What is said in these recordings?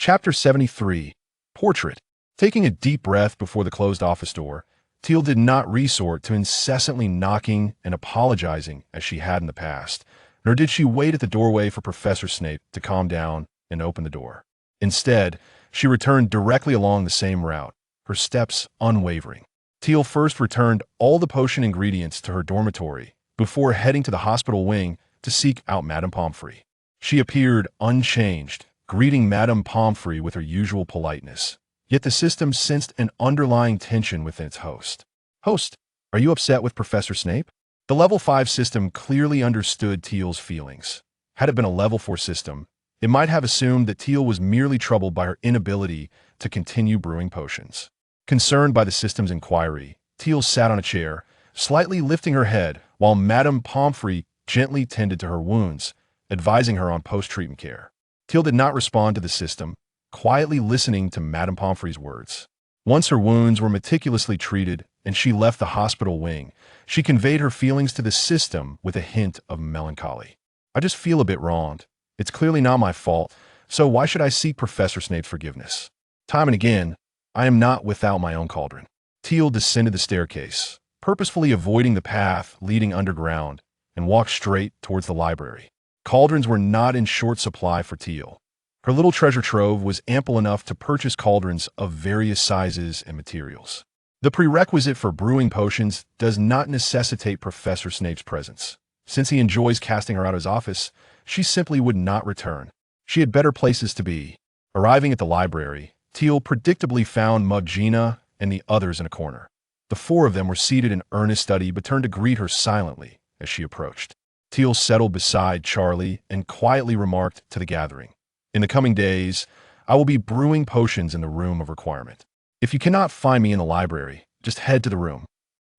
Chapter 73, Portrait. Taking a deep breath before the closed office door, Tiel did not resort to incessantly knocking and apologizing as she had in the past, nor did she wait at the doorway for Professor Snape to calm down and open the door. Instead, she returned directly along the same route, her steps unwavering. Tiel first returned all the potion ingredients to her dormitory before heading to the hospital wing to seek out Madame Pomfrey. She appeared unchanged, greeting Madame Pomfrey with her usual politeness. Yet the system sensed an underlying tension within its host. Host, are you upset with Professor Snape? The Level 5 system clearly understood Tiel's feelings. Had it been a Level 4 system, it might have assumed that Tiel was merely troubled by her inability to continue brewing potions. Concerned by the system's inquiry, Tiel sat on a chair, slightly lifting her head while Madame Pomfrey gently tended to her wounds, advising her on post-treatment care. Tiel did not respond to the system, quietly listening to Madame Pomfrey's words. Once her wounds were meticulously treated and she left the hospital wing, she conveyed her feelings to the system with a hint of melancholy. I just feel a bit wronged. It's clearly not my fault, so why should I seek Professor Snape's forgiveness? Time and again, I am not without my own cauldron. Tiel descended the staircase, purposefully avoiding the path leading underground, and walked straight towards the library. Cauldrons were not in short supply for Tiel. Her little treasure trove was ample enough to purchase cauldrons of various sizes and materials. The prerequisite for brewing potions does not necessitate Professor Snape's presence. Since he enjoys casting her out of his office, she simply would not return. She had better places to be. Arriving at the library, Tiel predictably found Mugina and the others in a corner. The four of them were seated in earnest study but turned to greet her silently as she approached. Tiel settled beside Charlie and quietly remarked to the gathering, "In the coming days, I will be brewing potions in the room of requirement. If you cannot find me in the library, just head to the room."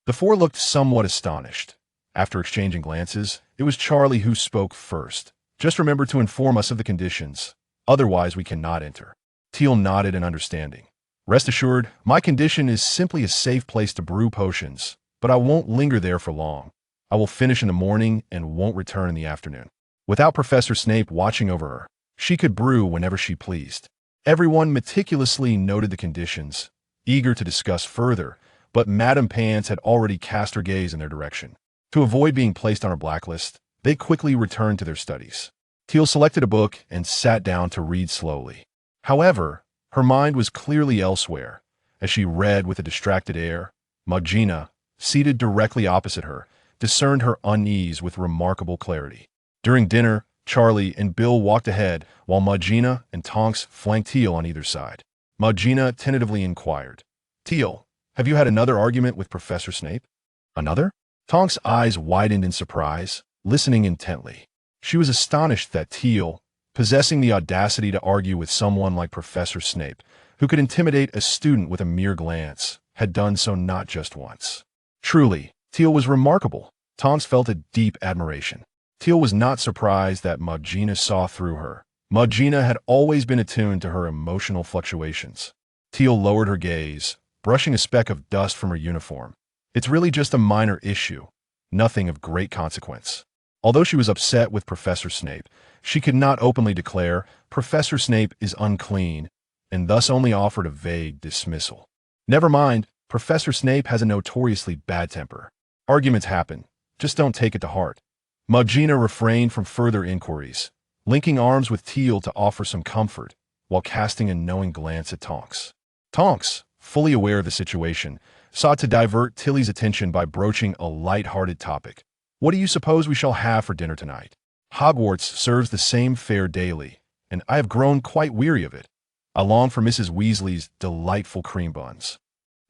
The four looked somewhat astonished. After exchanging glances, it was Charlie who spoke first. "Just remember to inform us of the conditions. Otherwise, we cannot enter." Tiel nodded in understanding. "Rest assured, my condition is simply a safe place to brew potions, but I won't linger there for long. I will finish in the morning and won't return in the afternoon." Without Professor Snape watching over her, she could brew whenever she pleased. Everyone meticulously noted the conditions, eager to discuss further, but Madame Pants had already cast her gaze in their direction. To avoid being placed on her blacklist, they quickly returned to their studies. Tiel selected a book and sat down to read slowly. However, her mind was clearly elsewhere. As she read with a distracted air, Mugina, seated directly opposite her, discerned her unease with remarkable clarity. During dinner, Charlie and Bill walked ahead, while Mugina and Tonks flanked Tiel on either side. Mugina tentatively inquired, "Tiel, have you had another argument with Professor Snape?" "Another?" Tonks' eyes widened in surprise, listening intently. She was astonished that Tiel, possessing the audacity to argue with someone like Professor Snape, who could intimidate a student with a mere glance, had done so not just once. Truly, Tiel was remarkable. Tonks felt a deep admiration. Tiel was not surprised that Mugina saw through her. Mugina had always been attuned to her emotional fluctuations. Tiel lowered her gaze, brushing a speck of dust from her uniform. "It's really just a minor issue, nothing of great consequence." Although she was upset with Professor Snape, she could not openly declare Professor Snape is unclean, and thus only offered a vague dismissal. "Never mind, Professor Snape has a notoriously bad temper. Arguments happen, just don't take it to heart." Mugina refrained from further inquiries, linking arms with Tiel to offer some comfort, while casting a knowing glance at Tonks. Tonks, fully aware of the situation, sought to divert Tilly's attention by broaching a light-hearted topic. "What do you suppose we shall have for dinner tonight? Hogwarts serves the same fare daily, and I have grown quite weary of it. I long for Mrs. Weasley's delightful cream buns."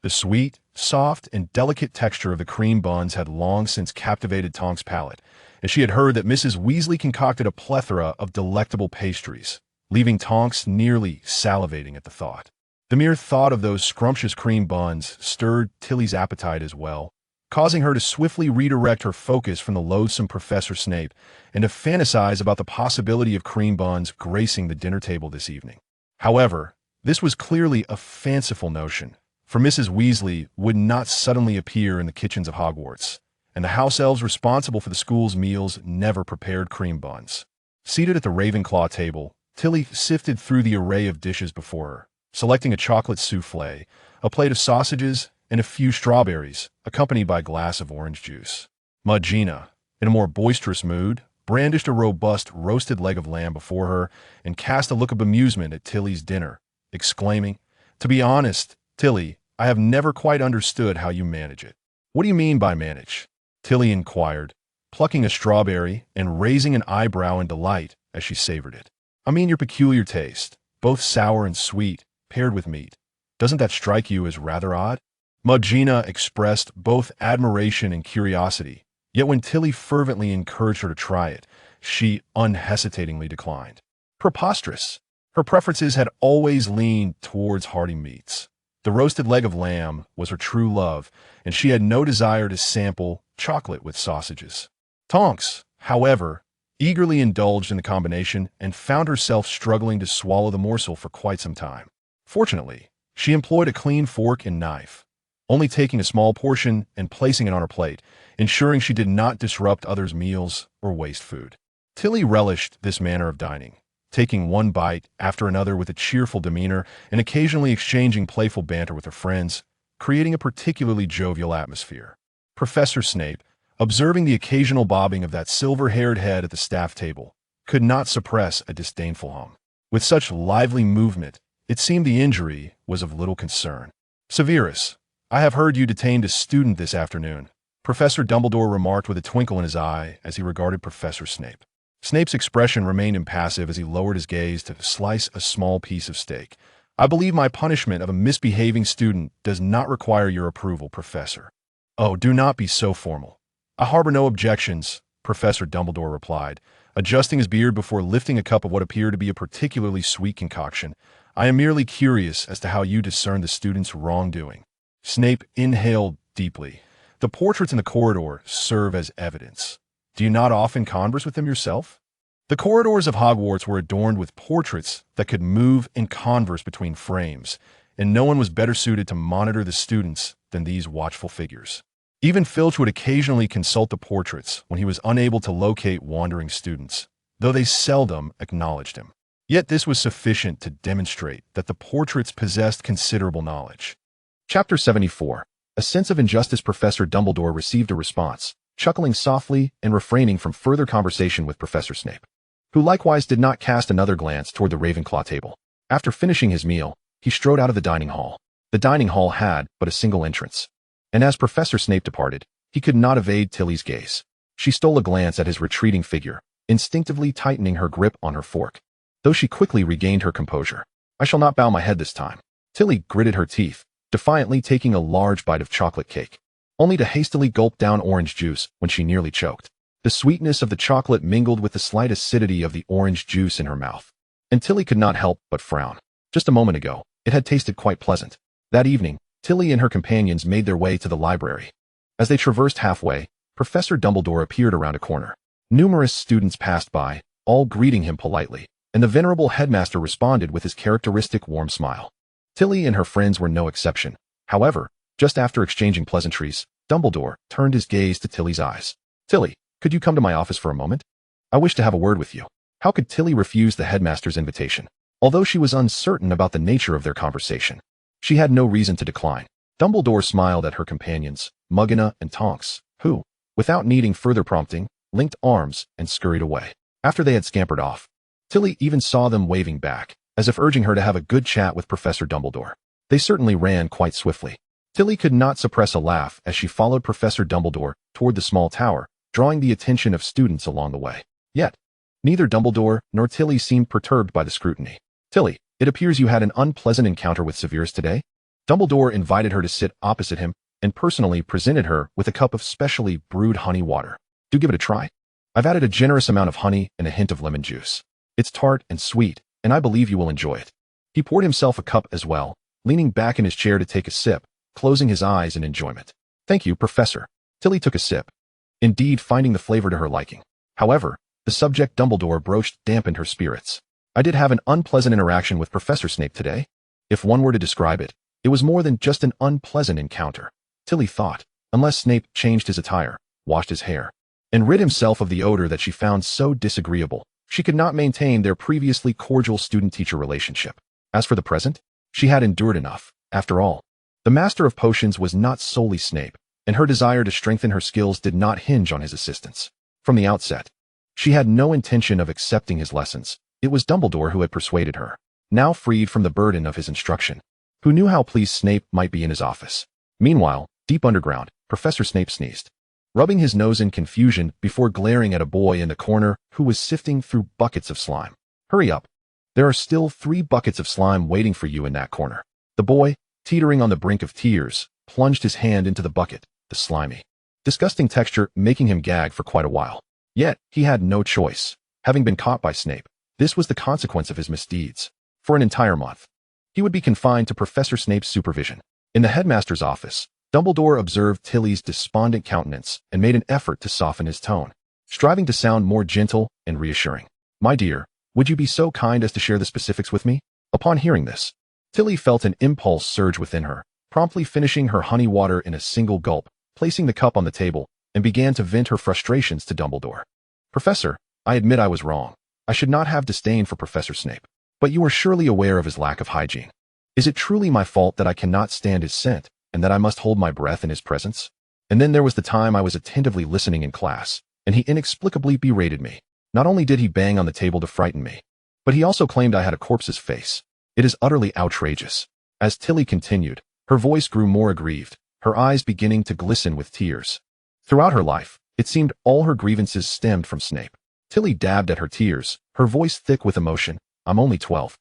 The sweet, soft, and delicate texture of the cream buns had long since captivated Tonks' palate, as she had heard that Mrs. Weasley concocted a plethora of delectable pastries, leaving Tonks nearly salivating at the thought. The mere thought of those scrumptious cream buns stirred Tilly's appetite as well, causing her to swiftly redirect her focus from the loathsome Professor Snape and to fantasize about the possibility of cream buns gracing the dinner table this evening. However, this was clearly a fanciful notion, for Mrs. Weasley would not suddenly appear in the kitchens of Hogwarts, and the house elves responsible for the school's meals never prepared cream buns. Seated at the Ravenclaw table, Tilly sifted through the array of dishes before her, selecting a chocolate souffle, a plate of sausages, and a few strawberries, accompanied by a glass of orange juice. Magina, in a more boisterous mood, brandished a robust roasted leg of lamb before her and cast a look of amusement at Tilly's dinner, exclaiming, "To be honest, Tilly, I have never quite understood how you manage it." "What do you mean by manage?" Tilly inquired, plucking a strawberry and raising an eyebrow in delight as she savored it. "I mean your peculiar taste, both sour and sweet, paired with meat. Doesn't that strike you as rather odd?" Magina expressed both admiration and curiosity, yet when Tilly fervently encouraged her to try it, she unhesitatingly declined. Preposterous! Her preferences had always leaned towards hearty meats. The roasted leg of lamb was her true love, and she had no desire to sample chocolate with sausages. Tonks, however, eagerly indulged in the combination and found herself struggling to swallow the morsel for quite some time. Fortunately, she employed a clean fork and knife, only taking a small portion and placing it on her plate, ensuring she did not disrupt others' meals or waste food. Tilly relished this manner of dining, taking one bite after another with a cheerful demeanor and occasionally exchanging playful banter with her friends, creating a particularly jovial atmosphere. Professor Snape, observing the occasional bobbing of that silver-haired head at the staff table, could not suppress a disdainful hum. With such lively movement, it seemed the injury was of little concern. "Severus, I have heard you detained a student this afternoon," Professor Dumbledore remarked with a twinkle in his eye as he regarded Professor Snape. Snape's expression remained impassive as he lowered his gaze to slice a small piece of steak. "I believe my punishment of a misbehaving student does not require your approval, Professor." "Oh, do not be so formal." "I harbor no objections," Professor Dumbledore replied, adjusting his beard before lifting a cup of what appeared to be a particularly sweet concoction. "I am merely curious as to how you discern the student's wrongdoing." Snape inhaled deeply. "The portraits in the corridor serve as evidence. Do you not often converse with them yourself?" The corridors of Hogwarts were adorned with portraits that could move and converse between frames, and no one was better suited to monitor the students than these watchful figures. Even Filch would occasionally consult the portraits when he was unable to locate wandering students, though they seldom acknowledged him. Yet this was sufficient to demonstrate that the portraits possessed considerable knowledge. Chapter 74. A sense of injustice. Professor Dumbledore received a response, chuckling softly and refraining from further conversation with Professor Snape, who likewise did not cast another glance toward the Ravenclaw table. After finishing his meal, he strode out of the dining hall. The dining hall had but a single entrance, and as Professor Snape departed, he could not evade Tilly's gaze. She stole a glance at his retreating figure, instinctively tightening her grip on her fork, though she quickly regained her composure. "I shall not bow my head this time." Tilly gritted her teeth, defiantly taking a large bite of chocolate cake, only to hastily gulp down orange juice when she nearly choked. The sweetness of the chocolate mingled with the slight acidity of the orange juice in her mouth, and Tilly could not help but frown. Just a moment ago, it had tasted quite pleasant. That evening, Tilly and her companions made their way to the library. As they traversed halfway, Professor Dumbledore appeared around a corner. Numerous students passed by, all greeting him politely, and the venerable headmaster responded with his characteristic warm smile. Tilly and her friends were no exception. However, just after exchanging pleasantries, Dumbledore turned his gaze to Tilly's eyes. "Tilly, could you come to my office for a moment? I wish to have a word with you." How could Tilly refuse the headmaster's invitation? Although she was uncertain about the nature of their conversation, she had no reason to decline. Dumbledore smiled at her companions, Magina and Tonks, who, without needing further prompting, linked arms and scurried away. After they had scampered off, Tilly even saw them waving back, as if urging her to have a good chat with Professor Dumbledore. They certainly ran quite swiftly. Tilly could not suppress a laugh as she followed Professor Dumbledore toward the small tower, drawing the attention of students along the way. Yet, neither Dumbledore nor Tilly seemed perturbed by the scrutiny. "Tilly, it appears you had an unpleasant encounter with Severus today." Dumbledore invited her to sit opposite him and personally presented her with a cup of specially brewed honey water. "Do give it a try. I've added a generous amount of honey and a hint of lemon juice. It's tart and sweet, and I believe you will enjoy it." He poured himself a cup as well, leaning back in his chair to take a sip, closing his eyes in enjoyment. "Thank you, Professor." Tilly took a sip, indeed finding the flavor to her liking. However, the subject Dumbledore broached dampened her spirits. "I did have an unpleasant interaction with Professor Snape today. If one were to describe it, it was more than just an unpleasant encounter," Tilly thought, unless Snape changed his attire, washed his hair, and rid himself of the odor that she found so disagreeable. She could not maintain their previously cordial student-teacher relationship. As for the present, she had endured enough. After all, the Master of Potions was not solely Snape, and her desire to strengthen her skills did not hinge on his assistance. From the outset, she had no intention of accepting his lessons. It was Dumbledore who had persuaded her, now freed from the burden of his instruction. Who knew how pleased Snape might be in his office? Meanwhile, deep underground, Professor Snape sneezed, rubbing his nose in confusion before glaring at a boy in the corner who was sifting through buckets of slime. Hurry up. There are still 3 buckets of slime waiting for you in that corner. The boy, teetering on the brink of tears, plunged his hand into the bucket, the slimy, disgusting texture making him gag for quite a while. Yet, he had no choice. Having been caught by Snape, this was the consequence of his misdeeds. For an entire month, he would be confined to Professor Snape's supervision. In the headmaster's office, Dumbledore observed Tilly's despondent countenance and made an effort to soften his tone, striving to sound more gentle and reassuring. "My dear, would you be so kind as to share the specifics with me?" Upon hearing this, Tilly felt an impulse surge within her, promptly finishing her honey water in a single gulp, placing the cup on the table, and began to vent her frustrations to Dumbledore. "Professor, I admit I was wrong. I should not have disdain for Professor Snape. But you are surely aware of his lack of hygiene. Is it truly my fault that I cannot stand his scent, and that I must hold my breath in his presence? And then there was the time I was attentively listening in class, and he inexplicably berated me. Not only did he bang on the table to frighten me, but he also claimed I had a corpse's face. It is utterly outrageous." As Tilly continued, her voice grew more aggrieved, her eyes beginning to glisten with tears. Throughout her life, it seemed all her grievances stemmed from Snape. Tilly dabbed at her tears, her voice thick with emotion. "I'm only 12.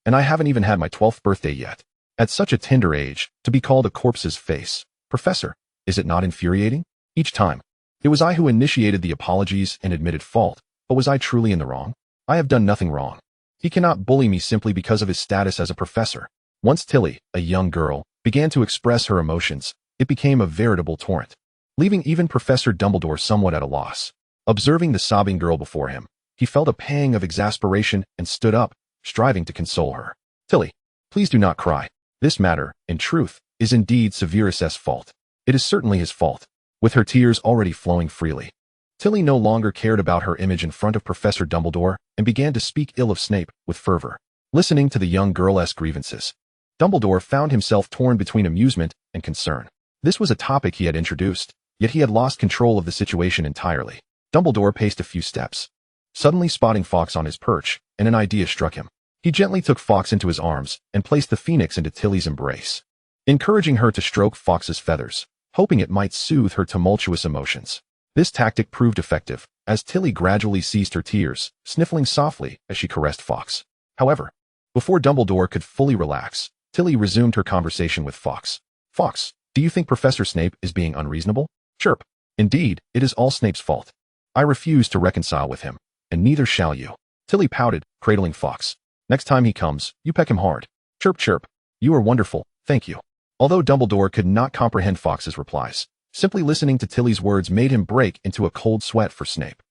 And I haven't even had my 12th birthday yet. At such a tender age, to be called a corpse's face. Professor, is it not infuriating? Each time, it was I who initiated the apologies and admitted fault, but was I truly in the wrong? I have done nothing wrong. He cannot bully me simply because of his status as a professor." Once Tilly, a young girl, began to express her emotions, it became a veritable torrent, leaving even Professor Dumbledore somewhat at a loss. Observing the sobbing girl before him, he felt a pang of exasperation and stood up, striving to console her. "Tilly, please do not cry. This matter, in truth, is indeed Severus's fault. It is certainly his fault." With her tears already flowing freely, Tilly no longer cared about her image in front of Professor Dumbledore and began to speak ill of Snape with fervor. Listening to the young girl's grievances, Dumbledore found himself torn between amusement and concern. This was a topic he had introduced, yet he had lost control of the situation entirely. Dumbledore paced a few steps, suddenly spotting Fawkes on his perch, and an idea struck him. He gently took Fawkes into his arms and placed the phoenix into Tilly's embrace, encouraging her to stroke Fawkes's feathers, hoping it might soothe her tumultuous emotions. This tactic proved effective, as Tilly gradually ceased her tears, sniffling softly as she caressed Fawkes. However, before Dumbledore could fully relax, Tilly resumed her conversation with Fawkes. "Fawkes, do you think Professor Snape is being unreasonable?" "Chirp. Indeed, it is all Snape's fault. I refuse to reconcile with him, and neither shall you." Tilly pouted, cradling Fawkes. "Next time he comes, you peck him hard." "Chirp, chirp. You are wonderful, thank you." Although Dumbledore could not comprehend Fawkes's replies, simply listening to Tilly's words made him break into a cold sweat for Snape.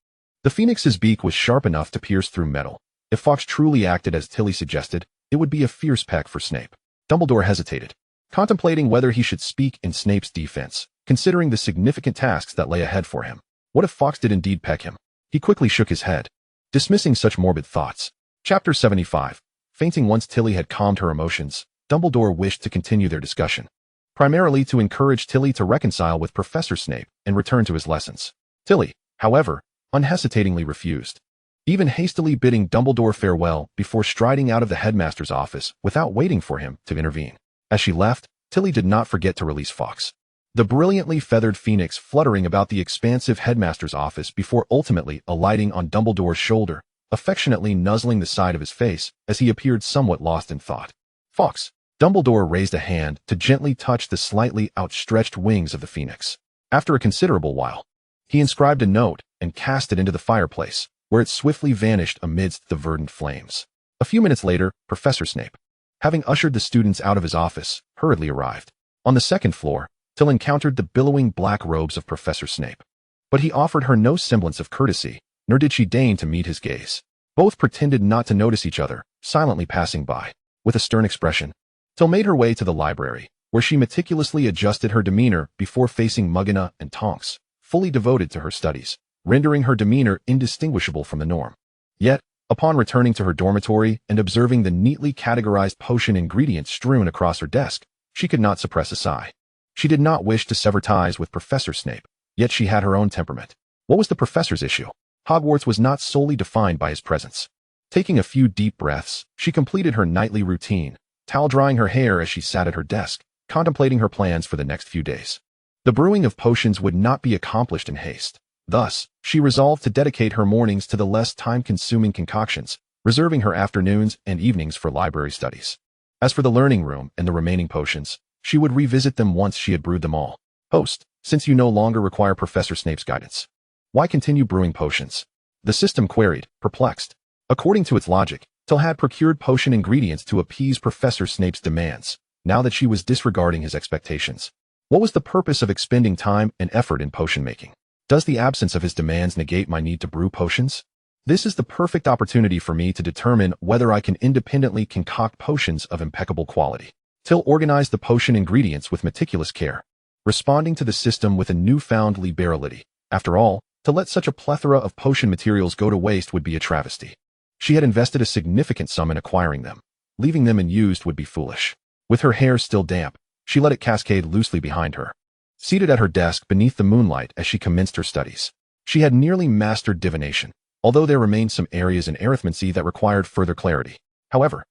The phoenix's beak was sharp enough to pierce through metal. If Fawkes truly acted as Tilly suggested, it would be a fierce peck for Snape. Dumbledore hesitated, contemplating whether he should speak in Snape's defense, considering the significant tasks that lay ahead for him. What if Fawkes did indeed peck him? He quickly shook his head, dismissing such morbid thoughts. Chapter 75. Fainting. Once Tilly had calmed her emotions, Dumbledore wished to continue their discussion, primarily to encourage Tilly to reconcile with Professor Snape and return to his lessons. Tilly, however, unhesitatingly refused, even hastily bidding Dumbledore farewell before striding out of the headmaster's office without waiting for him to intervene. As she left, Tilly did not forget to release Fawkes, the brilliantly feathered phoenix fluttering about the expansive headmaster's office before ultimately alighting on Dumbledore's shoulder, affectionately nuzzling the side of his face as he appeared somewhat lost in thought. "Fawkes." Dumbledore raised a hand to gently touch the slightly outstretched wings of the phoenix. After a considerable while, he inscribed a note and cast it into the fireplace, where it swiftly vanished amidst the verdant flames. A few minutes later, Professor Snape, having ushered the students out of his office, hurriedly arrived. On the second floor, Till encountered the billowing black robes of Professor Snape. But he offered her no semblance of courtesy, nor did she deign to meet his gaze. Both pretended not to notice each other, silently passing by. With a stern expression, Till made her way to the library, where she meticulously adjusted her demeanor before facing Muggina and Tonks, fully devoted to her studies, rendering her demeanor indistinguishable from the norm. Yet, upon returning to her dormitory and observing the neatly categorized potion ingredients strewn across her desk, she could not suppress a sigh. She did not wish to sever ties with Professor Snape, yet she had her own temperament. What was the professor's issue? Hogwarts was not solely defined by his presence. Taking a few deep breaths, she completed her nightly routine, towel-drying her hair as she sat at her desk, contemplating her plans for the next few days. The brewing of potions would not be accomplished in haste. Thus, she resolved to dedicate her mornings to the less time-consuming concoctions, reserving her afternoons and evenings for library studies. As for the learning room and the remaining potions, she would revisit them once she had brewed them all. Host, since you no longer require Professor Snape's guidance, why continue brewing potions? The system queried, perplexed. According to its logic, Tiel had procured potion ingredients to appease Professor Snape's demands, now that she was disregarding his expectations. What was the purpose of expending time and effort in potion making? Does the absence of his demands negate my need to brew potions? This is the perfect opportunity for me to determine whether I can independently concoct potions of impeccable quality. Tiel organized the potion ingredients with meticulous care, responding to the system with a newfound liberality. After all, to let such a plethora of potion materials go to waste would be a travesty. She had invested a significant sum in acquiring them. Leaving them unused would be foolish. With her hair still damp, she let it cascade loosely behind her. Seated at her desk beneath the moonlight as she commenced her studies, she had nearly mastered divination, although there remained some areas in arithmancy that required further clarity. However,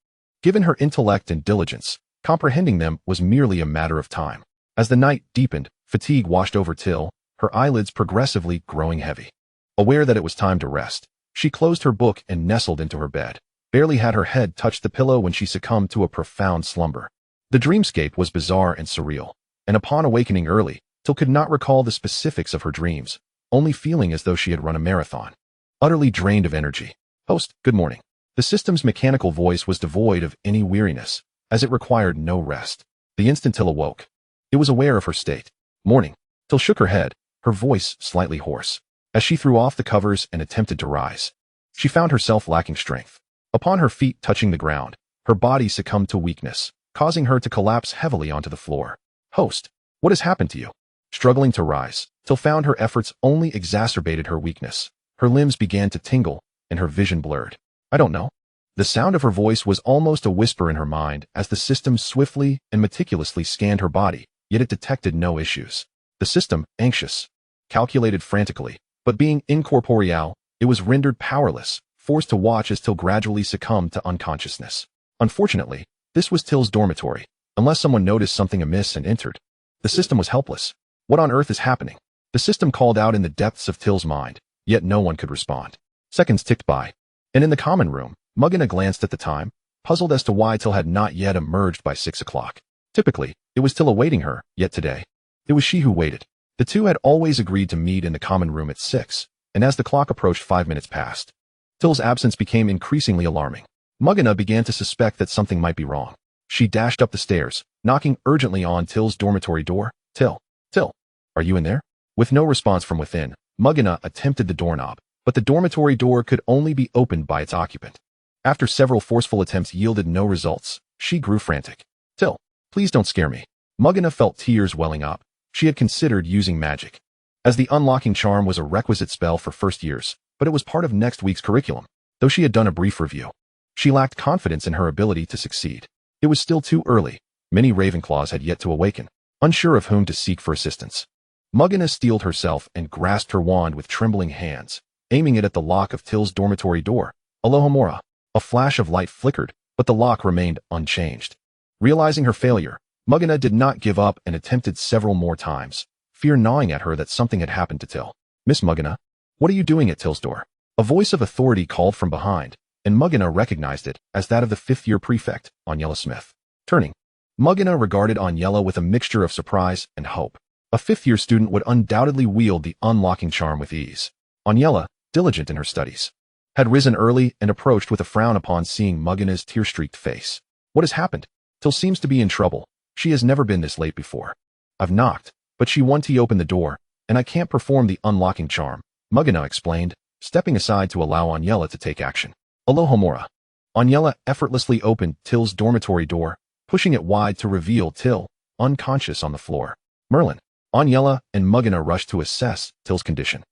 given her intellect and diligence, comprehending them was merely a matter of time. As the night deepened, fatigue washed over Tiel, her eyelids progressively growing heavy. Aware that it was time to rest, she closed her book and nestled into her bed. Barely had her head touched the pillow when she succumbed to a profound slumber. The dreamscape was bizarre and surreal, and upon awakening early, Tiel could not recall the specifics of her dreams, only feeling as though she had run a marathon. Utterly drained of energy. Host, good morning. The system's mechanical voice was devoid of any weariness, as it required no rest. The instant Tiel awoke, it was aware of her state. Morning. Tiel shook her head, her voice slightly hoarse. As she threw off the covers and attempted to rise, she found herself lacking strength. Upon her feet touching the ground, her body succumbed to weakness, causing her to collapse heavily onto the floor. Host, what has happened to you? Struggling to rise, Tiel found her efforts only exacerbated her weakness. Her limbs began to tingle, and her vision blurred. I don't know. The sound of her voice was almost a whisper in her mind as the system swiftly and meticulously scanned her body, yet it detected no issues. The system, anxious, calculated frantically, but being incorporeal, it was rendered powerless, forced to watch as Tiel gradually succumbed to unconsciousness. Unfortunately, this was Tiel's dormitory, unless someone noticed something amiss and entered. The system was helpless. What on earth is happening? The system called out in the depths of Tiel's mind, yet no one could respond. Seconds ticked by, and in the common room, Muggina glanced at the time, puzzled as to why Tiel had not yet emerged by 6 o'clock. Typically, it was Tiel awaiting her, yet today, it was she who waited. The two had always agreed to meet in the common room at 6, and as the clock approached 5 minutes past, Tiel's absence became increasingly alarming. Muggina began to suspect that something might be wrong. She dashed up the stairs, knocking urgently on Tiel's dormitory door. Tiel, are you in there? With no response from within, Muggina attempted the doorknob, but the dormitory door could only be opened by its occupant. After several forceful attempts yielded no results, she grew frantic. Tiel, please don't scare me. Muggina felt tears welling up. She had considered using magic, as the unlocking charm was a requisite spell for first years, but it was part of next week's curriculum. Though she had done a brief review, she lacked confidence in her ability to succeed. It was still too early. Many Ravenclaws had yet to awaken, unsure of whom to seek for assistance. Muggina steeled herself and grasped her wand with trembling hands, aiming it at the lock of Tiel's dormitory door. Alohomora. A flash of light flickered, but the lock remained unchanged. Realizing her failure, Muggina did not give up and attempted several more times, fear gnawing at her that something had happened to Tiel. Miss Muggina, what are you doing at Tiel's door? A voice of authority called from behind, and Muggina recognized it as that of the fifth-year prefect, Aniela Smith. Turning, Muggina regarded Aniela with a mixture of surprise and hope. A fifth-year student would undoubtedly wield the unlocking charm with ease. Aniela, diligent in her studies, had risen early and approached with a frown upon seeing Muggina's tear-streaked face. What has happened? Tiel seems to be in trouble. She has never been this late before. I've knocked, but she won't open the door, and I can't perform the unlocking charm, Muggina explained, stepping aside to allow Aniela to take action. Alohomora. Aniela effortlessly opened Tiel's dormitory door, pushing it wide to reveal Tiel, unconscious on the floor. Merlin, Aniela, and Muggina rushed to assess Tiel's condition.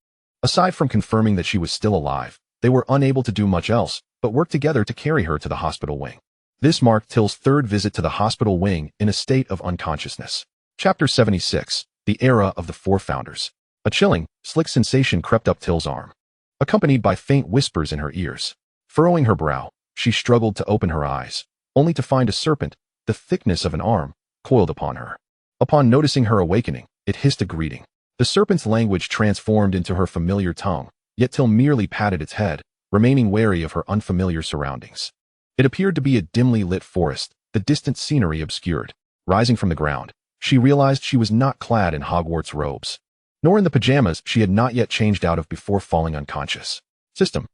Aside from confirming that she was still alive, They were unable to do much else, but worked together to carry her to the hospital wing. This marked Tiel's third visit to the hospital wing in a state of unconsciousness. Chapter 76. The Era of the Four Founders. A chilling, slick sensation crept up Tiel's arm, accompanied by faint whispers in her ears. Furrowing her brow, she struggled to open her eyes, only to find a serpent, the thickness of an arm, coiled upon her. Upon noticing her awakening, it hissed a greeting. The serpent's language transformed into her familiar tongue, yet Tiel merely patted its head, remaining wary of her unfamiliar surroundings. It appeared to be a dimly lit forest, the distant scenery obscured. Rising from the ground, she realized she was not clad in Hogwarts robes, nor in the pajamas she had not yet changed out of before falling unconscious. System.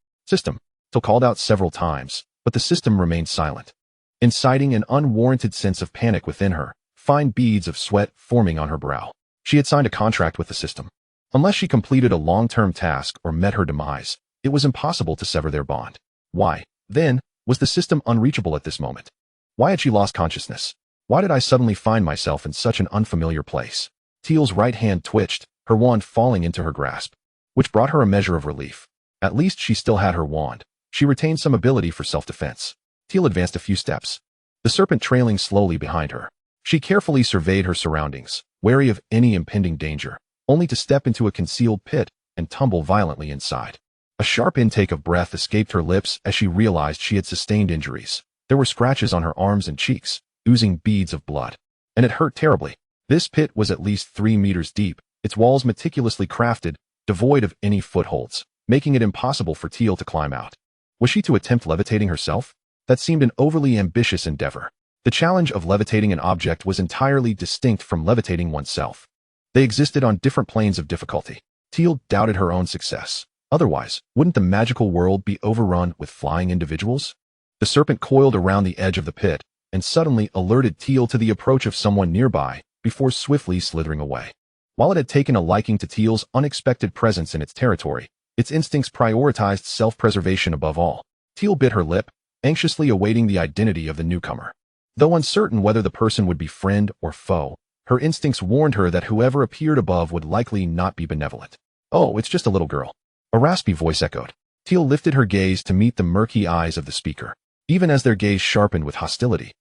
Tiel called out several times, but the system remained silent, inciting an unwarranted sense of panic within her, fine beads of sweat forming on her brow. She had signed a contract with the system. Unless she completed a long-term task or met her demise, it was impossible to sever their bond. Why, then, was the system unreachable at this moment? Why had she lost consciousness? Why did I suddenly find myself in such an unfamiliar place? Tiel's right hand twitched, her wand falling into her grasp, which brought her a measure of relief. At least she still had her wand. She retained some ability for self-defense. Tiel advanced a few steps, the serpent trailing slowly behind her. She carefully surveyed her surroundings, wary of any impending danger, only to step into a concealed pit and tumble violently inside. A sharp intake of breath escaped her lips as she realized she had sustained injuries. There were scratches on her arms and cheeks, oozing beads of blood, and it hurt terribly. This pit was at least 3 meters deep, its walls meticulously crafted, devoid of any footholds, making it impossible for Tiel to climb out. Was she to attempt levitating herself? That seemed an overly ambitious endeavor. The challenge of levitating an object was entirely distinct from levitating oneself. They existed on different planes of difficulty. Tiel doubted her own success. Otherwise, wouldn't the magical world be overrun with flying individuals? The serpent coiled around the edge of the pit and suddenly alerted Tiel to the approach of someone nearby before swiftly slithering away. While it had taken a liking to Tiel's unexpected presence in its territory, its instincts prioritized self-preservation above all. Tiel bit her lip, anxiously awaiting the identity of the newcomer. Though uncertain whether the person would be friend or foe, her instincts warned her that whoever appeared above would likely not be benevolent. "Oh, it's just a little girl," a raspy voice echoed. Tiel lifted her gaze to meet the murky eyes of the speaker. Even as their gaze sharpened with hostility,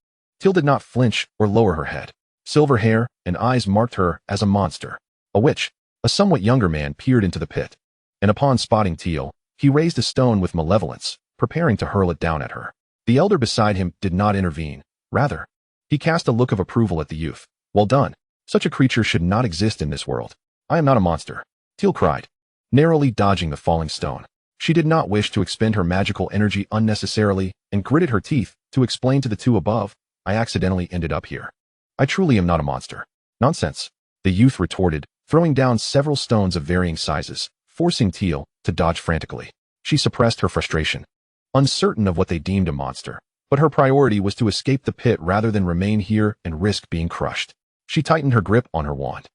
Tiel did not flinch or lower her head. Silver hair and eyes marked her as a monster, a witch. A somewhat younger man peered into the pit, and upon spotting Tiel, he raised a stone with malevolence, preparing to hurl it down at her. The elder beside him did not intervene. Rather, he cast a look of approval at the youth. "Well done. Such a creature should not exist in this world." "I am not a monster," Tiel cried, narrowly dodging the falling stone. She did not wish to expend her magical energy unnecessarily and gritted her teeth to explain to the two above, "I accidentally ended up here. I truly am not a monster." "Nonsense," the youth retorted, throwing down several stones of varying sizes, forcing Tiel to dodge frantically. She suppressed her frustration, uncertain of what they deemed a monster, but her priority was to escape the pit rather than remain here and risk being crushed. She tightened her grip on her wand.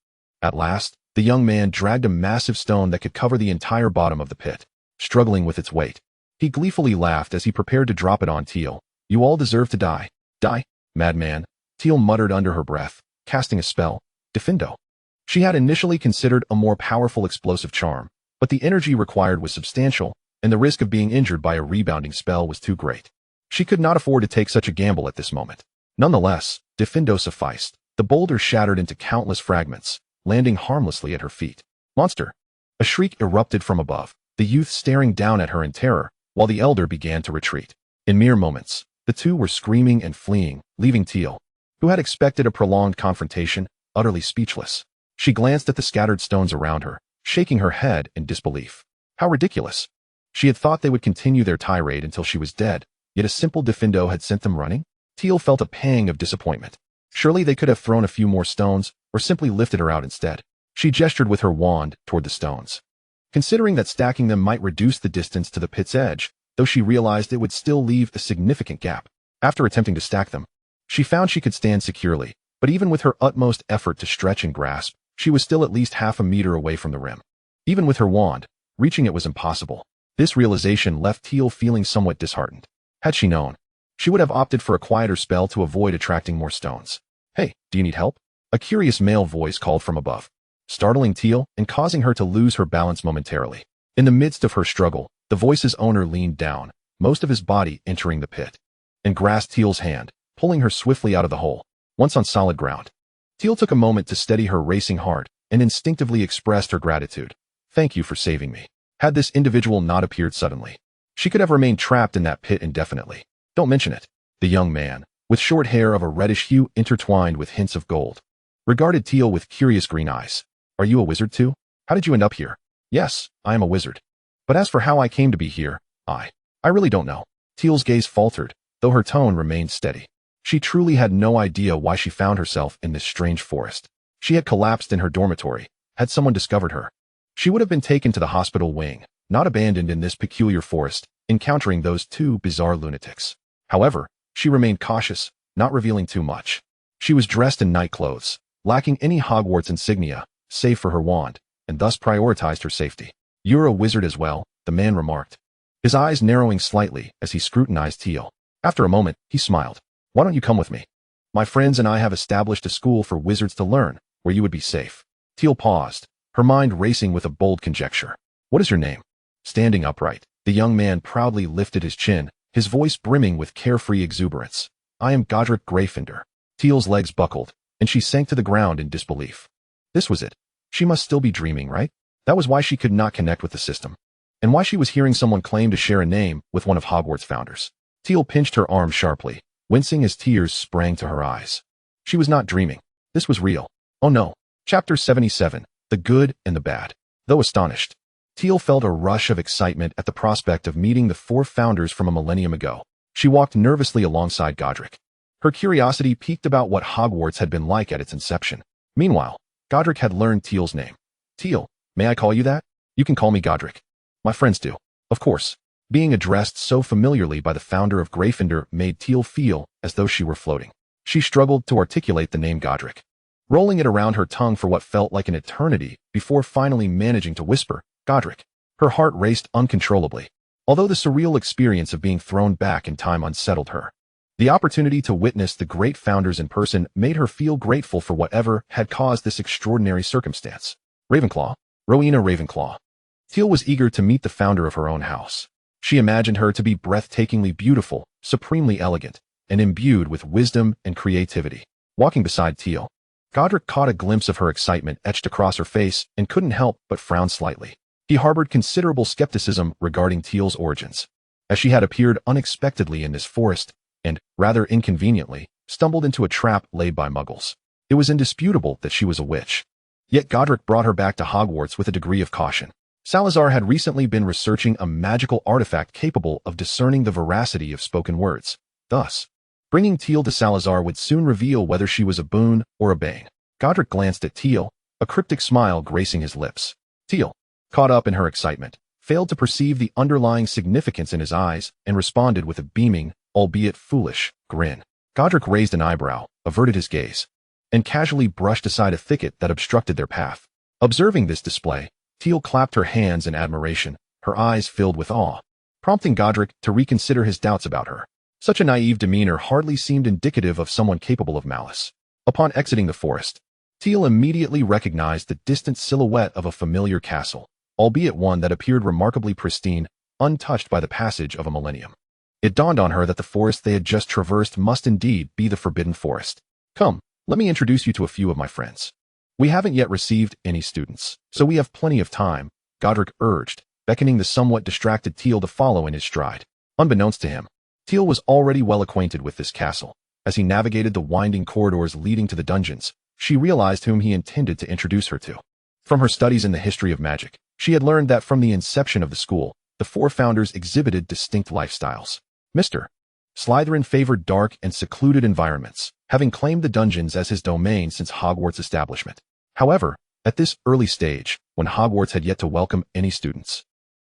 At last, the young man dragged a massive stone that could cover the entire bottom of the pit, struggling with its weight. He gleefully laughed as he prepared to drop it on Tiel. "You all deserve to die. Die, madman," Tiel muttered under her breath, casting a spell, Defendo. She had initially considered a more powerful explosive charm, but the energy required was substantial, and the risk of being injured by a rebounding spell was too great. She could not afford to take such a gamble at this moment. Nonetheless, Defendo sufficed. The boulder shattered into countless fragments, landing harmlessly at her feet. "Monster!" A shriek erupted from above, the youth staring down at her in terror, while the elder began to retreat. In mere moments, the two were screaming and fleeing, leaving Tiel, who had expected a prolonged confrontation, utterly speechless. She glanced at the scattered stones around her, shaking her head in disbelief. How ridiculous! She had thought they would continue their tirade until she was dead, yet a simple Defendo had sent them running? Tiel felt a pang of disappointment. Surely they could have thrown a few more stones, or simply lifted her out instead. She gestured with her wand toward the stones, considering that stacking them might reduce the distance to the pit's edge, though she realized it would still leave a significant gap. After attempting to stack them, she found she could stand securely, but even with her utmost effort to stretch and grasp, she was still at least half a meter away from the rim. Even with her wand, reaching it was impossible. This realization left Tiel feeling somewhat disheartened. Had she known, she would have opted for a quieter spell to avoid attracting more stones. "Hey, do you need help?" A curious male voice called from above, startling Tiel and causing her to lose her balance momentarily. In the midst of her struggle, The voice's owner leaned down, most of his body entering the pit, and grasped Tiel's hand, pulling her swiftly out of the hole. Once on solid ground, Tiel took a moment to steady her racing heart and instinctively expressed her gratitude. Thank you for saving me. Had this individual not appeared suddenly, she could have remained trapped in that pit indefinitely. Don't mention it. The young man, with short hair of a reddish hue intertwined with hints of gold, regarded Tiel with curious green eyes. Are you a wizard too? How did you end up here? Yes, I am a wizard. But as for how I came to be here, I really don't know. Tiel's gaze faltered, though her tone remained steady. She truly had no idea why she found herself in this strange forest. She had collapsed in her dormitory, had someone discovered her. She would have been taken to the hospital wing, not abandoned in this peculiar forest, encountering those two bizarre lunatics. However, she remained cautious, not revealing too much. She was dressed in night clothes, lacking any Hogwarts insignia, save for her wand, and thus prioritized her safety. You're a wizard as well, the man remarked, his eyes narrowing slightly as he scrutinized Tiel. After a moment, he smiled. Why don't you come with me? My friends and I have established a school for wizards to learn, where you would be safe. Tiel paused, her mind racing with a bold conjecture. What is your name? Standing upright, the young man proudly lifted his chin, his voice brimming with carefree exuberance. I am Godric Gryffindor. Tiel's legs buckled, and she sank to the ground in disbelief. This was it. She must still be dreaming, right? That was why she could not connect with the system, and why she was hearing someone claim to share a name with one of Hogwarts' founders. Tiel pinched her arm sharply, wincing as tears sprang to her eyes. She was not dreaming. This was real. Oh no. Chapter 77, The Good and the Bad. Though astonished, Tiel felt a rush of excitement at the prospect of meeting the four founders from a millennium ago. She walked nervously alongside Godric. Her curiosity piqued about what Hogwarts had been like at its inception. Meanwhile, Godric had learned Tiel's name. Tiel, may I call you that? You can call me Godric. My friends do. Of course. Being addressed so familiarly by the founder of Gryffindor made Tiel feel as though she were floating. She struggled to articulate the name Godric, rolling it around her tongue for what felt like an eternity before finally managing to whisper, Godric. Her heart raced uncontrollably, although the surreal experience of being thrown back in time unsettled her. The opportunity to witness the great founders in person made her feel grateful for whatever had caused this extraordinary circumstance. Ravenclaw, Rowena Ravenclaw. Tiel was eager to meet the founder of her own house. She imagined her to be breathtakingly beautiful, supremely elegant, and imbued with wisdom and creativity. Walking beside Tiel, Godric caught a glimpse of her excitement etched across her face and couldn't help but frown slightly. He harbored considerable skepticism regarding Tiel's origins, as she had appeared unexpectedly in this forest and, rather inconveniently, stumbled into a trap laid by muggles. It was indisputable that she was a witch. Yet Godric brought her back to Hogwarts with a degree of caution. Salazar had recently been researching a magical artifact capable of discerning the veracity of spoken words. Thus, bringing Tiel to Salazar would soon reveal whether she was a boon or a bane. Godric glanced at Tiel, a cryptic smile gracing his lips. Tiel, caught up in her excitement, failed to perceive the underlying significance in his eyes and responded with a beaming, albeit foolish, grin. Godric raised an eyebrow, averted his gaze, and casually brushed aside a thicket that obstructed their path. Observing this display, Tiel clapped her hands in admiration, her eyes filled with awe, prompting Godric to reconsider his doubts about her. Such a naive demeanor hardly seemed indicative of someone capable of malice. Upon exiting the forest, Tiel immediately recognized the distant silhouette of a familiar castle, albeit one that appeared remarkably pristine, untouched by the passage of a millennium. It dawned on her that the forest they had just traversed must indeed be the Forbidden Forest. Come, let me introduce you to a few of my friends. We haven't yet received any students, so we have plenty of time, Godric urged, beckoning the somewhat distracted Tiel to follow in his stride. Unbeknownst to him, Tiel was already well acquainted with this castle. As he navigated the winding corridors leading to the dungeons, she realized whom he intended to introduce her to. From her studies in the history of magic, she had learned that from the inception of the school, the four founders exhibited distinct lifestyles. Mr. Slytherin favored dark and secluded environments, having claimed the dungeons as his domain since Hogwarts' establishment. However, at this early stage, when Hogwarts had yet to welcome any students,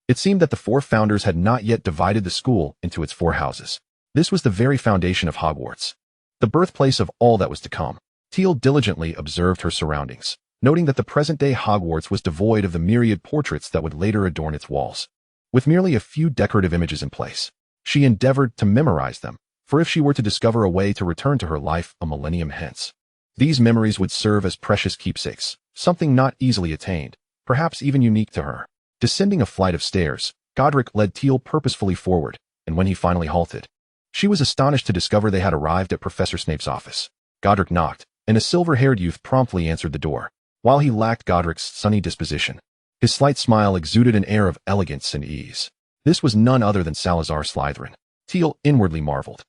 it seemed that the four founders had not yet divided the school into its four houses. This was the very foundation of Hogwarts, the birthplace of all that was to come. Tiel diligently observed her surroundings, noting that the present-day Hogwarts was devoid of the myriad portraits that would later adorn its walls. With merely a few decorative images in place, she endeavored to memorize them, for if she were to discover a way to return to her life a millennium hence, these memories would serve as precious keepsakes, something not easily attained, perhaps even unique to her. Descending a flight of stairs, Godric led Tiel purposefully forward, and when he finally halted, she was astonished to discover they had arrived at Professor Snape's office. Godric knocked, and a silver-haired youth promptly answered the door. While he lacked Godric's sunny disposition, his slight smile exuded an air of elegance and ease. This was none other than Salazar Slytherin. Tiel inwardly marveled.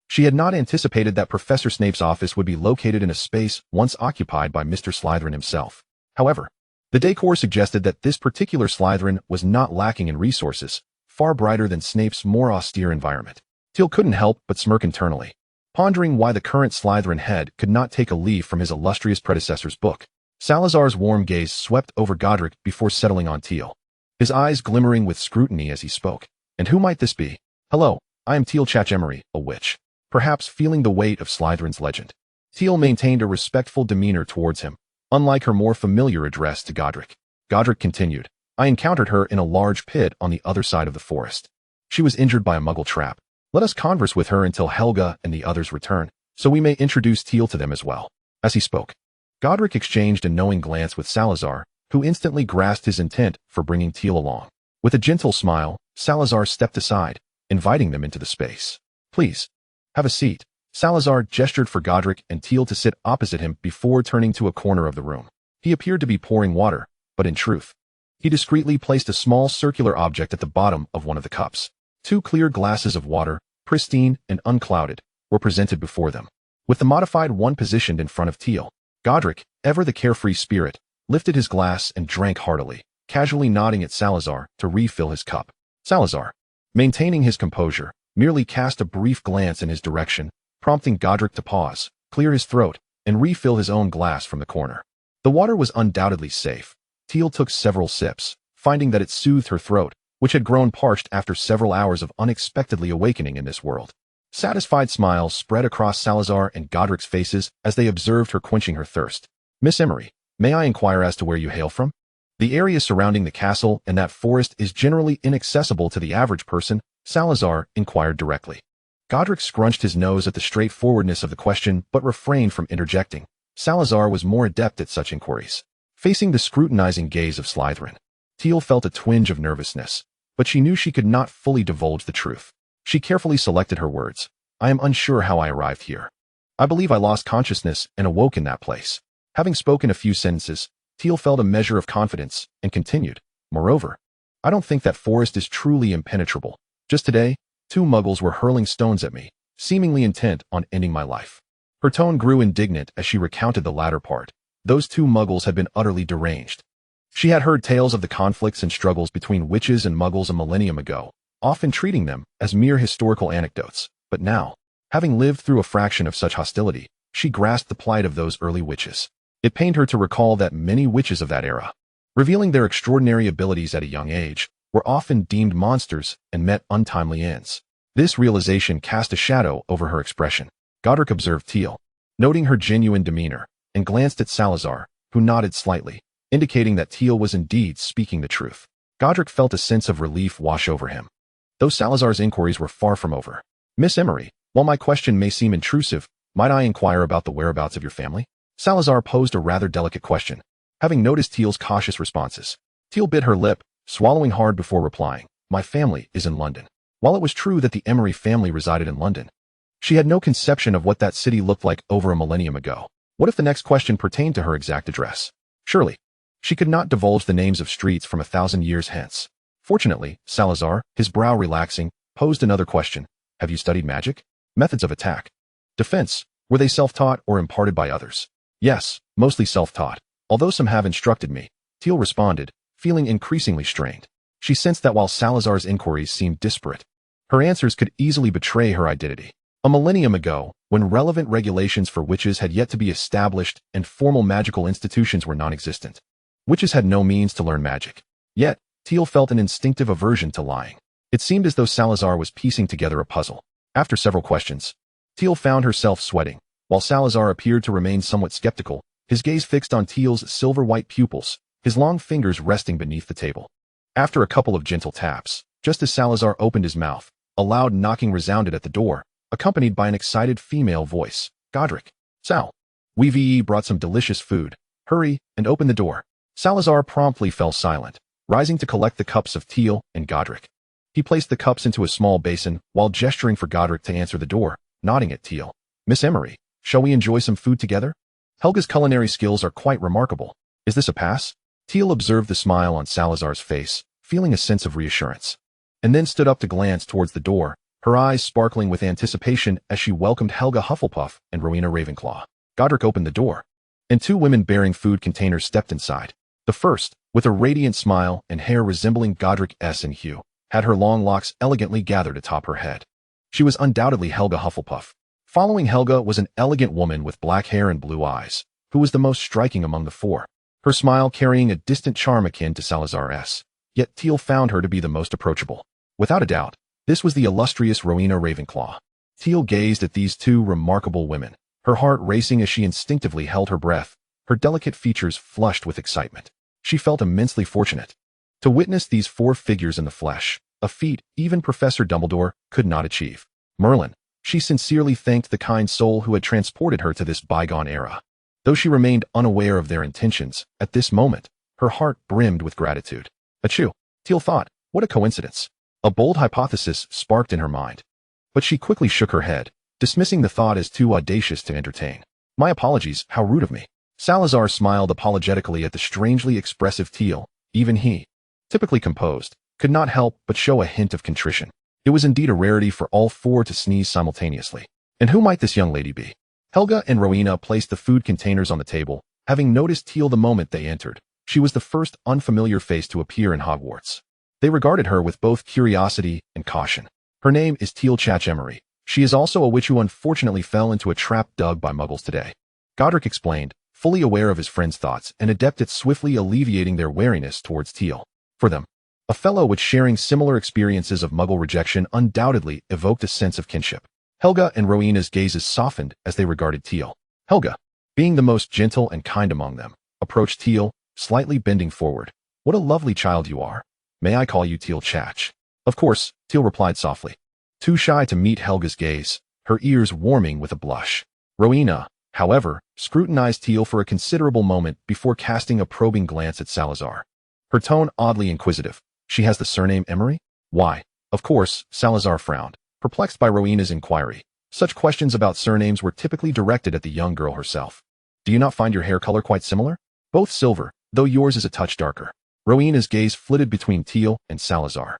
She had not anticipated that Professor Snape's office would be located in a space once occupied by Mr. Slytherin himself. However, the decor suggested that this particular Slytherin was not lacking in resources, far brighter than Snape's more austere environment. Tiel couldn't help but smirk internally, pondering why the current Slytherin head could not take a leaf from his illustrious predecessor's book. Salazar's warm gaze swept over Godric before settling on Tiel, his eyes glimmering with scrutiny as he spoke. And who might this be? Hello, I am Tiel Chachemmery, a witch. Perhaps feeling the weight of Slytherin's legend, Tiel maintained a respectful demeanor towards him, unlike her more familiar address to Godric. Godric continued, I encountered her in a large pit on the other side of the forest. She was injured by a muggle trap. Let us converse with her until Helga and the others return, so we may introduce Tiel to them as well. As he spoke, Godric exchanged a knowing glance with Salazar, who instantly grasped his intent for bringing Tiel along. With a gentle smile, Salazar stepped aside, inviting them into the space. Please, have a seat. Salazar gestured for Godric and Tiel to sit opposite him before turning to a corner of the room. He appeared to be pouring water, but in truth, he discreetly placed a small circular object at the bottom of one of the cups. 2 clear glasses of water, pristine and unclouded, were presented before them, with the modified one positioned in front of Tiel. Godric, ever the carefree spirit, lifted his glass and drank heartily, casually nodding at Salazar to refill his cup. Salazar, maintaining his composure, merely cast a brief glance in his direction, prompting Godric to pause, clear his throat, and refill his own glass from the corner. The water was undoubtedly safe. Tiel took several sips, finding that it soothed her throat, which had grown parched after several hours of unexpectedly awakening in this world. Satisfied smiles spread across Salazar and Godric's faces as they observed her quenching her thirst. Miss Emery, may I inquire as to where you hail from? The area surrounding the castle and that forest is generally inaccessible to the average person, Salazar inquired directly. Godric scrunched his nose at the straightforwardness of the question but refrained from interjecting. Salazar was more adept at such inquiries. Facing the scrutinizing gaze of Slytherin, Tiel felt a twinge of nervousness, but she knew she could not fully divulge the truth. She carefully selected her words. I am unsure how I arrived here. I believe I lost consciousness and awoke in that place. Having spoken a few sentences, Tiel felt a measure of confidence and continued. Moreover, I don't think that forest is truly impenetrable. Just today, 2 muggles were hurling stones at me, seemingly intent on ending my life. Her tone grew indignant as she recounted the latter part. Those 2 muggles had been utterly deranged. She had heard tales of the conflicts and struggles between witches and muggles a millennium ago, often treating them as mere historical anecdotes. But now, having lived through a fraction of such hostility, she grasped the plight of those early witches. It pained her to recall that many witches of that era, revealing their extraordinary abilities at a young age, were often deemed monsters and met untimely ends. This realization cast a shadow over her expression. Godric observed Tiel, noting her genuine demeanor, and glanced at Salazar, who nodded slightly, indicating that Tiel was indeed speaking the truth. Godric felt a sense of relief wash over him. Though Salazar's inquiries were far from over. Miss Emery, while my question may seem intrusive, might I inquire about the whereabouts of your family? Salazar posed a rather delicate question, having noticed Tiel's cautious responses. Tiel bit her lip, swallowing hard before replying. My family is in London. While it was true that the Emery family resided in London, she had no conception of what that city looked like over a millennium ago. What if the next question pertained to her exact address? Surely, she could not divulge the names of streets from 1,000 years hence. Fortunately, Salazar, his brow relaxing, posed another question. Have you studied magic? Methods of attack? Defense? Were they self-taught or imparted by others? Yes, mostly self-taught, although some have instructed me, Tiel responded, feeling increasingly strained. She sensed that while Salazar's inquiries seemed disparate, her answers could easily betray her identity. A millennium ago, when relevant regulations for witches had yet to be established and formal magical institutions were non-existent, witches had no means to learn magic. Yet, Tiel felt an instinctive aversion to lying. It seemed as though Salazar was piecing together a puzzle. After several questions, Tiel found herself sweating, while Salazar appeared to remain somewhat skeptical, his gaze fixed on Tiel's silver-white pupils, his long fingers resting beneath the table. After a couple of gentle taps, just as Salazar opened his mouth, a loud knocking resounded at the door, accompanied by an excited female voice. Godric. Sal. We've brought some delicious food. Hurry and open the door. Salazar promptly fell silent, rising to collect the cups of Tiel and Godric. He placed the cups into a small basin while gesturing for Godric to answer the door, nodding at Tiel. "Miss Emery, shall we enjoy some food together? Helga's culinary skills are quite remarkable. Is this a pass?" Tiel observed the smile on Salazar's face, feeling a sense of reassurance, and then stood up to glance towards the door, her eyes sparkling with anticipation as she welcomed Helga Hufflepuff and Rowena Ravenclaw. Godric opened the door, and two women bearing food containers stepped inside. The first, with a radiant smile and hair resembling Godric's in hue, had her long locks elegantly gathered atop her head. She was undoubtedly Helga Hufflepuff. Following Helga was an elegant woman with black hair and blue eyes, who was the most striking among the four, her smile carrying a distant charm akin to Salazar's. Yet Tiel found her to be the most approachable. Without a doubt, this was the illustrious Rowena Ravenclaw. Tiel gazed at these two remarkable women, her heart racing as she instinctively held her breath, her delicate features flushed with excitement. She felt immensely fortunate to witness these four figures in the flesh, a feat even Professor Dumbledore could not achieve. Merlin, she sincerely thanked the kind soul who had transported her to this bygone era. Though she remained unaware of their intentions, at this moment, her heart brimmed with gratitude. Achoo, Tiel thought, what a coincidence. A bold hypothesis sparked in her mind. But she quickly shook her head, dismissing the thought as too audacious to entertain. My apologies, how rude of me. Salazar smiled apologetically at the strangely expressive Tiel. Even he, typically composed, could not help but show a hint of contrition. It was indeed a rarity for all four to sneeze simultaneously. And who might this young lady be? Helga and Rowena placed the food containers on the table, having noticed Tiel the moment they entered. She was the first unfamiliar face to appear in Hogwarts. They regarded her with both curiosity and caution. Her name is Tiel Emery. She is also a witch who unfortunately fell into a trap dug by muggles today. Godric explained, fully aware of his friend's thoughts and adept at swiftly alleviating their wariness towards Tiel. For them, a fellow witch sharing similar experiences of muggle rejection undoubtedly evoked a sense of kinship. Helga and Rowena's gazes softened as they regarded Tiel. Helga, being the most gentle and kind among them, approached Tiel, slightly bending forward. What a lovely child you are. May I call you Tiel Chach? Of course, Tiel replied softly. Too shy to meet Helga's gaze, her ears warming with a blush. Rowena, however, scrutinized Tiel for a considerable moment before casting a probing glance at Salazar. Her tone oddly inquisitive. She has the surname Emery? Why? Of course, Salazar frowned, perplexed by Rowena's inquiry. Such questions about surnames were typically directed at the young girl herself. Do you not find your hair color quite similar? Both silver, though yours is a touch darker. Rowena's gaze flitted between Tiel and Salazar,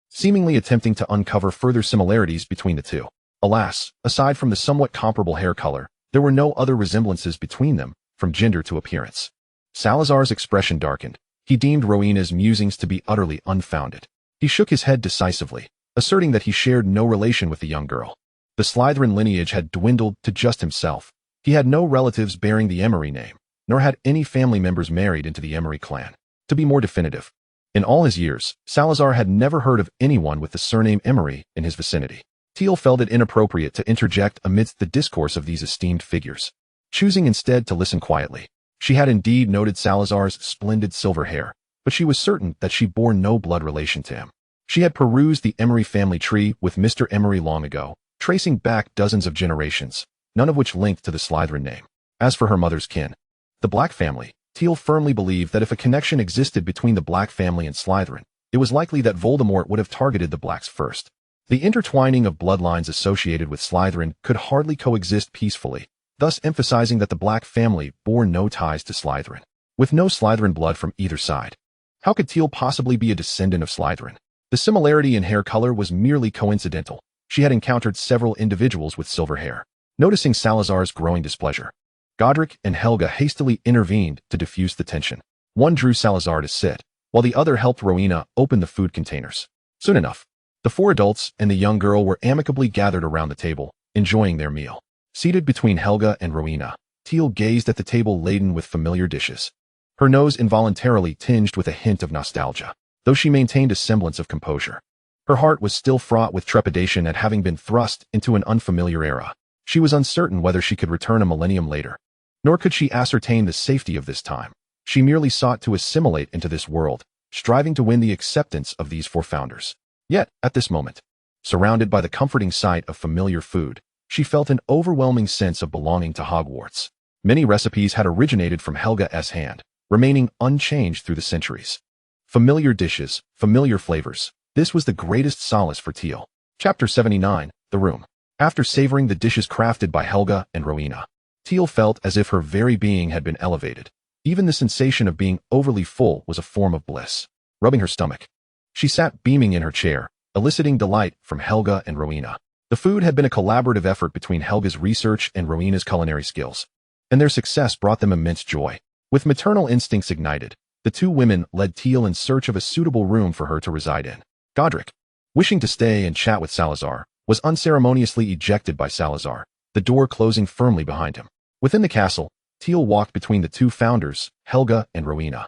seemingly attempting to uncover further similarities between the two. Alas, aside from the somewhat comparable hair color, there were no other resemblances between them, from gender to appearance. Salazar's expression darkened. He deemed Rowena's musings to be utterly unfounded. He shook his head decisively, asserting that he shared no relation with the young girl. The Slytherin lineage had dwindled to just himself. He had no relatives bearing the Emery name, nor had any family members married into the Emery clan. To be more definitive, in all his years, Salazar had never heard of anyone with the surname Emery in his vicinity. Tiel felt it inappropriate to interject amidst the discourse of these esteemed figures, choosing instead to listen quietly. She had indeed noted Salazar's splendid silver hair, but she was certain that she bore no blood relation to him. She had perused the Emery family tree with Mr. Emery long ago, tracing back dozens of generations, none of which linked to the Slytherin name. As for her mother's kin, the Black family, Tiel firmly believed that if a connection existed between the Black family and Slytherin, it was likely that Voldemort would have targeted the Blacks first. The intertwining of bloodlines associated with Slytherin could hardly coexist peacefully, thus emphasizing that the Black family bore no ties to Slytherin. With no Slytherin blood from either side, how could Tiel possibly be a descendant of Slytherin? The similarity in hair color was merely coincidental. She had encountered several individuals with silver hair. Noticing Salazar's growing displeasure, Godric and Helga hastily intervened to diffuse the tension. One drew Salazar to sit, while the other helped Rowena open the food containers. Soon enough, the four adults and the young girl were amicably gathered around the table, enjoying their meal. Seated between Helga and Rowena, Tiel gazed at the table laden with familiar dishes. Her nose involuntarily tinged with a hint of nostalgia, though she maintained a semblance of composure. Her heart was still fraught with trepidation at having been thrust into an unfamiliar era. She was uncertain whether she could return a millennium later, nor could she ascertain the safety of this time. She merely sought to assimilate into this world, striving to win the acceptance of these four founders. Yet, at this moment, surrounded by the comforting sight of familiar food, she felt an overwhelming sense of belonging to Hogwarts. Many recipes had originated from Helga's hand, remaining unchanged through the centuries. Familiar dishes, familiar flavors. This was the greatest solace for Tiel. Chapter 79, The Room. After savoring the dishes crafted by Helga and Rowena, Tiel felt as if her very being had been elevated. Even the sensation of being overly full was a form of bliss. Rubbing her stomach, she sat beaming in her chair, eliciting delight from Helga and Rowena. The food had been a collaborative effort between Helga's research and Rowena's culinary skills, and their success brought them immense joy. With maternal instincts ignited, the two women led Tiel in search of a suitable room for her to reside in. Godric, wishing to stay and chat with Salazar, was unceremoniously ejected by Salazar, the door closing firmly behind him. Within the castle, Tiel walked between the two founders, Helga and Rowena,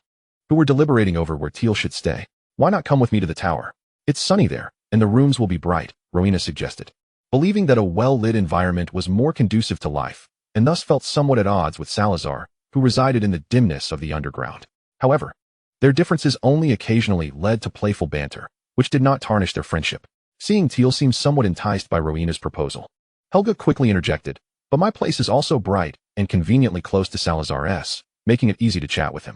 who were deliberating over where Tiel should stay. Why not come with me to the tower? It's sunny there, and the rooms will be bright, Rowena suggested, believing that a well-lit environment was more conducive to life, and thus felt somewhat at odds with Salazar, who resided in the dimness of the underground. However, their differences only occasionally led to playful banter, which did not tarnish their friendship. Seeing Tiel seemed somewhat enticed by Rowena's proposal, Helga quickly interjected, "But my place is also bright and conveniently close to Salazar's," making it easy to chat with him.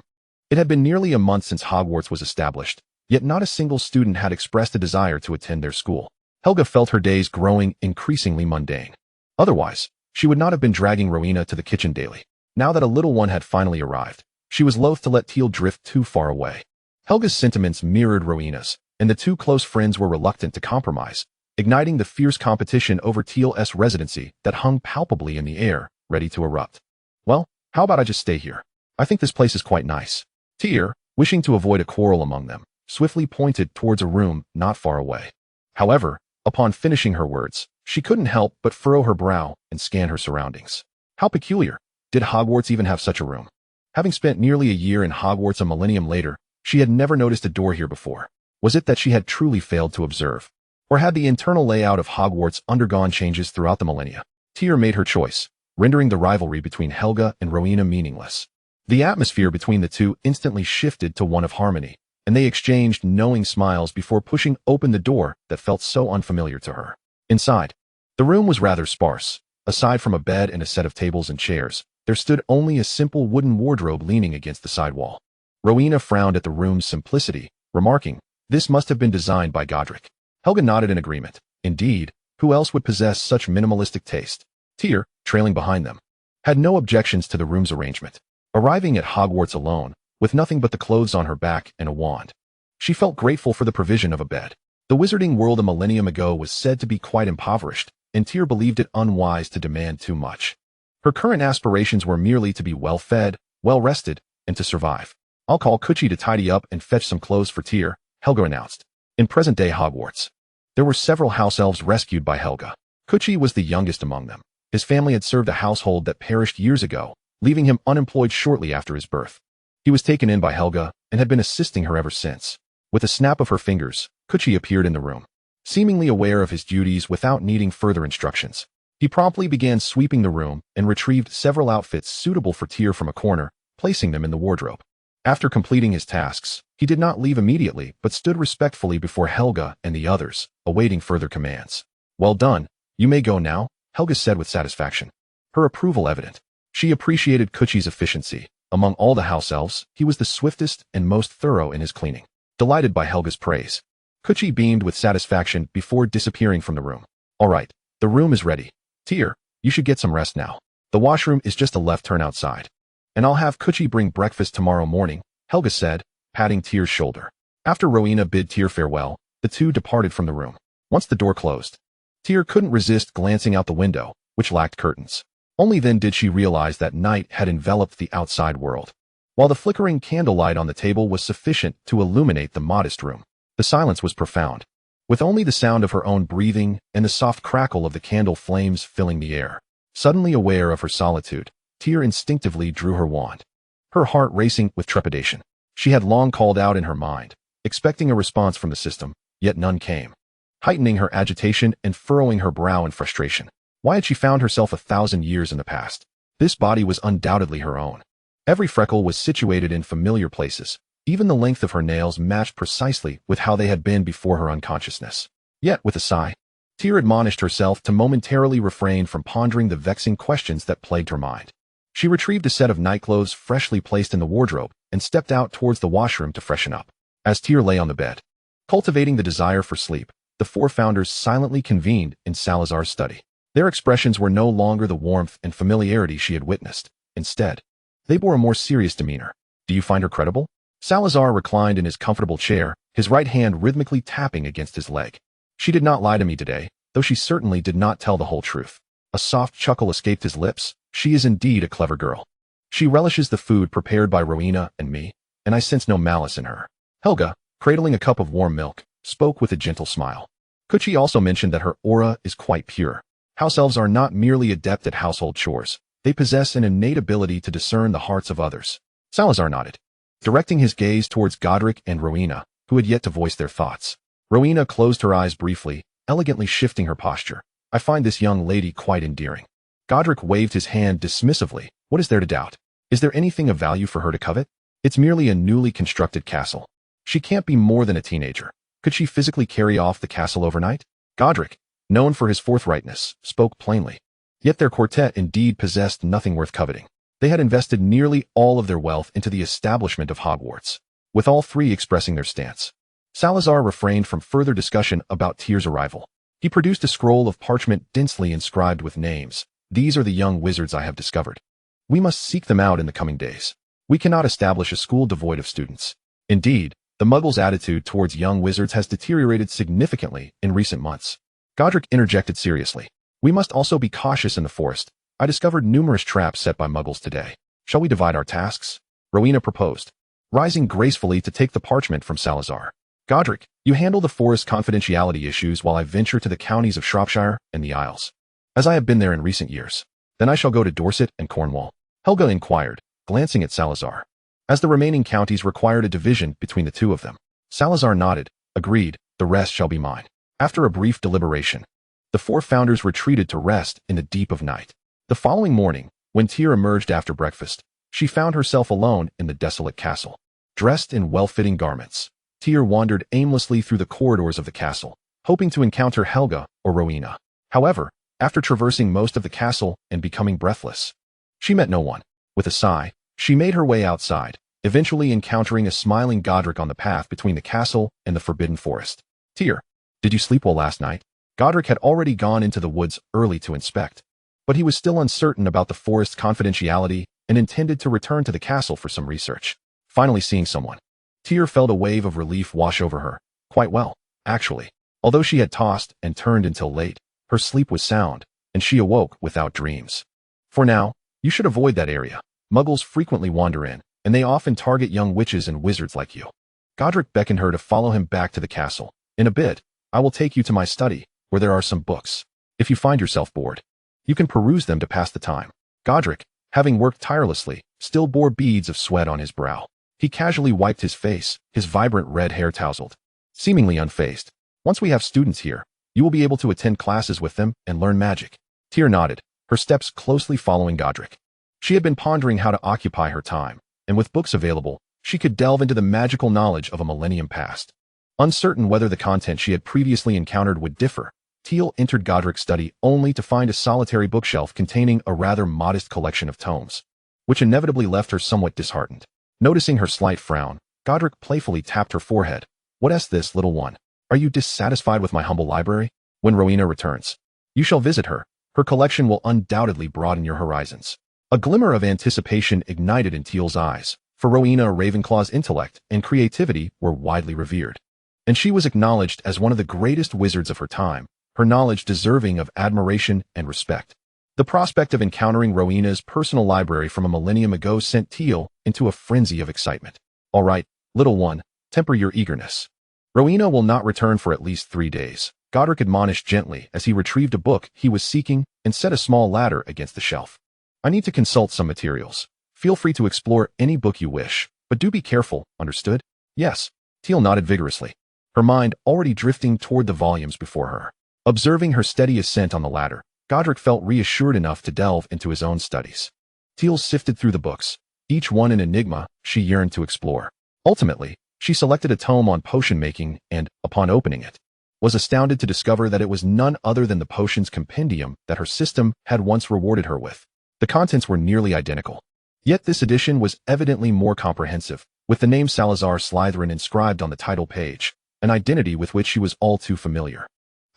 It had been nearly a month since Hogwarts was established, yet not a single student had expressed a desire to attend their school. Helga felt her days growing increasingly mundane. Otherwise, she would not have been dragging Rowena to the kitchen daily. Now that a little one had finally arrived, she was loath to let Tiel drift too far away. Helga's sentiments mirrored Rowena's, and the two close friends were reluctant to compromise, igniting the fierce competition over Tiel's residency that hung palpably in the air, ready to erupt. "Well, how about I just stay here? I think this place is quite nice." Tiel, wishing to avoid a quarrel among them, swiftly pointed towards a room not far away. However, upon finishing her words, she couldn't help but furrow her brow and scan her surroundings. How peculiar. Did Hogwarts even have such a room? Having spent nearly a year in Hogwarts a millennium later, she had never noticed a door here before. Was it that she had truly failed to observe? Or had the internal layout of Hogwarts undergone changes throughout the millennia? Tiel made her choice, rendering the rivalry between Helga and Rowena meaningless. The atmosphere between the two instantly shifted to one of harmony, and they exchanged knowing smiles before pushing open the door that felt so unfamiliar to her. Inside, the room was rather sparse. Aside from a bed and a set of tables and chairs, there stood only a simple wooden wardrobe leaning against the side wall. Rowena frowned at the room's simplicity, remarking, "This must have been designed by Godric." Helga nodded in agreement. Indeed, who else would possess such minimalistic taste? Tiel, trailing behind them, had no objections to the room's arrangement. Arriving at Hogwarts alone, with nothing but the clothes on her back and a wand, she felt grateful for the provision of a bed. The wizarding world a millennium ago was said to be quite impoverished, and Tiel believed it unwise to demand too much. Her current aspirations were merely to be well-fed, well-rested, and to survive. "I'll call Kuchi to tidy up and fetch some clothes for Tiel," Helga announced. In present-day Hogwarts, there were several house elves rescued by Helga. Kuchi was the youngest among them. His family had served a household that perished years ago, leaving him unemployed shortly after his birth. He was taken in by Helga and had been assisting her ever since. With a snap of her fingers, Kuchi appeared in the room. Seemingly aware of his duties without needing further instructions, he promptly began sweeping the room and retrieved several outfits suitable for Tiel from a corner, placing them in the wardrobe. After completing his tasks, he did not leave immediately but stood respectfully before Helga and the others, awaiting further commands. "Well done, you may go now," Helga said with satisfaction, her approval evident. She appreciated Kuchi's efficiency. Among all the house elves, he was the swiftest and most thorough in his cleaning. Delighted by Helga's praise, Kuchi beamed with satisfaction before disappearing from the room. "All right, the room is ready. Tiel, you should get some rest now. The washroom is just a left turn outside. And I'll have Kuchi bring breakfast tomorrow morning," Helga said, patting Tiel's shoulder. After Rowena bid Tiel farewell, the two departed from the room. Once the door closed, Tiel couldn't resist glancing out the window, which lacked curtains. Only then did she realize that night had enveloped the outside world. While the flickering candlelight on the table was sufficient to illuminate the modest room, the silence was profound, with only the sound of her own breathing and the soft crackle of the candle flames filling the air. Suddenly aware of her solitude, Tiel instinctively drew her wand, her heart racing with trepidation. She had long called out in her mind, expecting a response from the system, yet none came, heightening her agitation and furrowing her brow in frustration. Why had she found herself 1,000 years in the past? This body was undoubtedly her own. Every freckle was situated in familiar places. Even the length of her nails matched precisely with how they had been before her unconsciousness. Yet, with a sigh, Tiel admonished herself to momentarily refrain from pondering the vexing questions that plagued her mind. She retrieved a set of nightclothes freshly placed in the wardrobe and stepped out towards the washroom to freshen up. As Tiel lay on the bed, Cultivating the desire for sleep, the four founders silently convened in Salazar's study. Their expressions were no longer the warmth and familiarity she had witnessed. Instead, they bore a more serious demeanor. Do you find her credible? Salazar reclined in his comfortable chair, his right hand rhythmically tapping against his leg. She did not lie to me today, though she certainly did not tell the whole truth. A soft chuckle escaped his lips. She is indeed a clever girl. She relishes the food prepared by Rowena and me, and I sense no malice in her. Helga, cradling a cup of warm milk, spoke with a gentle smile. Could she also mention that her aura is quite pure? House elves are not merely adept at household chores. They possess an innate ability to discern the hearts of others. Salazar nodded, directing his gaze towards Godric and Rowena, who had yet to voice their thoughts. Rowena closed her eyes briefly, elegantly shifting her posture. I find this young lady quite endearing. Godric waved his hand dismissively. What is there to doubt? Is there anything of value for her to covet? It's merely a newly constructed castle. She can't be more than a teenager. Could she physically carry off the castle overnight? Godric, known for his forthrightness, spoke plainly. Yet their quartet indeed possessed nothing worth coveting. They had invested nearly all of their wealth into the establishment of Hogwarts, with all three expressing their stance. Salazar refrained from further discussion about Tier's arrival. He produced a scroll of parchment densely inscribed with names. These are the young wizards I have discovered. We must seek them out in the coming days. We cannot establish a school devoid of students. Indeed, the Muggles' attitude towards young wizards has deteriorated significantly in recent months. Godric interjected seriously. We must also be cautious in the forest. I discovered numerous traps set by Muggles today. Shall we divide our tasks? Rowena proposed, rising gracefully to take the parchment from Salazar. Godric, you handle the forest confidentiality issues while I venture to the counties of Shropshire and the Isles, as I have been there in recent years. Then I shall go to Dorset and Cornwall. Helga inquired, glancing at Salazar, as the remaining counties required a division between the two of them. Salazar nodded, agreed, the rest shall be mine. After a brief deliberation, the four founders retreated to rest in the deep of night. The following morning, when Tier emerged after breakfast, she found herself alone in the desolate castle. Dressed in well-fitting garments, Tier wandered aimlessly through the corridors of the castle, hoping to encounter Helga or Rowena. However, after traversing most of the castle and becoming breathless, she met no one. With a sigh, she made her way outside, eventually encountering a smiling Godric on the path between the castle and the forbidden forest. Tier, did you sleep well last night? Godric had already gone into the woods early to inspect, but he was still uncertain about the forest's confidentiality and intended to return to the castle for some research. Finally seeing someone, Tier felt a wave of relief wash over her. Quite well, actually. Although she had tossed and turned until late, her sleep was sound, and she awoke without dreams. For now, you should avoid that area. Muggles frequently wander in, and they often target young witches and wizards like you. Godric beckoned her to follow him back to the castle. In a bit, I will take you to my study, where there are some books. If you find yourself bored, you can peruse them to pass the time. Godric, having worked tirelessly, still bore beads of sweat on his brow. He casually wiped his face, his vibrant red hair tousled, seemingly unfazed. Once we have students here, you will be able to attend classes with them and learn magic. Tier nodded, her steps closely following Godric. She had been pondering how to occupy her time, and with books available, she could delve into the magical knowledge of a millennium past. Uncertain whether the content she had previously encountered would differ, Tiel entered Godric's study only to find a solitary bookshelf containing a rather modest collection of tomes, which inevitably left her somewhat disheartened. Noticing her slight frown, Godric playfully tapped her forehead. What's this, little one? Are you dissatisfied with my humble library? When Rowena returns, you shall visit her. Her collection will undoubtedly broaden your horizons. A glimmer of anticipation ignited in Tiel's eyes, for Rowena Ravenclaw's intellect and creativity were widely revered, and she was acknowledged as one of the greatest wizards of her time, her knowledge deserving of admiration and respect. The prospect of encountering Rowena's personal library from a millennium ago sent Tiel into a frenzy of excitement. All right, little one, temper your eagerness. Rowena will not return for at least 3 days, Godric admonished gently as he retrieved a book he was seeking and set a small ladder against the shelf. I need to consult some materials. Feel free to explore any book you wish, but do be careful, understood? Yes. Tiel nodded vigorously, her mind already drifting toward the volumes before her. Observing her steady ascent on the ladder, Godric felt reassured enough to delve into his own studies. Tiel sifted through the books, each one an enigma she yearned to explore. Ultimately, she selected a tome on potion making and, upon opening it, was astounded to discover that it was none other than the potions compendium that her system had once rewarded her with. The contents were nearly identical. Yet this edition was evidently more comprehensive, with the name Salazar Slytherin inscribed on the title page. an identity with which she was all too familiar.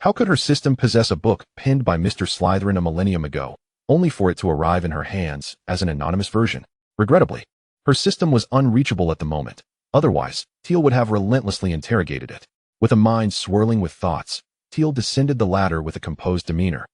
How could her system possess a book penned by Mr. Slytherin a millennium ago, only for it to arrive in her hands as an anonymous version? Regrettably, her system was unreachable at the moment. Otherwise, Tiel would have relentlessly interrogated it. With a mind swirling with thoughts, Tiel descended the ladder with a composed demeanor,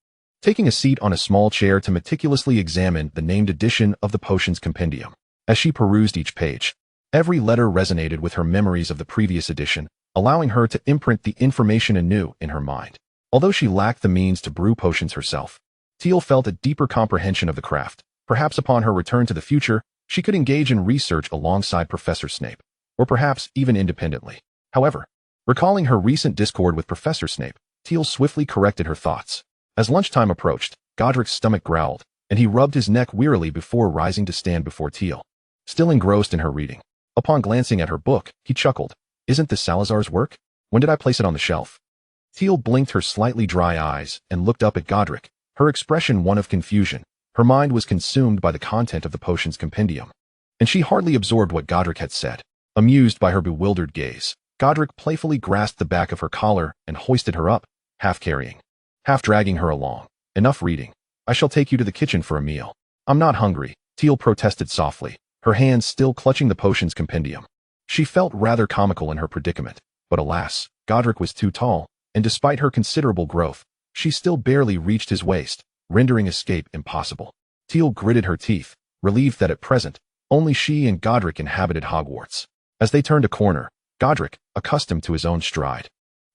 taking a seat on a small chair to meticulously examine the named edition of the potions compendium. As she perused each page, every letter resonated with her memories of the previous edition, allowing her to imprint the information anew in her mind. Although she lacked the means to brew potions herself, Tiel felt a deeper comprehension of the craft. Perhaps upon her return to the future, she could engage in research alongside Professor Snape, or perhaps even independently. However, recalling her recent discord with Professor Snape, Tiel swiftly corrected her thoughts. As lunchtime approached, Godric's stomach growled, and he rubbed his neck wearily before rising to stand before Tiel. Still engrossed in her reading, upon glancing at her book, he chuckled. Isn't this Salazar's work? When did I place it on the shelf? Tiel blinked her slightly dry eyes and looked up at Godric, her expression one of confusion. Her mind was consumed by the content of the potions compendium, and she hardly absorbed what Godric had said. Amused by her bewildered gaze, Godric playfully grasped the back of her collar and hoisted her up, half carrying, half dragging her along. Enough reading. I shall take you to the kitchen for a meal. I'm not hungry, Tiel protested softly, her hands still clutching the potions compendium. She felt rather comical in her predicament, but alas, Godric was too tall, and despite her considerable growth, she still barely reached his waist, rendering escape impossible. Tiel gritted her teeth, relieved that at present, only she and Godric inhabited Hogwarts. As they turned a corner, Godric, accustomed to his own stride,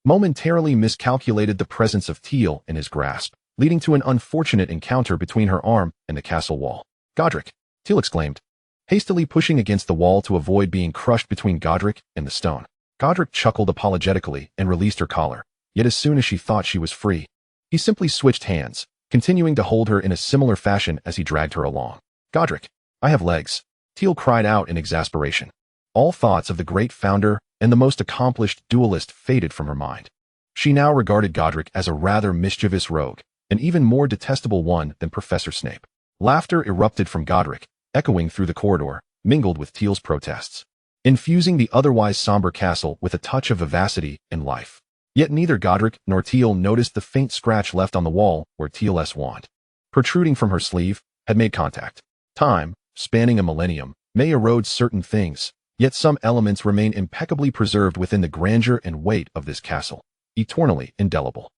momentarily miscalculated the presence of Tiel in his grasp, leading to an unfortunate encounter between her arm and the castle wall. Godric! Tiel exclaimed, hastily pushing against the wall to avoid being crushed between Godric and the stone. Godric chuckled apologetically and released her collar, yet as soon as she thought she was free, he simply switched hands, continuing to hold her in a similar fashion as he dragged her along. Godric, I have legs, Tiel cried out in exasperation. All thoughts of the great founder and the most accomplished duelist faded from her mind. She now regarded Godric as a rather mischievous rogue, an even more detestable one than Professor Snape. Laughter erupted from Godric, echoing through the corridor, mingled with Tiel's protests, infusing the otherwise somber castle with a touch of vivacity and life. Yet neither Godric nor Tiel noticed the faint scratch left on the wall where Tiel's wand, protruding from her sleeve, had made contact. Time, spanning a millennium, may erode certain things, yet some elements remain impeccably preserved within the grandeur and weight of this castle, eternally indelible.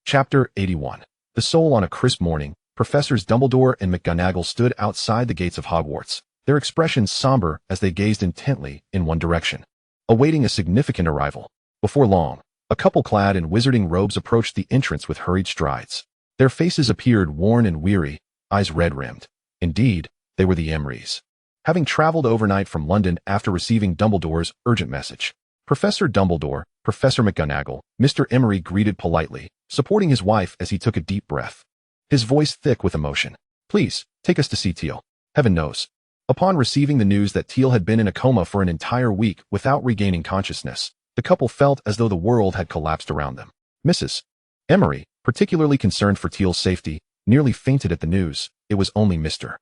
Chapter 81. The Soul. On a crisp morning, Professors Dumbledore and McGonagall stood outside the gates of Hogwarts, their expressions somber as they gazed intently in one direction, awaiting a significant arrival. Before long, a couple clad in wizarding robes approached the entrance with hurried strides. Their faces appeared worn and weary, eyes red-rimmed. Indeed, they were the Emrys, having traveled overnight from London after receiving Dumbledore's urgent message. Professor Dumbledore, Professor McGonagall, Mr. Emery greeted politely, supporting his wife as he took a deep breath, his voice thick with emotion. Please, take us to see Tiel. Heaven knows. Upon receiving the news that Tiel had been in a coma for an entire week without regaining consciousness, the couple felt as though the world had collapsed around them. Mrs. Emery, particularly concerned for Tiel's safety, nearly fainted at the news. It was only Mr.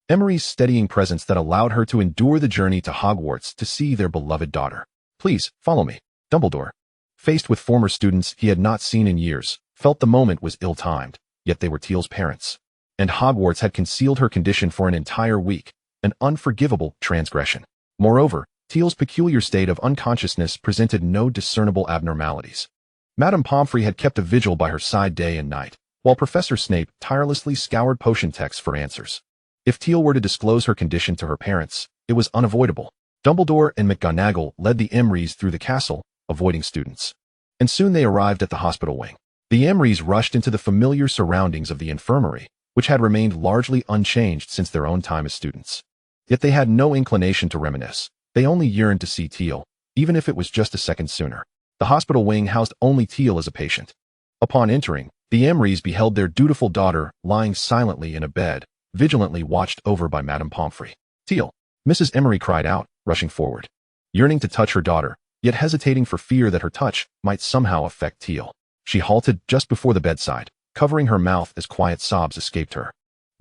Emery's steadying presence that allowed her to endure the journey to Hogwarts to see their beloved daughter. Please, follow me. Dumbledore, faced with former students he had not seen in years, felt the moment was ill-timed, yet they were Tiel's parents, and Hogwarts had concealed her condition for an entire week, an unforgivable transgression. Moreover, Tiel's peculiar state of unconsciousness presented no discernible abnormalities. Madame Pomfrey had kept a vigil by her side day and night, while Professor Snape tirelessly scoured potion texts for answers. If Tiel were to disclose her condition to her parents, it was unavoidable. Dumbledore and McGonagall led the Emrys through the castle, avoiding students, and soon they arrived at the hospital wing. The Emrys rushed into the familiar surroundings of the infirmary, which had remained largely unchanged since their own time as students. Yet they had no inclination to reminisce. They only yearned to see Tiel, even if it was just a second sooner. The hospital wing housed only Tiel as a patient. Upon entering, the Emrys beheld their dutiful daughter lying silently in a bed, vigilantly watched over by Madame Pomfrey. Tiel! Mrs. Emery cried out, rushing forward, yearning to touch her daughter, yet hesitating for fear that her touch might somehow affect Tiel. She halted just before the bedside, covering her mouth as quiet sobs escaped her.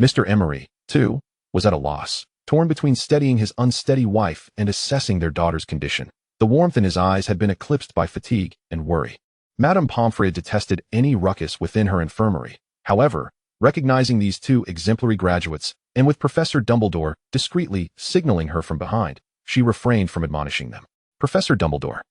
Mr. Emery, too, was at a loss, torn between steadying his unsteady wife and assessing their daughter's condition. The warmth in his eyes had been eclipsed by fatigue and worry. Madame Pomfrey detested any ruckus within her infirmary. However, recognizing these two exemplary graduates, and with Professor Dumbledore discreetly signaling her from behind, she refrained from admonishing them. Professor Dumbledore,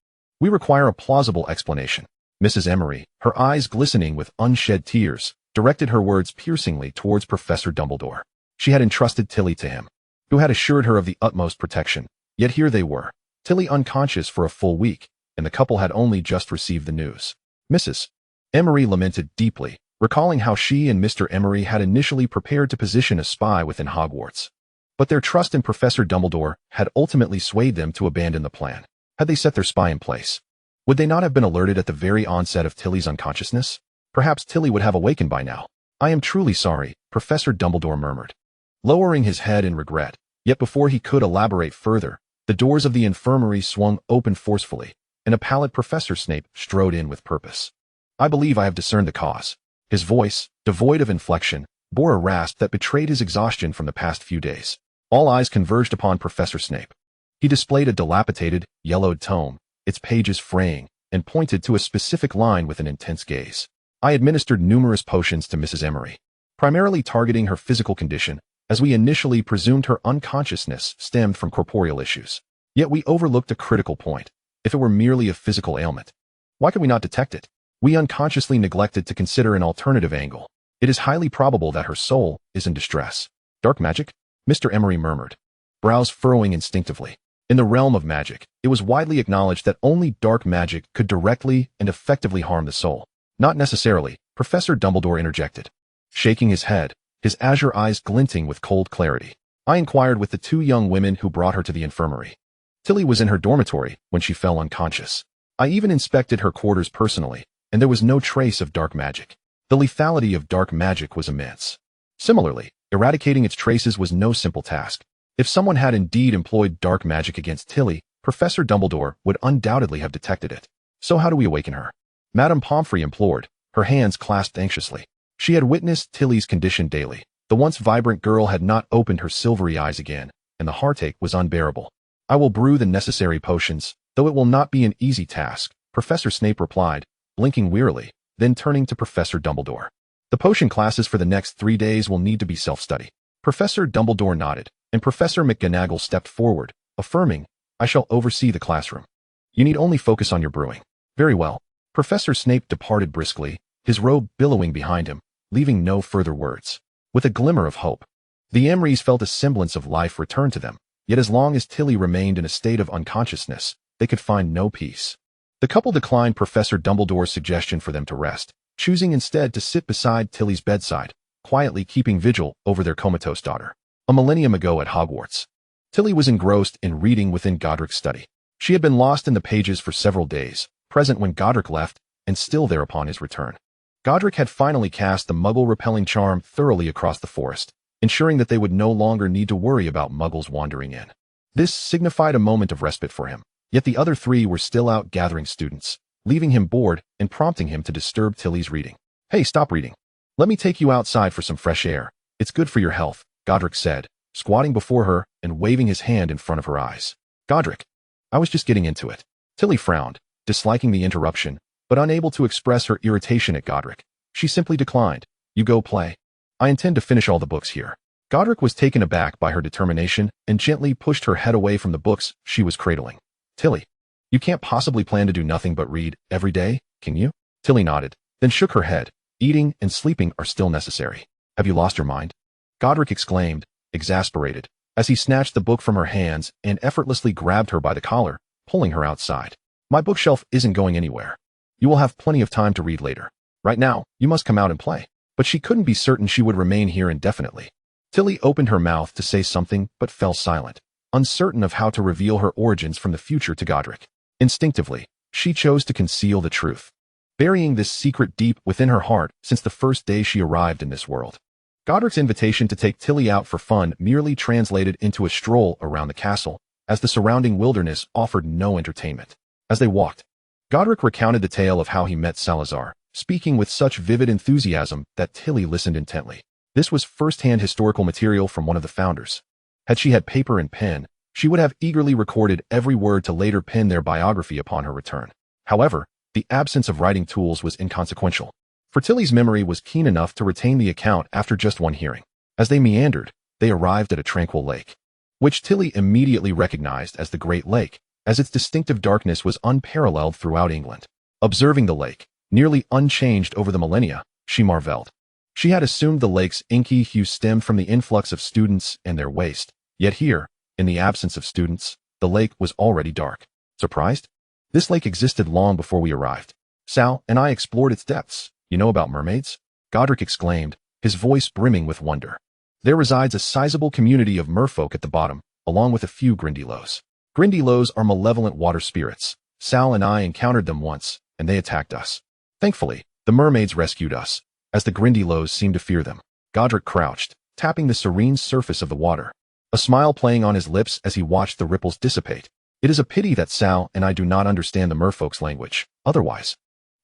we require a plausible explanation. Mrs. Emery, her eyes glistening with unshed tears, directed her words piercingly towards Professor Dumbledore. She had entrusted Tilly to him, who had assured her of the utmost protection. Yet here they were, Tilly unconscious for a full week, and the couple had only just received the news. Mrs. Emery lamented deeply, recalling how she and Mr. Emery had initially prepared to position a spy within Hogwarts. But their trust in Professor Dumbledore had ultimately swayed them to abandon the plan. Had they set their spy in place, would they not have been alerted at the very onset of Tilly's unconsciousness? Perhaps Tilly would have awakened by now. I am truly sorry, Professor Dumbledore murmured, lowering his head in regret. Yet before he could elaborate further, the doors of the infirmary swung open forcefully, and a pallid Professor Snape strode in with purpose. I believe I have discerned the cause. His voice, devoid of inflection, bore a rasp that betrayed his exhaustion from the past few days. All eyes converged upon Professor Snape. He displayed a dilapidated, yellowed tome, its pages fraying, and pointed to a specific line with an intense gaze. I administered numerous potions to Mrs. Emery, primarily targeting her physical condition, as we initially presumed her unconsciousness stemmed from corporeal issues. Yet we overlooked a critical point. If it were merely a physical ailment, why could we not detect it? We unconsciously neglected to consider an alternative angle. It is highly probable that her soul is in distress. Dark magic? Mr. Emery murmured, brows furrowing instinctively. In the realm of magic, it was widely acknowledged that only dark magic could directly and effectively harm the soul. Not necessarily, Professor Dumbledore interjected, shaking his head, his azure eyes glinting with cold clarity. I inquired with the two young women who brought her to the infirmary. Tilly was in her dormitory when she fell unconscious. I even inspected her quarters personally, and there was no trace of dark magic. The lethality of dark magic was immense. Similarly, eradicating its traces was no simple task. If someone had indeed employed dark magic against Tilly, Professor Dumbledore would undoubtedly have detected it. So how do we awaken her? Madame Pomfrey implored, her hands clasped anxiously. She had witnessed Tilly's condition daily. The once vibrant girl had not opened her silvery eyes again, and the heartache was unbearable. I will brew the necessary potions, though it will not be an easy task, Professor Snape replied, blinking wearily, then turning to Professor Dumbledore. The potion classes for the next 3 days will need to be self-study. Professor Dumbledore nodded, and Professor McGonagall stepped forward, affirming, I shall oversee the classroom. You need only focus on your brewing. Very well. Professor Snape departed briskly, his robe billowing behind him, leaving no further words. With a glimmer of hope, the Emerys felt a semblance of life return to them, yet as long as Tilly remained in a state of unconsciousness, they could find no peace. The couple declined Professor Dumbledore's suggestion for them to rest, choosing instead to sit beside Tilly's bedside, quietly keeping vigil over their comatose daughter. A millennium ago at Hogwarts, Tilly was engrossed in reading within Godric's study. She had been lost in the pages for several days, present when Godric left, and still there upon his return. Godric had finally cast the Muggle-repelling charm thoroughly across the forest, ensuring that they would no longer need to worry about Muggles wandering in. This signified a moment of respite for him, yet the other three were still out gathering students, leaving him bored and prompting him to disturb Tilly's reading. Hey, stop reading. Let me take you outside for some fresh air. It's good for your health, Godric said, squatting before her and waving his hand in front of her eyes. Godric, I was just getting into it. Tilly frowned, disliking the interruption, but unable to express her irritation at Godric. She simply declined. You go play. I intend to finish all the books here. Godric was taken aback by her determination and gently pushed her head away from the books she was cradling. Tilly, you can't possibly plan to do nothing but read every day, can you? Tilly nodded, then shook her head. Eating and sleeping are still necessary. Have you lost your mind? Godric exclaimed, exasperated, as he snatched the book from her hands and effortlessly grabbed her by the collar, pulling her outside. My bookshelf isn't going anywhere. You will have plenty of time to read later. Right now, you must come out and play. But she couldn't be certain she would remain here indefinitely. Tilly opened her mouth to say something but fell silent, uncertain of how to reveal her origins from the future to Godric. Instinctively, she chose to conceal the truth, burying this secret deep within her heart since the first day she arrived in this world. Godric's invitation to take Tilly out for fun merely translated into a stroll around the castle, as the surrounding wilderness offered no entertainment. As they walked, Godric recounted the tale of how he met Salazar, speaking with such vivid enthusiasm that Tilly listened intently. This was first-hand historical material from one of the founders. Had she had paper and pen, She would have eagerly recorded every word to later pen their biography upon her return. However, the absence of writing tools was inconsequential, for Tilly's memory was keen enough to retain the account after just one hearing. As they meandered, they arrived at a tranquil lake, which Tilly immediately recognized as the Great Lake, as its distinctive darkness was unparalleled throughout England. Observing the lake, nearly unchanged over the millennia, she marveled. She had assumed the lake's inky hue stemmed from the influx of students and their waste, yet here, in the absence of students, the lake was already dark. Surprised? This lake existed long before we arrived. Sal and I explored its depths. You know about mermaids? Godric exclaimed, his voice brimming with wonder. There resides a sizable community of merfolk at the bottom, along with a few Grindylows. Grindylows are malevolent water spirits. Sal and I encountered them once, and they attacked us. Thankfully, the mermaids rescued us, as the Grindylows seemed to fear them. Godric crouched, tapping the serene surface of the water, a smile playing on his lips as he watched the ripples dissipate. It is a pity that Sal and I do not understand the merfolk's language. Otherwise,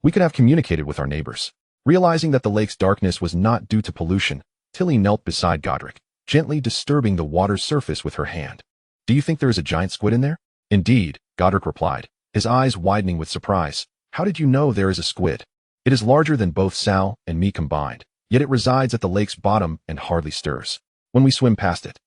we could have communicated with our neighbors. Realizing that the lake's darkness was not due to pollution, Tilly knelt beside Godric, gently disturbing the water's surface with her hand. Do you think there is a giant squid in there? Indeed, Godric replied, his eyes widening with surprise. How did you know there is a squid? It is larger than both Sal and me combined, yet it resides at the lake's bottom and hardly stirs. When we swim past it,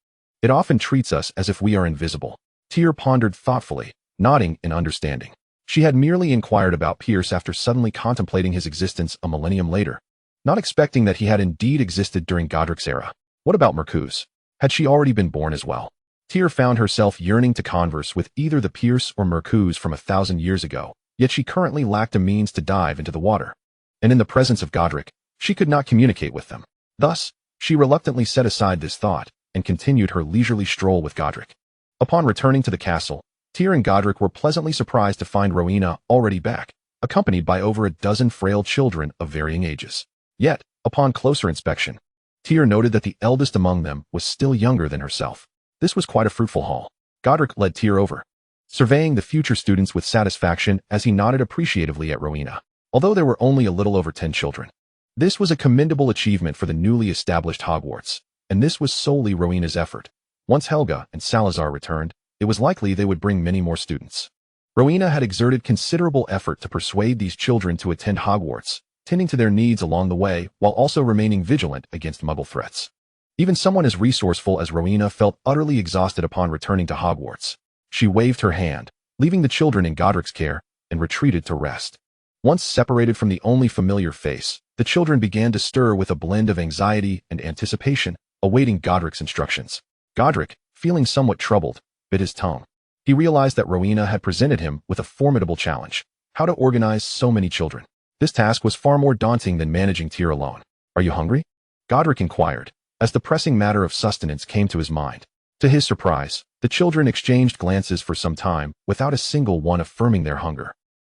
it often treats us as if we are invisible. Tiel pondered thoughtfully, nodding in understanding. She had merely inquired about Pierce after suddenly contemplating his existence a millennium later, not expecting that he had indeed existed during Godric's era. What about Mercuse? Had she already been born as well? Tiel found herself yearning to converse with either the Pierce or Mercuse from 1,000 years ago, yet she currently lacked a means to dive into the water. And in the presence of Godric, she could not communicate with them. Thus, she reluctantly set aside this thought and continued her leisurely stroll with Godric. Upon returning to the castle, Tiel and Godric were pleasantly surprised to find Rowena already back, accompanied by over a dozen frail children of varying ages. Yet, upon closer inspection, Tiel noted that the eldest among them was still younger than herself. This was quite a fruitful haul. Godric led Tiel over, surveying the future students with satisfaction as he nodded appreciatively at Rowena, although there were only a little over 10 children. This was a commendable achievement for the newly established Hogwarts, and this was solely Rowena's effort. Once Helga and Salazar returned, it was likely they would bring many more students. Rowena had exerted considerable effort to persuade these children to attend Hogwarts, tending to their needs along the way while also remaining vigilant against Muggle threats. Even someone as resourceful as Rowena felt utterly exhausted upon returning to Hogwarts. She waved her hand, leaving the children in Godric's care, and retreated to rest. Once separated from the only familiar face, the children began to stir with a blend of anxiety and anticipation, awaiting Godric's instructions. Godric, feeling somewhat troubled, bit his tongue. He realized that Rowena had presented him with a formidable challenge: how to organize so many children. This task was far more daunting than managing Tiel alone. Are you hungry? Godric inquired, as the pressing matter of sustenance came to his mind. To his surprise, the children exchanged glances for some time without a single one affirming their hunger.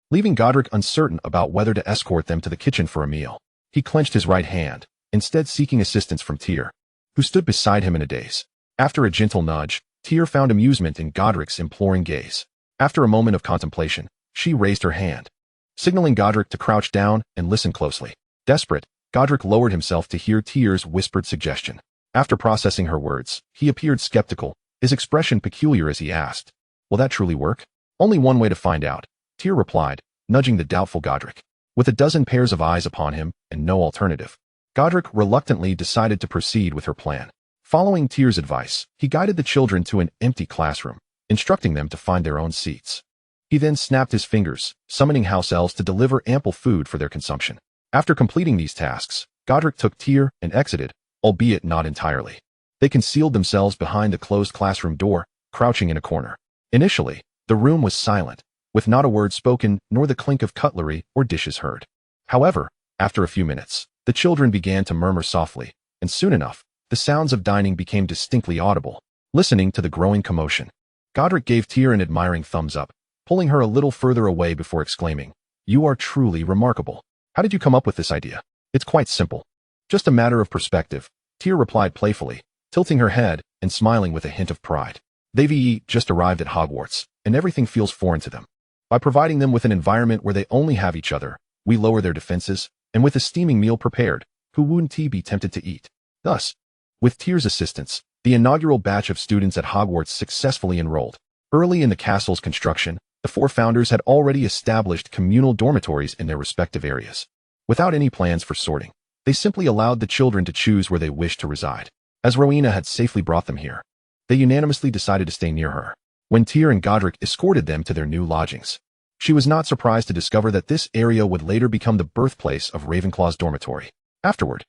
Leaving Godric uncertain about whether to escort them to the kitchen for a meal, he clenched his right hand, instead seeking assistance from Tiel, who stood beside him in a daze. After a gentle nudge, Tiel found amusement in Godric's imploring gaze. After a moment of contemplation, she raised her hand, signaling Godric to crouch down and listen closely. Desperate, Godric lowered himself to hear Tier's whispered suggestion. After processing her words, he appeared skeptical, his expression peculiar as he asked, "Will that truly work?" "Only one way to find out," Tiel replied, nudging the doubtful Godric. With a dozen pairs of eyes upon him and no alternative, Godric reluctantly decided to proceed with her plan. Following Tier's advice, he guided the children to an empty classroom, instructing them to find their own seats. He then snapped his fingers, summoning house elves to deliver ample food for their consumption. After completing these tasks, Godric took Tiel and exited, albeit not entirely. They concealed themselves behind the closed classroom door, crouching in a corner. Initially, the room was silent, with not a word spoken nor the clink of cutlery or dishes heard. However, after a few minutes, the children began to murmur softly, and soon enough, the sounds of dining became distinctly audible. Listening to the growing commotion, Godric gave Tiel an admiring thumbs up, pulling her a little further away before exclaiming, "You are truly remarkable. How did you come up with this idea?" "It's quite simple. Just a matter of perspective," Tiel replied playfully, tilting her head and smiling with a hint of pride. They've just arrived at Hogwarts, and everything feels foreign to them. By providing them with an environment where they only have each other, we lower their defenses, and with a steaming meal prepared, who wouldn't be tempted to eat? Thus, with Tier's assistance, The inaugural batch of students at Hogwarts successfully enrolled. Early in the castle's construction, the four founders had already established communal dormitories in their respective areas. Without any plans for sorting, they simply allowed the children to choose where they wished to reside. As Rowena had safely brought them here, they unanimously decided to stay near her. When Tiel and Godric escorted them to their new lodgings, she was not surprised to discover that this area would later become the birthplace of Ravenclaw's dormitory. Afterward,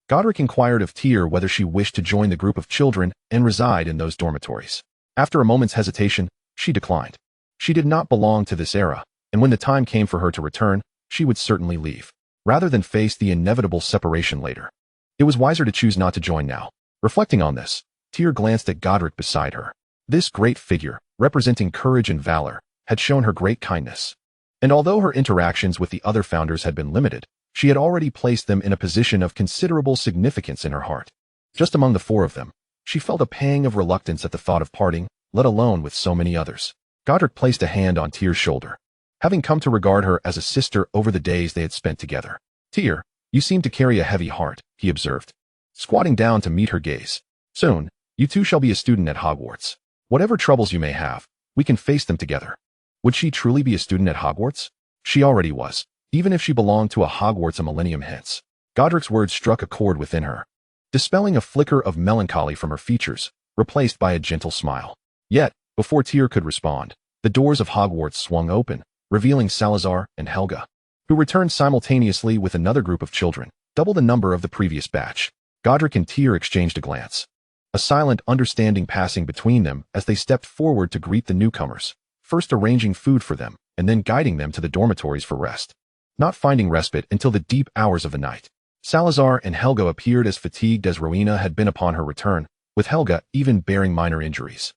Godric inquired of Tiel whether she wished to join the group of children and reside in those dormitories. After a moment's hesitation, she declined. She did not belong to this era, and when the time came for her to return, she would certainly leave, rather than face the inevitable separation later. It was wiser to choose not to join now. Reflecting on this, Tiel glanced at Godric beside her. This great figure, representing courage and valor, had shown her great kindness. And although her interactions with the other founders had been limited, she had already placed them in a position of considerable significance in her heart. Just among the four of them, she felt a pang of reluctance at the thought of parting, let alone with so many others. Godric placed a hand on Tiel's shoulder, having come to regard her as a sister over the days they had spent together. Tiel, you seem to carry a heavy heart, he observed, squatting down to meet her gaze. Soon, you too shall be a student at Hogwarts. Whatever troubles you may have, we can face them together. Would she truly be a student at Hogwarts? She already was, even if she belonged to a Hogwarts a millennium hence. Godric's words struck a chord within her, dispelling a flicker of melancholy from her features, replaced by a gentle smile. Yet, before Tiel could respond, the doors of Hogwarts swung open, revealing Salazar and Helga, who returned simultaneously with another group of children, double the number of the previous batch. Godric and Tiel exchanged a glance, a silent understanding passing between them as they stepped forward to greet the newcomers, first arranging food for them and then guiding them to the dormitories for rest. Not finding respite until the deep hours of the night, Salazar and Helga appeared as fatigued as Rowena had been upon her return, with Helga even bearing minor injuries,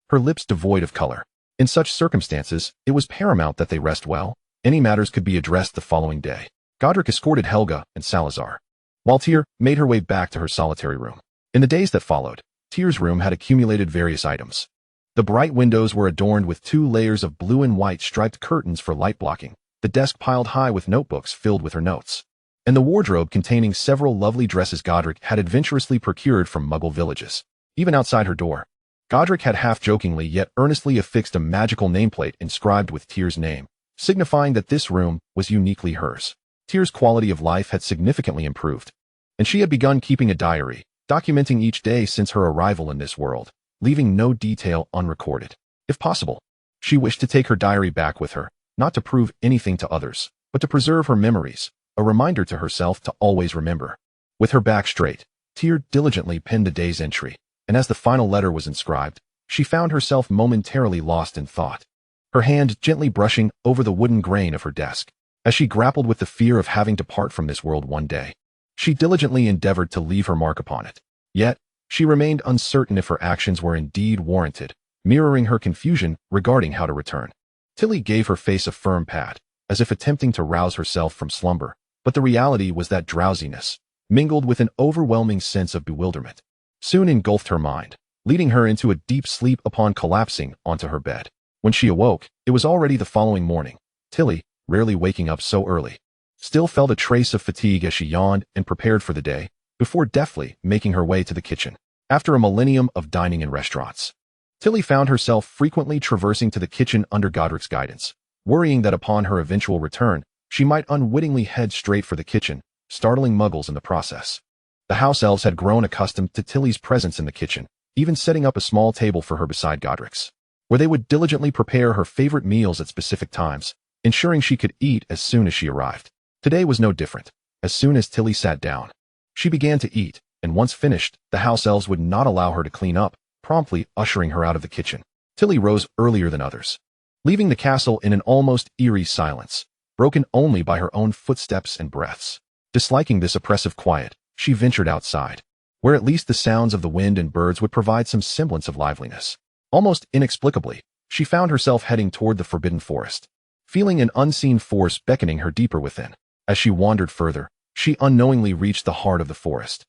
her lips devoid of color. In such circumstances, it was paramount that they rest well. Any matters could be addressed the following day. Godric escorted Helga and Salazar, while Tiel made her way back to her solitary room. In the days that followed, Tiel's room had accumulated various items. The bright windows were adorned with 2 layers of blue and white striped curtains for light blocking, the desk piled high with notebooks filled with her notes, and the wardrobe containing several lovely dresses Godric had adventurously procured from Muggle villages. Even outside her door, Godric had half-jokingly yet earnestly affixed a magical nameplate inscribed with Tiel's name, signifying that this room was uniquely hers. Tiel's quality of life had significantly improved, and she had begun keeping a diary, documenting each day since her arrival in this world, leaving no detail unrecorded. If possible, she wished to take her diary back with her, not to prove anything to others, but to preserve her memories, a reminder to herself to always remember. With her back straight, Tiel diligently penned the day's entry, and as the final letter was inscribed, she found herself momentarily lost in thought, her hand gently brushing over the wooden grain of her desk. As she grappled with the fear of having to part from this world one day, she diligently endeavored to leave her mark upon it. Yet, she remained uncertain if her actions were indeed warranted, mirroring her confusion regarding how to return. Tilly gave her face a firm pat, as if attempting to rouse herself from slumber, but the reality was that drowsiness, mingled with an overwhelming sense of bewilderment, soon engulfed her mind, leading her into a deep sleep upon collapsing onto her bed. When she awoke, it was already the following morning. Tilly, rarely waking up so early, still felt a trace of fatigue as she yawned and prepared for the day, before deftly making her way to the kitchen. After a millennium of dining in restaurants, Tilly found herself frequently traversing to the kitchen under Godric's guidance, worrying that upon her eventual return, she might unwittingly head straight for the kitchen, startling Muggles in the process. The house elves had grown accustomed to Tilly's presence in the kitchen, even setting up a small table for her beside Godric's, where they would diligently prepare her favorite meals at specific times, ensuring she could eat as soon as she arrived. Today was no different. As soon as Tilly sat down, she began to eat, and once finished, the house elves would not allow her to clean up, promptly ushering her out of the kitchen. Tilly rose earlier than others, leaving the castle in an almost eerie silence, broken only by her own footsteps and breaths. Disliking this oppressive quiet, she ventured outside, where at least the sounds of the wind and birds would provide some semblance of liveliness. Almost inexplicably, she found herself heading toward the forbidden forest, feeling an unseen force beckoning her deeper within. As she wandered further, she unknowingly reached the heart of the forest,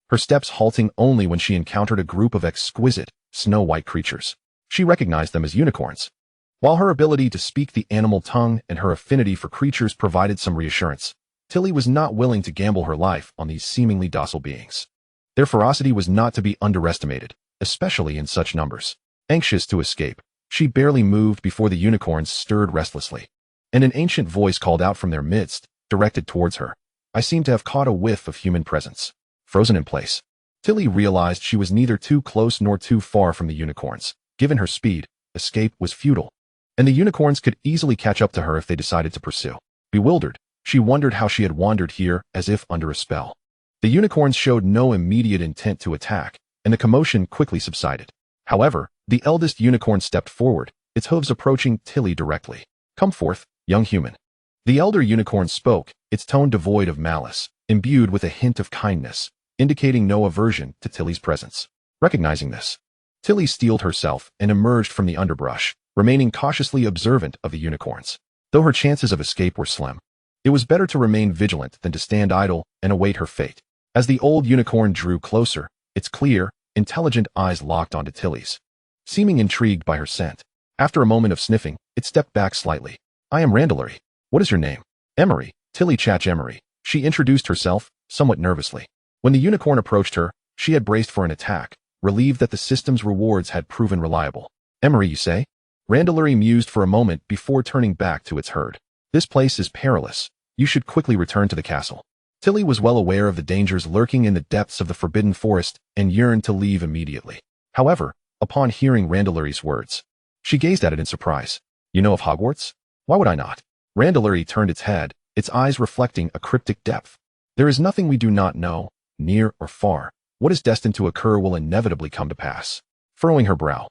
her steps halting only when she encountered a group of exquisite, snow-white creatures. She recognized them as unicorns. While her ability to speak the animal tongue and her affinity for creatures provided some reassurance, Tilly was not willing to gamble her life on these seemingly docile beings. Their ferocity was not to be underestimated, especially in such numbers. Anxious to escape, she barely moved before the unicorns stirred restlessly. And an ancient voice called out from their midst, directed towards her. I seem to have caught a whiff of human presence. Frozen in place, Tilly realized she was neither too close nor too far from the unicorns. Given her speed, escape was futile, and the unicorns could easily catch up to her if they decided to pursue. Bewildered, she wondered how she had wandered here as if under a spell. The unicorns showed no immediate intent to attack, and the commotion quickly subsided. However, the eldest unicorn stepped forward, its hooves approaching Tilly directly. Come forth, young human. The elder unicorn spoke, its tone devoid of malice, imbued with a hint of kindness, indicating no aversion to Tilly's presence. Recognizing this, Tilly steeled herself and emerged from the underbrush, remaining cautiously observant of the unicorns. Though her chances of escape were slim, it was better to remain vigilant than to stand idle and await her fate. As the old unicorn drew closer, its clear, intelligent eyes locked onto Tilly's. Seeming intrigued by her scent, after a moment of sniffing, it stepped back slightly. I am Randelary. What is your name? Emery, Tilly Chach Emery. She introduced herself, somewhat nervously. When the unicorn approached her, she had braced for an attack, relieved that the system's rewards had proven reliable. Emery, you say? Randelary mused for a moment before turning back to its herd. This place is perilous. You should quickly return to the castle. Tilly was well aware of the dangers lurking in the depths of the forbidden forest and yearned to leave immediately. However, upon hearing Randelary's words, she gazed at it in surprise. You know of Hogwarts? Why would I not? Randelary turned its head, its eyes reflecting a cryptic depth. There is nothing we do not know, near or far. What is destined to occur will inevitably come to pass. Furrowing her brow,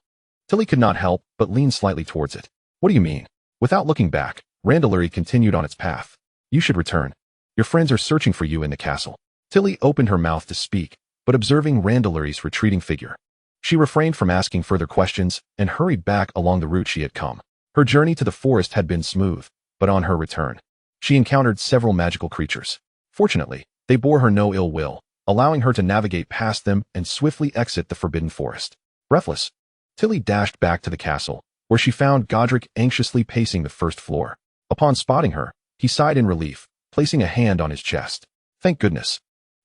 Tilly could not help but lean slightly towards it. What do you mean? Without looking back, Randelary continued on its path. You should return. Your friends are searching for you in the castle. Tilly opened her mouth to speak, but observing Randelary's retreating figure, she refrained from asking further questions and hurried back along the route she had come. Her journey to the forest had been smooth, but on her return, she encountered several magical creatures. Fortunately, they bore her no ill will, allowing her to navigate past them and swiftly exit the forbidden forest. Breathless, Tilly dashed back to the castle, where she found Godric anxiously pacing the first floor. Upon spotting her, he sighed in relief, placing a hand on his chest. Thank goodness.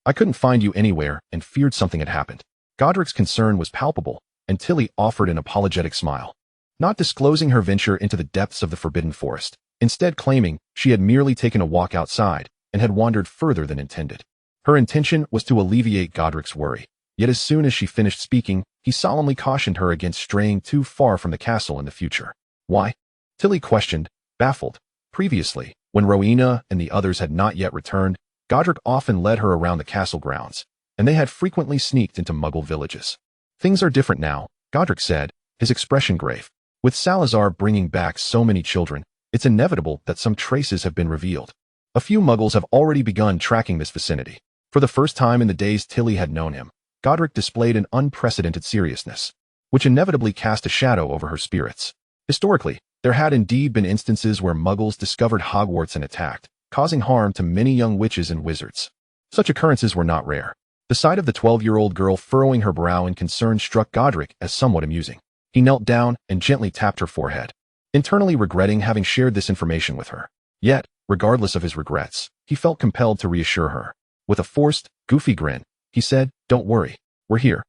I couldn't find you anywhere and feared something had happened. Godric's concern was palpable, and Tilly offered an apologetic smile, not disclosing her venture into the depths of the forbidden forest, instead claiming she had merely taken a walk outside and had wandered further than intended. Her intention was to alleviate Godric's worry, yet as soon as she finished speaking, he solemnly cautioned her against straying too far from the castle in the future. Why? Tilly questioned, baffled. Previously, when Rowena and the others had not yet returned, Godric often led her around the castle grounds, and they had frequently sneaked into Muggle villages. Things are different now, Godric said, his expression grave. With Salazar bringing back so many children, it's inevitable that some traces have been revealed. A few Muggles have already begun tracking this vicinity. For the first time in the days Tilly had known him, Godric displayed an unprecedented seriousness, which inevitably cast a shadow over her spirits. Historically, there had indeed been instances where Muggles discovered Hogwarts and attacked, causing harm to many young witches and wizards. Such occurrences were not rare. The sight of the 12-year-old girl furrowing her brow in concern struck Godric as somewhat amusing. He knelt down and gently tapped her forehead, internally regretting having shared this information with her. Yet, regardless of his regrets, he felt compelled to reassure her. With a forced, goofy grin, he said, Don't worry, we're here.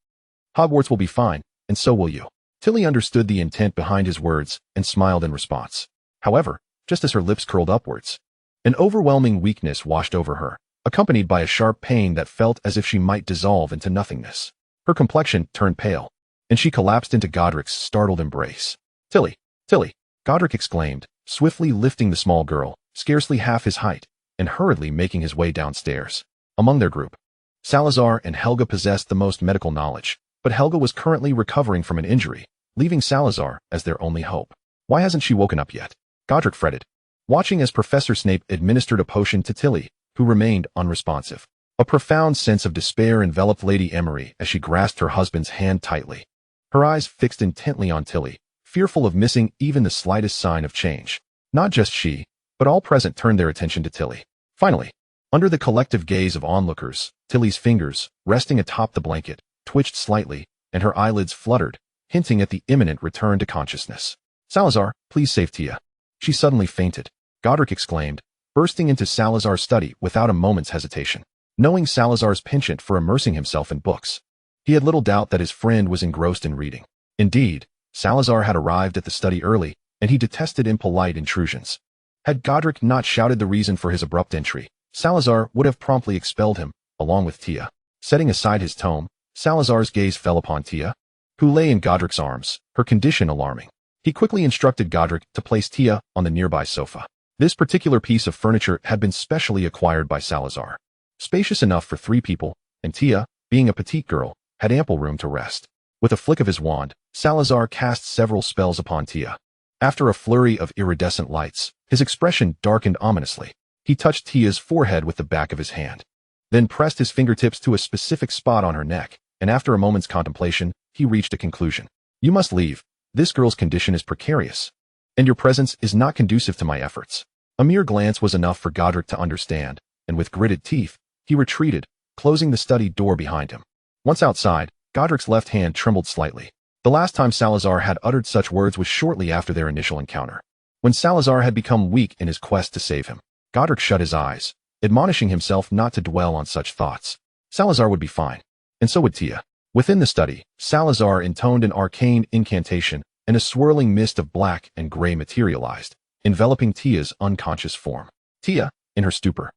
Hogwarts will be fine, and so will you. Tilly understood the intent behind his words and smiled in response. However, just as her lips curled upwards, an overwhelming weakness washed over her, accompanied by a sharp pain that felt as if she might dissolve into nothingness. Her complexion turned pale, and she collapsed into Godric's startled embrace. Tilly, Tilly, Godric exclaimed, swiftly lifting the small girl, scarcely half his height, and hurriedly making his way downstairs. Among their group, Salazar and Helga possessed the most medical knowledge, but Helga was currently recovering from an injury, leaving Salazar as their only hope. Why hasn't she woken up yet? Godric fretted, watching as Professor Snape administered a potion to Tilly, who remained unresponsive. A profound sense of despair enveloped Lady Emery as she grasped her husband's hand tightly, her eyes fixed intently on Tilly, fearful of missing even the slightest sign of change. Not just she, but all present turned their attention to Tilly. Finally, under the collective gaze of onlookers, Tilly's fingers, resting atop the blanket, twitched slightly, and her eyelids fluttered, hinting at the imminent return to consciousness. Salazar, please save Tia. She suddenly fainted, Godric exclaimed, bursting into Salazar's study without a moment's hesitation. Knowing Salazar's penchant for immersing himself in books, He had little doubt that his friend was engrossed in reading. Indeed, Salazar had arrived at the study early, and he detested impolite intrusions. Had Godric not shouted the reason for his abrupt entry, Salazar would have promptly expelled him, along with Tia. Setting aside his tome, Salazar's gaze fell upon Tia, who lay in Godric's arms, her condition alarming. He quickly instructed Godric to place Tia on the nearby sofa. This particular piece of furniture had been specially acquired by Salazar. Spacious enough for 3 people, and Tia, being a petite girl, had ample room to rest. With a flick of his wand, Salazar cast several spells upon Tia. After a flurry of iridescent lights, his expression darkened ominously. He touched Tia's forehead with the back of his hand, then pressed his fingertips to a specific spot on her neck, and after a moment's contemplation, he reached a conclusion. You must leave. This girl's condition is precarious, and your presence is not conducive to my efforts. A mere glance was enough for Godric to understand, and with gritted teeth, he retreated, closing the study door behind him. Once outside, Godric's left hand trembled slightly. The last time Salazar had uttered such words was shortly after their initial encounter, when Salazar had become weak in his quest to save him. Godric shut his eyes, admonishing himself not to dwell on such thoughts. Salazar would be fine, and so would Tia. Within the study, Salazar intoned an arcane incantation, and a swirling mist of black and gray materialized, enveloping Tia's unconscious form. Tia, in her stupor,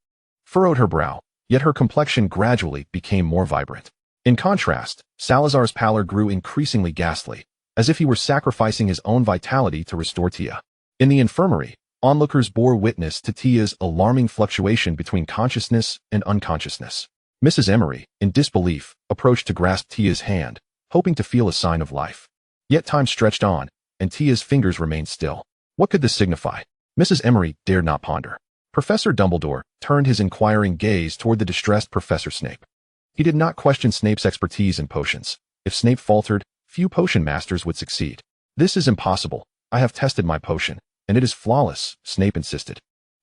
furrowed her brow, yet her complexion gradually became more vibrant. In contrast, Salazar's pallor grew increasingly ghastly, as if he were sacrificing his own vitality to restore Tia. In the infirmary, onlookers bore witness to Tia's alarming fluctuation between consciousness and unconsciousness. Mrs. Emery, in disbelief, approached to grasp Tia's hand, hoping to feel a sign of life. Yet time stretched on, and Tia's fingers remained still. What could this signify? Mrs. Emery dared not ponder. Professor Dumbledore turned his inquiring gaze toward the distressed Professor Snape. He did not question Snape's expertise in potions. If Snape faltered, few potion masters would succeed. This is impossible. I have tested my potion, and it is flawless, Snape insisted,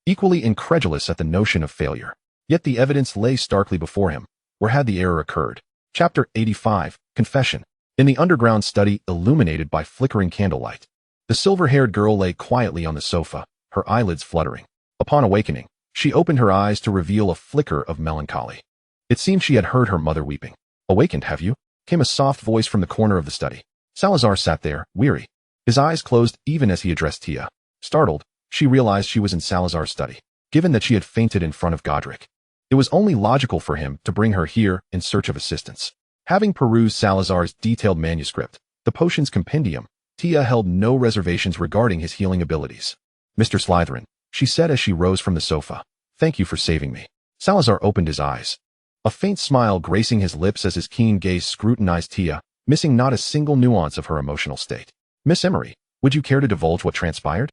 equally incredulous at the notion of failure. Yet the evidence lay starkly before him. Where had the error occurred? Chapter 85, Confession. In the underground study illuminated by flickering candlelight, the silver-haired girl lay quietly on the sofa, her eyelids fluttering. Upon awakening, she opened her eyes to reveal a flicker of melancholy. It seemed she had heard her mother weeping. Awakened, have you? Came a soft voice from the corner of the study. Salazar sat there, weary. His eyes closed even as he addressed Tia. Startled, she realized she was in Salazar's study, given that she had fainted in front of Godric. It was only logical for him to bring her here in search of assistance. Having perused Salazar's detailed manuscript, the potions compendium, Tia held no reservations regarding his healing abilities. Mr. Slytherin, she said as she rose from the sofa, thank you for saving me. Salazar opened his eyes, a faint smile gracing his lips as his keen gaze scrutinized Tia, missing not a single nuance of her emotional state. Miss Emery, would you care to divulge what transpired?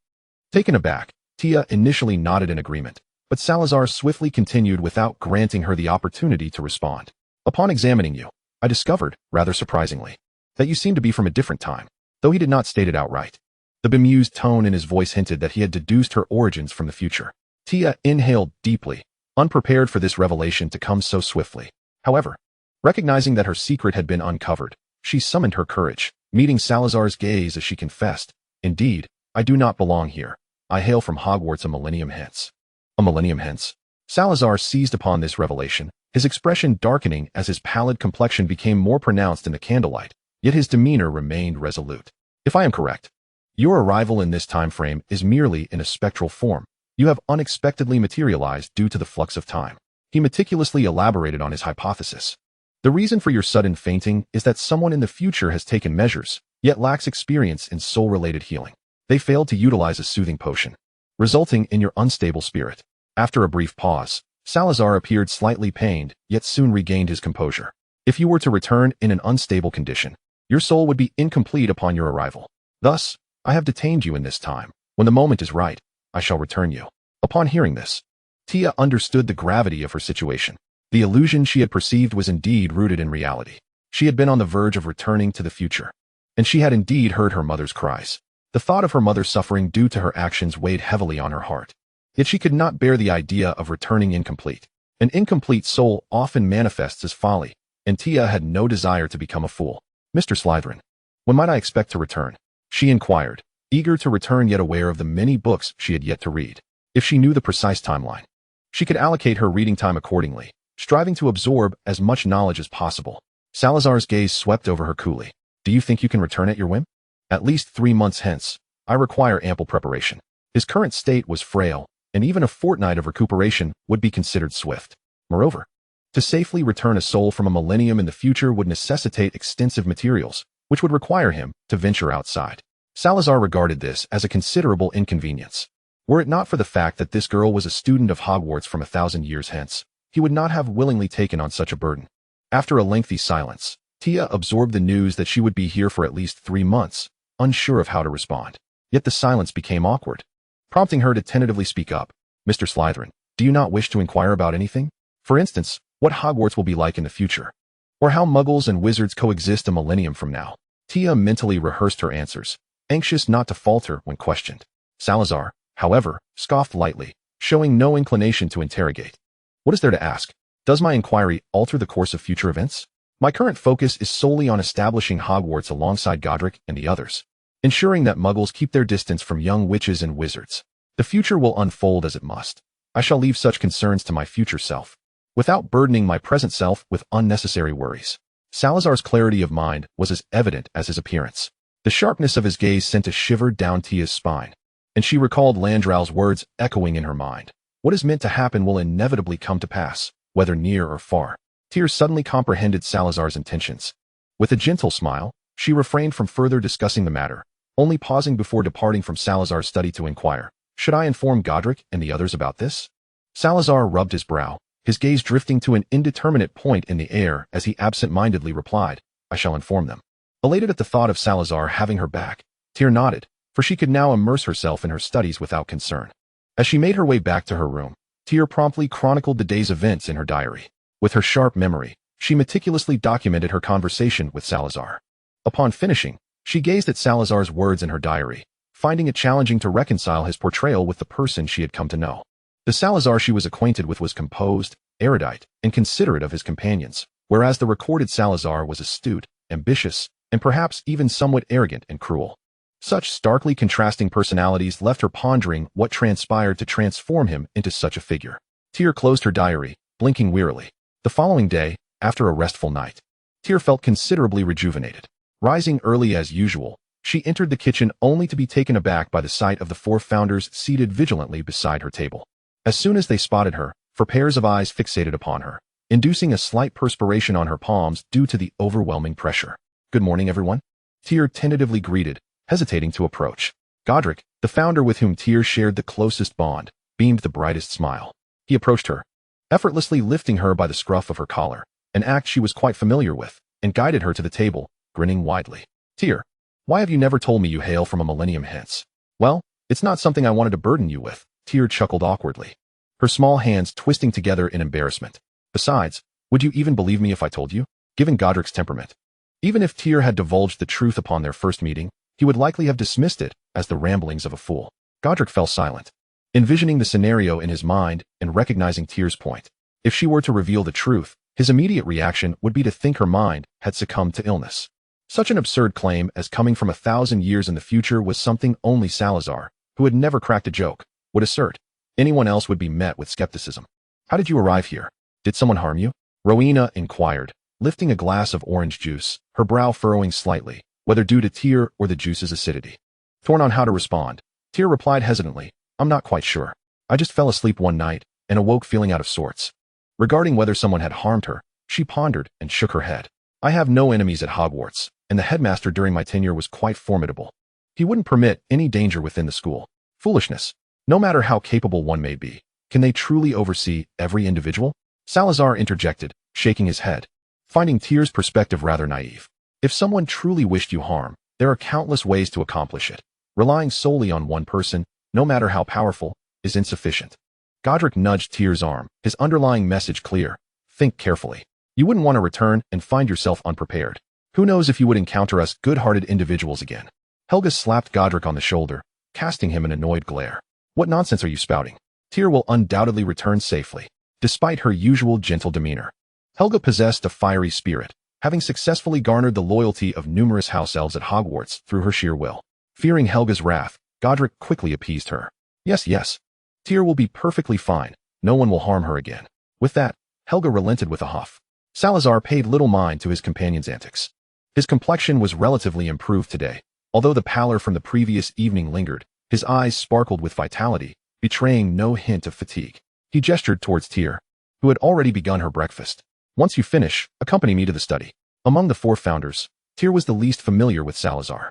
Taken aback, Tia initially nodded in agreement, but Salazar swiftly continued without granting her the opportunity to respond. Upon examining you, I discovered, rather surprisingly, that you seem to be from a different time, though he did not state it outright. The bemused tone in his voice hinted that he had deduced her origins from the future. Tia inhaled deeply, unprepared for this revelation to come so swiftly. However, recognizing that her secret had been uncovered, she summoned her courage, meeting Salazar's gaze as she confessed, indeed, I do not belong here. I hail from Hogwarts a millennium hence. A millennium hence? Salazar seized upon this revelation, his expression darkening as his pallid complexion became more pronounced in the candlelight, yet his demeanor remained resolute. If I am correct, your arrival in this time frame is merely in a spectral form. You have unexpectedly materialized due to the flux of time. He meticulously elaborated on his hypothesis. The reason for your sudden fainting is that someone in the future has taken measures, yet lacks experience in soul-related healing. They failed to utilize a soothing potion, resulting in your unstable spirit. After a brief pause, Salazar appeared slightly pained, yet soon regained his composure. If you were to return in an unstable condition, your soul would be incomplete upon your arrival. Thus, I have detained you in this time. When the moment is right, I shall return you. Upon hearing this, Tia understood the gravity of her situation. The illusion she had perceived was indeed rooted in reality. She had been on the verge of returning to the future, and she had indeed heard her mother's cries. The thought of her mother suffering due to her actions weighed heavily on her heart. Yet she could not bear the idea of returning incomplete. An incomplete soul often manifests as folly, and Tia had no desire to become a fool. Mr. Slytherin, when might I expect to return? She inquired, eager to return yet aware of the many books she had yet to read. If she knew the precise timeline, she could allocate her reading time accordingly, striving to absorb as much knowledge as possible. Salazar's gaze swept over her coolly. Do you think you can return at your whim? At least 3 months hence. I require ample preparation. His current state was frail, and even a fortnight of recuperation would be considered swift. Moreover, to safely return a soul from a millennium in the future would necessitate extensive materials, which would require him to venture outside. Salazar regarded this as a considerable inconvenience. Were it not for the fact that this girl was a student of Hogwarts from 1,000 years hence, he would not have willingly taken on such a burden. After a lengthy silence, Tia absorbed the news that she would be here for at least 3 months, unsure of how to respond. Yet the silence became awkward, prompting her to tentatively speak up. Mr. Slytherin, do you not wish to inquire about anything? For instance, what Hogwarts will be like in the future, or how muggles and wizards coexist a millennium from now. Tia mentally rehearsed her answers, anxious not to falter when questioned. Salazar, however, scoffed lightly, showing no inclination to interrogate. What is there to ask? Does my inquiry alter the course of future events? My current focus is solely on establishing Hogwarts alongside Godric and the others, ensuring that muggles keep their distance from young witches and wizards. The future will unfold as it must. I shall leave such concerns to my future self, without burdening my present self with unnecessary worries. Salazar's clarity of mind was as evident as his appearance. The sharpness of his gaze sent a shiver down Tia's spine, and she recalled Landrow's words echoing in her mind. What is meant to happen will inevitably come to pass, whether near or far. Tia suddenly comprehended Salazar's intentions. With a gentle smile, she refrained from further discussing the matter, only pausing before departing from Salazar's study to inquire, should I inform Godric and the others about this? Salazar rubbed his brow, his gaze drifting to an indeterminate point in the air as he absent-mindedly replied, I shall inform them. Elated at the thought of Salazar having her back, Tia nodded, for she could now immerse herself in her studies without concern. As she made her way back to her room, Tia promptly chronicled the day's events in her diary. With her sharp memory, she meticulously documented her conversation with Salazar. Upon finishing, she gazed at Salazar's words in her diary, finding it challenging to reconcile his portrayal with the person she had come to know. The Salazar she was acquainted with was composed, erudite, and considerate of his companions, whereas the recorded Salazar was astute, ambitious, and perhaps even somewhat arrogant and cruel. Such starkly contrasting personalities left her pondering what transpired to transform him into such a figure. Tia closed her diary, blinking wearily. The following day, after a restful night, Tia felt considerably rejuvenated. Rising early as usual, she entered the kitchen only to be taken aback by the sight of the 4 founders seated vigilantly beside her table. As soon as they spotted her, 4 pairs of eyes fixated upon her, inducing a slight perspiration on her palms due to the overwhelming pressure. Good morning, everyone. Tia tentatively greeted, hesitating to approach. Godric, the founder with whom Tia shared the closest bond, beamed the brightest smile. He approached her, effortlessly lifting her by the scruff of her collar, an act she was quite familiar with, and guided her to the table, grinning widely. Tia, why have you never told me you hail from a millennium hence? Well, it's not something I wanted to burden you with. Tia chuckled awkwardly, her small hands twisting together in embarrassment. Besides, would you even believe me if I told you? Given Godric's temperament, even if Tia had divulged the truth upon their first meeting, he would likely have dismissed it as the ramblings of a fool. Godric fell silent, envisioning the scenario in his mind and recognizing Tia's point. If she were to reveal the truth, his immediate reaction would be to think her mind had succumbed to illness. Such an absurd claim as coming from 1,000 years in the future was something only Salazar, who had never cracked a joke, would assert. Anyone else would be met with skepticism. How did you arrive here? Did someone harm you? Rowena inquired, lifting a glass of orange juice, her brow furrowing slightly, whether due to Tia or the juice's acidity. Torn on how to respond, Tia replied hesitantly, I'm not quite sure. I just fell asleep one night and awoke feeling out of sorts. Regarding whether someone had harmed her, she pondered and shook her head. I have no enemies at Hogwarts, and the headmaster during my tenure was quite formidable. He wouldn't permit any danger within the school. Foolishness. No matter how capable one may be, can they truly oversee every individual? Salazar interjected, shaking his head, finding Tia's perspective rather naive. If someone truly wished you harm, there are countless ways to accomplish it. Relying solely on one person, no matter how powerful, is insufficient. Godric nudged Tia's arm, his underlying message clear. Think carefully. You wouldn't want to return and find yourself unprepared. Who knows if you would encounter us good-hearted individuals again. Helga slapped Godric on the shoulder, casting him an annoyed glare. What nonsense are you spouting? Tia will undoubtedly return safely, despite her usual gentle demeanor. Helga possessed a fiery spirit, having successfully garnered the loyalty of numerous house elves at Hogwarts through her sheer will. Fearing Helga's wrath, Godric quickly appeased her. Yes. Tia will be perfectly fine. No one will harm her again. With that, Helga relented with a huff. Salazar paid little mind to his companion's antics. His complexion was relatively improved today. Although the pallor from the previous evening lingered, his eyes sparkled with vitality, betraying no hint of fatigue. He gestured towards Tiel, who had already begun her breakfast. Once you finish, accompany me to the study. Among the 4 founders, Tiel was the least familiar with Salazar.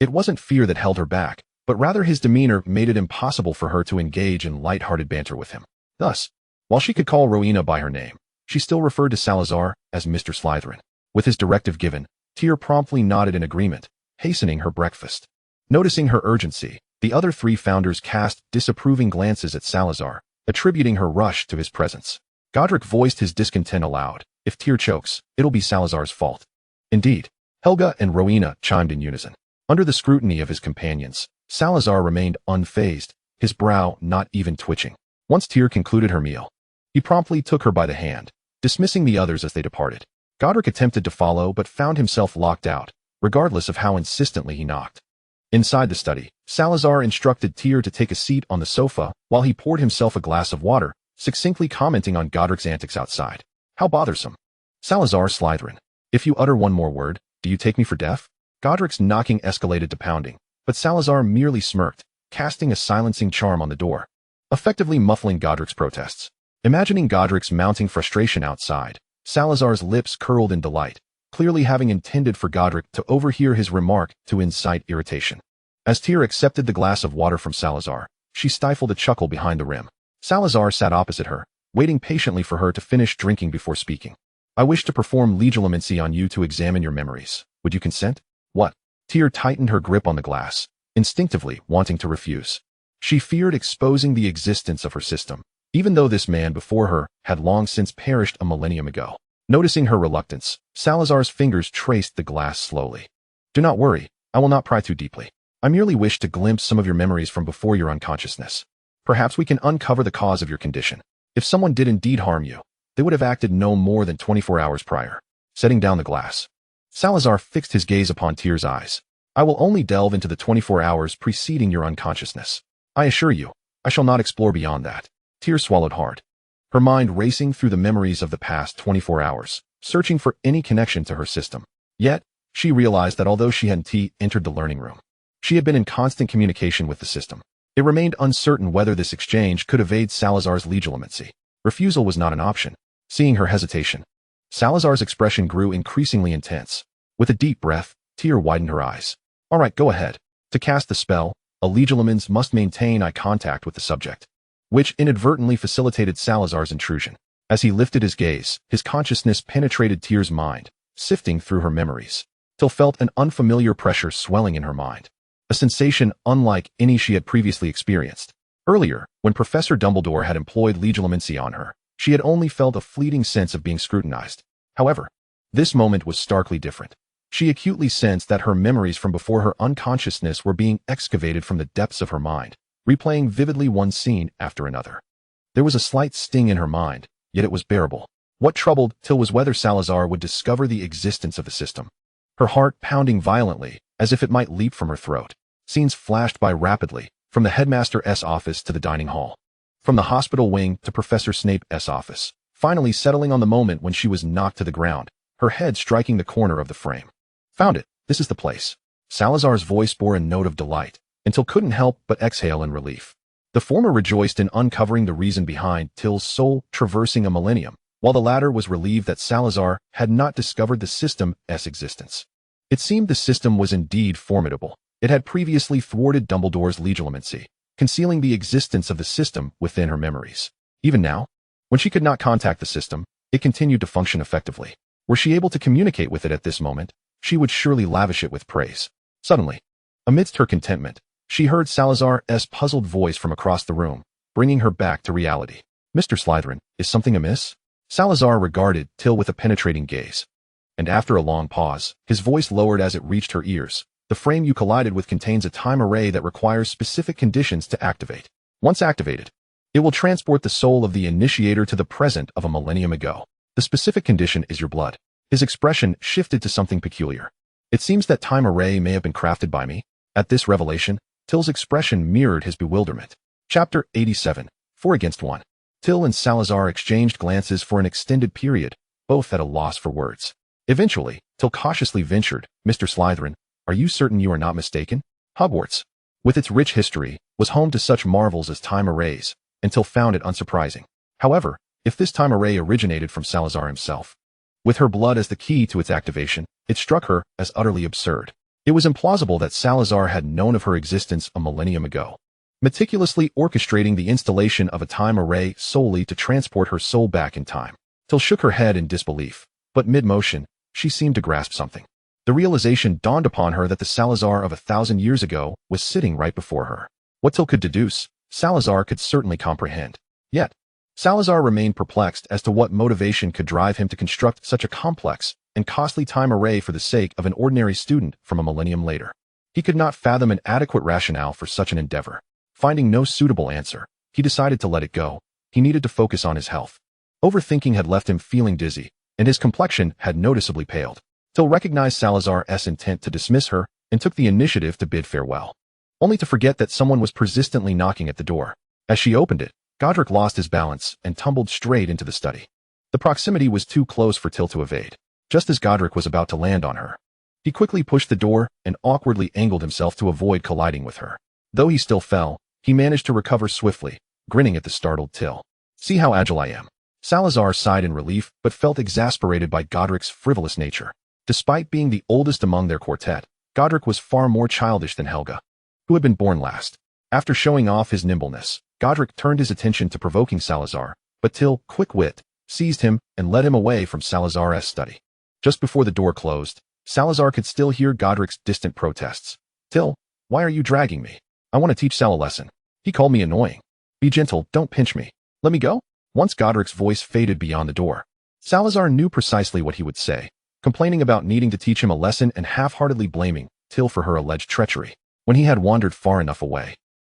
It wasn't fear that held her back, but rather his demeanor made it impossible for her to engage in light-hearted banter with him. Thus, while she could call Rowena by her name, she still referred to Salazar as Mr. Slytherin. With his directive given, Tiel promptly nodded in agreement, hastening her breakfast. Noticing her urgency, the other 3 founders cast disapproving glances at Salazar, attributing her rush to his presence. Godric voiced his discontent aloud. If Tiel chokes, it'll be Salazar's fault. Indeed, Helga and Rowena chimed in unison. Under the scrutiny of his companions, Salazar remained unfazed, his brow not even twitching. Once Tiel concluded her meal, he promptly took her by the hand, dismissing the others as they departed. Godric attempted to follow but found himself locked out, regardless of how insistently he knocked. Inside the study, Salazar instructed Tiel to take a seat on the sofa while he poured himself a glass of water, succinctly commenting on Godric's antics outside. How bothersome. Salazar Slytherin. If you utter one more word, do you take me for deaf? Godric's knocking escalated to pounding, but Salazar merely smirked, casting a silencing charm on the door, effectively muffling Godric's protests. Imagining Godric's mounting frustration outside, Salazar's lips curled in delight, clearly having intended for Godric to overhear his remark to incite irritation. As Tiel accepted the glass of water from Salazar, she stifled a chuckle behind the rim. Salazar sat opposite her, waiting patiently for her to finish drinking before speaking. I wish to perform legilimency on you to examine your memories. Would you consent? What? Tiel tightened her grip on the glass, instinctively wanting to refuse. She feared exposing the existence of her system, even though this man before her had long since perished a millennium ago. Noticing her reluctance, Salazar's fingers traced the glass slowly. Do not worry, I will not pry too deeply. I merely wish to glimpse some of your memories from before your unconsciousness. Perhaps we can uncover the cause of your condition. If someone did indeed harm you, they would have acted no more than 24 hours prior. Setting down the glass, Salazar fixed his gaze upon Tiel's eyes. I will only delve into the 24 hours preceding your unconsciousness. I assure you, I shall not explore beyond that. Tiel swallowed hard, her mind racing through the memories of the past 24 hours, searching for any connection to her system. Yet, she realized that although she hadn't entered the learning room, she had been in constant communication with the system. It remained uncertain whether this exchange could evade Salazar's legilimency. Refusal was not an option. Seeing her hesitation, Salazar's expression grew increasingly intense. With a deep breath, Tiel widened her eyes. All right, go ahead. To cast the spell, a legilimens must maintain eye contact with the subject, which inadvertently facilitated Salazar's intrusion. As he lifted his gaze, his consciousness penetrated Tiel's mind, sifting through her memories. Tiel felt an unfamiliar pressure swelling in her mind, a sensation unlike any she had previously experienced. Earlier, when Professor Dumbledore had employed legilimency on her, she had only felt a fleeting sense of being scrutinized. However, this moment was starkly different. She acutely sensed that her memories from before her unconsciousness were being excavated from the depths of her mind, replaying vividly one scene after another. There was a slight sting in her mind, yet it was bearable. What troubled Tiel was whether Salazar would discover the existence of the system. Her heart pounding violently, as if it might leap from her throat. Scenes flashed by rapidly, from the headmaster's office to the dining hall, from the hospital wing to Professor Snape's office, finally settling on the moment when she was knocked to the ground, her head striking the corner of the frame. Found it. This is the place. Salazar's voice bore a note of delight, until couldn't help but exhale in relief. The former rejoiced in uncovering the reason behind Tiel's soul traversing a millennium, while the latter was relieved that Salazar had not discovered the system's existence. It seemed the system was indeed formidable. It had previously thwarted Dumbledore's legilimency, concealing the existence of the system within her memories. Even now, when she could not contact the system, it continued to function effectively. Were she able to communicate with it at this moment, she would surely lavish it with praise. Suddenly, amidst her contentment, she heard Salazar's puzzled voice from across the room, bringing her back to reality. Mr. Slytherin, is something amiss? Salazar regarded Tiel with a penetrating gaze, and after a long pause, his voice lowered as it reached her ears. The frame you collided with contains a time array that requires specific conditions to activate. Once activated, it will transport the soul of the initiator to the present of a millennium ago. The specific condition is your blood. His expression shifted to something peculiar. It seems that time array may have been crafted by me. At this revelation, Tiel's expression mirrored his bewilderment. Chapter 87, 4 against 1. Tiel and Salazar exchanged glances for an extended period, both at a loss for words. Eventually, Tiel cautiously ventured, "Mr. Slytherin, are you certain you are not mistaken? Hogwarts, with its rich history, was home to such marvels as time arrays, and Tiel found it unsurprising. However, if this time array originated from Salazar himself, with her blood as the key to its activation, it struck her as utterly absurd. It was implausible that Salazar had known of her existence a millennium ago, meticulously orchestrating the installation of a time array solely to transport her soul back in time. Tiel shook her head in disbelief, but mid-motion, she seemed to grasp something. The realization dawned upon her that the Salazar of 1,000 years ago was sitting right before her. What Tiel could deduce, Salazar could certainly comprehend. Yet, Salazar remained perplexed as to what motivation could drive him to construct such a complex and costly time array for the sake of an ordinary student from a millennium later. He could not fathom an adequate rationale for such an endeavor. Finding no suitable answer, he decided to let it go. He needed to focus on his health. Overthinking had left him feeling dizzy, and his complexion had noticeably paled. Tiel recognized Salazar's intent to dismiss her and took the initiative to bid farewell, only to forget that someone was persistently knocking at the door. As she opened it, Godric lost his balance and tumbled straight into the study. The proximity was too close for Tiel to evade. Just as Godric was about to land on her, he quickly pushed the door and awkwardly angled himself to avoid colliding with her. Though he still fell, he managed to recover swiftly, grinning at the startled Tiel. "See how agile I am." Salazar sighed in relief but felt exasperated by Godric's frivolous nature. Despite being the oldest among their quartet, Godric was far more childish than Helga, who had been born last. After showing off his nimbleness, Godric turned his attention to provoking Salazar, but Tiel, quick wit, seized him and led him away from Salazar's study. Just before the door closed, Salazar could still hear Godric's distant protests. "Tiel, why are you dragging me? I want to teach Sal a lesson. He called me annoying. Be gentle, don't pinch me. Let me go?" Once Godric's voice faded beyond the door, Salazar knew precisely what he would say, complaining about needing to teach him a lesson and half-heartedly blaming Tiel for her alleged treachery. When he had wandered far enough away,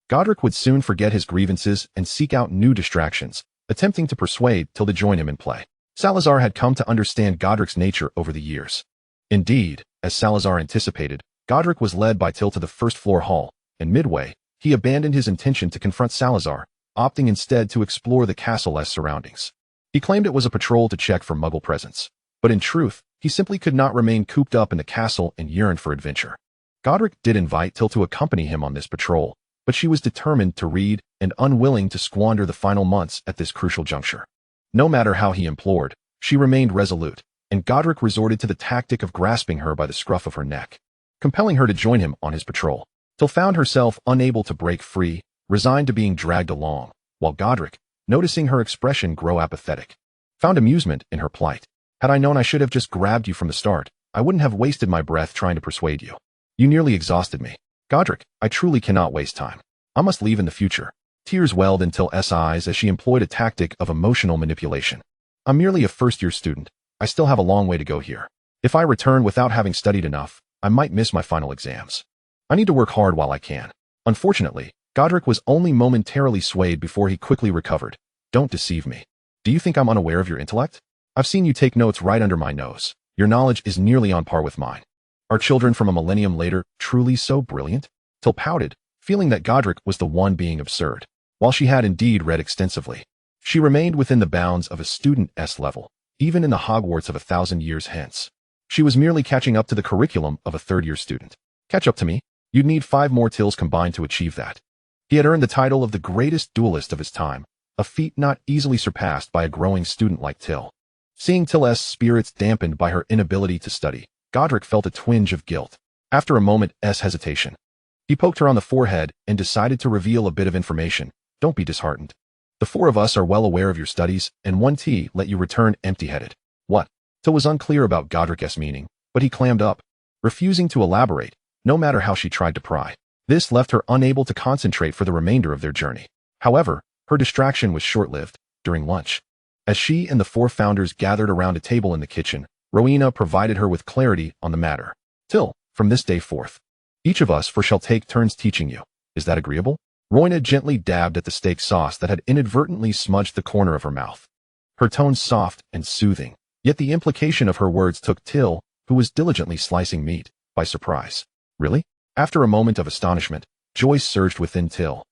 Godric would soon forget his grievances and seek out new distractions, attempting to persuade Tiel to join him in play. Salazar had come to understand Godric's nature over the years. Indeed, as Salazar anticipated, Godric was led by Tiel to the first-floor hall, and midway, he abandoned his intention to confront Salazar, opting instead to explore the castle's surroundings. He claimed it was a patrol to check for Muggle presence, but in truth, he simply could not remain cooped up in the castle and yearned for adventure. Godric did invite Tiel to accompany him on this patrol, but she was determined to read and unwilling to squander the final months at this crucial juncture. No matter how he implored, she remained resolute, and Godric resorted to the tactic of grasping her by the scruff of her neck, compelling her to join him on his patrol. Tiel found herself unable to break free, resigned to being dragged along, while Godric, noticing her expression grow apathetic, found amusement in her plight. "Had I known I should have just grabbed you from the start, I wouldn't have wasted my breath trying to persuade you. You nearly exhausted me. Godric, I truly cannot waste time. I must leave in the future." Tears welled in Tiel's eyes as she employed a tactic of emotional manipulation. "I'm merely a first-year student. I still have a long way to go here. If I return without having studied enough, I might miss my final exams. I need to work hard while I can." Unfortunately, Godric was only momentarily swayed before he quickly recovered. "Don't deceive me. Do you think I'm unaware of your intellect? I've seen you take notes right under my nose. Your knowledge is nearly on par with mine. Are children from a millennium later truly so brilliant?" Tiel pouted, feeling that Godric was the one being absurd. While she had indeed read extensively, she remained within the bounds of a student's level, even in the Hogwarts of 1,000 years hence. She was merely catching up to the curriculum of a third-year student. "Catch up to me? You'd need 5 more Tiels combined to achieve that." He had earned the title of the greatest duelist of his time, a feat not easily surpassed by a growing student like Tiel. Seeing Tiel's spirits dampened by her inability to study, Godric felt a twinge of guilt. After a moment's hesitation, he poked her on the forehead and decided to reveal a bit of information. "Don't be disheartened. The 4 of us are well aware of your studies, and 1T let you return empty-headed." "What?" Tiel was unclear about Godric's meaning, but he clammed up, refusing to elaborate, no matter how she tried to pry. This left her unable to concentrate for the remainder of their journey. However, her distraction was short-lived. During lunch, as she and the 4 founders gathered around a table in the kitchen, Rowena provided her with clarity on the matter. "Tiel, from this day forth, each of us shall take turns teaching you. Is that agreeable?" Rowena gently dabbed at the steak sauce that had inadvertently smudged the corner of her mouth. Her tone soft and soothing, yet the implication of her words took Tiel, who was diligently slicing meat, by surprise. "Really?" After a moment of astonishment, joy surged within Tiel,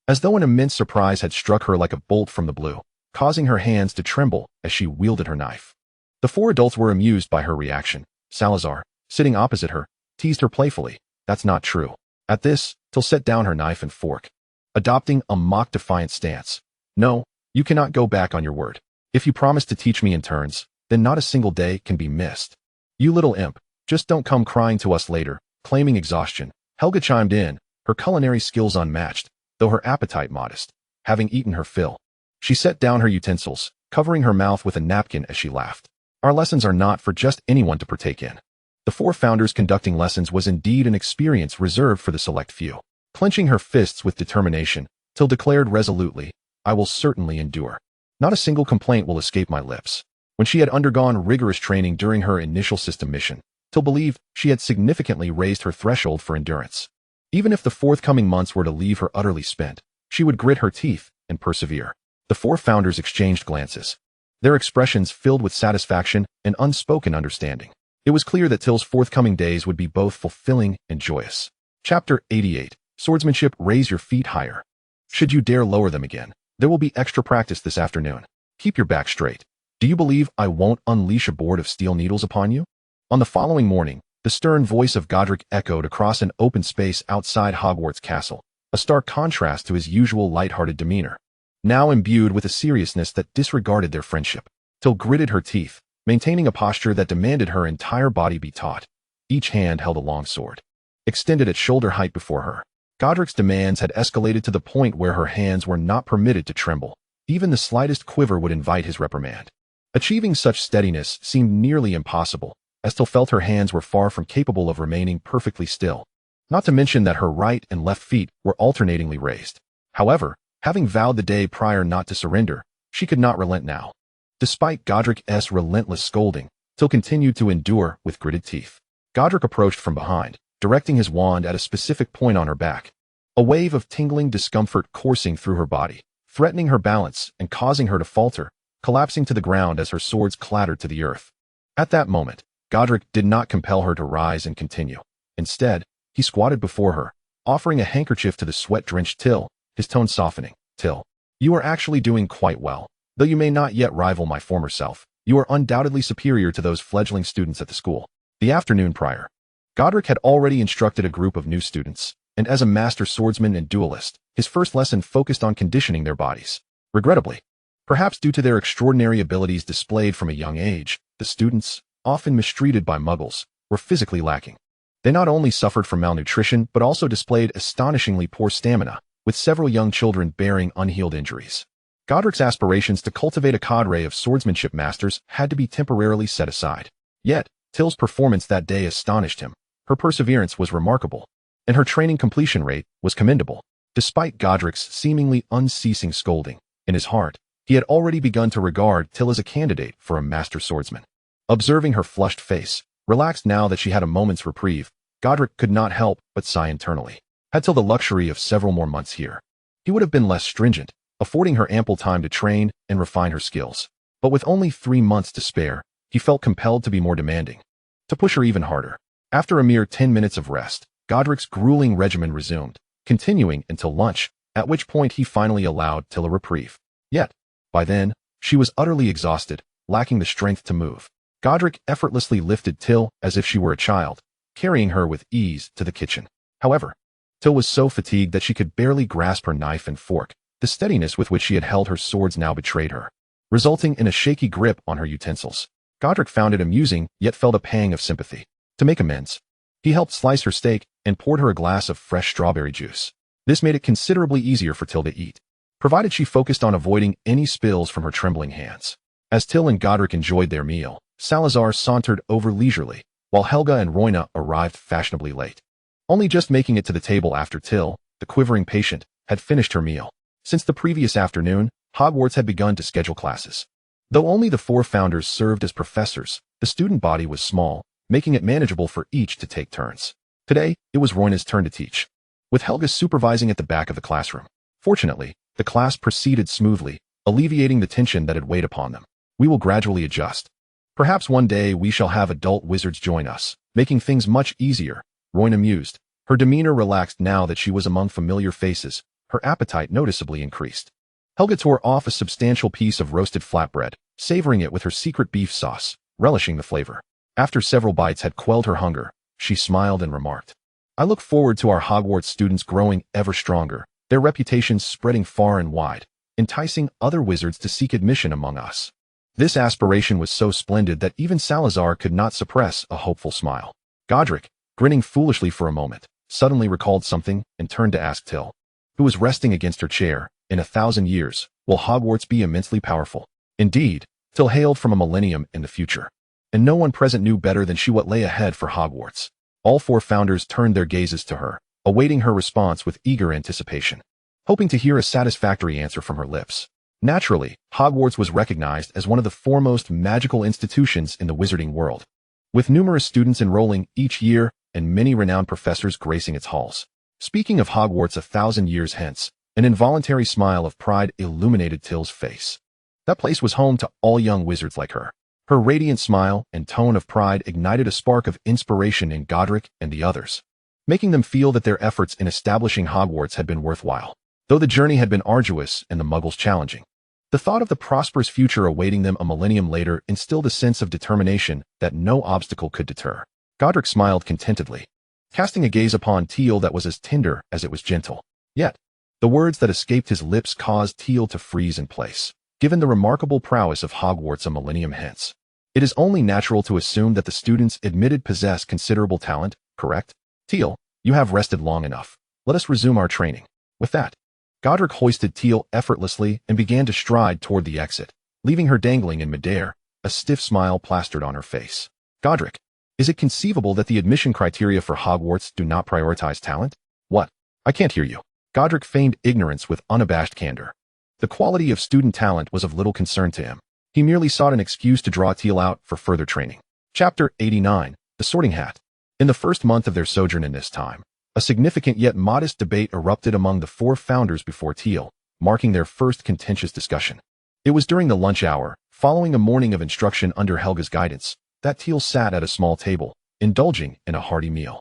as though an immense surprise had struck her like a bolt from the blue, causing her hands to tremble as she wielded her knife. The four adults were amused by her reaction. Salazar, sitting opposite her, teased her playfully. That's not true. At this, Tiel set down her knife and fork, adopting a mock-defiant stance. No, you cannot go back on your word. If you promise to teach me in turns, then not a single day can be missed. You little imp, just don't come crying to us later, claiming exhaustion. Helga chimed in, her culinary skills unmatched, though her appetite modest, having eaten her fill. She set down her utensils, covering her mouth with a napkin as she laughed. Our lessons are not for just anyone to partake in. The four founders conducting lessons was indeed an experience reserved for the select few. Clenching her fists with determination, Tiel declared resolutely, I will certainly endure. Not a single complaint will escape my lips. When she had undergone rigorous training during her initial system mission, Tiel believed she had significantly raised her threshold for endurance. Even if the forthcoming months were to leave her utterly spent, she would grit her teeth and persevere. The four founders exchanged glances, their expressions filled with satisfaction and unspoken understanding. It was clear that Tiel's forthcoming days would be both fulfilling and joyous. Chapter 88. Swordsmanship. Raise your feet higher. Should you dare lower them again, there will be extra practice this afternoon. Keep your back straight. Do you believe I won't unleash a board of steel needles upon you? On the following morning, the stern voice of Godric echoed across an open space outside Hogwarts Castle, a stark contrast to his usual light-hearted demeanor. Now imbued with a seriousness that disregarded their friendship, Tiel gritted her teeth, maintaining a posture that demanded her entire body be taut. Each hand held a long sword, extended at shoulder height before her. Godric's demands had escalated to the point where her hands were not permitted to tremble. Even the slightest quiver would invite his reprimand. Achieving such steadiness seemed nearly impossible, as Tiel felt her hands were far from capable of remaining perfectly still. Not to mention that her right and left feet were alternatingly raised. However, having vowed the day prior not to surrender, she could not relent now. Despite Godric's relentless scolding, Tiel continued to endure with gritted teeth. Godric approached from behind, directing his wand at a specific point on her back. A wave of tingling discomfort coursing through her body, threatening her balance and causing her to falter, collapsing to the ground as her swords clattered to the earth. At that moment, Godric did not compel her to rise and continue. Instead, he squatted before her, offering a handkerchief to the sweat-drenched Tiel, his tone softening. Tiel, you are actually doing quite well. Though you may not yet rival my former self, you are undoubtedly superior to those fledgling students at the school. The afternoon prior, Godric had already instructed a group of new students, and as a master swordsman and duelist, his first lesson focused on conditioning their bodies. Regrettably, perhaps due to their extraordinary abilities displayed from a young age, the students, often mistreated by muggles, were physically lacking. They not only suffered from malnutrition but also displayed astonishingly poor stamina, with several young children bearing unhealed injuries. Godric's aspirations to cultivate a cadre of swordsmanship masters had to be temporarily set aside. Yet, Tiel's performance that day astonished him. Her perseverance was remarkable, and her training completion rate was commendable. Despite Godric's seemingly unceasing scolding, in his heart, he had already begun to regard Tiel as a candidate for a master swordsman. Observing her flushed face, relaxed now that she had a moment's reprieve, Godric could not help but sigh internally. Had Tiel the luxury of several more months here, he would have been less stringent, affording her ample time to train and refine her skills. But with only 3 months to spare, he felt compelled to be more demanding, to push her even harder. After a mere 10 minutes of rest, Godric's grueling regimen resumed, continuing until lunch, at which point he finally allowed Tiel a reprieve. Yet, by then, she was utterly exhausted, lacking the strength to move. Godric effortlessly lifted Tiel as if she were a child, carrying her with ease to the kitchen. However, Tiel was so fatigued that she could barely grasp her knife and fork. The steadiness with which she had held her swords now betrayed her, resulting in a shaky grip on her utensils. Godric found it amusing, yet felt a pang of sympathy. To make amends, he helped slice her steak and poured her a glass of fresh strawberry juice. This made it considerably easier for Tiel to eat, provided she focused on avoiding any spills from her trembling hands. As Tiel and Godric enjoyed their meal, Salazar sauntered over leisurely, while Helga and Roina arrived fashionably late, only just making it to the table after Tiel, the quivering patient, had finished her meal. Since the previous afternoon, Hogwarts had begun to schedule classes. Though only the 4 founders served as professors, the student body was small, making it manageable for each to take turns. Today, it was Roina's turn to teach, with Helga supervising at the back of the classroom. Fortunately, the class proceeded smoothly, alleviating the tension that had weighed upon them. We will gradually adjust. Perhaps one day we shall have adult wizards join us, making things much easier, Roina mused. Her demeanor relaxed now that she was among familiar faces. Her appetite noticeably increased. Helga tore off a substantial piece of roasted flatbread, savoring it with her secret beef sauce. relishing the flavor. After several bites had quelled her hunger, she smiled and remarked, "I look forward to our Hogwarts students growing ever stronger, their reputations spreading far and wide, enticing other wizards to seek admission among us." This aspiration was so splendid that even Salazar could not suppress a hopeful smile. Godric, grinning foolishly for a moment, suddenly recalled something and turned to ask Tiel, who was resting against her chair, "In 1,000 years, will Hogwarts be immensely powerful?" Indeed, Tiel hailed from a millennium in the future, and no one present knew better than she what lay ahead for Hogwarts. All four founders turned their gazes to her, awaiting her response with eager anticipation, hoping to hear a satisfactory answer from her lips. Naturally, Hogwarts was recognized as one of the foremost magical institutions in the wizarding world, with numerous students enrolling each year and many renowned professors gracing its halls. Speaking of Hogwarts 1,000 years hence, an involuntary smile of pride illuminated Tiel's face. That place was home to all young wizards like her. Her radiant smile and tone of pride ignited a spark of inspiration in Godric and the others, making them feel that their efforts in establishing Hogwarts had been worthwhile, though the journey had been arduous and the Muggles challenging. The thought of the prosperous future awaiting them a millennium later instilled a sense of determination that no obstacle could deter. Godric smiled contentedly, casting a gaze upon Tiel that was as tender as it was gentle. Yet, the words that escaped his lips caused Tiel to freeze in place. Given the remarkable prowess of Hogwarts a millennium hence, it is only natural to assume that the students admitted possess considerable talent, correct? Tiel, you have rested long enough. Let us resume our training. With that, Godric hoisted Tiel effortlessly and began to stride toward the exit, leaving her dangling in midair, a stiff smile plastered on her face. Godric, is it conceivable that the admission criteria for Hogwarts do not prioritize talent? What? I can't hear you. Godric feigned ignorance with unabashed candor. The quality of student talent was of little concern to him. He merely sought an excuse to draw Tiel out for further training. Chapter 89, The Sorting Hat. In the first month of their sojourn in this time, a significant yet modest debate erupted among the four founders before Tiel, marking their first contentious discussion. It was during the lunch hour, following a morning of instruction under Helga's guidance, that Tiel sat at a small table, indulging in a hearty meal.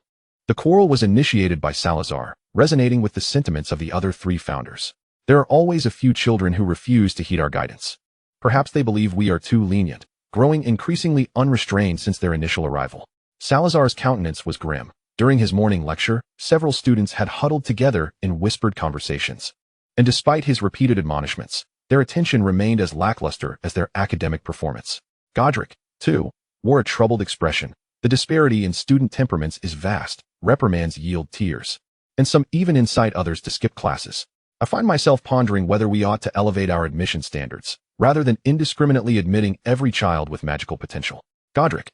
The quarrel was initiated by Salazar, resonating with the sentiments of the other three founders. There are always a few children who refuse to heed our guidance. Perhaps they believe we are too lenient, growing increasingly unrestrained since their initial arrival. Salazar's countenance was grim. During his morning lecture, several students had huddled together in whispered conversations. And despite his repeated admonishments, their attention remained as lackluster as their academic performance. Godric, too, wore a troubled expression. The disparity in student temperaments is vast. Reprimands yield tears, and some even incite others to skip classes. I find myself pondering whether we ought to elevate our admission standards, rather than indiscriminately admitting every child with magical potential. Godric,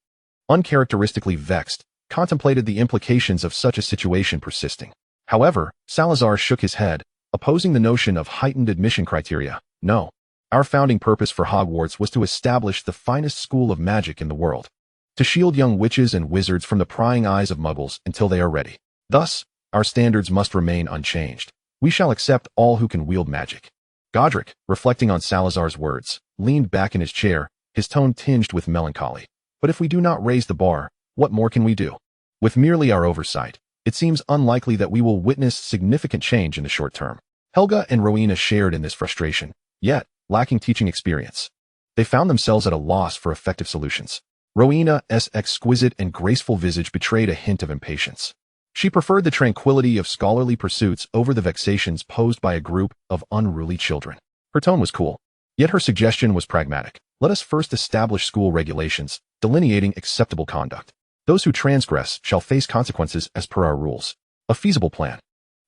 uncharacteristically vexed, contemplated the implications of such a situation persisting. However, Salazar shook his head, opposing the notion of heightened admission criteria. No. Our founding purpose for Hogwarts was to establish the finest school of magic in the world, to shield young witches and wizards from the prying eyes of Muggles until they are ready. Thus, our standards must remain unchanged. We shall accept all who can wield magic. Godric, reflecting on Salazar's words, leaned back in his chair, his tone tinged with melancholy. But if we do not raise the bar, what more can we do? With merely our oversight, it seems unlikely that we will witness significant change in the short term. Helga and Rowena shared in this frustration, yet, lacking teaching experience, they found themselves at a loss for effective solutions. Rowena's exquisite and graceful visage betrayed a hint of impatience. She preferred the tranquility of scholarly pursuits over the vexations posed by a group of unruly children. Her tone was cool, yet her suggestion was pragmatic. Let us first establish school regulations, delineating acceptable conduct. Those who transgress shall face consequences as per our rules. A feasible plan.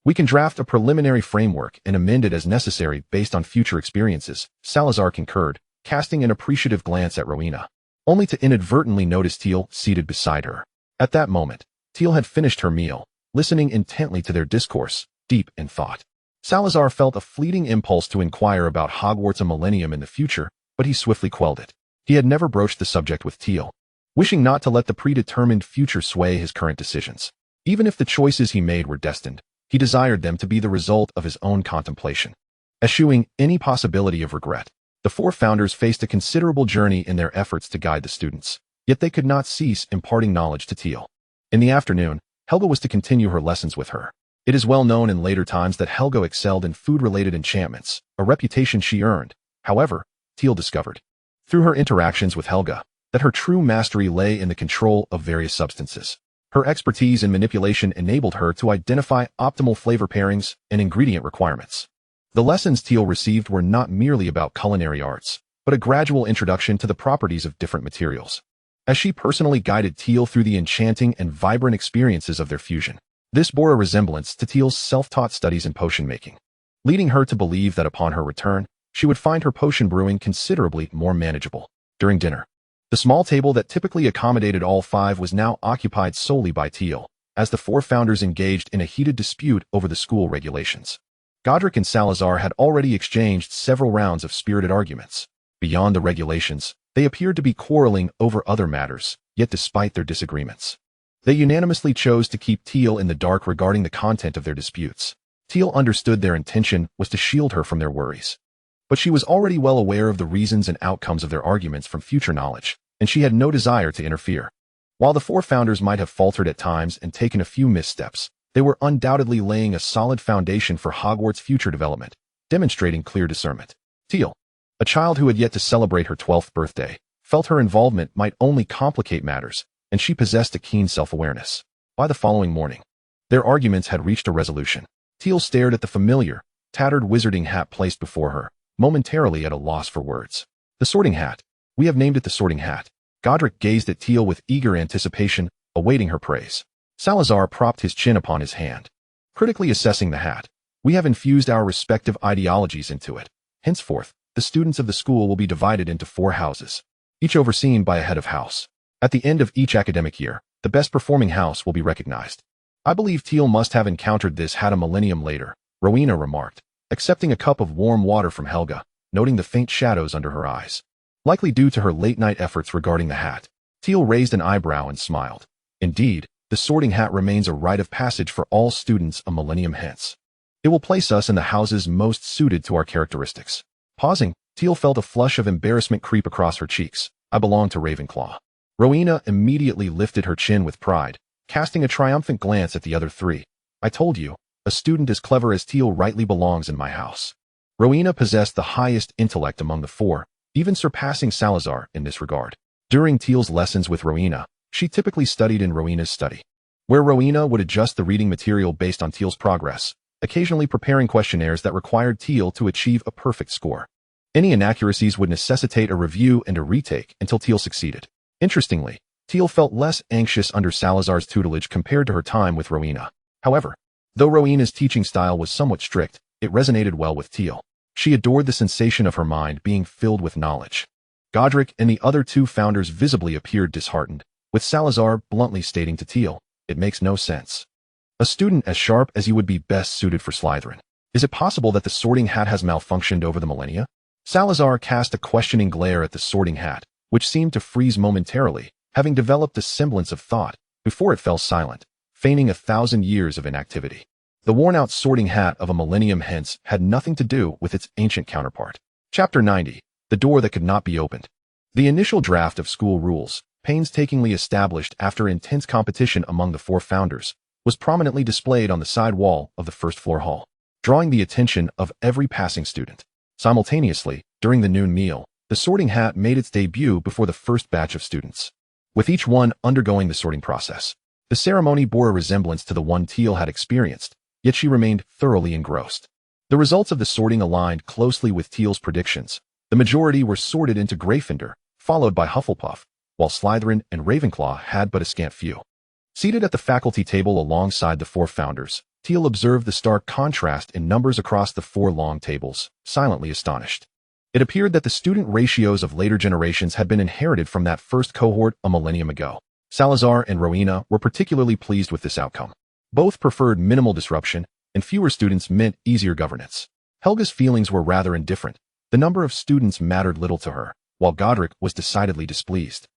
We can draft a preliminary framework and amend it as necessary based on future experiences, Salazar concurred, casting an appreciative glance at Rowena, only to inadvertently notice Tiel seated beside her. At that moment, Tiel had finished her meal, listening intently to their discourse, deep in thought. Salazar felt a fleeting impulse to inquire about Hogwarts a millennium in the future, but he swiftly quelled it. He had never broached the subject with Tiel, wishing not to let the predetermined future sway his current decisions. Even if the choices he made were destined, he desired them to be the result of his own contemplation, eschewing any possibility of regret. The four founders faced a considerable journey in their efforts to guide the students, yet they could not cease imparting knowledge to Tiel. In the afternoon, Helga was to continue her lessons with her. It is well known in later times that Helga excelled in food-related enchantments, a reputation she earned, however, Tiel discovered. Through her interactions with Helga, that her true mastery lay in the control of various substances. Her expertise in manipulation enabled her to identify optimal flavor pairings and ingredient requirements. The lessons Tiel received were not merely about culinary arts, but a gradual introduction to the properties of different materials. As she personally guided Tiel through the enchanting and vibrant experiences of their fusion, this bore a resemblance to Tiel's self-taught studies in potion making, leading her to believe that upon her return, she would find her potion brewing considerably more manageable. During dinner, the small table that typically accommodated all five was now occupied solely by Tiel, as the four founders engaged in a heated dispute over the school regulations. Godric and Salazar had already exchanged several rounds of spirited arguments. Beyond the regulations, they appeared to be quarreling over other matters, yet despite their disagreements, they unanimously chose to keep Tiel in the dark regarding the content of their disputes. Tiel understood their intention was to shield her from their worries, but she was already well aware of the reasons and outcomes of their arguments from future knowledge, and she had no desire to interfere. While the four founders might have faltered at times and taken a few missteps, they were undoubtedly laying a solid foundation for Hogwarts' future development, demonstrating clear discernment. Tiel, a child who had yet to celebrate her 12th birthday, felt her involvement might only complicate matters, and she possessed a keen self-awareness. By the following morning, their arguments had reached a resolution. Tiel stared at the familiar, tattered wizarding hat placed before her, momentarily at a loss for words. The Sorting Hat. We have named it the Sorting Hat. Godric gazed at Tiel with eager anticipation, awaiting her praise. Salazar propped his chin upon his hand, critically assessing the hat. We have infused our respective ideologies into it. Henceforth, the students of the school will be divided into 4 houses, each overseen by a head of house. At the end of each academic year, the best performing house will be recognized. I believe Tiel must have encountered this hat a millennium later, Rowena remarked, accepting a cup of warm water from Helga, noting the faint shadows under her eyes, likely due to her late-night efforts regarding the hat. Tiel raised an eyebrow and smiled. Indeed, the Sorting Hat remains a rite of passage for all students a millennium hence. It will place us in the houses most suited to our characteristics. Pausing, Tiel felt a flush of embarrassment creep across her cheeks. I belong to Ravenclaw. Rowena immediately lifted her chin with pride, casting a triumphant glance at the other 3. I told you, a student as clever as Tiel rightly belongs in my house. Rowena possessed the highest intellect among the 4, even surpassing Salazar in this regard. During Tiel's lessons with Rowena, she typically studied in Rowena's study, where Rowena would adjust the reading material based on Tiel's progress, occasionally preparing questionnaires that required Tiel to achieve a perfect score. Any inaccuracies would necessitate a review and a retake until Tiel succeeded. Interestingly, Tiel felt less anxious under Salazar's tutelage compared to her time with Rowena. However, though Rowena's teaching style was somewhat strict, it resonated well with Tiel. She adored the sensation of her mind being filled with knowledge. Godric and the other 2 founders visibly appeared disheartened, with Salazar bluntly stating to Tiel, "It makes no sense. A student as sharp as you would be best suited for Slytherin. Is it possible that the Sorting Hat has malfunctioned over the millennia?" Salazar cast a questioning glare at the Sorting Hat, which seemed to freeze momentarily, having developed a semblance of thought, before it fell silent, feigning 1,000 years of inactivity. The worn-out Sorting Hat of a millennium hence had nothing to do with its ancient counterpart. Chapter 90. The Door That Could Not Be Opened. The initial draft of school rules, painstakingly established after intense competition among the 4 founders, was prominently displayed on the side wall of the first-floor hall, drawing the attention of every passing student. Simultaneously, during the noon meal, the Sorting Hat made its debut before the first batch of students, with each one undergoing the sorting process. The ceremony bore a resemblance to the one Tiel had experienced, yet she remained thoroughly engrossed. The results of the sorting aligned closely with Tiel's predictions. The majority were sorted into Gryffindor, followed by Hufflepuff, while Slytherin and Ravenclaw had but a scant few. Seated at the faculty table alongside the 4 founders, Tiel observed the stark contrast in numbers across the 4 long tables, silently astonished. It appeared that the student ratios of later generations had been inherited from that first cohort a millennium ago. Salazar and Rowena were particularly pleased with this outcome. Both preferred minimal disruption, and fewer students meant easier governance. Helga's feelings were rather indifferent. The number of students mattered little to her, while Godric was decidedly displeased.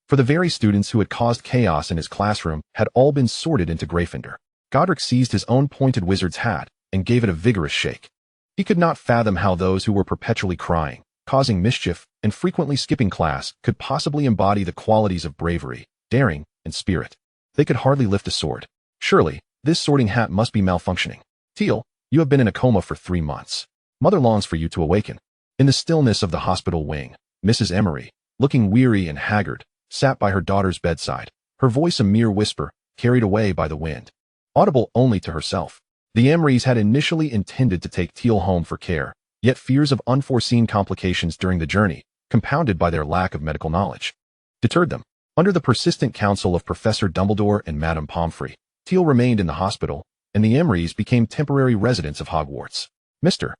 For the very students who had caused chaos in his classroom had all been sorted into Gryffindor. Godric seized his own pointed wizard's hat and gave it a vigorous shake. He could not fathom how those who were perpetually crying, causing mischief, and frequently skipping class could possibly embody the qualities of bravery, daring, and spirit. They could hardly lift a sword. Surely, this Sorting Hat must be malfunctioning. Tiel, you have been in a coma for 3 months. Mother longs for you to awaken. In the stillness of the hospital wing, Mrs. Emery, looking weary and haggard, sat by her daughter's bedside, her voice a mere whisper, carried away by the wind. Audible only to herself. The Emrys had initially intended to take Tiel home for care, yet fears of unforeseen complications during the journey, compounded by their lack of medical knowledge, deterred them. Under the persistent counsel of Professor Dumbledore and Madame Pomfrey, Tiel remained in the hospital, and the Emrys became temporary residents of Hogwarts. Mr.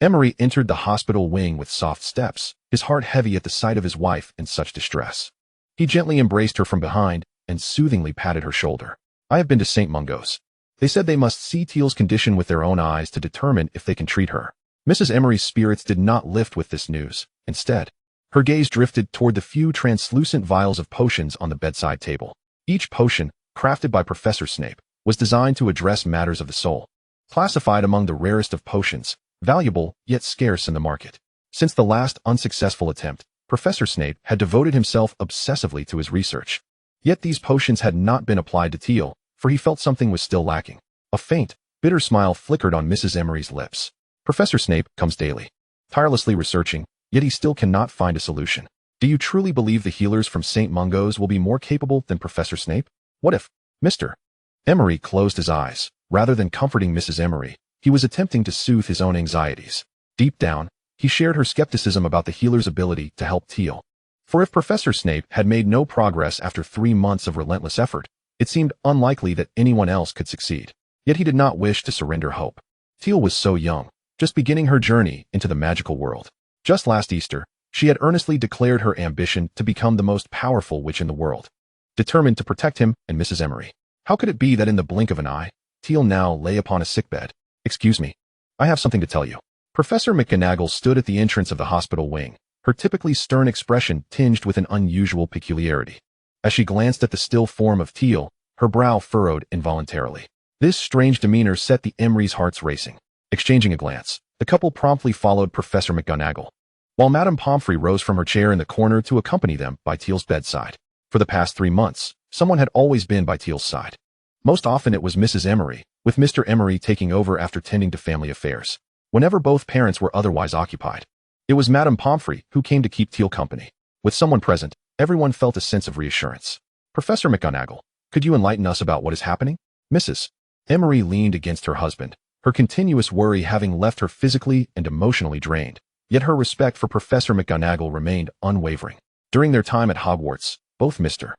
Emery entered the hospital wing with soft steps, his heart heavy at the sight of his wife in such distress. He gently embraced her from behind and soothingly patted her shoulder. I have been to St. Mungo's. They said they must see Tiel's condition with their own eyes to determine if they can treat her. Mrs. Emery's spirits did not lift with this news. Instead, her gaze drifted toward the few translucent vials of potions on the bedside table. Each potion, crafted by Professor Snape, was designed to address matters of the soul. Classified among the rarest of potions, valuable yet scarce in the market. Since the last unsuccessful attempt, Professor Snape had devoted himself obsessively to his research. Yet these potions had not been applied to Tiel, for he felt something was still lacking. A faint, bitter smile flickered on Mrs. Emery's lips. Professor Snape comes daily, tirelessly researching, yet he still cannot find a solution. Do you truly believe the healers from St. Mungo's will be more capable than Professor Snape? What if Mr. Emery closed his eyes? Rather than comforting Mrs. Emery, he was attempting to soothe his own anxieties. Deep down, he shared her skepticism about the healer's ability to help Tiel. For if Professor Snape had made no progress after 3 months of relentless effort, it seemed unlikely that anyone else could succeed. Yet he did not wish to surrender hope. Tiel was so young, just beginning her journey into the magical world. Just last Easter, she had earnestly declared her ambition to become the most powerful witch in the world, determined to protect him and Mrs. Emery. How could it be that in the blink of an eye, Tiel now lay upon a sickbed? Excuse me. I have something to tell you. Professor McGonagall stood at the entrance of the hospital wing, her typically stern expression tinged with an unusual peculiarity. As she glanced at the still form of Tiel, her brow furrowed involuntarily. This strange demeanor set the Emrys' hearts racing. Exchanging a glance, the couple promptly followed Professor McGonagall, while Madame Pomfrey rose from her chair in the corner to accompany them by Tiel's bedside. For the past 3 months, someone had always been by Tiel's side. Most often it was Mrs. Emery, with Mr. Emery taking over after tending to family affairs. Whenever both parents were otherwise occupied, it was Madame Pomfrey who came to keep Tiel company. With someone present, everyone felt a sense of reassurance. Professor McGonagall, could you enlighten us about what is happening? Mrs. Emery leaned against her husband, her continuous worry having left her physically and emotionally drained. Yet her respect for Professor McGonagall remained unwavering. During their time at Hogwarts, both Mr.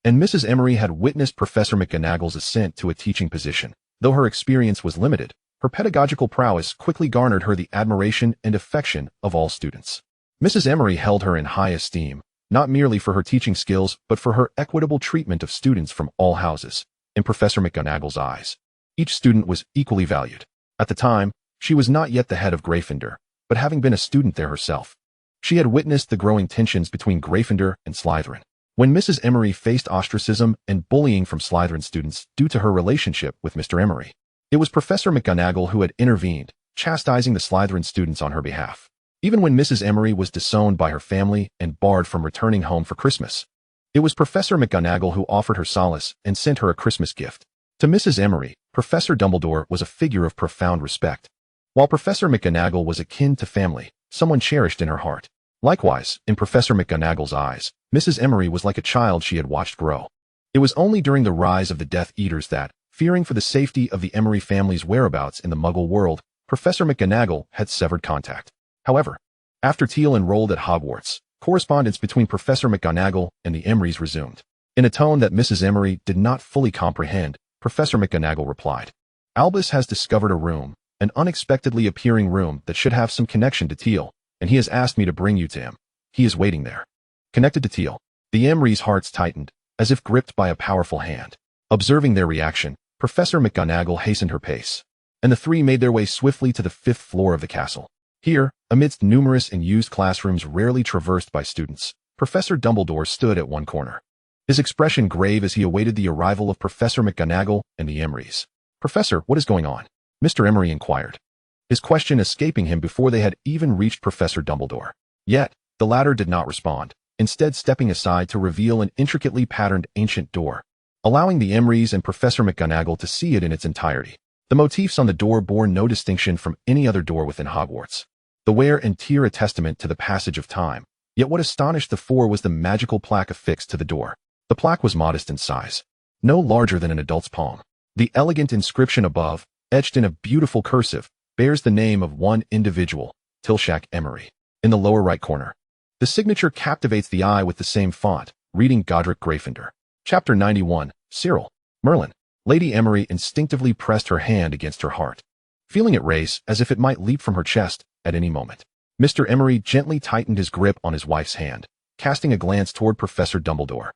and Mrs. Emery had witnessed Professor McGonagall's ascent to a teaching position. Though her experience was limited, her pedagogical prowess quickly garnered her the admiration and affection of all students. Mrs. Emery held her in high esteem, not merely for her teaching skills, but for her equitable treatment of students from all houses. In Professor McGonagall's eyes, each student was equally valued. At the time, she was not yet the head of Gryffindor, but having been a student there herself, she had witnessed the growing tensions between Gryffindor and Slytherin. When Mrs. Emery faced ostracism and bullying from Slytherin students due to her relationship with Mr. Emery, it was Professor McGonagall who had intervened, chastising the Slytherin students on her behalf. Even when Mrs. Emery was disowned by her family and barred from returning home for Christmas, it was Professor McGonagall who offered her solace and sent her a Christmas gift. To Mrs. Emery, Professor Dumbledore was a figure of profound respect, while Professor McGonagall was akin to family, someone cherished in her heart. Likewise, in Professor McGonagall's eyes, Mrs. Emery was like a child she had watched grow. It was only during the rise of the Death Eaters that, fearing for the safety of the Emery family's whereabouts in the Muggle world, Professor McGonagall had severed contact. However, after Tiel enrolled at Hogwarts, correspondence between Professor McGonagall and the Emrys resumed. In a tone that Mrs. Emery did not fully comprehend, Professor McGonagall replied, "Albus has discovered a room, an unexpectedly appearing room that should have some connection to Tiel, and he has asked me to bring you to him. He is waiting there." Connected to Tiel, the Emrys' hearts tightened, as if gripped by a powerful hand. Observing their reaction, Professor McGonagall hastened her pace, and the three made their way swiftly to the 5th floor of the castle. Here, amidst numerous and used classrooms rarely traversed by students, Professor Dumbledore stood at one corner, his expression grave as he awaited the arrival of Professor McGonagall and the Emrys. "Professor, what is going on?" Mr. Emery inquired, his question escaping him before they had even reached Professor Dumbledore. Yet, the latter did not respond, instead stepping aside to reveal an intricately patterned ancient door, allowing the Emrys and Professor McGonagall to see it in its entirety. The motifs on the door bore no distinction from any other door within Hogwarts, the wear and tear a testament to the passage of time, Yet what astonished the four was the magical plaque affixed to the door. The plaque was modest in size, no larger than an adult's palm. The elegant inscription above, etched in a beautiful cursive, bears the name of one individual, Tiel Emery. In the lower right corner, the signature captivates the eye with the same font, reading Godric Gryffindor. Chapter 91, Cyril. Merlin. Lady Emery instinctively pressed her hand against her heart, feeling it race as if it might leap from her chest at any moment. Mr. Emery gently tightened his grip on his wife's hand, casting a glance toward Professor Dumbledore,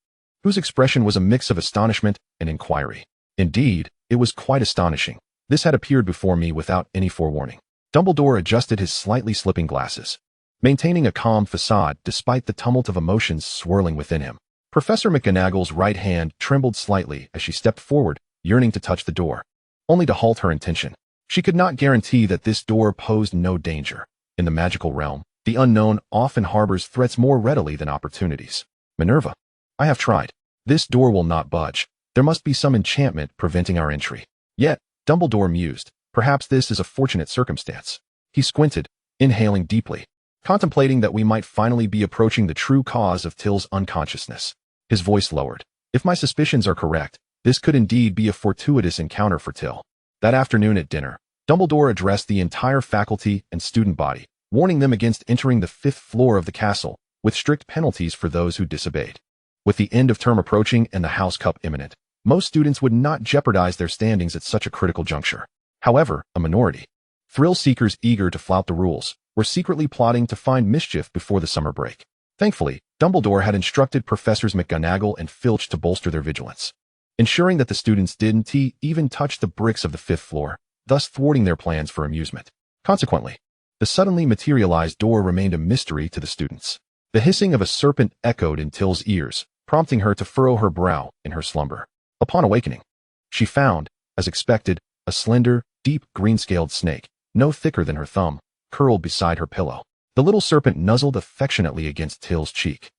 whose expression was a mix of astonishment and inquiry. Indeed, it was quite astonishing. This had appeared before me without any forewarning. Dumbledore adjusted his slightly slipping glasses, maintaining a calm facade despite the tumult of emotions swirling within him. Professor McGonagall's right hand trembled slightly as she stepped forward, yearning to touch the door, only to halt her intention. She could not guarantee that this door posed no danger. In the magical realm, the unknown often harbors threats more readily than opportunities. Minerva. I have tried. This door will not budge. There must be some enchantment preventing our entry. Yet, Dumbledore mused, perhaps this is a fortunate circumstance. He squinted, inhaling deeply, contemplating that we might finally be approaching the true cause of Tiel's unconsciousness. His voice lowered. If my suspicions are correct, this could indeed be a fortuitous encounter for Tiel. That afternoon at dinner, Dumbledore addressed the entire faculty and student body, warning them against entering the 5th floor of the castle, with strict penalties for those who disobeyed. With the end of term approaching and the House Cup imminent, most students would not jeopardize their standings at such a critical juncture. However, a minority, thrill-seekers eager to flout the rules, were secretly plotting to find mischief before the summer break. Thankfully, Dumbledore had instructed Professors McGonagall and Filch to bolster their vigilance, ensuring that the students didn't even touch the bricks of the 5th floor, thus thwarting their plans for amusement. Consequently, the suddenly materialized door remained a mystery to the students. The hissing of a serpent echoed in Tiel's ears, prompting her to furrow her brow in her slumber. Upon awakening, she found, as expected, a slender, deep green-scaled snake, no thicker than her thumb, curled beside her pillow. The little serpent nuzzled affectionately against Tiel's cheek,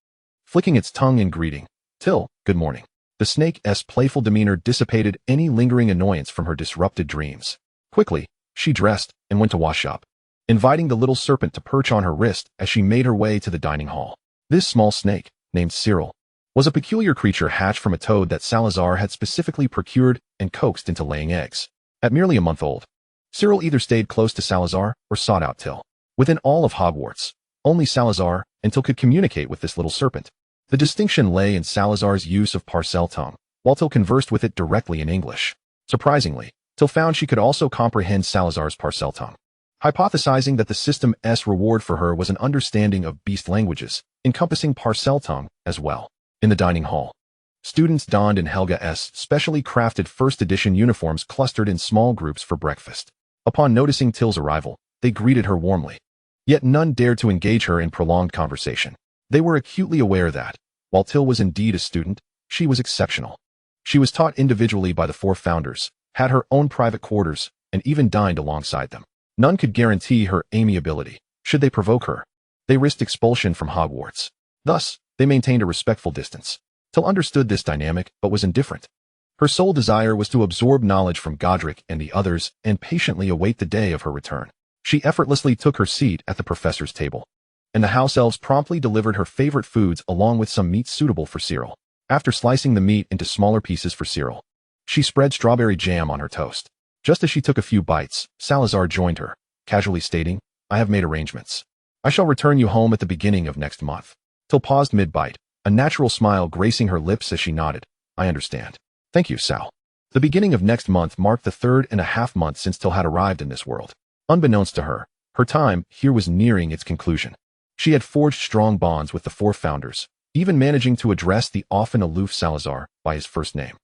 flicking its tongue in greeting. Tiel, good morning. The snake's playful demeanor dissipated any lingering annoyance from her disrupted dreams. Quickly, she dressed and went to wash up, inviting the little serpent to perch on her wrist as she made her way to the dining hall. This small snake, named Cyril, was a peculiar creature hatched from a toad that Salazar had specifically procured and coaxed into laying eggs. At merely a month old, Cyril either stayed close to Salazar or sought out Tiel. Within all of Hogwarts, only Salazar and Tiel could communicate with this little serpent. The distinction lay in Salazar's use of Parseltongue, while Tiel conversed with it directly in English. Surprisingly, Tiel found she could also comprehend Salazar's Parseltongue, hypothesizing that the system's reward for her was an understanding of beast languages, encompassing Parseltongue as well. In the dining hall, students donned in Helga's specially crafted first edition uniforms clustered in small groups for breakfast. Upon noticing Tiel's arrival, they greeted her warmly. Yet none dared to engage her in prolonged conversation. They were acutely aware that, while Tiel was indeed a student, she was exceptional. She was taught individually by the 4 founders, had her own private quarters, and even dined alongside them. None could guarantee her amiability. Should they provoke her, they risked expulsion from Hogwarts. Thus, they maintained a respectful distance. Tiel understood this dynamic but was indifferent. Her sole desire was to absorb knowledge from Godric and the others and patiently await the day of her return. She effortlessly took her seat at the professor's table, and the house elves promptly delivered her favorite foods along with some meat suitable for Cyril. After slicing the meat into smaller pieces for Cyril, she spread strawberry jam on her toast. Just as she took a few bites, Salazar joined her, casually stating, I have made arrangements. I shall return you home at the beginning of next month. Tiel paused mid-bite, a natural smile gracing her lips as she nodded. I understand. Thank you, Sal. The beginning of next month marked the 3.5 months since Tiel had arrived in this world. Unbeknownst to her, her time here was nearing its conclusion. She had forged strong bonds with the 4 founders, even managing to address the often aloof Salazar by his first name.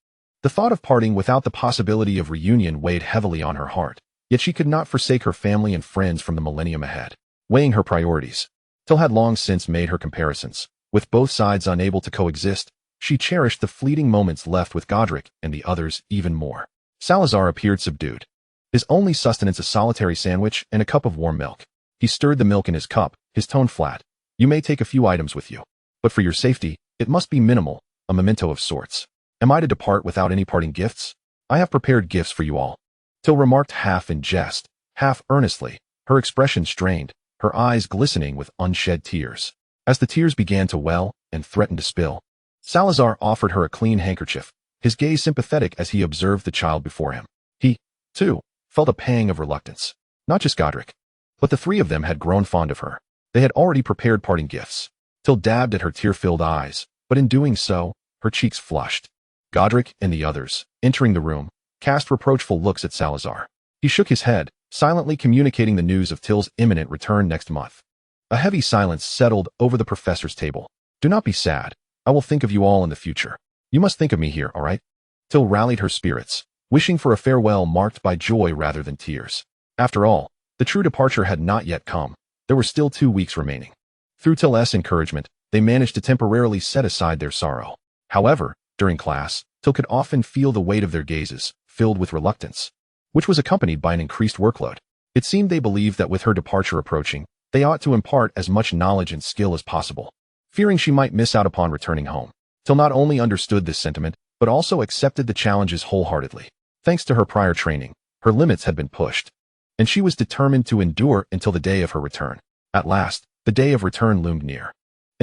The thought of parting without the possibility of reunion weighed heavily on her heart, yet she could not forsake her family and friends from the millennium ahead. Weighing her priorities, Tiel had long since made her comparisons. With both sides unable to coexist, she cherished the fleeting moments left with Godric and the others even more. Salazar appeared subdued, his only sustenance a solitary sandwich and a cup of warm milk. He stirred the milk in his cup, his tone flat. You may take a few items with you, but for your safety, it must be minimal, a memento of sorts. Am I to depart without any parting gifts? I have prepared gifts for you all. Tiel remarked half in jest, half earnestly, her expression strained, her eyes glistening with unshed tears. As the tears began to well and threatened to spill, Salazar offered her a clean handkerchief, his gaze sympathetic as he observed the child before him. He, too, felt a pang of reluctance. Not just Godric, but the three of them had grown fond of her. They had already prepared parting gifts. Tiel dabbed at her tear-filled eyes, but in doing so, her cheeks flushed. Godric and the others, entering the room, cast reproachful looks at Salazar. He shook his head, silently communicating the news of Tiel's imminent return next month. A heavy silence settled over the professor's table. Do not be sad. I will think of you all in the future. You must think of me here, all right? Tiel rallied her spirits, wishing for a farewell marked by joy rather than tears. After all, the true departure had not yet come. There were still 2 weeks remaining. Through Tiel's encouragement, they managed to temporarily set aside their sorrow. However, during class, Tiel could often feel the weight of their gazes, filled with reluctance, which was accompanied by an increased workload. It seemed they believed that with her departure approaching, they ought to impart as much knowledge and skill as possible. Fearing she might miss out upon returning home, Tiel not only understood this sentiment, but also accepted the challenges wholeheartedly. Thanks to her prior training, her limits had been pushed, and she was determined to endure until the day of her return. At last, the day of return loomed near.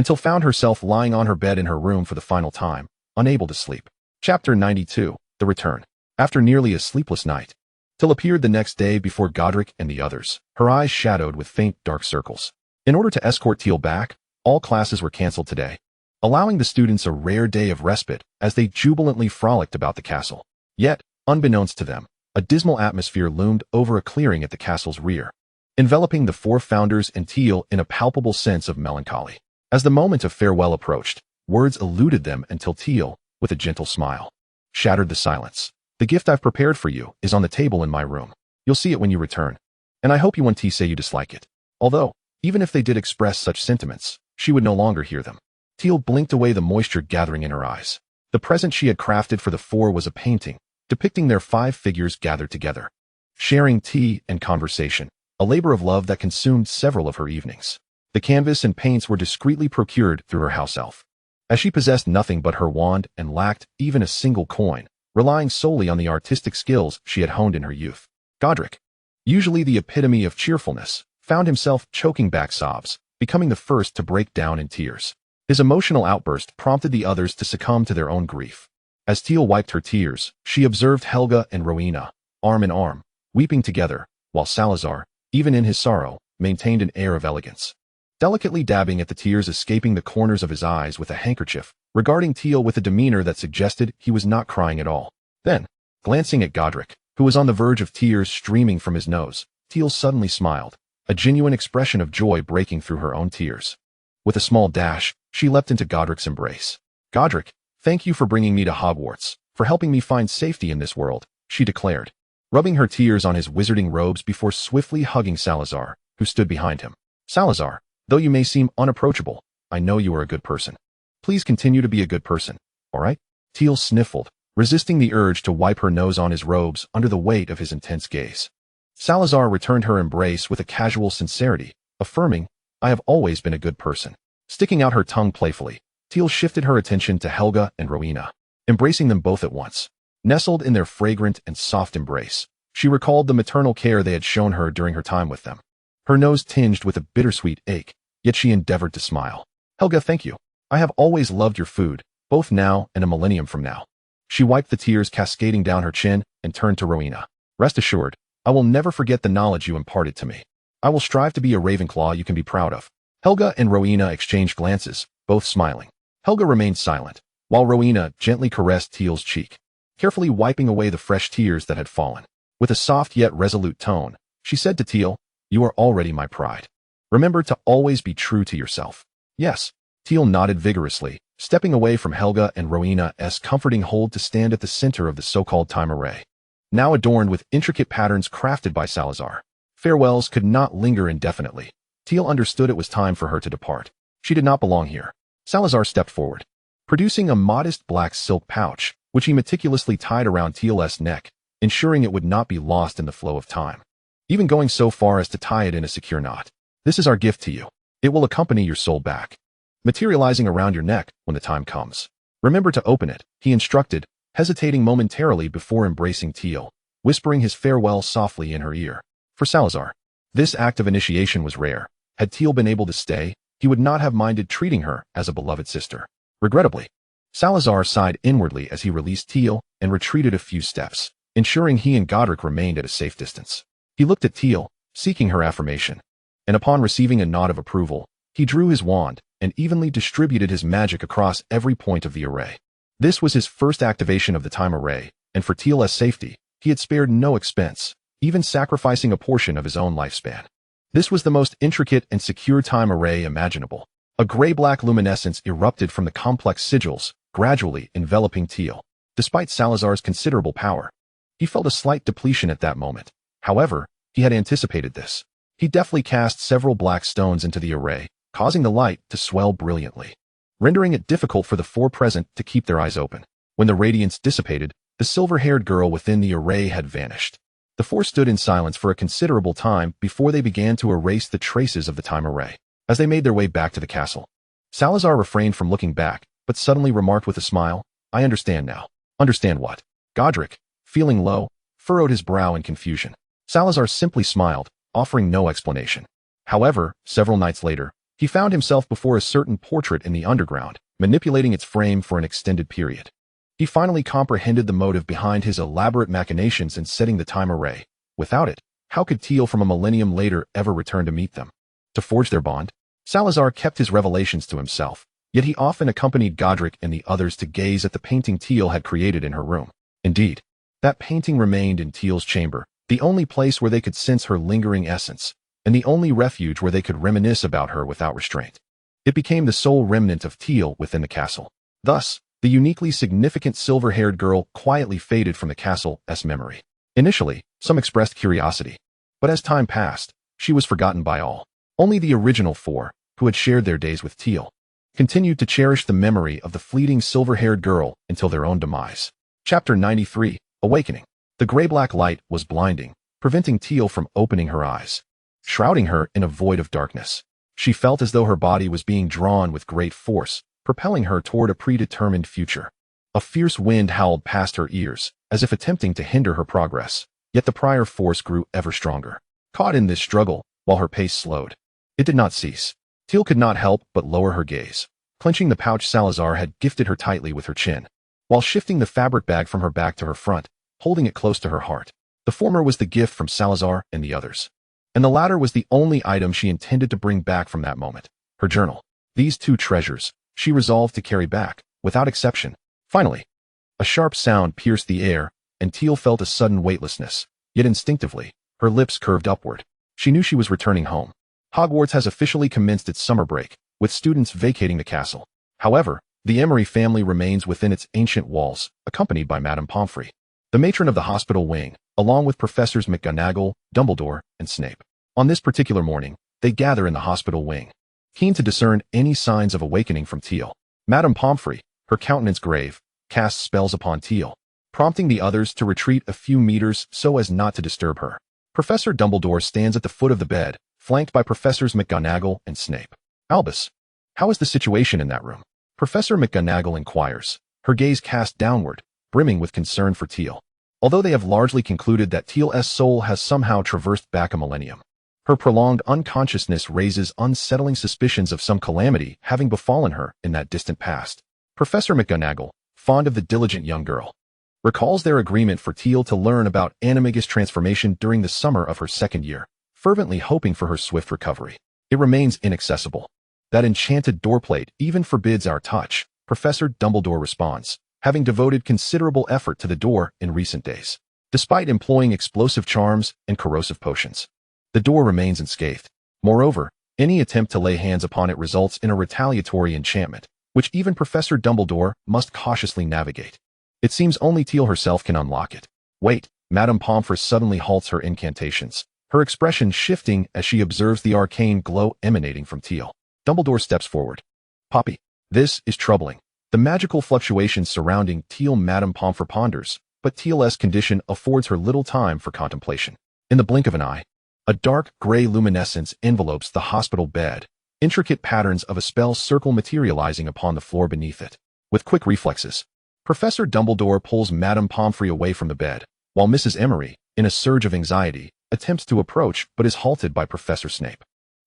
Tiel found herself lying on her bed in her room for the final time, unable to sleep. Chapter 92, The Return. After nearly a sleepless night, Tiel appeared the next day before Godric and the others, her eyes shadowed with faint dark circles. In order to escort Tiel back, all classes were cancelled today, allowing the students a rare day of respite as they jubilantly frolicked about the castle. Yet, unbeknownst to them, a dismal atmosphere loomed over a clearing at the castle's rear, enveloping the 4 founders and Tiel in a palpable sense of melancholy. As the moment of farewell approached, words eluded them until Tiel, with a gentle smile, shattered the silence. The gift I've prepared for you is on the table in my room. You'll see it when you return, and I hope you won't say you dislike it. Although, even if they did express such sentiments, she would no longer hear them. Tiel blinked away the moisture gathering in her eyes. The present she had crafted for the 4 was a painting, depicting their 5 figures gathered together, sharing tea and conversation, a labor of love that consumed several of her evenings. The canvas and paints were discreetly procured through her house elf, as she possessed nothing but her wand and lacked even a single coin, relying solely on the artistic skills she had honed in her youth. Godric, usually the epitome of cheerfulness, found himself choking back sobs, becoming the first to break down in tears. His emotional outburst prompted the others to succumb to their own grief. As Tiel wiped her tears, she observed Helga and Rowena, arm in arm, weeping together, while Salazar, even in his sorrow, maintained an air of elegance, delicately dabbing at the tears escaping the corners of his eyes with a handkerchief, regarding Tiel with a demeanor that suggested he was not crying at all. Then, glancing at Godric, who was on the verge of tears streaming from his nose, Tiel suddenly smiled, a genuine expression of joy breaking through her own tears. With a small dash, she leapt into Godric's embrace. Godric, thank you for bringing me to Hogwarts, for helping me find safety in this world, she declared, rubbing her tears on his wizarding robes before swiftly hugging Salazar, who stood behind him. Salazar, though you may seem unapproachable, I know you are a good person. Please continue to be a good person, all right? Tiel sniffled, resisting the urge to wipe her nose on his robes under the weight of his intense gaze. Salazar returned her embrace with a casual sincerity, affirming, I have always been a good person. Sticking out her tongue playfully, Tiel shifted her attention to Helga and Rowena, embracing them both at once. Nestled in their fragrant and soft embrace, she recalled the maternal care they had shown her during her time with them. Her nose tinged with a bittersweet ache, yet she endeavored to smile. Helga, thank you. I have always loved your food, both now and a millennium from now. She wiped the tears cascading down her chin and turned to Rowena. Rest assured, I will never forget the knowledge you imparted to me. I will strive to be a Ravenclaw you can be proud of. Helga and Rowena exchanged glances, both smiling. Helga remained silent, while Rowena gently caressed Tiel's cheek, carefully wiping away the fresh tears that had fallen. With a soft yet resolute tone, she said to Tiel, You are already my pride. Remember to always be true to yourself. Yes. Tiel nodded vigorously, stepping away from Helga and Rowena's comforting hold to stand at the center of the so-called time array, now adorned with intricate patterns crafted by Salazar. Farewells could not linger indefinitely. Tiel understood it was time for her to depart. She did not belong here. Salazar stepped forward, producing a modest black silk pouch, which he meticulously tied around Tiel's neck, ensuring it would not be lost in the flow of time, even going so far as to tie it in a secure knot. This is our gift to you. It will accompany your soul back, materializing around your neck when the time comes. Remember to open it, he instructed, hesitating momentarily before embracing Tiel, whispering his farewell softly in her ear. For Salazar, this act of initiation was rare. Had Tiel been able to stay, he would not have minded treating her as a beloved sister. Regrettably, Salazar sighed inwardly as he released Tiel and retreated a few steps, ensuring he and Godric remained at a safe distance. He looked at Tiel, seeking her affirmation, and upon receiving a nod of approval, he drew his wand and evenly distributed his magic across every point of the array. This was his first activation of the time array, and for Tiel's safety, he had spared no expense, even sacrificing a portion of his own lifespan. This was the most intricate and secure time array imaginable. A gray-black luminescence erupted from the complex sigils, gradually enveloping Tiel. Despite Salazar's considerable power, he felt a slight depletion at that moment. However, he had anticipated this. He deftly cast several black stones into the array, causing the light to swell brilliantly, rendering it difficult for the four present to keep their eyes open. When the radiance dissipated, the silver-haired girl within the array had vanished. The four stood in silence for a considerable time before they began to erase the traces of the time array. As they made their way back to the castle, Salazar refrained from looking back, but suddenly remarked with a smile, "I understand now." "Understand what?" Godric, feeling low, furrowed his brow in confusion. Salazar simply smiled, offering no explanation. However, several nights later, he found himself before a certain portrait in the underground, manipulating its frame for an extended period. He finally comprehended the motive behind his elaborate machinations in setting the time array. Without it, how could Tiel from a millennium later ever return to meet them? To forge their bond? Salazar kept his revelations to himself, yet he often accompanied Godric and the others to gaze at the painting Tiel had created in her room. Indeed, that painting remained in Tiel's chamber, the only place where they could sense her lingering essence, and the only refuge where they could reminisce about her without restraint. It became the sole remnant of Tiel within the castle. Thus, the uniquely significant silver-haired girl quietly faded from the castle's memory. Initially, some expressed curiosity, but as time passed, she was forgotten by all. Only the original four, who had shared their days with Tiel, continued to cherish the memory of the fleeting silver-haired girl until their own demise. Chapter 93, Awakening. The gray-black light was blinding, preventing Tiel from opening her eyes, shrouding her in a void of darkness. She felt as though her body was being drawn with great force, propelling her toward a predetermined future. A fierce wind howled past her ears, as if attempting to hinder her progress, yet the prior force grew ever stronger. Caught in this struggle, while her pace slowed, it did not cease. Tiel could not help but lower her gaze, clenching the pouch Salazar had gifted her tightly with her chin, while shifting the fabric bag from her back to her front, holding it close to her heart. The former was the gift from Salazar and the others, and the latter was the only item she intended to bring back from that moment, her journal. These two treasures, she resolved to carry back, without exception. Finally, a sharp sound pierced the air, and Tiel felt a sudden weightlessness, yet instinctively, her lips curved upward. She knew she was returning home. Hogwarts has officially commenced its summer break, with students vacating the castle. However, the Emery family remains within its ancient walls, accompanied by Madame Pomfrey, the matron of the hospital wing, along with Professors McGonagall, Dumbledore, and Snape. On this particular morning, they gather in the hospital wing, keen to discern any signs of awakening from Tiel. Madame Pomfrey, her countenance grave, casts spells upon Tiel, prompting the others to retreat a few meters so as not to disturb her. Professor Dumbledore stands at the foot of the bed, flanked by Professors McGonagall and Snape. "Albus, how is the situation in that room?" Professor McGonagall inquires, her gaze cast downward, brimming with concern for Tiel. Although they have largely concluded that Tiel's soul has somehow traversed back a millennium, her prolonged unconsciousness raises unsettling suspicions of some calamity having befallen her in that distant past. Professor McGonagall, fond of the diligent young girl, recalls their agreement for Tiel to learn about Animagus transformation during the summer of her second year, fervently hoping for her swift recovery. It remains inaccessible. That enchanted doorplate even forbids our touch, Professor Dumbledore responds, having devoted considerable effort to the door in recent days. Despite employing explosive charms and corrosive potions, the door remains unscathed. Moreover, any attempt to lay hands upon it results in a retaliatory enchantment, which even Professor Dumbledore must cautiously navigate. It seems only Tiel herself can unlock it. Wait, Madame Pomfrey suddenly halts her incantations, her expression shifting as she observes the arcane glow emanating from Tiel. Dumbledore steps forward. "Poppy, this is troubling." The magical fluctuations surrounding Tiel Madame Pomfrey ponders, but Tiel's condition affords her little time for contemplation. In the blink of an eye, a dark gray luminescence envelopes the hospital bed, intricate patterns of a spell circle materializing upon the floor beneath it. With quick reflexes, Professor Dumbledore pulls Madame Pomfrey away from the bed, while Mrs. Emery, in a surge of anxiety, attempts to approach but is halted by Professor Snape,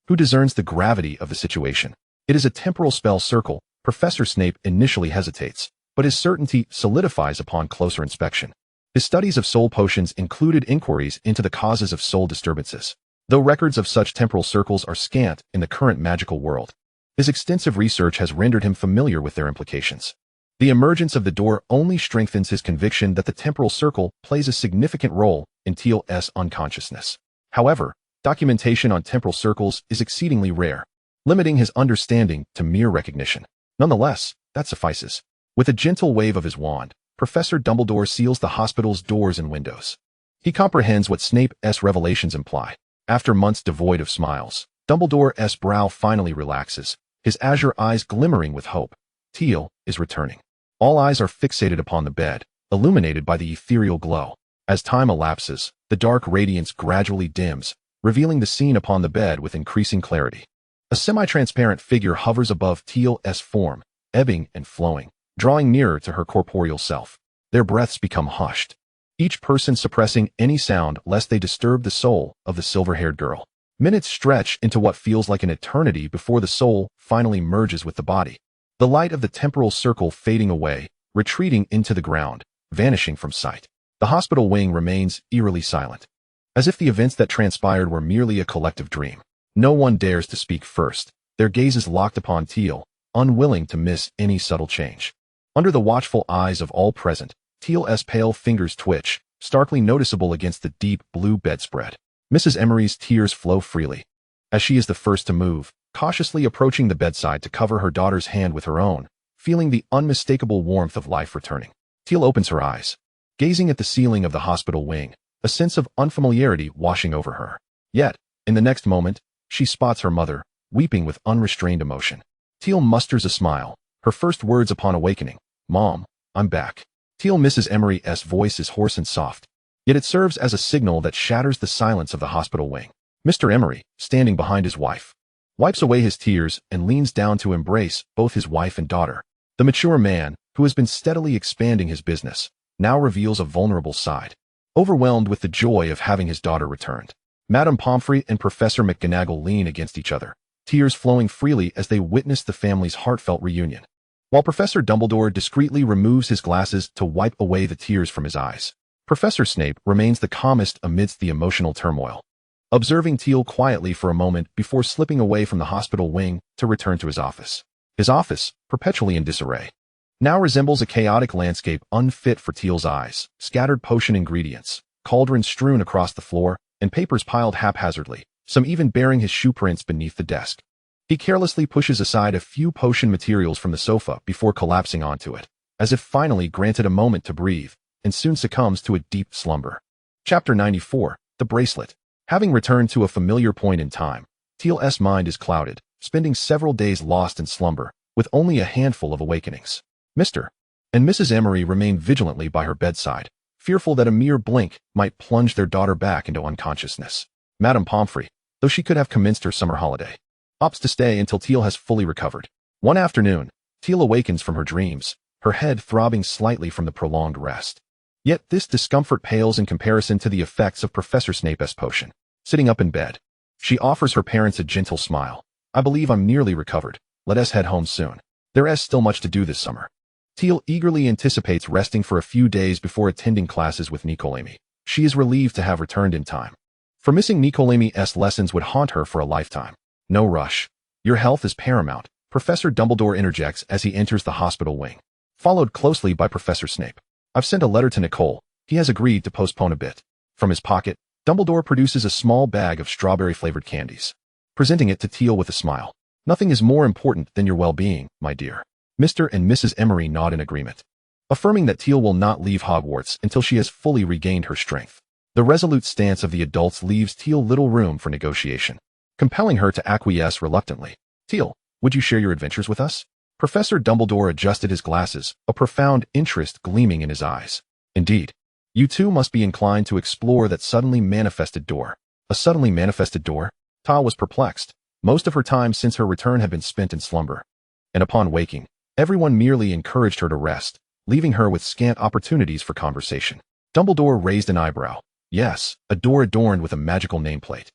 who discerns the gravity of the situation. It is a temporal spell circle. Professor Snape initially hesitates, but his certainty solidifies upon closer inspection. His studies of soul potions included inquiries into the causes of soul disturbances, though records of such temporal circles are scant in the current magical world. His extensive research has rendered him familiar with their implications. The emergence of the door only strengthens his conviction that the temporal circle plays a significant role in Tiel's unconsciousness. However, documentation on temporal circles is exceedingly rare, limiting his understanding to mere recognition. Nonetheless, that suffices. With a gentle wave of his wand, Professor Dumbledore seals the hospital's doors and windows. He comprehends what Snape's revelations imply. After months devoid of smiles, Dumbledore's brow finally relaxes, his azure eyes glimmering with hope. Tiel is returning. All eyes are fixated upon the bed, illuminated by the ethereal glow. As time elapses, the dark radiance gradually dims, revealing the scene upon the bed with increasing clarity. A semi-transparent figure hovers above Tiel's form, ebbing and flowing, drawing nearer to her corporeal self. Their breaths become hushed, each person suppressing any sound lest they disturb the soul of the silver-haired girl. Minutes stretch into what feels like an eternity before the soul finally merges with the body. The light of the temporal circle fading away, retreating into the ground, vanishing from sight. The hospital wing remains eerily silent, as if the events that transpired were merely a collective dream. No one dares to speak first, their gazes locked upon Tiel, unwilling to miss any subtle change. Under the watchful eyes of all present, Tiel's pale fingers twitch, starkly noticeable against the deep blue bedspread. Mrs. Emery's tears flow freely, as she is the first to move, cautiously approaching the bedside to cover her daughter's hand with her own, feeling the unmistakable warmth of life returning. Tiel opens her eyes, gazing at the ceiling of the hospital wing, a sense of unfamiliarity washing over her. Yet, in the next moment, she spots her mother, weeping with unrestrained emotion. Tiel musters a smile, her first words upon awakening. "Mom, I'm back." Mrs. Emery's voice is hoarse and soft, yet it serves as a signal that shatters the silence of the hospital wing. Mr. Emery, standing behind his wife, wipes away his tears and leans down to embrace both his wife and daughter. The mature man, who has been steadily expanding his business, now reveals a vulnerable side. Overwhelmed with the joy of having his daughter returned, Madame Pomfrey and Professor McGonagall lean against each other, tears flowing freely as they witness the family's heartfelt reunion. While Professor Dumbledore discreetly removes his glasses to wipe away the tears from his eyes, Professor Snape remains the calmest amidst the emotional turmoil, observing Tiel quietly for a moment before slipping away from the hospital wing to return to his office. His office, perpetually in disarray, now resembles a chaotic landscape unfit for Tiel's eyes. Scattered potion ingredients, cauldrons strewn across the floor, and papers piled haphazardly, some even bearing his shoe prints beneath the desk. He carelessly pushes aside a few potion materials from the sofa before collapsing onto it, as if finally granted a moment to breathe, and soon succumbs to a deep slumber. Chapter 94, The Bracelet. Having returned to a familiar point in time, Tiel's mind is clouded, spending several days lost in slumber, with only a handful of awakenings. Mr. and Mrs. Emery remain vigilantly by her bedside, fearful that a mere blink might plunge their daughter back into unconsciousness. Madame Pomfrey, though she could have commenced her summer holiday, opts to stay until Tiel has fully recovered. One afternoon, Tiel awakens from her dreams, her head throbbing slightly from the prolonged rest. Yet this discomfort pales in comparison to the effects of Professor Snape's potion. Sitting up in bed, she offers her parents a gentle smile. "I believe I'm nearly recovered. Let us head home soon. There is still much to do this summer." Tiel eagerly anticipates resting for a few days before attending classes with Nicolemi. She is relieved to have returned in time, for missing Nicolemi's lessons would haunt her for a lifetime. "No rush. Your health is paramount," Professor Dumbledore interjects as he enters the hospital wing, followed closely by Professor Snape. "I've sent a letter to Nicole. He has agreed to postpone a bit." From his pocket, Dumbledore produces a small bag of strawberry-flavored candies, presenting it to Tiel with a smile. "Nothing is more important than your well-being, my dear." Mr. and Mrs. Emery nod in agreement, affirming that Tiel will not leave Hogwarts until she has fully regained her strength. The resolute stance of the adults leaves Tiel little room for negotiation, compelling her to acquiesce reluctantly. "Tiel, would you share your adventures with us?" Professor Dumbledore adjusted his glasses, a profound interest gleaming in his eyes. "Indeed. You too must be inclined to explore that suddenly manifested door." A suddenly manifested door? Tiel was perplexed. Most of her time since her return had been spent in slumber, and upon waking, everyone merely encouraged her to rest, leaving her with scant opportunities for conversation. Dumbledore raised an eyebrow. "Yes, a door adorned with a magical nameplate,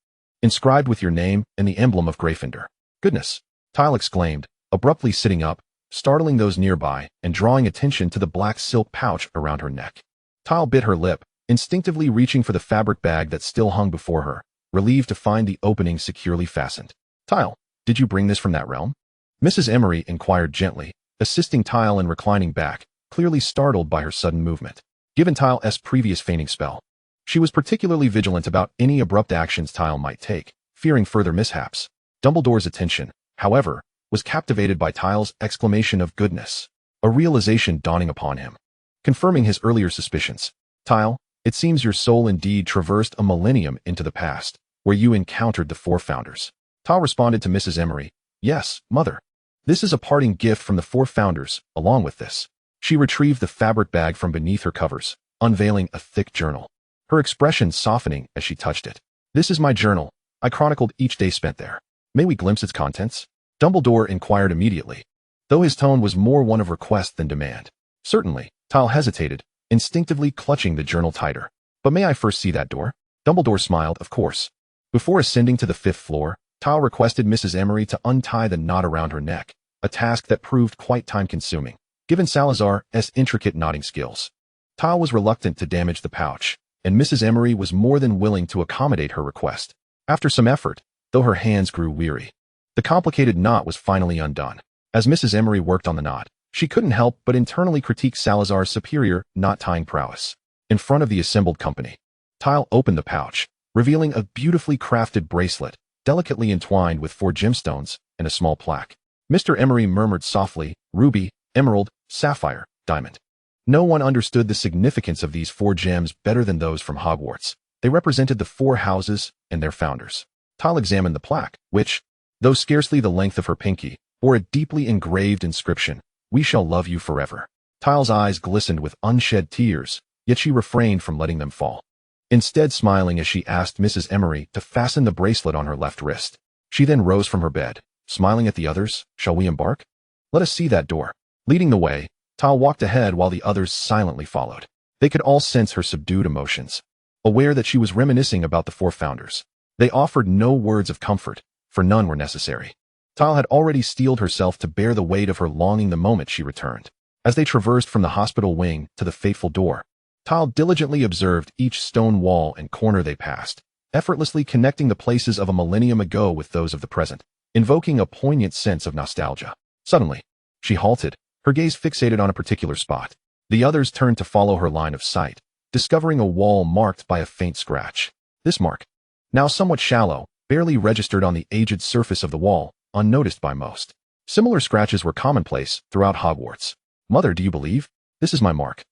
inscribed with your name and the emblem of Gryffindor." "Goodness. Tiel exclaimed, abruptly sitting up, startling those nearby and drawing attention to the black silk pouch around her neck. Tiel bit her lip, instinctively reaching for the fabric bag that still hung before her, relieved to find the opening securely fastened. Tiel, did you bring this from that realm? Mrs. Emery inquired gently, assisting Tiel in reclining back, clearly startled by her sudden movement. Given Tiel's previous feigning spell, she was particularly vigilant about any abrupt actions Tiel might take, fearing further mishaps. Dumbledore's attention, however, was captivated by Tiel's exclamation of goodness, a realization dawning upon him. Confirming his earlier suspicions, Tiel, it seems your soul indeed traversed a millennium into the past, where you encountered the four founders. Tiel responded to Mrs. Emery, yes, mother. This is a parting gift from the four founders, along with this. She retrieved the fabric bag from beneath her covers, unveiling a thick journal, her expression softening as she touched it. This is my journal. I chronicled each day spent there. May we glimpse its contents? Dumbledore inquired immediately, though his tone was more one of request than demand. Certainly, Tiel hesitated, instinctively clutching the journal tighter. But may I first see that door? Dumbledore smiled, of course. Before ascending to the 5th floor, Tiel requested Mrs. Emery to untie the knot around her neck, a task that proved quite time-consuming, given Salazar's intricate knotting skills. Tiel was reluctant to damage the pouch, and Mrs. Emery was more than willing to accommodate her request. After some effort, though her hands grew weary, the complicated knot was finally undone. As Mrs. Emery worked on the knot, she couldn't help but internally critique Salazar's superior knot-tying prowess. In front of the assembled company, Tiel opened the pouch, revealing a beautifully crafted bracelet, delicately entwined with 4 gemstones and a small plaque. Mr. Emery murmured softly, ruby, emerald, sapphire, diamond. No one understood the significance of these 4 gems better than those from Hogwarts. They represented the 4 houses and their founders. Tiel examined the plaque, which, though scarcely the length of her pinky, bore a deeply engraved inscription, "We shall love you forever." Tiel's eyes glistened with unshed tears, yet she refrained from letting them fall. Instead smiling as she asked Mrs. Emery to fasten the bracelet on her left wrist. She then rose from her bed, smiling at the others. "Shall we embark? Let us see that door." Leading the way, Tiel walked ahead while the others silently followed. They could all sense her subdued emotions, aware that she was reminiscing about the 4 founders. They offered no words of comfort, for none were necessary. Tiel had already steeled herself to bear the weight of her longing the moment she returned. As they traversed from the hospital wing to the fateful door, Tiel diligently observed each stone wall and corner they passed, effortlessly connecting the places of a millennium ago with those of the present, invoking a poignant sense of nostalgia. Suddenly, she halted, her gaze fixated on a particular spot. The others turned to follow her line of sight, discovering a wall marked by a faint scratch. This mark, now somewhat shallow, barely registered on the aged surface of the wall, unnoticed by most. Similar scratches were commonplace throughout Hogwarts. "Mother, do you believe? This is my mark."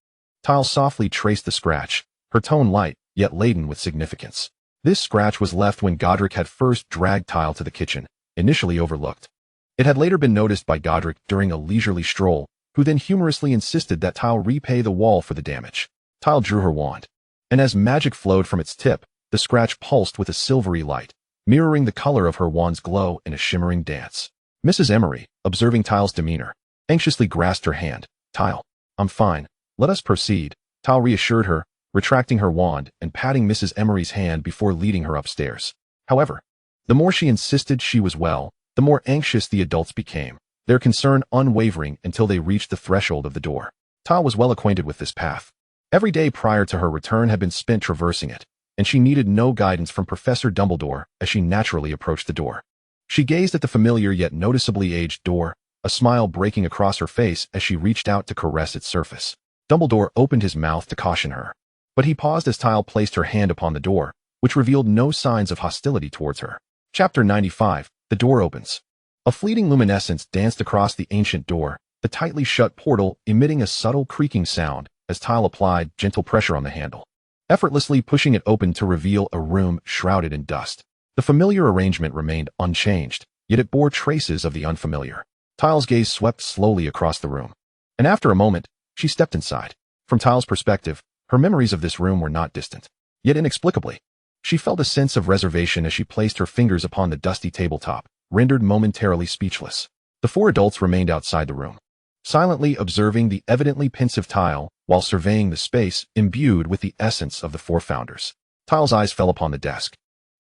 Tiel softly traced the scratch, her tone light, yet laden with significance. This scratch was left when Godric had first dragged Tiel to the kitchen, initially overlooked. It had later been noticed by Godric during a leisurely stroll, who then humorously insisted that Tiel repay the wall for the damage. Tiel drew her wand, and as magic flowed from its tip, the scratch pulsed with a silvery light, mirroring the color of her wand's glow in a shimmering dance. Mrs. Emery, observing Tiel's demeanor, anxiously grasped her hand. "Tiel, I'm fine. Let us proceed," Tiel reassured her, retracting her wand and patting Mrs. Emery's hand before leading her upstairs. However, the more she insisted she was well, the more anxious the adults became, their concern unwavering until they reached the threshold of the door. Tiel was well acquainted with this path. Every day prior to her return had been spent traversing it, and she needed no guidance from Professor Dumbledore as she naturally approached the door. She gazed at the familiar yet noticeably aged door, a smile breaking across her face as she reached out to caress its surface. Dumbledore opened his mouth to caution her, but he paused as Tiel placed her hand upon the door, which revealed no signs of hostility towards her. Chapter 95, The Door Opens. A fleeting luminescence danced across the ancient door, the tightly shut portal emitting a subtle creaking sound as Tiel applied gentle pressure on the handle, effortlessly pushing it open to reveal a room shrouded in dust. The familiar arrangement remained unchanged, yet it bore traces of the unfamiliar. Tiel's gaze swept slowly across the room, and after a moment, she stepped inside. From Tiel's perspective, her memories of this room were not distant. Yet inexplicably, she felt a sense of reservation as she placed her fingers upon the dusty tabletop, rendered momentarily speechless. The 4 adults remained outside the room, silently observing the evidently pensive Tiel while surveying the space imbued with the essence of the 4 founders. Tiel's eyes fell upon the desk,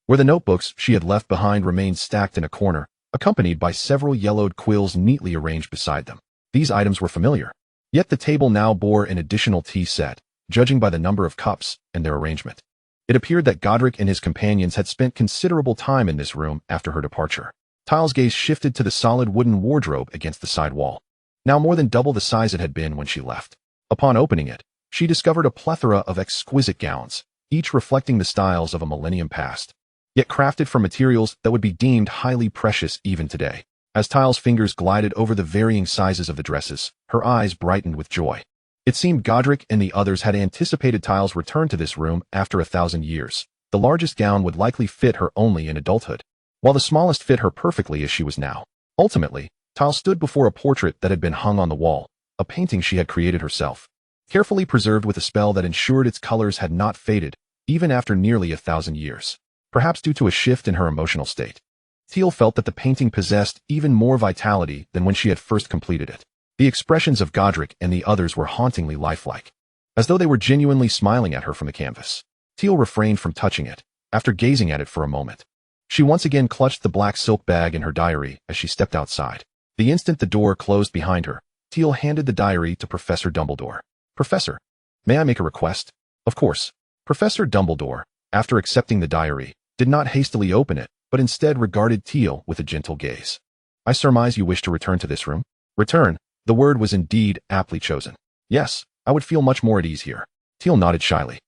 where the notebooks she had left behind remained stacked in a corner, accompanied by several yellowed quills neatly arranged beside them. These items were familiar. Yet the table now bore an additional tea set, judging by the number of cups and their arrangement. It appeared that Godric and his companions had spent considerable time in this room after her departure. Tiel's gaze shifted to the solid wooden wardrobe against the side wall, now more than double the size it had been when she left. Upon opening it, she discovered a plethora of exquisite gowns, each reflecting the styles of a millennium past, yet crafted from materials that would be deemed highly precious even today. As Tiel's fingers glided over the varying sizes of the dresses, her eyes brightened with joy. It seemed Godric and the others had anticipated Tiel's return to this room after 1,000 years. The largest gown would likely fit her only in adulthood, while the smallest fit her perfectly as she was now. Ultimately, Tiel stood before a portrait that had been hung on the wall, a painting she had created herself, carefully preserved with a spell that ensured its colors had not faded, even after nearly 1,000 years. Perhaps due to a shift in her emotional state, Tiel felt that the painting possessed even more vitality than when she had first completed it. The expressions of Godric and the others were hauntingly lifelike, as though they were genuinely smiling at her from the canvas. Tiel refrained from touching it, after gazing at it for a moment. She once again clutched the black silk bag in her diary as she stepped outside. The instant the door closed behind her, Tiel handed the diary to Professor Dumbledore. "Professor, may I make a request?" "Of course." Professor Dumbledore, after accepting the diary, did not hastily open it, but instead regarded Tiel with a gentle gaze. "I surmise you wish to return to this room?" Return. The word was indeed aptly chosen. "Yes, I would feel much more at ease here." Tiel nodded shyly,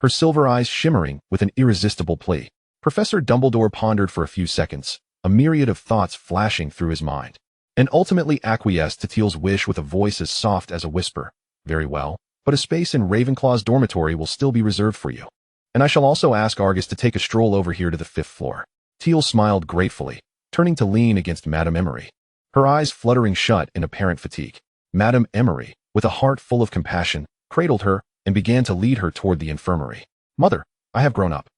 her silver eyes shimmering with an irresistible plea. Professor Dumbledore pondered for a few seconds, a myriad of thoughts flashing through his mind, and ultimately acquiesced to Tiel's wish with a voice as soft as a whisper. "Very well, but a space in Ravenclaw's dormitory will still be reserved for you. And I shall also ask Argus to take a stroll over here to the 5th floor." Tiel smiled gratefully, turning to lean against Madame Emery, her eyes fluttering shut in apparent fatigue. Madame Emery, with a heart full of compassion, cradled her and began to lead her toward the infirmary. "Mother, I have grown up,"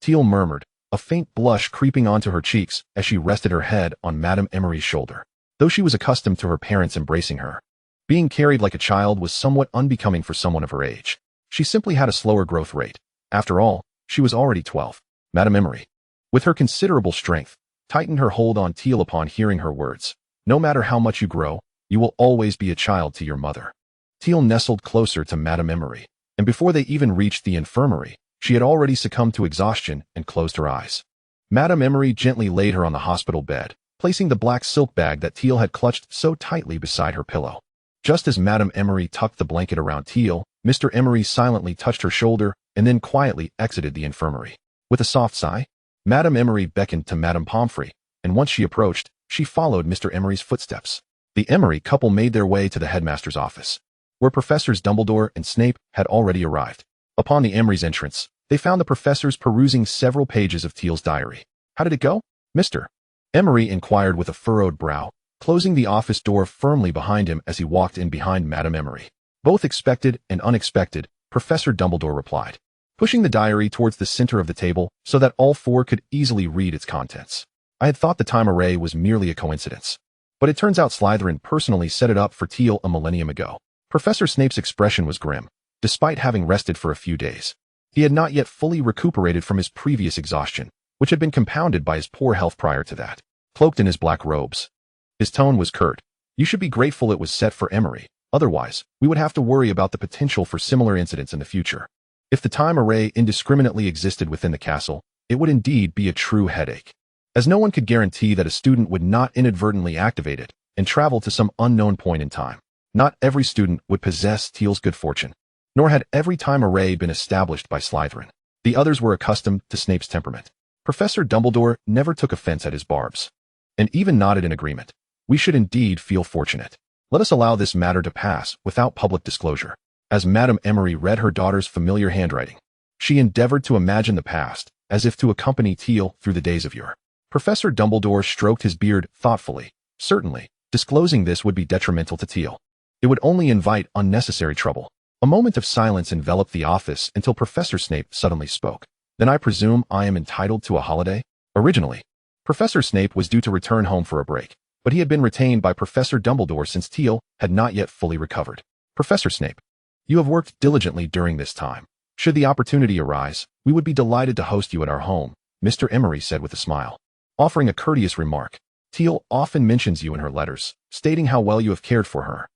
Tiel murmured, a faint blush creeping onto her cheeks as she rested her head on Madame Emery's shoulder. Though she was accustomed to her parents embracing her, being carried like a child was somewhat unbecoming for someone of her age. She simply had a slower growth rate. After all, she was already 12. Madame Emery, with her considerable strength, tightened her hold on Tiel upon hearing her words. "No matter how much you grow, you will always be a child to your mother." Tiel nestled closer to Madame Emery, and before they even reached the infirmary, she had already succumbed to exhaustion and closed her eyes. Madame Emery gently laid her on the hospital bed, placing the black silk bag that Tiel had clutched so tightly beside her pillow. Just as Madame Emery tucked the blanket around Tiel, Mr. Emery silently touched her shoulder and then quietly exited the infirmary. With a soft sigh, Madame Emery beckoned to Madame Pomfrey, and once she approached, she followed Mr. Emery's footsteps. The Emery couple made their way to the headmaster's office, where Professors Dumbledore and Snape had already arrived. Upon the Emery's entrance, they found the professors perusing several pages of Tiel's diary. "How did it go, Mr. Emery?" inquired with a furrowed brow, closing the office door firmly behind him as he walked in behind Madame Emery. "Both expected and unexpected," Professor Dumbledore replied, pushing the diary towards the center of the table so that all four could easily read its contents. "I had thought the time array was merely a coincidence, but it turns out Slytherin personally set it up for Tiel a millennium ago." Professor Snape's expression was grim, despite having rested for a few days. He had not yet fully recuperated from his previous exhaustion, which had been compounded by his poor health prior to that. Cloaked in his black robes, his tone was curt. "You should be grateful it was set for Emery. Otherwise, we would have to worry about the potential for similar incidents in the future. If the time array indiscriminately existed within the castle, it would indeed be a true headache, as no one could guarantee that a student would not inadvertently activate it and travel to some unknown point in time. Not every student would possess Tiel's good fortune, nor had every time array been established by Slytherin. The others were accustomed to Snape's temperament. Professor Dumbledore never took offense at his barbs, and even nodded in agreement. "We should indeed feel fortunate. Let us allow this matter to pass without public disclosure." As Madame Emery read her daughter's familiar handwriting, she endeavored to imagine the past, as if to accompany Tiel through the days of yore. Professor Dumbledore stroked his beard thoughtfully. Certainly, disclosing this would be detrimental to Tiel. It would only invite unnecessary trouble. A moment of silence enveloped the office until Professor Snape suddenly spoke. "Then I presume I am entitled to a holiday?" Originally, Professor Snape was due to return home for a break, but he had been retained by Professor Dumbledore since Tiel had not yet fully recovered. "Professor Snape, you have worked diligently during this time. Should the opportunity arise, we would be delighted to host you at our home," Mr. Emery said with a smile, offering a courteous remark. Tiel often mentions you in her letters, stating how well you have cared for her.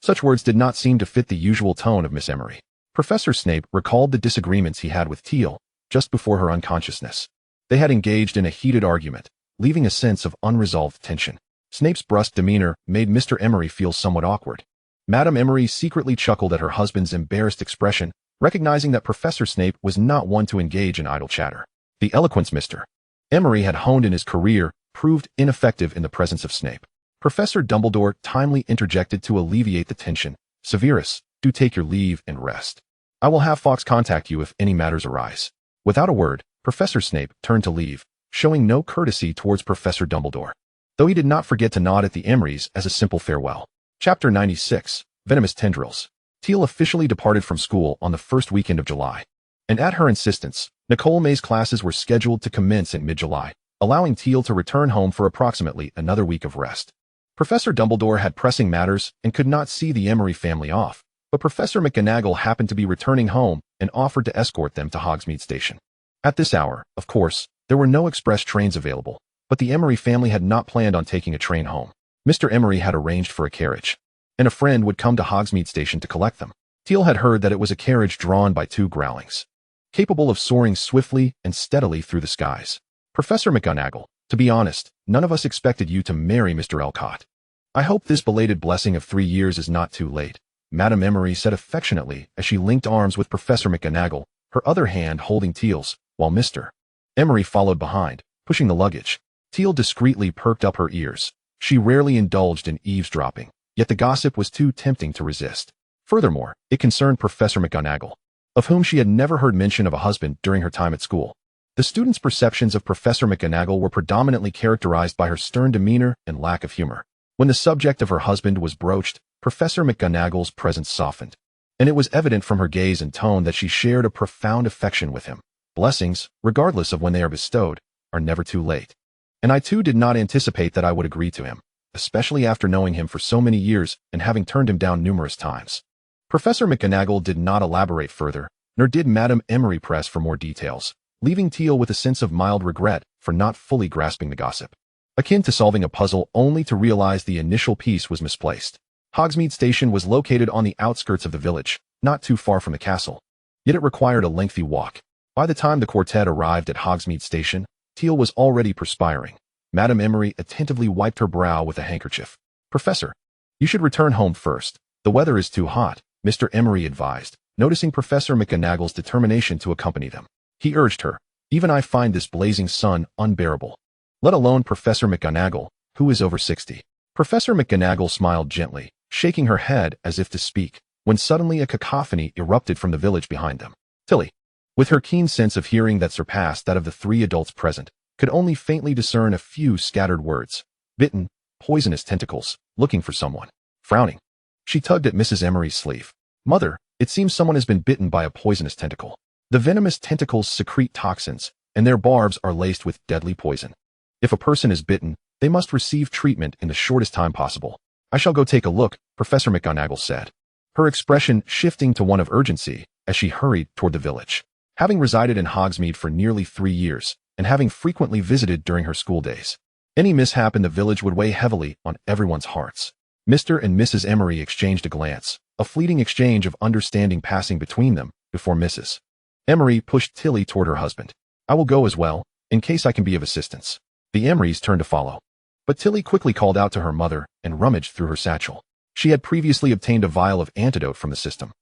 Such words did not seem to fit the usual tone of Miss Emery. Professor Snape recalled the disagreements he had with Tiel just before her unconsciousness. They had engaged in a heated argument, leaving a sense of unresolved tension. Snape's brusque demeanor made Mr. Emery feel somewhat awkward. Madame Emery secretly chuckled at her husband's embarrassed expression, recognizing that Professor Snape was not one to engage in idle chatter. The eloquence Mr. Emery had honed in his career proved ineffective in the presence of Snape. Professor Dumbledore timely interjected to alleviate the tension. "Severus, do take your leave and rest. I will have Fawkes contact you if any matters arise." Without a word, Professor Snape turned to leave, showing no courtesy towards Professor Dumbledore, though he did not forget to nod at the Emerys as a simple farewell. Chapter 96, Venomous Tendrils. Tiel officially departed from school on the first weekend of July, and at her insistence, Nicole May's classes were scheduled to commence in mid-July, allowing Tiel to return home for approximately another week of rest. Professor Dumbledore had pressing matters and could not see the Emery family off, but Professor McGonagall happened to be returning home and offered to escort them to Hogsmeade Station. At this hour, of course, there were no express trains available, but the Emery family had not planned on taking a train home. Mr. Emery had arranged for a carriage, and a friend would come to Hogsmeade Station to collect them. Tiel had heard that it was a carriage drawn by two growlings, capable of soaring swiftly and steadily through the skies. "Professor McGonagall, to be honest, none of us expected you to marry Mr. Elcott. I hope this belated blessing of 3 years is not too late," Madame Emery said affectionately as she linked arms with Professor McGonagall, her other hand holding Tiel's, while Mr. Emery followed behind, pushing the luggage. Tiel discreetly perked up her ears. She rarely indulged in eavesdropping, yet the gossip was too tempting to resist. Furthermore, it concerned Professor McGonagall, of whom she had never heard mention of a husband during her time at school. The students' perceptions of Professor McGonagall were predominantly characterized by her stern demeanor and lack of humor. When the subject of her husband was broached, Professor McGonagall's presence softened, and it was evident from her gaze and tone that she shared a profound affection with him. Blessings, regardless of when they are bestowed, are never too late. And I too did not anticipate that I would agree to him, especially after knowing him for so many years and having turned him down numerous times. Professor McGonagall did not elaborate further, nor did Madame Emery press for more details, leaving Tiel with a sense of mild regret for not fully grasping the gossip, akin to solving a puzzle only to realize the initial piece was misplaced. Hogsmeade Station was located on the outskirts of the village, not too far from the castle, yet it required a lengthy walk. By the time the quartet arrived at Hogsmeade Station, Tiel was already perspiring. Madame Emery attentively wiped her brow with a handkerchief. "Professor, you should return home first. The weather is too hot," Mr. Emery advised, noticing Professor McGonagall's determination to accompany them. He urged her, "Even I find this blazing sun unbearable, let alone Professor McGonagall, who is over 60. Professor McGonagall smiled gently, shaking her head as if to speak, when suddenly a cacophony erupted from the village behind them. Tilly, with her keen sense of hearing that surpassed that of the 3 adults present, could only faintly discern a few scattered words. Bitten, poisonous tentacles, looking for someone. Frowning, she tugged at Mrs. Emery's sleeve. "Mother, it seems someone has been bitten by a poisonous tentacle. The venomous tentacles secrete toxins, and their barbs are laced with deadly poison. If a person is bitten, they must receive treatment in the shortest time possible." "I shall go take a look," Professor McGonagall said, her expression shifting to one of urgency as she hurried toward the village. Having resided in Hogsmeade for nearly 3 years, and having frequently visited during her school days, any mishap in the village would weigh heavily on everyone's hearts. Mr. and Mrs. Emery exchanged a glance, a fleeting exchange of understanding passing between them, before Mrs. Emery pushed Tilly toward her husband. "I will go as well, in case I can be of assistance." The Emerys turned to follow, but Tilly quickly called out to her mother and rummaged through her satchel. She had previously obtained a vial of antidote from the system,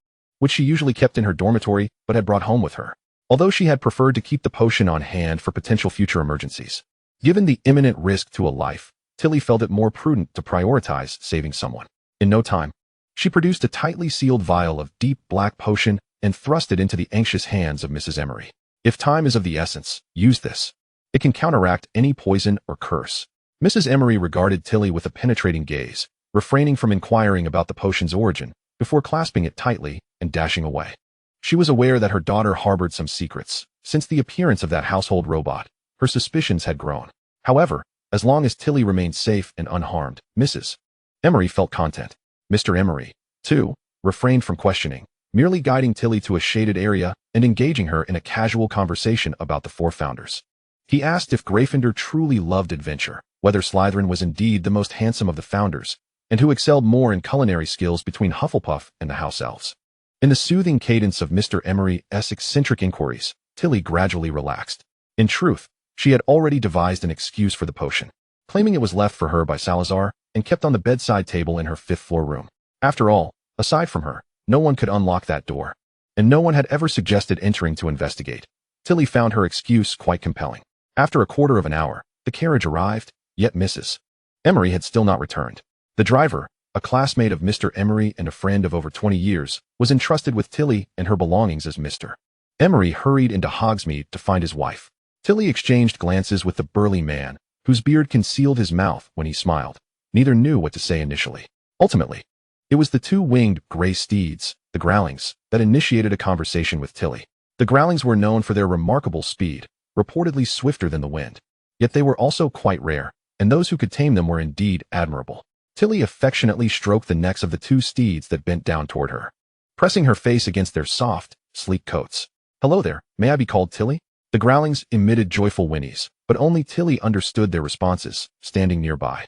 which she usually kept in her dormitory but had brought home with her, although she had preferred to keep the potion on hand for potential future emergencies. Given the imminent risk to a life, Tilly felt it more prudent to prioritize saving someone. In no time, she produced a tightly sealed vial of deep black potion and thrust it into the anxious hands of Mrs. Emery. "If time is of the essence, use this. It can counteract any poison or curse." Mrs. Emery regarded Tilly with a penetrating gaze, refraining from inquiring about the potion's origin, before clasping it tightly and dashing away. She was aware that her daughter harbored some secrets. Since the appearance of that household robot, her suspicions had grown. However, as long as Tilly remained safe and unharmed, Mrs. Emery felt content. Mr. Emery, too, refrained from questioning, merely guiding Tilly to a shaded area and engaging her in a casual conversation about the 4 founders. He asked if Gryffindor truly loved adventure, whether Slytherin was indeed the most handsome of the founders, and who excelled more in culinary skills between Hufflepuff and the House Elves. In the soothing cadence of Mr. Emery's eccentric inquiries, Tilly gradually relaxed. In truth, she had already devised an excuse for the potion, claiming it was left for her by Salazar and kept on the bedside table in her fifth-floor room. After all, aside from her, no one could unlock that door, and no one had ever suggested entering to investigate. Tilly found her excuse quite compelling. After a quarter of an hour, the carriage arrived, yet Mrs. Emery had still not returned. The driver, a classmate of Mr. Emery and a friend of over 20 years, was entrusted with Tilly and her belongings as Mr. Emery hurried into Hogsme to find his wife. Tilly exchanged glances with the burly man, whose beard concealed his mouth when he smiled. Neither knew what to say initially. Ultimately, it was the two-winged gray steeds, the Growlings, that initiated a conversation with Tilly. The Growlings were known for their remarkable speed, reportedly swifter than the wind. Yet they were also quite rare, and those who could tame them were indeed admirable. Tilly affectionately stroked the necks of the two steeds that bent down toward her, pressing her face against their soft, sleek coats. "Hello there, may I be called Tilly?" The Growlings emitted joyful whinnies, but only Tilly understood their responses, standing nearby.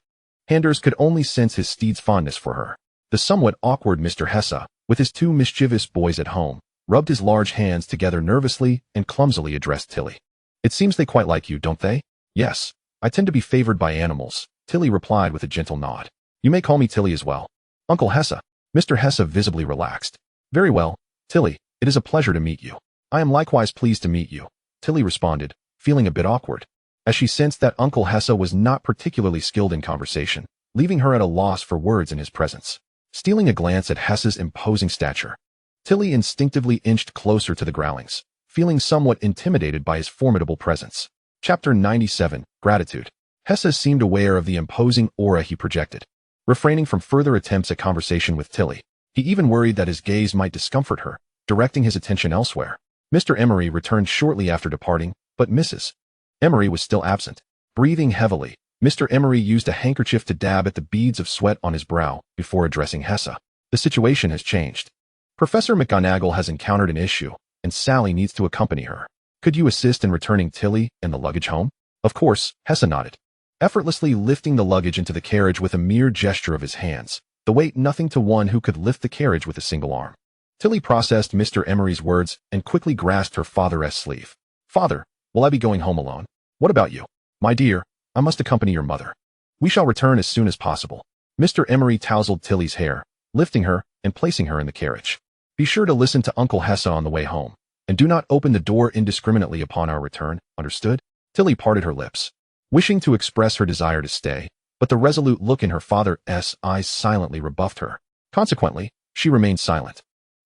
Handers could only sense his steed's fondness for her. The somewhat awkward Mr. Hesse, with his two mischievous boys at home, rubbed his large hands together nervously and clumsily addressed Tilly. "It seems they quite like you, don't they?" "Yes, I tend to be favored by animals," Tilly replied with a gentle nod. "You may call me Tilly as well." "Uncle Hesse." Mr. Hesse visibly relaxed. "Very well, Tilly, it is a pleasure to meet you." "I am likewise pleased to meet you," Tilly responded, feeling a bit awkward, as she sensed that Uncle Hesse was not particularly skilled in conversation, leaving her at a loss for words in his presence. Stealing a glance at Hesse's imposing stature, Tilly instinctively inched closer to the Growlings, feeling somewhat intimidated by his formidable presence. Chapter 97, Gratitude. Hesse seemed aware of the imposing aura he projected. Refraining from further attempts at conversation with Tilly, he even worried that his gaze might discomfort her, directing his attention elsewhere. Mr. Emery returned shortly after departing, but Mrs. Emery was still absent. Breathing heavily, Mr. Emery used a handkerchief to dab at the beads of sweat on his brow before addressing Hesse. "The situation has changed. Professor McGonagall has encountered an issue, and Sally needs to accompany her. Could you assist in returning Tilly and the luggage home?" "Of course," Hesse nodded, effortlessly lifting the luggage into the carriage with a mere gesture of his hands, the weight nothing to one who could lift the carriage with a single arm. Tilly processed Mr. Emery's words and quickly grasped her father's sleeve. "Father, will I be going home alone?" "What about you?" "My dear, I must accompany your mother. We shall return as soon as possible." Mr. Emery tousled Tilly's hair, lifting her and placing her in the carriage. "Be sure to listen to Uncle Hesse on the way home, and do not open the door indiscriminately upon our return, understood?" Tilly parted her lips, wishing to express her desire to stay, but the resolute look in her father's eyes silently rebuffed her. Consequently, she remained silent,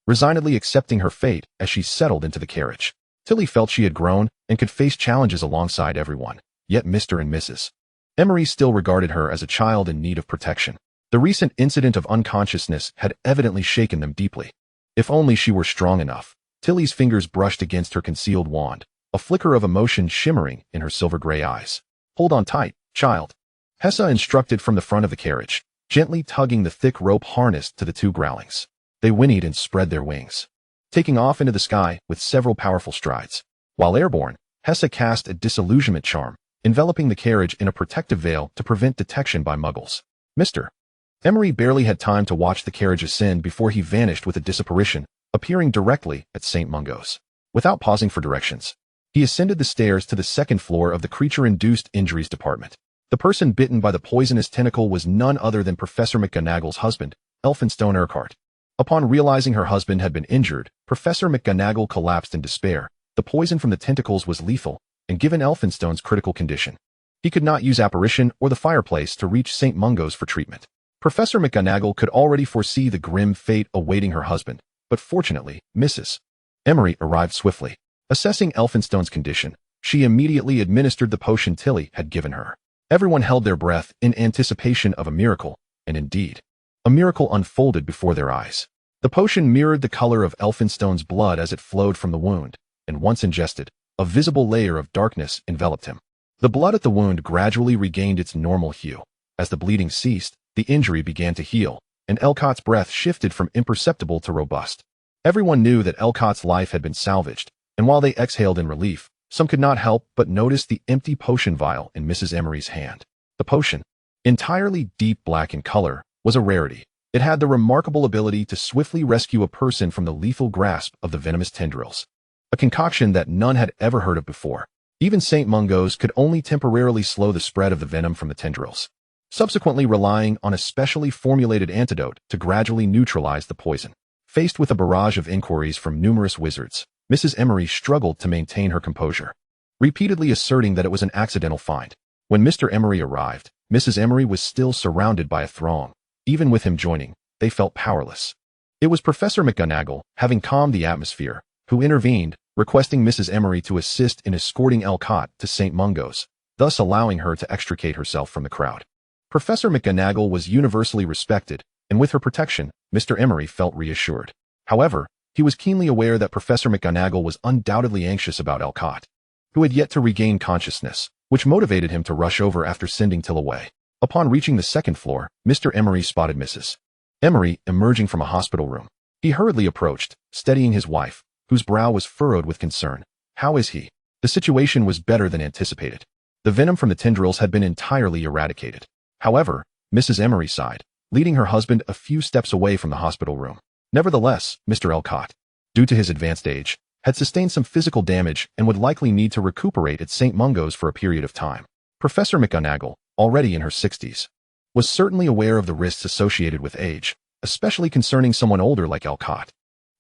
resignedly accepting her fate as she settled into the carriage. Tilly felt she had grown and could face challenges alongside everyone, yet Mr. and Mrs. Emery still regarded her as a child in need of protection. The recent incident of unconsciousness had evidently shaken them deeply. If only she were strong enough. Tilly's fingers brushed against her concealed wand, a flicker of emotion shimmering in her silver-gray eyes. "Hold on tight, child," Hesse instructed from the front of the carriage, gently tugging the thick rope harnessed to the two Growlings. They whinnied and spread their wings, taking off into the sky with several powerful strides. While airborne, Hesse cast a disillusionment charm, enveloping the carriage in a protective veil to prevent detection by muggles. Mr. Emery barely had time to watch the carriage ascend before he vanished with a disapparition, appearing directly at St. Mungo's. Without pausing for directions, he ascended the stairs to the second floor of the creature-induced injuries department. The person bitten by the poisonous tentacle was none other than Professor McGonagall's husband, Elphinstone Urquhart. Upon realizing her husband had been injured, Professor McGonagall collapsed in despair. The poison from the tentacles was lethal, and given Elphinstone's critical condition, he could not use apparition or the fireplace to reach St. Mungo's for treatment. Professor McGonagall could already foresee the grim fate awaiting her husband, but fortunately, Mrs. Emery arrived swiftly. Assessing Elphinstone's condition, she immediately administered the potion Tilly had given her. Everyone held their breath in anticipation of a miracle, and indeed, a miracle unfolded before their eyes. The potion mirrored the color of Elphinstone's blood as it flowed from the wound, and once ingested, a visible layer of darkness enveloped him. The blood at the wound gradually regained its normal hue. As the bleeding ceased, the injury began to heal, and Elcott's breath shifted from imperceptible to robust. Everyone knew that Elcott's life had been salvaged, and while they exhaled in relief, some could not help but notice the empty potion vial in Mrs. Emery's hand. The potion, entirely deep black in color, was a rarity. It had the remarkable ability to swiftly rescue a person from the lethal grasp of the venomous tendrils. A concoction that none had ever heard of before. Even St. Mungo's could only temporarily slow the spread of the venom from the tendrils, subsequently relying on a specially formulated antidote to gradually neutralize the poison. Faced with a barrage of inquiries from numerous wizards, Mrs. Emery struggled to maintain her composure, repeatedly asserting that it was an accidental find. When Mr. Emery arrived, Mrs. Emery was still surrounded by a throng. Even with him joining, they felt powerless. It was Professor McGonagall, having calmed the atmosphere, who intervened, requesting Mrs. Emery to assist in escorting Elcott to St. Mungo's, thus allowing her to extricate herself from the crowd. Professor McGonagall was universally respected, and with her protection, Mr. Emery felt reassured. However, he was keenly aware that Professor McGonagall was undoubtedly anxious about Elcott, who had yet to regain consciousness, which motivated him to rush over after sending Tiel away. Upon reaching the second floor, Mr. Emery spotted Mrs. Emery emerging from a hospital room. He hurriedly approached, steadying his wife, whose brow was furrowed with concern. "How is he?" The situation was better than anticipated. The venom from the tendrils had been entirely eradicated. However, Mrs. Emery sighed, leading her husband a few steps away from the hospital room. Nevertheless, Mr. Elcott, due to his advanced age, had sustained some physical damage and would likely need to recuperate at St. Mungo's for a period of time. Professor McGonagall, already in her 60s, was certainly aware of the risks associated with age, especially concerning someone older like Elcott.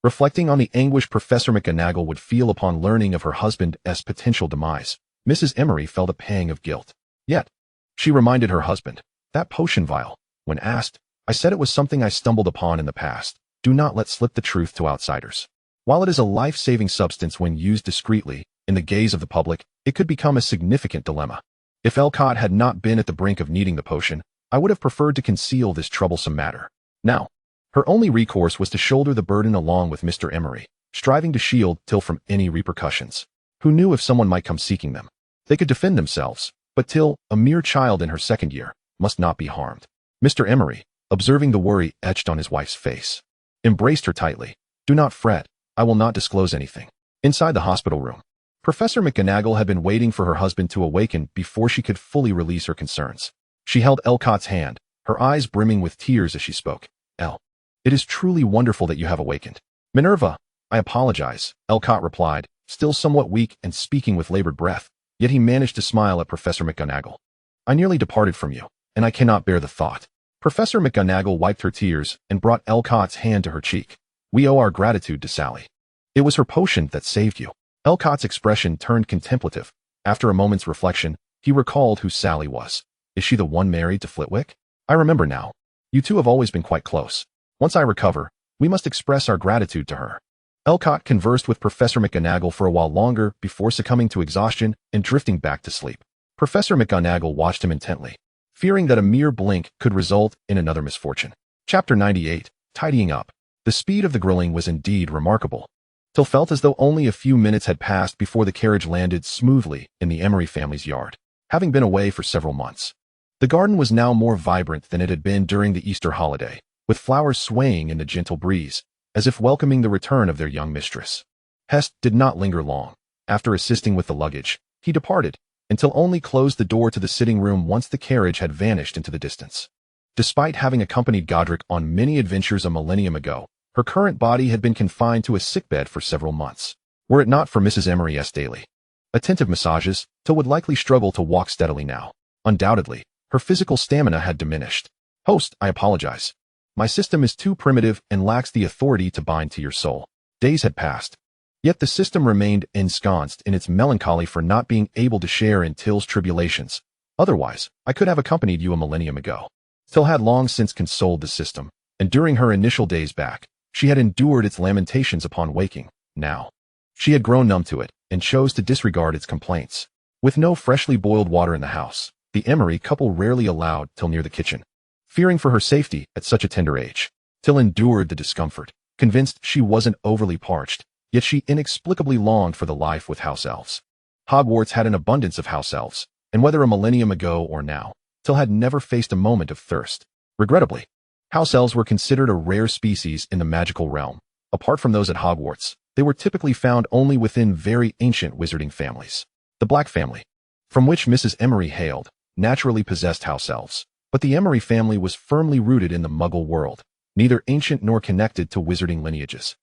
Reflecting on the anguish Professor McGonagall would feel upon learning of her husband's potential demise, Mrs. Emery felt a pang of guilt. Yet, she reminded her husband, "That potion vial, when asked, I said it was something I stumbled upon in the past. Do not let slip the truth to outsiders. While it is a life-saving substance when used discreetly, in the gaze of the public, it could become a significant dilemma. If Elcott had not been at the brink of needing the potion, I would have preferred to conceal this troublesome matter." Now, her only recourse was to shoulder the burden along with Mr. Emery, striving to shield Tiel from any repercussions. Who knew if someone might come seeking them? They could defend themselves, but Tiel, a mere child in her second year, must not be harmed. Mr. Emery, observing the worry etched on his wife's face, embraced her tightly. "Do not fret, I will not disclose anything." Inside the hospital room, Professor McGonagall had been waiting for her husband to awaken before she could fully release her concerns. She held Elcott's hand, her eyes brimming with tears as she spoke. "It is truly wonderful that you have awakened." "Minerva, I apologize," Elcott replied, still somewhat weak and speaking with labored breath, yet he managed to smile at Professor McGonagall. "I nearly departed from you, and I cannot bear the thought." Professor McGonagall wiped her tears and brought Elcott's hand to her cheek. "We owe our gratitude to Sally. It was her potion that saved you." Elcott's expression turned contemplative. After a moment's reflection, he recalled who Sally was. "Is she the one married to Flitwick? I remember now. You two have always been quite close. Once I recover, we must express our gratitude to her." Elcott conversed with Professor McGonagall for a while longer before succumbing to exhaustion and drifting back to sleep. Professor McGonagall watched him intently, fearing that a mere blink could result in another misfortune. Chapter 98, Tidying Up. The speed of the grilling was indeed remarkable. Tiel felt as though only a few minutes had passed before the carriage landed smoothly in the Emery family's yard, having been away for several months. The garden was now more vibrant than it had been during the Easter holiday, with flowers swaying in the gentle breeze, as if welcoming the return of their young mistress. Hest did not linger long. After assisting with the luggage, he departed, until only closed the door to the sitting room once the carriage had vanished into the distance. Despite having accompanied Godric on many adventures a millennium ago, her current body had been confined to a sickbed for several months. Were it not for Mrs. Emery's daily attentive massages, Tiel would likely struggle to walk steadily now. Undoubtedly, her physical stamina had diminished. "Host, I apologize. My system is too primitive and lacks the authority to bind to your soul." Days had passed. Yet the system remained ensconced in its melancholy for not being able to share in Tiel's tribulations. "Otherwise, I could have accompanied you a millennium ago." Tiel had long since consoled the system, and during her initial days back, she had endured its lamentations upon waking. Now, she had grown numb to it, and chose to disregard its complaints. With no freshly boiled water in the house, the Emery couple rarely allowed Tiel near the kitchen. Fearing for her safety at such a tender age, Tiel endured the discomfort, convinced she wasn't overly parched, yet she inexplicably longed for the life with house elves. Hogwarts had an abundance of house elves, and whether a millennium ago or now, Tiel had never faced a moment of thirst. Regrettably, house elves were considered a rare species in the magical realm. Apart from those at Hogwarts, they were typically found only within very ancient wizarding families. The Black family, from which Mrs. Emery hailed, naturally possessed house elves. But the Emery family was firmly rooted in the Muggle world, neither ancient nor connected to wizarding lineages,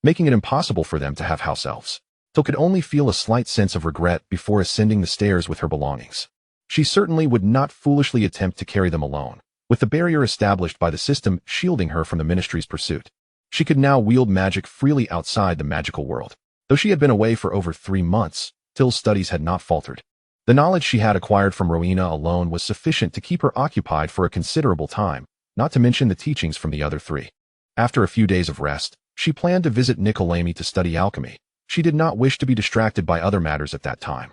making it impossible for them to have house elves. Tiel could only feel a slight sense of regret before ascending the stairs with her belongings. She certainly would not foolishly attempt to carry them alone, with the barrier established by the system shielding her from the Ministry's pursuit. She could now wield magic freely outside the magical world. Though she had been away for over 3 months, Tiel's studies had not faltered. The knowledge she had acquired from Rowena alone was sufficient to keep her occupied for a considerable time, not to mention the teachings from the other 3. After a few days of rest, she planned to visit Nicolami to study alchemy. She did not wish to be distracted by other matters at that time,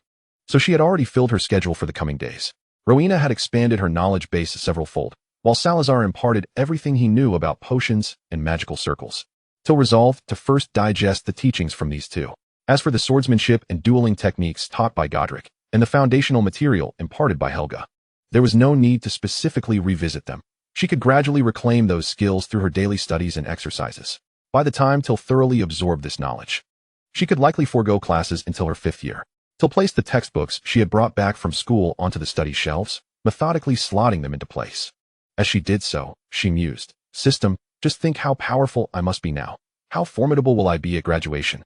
so she had already filled her schedule for the coming days. Rowena had expanded her knowledge base several-fold, while Salazar imparted everything he knew about potions and magical circles. Tiel resolved to first digest the teachings from these 2. As for the swordsmanship and dueling techniques taught by Godric, and the foundational material imparted by Helga, there was no need to specifically revisit them. She could gradually reclaim those skills through her daily studies and exercises. By the time Tiel thoroughly absorbed this knowledge, she could likely forego classes until her 5th year. Tiel placed the textbooks she had brought back from school onto the study shelves, methodically slotting them into place. As she did so, she mused, "System, just think how powerful I must be now. How formidable will I be at graduation?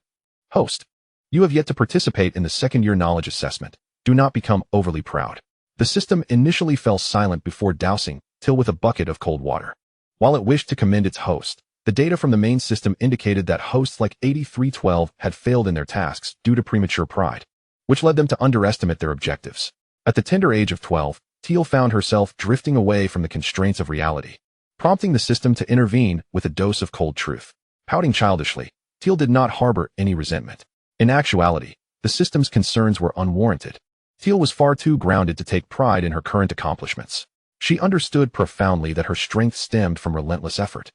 Host, you have yet to participate in the second-year knowledge assessment. Do not become overly proud." The system initially fell silent before dousing Tiel with a bucket of cold water. While it wished to commend its host, the data from the main system indicated that hosts like 8312 had failed in their tasks due to premature pride, which led them to underestimate their objectives. At the tender age of 12, Tiel found herself drifting away from the constraints of reality, prompting the system to intervene with a dose of cold truth. Pouting childishly, Tiel did not harbor any resentment. In actuality, the system's concerns were unwarranted. Tiel was far too grounded to take pride in her current accomplishments. She understood profoundly that her strength stemmed from relentless effort,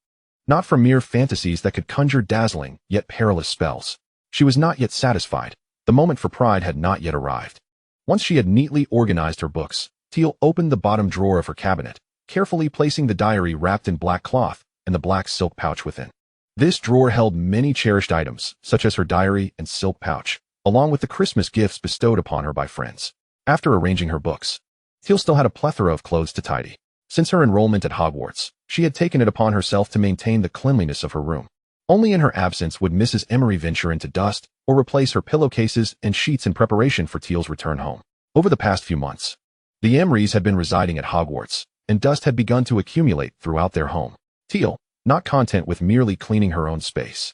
not from mere fantasies that could conjure dazzling yet perilous spells. She was not yet satisfied. The moment for pride had not yet arrived. Once she had neatly organized her books, Tiel opened the bottom drawer of her cabinet, carefully placing the diary wrapped in black cloth and the black silk pouch within. This drawer held many cherished items, such as her diary and silk pouch, along with the Christmas gifts bestowed upon her by friends. After arranging her books, Tiel still had a plethora of clothes to tidy. Since her enrollment at Hogwarts, she had taken it upon herself to maintain the cleanliness of her room. Only in her absence would Mrs. Emery venture into dust or replace her pillowcases and sheets in preparation for Tiel's return home. Over the past few months, the Emerys had been residing at Hogwarts, and dust had begun to accumulate throughout their home. Tiel, not content with merely cleaning her own space,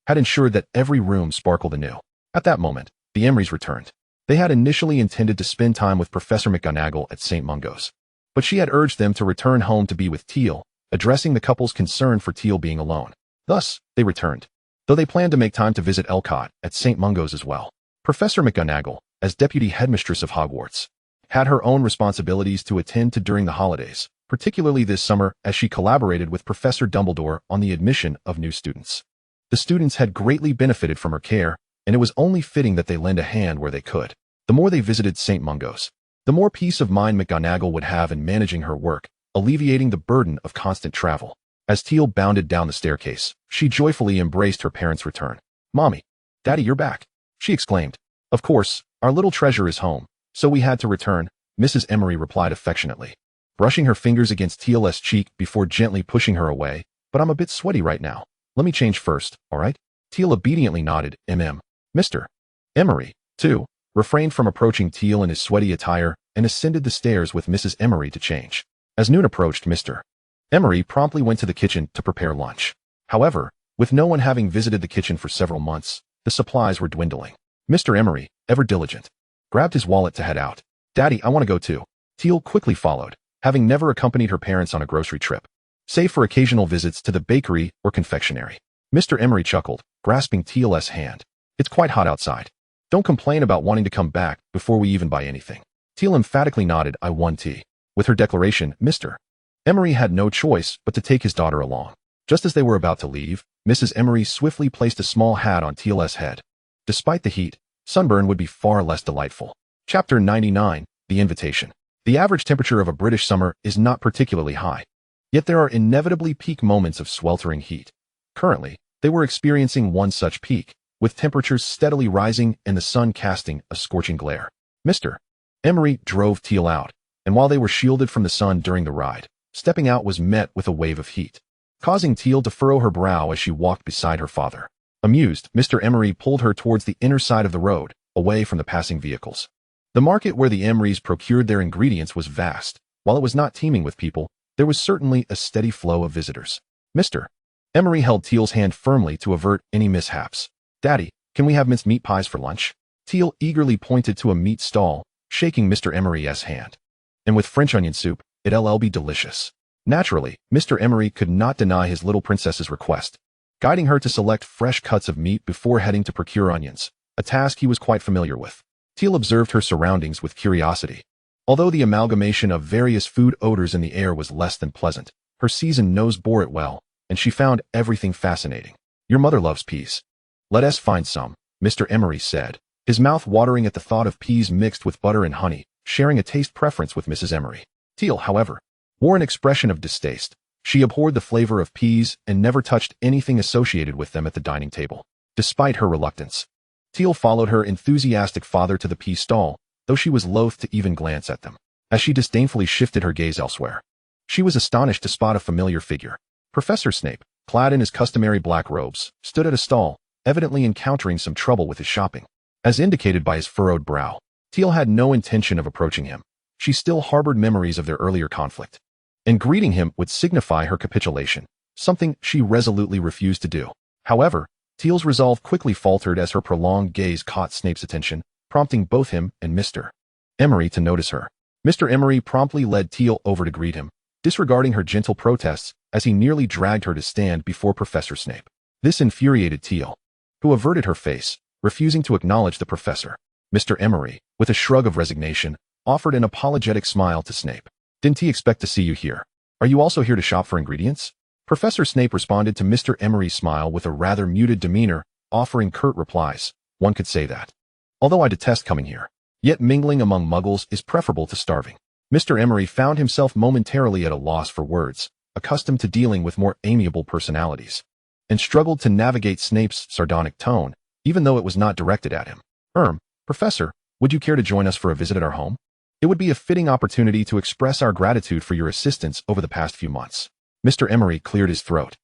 had ensured that every room sparkled anew. At that moment, the Emerys returned. They had initially intended to spend time with Professor McGonagall at St. Mungo's, but she had urged them to return home to be with Tiel, addressing the couple's concern for Tiel being alone. Thus, they returned, though they planned to make time to visit Elcott at St. Mungo's as well. Professor McGonagall, as deputy headmistress of Hogwarts, had her own responsibilities to attend to during the holidays, particularly this summer as she collaborated with Professor Dumbledore on the admission of new students. The students had greatly benefited from her care, and it was only fitting that they lend a hand where they could. The more they visited St. Mungo's, the more peace of mind McGonagall would have in managing her work, alleviating the burden of constant travel. As Tiel bounded down the staircase, she joyfully embraced her parents' return. "Mommy, Daddy, you're back," she exclaimed. "Of course, our little treasure is home, so we had to return," Mrs. Emery replied affectionately, brushing her fingers against Tiel's cheek before gently pushing her away. "But I'm a bit sweaty right now. Let me change first, all right?" Tiel obediently nodded. Mr. Emery, too, refrained from approaching Tiel in his sweaty attire and ascended the stairs with Mrs. Emery to change. As noon approached, Mr. Emery promptly went to the kitchen to prepare lunch. However, with no one having visited the kitchen for several months, the supplies were dwindling. Mr. Emery, ever diligent, grabbed his wallet to head out. "Daddy, I want to go too." Tiel quickly followed, having never accompanied her parents on a grocery trip, save for occasional visits to the bakery or confectionery. Mr. Emery chuckled, grasping Tiel's hand. "It's quite hot outside. Don't complain about wanting to come back before we even buy anything." Tiel emphatically nodded. "I won tea." With her declaration, Mr. Emery had no choice but to take his daughter along. Just as they were about to leave, Mrs. Emery swiftly placed a small hat on Tiel's head. Despite the heat, sunburn would be far less delightful. Chapter 99, The Invitation. The average temperature of a British summer is not particularly high, yet there are inevitably peak moments of sweltering heat. Currently, they were experiencing one such peak, with temperatures steadily rising and the sun casting a scorching glare. Mr. Emery drove Tiel out, and while they were shielded from the sun during the ride, stepping out was met with a wave of heat, causing Tiel to furrow her brow as she walked beside her father. Amused, Mr. Emery pulled her towards the inner side of the road, away from the passing vehicles. The market where the Emerys procured their ingredients was vast. While it was not teeming with people, there was certainly a steady flow of visitors. Mr. Emery held Tiel's hand firmly to avert any mishaps. "Daddy, can we have minced meat pies for lunch?" Tiel eagerly pointed to a meat stall, shaking Mr. Emery's hand. "And with French onion soup, it'll be delicious." Naturally, Mr. Emery could not deny his little princess's request, guiding her to select fresh cuts of meat before heading to procure onions, a task he was quite familiar with. Tiel observed her surroundings with curiosity. Although the amalgamation of various food odors in the air was less than pleasant, her seasoned nose bore it well, and she found everything fascinating. "Your mother loves peas. Let us find some," Mr. Emery said, his mouth watering at the thought of peas mixed with butter and honey, sharing a taste preference with Mrs. Emery. Tiel, however, wore an expression of distaste. She abhorred the flavor of peas and never touched anything associated with them at the dining table. Despite her reluctance, Tiel followed her enthusiastic father to the pea stall, though she was loath to even glance at them, as she disdainfully shifted her gaze elsewhere. She was astonished to spot a familiar figure. Professor Snape, clad in his customary black robes, stood at a stall, evidently encountering some trouble with his shopping. As indicated by his furrowed brow, Tiel had no intention of approaching him. She still harbored memories of their earlier conflict, and greeting him would signify her capitulation, something she resolutely refused to do. However, Tiel's resolve quickly faltered as her prolonged gaze caught Snape's attention, prompting both him and Mr. Emery to notice her. Mr. Emery promptly led Tiel over to greet him, disregarding her gentle protests as he nearly dragged her to stand before Professor Snape. This infuriated Tiel, who averted her face, refusing to acknowledge the professor. Mr. Emery, with a shrug of resignation, offered an apologetic smile to Snape. "Didn't he expect to see you here? Are you also here to shop for ingredients?" Professor Snape responded to Mr. Emery's smile with a rather muted demeanor, offering curt replies. "One could say that. Although I detest coming here, yet mingling among muggles is preferable to starving." Mr. Emery found himself momentarily at a loss for words, accustomed to dealing with more amiable personalities, and struggled to navigate Snape's sardonic tone, even though it was not directed at him. Professor, would you care to join us for a visit at our home? It would be a fitting opportunity to express our gratitude for your assistance over the past few months." Mr. Emery cleared his throat,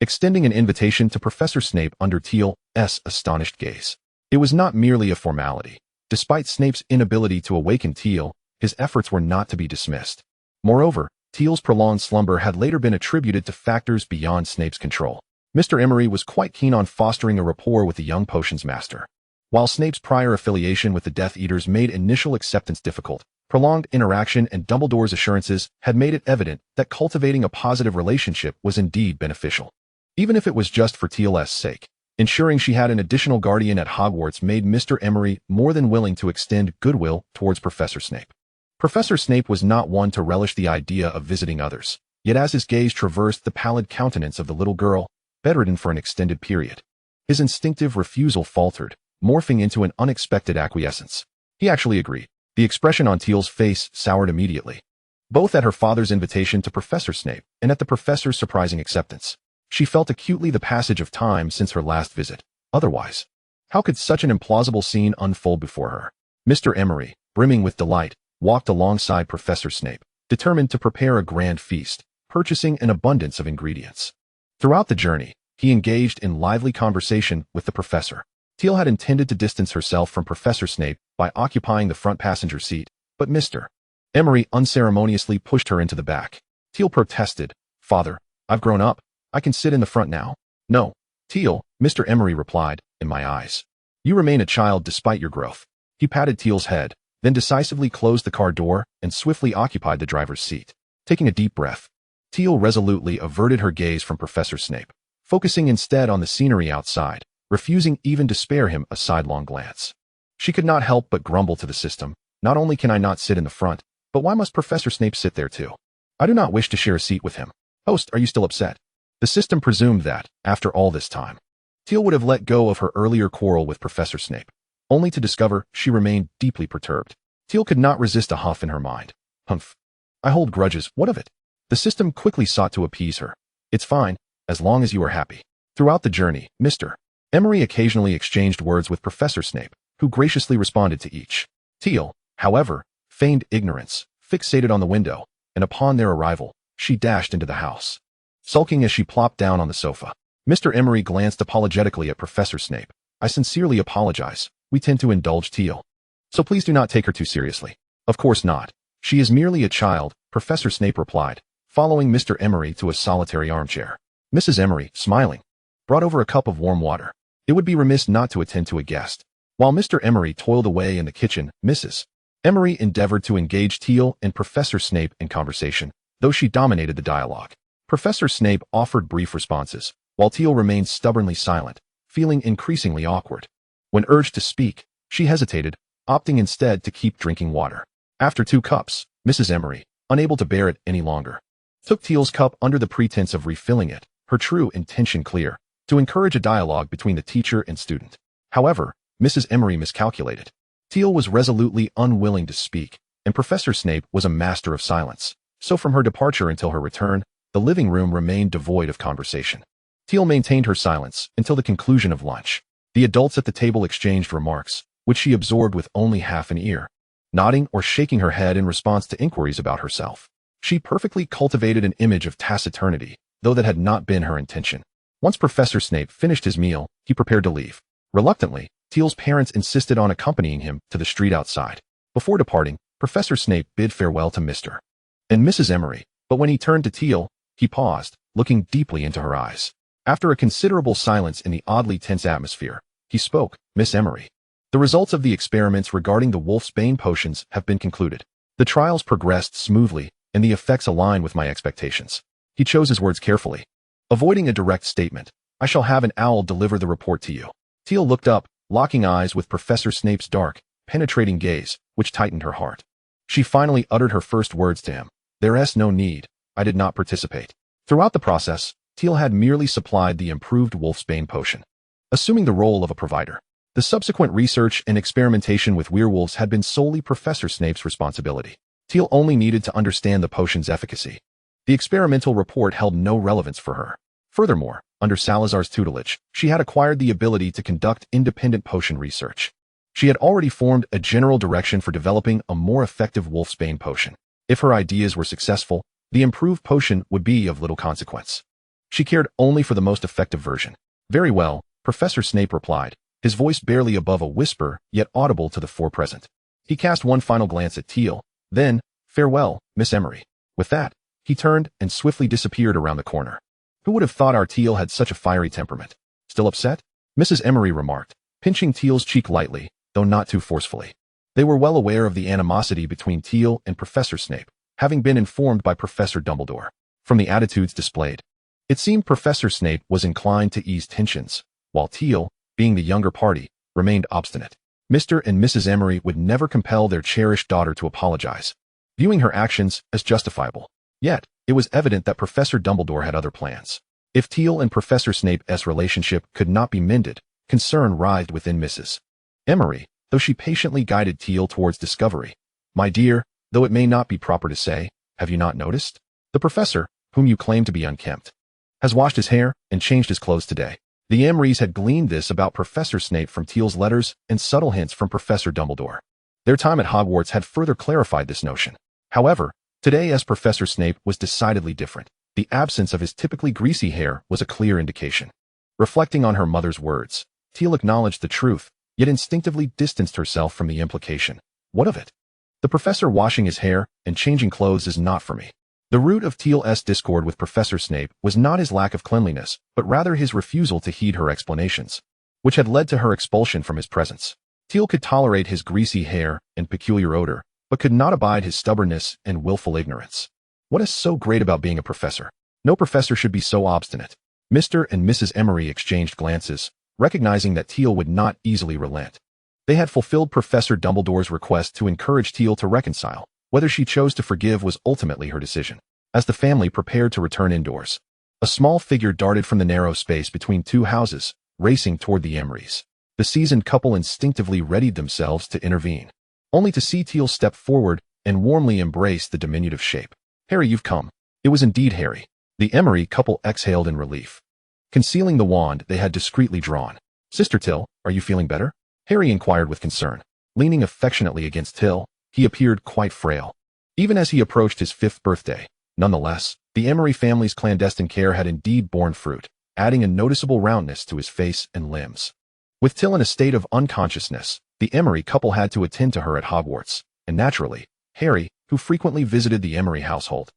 extending an invitation to Professor Snape under Tiel's astonished gaze. It was not merely a formality. Despite Snape's inability to awaken Tiel, his efforts were not to be dismissed. Moreover, Tiel's prolonged slumber had later been attributed to factors beyond Snape's control. Mr. Emery was quite keen on fostering a rapport with the young potions master. While Snape's prior affiliation with the Death Eaters made initial acceptance difficult, prolonged interaction and Dumbledore's assurances had made it evident that cultivating a positive relationship was indeed beneficial. Even if it was just for Tiel's sake, ensuring she had an additional guardian at Hogwarts made Mr. Emery more than willing to extend goodwill towards Professor Snape. Professor Snape was not one to relish the idea of visiting others, yet as his gaze traversed the pallid countenance of the little girl, bedridden for an extended period, his instinctive refusal faltered, morphing into an unexpected acquiescence. He actually agreed. The expression on Tiel's face soured immediately, both at her father's invitation to Professor Snape and at the professor's surprising acceptance. She felt acutely the passage of time since her last visit. Otherwise, how could such an implausible scene unfold before her? Mr. Emery, brimming with delight, walked alongside Professor Snape, determined to prepare a grand feast, purchasing an abundance of ingredients. Throughout the journey, he engaged in lively conversation with the professor. Tiel had intended to distance herself from Professor Snape by occupying the front passenger seat, but Mr. Emery unceremoniously pushed her into the back. Tiel protested. "Father, I've grown up. I can sit in the front now." "No, Tiel," Mr. Emery replied, "in my eyes, you remain a child despite your growth." He patted Tiel's head, then decisively closed the car door and swiftly occupied the driver's seat. Taking a deep breath, Tiel resolutely averted her gaze from Professor Snape, focusing instead on the scenery outside, refusing even to spare him a sidelong glance. She could not help but grumble to the system. "Not only can I not sit in the front, but why must Professor Snape sit there too? I do not wish to share a seat with him. Host, are you still upset?" The system presumed that, after all this time, Tiel would have let go of her earlier quarrel with Professor Snape, only to discover she remained deeply perturbed. Tiel could not resist a huff in her mind. "Humph. I hold grudges, what of it?" The system quickly sought to appease her. "It's fine, as long as you are happy." Throughout the journey, Mr. Emery occasionally exchanged words with Professor Snape, who graciously responded to each. Tiel, however, feigned ignorance, fixated on the window, and upon their arrival, she dashed into the house. Sulking as she plopped down on the sofa, Mr. Emery glanced apologetically at Professor Snape. "I sincerely apologize. We tend to indulge Tiel. So please do not take her too seriously." "Of course not. She is merely a child," Professor Snape replied, following Mr. Emery to a solitary armchair. Mrs. Emery, smiling, brought over a cup of warm water. It would be remiss not to attend to a guest. While Mr. Emery toiled away in the kitchen, Mrs. Emery endeavored to engage Tiel and Professor Snape in conversation, though she dominated the dialogue. Professor Snape offered brief responses, while Tiel remained stubbornly silent, feeling increasingly awkward. When urged to speak, she hesitated, opting instead to keep drinking water. After 2 cups, Mrs. Emery, unable to bear it any longer, took Tiel's cup under the pretense of refilling it, her true intention clear, to encourage a dialogue between the teacher and student. However, Mrs. Emery miscalculated. Tiel was resolutely unwilling to speak, and Professor Snape was a master of silence, so from her departure until her return, the living room remained devoid of conversation. Tiel maintained her silence until the conclusion of lunch. The adults at the table exchanged remarks, which she absorbed with only half an ear, nodding or shaking her head in response to inquiries about herself. She perfectly cultivated an image of taciturnity, though that had not been her intention. Once Professor Snape finished his meal, he prepared to leave. Reluctantly, Tiel's parents insisted on accompanying him to the street outside. Before departing, Professor Snape bid farewell to Mr. and Mrs. Emery, but when he turned to Tiel, he paused, looking deeply into her eyes. After a considerable silence in the oddly tense atmosphere, he spoke. "Miss Emery, the results of the experiments regarding the Wolf's Bane potions have been concluded. The trials progressed smoothly, and the effects align with my expectations." He chose his words carefully. Avoiding a direct statement, "I shall have an owl deliver the report to you." Tiel looked up, locking eyes with Professor Snape's dark, penetrating gaze, which tightened her heart. She finally uttered her first words to him. "There's no need. I did not participate." Throughout the process, Tiel had merely supplied the improved Wolf's Bane potion, assuming the role of a provider. The subsequent research and experimentation with werewolves had been solely Professor Snape's responsibility. Tiel only needed to understand the potion's efficacy. The experimental report held no relevance for her. Furthermore, under Salazar's tutelage, she had acquired the ability to conduct independent potion research. She had already formed a general direction for developing a more effective Wolf's Bane potion. If her ideas were successful, the improved potion would be of little consequence. She cared only for the most effective version. "Very well," Professor Snape replied, his voice barely above a whisper, yet audible to the 4 present. He cast one final glance at Tiel, then, "Farewell, Miss Emery." With that, he turned and swiftly disappeared around the corner. "Who would have thought our Tiel had such a fiery temperament? Still upset?" Mrs. Emery remarked, pinching Tiel's cheek lightly, though not too forcefully. They were well aware of the animosity between Tiel and Professor Snape, having been informed by Professor Dumbledore. From the attitudes displayed, it seemed Professor Snape was inclined to ease tensions, while Tiel, being the younger party, remained obstinate. Mr. and Mrs. Emery would never compel their cherished daughter to apologize, viewing her actions as justifiable. Yet, it was evident that Professor Dumbledore had other plans. If Tiel and Professor Snape's relationship could not be mended, concern writhed within Mrs. Emery, though she patiently guided Tiel towards discovery. "My dear, though it may not be proper to say, have you not noticed? The professor, whom you claim to be unkempt, has washed his hair and changed his clothes today." The Emerys had gleaned this about Professor Snape from Tiel's letters and subtle hints from Professor Dumbledore. Their time at Hogwarts had further clarified this notion. However, today as Professor Snape was decidedly different. The absence of his typically greasy hair was a clear indication. Reflecting on her mother's words, Tiel acknowledged the truth, yet instinctively distanced herself from the implication. What of it? The professor washing his hair and changing clothes is not for me. The root of Tiel's discord with Professor Snape was not his lack of cleanliness, but rather his refusal to heed her explanations, which had led to her expulsion from his presence. Tiel could tolerate his greasy hair and peculiar odor, but could not abide his stubbornness and willful ignorance. What is so great about being a professor? No professor should be so obstinate. Mr. and Mrs. Emery exchanged glances, recognizing that Tiel would not easily relent. They had fulfilled Professor Dumbledore's request to encourage Tiel to reconcile. Whether she chose to forgive was ultimately her decision. As the family prepared to return indoors, a small figure darted from the narrow space between 2 houses, racing toward the Emerys. The seasoned couple instinctively readied themselves to intervene, only to see Tiel step forward and warmly embrace the diminutive shape. "Harry, you've come." It was indeed Harry. The Emery couple exhaled in relief, concealing the wand they had discreetly drawn. "Sister Tiel, are you feeling better?" Harry inquired with concern. Leaning affectionately against Tiel, he appeared quite frail. even as he approached his 5th birthday. Nonetheless, the Emery family's clandestine care had indeed borne fruit, adding a noticeable roundness to his face and limbs. With Tiel in a state of unconsciousness, the Emery couple had to attend to her at Hogwarts, and naturally, Harry, who frequently visited the Emery household,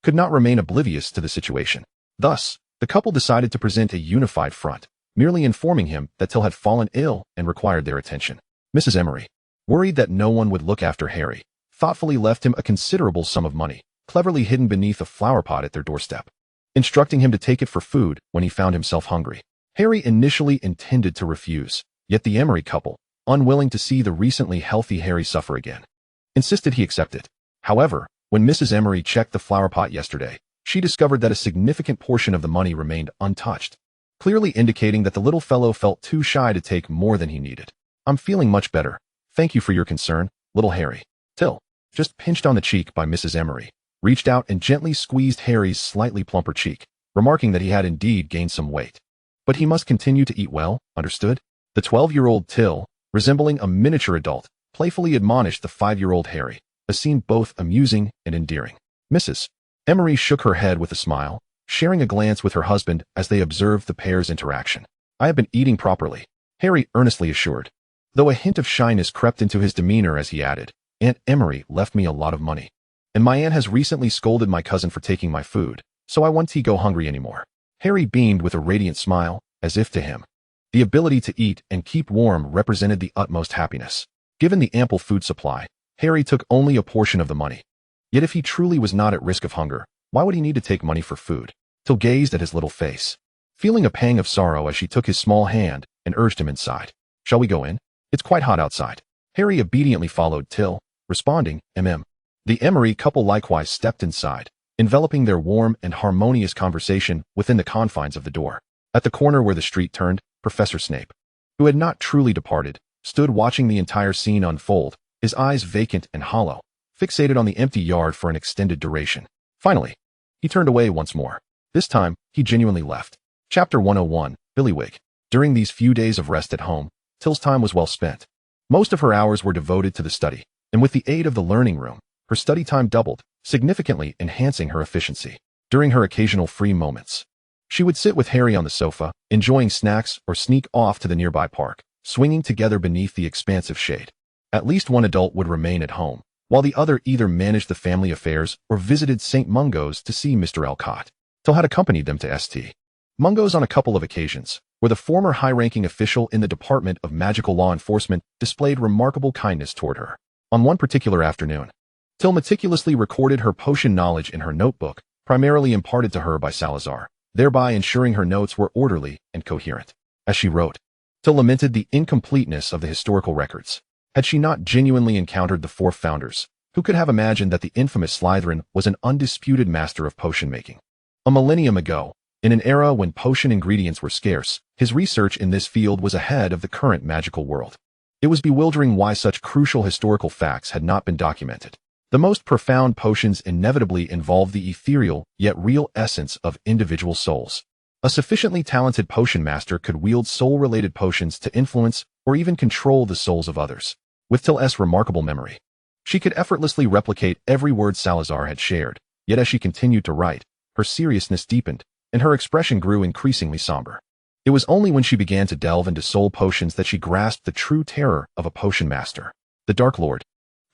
could not remain oblivious to the situation. Thus, the couple decided to present a unified front, merely informing him that Tiel had fallen ill and required their attention. Mrs. Emery, worried that no one would look after Harry, thoughtfully left him a considerable sum of money, cleverly hidden beneath a flower pot at their doorstep, instructing him to take it for food when he found himself hungry. Harry initially intended to refuse, yet the Emery couple, unwilling to see the recently healthy Harry suffer again, insisted he accept it. However, when Mrs. Emery checked the flower pot yesterday, she discovered that a significant portion of the money remained untouched, clearly indicating that the little fellow felt too shy to take more than he needed. "I'm feeling much better. Thank you for your concern, little Harry." Tiel, just pinched on the cheek by Mrs. Emery, reached out and gently squeezed Harry's slightly plumper cheek, remarking that he had indeed gained some weight. But he must continue to eat well, understood? The 12-year-old Tiel, resembling a miniature adult, playfully admonished the 5-year-old Harry, a scene both amusing and endearing. Mrs. Emery shook her head with a smile, sharing a glance with her husband as they observed the pair's interaction. "I have been eating properly," Harry earnestly assured, though a hint of shyness crept into his demeanor as he added, "Aunt Emery left me a lot of money, and my aunt has recently scolded my cousin for taking my food, so I won't go hungry anymore." Harry beamed with a radiant smile, as if to him, the ability to eat and keep warm represented the utmost happiness. Given the ample food supply, Harry took only a portion of the money. Yet if he truly was not at risk of hunger, why would he need to take money for food? Tiel gazed at his little face, feeling a pang of sorrow as she took his small hand and urged him inside. "Shall we go in? It's quite hot outside." Harry obediently followed Tiel, responding, "Mm." The Emery couple likewise stepped inside, enveloping their warm and harmonious conversation within the confines of the door. At the corner where the street turned, Professor Snape, who had not truly departed, stood watching the entire scene unfold, his eyes vacant and hollow, fixated on the empty yard for an extended duration. Finally, he turned away once more. This time, he genuinely left. Chapter 101, Billywig. During these few days of rest at home, Tiel's time was well spent. Most of her hours were devoted to the study, and with the aid of the learning room, her study time doubled, significantly enhancing her efficiency. During her occasional free moments, she would sit with Harry on the sofa, enjoying snacks, or sneak off to the nearby park, swinging together beneath the expansive shade. At least one adult would remain at home, while the other either managed the family affairs or visited St. Mungo's to see Mr. Alcott. Tiel had accompanied them to St. Mungo's on a couple of occasions, where the former high-ranking official in the Department of Magical Law Enforcement displayed remarkable kindness toward her. On one particular afternoon, Tiel meticulously recorded her potion knowledge in her notebook, primarily imparted to her by Salazar, thereby ensuring her notes were orderly and coherent. As she wrote, Tiel lamented the incompleteness of the historical records. Had she not genuinely encountered the 4 founders, who could have imagined that the infamous Slytherin was an undisputed master of potion making? A millennium ago, in an era when potion ingredients were scarce, his research in this field was ahead of the current magical world. It was bewildering why such crucial historical facts had not been documented. The most profound potions inevitably involve the ethereal, yet real essence of individual souls. A sufficiently talented potion master could wield soul-related potions to influence or even control the souls of others. With Tiel's remarkable memory, she could effortlessly replicate every word Salazar had shared, yet as she continued to write, her seriousness deepened, and her expression grew increasingly somber. It was only when she began to delve into soul potions that she grasped the true terror of a potion master. The Dark Lord,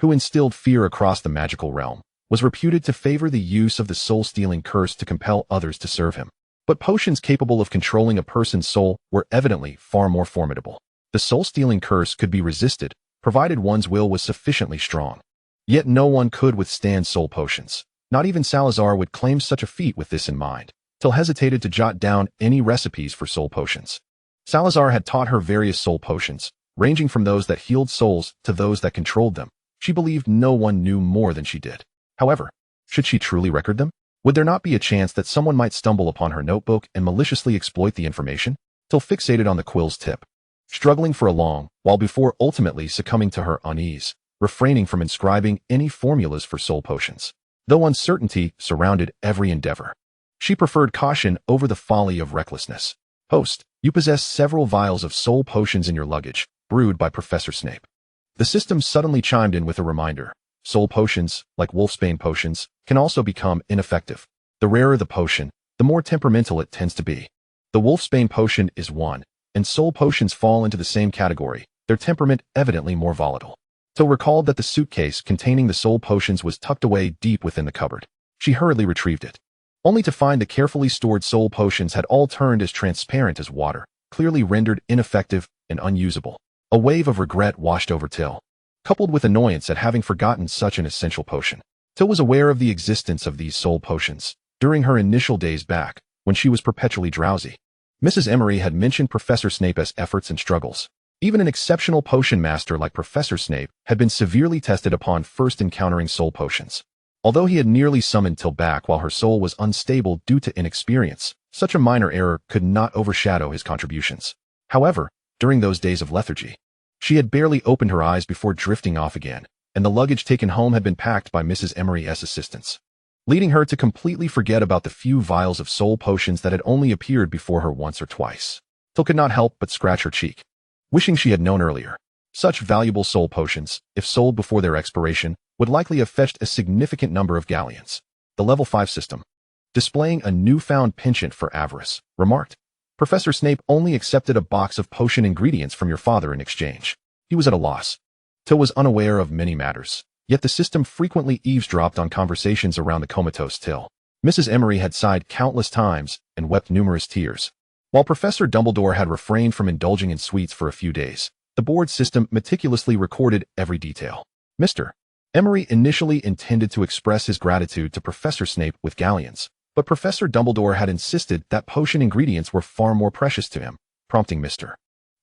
who instilled fear across the magical realm, was reputed to favor the use of the soul-stealing curse to compel others to serve him. But potions capable of controlling a person's soul were evidently far more formidable. The soul-stealing curse could be resisted, provided one's will was sufficiently strong. Yet no one could withstand soul potions. Not even Salazar would claim such a feat with this in mind. Tiel hesitated to jot down any recipes for soul potions. Salazar had taught her various soul potions, ranging from those that healed souls to those that controlled them. She believed no one knew more than she did. However, should she truly record them? Would there not be a chance that someone might stumble upon her notebook and maliciously exploit the information? Tiel fixated on the quill's tip, struggling for a long while before ultimately succumbing to her unease, refraining from inscribing any formulas for soul potions. Though uncertainty surrounded every endeavor, she preferred caution over the folly of recklessness. Host, you possess several vials of soul potions in your luggage, brewed by Professor Snape. The system suddenly chimed in with a reminder, soul potions, like wolfsbane potions, can also become ineffective. The rarer the potion, the more temperamental it tends to be. The wolfsbane potion is one, and soul potions fall into the same category, their temperament evidently more volatile. Tiel recalled that the suitcase containing the soul potions was tucked away deep within the cupboard. She hurriedly retrieved it, only to find the carefully stored soul potions had all turned as transparent as water, clearly rendered ineffective and unusable. A wave of regret washed over Tiel, coupled with annoyance at having forgotten such an essential potion. Tiel was aware of the existence of these soul potions during her initial days back, when she was perpetually drowsy. Mrs. Emery had mentioned Professor Snape's efforts and struggles. Even an exceptional potion master like Professor Snape had been severely tested upon first encountering soul potions. Although he had nearly summoned Tiel back while her soul was unstable due to inexperience, such a minor error could not overshadow his contributions. However, during those days of lethargy, she had barely opened her eyes before drifting off again, and the luggage taken home had been packed by Mrs. Emery's assistants, leading her to completely forget about the few vials of soul potions that had only appeared before her once or twice. Tiel could not help but scratch her cheek, wishing she had known earlier. Such valuable soul potions, if sold before their expiration, would likely have fetched a significant number of galleons. The level 5 system, displaying a newfound penchant for avarice, remarked, "Professor Snape only accepted a box of potion ingredients from your father in exchange." He was at a loss. Tiel was unaware of many matters, yet the system frequently eavesdropped on conversations around the comatose Tiel. Mrs. Emery had sighed countless times and wept numerous tears, while Professor Dumbledore had refrained from indulging in sweets for a few days. The board system meticulously recorded every detail. Mr. Emery initially intended to express his gratitude to Professor Snape with galleons, but Professor Dumbledore had insisted that potion ingredients were far more precious to him, prompting Mr.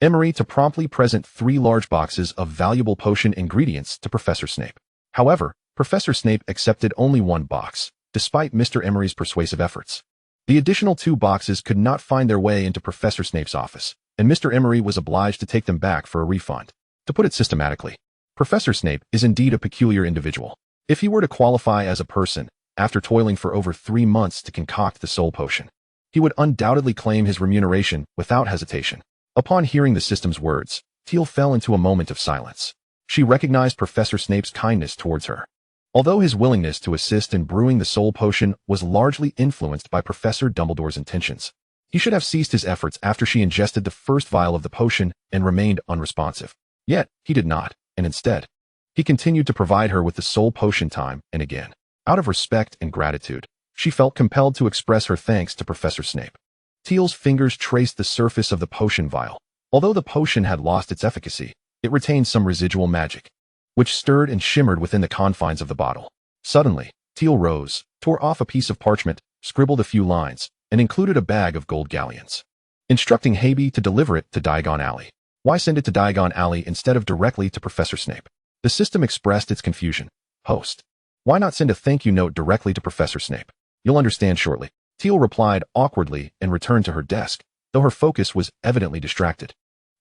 Emery to promptly present 3 large boxes of valuable potion ingredients to Professor Snape. However, Professor Snape accepted only 1 box, despite Mr. Emery's persuasive efforts. The additional 2 boxes could not find their way into Professor Snape's office, and Mr. Emery was obliged to take them back for a refund. To put it systematically, Professor Snape is indeed a peculiar individual. If he were to qualify as a person, after toiling for over 3 months to concoct the soul potion, he would undoubtedly claim his remuneration without hesitation. Upon hearing the system's words, Tiel fell into a moment of silence. She recognized Professor Snape's kindness towards her. Although his willingness to assist in brewing the soul potion was largely influenced by Professor Dumbledore's intentions, he should have ceased his efforts after she ingested the first vial of the potion and remained unresponsive. Yet, he did not, and instead, he continued to provide her with the soul potion time and again. Out of respect and gratitude, she felt compelled to express her thanks to Professor Snape. Tiel's fingers traced the surface of the potion vial. Although the potion had lost its efficacy, it retained some residual magic, which stirred and shimmered within the confines of the bottle. Suddenly, Tiel rose, tore off a piece of parchment, scribbled a few lines, and included a bag of gold galleons, instructing Hogsme to deliver it to Diagon Alley. Why send it to Diagon Alley instead of directly to Professor Snape? The system expressed its confusion. Host, why not send a thank you note directly to Professor Snape? You'll understand shortly. Tiel replied awkwardly and returned to her desk, though her focus was evidently distracted.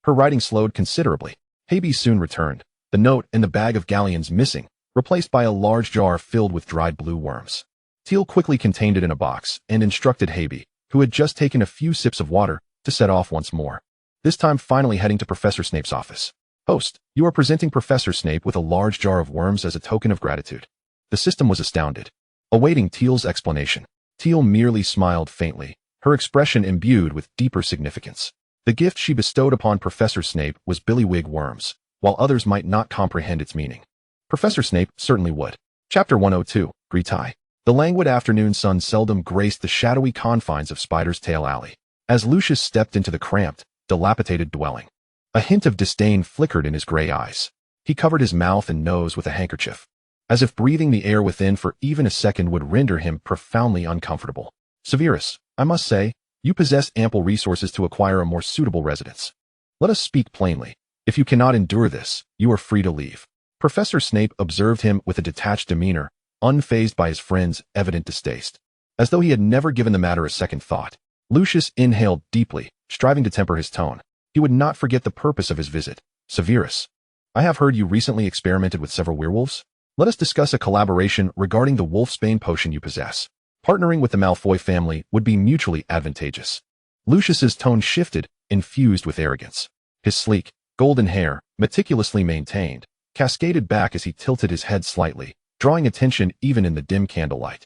Her writing slowed considerably. Hogsme soon returned, the note and the bag of galleons missing, replaced by a large jar filled with dried blue worms. Tiel quickly contained it in a box and instructed Hogsme, who had just taken a few sips of water, to set off once more, this time finally heading to Professor Snape's office. Host, you are presenting Professor Snape with a large jar of worms as a token of gratitude. The system was astounded, awaiting Tiel's explanation. Tiel merely smiled faintly, her expression imbued with deeper significance. The gift she bestowed upon Professor Snape was billywig worms, while others might not comprehend its meaning. Professor Snape certainly would. Chapter 102, Greetie. The languid afternoon sun seldom graced the shadowy confines of Spider's Tail Alley. As Lucius stepped into the cramped, dilapidated dwelling, a hint of disdain flickered in his gray eyes. He covered his mouth and nose with a handkerchief, as if breathing the air within for even a second would render him profoundly uncomfortable. Severus, I must say, you possess ample resources to acquire a more suitable residence. Let us speak plainly. If you cannot endure this, you are free to leave. Professor Snape observed him with a detached demeanor, unfazed by his friend's evident distaste, as though he had never given the matter a second thought. Lucius inhaled deeply, striving to temper his tone. He would not forget the purpose of his visit. Severus, I have heard you recently experimented with several werewolves. Let us discuss a collaboration regarding the wolfsbane potion you possess. Partnering with the Malfoy family would be mutually advantageous. Lucius's tone shifted, infused with arrogance. His sleek, golden hair, meticulously maintained, cascaded back as he tilted his head slightly, drawing attention even in the dim candlelight.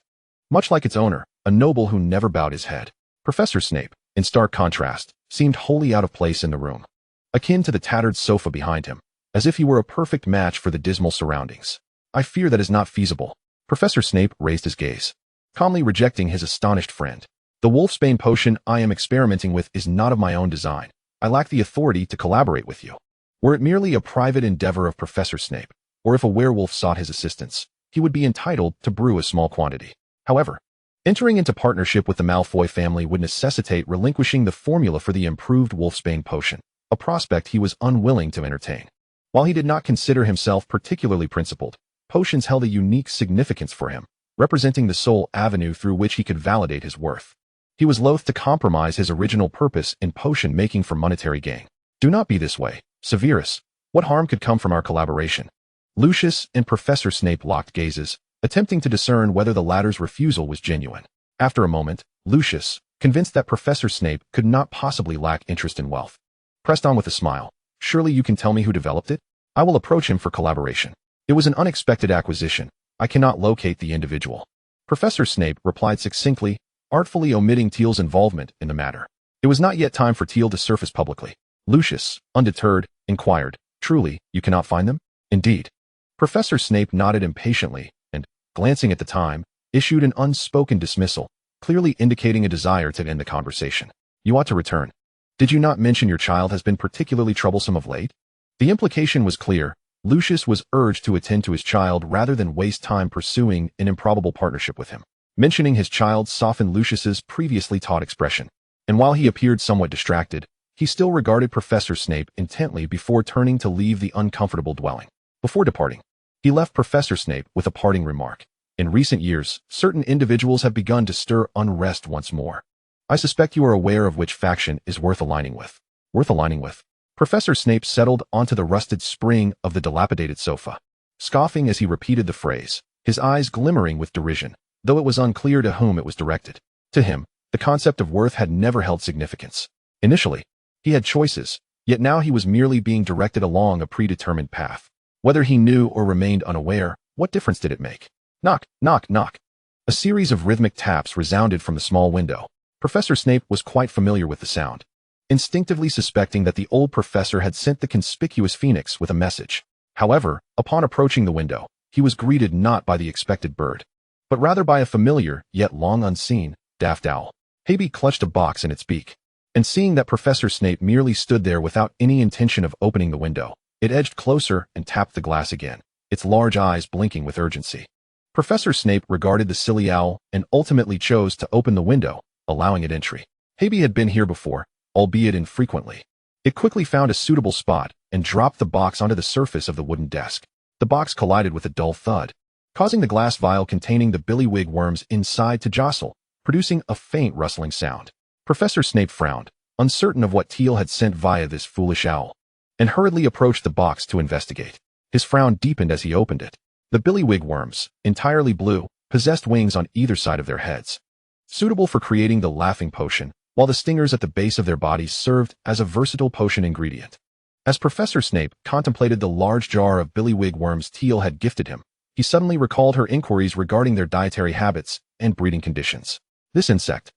Much like its owner, a noble who never bowed his head, Professor Snape, in stark contrast, seemed wholly out of place in the room, akin to the tattered sofa behind him, as if he were a perfect match for the dismal surroundings. I fear that is not feasible. Professor Snape raised his gaze, calmly rejecting his astonished friend. The wolfsbane potion I am experimenting with is not of my own design. I lack the authority to collaborate with you. Were it merely a private endeavor of Professor Snape, or if a werewolf sought his assistance, he would be entitled to brew a small quantity. However, entering into partnership with the Malfoy family would necessitate relinquishing the formula for the improved wolfsbane potion, a prospect he was unwilling to entertain. While he did not consider himself particularly principled, potions held a unique significance for him, representing the sole avenue through which he could validate his worth. He was loath to compromise his original purpose in potion making for monetary gain. Do not be this way, Severus. What harm could come from our collaboration? Lucius and Professor Snape locked gazes, attempting to discern whether the latter's refusal was genuine. After a moment, Lucius, convinced that Professor Snape could not possibly lack interest in wealth, pressed on with a smile. Surely you can tell me who developed it? I will approach him for collaboration. It was an unexpected acquisition. I cannot locate the individual. Professor Snape replied succinctly, artfully omitting Tiel's involvement in the matter. It was not yet time for Tiel to surface publicly. Lucius, undeterred, inquired, truly, you cannot find them? Indeed. Professor Snape nodded impatiently and, glancing at the time, issued an unspoken dismissal, clearly indicating a desire to end the conversation. You ought to return. Did you not mention your child has been particularly troublesome of late? The implication was clear. Lucius was urged to attend to his child rather than waste time pursuing an improbable partnership with him. Mentioning his child softened Lucius's previously taut expression, and while he appeared somewhat distracted, he still regarded Professor Snape intently before turning to leave the uncomfortable dwelling. Before departing, he left Professor Snape with a parting remark. In recent years, certain individuals have begun to stir unrest once more. I suspect you are aware of which faction is worth aligning with. Worth aligning with? Professor Snape settled onto the rusted spring of the dilapidated sofa, scoffing as he repeated the phrase, his eyes glimmering with derision, though it was unclear to whom it was directed. To him, the concept of worth had never held significance. Initially, he had choices, yet now he was merely being directed along a predetermined path. Whether he knew or remained unaware, what difference did it make? Knock, knock, knock. A series of rhythmic taps resounded from the small window. Professor Snape was quite familiar with the sound, instinctively suspecting that the old professor had sent the conspicuous phoenix with a message. However, upon approaching the window, he was greeted not by the expected bird, but rather by a familiar, yet long unseen, daft owl. Haby clutched a box in its beak, and seeing that Professor Snape merely stood there without any intention of opening the window, it edged closer and tapped the glass again, its large eyes blinking with urgency. Professor Snape regarded the silly owl and ultimately chose to open the window, allowing it entry. Haby had been here before, albeit infrequently. It quickly found a suitable spot and dropped the box onto the surface of the wooden desk. The box collided with a dull thud, causing the glass vial containing the billywig worms inside to jostle, producing a faint rustling sound. Professor Snape frowned, uncertain of what Tiel had sent via this foolish owl, and hurriedly approached the box to investigate. His frown deepened as he opened it. The billywig worms, entirely blue, possessed wings on either side of their heads, suitable for creating the laughing potion, while the stingers at the base of their bodies served as a versatile potion ingredient. As Professor Snape contemplated the large jar of billywig worms Tiel had gifted him, he suddenly recalled her inquiries regarding their dietary habits and breeding conditions. This insect,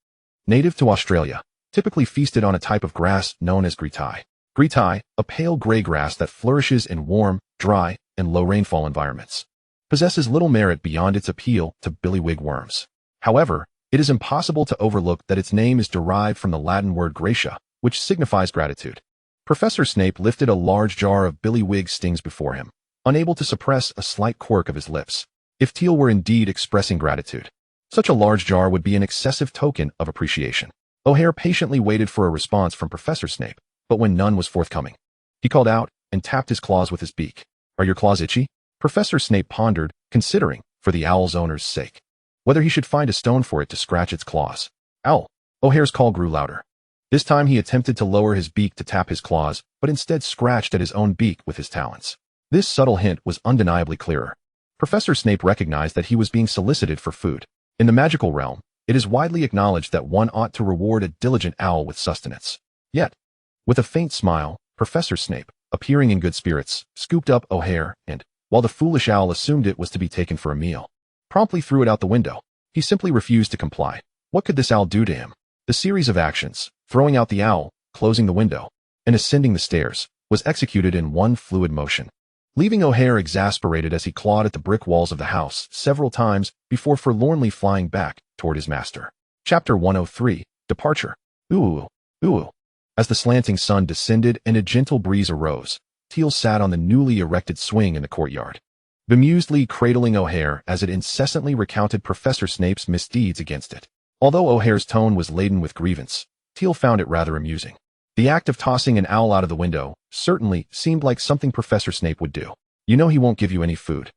native to Australia, typically feasted on a type of grass known as greentie. Greentie, a pale gray grass that flourishes in warm, dry, and low rainfall environments, possesses little merit beyond its appeal to billywig worms. However, it is impossible to overlook that its name is derived from the Latin word gratia, which signifies gratitude. Professor Snape lifted a large jar of billywig stings before him, unable to suppress a slight quirk of his lips. If Tiel were indeed expressing gratitude, such a large jar would be an excessive token of appreciation. O'Hare patiently waited for a response from Professor Snape, but when none was forthcoming, he called out and tapped his claws with his beak. Are your claws itchy? Professor Snape pondered, considering, for the owl's owner's sake, whether he should find a stone for it to scratch its claws. Owl! O'Hare's call grew louder. This time he attempted to lower his beak to tap his claws, but instead scratched at his own beak with his talons. This subtle hint was undeniably clearer. Professor Snape recognized that he was being solicited for food. In the magical realm, it is widely acknowledged that one ought to reward a diligent owl with sustenance. Yet, with a faint smile, Professor Snape, appearing in good spirits, scooped up O'Hare and, while the foolish owl assumed it was to be taken for a meal, promptly threw it out the window. He simply refused to comply. What could this owl do to him? The series of actions, throwing out the owl, closing the window, and ascending the stairs, was executed in one fluid motion, leaving O'Hare exasperated as he clawed at the brick walls of the house several times before forlornly flying back toward his master. Chapter 103, Departure. Ooh, ooh. As the slanting sun descended and a gentle breeze arose, Tiel sat on the newly erected swing in the courtyard, bemusedly cradling O'Hare as it incessantly recounted Professor Snape's misdeeds against it. Although O'Hare's tone was laden with grievance, Tiel found it rather amusing. The act of tossing an owl out of the window certainly seemed like something Professor Snape would do. You know he won't give you any food.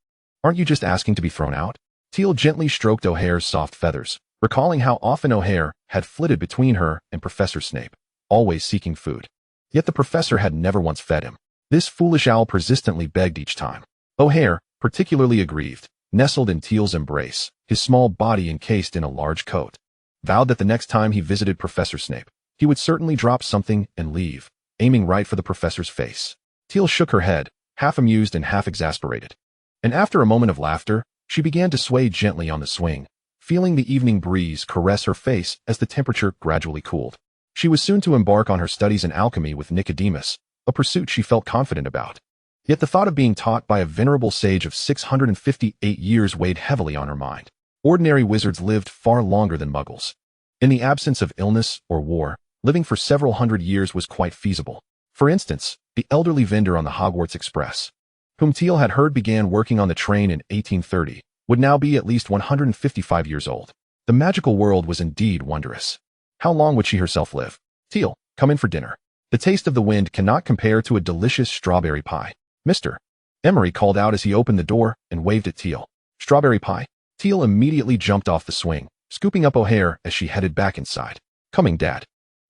Aren't you just asking to be thrown out? Tiel gently stroked O'Hare's soft feathers, recalling how often O'Hare had flitted between her and Professor Snape, always seeking food. Yet the professor had never once fed him. This foolish owl persistently begged each time. O'Hare, particularly aggrieved, nestled in Tiel's embrace, his small body encased in a large coat, vowed that the next time he visited Professor Snape, he would certainly drop something and leave, aiming right for the professor's face. Tiel shook her head, half amused and half exasperated. And after a moment of laughter, she began to sway gently on the swing, feeling the evening breeze caress her face as the temperature gradually cooled. She was soon to embark on her studies in alchemy with Nicodemus, a pursuit she felt confident about. Yet the thought of being taught by a venerable sage of 658 years weighed heavily on her mind. Ordinary wizards lived far longer than muggles. In the absence of illness or war, living for several hundred years was quite feasible. For instance, the elderly vendor on the Hogwarts Express, whom Tiel had heard began working on the train in 1830, would now be at least 155 years old. The magical world was indeed wondrous. How long would she herself live? Tiel, come in for dinner. The taste of the wind cannot compare to a delicious strawberry pie. Mr. Emery called out as he opened the door and waved at Tiel. Strawberry pie? Tiel immediately jumped off the swing, scooping up O'Hare as she headed back inside. Coming, Dad.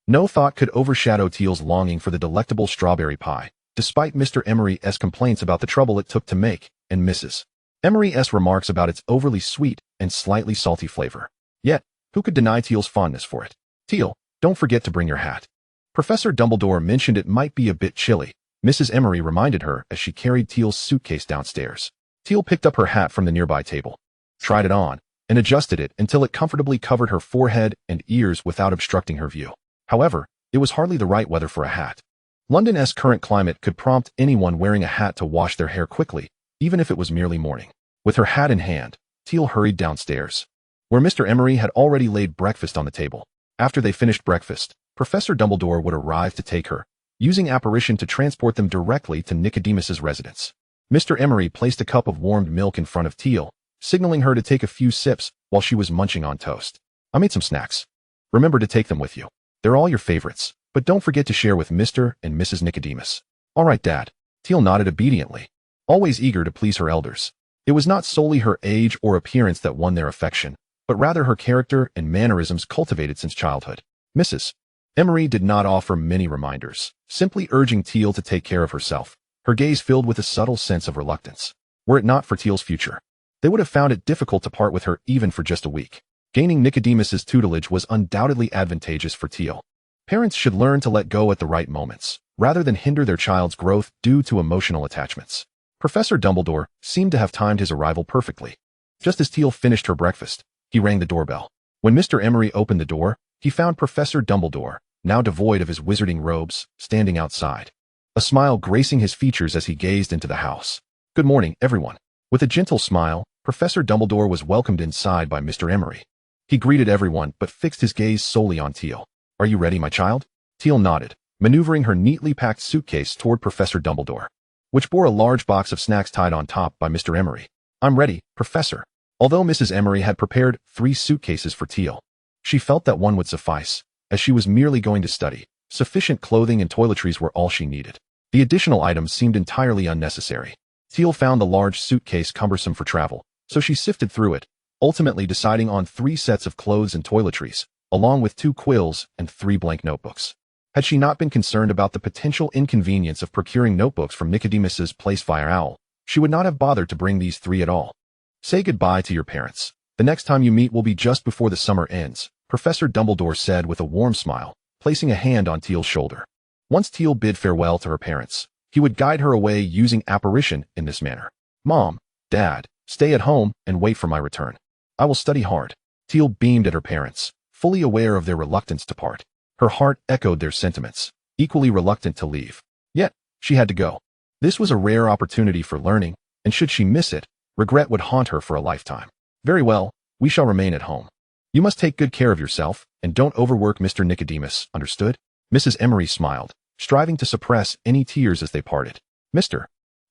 No thought could overshadow Tiel's longing for the delectable strawberry pie, despite Mr. Emery's complaints about the trouble it took to make, and Mrs. Emery's remarks about its overly sweet and slightly salty flavor. Yet, who could deny Tiel's fondness for it? Tiel, don't forget to bring your hat. Professor Dumbledore mentioned it might be a bit chilly, Mrs. Emery reminded her as she carried Tiel's suitcase downstairs. Tiel picked up her hat from the nearby table, tried it on, and adjusted it until it comfortably covered her forehead and ears without obstructing her view. However, it was hardly the right weather for a hat. London's current climate could prompt anyone wearing a hat to wash their hair quickly, even if it was merely morning. With her hat in hand, Tiel hurried downstairs, where Mr. Emery had already laid breakfast on the table. After they finished breakfast, Professor Dumbledore would arrive to take her, using apparition to transport them directly to Nicodemus's residence. Mr. Emery placed a cup of warmed milk in front of Tiel, signaling her to take a few sips while she was munching on toast. I made some snacks. Remember to take them with you. They're all your favorites, but don't forget to share with Mr. and Mrs. Nicodemus. All right, Dad. Tiel nodded obediently, always eager to please her elders. It was not solely her age or appearance that won their affection, but rather her character and mannerisms cultivated since childhood. Mrs. Emery did not offer many reminders, simply urging Tiel to take care of herself, her gaze filled with a subtle sense of reluctance. Were it not for Tiel's future, they would have found it difficult to part with her even for just a week. Gaining Nicodemus's tutelage was undoubtedly advantageous for Tiel. Parents should learn to let go at the right moments, rather than hinder their child's growth due to emotional attachments. Professor Dumbledore seemed to have timed his arrival perfectly. Just as Tiel finished her breakfast, he rang the doorbell. When Mr. Emery opened the door, he found Professor Dumbledore, now devoid of his wizarding robes, standing outside, a smile gracing his features as he gazed into the house. Good morning, everyone. With a gentle smile, Professor Dumbledore was welcomed inside by Mr. Emery. He greeted everyone but fixed his gaze solely on Tiel. Are you ready, my child? Tiel nodded, maneuvering her neatly packed suitcase toward Professor Dumbledore, which bore a large box of snacks tied on top by Mr. Emery. I'm ready, Professor. Although Mrs. Emery had prepared 3 suitcases for Tiel, she felt that one would suffice, as she was merely going to study. Sufficient clothing and toiletries were all she needed. The additional items seemed entirely unnecessary. Tiel found the large suitcase cumbersome for travel, so she sifted through it, ultimately deciding on 3 sets of clothes and toiletries, along with 2 quills and 3 blank notebooks. Had she not been concerned about the potential inconvenience of procuring notebooks from Nicodemus's place via owl, she would not have bothered to bring these 3 at all. Say goodbye to your parents. The next time you meet will be just before the summer ends, Professor Dumbledore said with a warm smile, placing a hand on Tiel's shoulder. Once Tiel bid farewell to her parents, He would guide her away using apparition in this manner. Mom, Dad, stay at home and wait for my return. I will study hard. Tiel beamed at her parents, fully aware of their reluctance to part. Her heart echoed their sentiments, equally reluctant to leave. Yet, she had to go. This was a rare opportunity for learning, and should she miss it, regret would haunt her for a lifetime. Very well, we shall remain at home. You must take good care of yourself, and don't overwork Mr. Nicodemus, understood? Mrs. Emery smiled, striving to suppress any tears as they parted. Mr.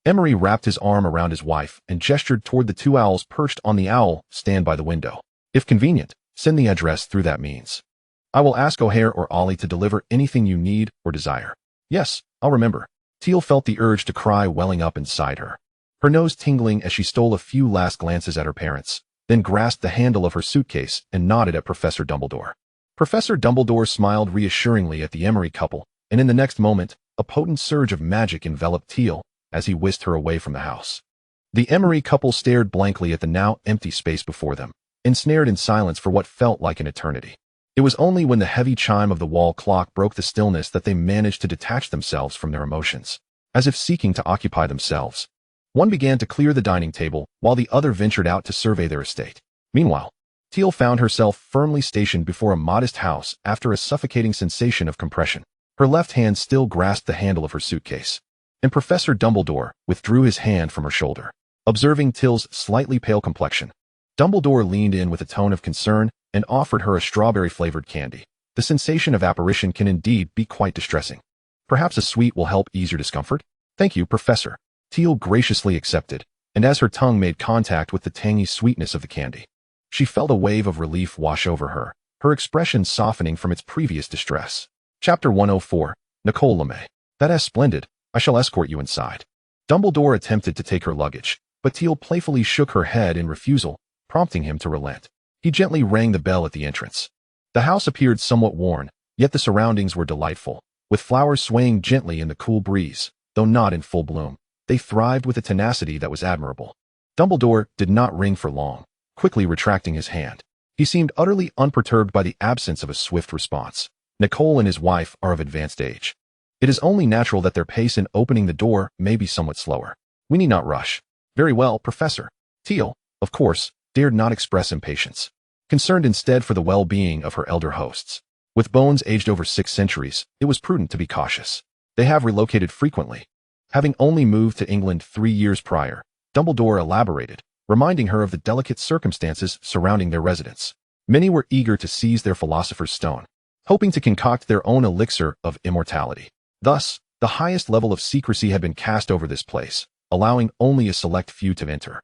Emery wrapped his arm around his wife and gestured toward the two owls perched on the owl stand by the window. If convenient, send the address through that means. I will ask O'Hare or Ollie to deliver anything you need or desire. Yes, I'll remember. Tiel felt the urge to cry welling up inside her. Her nose tingling as she stole a few last glances at her parents, then grasped the handle of her suitcase and nodded at Professor Dumbledore. Professor Dumbledore smiled reassuringly at the Emery couple, and in the next moment, a potent surge of magic enveloped Tiel as he whisked her away from the house. The Emery couple stared blankly at the now empty space before them, ensnared in silence for what felt like an eternity. It was only when the heavy chime of the wall clock broke the stillness that they managed to detach themselves from their emotions, as if seeking to occupy themselves. One began to clear the dining table, while the other ventured out to survey their estate. Meanwhile, Tiel found herself firmly stationed before a modest house after a suffocating sensation of compression. Her left hand still grasped the handle of her suitcase, and Professor Dumbledore withdrew his hand from her shoulder. Observing Tiel's slightly pale complexion, Dumbledore leaned in with a tone of concern and offered her a strawberry-flavored candy. The sensation of apparition can indeed be quite distressing. Perhaps a sweet will help ease your discomfort? Thank you, Professor. Tiel graciously accepted, and as her tongue made contact with the tangy sweetness of the candy, she felt a wave of relief wash over her, her expression softening from its previous distress. Chapter 104, Nicole LeMay. That's splendid. I shall escort you inside. Dumbledore attempted to take her luggage, but Tiel playfully shook her head in refusal, prompting him to relent. He gently rang the bell at the entrance. The house appeared somewhat worn, yet the surroundings were delightful, with flowers swaying gently in the cool breeze, though not in full bloom. They thrived with a tenacity that was admirable. Dumbledore did not ring for long, quickly retracting his hand. He seemed utterly unperturbed by the absence of a swift response. Nicole and his wife are of advanced age. It is only natural that their pace in opening the door may be somewhat slower. We need not rush. Very well, Professor. Tiel, of course, dared not express impatience, concerned instead for the well-being of her elder hosts. With bones aged over 6 centuries, it was prudent to be cautious. They have relocated frequently. Having only moved to England 3 years prior, Dumbledore elaborated, reminding her of the delicate circumstances surrounding their residence. Many were eager to seize their philosopher's stone, hoping to concoct their own elixir of immortality. Thus, the highest level of secrecy had been cast over this place, allowing only a select few to enter.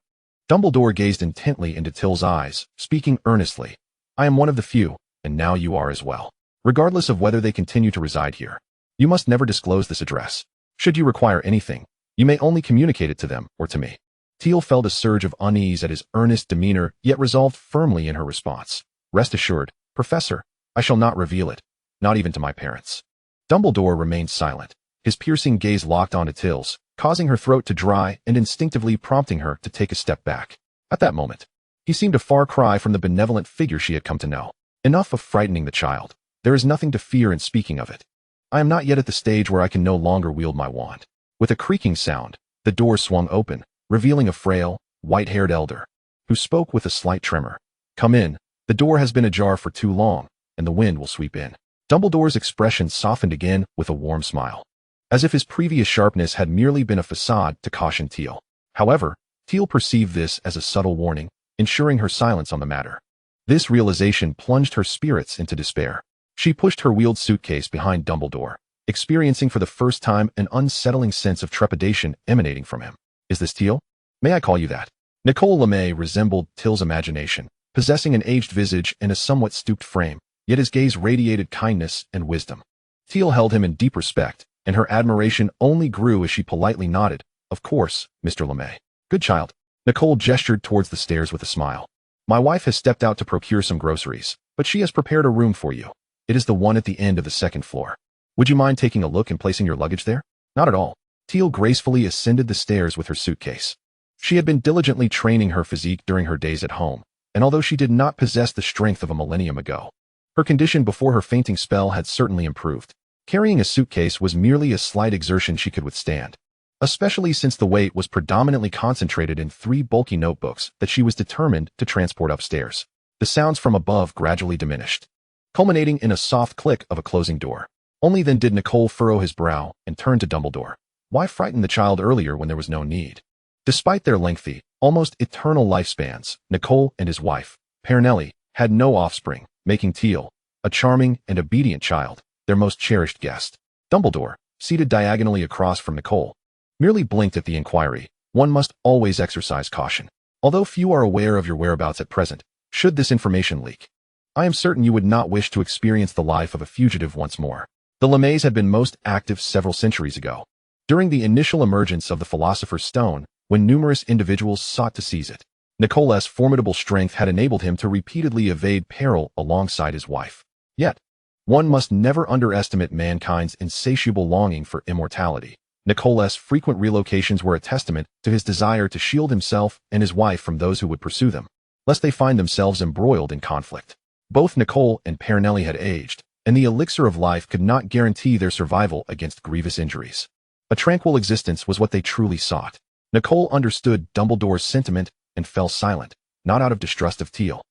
Dumbledore gazed intently into Tiel's eyes, speaking earnestly. I am one of the few, and now you are as well. Regardless of whether they continue to reside here, you must never disclose this address. Should you require anything, you may only communicate it to them or to me. Tiel felt a surge of unease at his earnest demeanor, yet resolved firmly in her response. Rest assured, Professor, I shall not reveal it, not even to my parents. Dumbledore remained silent, his piercing gaze locked onto Tiel's, causing her throat to dry and instinctively prompting her to take a step back. At that moment, he seemed a far cry from the benevolent figure she had come to know. Enough of frightening the child. There is nothing to fear in speaking of it. I am not yet at the stage where I can no longer wield my wand. With a creaking sound, the door swung open, revealing a frail, white-haired elder, who spoke with a slight tremor. Come in. The door has been ajar for too long, and the wind will sweep in. Dumbledore's expression softened again with a warm smile, as if his previous sharpness had merely been a facade to caution Tiel. However, Tiel perceived this as a subtle warning, ensuring her silence on the matter. This realization plunged her spirits into despair. She pushed her wheeled suitcase behind Dumbledore, experiencing for the first time an unsettling sense of trepidation emanating from him. Is this Tiel? May I call you that? Nicole LeMay resembled Tiel's imagination, possessing an aged visage and a somewhat stooped frame, yet his gaze radiated kindness and wisdom. Tiel held him in deep respect, and her admiration only grew as she politely nodded. Of course, Mr. LeMay. Good child. Nicole gestured towards the stairs with a smile. My wife has stepped out to procure some groceries, but she has prepared a room for you. It is the one at the end of the 2nd floor. Would you mind taking a look and placing your luggage there? Not at all. Tiel gracefully ascended the stairs with her suitcase. She had been diligently training her physique during her days at home, and although she did not possess the strength of a millennium ago, her condition before her fainting spell had certainly improved. Carrying a suitcase was merely a slight exertion she could withstand. especially since the weight was predominantly concentrated in 3 bulky notebooks that she was determined to transport upstairs. The sounds from above gradually diminished, culminating in a soft click of a closing door. Only then did Nicole furrow his brow and turn to Dumbledore. Why frighten the child earlier when there was no need? Despite their lengthy, almost eternal lifespans, Nicole and his wife, Pernelli, had no offspring, making Tiel, a charming and obedient child, their most cherished guest. Dumbledore, seated diagonally across from Nicole, merely blinked at the inquiry. One must always exercise caution. Although few are aware of your whereabouts at present, should this information leak, I am certain you would not wish to experience the life of a fugitive once more. The Lemays had been most active several centuries ago, during the initial emergence of the Philosopher's Stone, when numerous individuals sought to seize it. Nicole's formidable strength had enabled him to repeatedly evade peril alongside his wife. Yet, one must never underestimate mankind's insatiable longing for immortality. Nicole's frequent relocations were a testament to his desire to shield himself and his wife from those who would pursue them, lest they find themselves embroiled in conflict. Both Nicole and Pernelli had aged, and the elixir of life could not guarantee their survival against grievous injuries. A tranquil existence was what they truly sought. Nicole understood Dumbledore's sentiment and fell silent, not out of distrust of Tiel,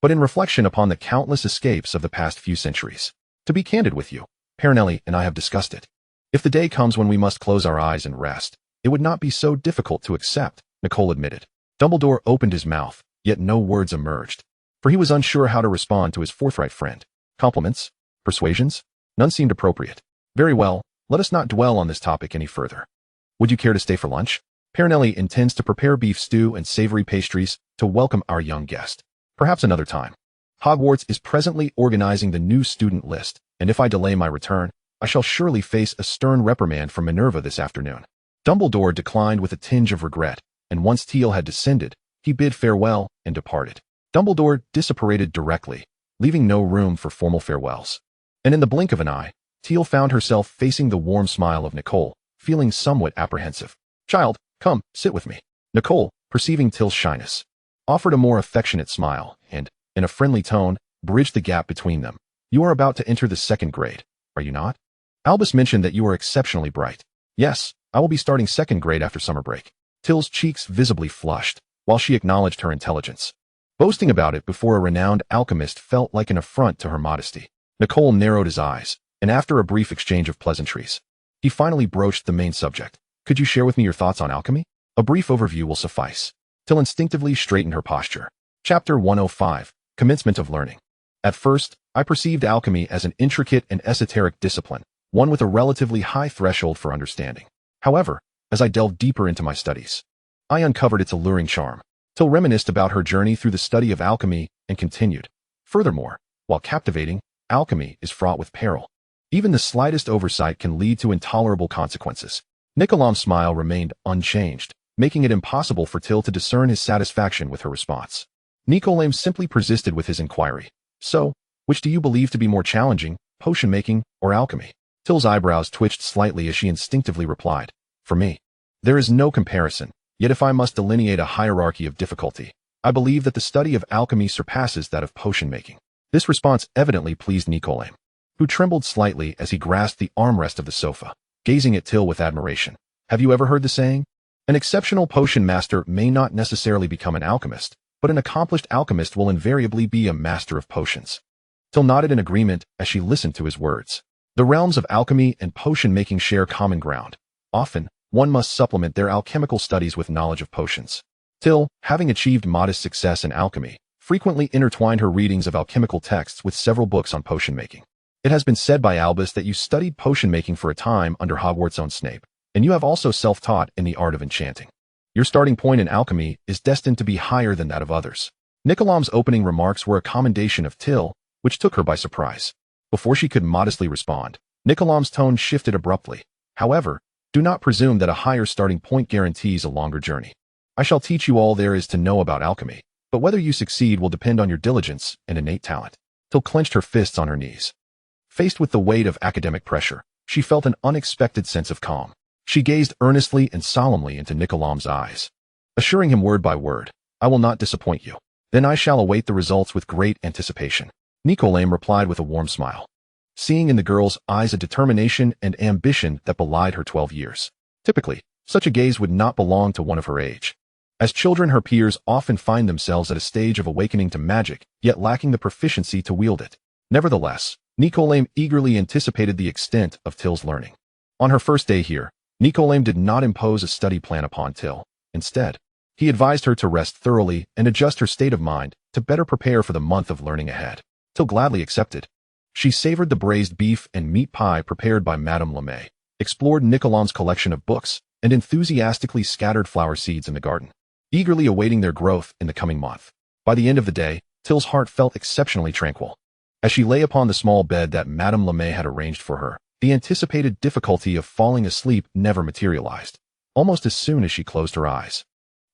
but in reflection upon the countless escapes of the past few centuries. To be candid with you, Pernelli and I have discussed it. If the day comes when we must close our eyes and rest, it would not be so difficult to accept, Nicole admitted. Dumbledore opened his mouth, yet no words emerged, for he was unsure how to respond to his forthright friend. Compliments? Persuasions? None seemed appropriate. Very well, let us not dwell on this topic any further. Would you care to stay for lunch? Pernelli intends to prepare beef stew and savory pastries to welcome our young guest. Perhaps another time. Hogwarts is presently organizing the new student list, and if I delay my return, I shall surely face a stern reprimand from Minerva this afternoon. Dumbledore declined with a tinge of regret, and once Tiel had descended, he bid farewell and departed. Dumbledore disapparated directly, leaving no room for formal farewells. And in the blink of an eye, Tiel found herself facing the warm smile of Nicole, feeling somewhat apprehensive. Child, come, sit with me. Nicole, perceiving Tiel's shyness, offered a more affectionate smile and, in a friendly tone, bridged the gap between them. You are about to enter the 2nd grade, are you not? Albus mentioned that you are exceptionally bright. Yes, I will be starting 2nd grade after summer break. Tiel's cheeks visibly flushed, while she acknowledged her intelligence. Boasting about it before a renowned alchemist felt like an affront to her modesty. Nicole narrowed his eyes, and after a brief exchange of pleasantries, he finally broached the main subject. Could you share with me your thoughts on alchemy? A brief overview will suffice. Tiel instinctively straightened her posture. Chapter 105, Commencement of Learning. At first, I perceived alchemy as an intricate and esoteric discipline, one with a relatively high threshold for understanding. However, as I delved deeper into my studies, I uncovered its alluring charm. Tiel reminisced about her journey through the study of alchemy and continued. Furthermore, while captivating, alchemy is fraught with peril. Even the slightest oversight can lead to intolerable consequences. Nicolam's smile remained unchanged, making it impossible for Tiel to discern his satisfaction with her response. Nicolam simply persisted with his inquiry. So, which do you believe to be more challenging, potion-making or alchemy? Tiel's eyebrows twitched slightly as she instinctively replied. For me, there is no comparison, yet if I must delineate a hierarchy of difficulty, I believe that the study of alchemy surpasses that of potion-making. This response evidently pleased Nicolam, who trembled slightly as he grasped the armrest of the sofa, gazing at Tiel with admiration. Have you ever heard the saying? An exceptional potion master may not necessarily become an alchemist, but an accomplished alchemist will invariably be a master of potions. Tiel nodded in agreement as she listened to his words. The realms of alchemy and potion-making share common ground. Often, one must supplement their alchemical studies with knowledge of potions. Tiel, having achieved modest success in alchemy, frequently intertwined her readings of alchemical texts with several books on potion-making. It has been said by Albus that you studied potion-making for a time under Hogwarts' own Snape, and you have also self-taught in the art of enchanting. Your starting point in alchemy is destined to be higher than that of others. Nicolam's opening remarks were a commendation of Tiel, which took her by surprise. Before she could modestly respond, Nicolam's tone shifted abruptly. However, do not presume that a higher starting point guarantees a longer journey. I shall teach you all there is to know about alchemy, but whether you succeed will depend on your diligence and innate talent. Tiel clenched her fists on her knees. Faced with the weight of academic pressure, she felt an unexpected sense of calm. She gazed earnestly and solemnly into Nicolam's eyes, assuring him word by word, I will not disappoint you. Then I shall await the results with great anticipation. Nicolam replied with a warm smile, seeing in the girl's eyes a determination and ambition that belied her 12 years. Typically, Such a gaze would not belong to one of her age. As children, her peers often find themselves at a stage of awakening to magic, yet lacking the proficiency to wield it. Nevertheless, Nicolaim eagerly anticipated the extent of Tiel's learning. On her first day here, Nicolaim did not impose a study plan upon Tiel. Instead, he advised her to rest thoroughly and adjust her state of mind to better prepare for the month of learning ahead. Tiel gladly accepted. She savored the braised beef and meat pie prepared by Madame Lemay, explored Nicolaim's collection of books, and enthusiastically scattered flower seeds in the garden, eagerly awaiting their growth in the coming month. By the end of the day, Tiel's heart felt exceptionally tranquil. As she lay upon the small bed that Madame Lemay had arranged for her, the anticipated difficulty of falling asleep never materialized. Almost as soon as she closed her eyes,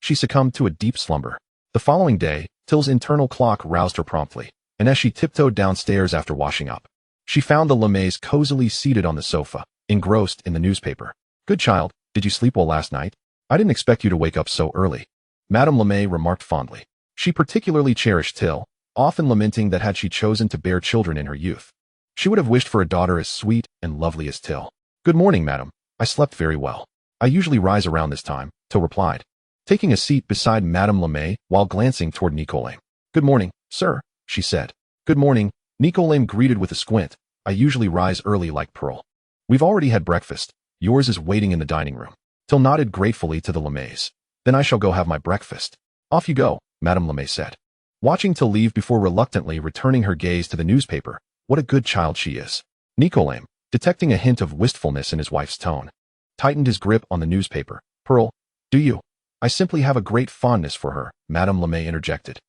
she succumbed to a deep slumber. The following day, Tiel's internal clock roused her promptly, and as she tiptoed downstairs after washing up, she found the Lemays cozily seated on the sofa, engrossed in the newspaper. "Good child, did you sleep well last night? I didn't expect you to wake up so early," Madame Lemay remarked fondly. She particularly cherished Tiel, often lamenting that had she chosen to bear children in her youth, she would have wished for a daughter as sweet and lovely as Tiel. "Good morning, madam. I slept very well. I usually rise around this time," Tiel replied, taking a seat beside Madame Lemay while glancing toward Nicolaim. "Good morning, sir," she said. "Good morning," Nicolaim greeted with a squint. "I usually rise early like Pearl. We've already had breakfast. Yours is waiting in the dining room." Tiel nodded gratefully to the Lemays. "Then I shall go have my breakfast." "Off you go," Madame Lemay said, watching Tiel leave before reluctantly returning her gaze to the newspaper. "What a good child she is." Nicolaim, detecting a hint of wistfulness in his wife's tone, tightened his grip on the newspaper. "Pearl, do you?" "I simply have a great fondness for her," Madame Lemay interjected,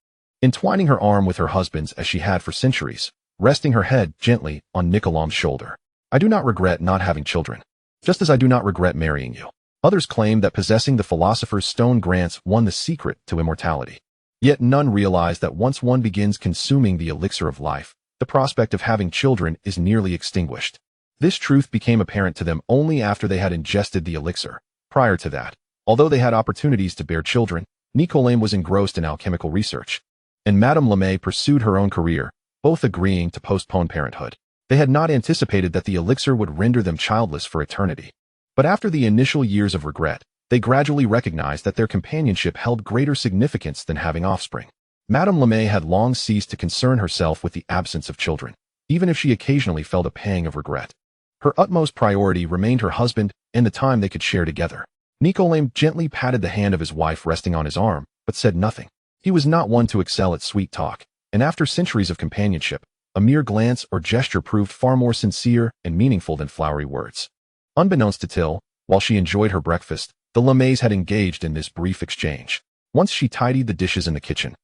entwining her arm with her husband's as she had for centuries, resting her head gently on Nicolaim's shoulder. "I do not regret not having children, just as I do not regret marrying you." Others claim that possessing the philosopher's stone grants one the secret to immortality. Yet none realize that once one begins consuming the elixir of life, the prospect of having children is nearly extinguished. This truth became apparent to them only after they had ingested the elixir. Prior to that, although they had opportunities to bear children, Nicolaim was engrossed in alchemical research, and Madame Lemay pursued her own career, both agreeing to postpone parenthood. They had not anticipated that the elixir would render them childless for eternity. But after the initial years of regret, they gradually recognized that their companionship held greater significance than having offspring. Madame Lemay had long ceased to concern herself with the absence of children, even if she occasionally felt a pang of regret. Her utmost priority remained her husband and the time they could share together. Nicolaim gently patted the hand of his wife resting on his arm, but said nothing. He was not one to excel at sweet talk, and after centuries of companionship, a mere glance or gesture proved far more sincere and meaningful than flowery words. Unbeknownst to Tiel, while she enjoyed her breakfast, the Lemays had engaged in this brief exchange. Once she tidied the dishes in the kitchen,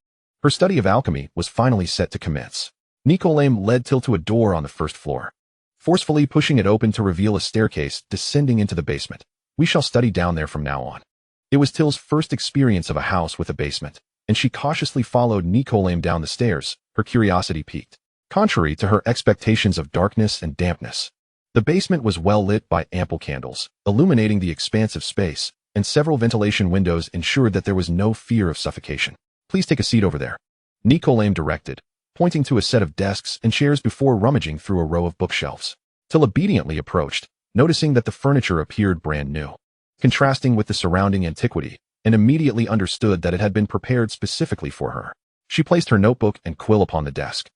her study of alchemy was finally set to commence. Nicolaim led Tiel to a door on the first floor, forcefully pushing it open to reveal a staircase descending into the basement. "We shall study down there from now on." It was Tiel's first experience of a house with a basement, and she cautiously followed Nicolaim down the stairs, her curiosity piqued. Contrary to her expectations of darkness and dampness, the basement was well lit by ample candles, illuminating the expansive space, and several ventilation windows ensured that there was no fear of suffocation. "Please take a seat over there," Nicolaim directed, pointing to a set of desks and chairs before rummaging through a row of bookshelves. Tiel obediently approached, noticing that the furniture appeared brand new, contrasting with the surrounding antiquity, and immediately understood that it had been prepared specifically for her. She placed her notebook and quill upon the desk,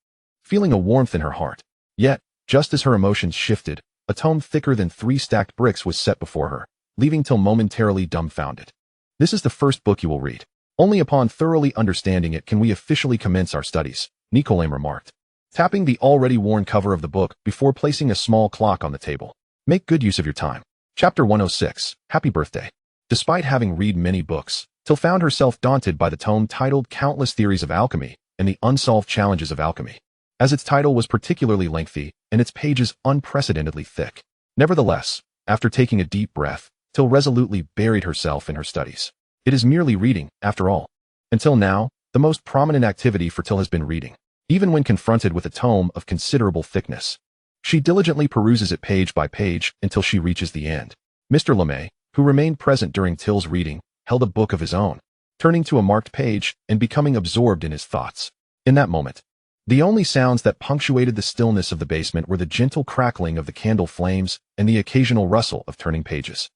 feeling a warmth in her heart. Yet, just as her emotions shifted, a tome thicker than 3 stacked bricks was set before her, leaving Tiel momentarily dumbfounded. "This is the first book you will read. Only upon thoroughly understanding it can we officially commence our studies," Nicolaim remarked, tapping the already worn cover of the book before placing a small clock on the table. "Make good use of your time." Chapter 106, Happy Birthday. Despite having read many books, Tiel found herself daunted by the tome titled Countless Theories of Alchemy and the Unsolved Challenges of Alchemy, as its title was particularly lengthy and its pages unprecedentedly thick. Nevertheless, after taking a deep breath, Tiel resolutely buried herself in her studies. It is merely reading, after all. Until now, the most prominent activity for Tiel has been reading. Even when confronted with a tome of considerable thickness, she diligently peruses it page by page until she reaches the end. Mr. Lemay, who remained present during Tiel's reading, held a book of his own, turning to a marked page and becoming absorbed in his thoughts. In that moment, the only sounds that punctuated the stillness of the basement were the gentle crackling of the candle flames and the occasional rustle of turning pages.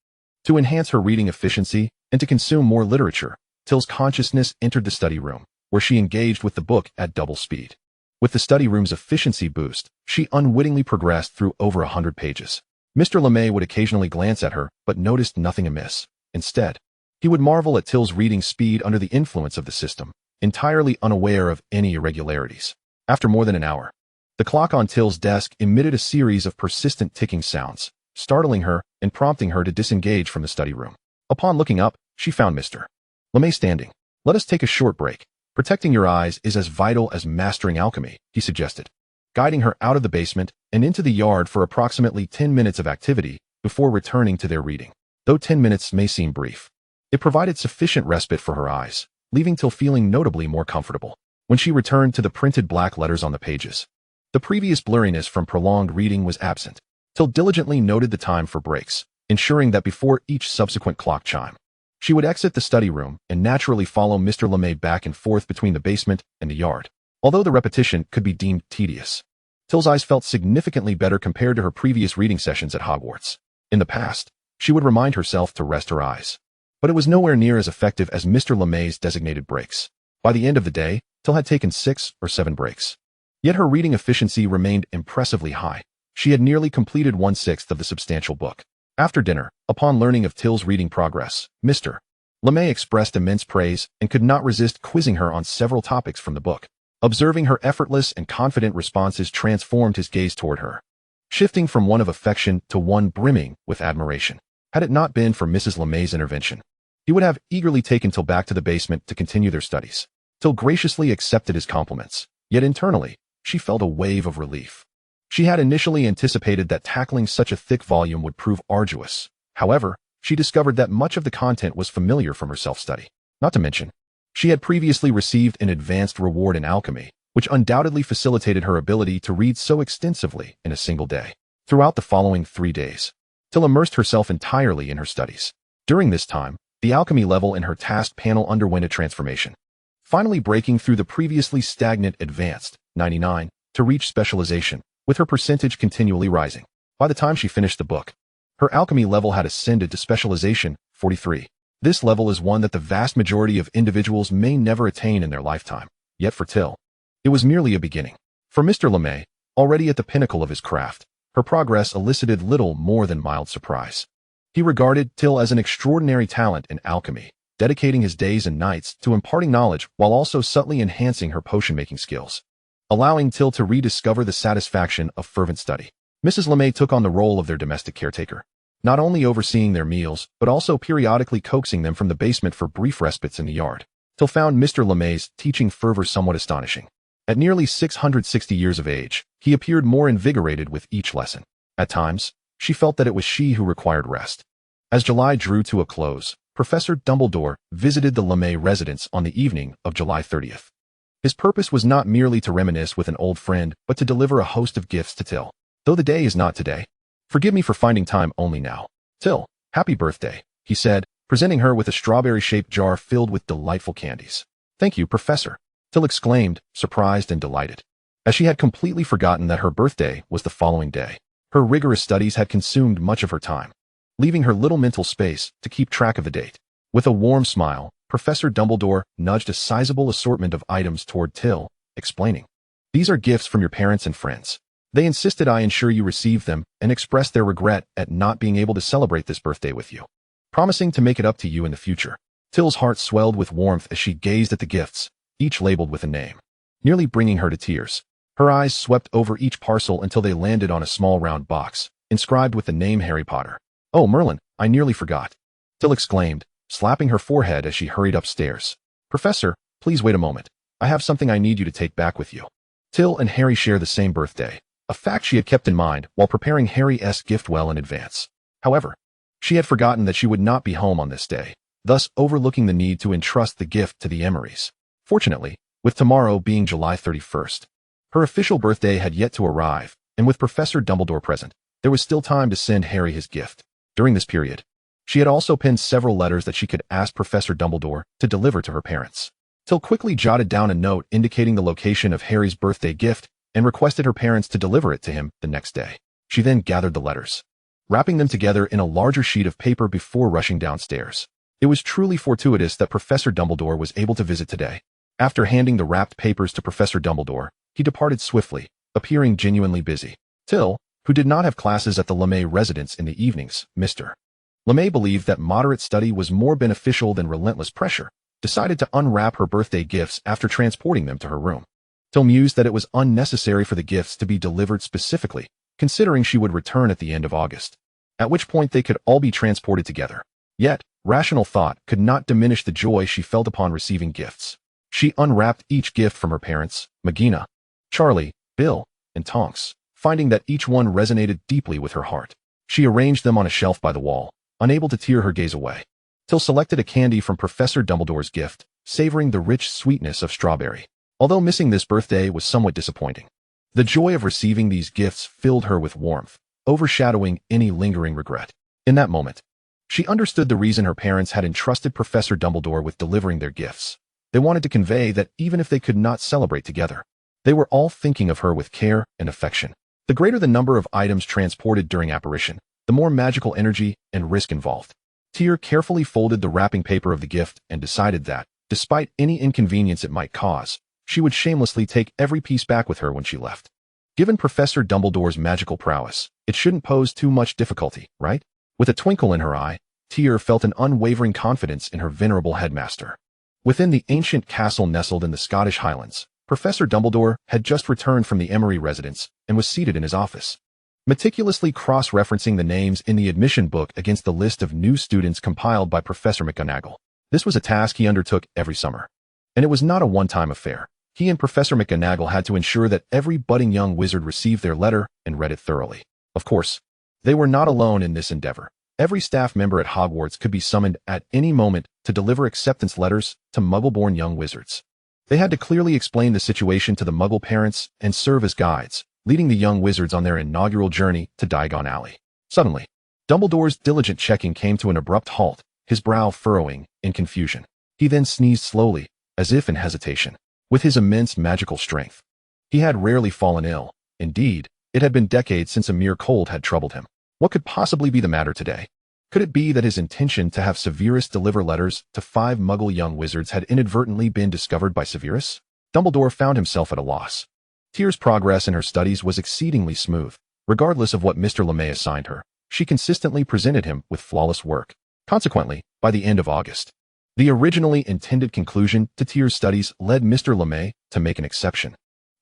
To enhance her reading efficiency and to consume more literature, Tiel's consciousness entered the study room, where she engaged with the book at double speed. With the study room's efficiency boost, she unwittingly progressed through over 100 pages. Mr. LeMay would occasionally glance at her, but noticed nothing amiss. Instead, he would marvel at Tiel's reading speed under the influence of the system, entirely unaware of any irregularities. After more than an hour, the clock on Tiel's desk emitted a series of persistent ticking sounds, startling her and prompting her to disengage from the study room. Upon looking up, she found Mr. LeMay standing. "Let us take a short break. Protecting your eyes is as vital as mastering alchemy," he suggested, guiding her out of the basement and into the yard for approximately 10 minutes of activity before returning to their reading. Though 10 minutes may seem brief, it provided sufficient respite for her eyes, leaving Tiel feeling notably more comfortable. When she returned to the printed black letters on the pages, the previous blurriness from prolonged reading was absent. Tiel diligently noted the time for breaks, ensuring that before each subsequent clock chime, she would exit the study room and naturally follow Mr. LeMay back and forth between the basement and the yard. Although the repetition could be deemed tedious, Tiel's eyes felt significantly better compared to her previous reading sessions at Hogwarts. In the past, she would remind herself to rest her eyes, but it was nowhere near as effective as Mr. LeMay's designated breaks. By the end of the day, Tiel had taken 6 or 7 breaks. Yet her reading efficiency remained impressively high. She had nearly completed 1/6 of the substantial book. After dinner, upon learning of Tiel's reading progress, Mr. LeMay expressed immense praise and could not resist quizzing her on several topics from the book. Observing her effortless and confident responses transformed his gaze toward her, shifting from one of affection to one brimming with admiration. Had it not been for Mrs. LeMay's intervention, he would have eagerly taken Tiel back to the basement to continue their studies. Tiel graciously accepted his compliments, yet internally, she felt a wave of relief. She had initially anticipated that tackling such a thick volume would prove arduous. However, she discovered that much of the content was familiar from her self-study. Not to mention, she had previously received an advanced reward in alchemy, which undoubtedly facilitated her ability to read so extensively in a single day. Throughout the following 3 days, Tiel immersed herself entirely in her studies. During this time, the alchemy level in her task panel underwent a transformation, finally breaking through the previously stagnant advanced 99 to reach specialization, with her percentage continually rising. By the time she finished the book, her alchemy level had ascended to specialization 43. This level is one that the vast majority of individuals may never attain in their lifetime. Yet for Tiel, it was merely a beginning. For Mr. LeMay, already at the pinnacle of his craft, her progress elicited little more than mild surprise. He regarded Tiel as an extraordinary talent in alchemy, dedicating his days and nights to imparting knowledge while also subtly enhancing her potion-making skills, allowing Tiel to rediscover the satisfaction of fervent study. Mrs. LeMay took on the role of their domestic caretaker, not only overseeing their meals, but also periodically coaxing them from the basement for brief respites in the yard. Tiel found Mr. LeMay's teaching fervor somewhat astonishing. At nearly 660 years of age, he appeared more invigorated with each lesson. At times, she felt that it was she who required rest. As July drew to a close, Professor Dumbledore visited the LeMay residence on the evening of July 30th. His purpose was not merely to reminisce with an old friend, but to deliver a host of gifts to Tiel. "Though the day is not today, forgive me for finding time only now. Tiel, happy birthday," he said, presenting her with a strawberry-shaped jar filled with delightful candies. "Thank you, Professor," Tiel exclaimed, surprised and delighted, as she had completely forgotten that her birthday was the following day. Her rigorous studies had consumed much of her time, leaving her little mental space to keep track of the date. With a warm smile, Professor Dumbledore nudged a sizable assortment of items toward Tiel, explaining, "These are gifts from your parents and friends. They insisted I ensure you receive them and expressed their regret at not being able to celebrate this birthday with you, promising to make it up to you in the future." Tiel's heart swelled with warmth as she gazed at the gifts, each labeled with a name, nearly bringing her to tears. Her eyes swept over each parcel until they landed on a small round box, inscribed with the name Harry Potter. "Oh, Merlin, I nearly forgot," Tiel exclaimed, slapping her forehead as she hurried upstairs. "Professor, please wait a moment. I have something I need you to take back with you." Tiel and Harry share the same birthday, a fact she had kept in mind while preparing Harry's gift well in advance. However, she had forgotten that she would not be home on this day, thus overlooking the need to entrust the gift to the Emorys. Fortunately, with tomorrow being July 31st, her official birthday had yet to arrive, and with Professor Dumbledore present, there was still time to send Harry his gift. During this period, she had also penned several letters that she could ask Professor Dumbledore to deliver to her parents. Tiel quickly jotted down a note indicating the location of Harry's birthday gift and requested her parents to deliver it to him the next day. She then gathered the letters, wrapping them together in a larger sheet of paper before rushing downstairs. It was truly fortuitous that Professor Dumbledore was able to visit today. After handing the wrapped papers to Professor Dumbledore, he departed swiftly, appearing genuinely busy. Tiel, who did not have classes at the LeMay residence in the evenings, Mr. LeMay believed that moderate study was more beneficial than relentless pressure, decided to unwrap her birthday gifts after transporting them to her room. Tiel mused that it was unnecessary for the gifts to be delivered specifically, considering she would return at the end of August, at which point they could all be transported together. Yet, rational thought could not diminish the joy she felt upon receiving gifts. She unwrapped each gift from her parents, Magina, Charlie, Bill, and Tonks, finding that each one resonated deeply with her heart. She arranged them on a shelf by the wall, unable to tear her gaze away. Tiel selected a candy from Professor Dumbledore's gift, savoring the rich sweetness of strawberry. Although missing this birthday was somewhat disappointing, the joy of receiving these gifts filled her with warmth, overshadowing any lingering regret. In that moment, she understood the reason her parents had entrusted Professor Dumbledore with delivering their gifts. They wanted to convey that even if they could not celebrate together, they were all thinking of her with care and affection. The greater the number of items transported during apparition, the more magical energy and risk involved. Tier carefully folded the wrapping paper of the gift and decided that, despite any inconvenience it might cause, she would shamelessly take every piece back with her when she left. Given Professor Dumbledore's magical prowess, it shouldn't pose too much difficulty, right? With a twinkle in her eye, Tier felt an unwavering confidence in her venerable headmaster. Within the ancient castle nestled in the Scottish Highlands, Professor Dumbledore had just returned from the Emery residence and was seated in his office, meticulously cross-referencing the names in the admission book against the list of new students compiled by Professor McGonagall. This was a task he undertook every summer, and it was not a one-time affair. He and Professor McGonagall had to ensure that every budding young wizard received their letter and read it thoroughly. Of course, they were not alone in this endeavor. Every staff member at Hogwarts could be summoned at any moment to deliver acceptance letters to Muggle-born young wizards. They had to clearly explain the situation to the Muggle parents and serve as guides, leading the young wizards on their inaugural journey to Diagon Alley. Suddenly, Dumbledore's diligent checking came to an abrupt halt, his brow furrowing in confusion. He then sneezed slowly, as if in hesitation. With his immense magical strength, he had rarely fallen ill. Indeed, it had been decades since a mere cold had troubled him. What could possibly be the matter today? Could it be that his intention to have Severus deliver letters to 5 Muggle young wizards had inadvertently been discovered by Severus? Dumbledore found himself at a loss. Tier's progress in her studies was exceedingly smooth. Regardless of what Mr. LeMay assigned her, she consistently presented him with flawless work. Consequently, by the end of August, the originally intended conclusion to Tier's studies led Mr. LeMay to make an exception,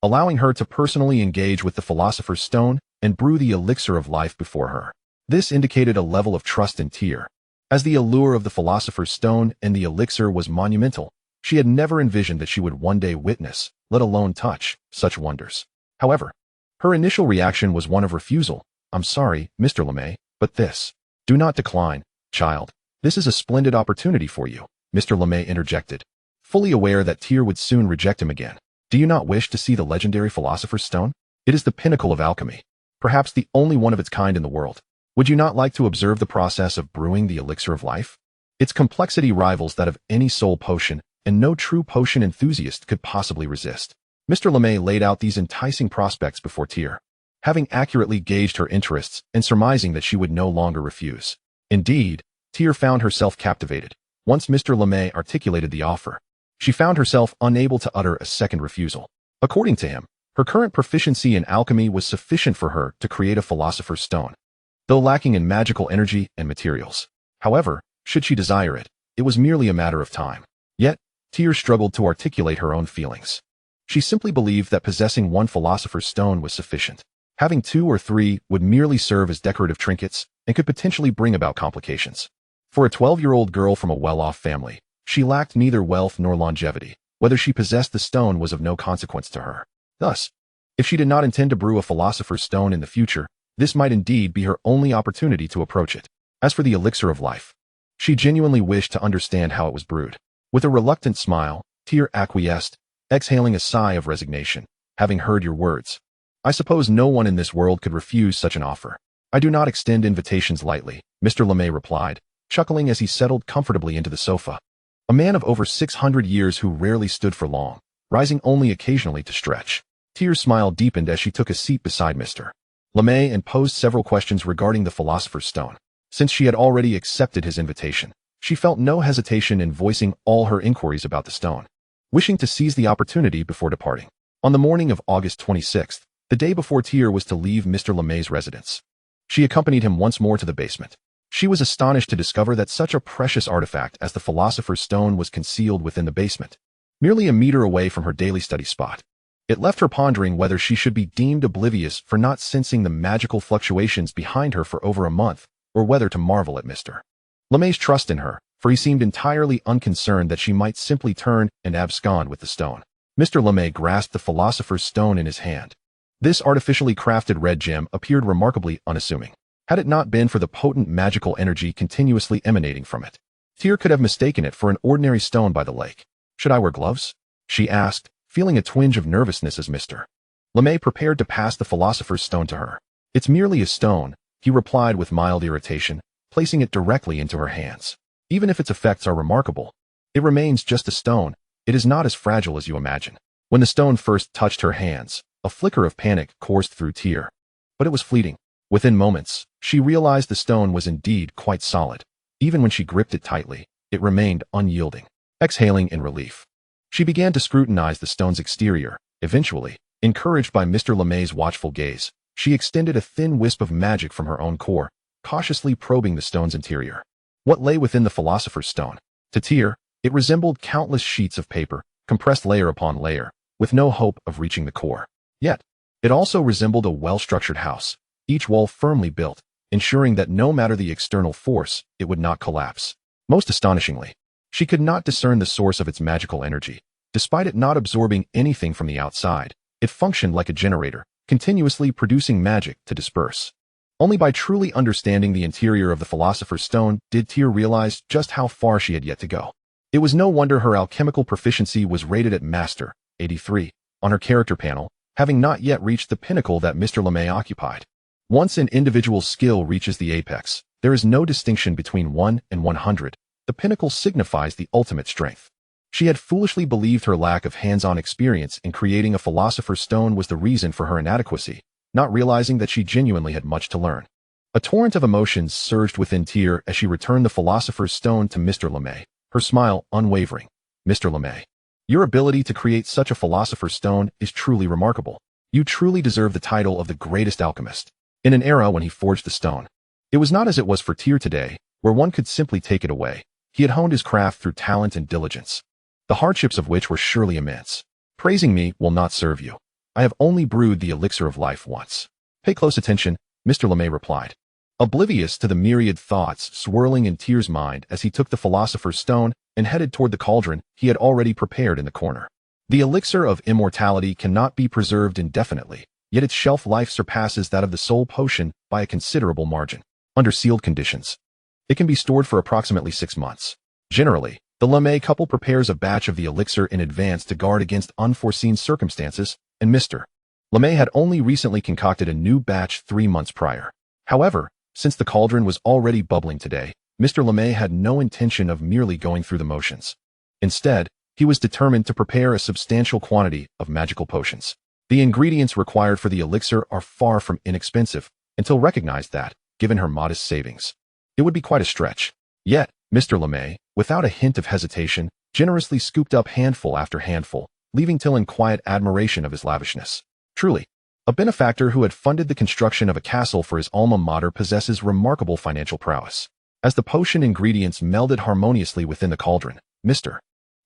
allowing her to personally engage with the Philosopher's Stone and brew the elixir of life before her. This indicated a level of trust in Tier. As the allure of the Philosopher's Stone and the elixir was monumental, she had never envisioned that she would one day witness, let alone touch, such wonders. However, her initial reaction was one of refusal. "I'm sorry, Mr. LeMay, but this." "Do not decline, child. This is a splendid opportunity for you," Mr. LeMay interjected, fully aware that Tier would soon reject him again. "Do you not wish to see the legendary Philosopher's Stone? It is the pinnacle of alchemy, perhaps the only one of its kind in the world. Would you not like to observe the process of brewing the elixir of life? Its complexity rivals that of any soul potion, and no true potion enthusiast could possibly resist." Mr. LeMay laid out these enticing prospects before Tier, having accurately gauged her interests and surmising that she would no longer refuse. Indeed, Tier found herself captivated. Once Mr. LeMay articulated the offer, she found herself unable to utter a second refusal. According to him, her current proficiency in alchemy was sufficient for her to create a Philosopher's Stone, though lacking in magical energy and materials. However, should she desire it, it was merely a matter of time. Yet, Tier struggled to articulate her own feelings. She simply believed that possessing one Philosopher's Stone was sufficient. Having 2 or 3 would merely serve as decorative trinkets and could potentially bring about complications. For a 12-year-old girl from a well-off family, she lacked neither wealth nor longevity. Whether she possessed the stone was of no consequence to her. Thus, if she did not intend to brew a Philosopher's Stone in the future, this might indeed be her only opportunity to approach it. As for the elixir of life, she genuinely wished to understand how it was brewed. With a reluctant smile, Tier acquiesced, exhaling a sigh of resignation. "Having heard your words, I suppose no one in this world could refuse such an offer." "I do not extend invitations lightly," Mr. LeMay replied, chuckling as he settled comfortably into the sofa. A man of over 600 years who rarely stood for long, rising only occasionally to stretch. Tier's smile deepened as she took a seat beside Mr. LeMay and posed several questions regarding the Philosopher's Stone. Since she had already accepted his invitation, she felt no hesitation in voicing all her inquiries about the stone, wishing to seize the opportunity before departing. On the morning of August 26th, the day before Tiel was to leave Mr. LeMay's residence, she accompanied him once more to the basement. She was astonished to discover that such a precious artifact as the Philosopher's Stone was concealed within the basement, merely a meter away from her daily study spot. It left her pondering whether she should be deemed oblivious for not sensing the magical fluctuations behind her for over a month, or whether to marvel at Mr. LeMay's trust in her, for he seemed entirely unconcerned that she might simply turn and abscond with the stone. Mr. LeMay grasped the Philosopher's Stone in his hand. This artificially crafted red gem appeared remarkably unassuming. Had it not been for the potent magical energy continuously emanating from it, Tiel could have mistaken it for an ordinary stone by the lake. "Should I wear gloves?" she asked, feeling a twinge of nervousness as Mr. LeMay prepared to pass the Philosopher's Stone to her. "It's merely a stone," he replied with mild irritation, placing it directly into her hands. "Even if its effects are remarkable, it remains just a stone. It is not as fragile as you imagine." When the stone first touched her hands, a flicker of panic coursed through Tiel, but it was fleeting. Within moments, she realized the stone was indeed quite solid. Even when she gripped it tightly, it remained unyielding. Exhaling in relief, she began to scrutinize the stone's exterior. Eventually, encouraged by Mr. LeMay's watchful gaze, she extended a thin wisp of magic from her own core, cautiously probing the stone's interior. What lay within the Philosopher's Stone? To Tiel, it resembled countless sheets of paper, compressed layer upon layer, with no hope of reaching the core. Yet, it also resembled a well-structured house, each wall firmly built, ensuring that no matter the external force, it would not collapse. Most astonishingly, she could not discern the source of its magical energy. Despite it not absorbing anything from the outside, it functioned like a generator, continuously producing magic to disperse. Only by truly understanding the interior of the Philosopher's Stone did Tiel realize just how far she had yet to go. It was no wonder her alchemical proficiency was rated at Master 83 on her character panel, having not yet reached the pinnacle that Mr. LeMay occupied. Once an individual's skill reaches the apex, there is no distinction between 1 and 100. The pinnacle signifies the ultimate strength. She had foolishly believed her lack of hands-on experience in creating a Philosopher's Stone was the reason for her inadequacy, not realizing that she genuinely had much to learn. A torrent of emotions surged within Tiel as she returned the Philosopher's Stone to Mr. LeMay, her smile unwavering. "Mr. LeMay, your ability to create such a Philosopher's Stone is truly remarkable. You truly deserve the title of the greatest alchemist." In an era when he forged the stone, it was not as it was for Tiel today, where one could simply take it away. He had honed his craft through talent and diligence, the hardships of which were surely immense. "Praising me will not serve you. I have only brewed the elixir of life once." "Pay close attention," Mr. LeMay replied, oblivious to the myriad thoughts swirling in Tiel's mind as he took the Philosopher's Stone and headed toward the cauldron he had already prepared in the corner. The elixir of immortality cannot be preserved indefinitely, yet its shelf life surpasses that of the soul potion by a considerable margin. Under sealed conditions, it can be stored for approximately 6 months. Generally, the LeMay couple prepares a batch of the elixir in advance to guard against unforeseen circumstances, and Mr. LeMay had only recently concocted a new batch 3 months prior. However, since the cauldron was already bubbling today, Mr. LeMay had no intention of merely going through the motions. Instead, he was determined to prepare a substantial quantity of magical potions. The ingredients required for the elixir are far from inexpensive, and Tiel recognized that, given her modest savings, it would be quite a stretch. Yet, Mr. LeMay, without a hint of hesitation, generously scooped up handful after handful, leaving Tiel in quiet admiration of his lavishness. Truly, a benefactor who had funded the construction of a castle for his alma mater possesses remarkable financial prowess. As the potion ingredients melded harmoniously within the cauldron, Mr.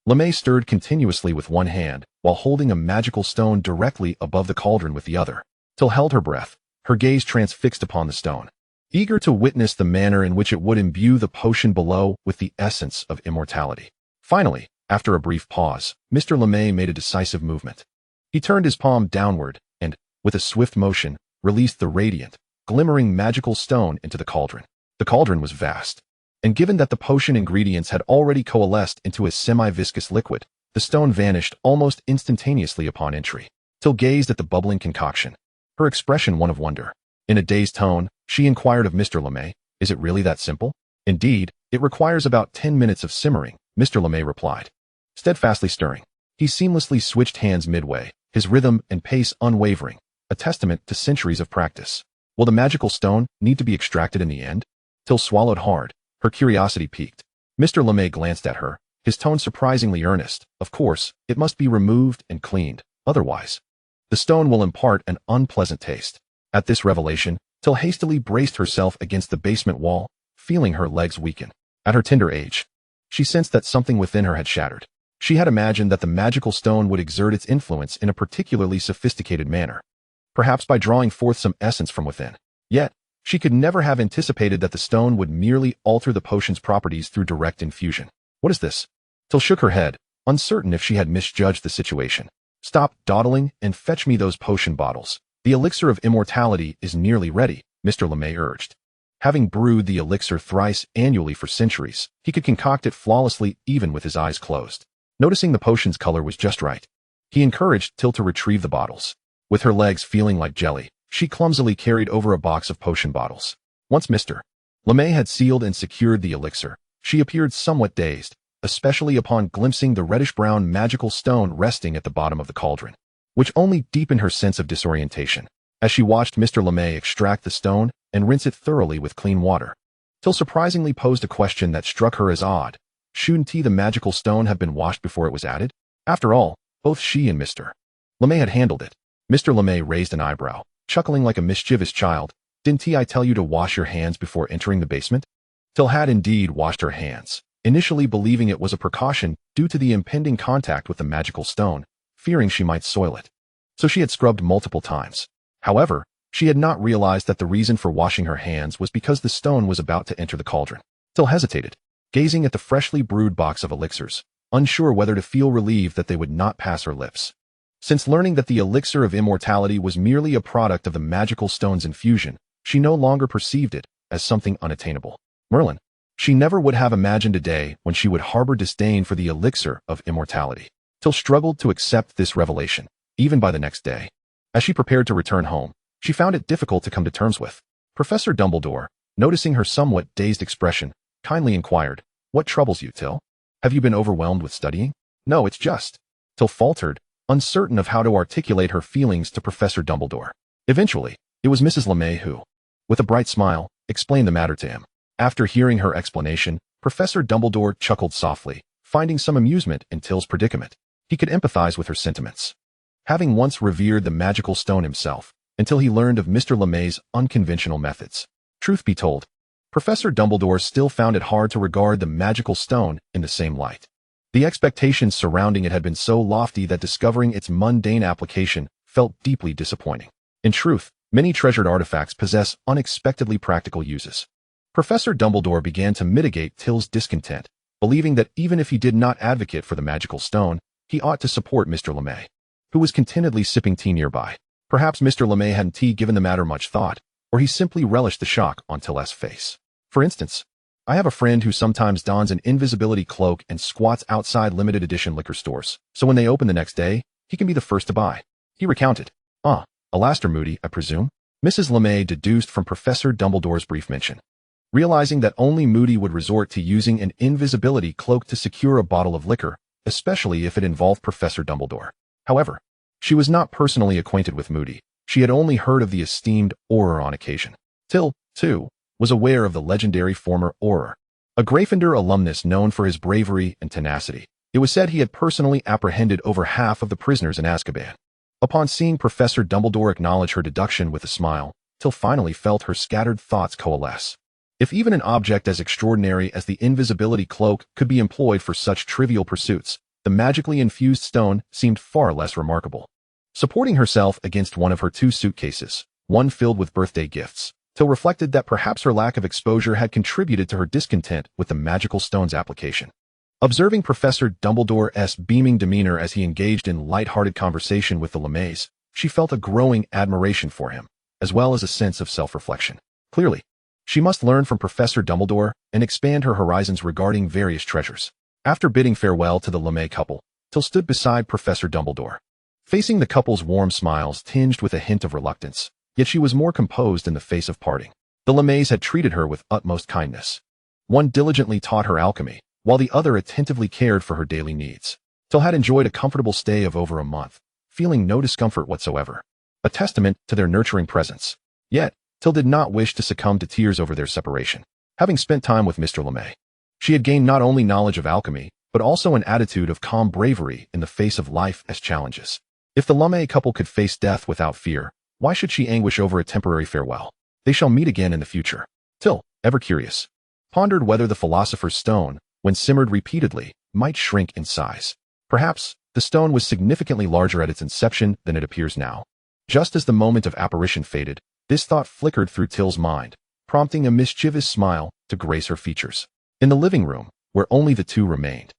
LeMay stirred continuously with one hand, while holding a magical stone directly above the cauldron with the other. Tiel held her breath, her gaze transfixed upon the stone, eager to witness the manner in which it would imbue the potion below with the essence of immortality. Finally, after a brief pause, Mr. LeMay made a decisive movement. He turned his palm downward and, with a swift motion, released the radiant, glimmering magical stone into the cauldron. The cauldron was vast, and given that the potion ingredients had already coalesced into a semi-viscous liquid, the stone vanished almost instantaneously upon entry. Tiel gazed at the bubbling concoction, her expression one of wonder. In a dazed tone, she inquired of Mr. LeMay, "Is it really that simple?" "Indeed, it requires about 10 minutes of simmering," Mr. LeMay replied, steadfastly stirring. He seamlessly switched hands midway, his rhythm and pace unwavering, a testament to centuries of practice. Will the magical stone need to be extracted in the end? Tiel swallowed hard, her curiosity piqued. Mr. LeMay glanced at her, his tone surprisingly earnest. Of course, it must be removed and cleaned, otherwise the stone will impart an unpleasant taste. At this revelation, Tiel hastily braced herself against the basement wall, feeling her legs weaken. At her tender age, she sensed that something within her had shattered. She had imagined that the magical stone would exert its influence in a particularly sophisticated manner, perhaps by drawing forth some essence from within. Yet, she could never have anticipated that the stone would merely alter the potion's properties through direct infusion. What is this? Tiel shook her head, uncertain if she had misjudged the situation. Stop dawdling and fetch me those potion bottles. The elixir of immortality is nearly ready, Mr. LeMay urged. Having brewed the elixir thrice annually for centuries, he could concoct it flawlessly even with his eyes closed. Noticing the potion's color was just right, he encouraged Tiel to retrieve the bottles. With her legs feeling like jelly, she clumsily carried over a box of potion bottles. Once Mr. LeMay had sealed and secured the elixir, she appeared somewhat dazed, especially upon glimpsing the reddish-brown magical stone resting at the bottom of the cauldron, which only deepened her sense of disorientation. As she watched Mr. LeMay extract the stone and rinse it thoroughly with clean water, Tiel surprisingly posed a question that struck her as odd. Shouldn't the magical stone have been washed before it was added? After all, both she and Mr. LeMay had handled it. Mr. LeMay raised an eyebrow, chuckling like a mischievous child. Didn't I tell you to wash your hands before entering the basement? Tiel had indeed washed her hands, initially believing it was a precaution due to the impending contact with the magical stone, fearing she might soil it. So she had scrubbed multiple times. However, she had not realized that the reason for washing her hands was because the stone was about to enter the cauldron. Tiel hesitated, gazing at the freshly brewed box of elixirs, unsure whether to feel relieved that they would not pass her lips. Since learning that the elixir of immortality was merely a product of the magical stone's infusion, she no longer perceived it as something unattainable. Merlin, she never would have imagined a day when she would harbor disdain for the elixir of immortality. Tiel struggled to accept this revelation, even by the next day. As she prepared to return home, she found it difficult to come to terms with. Professor Dumbledore, noticing her somewhat dazed expression, kindly inquired, "What troubles you, Tiel? Have you been overwhelmed with studying?" "No, it's just..." Tiel faltered, uncertain of how to articulate her feelings to Professor Dumbledore. Eventually, it was Mrs. LeMay who, with a bright smile, explained the matter to him. After hearing her explanation, Professor Dumbledore chuckled softly, finding some amusement in Tiel's predicament. He could empathize with her sentiments, having once revered the magical stone himself, until he learned of Mr. LeMay's unconventional methods. Truth be told, Professor Dumbledore still found it hard to regard the magical stone in the same light. The expectations surrounding it had been so lofty that discovering its mundane application felt deeply disappointing. In truth, many treasured artifacts possess unexpectedly practical uses. Professor Dumbledore began to mitigate Tiel's discontent, believing that even if he did not advocate for the magical stone, he ought to support Mr. LeMay, who was contentedly sipping tea nearby. Perhaps Mr. LeMay hadn't given the matter much thought, or he simply relished the shock on Tiel's face. For instance, I have a friend who sometimes dons an invisibility cloak and squats outside limited edition liquor stores, so when they open the next day, he can be the first to buy. He recounted. Alastair Moody, I presume? Mrs. LeMay deduced from Professor Dumbledore's brief mention. Realizing that only Moody would resort to using an invisibility cloak to secure a bottle of liquor, especially if it involved Professor Dumbledore. However, she was not personally acquainted with Moody. She had only heard of the esteemed Auror on occasion. Tiel, too, was aware of the legendary former Auror, a Gryffindor alumnus known for his bravery and tenacity. It was said he had personally apprehended over half of the prisoners in Azkaban. Upon seeing Professor Dumbledore acknowledge her deduction with a smile, Tiel finally felt her scattered thoughts coalesce. If even an object as extraordinary as the invisibility cloak could be employed for such trivial pursuits, the magically infused stone seemed far less remarkable. Supporting herself against one of her two suitcases, one filled with birthday gifts, Tiel reflected that perhaps her lack of exposure had contributed to her discontent with the magical stone's application. Observing Professor Dumbledore's beaming demeanor as he engaged in light-hearted conversation with the LeMays, she felt a growing admiration for him, as well as a sense of self-reflection. Clearly, she must learn from Professor Dumbledore and expand her horizons regarding various treasures. After bidding farewell to the LeMay couple, Tiel stood beside Professor Dumbledore, facing the couple's warm smiles tinged with a hint of reluctance. Yet she was more composed in the face of parting. The LeMays had treated her with utmost kindness. One diligently taught her alchemy, while the other attentively cared for her daily needs. Tiel had enjoyed a comfortable stay of over a month, feeling no discomfort whatsoever, a testament to their nurturing presence. Yet, Tiel did not wish to succumb to tears over their separation. Having spent time with Mr. LeMay, she had gained not only knowledge of alchemy, but also an attitude of calm bravery in the face of life as challenges. If the LeMay couple could face death without fear, why should she anguish over a temporary farewell? They shall meet again in the future. Tiel, ever curious, pondered whether the Philosopher's Stone, when simmered repeatedly, might shrink in size. Perhaps, the stone was significantly larger at its inception than it appears now. Just as the moment of apparition faded, this thought flickered through Tiel's mind, prompting a mischievous smile to grace her features. In the living room, where only the two remained,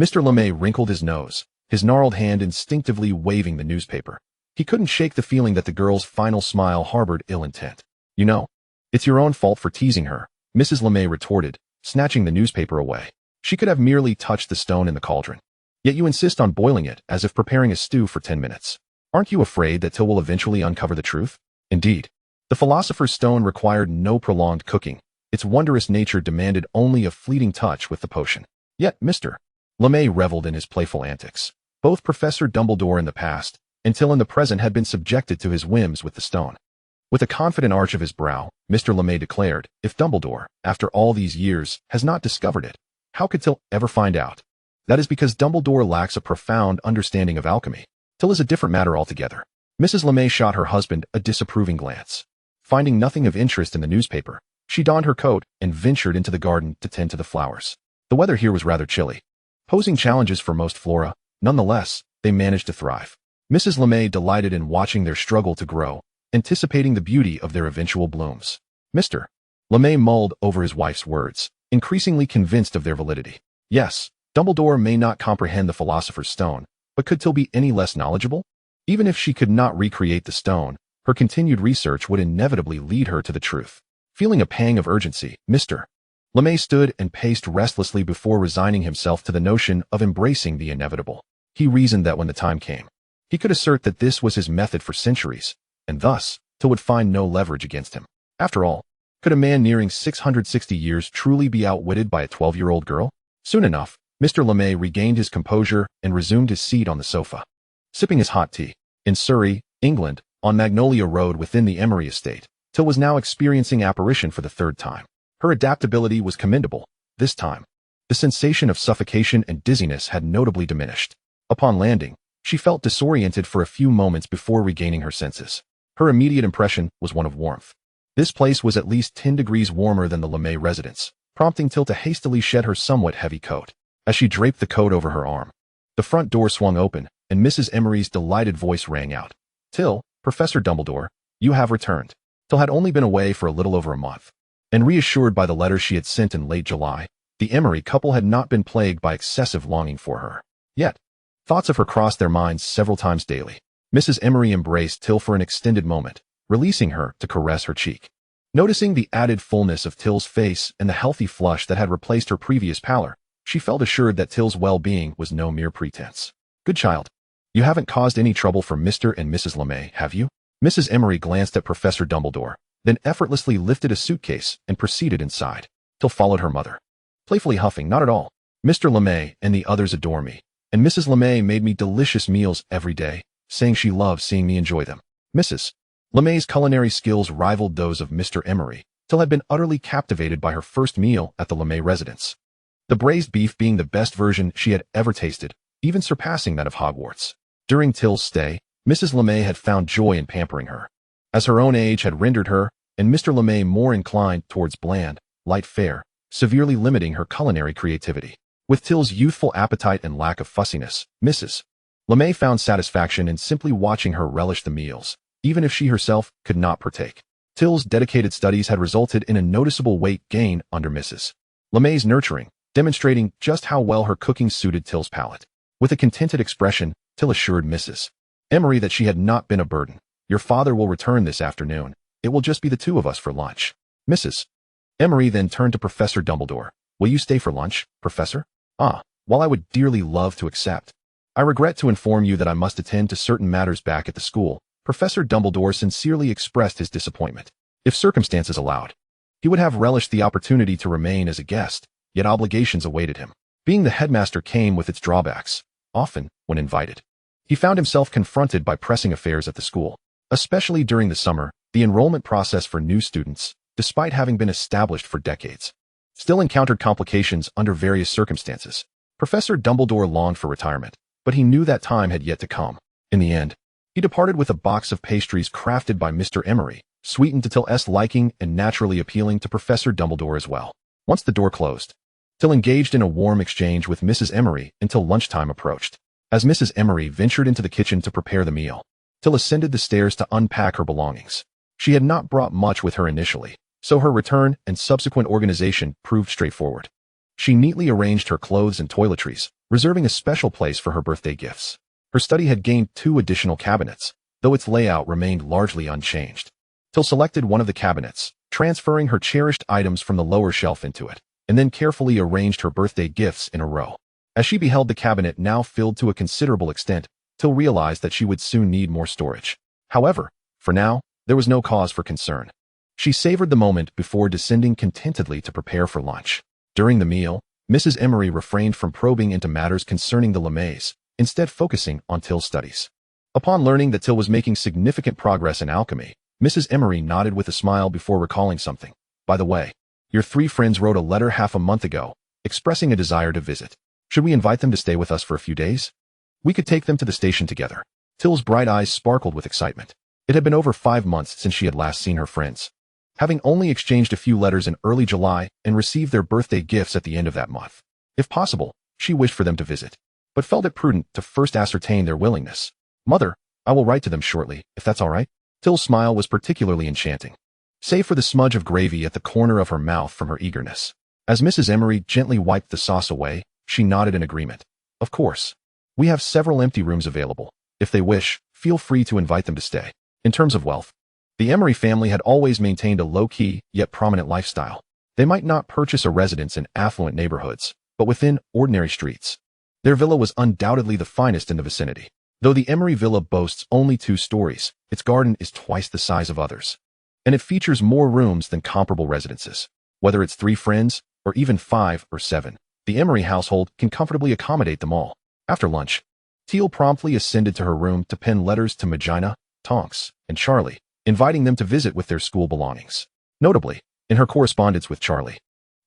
Mr. LeMay wrinkled his nose, his gnarled hand instinctively waving the newspaper. He couldn't shake the feeling that the girl's final smile harbored ill intent. You know, it's your own fault for teasing her, Mrs. LeMay retorted, snatching the newspaper away. She could have merely touched the stone in the cauldron. Yet you insist on boiling it as if preparing a stew for 10 minutes. Aren't you afraid that Tiel will eventually uncover the truth? Indeed, the Philosopher's Stone required no prolonged cooking. Its wondrous nature demanded only a fleeting touch with the potion. Yet Mr. LeMay reveled in his playful antics. Both Professor Dumbledore in the past and Tiel in the present had been subjected to his whims with the stone. With a confident arch of his brow, Mr. LeMay declared, if Dumbledore, after all these years, has not discovered it, how could Tiel ever find out? That is because Dumbledore lacks a profound understanding of alchemy. Tiel is a different matter altogether. Mrs. LeMay shot her husband a disapproving glance. Finding nothing of interest in the newspaper, she donned her coat and ventured into the garden to tend to the flowers. The weather here was rather chilly, posing challenges for most flora. Nonetheless, they managed to thrive. Mrs. LeMay delighted in watching their struggle to grow, anticipating the beauty of their eventual blooms. Mr. LeMay mulled over his wife's words, increasingly convinced of their validity. Yes, Dumbledore may not comprehend the Philosopher's Stone, but could Tiel be any less knowledgeable? Even if she could not recreate the stone, her continued research would inevitably lead her to the truth. Feeling a pang of urgency, Mr. LeMay stood and paced restlessly before resigning himself to the notion of embracing the inevitable. He reasoned that when the time came, he could assert that this was his method for centuries, and thus, Tiel would find no leverage against him. After all, could a man nearing 660 years truly be outwitted by a 12-year-old girl? Soon enough, Mr. LeMay regained his composure and resumed his seat on the sofa. Sipping his hot tea. In Surrey, England, on Magnolia Road within the Emery estate, Tiel was now experiencing apparition for the third time. Her adaptability was commendable. This time, the sensation of suffocation and dizziness had notably diminished. Upon landing, she felt disoriented for a few moments before regaining her senses. Her immediate impression was one of warmth. This place was at least 10 degrees warmer than the LeMay residence, prompting Tiel to hastily shed her somewhat heavy coat. As she draped the coat over her arm, the front door swung open, and Mrs. Emery's delighted voice rang out. Tiel, Professor Dumbledore, you have returned. Tiel had only been away for a little over a month, and reassured by the letter she had sent in late July, the Emery couple had not been plagued by excessive longing for her. Yet, thoughts of her crossed their minds several times daily. Mrs. Emery embraced Tiel for an extended moment, releasing her to caress her cheek. Noticing the added fullness of Tiel's face and the healthy flush that had replaced her previous pallor, she felt assured that Tiel's well-being was no mere pretense. Good child. You haven't caused any trouble for Mr. and Mrs. LeMay, have you? Mrs. Emery glanced at Professor Dumbledore, then effortlessly lifted a suitcase and proceeded inside. Tiel followed her mother, playfully huffing, not at all. Mr. LeMay and the others adore me, and Mrs. LeMay made me delicious meals every day, saying she loves seeing me enjoy them. Mrs. LeMay's culinary skills rivaled those of Mr. Emery. Tiel had been utterly captivated by her first meal at the LeMay residence, the braised beef being the best version she had ever tasted, even surpassing that of Hogwarts. During Tiel's stay, Mrs. LeMay had found joy in pampering her, as her own age had rendered her and Mr. LeMay more inclined towards bland, light fare, severely limiting her culinary creativity. With Tiel's youthful appetite and lack of fussiness, Mrs. LeMay found satisfaction in simply watching her relish the meals, even if she herself could not partake. Tiel's dedicated studies had resulted in a noticeable weight gain under Mrs. LeMay's nurturing, demonstrating just how well her cooking suited Tiel's palate. With a contented expression, Tiel assured Mrs. Emery that she had not been a burden. Your father will return this afternoon. It will just be the two of us for lunch. Mrs. Emery then turned to Professor Dumbledore. Will you stay for lunch, Professor? While I would dearly love to accept, I regret to inform you that I must attend to certain matters back at the school. Professor Dumbledore sincerely expressed his disappointment. If circumstances allowed, he would have relished the opportunity to remain as a guest, yet obligations awaited him. Being the headmaster came with its drawbacks. Often, when invited, he found himself confronted by pressing affairs at the school. Especially during the summer, The enrollment process for new students, despite having been established for decades, still encountered complications under various circumstances. Professor Dumbledore longed for retirement, but he knew that time had yet to come. In the end, he departed with a box of pastries crafted by Mr. Emery, sweetened to Tiel's liking and naturally appealing to Professor Dumbledore as well. Once the door closed, Tiel engaged in a warm exchange with Mrs. Emery until lunchtime approached. As Mrs. Emery ventured into the kitchen to prepare the meal, Tiel ascended the stairs to unpack her belongings. She had not brought much with her initially, so her return and subsequent organization proved straightforward. She neatly arranged her clothes and toiletries, reserving a special place for her birthday gifts. Her study had gained 2 additional cabinets, though its layout remained largely unchanged. Tiel selected one of the cabinets, transferring her cherished items from the lower shelf into it, and then carefully arranged her birthday gifts in a row. As she beheld the cabinet now filled to a considerable extent, Tiel realized that she would soon need more storage. However, for now, there was no cause for concern. She savored the moment before descending contentedly to prepare for lunch. During the meal, Mrs. Emery refrained from probing into matters concerning the Lemays, instead focusing on Tiel's studies. Upon learning that Tiel was making significant progress in alchemy, Mrs. Emery nodded with a smile before recalling something. By the way, your 3 friends wrote a letter half a month ago, expressing a desire to visit. Should we invite them to stay with us for a few days? We could take them to the station together. Tiel's bright eyes sparkled with excitement. It had been over 5 months since she had last seen her friends, having only exchanged a few letters in early July and received their birthday gifts at the end of that month. If possible, she wished for them to visit, but felt it prudent to first ascertain their willingness. Mother, I will write to them shortly, if that's all right. Tiel's smile was particularly enchanting, save for the smudge of gravy at the corner of her mouth from her eagerness. As Mrs. Emery gently wiped the sauce away, she nodded in agreement. Of course. We have several empty rooms available. If they wish, feel free to invite them to stay. In terms of wealth, the Emery family had always maintained a low-key, yet prominent lifestyle. They might not purchase a residence in affluent neighborhoods, but within ordinary streets. Their villa was undoubtedly the finest in the vicinity. Though the Emery villa boasts only 2 stories, its garden is twice the size of others, and it features more rooms than comparable residences. Whether it's 3 friends, or even 5 or 7, the Emery household can comfortably accommodate them all. After lunch, Tiel promptly ascended to her room to pen letters to Magina, Tonks, and Charlie, inviting them to visit with their school belongings. Notably, in her correspondence with Charlie,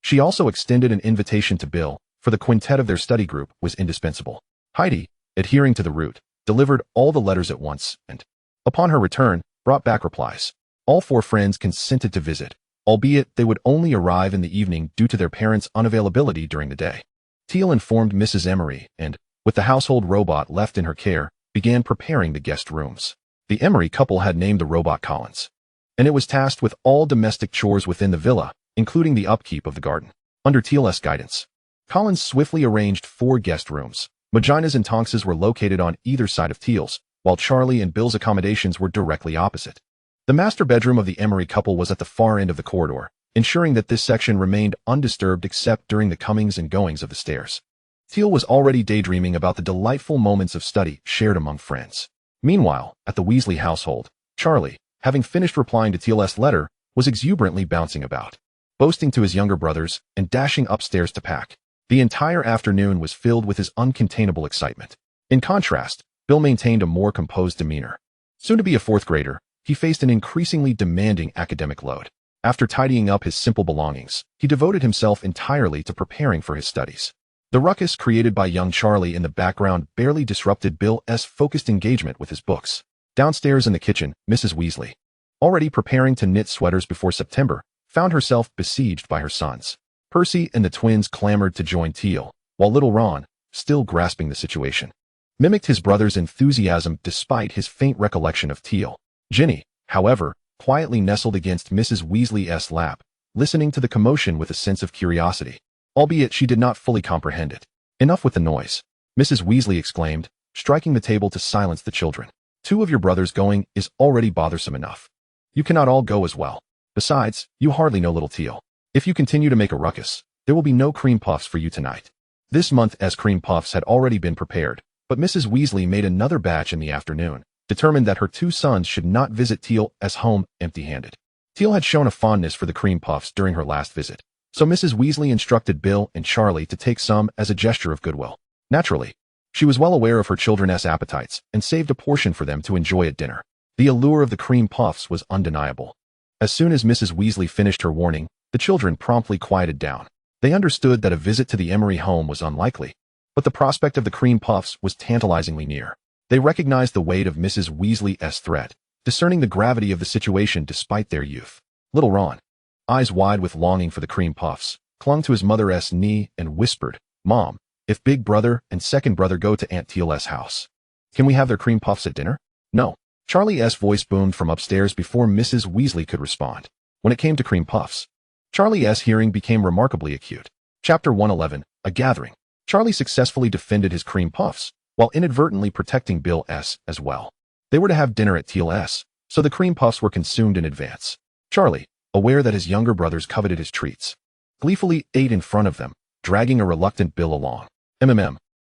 she also extended an invitation to Bill, for the quintet of their study group was indispensable. Heidi, adhering to the route, delivered all the letters at once and, upon her return, brought back replies. All 4 friends consented to visit, albeit they would only arrive in the evening due to their parents' unavailability during the day. Tiel informed Mrs. Emery and, with the household robot left in her care, began preparing the guest rooms. The Emery couple had named the robot Collins, and it was tasked with all domestic chores within the villa, including the upkeep of the garden. Under Tiel's guidance, Collins swiftly arranged 4 guest rooms. Magina's and Tonks's were located on either side of Tiel's, while Charlie and Bill's accommodations were directly opposite. The master bedroom of the Emery couple was at the far end of the corridor, ensuring that this section remained undisturbed except during the comings and goings of the stairs. Tiel was already daydreaming about the delightful moments of study shared among friends. Meanwhile, at the Weasley household, Charlie, having finished replying to Tiel's letter, was exuberantly bouncing about, boasting to his younger brothers and dashing upstairs to pack. The entire afternoon was filled with his uncontainable excitement. In contrast, Bill maintained a more composed demeanor. Soon to be a 4th grader, he faced an increasingly demanding academic load. After tidying up his simple belongings, he devoted himself entirely to preparing for his studies. The ruckus created by young Charlie in the background barely disrupted Bill's focused engagement with his books. Downstairs in the kitchen, Mrs. Weasley, already preparing to knit sweaters before September, found herself besieged by her sons. Percy and the twins clamored to join Tiel, while little Ron, still grasping the situation, mimicked his brother's enthusiasm despite his faint recollection of Tiel. Ginny, however, quietly nestled against Mrs. Weasley's lap, listening to the commotion with a sense of curiosity, albeit she did not fully comprehend it. Enough with the noise, Mrs. Weasley exclaimed, striking the table to silence the children. 2 of your brothers going is already bothersome enough. You cannot all go as well. Besides, you hardly know little Tiel. If you continue to make a ruckus, there will be no cream puffs for you tonight. This month's cream puffs had already been prepared, but Mrs. Weasley made another batch in the afternoon, determined that her 2 sons should not visit Tiel's home empty-handed. Tiel had shown a fondness for the cream puffs during her last visit, so Mrs. Weasley instructed Bill and Charlie to take some as a gesture of goodwill. Naturally, she was well aware of her children's appetites and saved a portion for them to enjoy at dinner. The allure of the cream puffs was undeniable. As soon as Mrs. Weasley finished her warning, the children promptly quieted down. They understood that a visit to the Emery home was unlikely, but the prospect of the cream puffs was tantalizingly near. They recognized the weight of Mrs. Weasley's threat, discerning the gravity of the situation despite their youth. Little Ron, eyes wide with longing for the cream puffs, clung to his mother's knee and whispered, "Mom, if big brother and second brother go to Aunt Tiel's house, can we have their cream puffs at dinner?" "No." Charlie's voice boomed from upstairs before Mrs. Weasley could respond. When it came to cream puffs, Charlie's hearing became remarkably acute. Chapter 111, A Gathering. Charlie successfully defended his cream puffs, while inadvertently protecting Bill S. as well. They were to have dinner at Tiel S., so the cream puffs were consumed in advance. Charlie, aware that his younger brothers coveted his treats, gleefully ate in front of them, dragging a reluctant Bill along.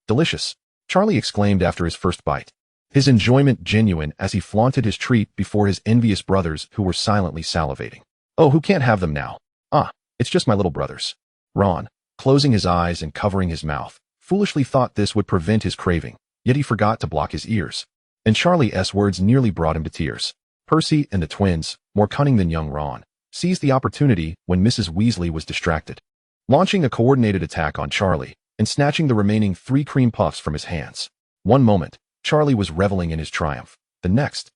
Delicious," Charlie exclaimed after his first bite, his enjoyment genuine as he flaunted his treat before his envious brothers who were silently salivating. "Oh, who can't have them now? Ah, it's just my little brothers." Ron, closing his eyes and covering his mouth, foolishly thought this would prevent his craving, yet he forgot to block his ears. And Charlie's words nearly brought him to tears. Percy and the twins, more cunning than young Ron, seized the opportunity when Mrs. Weasley was distracted, launching a coordinated attack on Charlie and snatching the remaining 3 cream puffs from his hands. One moment, Charlie was reveling in his triumph. The next,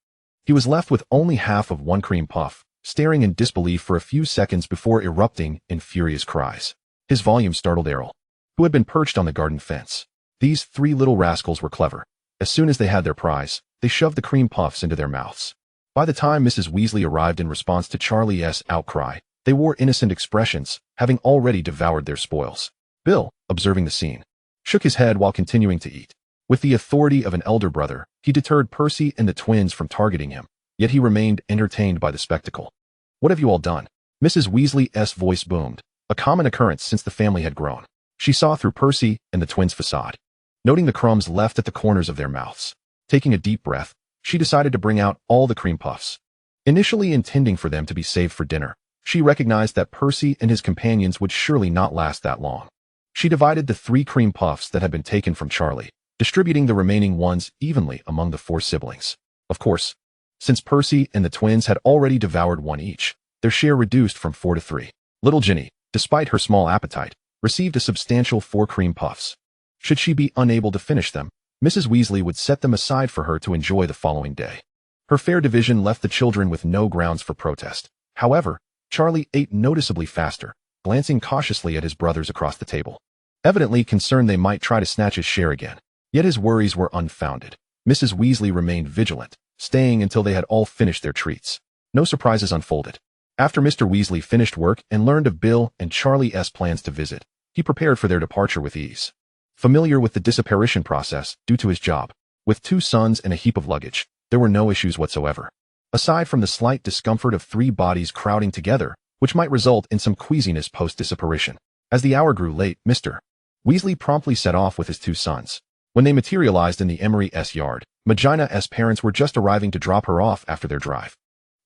he was left with only half of one cream puff, staring in disbelief for a few seconds before erupting in furious cries. His volume startled Errol, who had been perched on the garden fence. These 3 little rascals were clever. As soon as they had their prize, they shoved the cream puffs into their mouths. By the time Mrs. Weasley arrived in response to Charlie's outcry, they wore innocent expressions, having already devoured their spoils. Bill, observing the scene, shook his head while continuing to eat. With the authority of an elder brother, he deterred Percy and the twins from targeting him, yet he remained entertained by the spectacle. "What have you all done?" Mrs. Weasley's voice boomed, a common occurrence since the family had grown. She saw through Percy and the twins' facade, noting the crumbs left at the corners of their mouths. Taking a deep breath, she decided to bring out all the cream puffs. Initially intending for them to be saved for dinner, she recognized that Percy and his companions would surely not last that long. She divided the 3 cream puffs that had been taken from Charlie, distributing the remaining ones evenly among the 4 siblings. Of course, since Percy and the twins had already devoured 1 each, their share reduced from 4 to 3. Little Ginny, despite her small appetite, received a substantial 4 cream puffs. Should she be unable to finish them, Mrs. Weasley would set them aside for her to enjoy the following day. Her fair division left the children with no grounds for protest. However, Charlie ate noticeably faster, glancing cautiously at his brothers across the table, evidently concerned they might try to snatch his share again. Yet his worries were unfounded. Mrs. Weasley remained vigilant, staying until they had all finished their treats. No surprises unfolded. After Mr. Weasley finished work and learned of Bill and Charlie's plans to visit, he prepared for their departure with ease. Familiar with the disapparition process due to his job, with 2 sons and a heap of luggage, there were no issues whatsoever. Aside from the slight discomfort of 3 bodies crowding together, which might result in some queasiness post-disapparition. As the hour grew late, Mr. Weasley promptly set off with his 2 sons. When they materialized in the Emery's yard, Magina's parents were just arriving to drop her off after their drive.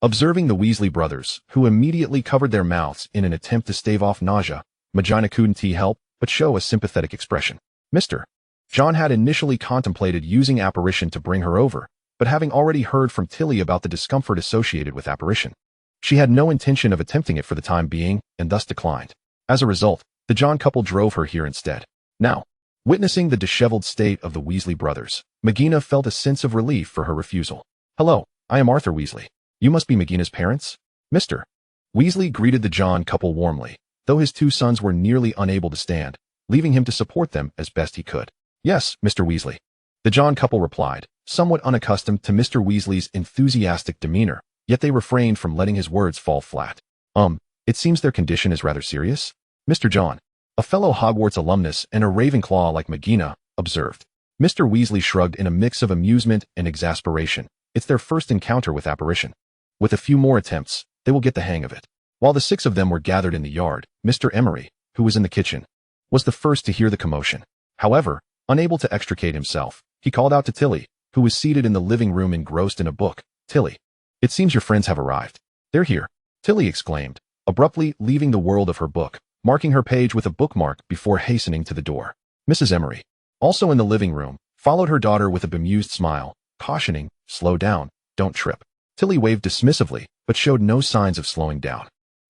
Observing the Weasley brothers, who immediately covered their mouths in an attempt to stave off nausea, Magina couldn't help but show a sympathetic expression. Mr. John had initially contemplated using apparition to bring her over, but having already heard from Tilly about the discomfort associated with apparition, she had no intention of attempting it for the time being, and thus declined. As a result, the John couple drove her here instead. Now, witnessing the disheveled state of the Weasley brothers, Magina felt a sense of relief for her refusal. "Hello, I am Arthur Weasley. You must be Magina's parents?" Mr. Weasley greeted the John couple warmly, though his 2 sons were nearly unable to stand, leaving him to support them as best he could. "Yes, Mr. Weasley," the John couple replied, somewhat unaccustomed to Mr. Weasley's enthusiastic demeanor, yet they refrained from letting his words fall flat. It seems their condition is rather serious." Mr. John, a fellow Hogwarts alumnus and a Ravenclaw like Magina, observed. Mr. Weasley shrugged in a mix of amusement and exasperation. It's their first encounter with apparition. With a few more attempts, they will get the hang of it. While the 6 of them were gathered in the yard, Mr. Emery, who was in the kitchen, was the first to hear the commotion. However, unable to extricate himself, he called out to Tilly, who was seated in the living room engrossed in a book. "Tilly, it seems your friends have arrived." "They're here," Tilly exclaimed, abruptly leaving the world of her book, marking her page with a bookmark before hastening to the door. Mrs. Emery, also in the living room, followed her daughter with a bemused smile, cautioning, "Slow down, don't trip." Tilly waved dismissively, but showed no signs of slowing down.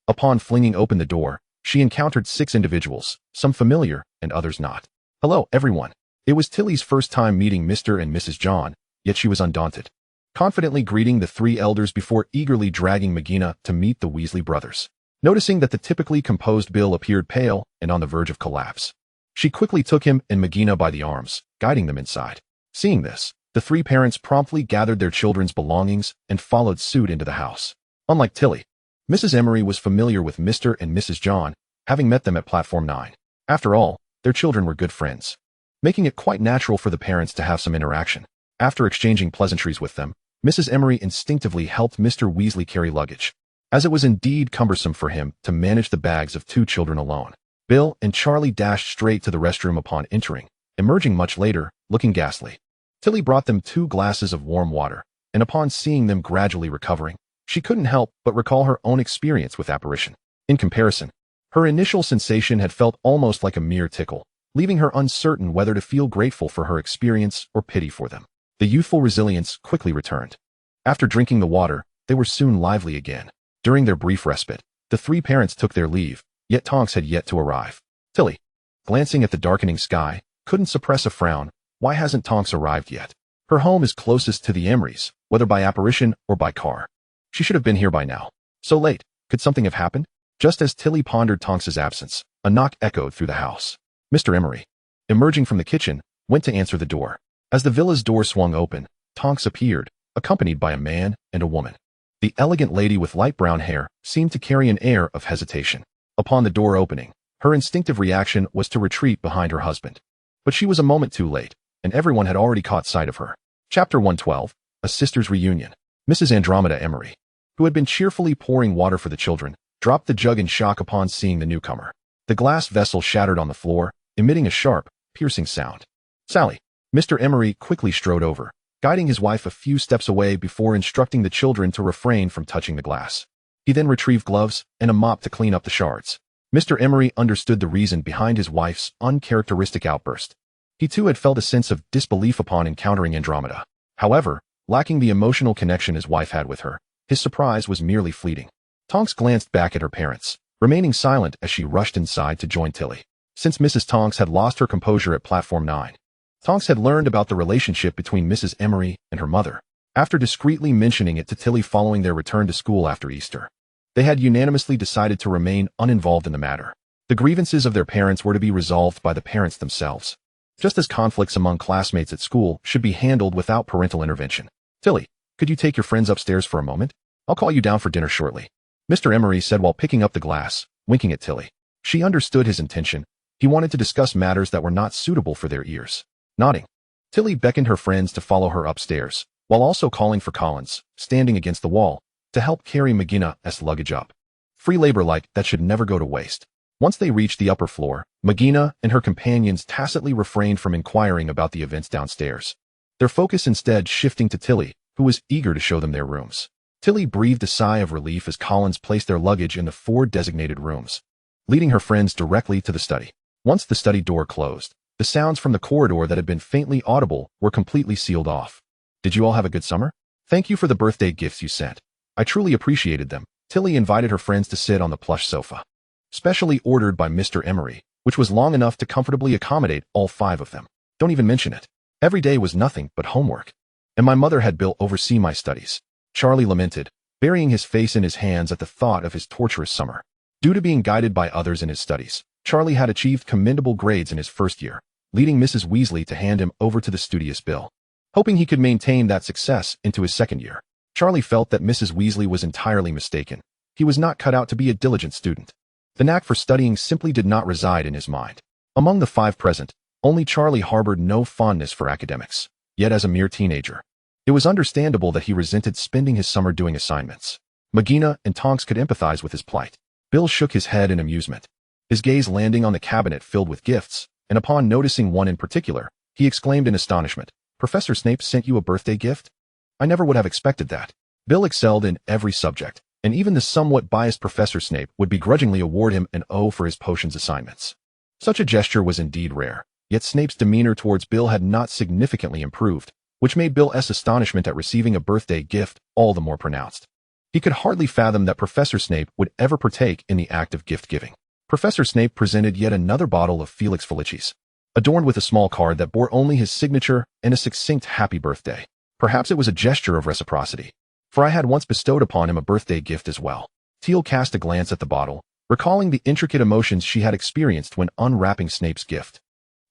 Upon flinging open the door, she encountered 6 individuals, some familiar and others not. Hello, everyone. It was Tilly's first time meeting Mr. and Mrs. John, yet she was undaunted, confidently greeting the 3 elders before eagerly dragging Magina to meet the Weasley brothers. Noticing that the typically composed Bill appeared pale and on the verge of collapse, she quickly took him and Magina by the arms, guiding them inside. Seeing this, the 3 parents promptly gathered their children's belongings and followed suit into the house. Unlike Tilly, Mrs. Emery was familiar with Mr. and Mrs. John, having met them at Platform 9. After all, their children were good friends, making it quite natural for the parents to have some interaction. After exchanging pleasantries with them, Mrs. Emery instinctively helped Mr. Weasley carry luggage, as it was indeed cumbersome for him to manage the bags of 2 children alone. Bill and Charlie dashed straight to the restroom upon entering, emerging much later, looking ghastly. Tilly brought them 2 glasses of warm water, and upon seeing them gradually recovering, she couldn't help but recall her own experience with apparition. In comparison, her initial sensation had felt almost like a mere tickle, leaving her uncertain whether to feel grateful for her experience or pity for them. The youthful resilience quickly returned. After drinking the water, they were soon lively again. During their brief respite, the 3 parents took their leave, yet Tonks had yet to arrive. Tilly, glancing at the darkening sky, couldn't suppress a frown. Why hasn't Tonks arrived yet? Her home is closest to the Emerys, whether by apparition or by car. She should have been here by now. So late, could something have happened? Just as Tilly pondered Tonks's absence, a knock echoed through the house. Mr. Emery, emerging from the kitchen, went to answer the door. As the villa's door swung open, Tonks appeared, accompanied by a man and a woman. The elegant lady with light brown hair seemed to carry an air of hesitation. Upon the door opening, her instinctive reaction was to retreat behind her husband. But she was a moment too late, and everyone had already caught sight of her. Chapter 112, A Sister's Reunion. Mrs. Andromeda Emery, who had been cheerfully pouring water for the children, dropped the jug in shock upon seeing the newcomer. The glass vessel shattered on the floor, emitting a sharp, piercing sound. Sally. Mr. Emery quickly strode over, guiding his wife a few steps away before instructing the children to refrain from touching the glass. He then retrieved gloves and a mop to clean up the shards. Mr. Emery understood the reason behind his wife's uncharacteristic outburst. He too had felt a sense of disbelief upon encountering Andromeda. However, lacking the emotional connection his wife had with her, his surprise was merely fleeting. Tonks glanced back at her parents, remaining silent as she rushed inside to join Tilly. Since Mrs. Tonks had lost her composure at Platform 9, Tonks had learned about the relationship between Mrs. Emery and her mother. After discreetly mentioning it to Tilly following their return to school after Easter, they had unanimously decided to remain uninvolved in the matter. The grievances of their parents were to be resolved by the parents themselves, just as conflicts among classmates at school should be handled without parental intervention. Tilly, could you take your friends upstairs for a moment? I'll call you down for dinner shortly, Mr. Emery said while picking up the glass, winking at Tilly. She understood his intention. He wanted to discuss matters that were not suitable for their ears. Nodding, Tilly beckoned her friends to follow her upstairs, while also calling for Collins, standing against the wall, to help carry Magina's luggage up. Free labor like that should never go to waste. Once they reached the upper floor, Magina and her companions tacitly refrained from inquiring about the events downstairs, their focus instead shifting to Tilly, who was eager to show them their rooms. Tilly breathed a sigh of relief as Collins placed their luggage in the 4 designated rooms, leading her friends directly to the study. Once the study door closed, the sounds from the corridor that had been faintly audible were completely sealed off. Did you all have a good summer? Thank you for the birthday gifts you sent. I truly appreciated them. Tilly invited her friends to sit on the plush sofa, specially ordered by Mr. Emery, which was long enough to comfortably accommodate all 5 of them. Don't even mention it. Every day was nothing but homework, and my mother had Bill oversee my studies. Charlie lamented, burying his face in his hands at the thought of his torturous summer. Due to being guided by others in his studies, Charlie had achieved commendable grades in his first year, leading Mrs. Weasley to hand him over to the studious Bill, hoping he could maintain that success into his second year. Charlie felt that Mrs. Weasley was entirely mistaken. He was not cut out to be a diligent student. The knack for studying simply did not reside in his mind. Among the 5 present, only Charlie harbored no fondness for academics. Yet as a mere teenager, it was understandable that he resented spending his summer doing assignments. Magina and Tonks could empathize with his plight. Bill shook his head in amusement, his gaze landing on the cabinet filled with gifts, and upon noticing one in particular, he exclaimed in astonishment, "Professor Snape sent you a birthday gift? I never would have expected that." Bill excelled in every subject, and even the somewhat biased Professor Snape would begrudgingly award him an O for his potions assignments. Such a gesture was indeed rare, yet Snape's demeanor towards Bill had not significantly improved, which made Bill's astonishment at receiving a birthday gift all the more pronounced. He could hardly fathom that Professor Snape would ever partake in the act of gift-giving. Professor Snape presented yet another bottle of Felix Felicis, adorned with a small card that bore only his signature and a succinct happy birthday. Perhaps it was a gesture of reciprocity, for I had once bestowed upon him a birthday gift as well. Tiel cast a glance at the bottle, recalling the intricate emotions she had experienced when unwrapping Snape's gift.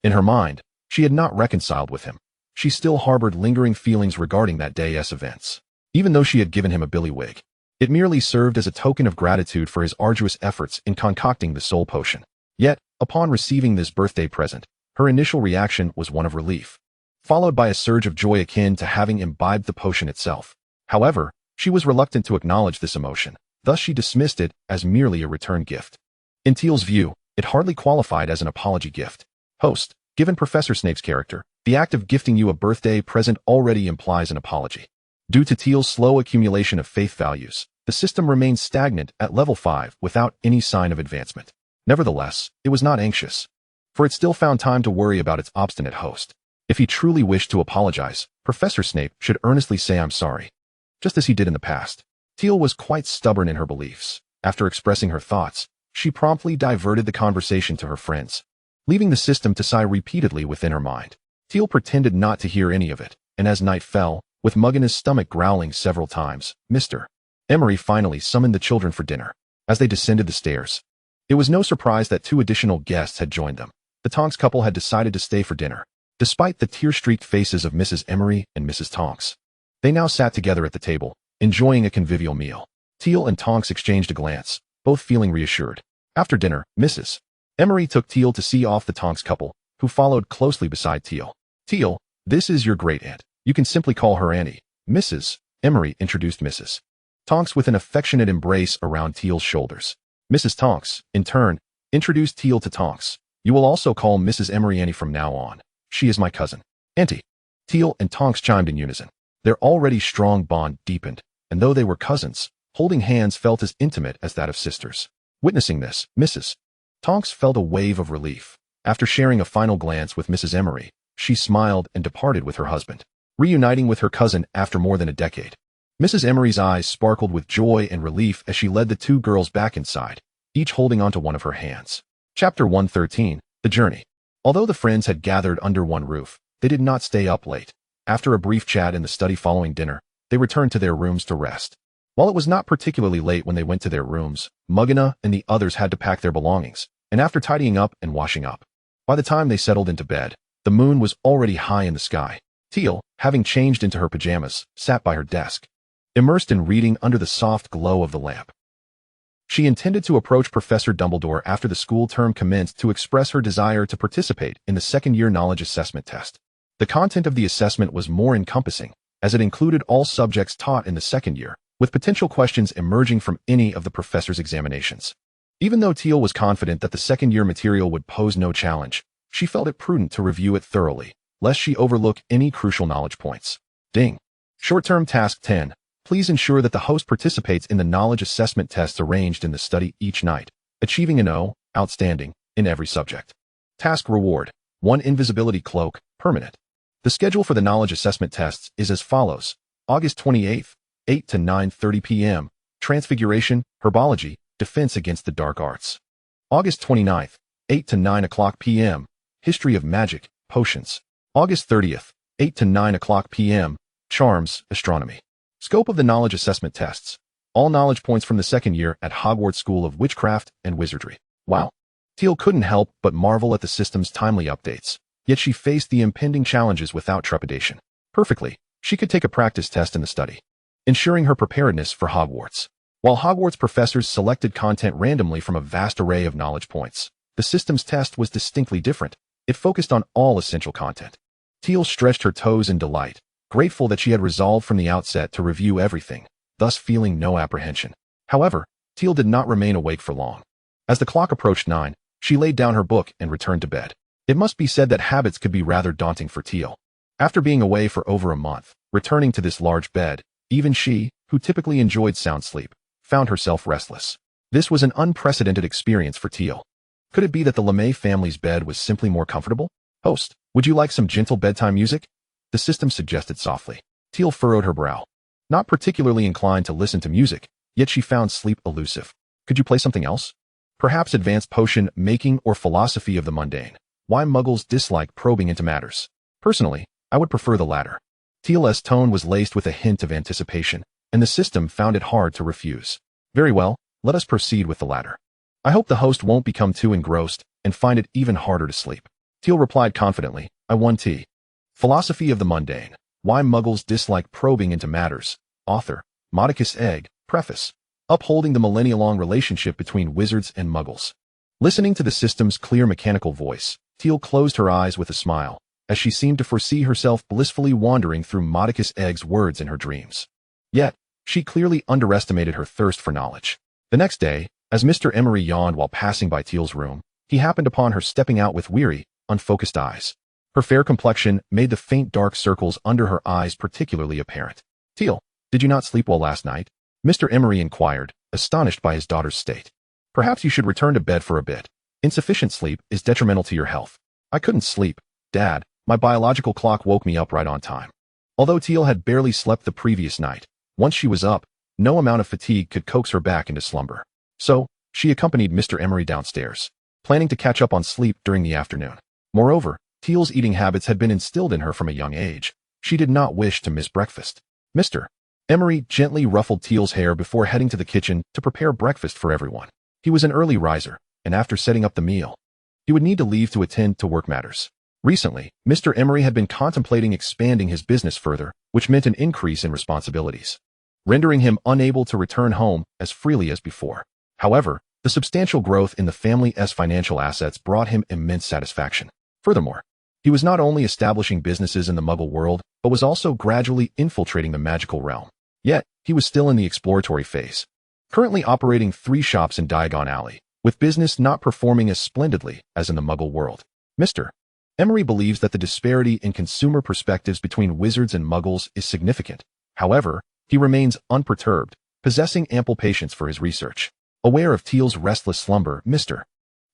In her mind, she had not reconciled with him. She still harbored lingering feelings regarding that day's events. Even though she had given him a billywig, it merely served as a token of gratitude for his arduous efforts in concocting the soul potion. Yet, upon receiving this birthday present, her initial reaction was one of relief, followed by a surge of joy akin to having imbibed the potion itself. However, she was reluctant to acknowledge this emotion, thus she dismissed it as merely a return gift. In Tiel's view, it hardly qualified as an apology gift. Host, given Professor Snape's character, the act of gifting you a birthday present already implies an apology. Due to Tiel's slow accumulation of faith values, the system remained stagnant at level 5 without any sign of advancement. Nevertheless, it was not anxious, for it still found time to worry about its obstinate host. If he truly wished to apologize, Professor Snape should earnestly say I'm sorry, just as he did in the past. Tiel was quite stubborn in her beliefs. After expressing her thoughts, she promptly diverted the conversation to her friends, leaving the system to sigh repeatedly within her mind. Tiel pretended not to hear any of it, and as night fell, with Mugana's stomach growling several times, Mr. Emery finally summoned the children for dinner. As they descended the stairs, it was no surprise that 2 additional guests had joined them. The Tonks couple had decided to stay for dinner, despite the tear-streaked faces of Mrs. Emery and Mrs. Tonks. They now sat together at the table, enjoying a convivial meal. Tiel and Tonks exchanged a glance, both feeling reassured. After dinner, Mrs. Emery took Tiel to see off the Tonks couple, who followed closely beside Tiel. Tiel, this is your great-aunt. You can simply call her Annie. Mrs. Emery introduced Mrs. Tonks with an affectionate embrace around Tiel's shoulders. Mrs. Tonks, in turn, introduced Tiel to Tonks. You will also call Mrs. Emery Annie from now on. She is my cousin. Auntie. Tiel and Tonks chimed in unison. Their already strong bond deepened, and though they were cousins, holding hands felt as intimate as that of sisters. Witnessing this, Mrs. Tonks felt a wave of relief. After sharing a final glance with Mrs. Emery, she smiled and departed with her husband, reuniting with her cousin after more than a decade. Mrs. Emery's eyes sparkled with joy and relief as she led the 2 girls back inside, each holding onto one of her hands. Chapter 113, The Journey. Although the friends had gathered under one roof, they did not stay up late. After a brief chat in the study following dinner, they returned to their rooms to rest. While it was not particularly late when they went to their rooms, Mugana and the others had to pack their belongings, and after tidying up and washing up, by the time they settled into bed, the moon was already high in the sky. Tiel, having changed into her pajamas, sat by her desk, immersed in reading under the soft glow of the lamp. She intended to approach Professor Dumbledore after the school term commenced to express her desire to participate in the second-year knowledge assessment test. The content of the assessment was more encompassing, as it included all subjects taught in the second year, with potential questions emerging from any of the professor's examinations. Even though Tiel was confident that the second-year material would pose no challenge, she felt it prudent to review it thoroughly, lest she overlook any crucial knowledge points. Ding. Short-term task 10. Please ensure that the host participates in the knowledge assessment tests arranged in the study each night, achieving an O, outstanding, in every subject. Task reward. 1 invisibility cloak, permanent. The schedule for the knowledge assessment tests is as follows. August 28th, 8 to 9:30 p.m. Transfiguration, Herbology, Defense Against the Dark Arts. August 29th, 8 to 9 o'clock p.m. History of Magic, Potions. August 30th, 8 to 9 o'clock p.m. Charms, Astronomy. Scope of the knowledge assessment tests. All knowledge points from the second year at Hogwarts School of Witchcraft and Wizardry. Wow. Tiel couldn't help but marvel at the system's timely updates, yet she faced the impending challenges without trepidation. Perfectly, she could take a practice test in the study, ensuring her preparedness for Hogwarts. While Hogwarts professors selected content randomly from a vast array of knowledge points, the system's test was distinctly different. It focused on all essential content. Tiel stretched her toes in delight, grateful that she had resolved from the outset to review everything, thus feeling no apprehension. However, Tiel did not remain awake for long. As the clock approached 9, she laid down her book and returned to bed. It must be said that habits could be rather daunting for Tiel. After being away for over a month, returning to this large bed, even she, who typically enjoyed sound sleep, found herself restless. This was an unprecedented experience for Tiel. Could it be that the LeMay family's bed was simply more comfortable? Host, would you like some gentle bedtime music? the system suggested softly. Tiel furrowed her brow. Not particularly inclined to listen to music, yet she found sleep elusive. Could you play something else? Perhaps advanced potion making or philosophy of the mundane. Why muggles dislike probing into matters? Personally, I would prefer the latter. Tiel's tone was laced with a hint of anticipation, and the system found it hard to refuse. Very well, let us proceed with the latter. I hope the host won't become too engrossed and find it even harder to sleep. Tiel replied confidently, I won T. Philosophy of the mundane. Why muggles dislike probing into matters. Author, Modicus Egg, Preface. Upholding the millennia-long relationship between wizards and muggles. Listening to the system's clear mechanical voice, Tiel closed her eyes with a smile, as she seemed to foresee herself blissfully wandering through Modicus Egg's words in her dreams. Yet, she clearly underestimated her thirst for knowledge. The next day, as Mr. Emery yawned while passing by Tiel's room, he happened upon her stepping out with weary, unfocused eyes. Her fair complexion made the faint dark circles under her eyes particularly apparent. Tiel, did you not sleep well last night? Mr. Emery inquired, astonished by his daughter's state. Perhaps you should return to bed for a bit. Insufficient sleep is detrimental to your health. I couldn't sleep, Dad. My biological clock woke me up right on time. Although Tiel had barely slept the previous night, once she was up, no amount of fatigue could coax her back into slumber. So, she accompanied Mr. Emery downstairs, planning to catch up on sleep during the afternoon. Moreover, Tiel's eating habits had been instilled in her from a young age. She did not wish to miss breakfast. Mr. Emery gently ruffled Tiel's hair before heading to the kitchen to prepare breakfast for everyone. He was an early riser, and after setting up the meal, he would need to leave to attend to work matters. Recently, Mr. Emery had been contemplating expanding his business further, which meant an increase in responsibilities, rendering him unable to return home as freely as before. However, the substantial growth in the family's financial assets brought him immense satisfaction. Furthermore, he was not only establishing businesses in the Muggle world, but was also gradually infiltrating the magical realm. Yet, he was still in the exploratory phase, currently operating 3 shops in Diagon Alley, with business not performing as splendidly as in the Muggle world. Mr. Emery believes that the disparity in consumer perspectives between wizards and muggles is significant. However, he remains unperturbed, possessing ample patience for his research. Aware of Tiel's restless slumber, Mr.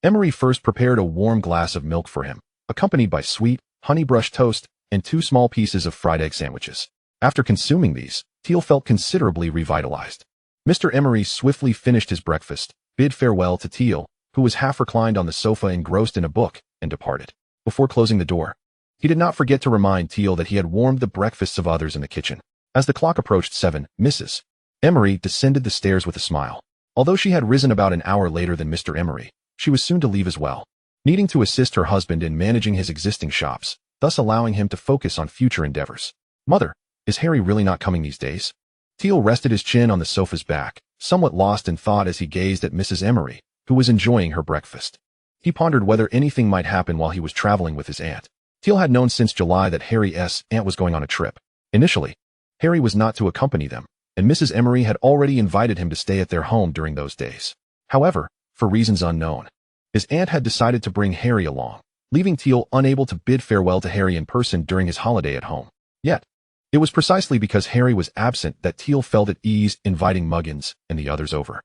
Emery first prepared a warm glass of milk for him, accompanied by sweet, honey-brush toast and 2 small pieces of fried egg sandwiches. After consuming these, Tiel felt considerably revitalized. Mr. Emery swiftly finished his breakfast, bid farewell to Tiel, who was half reclined on the sofa engrossed in a book, and departed. Before closing the door, he did not forget to remind Tiel that he had warmed the breakfasts of others in the kitchen. As the clock approached 7, Mrs. Emery descended the stairs with a smile. Although she had risen about an hour later than Mr. Emery, she was soon to leave as well, needing to assist her husband in managing his existing shops, thus allowing him to focus on future endeavors. Mother, is Harry really not coming these days? Tiel rested his chin on the sofa's back, somewhat lost in thought as he gazed at Mrs. Emery, who was enjoying her breakfast. He pondered whether anything might happen while he was traveling with his aunt. Tiel had known since July that Harry's aunt was going on a trip. Initially, Harry was not to accompany them, and Mrs. Emery had already invited him to stay at their home during those days. However, for reasons unknown, his aunt had decided to bring Harry along, leaving Tiel unable to bid farewell to Harry in person during his holiday at home. Yet, it was precisely because Harry was absent that Tiel felt at ease inviting Muggins and the others over,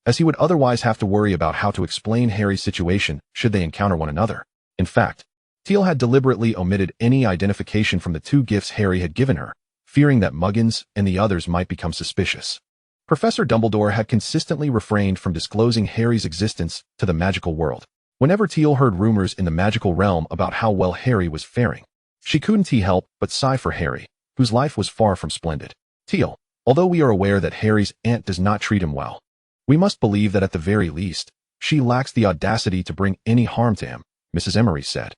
as he would otherwise have to worry about how to explain Harry's situation should they encounter one another. In fact, Tiel had deliberately omitted any identification from the 2 gifts Harry had given her, fearing that Muggins and the others might become suspicious. Professor Dumbledore had consistently refrained from disclosing Harry's existence to the magical world. Whenever Tiel heard rumors in the magical realm about how well Harry was faring, she couldn't help but sigh for Harry, whose life was far from splendid. Tiel, although we are aware that Harry's aunt does not treat him well, we must believe that at the very least, she lacks the audacity to bring any harm to him, Mrs. Emery said,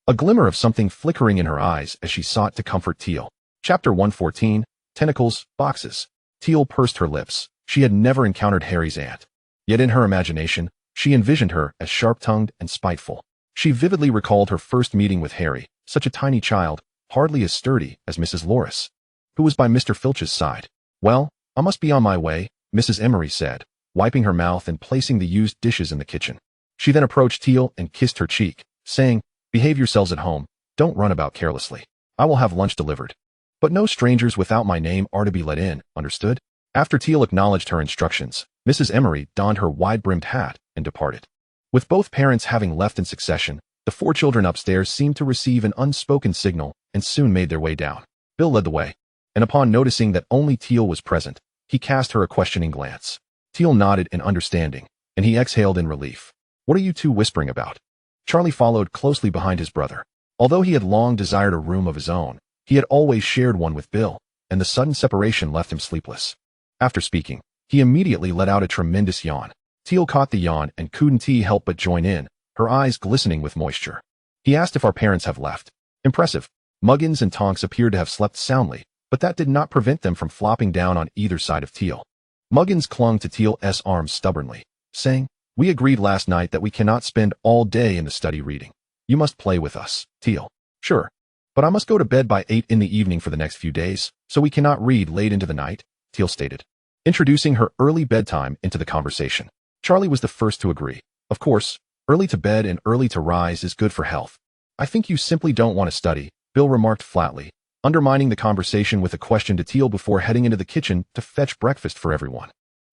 a glimmer of something flickering in her eyes as she sought to comfort Tiel. Chapter 114, Tentacles, Boxes. Tiel pursed her lips. She had never encountered Harry's aunt. Yet in her imagination, she envisioned her as sharp-tongued and spiteful. She vividly recalled her first meeting with Harry, such a tiny child, hardly as sturdy as Mrs. Loris, who was by Mr. Filch's side. Well, I must be on my way, Mrs. Emery said, wiping her mouth and placing the used dishes in the kitchen. She then approached Tiel and kissed her cheek, saying, behave yourselves at home, don't run about carelessly. I will have lunch delivered. But no strangers without my name are to be let in, understood? After Tiel acknowledged her instructions, Mrs. Emery donned her wide-brimmed hat and departed. With both parents having left in succession, The 4 children upstairs seemed to receive an unspoken signal and soon made their way down. Bill led the way, and upon noticing that only Tiel was present, he cast her a questioning glance. Tiel nodded in understanding, and he exhaled in relief. What are you two whispering about? Charlie followed closely behind his brother. Although he had long desired a room of his own, he had always shared one with Bill, and the sudden separation left him sleepless. After speaking, he immediately let out a tremendous yawn. Tiel caught the yawn and couldn't help but join in, her eyes glistening with moisture. He asked if our parents have left. Impressive. Muggins and Tonks appeared to have slept soundly, but that did not prevent them from flopping down on either side of Tiel. Muggins clung to Tiel's arms stubbornly, saying, "We agreed last night that we cannot spend all day in the study reading. You must play with us, Tiel." "Sure. But I must go to bed by 8 in the evening for the next few days, so we cannot read late into the night," Tiel stated, introducing her early bedtime into the conversation. Charlie was the first to agree. "Of course, early to bed and early to rise is good for health. I think you simply don't want to study," Bill remarked flatly, undermining the conversation with a question to Tiel before heading into the kitchen to fetch breakfast for everyone.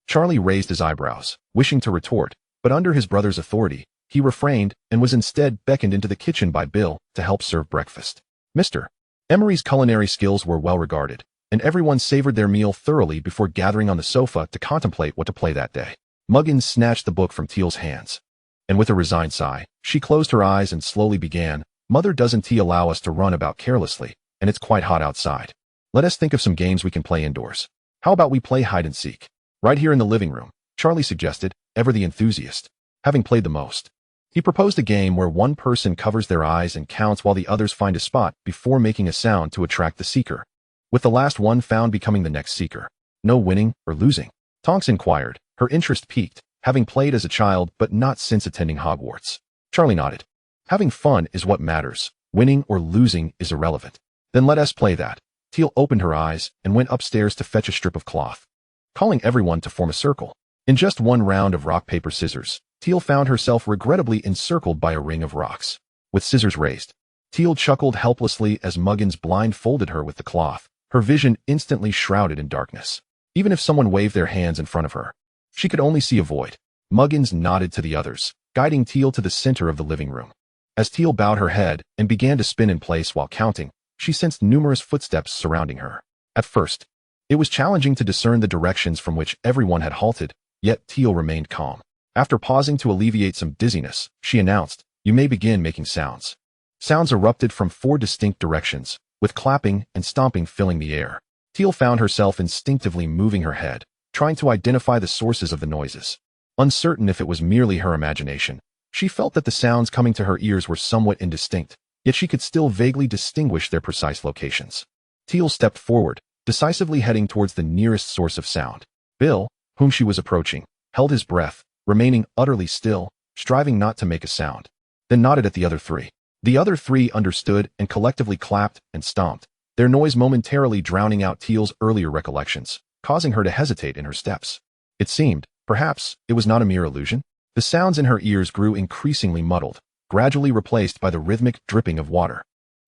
Charlie raised his eyebrows, wishing to retort, but under his brother's authority, he refrained and was instead beckoned into the kitchen by Bill to help serve breakfast. Mr. Emery's culinary skills were well regarded, and everyone savored their meal thoroughly before gathering on the sofa to contemplate what to play that day. Muggins snatched the book from Tiel's hands, and with a resigned sigh, she closed her eyes and slowly began, "Mother, doesn't Tea allow us to run about carelessly, and it's quite hot outside. Let us think of some games we can play indoors. How about we play hide and seek? Right here in the living room," Charlie suggested, ever the enthusiast, having played the most. He proposed a game where one person covers their eyes and counts while the others find a spot before making a sound to attract the seeker, with the last one found becoming the next seeker. "No winning or losing?" Tonks inquired, her interest piqued, having played as a child but not since attending Hogwarts. Charlie nodded. "Having fun is what matters. Winning or losing is irrelevant." "Then let us play that." Tiel opened her eyes and went upstairs to fetch a strip of cloth, calling everyone to form a circle. In just one round of rock, paper, scissors, Tiel found herself regrettably encircled by a ring of rocks. With scissors raised, Tiel chuckled helplessly as Muggins blindfolded her with the cloth, her vision instantly shrouded in darkness. Even if someone waved their hands in front of her, she could only see a void. Muggins nodded to the others, guiding Tiel to the center of the living room. As Tiel bowed her head and began to spin in place while counting, she sensed numerous footsteps surrounding her. At first, it was challenging to discern the directions from which everyone had halted, yet Tiel remained calm. After pausing to alleviate some dizziness, she announced, "You may begin making sounds." Sounds erupted from 4 distinct directions, with clapping and stomping filling the air. Tiel found herself instinctively moving her head, trying to identify the sources of the noises. Uncertain if it was merely her imagination, she felt that the sounds coming to her ears were somewhat indistinct, yet she could still vaguely distinguish their precise locations. Tiel stepped forward, decisively heading towards the nearest source of sound. Bill, whom she was approaching, held his breath, remaining utterly still, striving not to make a sound, then nodded at the other 3. The other 3 understood and collectively clapped and stomped, their noise momentarily drowning out Tiel's earlier recollections, causing her to hesitate in her steps. It seemed, perhaps, it was not a mere illusion. The sounds in her ears grew increasingly muddled, gradually replaced by the rhythmic dripping of water.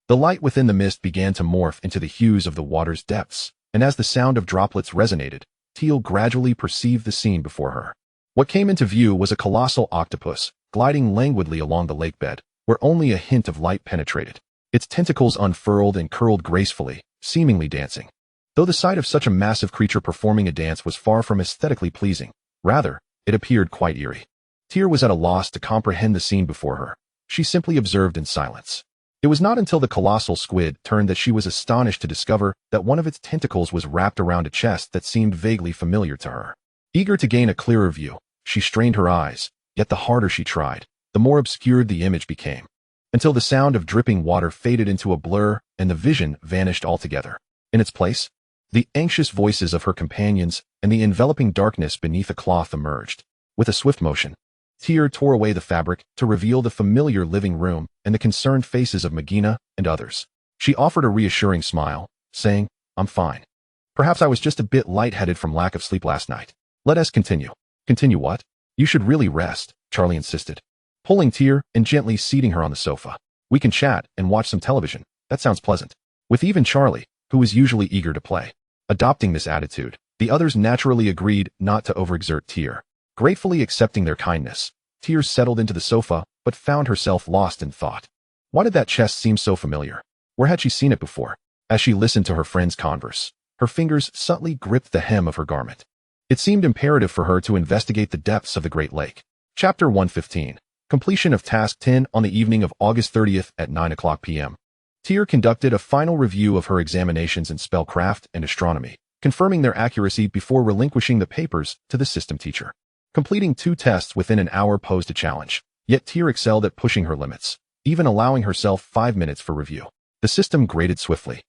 The light within the mist began to morph into the hues of the water's depths, and as the sound of droplets resonated, Tiel gradually perceived the scene before her. What came into view was a colossal octopus, gliding languidly along the lakebed, where only a hint of light penetrated. Its tentacles unfurled and curled gracefully, seemingly dancing. Though the sight of such a massive creature performing a dance was far from aesthetically pleasing, rather, it appeared quite eerie. Tiel was at a loss to comprehend the scene before her. She simply observed in silence. It was not until the colossal squid turned that she was astonished to discover that one of its tentacles was wrapped around a chest that seemed vaguely familiar to her. Eager to gain a clearer view, she strained her eyes, yet the harder she tried, the more obscured the image became, until the sound of dripping water faded into a blur and the vision vanished altogether. In its place, the anxious voices of her companions and the enveloping darkness beneath a cloth emerged. With a swift motion, Tiel tore away the fabric to reveal the familiar living room and the concerned faces of Magina and others. She offered a reassuring smile, saying, "I'm fine. Perhaps I was just a bit lightheaded from lack of sleep last night. Let us continue." "Continue what? You should really rest," Charlie insisted, pulling Tiel and gently seating her on the sofa. "We can chat and watch some television. That sounds pleasant." With even Charlie, who was usually eager to play, adopting this attitude, the others naturally agreed not to overexert Tiel. Gratefully accepting their kindness, Tears settled into the sofa, but found herself lost in thought. Why did that chest seem so familiar? Where had she seen it before? As she listened to her friend's converse, her fingers subtly gripped the hem of her garment. It seemed imperative for her to investigate the depths of the Great Lake. Chapter 115. Completion of Task 10 on the evening of August 30th at 9:00 p.m. Tiel conducted a final review of her examinations in spellcraft and astronomy, confirming their accuracy before relinquishing the papers to the system teacher. Completing 2 tests within an hour posed a challenge, yet Tiel excelled at pushing her limits, even allowing herself 5 minutes for review. The system graded swiftly.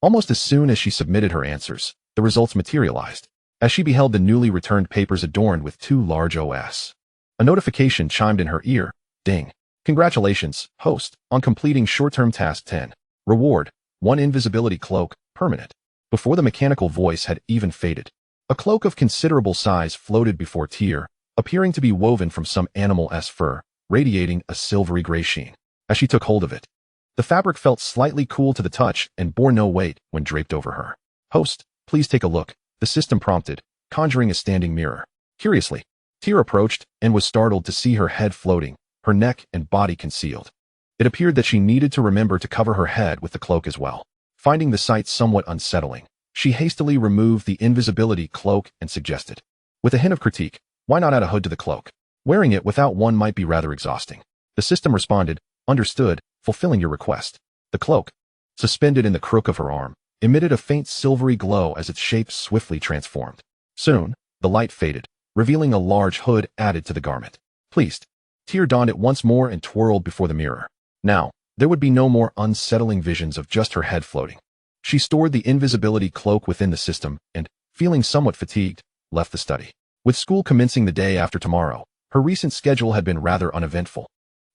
Almost as soon as she submitted her answers, the results materialized, as she beheld the newly returned papers adorned with 2 large OS. A notification chimed in her ear. Ding. Congratulations, host, on completing short-term task 10. Reward, 1 invisibility cloak, permanent. Before the mechanical voice had even faded, a cloak of considerable size floated before Tiel, appearing to be woven from some animal's fur, radiating a silvery gray sheen. As she took hold of it, the fabric felt slightly cool to the touch and bore no weight when draped over her. Host, please take a look, the system prompted, conjuring a standing mirror. Curiously, Tiel approached and was startled to see her head floating, her neck and body concealed. It appeared that she needed to remember to cover her head with the cloak as well. Finding the sight somewhat unsettling, she hastily removed the invisibility cloak and suggested, with a hint of critique, why not add a hood to the cloak? Wearing it without one might be rather exhausting. The system responded, understood, fulfilling your request. The cloak, suspended in the crook of her arm, emitted a faint silvery glow as its shape swiftly transformed. Soon, the light faded, revealing a large hood added to the garment. Pleased, Tiel donned it once more and twirled before the mirror. Now, there would be no more unsettling visions of just her head floating. She stored the invisibility cloak within the system and, feeling somewhat fatigued, left the study. With school commencing the day after tomorrow, her recent schedule had been rather uneventful.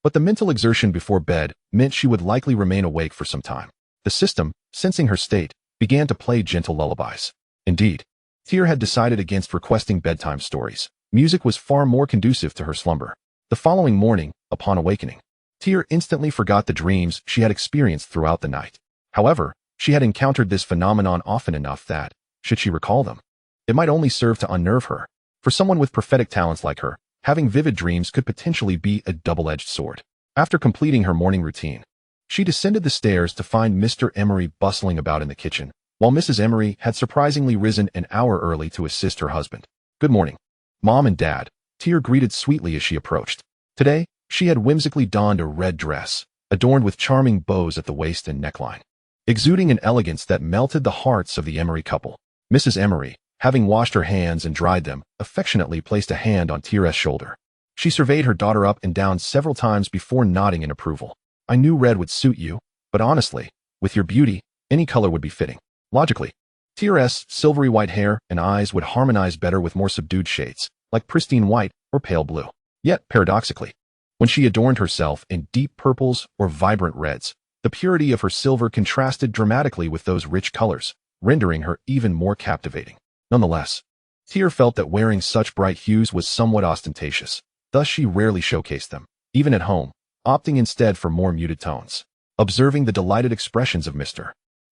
But the mental exertion before bed meant she would likely remain awake for some time. The system, sensing her state, began to play gentle lullabies. Indeed, Tiel had decided against requesting bedtime stories. Music was far more conducive to her slumber. The following morning, upon awakening, Tiel instantly forgot the dreams she had experienced throughout the night. However, she had encountered this phenomenon often enough that, should she recall them, it might only serve to unnerve her. For someone with prophetic talents like her, having vivid dreams could potentially be a double-edged sword. After completing her morning routine, she descended the stairs to find Mr. Emery bustling about in the kitchen, while Mrs. Emery had surprisingly risen an hour early to assist her husband. Good morning, Mom and Dad, Tiel greeted sweetly as she approached. Today, she had whimsically donned a red dress, adorned with charming bows at the waist and neckline, exuding an elegance that melted the hearts of the Emery couple. Mrs. Emery, having washed her hands and dried them, affectionately placed a hand on Tiel's shoulder. She surveyed her daughter up and down several times before nodding in approval. I knew red would suit you, but honestly, with your beauty, any color would be fitting. Logically, Tiel's silvery white hair and eyes would harmonize better with more subdued shades, like pristine white or pale blue. Yet, paradoxically, when she adorned herself in deep purples or vibrant reds, the purity of her silver contrasted dramatically with those rich colors, rendering her even more captivating. Nonetheless, Tiel felt that wearing such bright hues was somewhat ostentatious, thus she rarely showcased them, even at home, opting instead for more muted tones. Observing the delighted expressions of Mr.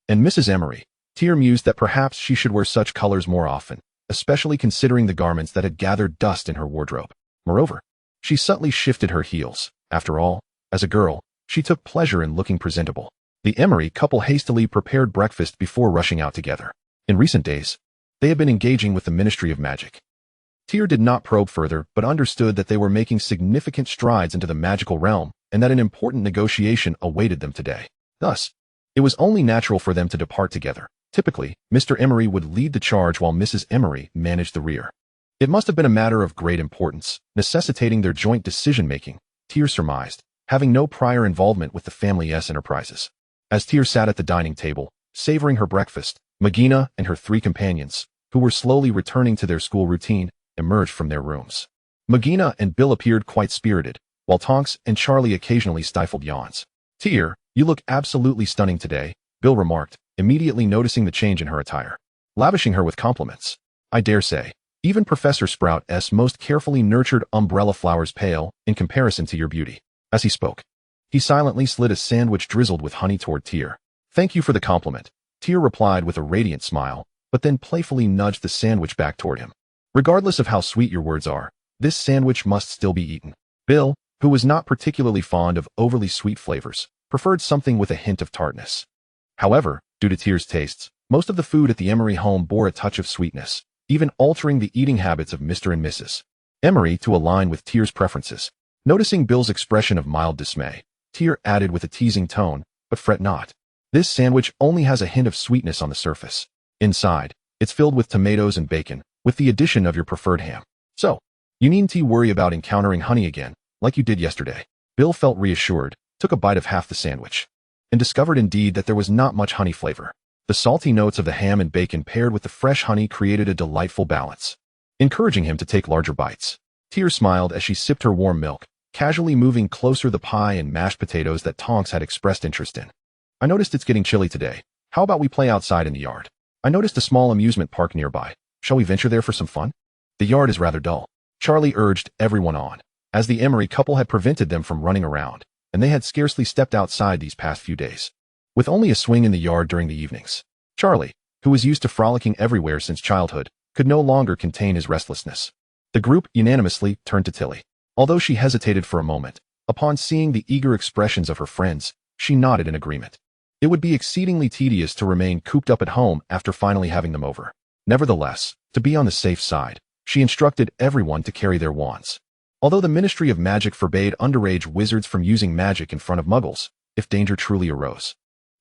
and Mrs. Emery, Tiel mused that perhaps she should wear such colors more often, especially considering the garments that had gathered dust in her wardrobe. Moreover, she subtly shifted her heels. After all, as a girl, she took pleasure in looking presentable. The Emery couple hastily prepared breakfast before rushing out together. In recent days, they had been engaging with the Ministry of Magic. Tiel did not probe further, but understood that they were making significant strides into the magical realm and that an important negotiation awaited them today. Thus, it was only natural for them to depart together. Typically, Mr. Emery would lead the charge while Mrs. Emery managed the rear. It must have been a matter of great importance, necessitating their joint decision-making, Tiel surmised, having no prior involvement with the family's enterprises. As Tiel sat at the dining table, savoring her breakfast, Magina and her 3 companions, who were slowly returning to their school routine, emerged from their rooms. Magina and Bill appeared quite spirited, while Tonks and Charlie occasionally stifled yawns. Tiel, you look absolutely stunning today, Bill remarked, immediately noticing the change in her attire, lavishing her with compliments. I dare say, even Professor Sprout's most carefully nurtured umbrella flowers pale in comparison to your beauty. As he spoke, he silently slid a sandwich drizzled with honey toward Tiel. Thank you for the compliment, Tiel replied with a radiant smile, but then playfully nudged the sandwich back toward him. Regardless of how sweet your words are, this sandwich must still be eaten. Bill, who was not particularly fond of overly sweet flavors, preferred something with a hint of tartness. However, due to Tier's tastes, most of the food at the Emery home bore a touch of sweetness, even altering the eating habits of Mr. and Mrs. Emery to align with Tier's preferences. Noticing Bill's expression of mild dismay, Tier added with a teasing tone, "But fret not. This sandwich only has a hint of sweetness on the surface. Inside, it's filled with tomatoes and bacon, with the addition of your preferred ham. So, you needn't worry about encountering honey again, like you did yesterday." Bill felt reassured, took a bite of half the sandwich, and discovered indeed that there was not much honey flavor. The salty notes of the ham and bacon paired with the fresh honey created a delightful balance, encouraging him to take larger bites. Tier smiled as she sipped her warm milk, casually moving closer the pie and mashed potatoes that Tonks had expressed interest in. "I noticed it's getting chilly today. How about we play outside in the yard? I noticed a small amusement park nearby. Shall we venture there for some fun?" "The yard is rather dull," Charlie urged everyone on, as the Emery couple had prevented them from running around, and they had scarcely stepped outside these past few days. With only a swing in the yard during the evenings, Charlie, who was used to frolicking everywhere since childhood, could no longer contain his restlessness. The group unanimously turned to Tilly. Although she hesitated for a moment, upon seeing the eager expressions of her friends, she nodded in agreement. It would be exceedingly tedious to remain cooped up at home after finally having them over. Nevertheless, to be on the safe side, she instructed everyone to carry their wands. Although the Ministry of Magic forbade underage wizards from using magic in front of muggles, if danger truly arose,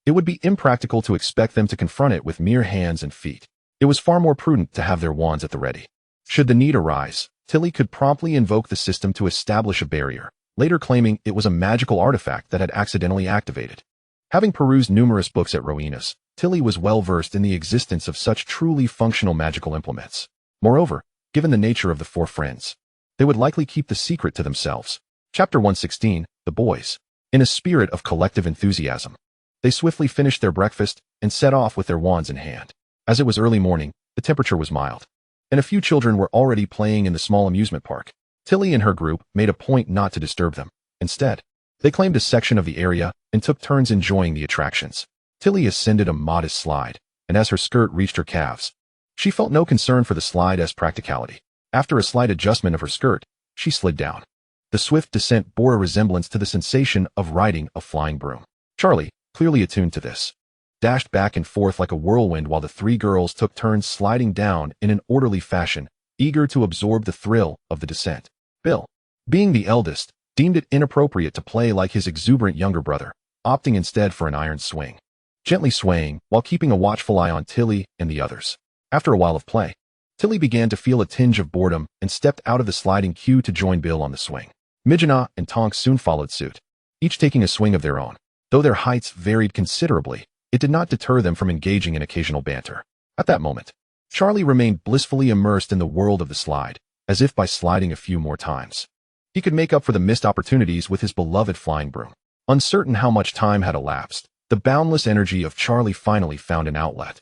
it would be impractical to expect them to confront it with mere hands and feet. It was far more prudent to have their wands at the ready. Should the need arise, Tilly could promptly invoke the system to establish a barrier, later claiming it was a magical artifact that had accidentally activated. Having perused numerous books at Rowena's, Tilly was well versed in the existence of such truly functional magical implements. Moreover, given the nature of the four friends, they would likely keep the secret to themselves. Chapter 116, The Boys. In a spirit of collective enthusiasm, they swiftly finished their breakfast and set off with their wands in hand. As it was early morning, the temperature was mild, and a few children were already playing in the small amusement park. Tilly and her group made a point not to disturb them. Instead, they claimed a section of the area and took turns enjoying the attractions. Tilly ascended a modest slide, and as her skirt reached her calves, she felt no concern for the slide as practicality. After a slight adjustment of her skirt, she slid down. The swift descent bore a resemblance to the sensation of riding a flying broom. Charlie, clearly attuned to this, dashed back and forth like a whirlwind while the three girls took turns sliding down in an orderly fashion, eager to absorb the thrill of the descent. Bill, being the eldest, deemed it inappropriate to play like his exuberant younger brother, opting instead for an iron swing, gently swaying while keeping a watchful eye on Tilly and the others. After a while of play, Tilly began to feel a tinge of boredom and stepped out of the sliding queue to join Bill on the swing. Mijana and Tonks soon followed suit, each taking a swing of their own. Though their heights varied considerably, it did not deter them from engaging in occasional banter. At that moment, Charlie remained blissfully immersed in the world of the slide, as if by sliding a few more times, he could make up for the missed opportunities with his beloved flying broom. Uncertain how much time had elapsed, the boundless energy of Charlie finally found an outlet,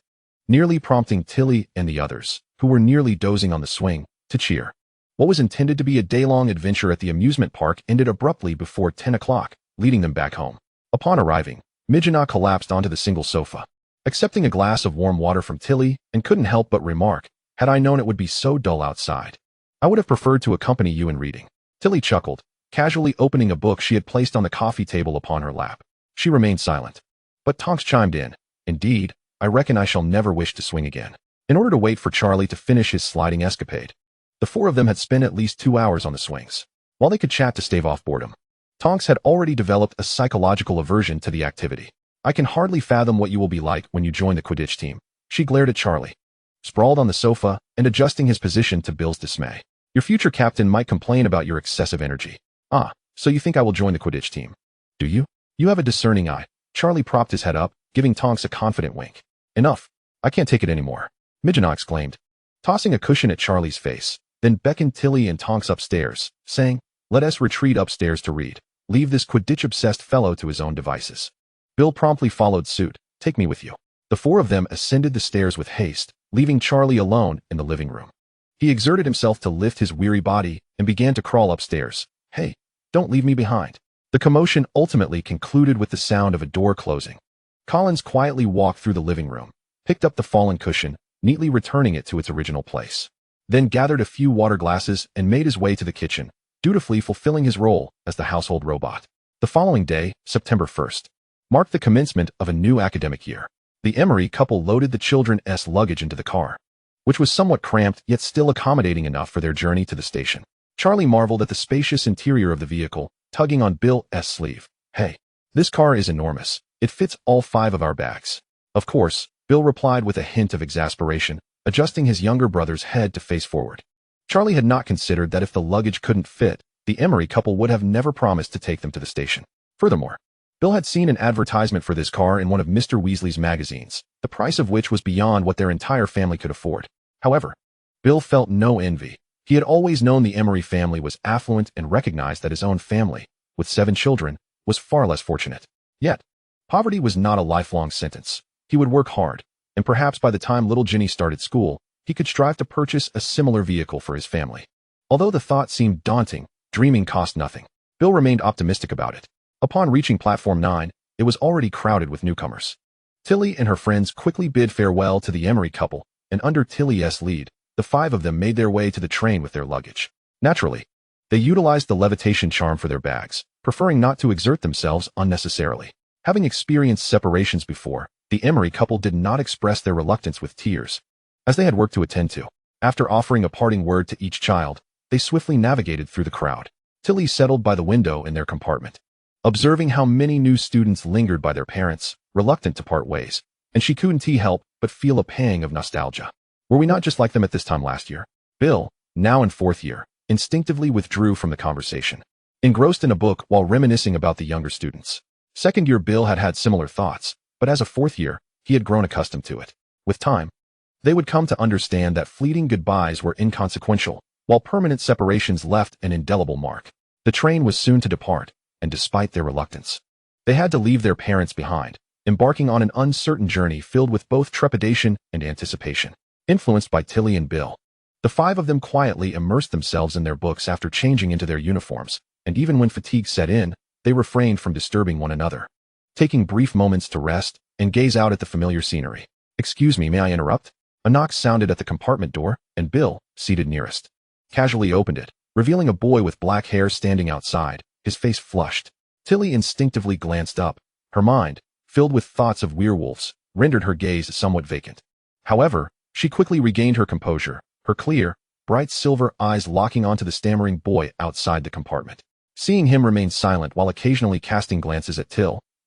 nearly prompting Tilly and the others, who were nearly dozing on the swing, to cheer. What was intended to be a day-long adventure at the amusement park ended abruptly before 10 o'clock, leading them back home. Upon arriving, Mijana collapsed onto the single sofa, accepting a glass of warm water from Tilly, and couldn't help but remark, "Had I known it would be so dull outside, I would have preferred to accompany you in reading." Tilly chuckled, casually opening a book she had placed on the coffee table upon her lap. She remained silent. But Tonks chimed in, "Indeed, I reckon I shall never wish to swing again." In order to wait for Charlie to finish his sliding escapade, the four of them had spent at least 2 hours on the swings. While they could chat to stave off boredom, Tonks had already developed a psychological aversion to the activity. "I can hardly fathom what you will be like when you join the Quidditch team." She glared at Charlie, sprawled on the sofa and adjusting his position to Bill's dismay. "Your future captain might complain about your excessive energy." "Ah, so you think I will join the Quidditch team, do you? You have a discerning eye." Charlie propped his head up, giving Tonks a confident wink. "Enough. I can't take it anymore," Mijana exclaimed, tossing a cushion at Charlie's face, then beckoned Tilly and Tonks upstairs, saying, "Let us retreat upstairs to read. Leave this Quidditch-obsessed fellow to his own devices." Bill promptly followed suit. "Take me with you." The four of them ascended the stairs with haste, leaving Charlie alone in the living room. He exerted himself to lift his weary body and began to crawl upstairs. "Hey, don't leave me behind." The commotion ultimately concluded with the sound of a door closing. Collins quietly walked through the living room, picked up the fallen cushion, neatly returning it to its original place, then gathered a few water glasses and made his way to the kitchen, dutifully fulfilling his role as the household robot. The following day, September 1st, marked the commencement of a new academic year. The Emery couple loaded the children's luggage into the car, which was somewhat cramped yet still accommodating enough for their journey to the station. Charlie marveled at the spacious interior of the vehicle, tugging on Bill's sleeve. "Hey, this car is enormous. It fits all 5 of our bags." "Of course," Bill replied with a hint of exasperation, adjusting his younger brother's head to face forward. Charlie had not considered that if the luggage couldn't fit, the Emery couple would have never promised to take them to the station. Furthermore, Bill had seen an advertisement for this car in one of Mr. Weasley's magazines, the price of which was beyond what their entire family could afford. However, Bill felt no envy. He had always known the Emery family was affluent and recognized that his own family, with 7 children, was far less fortunate. Yet, poverty was not a lifelong sentence. He would work hard, and perhaps by the time little Ginny started school, he could strive to purchase a similar vehicle for his family. Although the thought seemed daunting, dreaming cost nothing. Bill remained optimistic about it. Upon reaching platform 9, it was already crowded with newcomers. Tilly and her friends quickly bid farewell to the Emery couple, and under Tilly's lead, the 5 of them made their way to the train with their luggage. Naturally, they utilized the levitation charm for their bags, preferring not to exert themselves unnecessarily. Having experienced separations before, the Emery couple did not express their reluctance with tears, as they had work to attend to. After offering a parting word to each child, they swiftly navigated through the crowd. Tilly settled by the window in their compartment, observing how many new students lingered by their parents, reluctant to part ways, and she couldn't help but feel a pang of nostalgia. Were we not just like them at this time last year? Bill, now in 4th year, instinctively withdrew from the conversation, engrossed in a book while reminiscing about the younger students. 2nd year Bill had had similar thoughts, but as a 4th year, he had grown accustomed to it. With time, they would come to understand that fleeting goodbyes were inconsequential, while permanent separations left an indelible mark. The train was soon to depart, and despite their reluctance, they had to leave their parents behind, embarking on an uncertain journey filled with both trepidation and anticipation. Influenced by Tilly and Bill, the 5 of them quietly immersed themselves in their books after changing into their uniforms, and even when fatigue set in, they refrained from disturbing one another, taking brief moments to rest and gaze out at the familiar scenery. "Excuse me, may I interrupt?" A knock sounded at the compartment door, and Bill, seated nearest, casually opened it, revealing a boy with black hair standing outside, his face flushed. Tilly instinctively glanced up. Her mind, filled with thoughts of werewolves, rendered her gaze somewhat vacant. However, she quickly regained her composure, her clear, bright silver eyes locking onto the stammering boy outside the compartment. Seeing him remain silent while occasionally casting glances at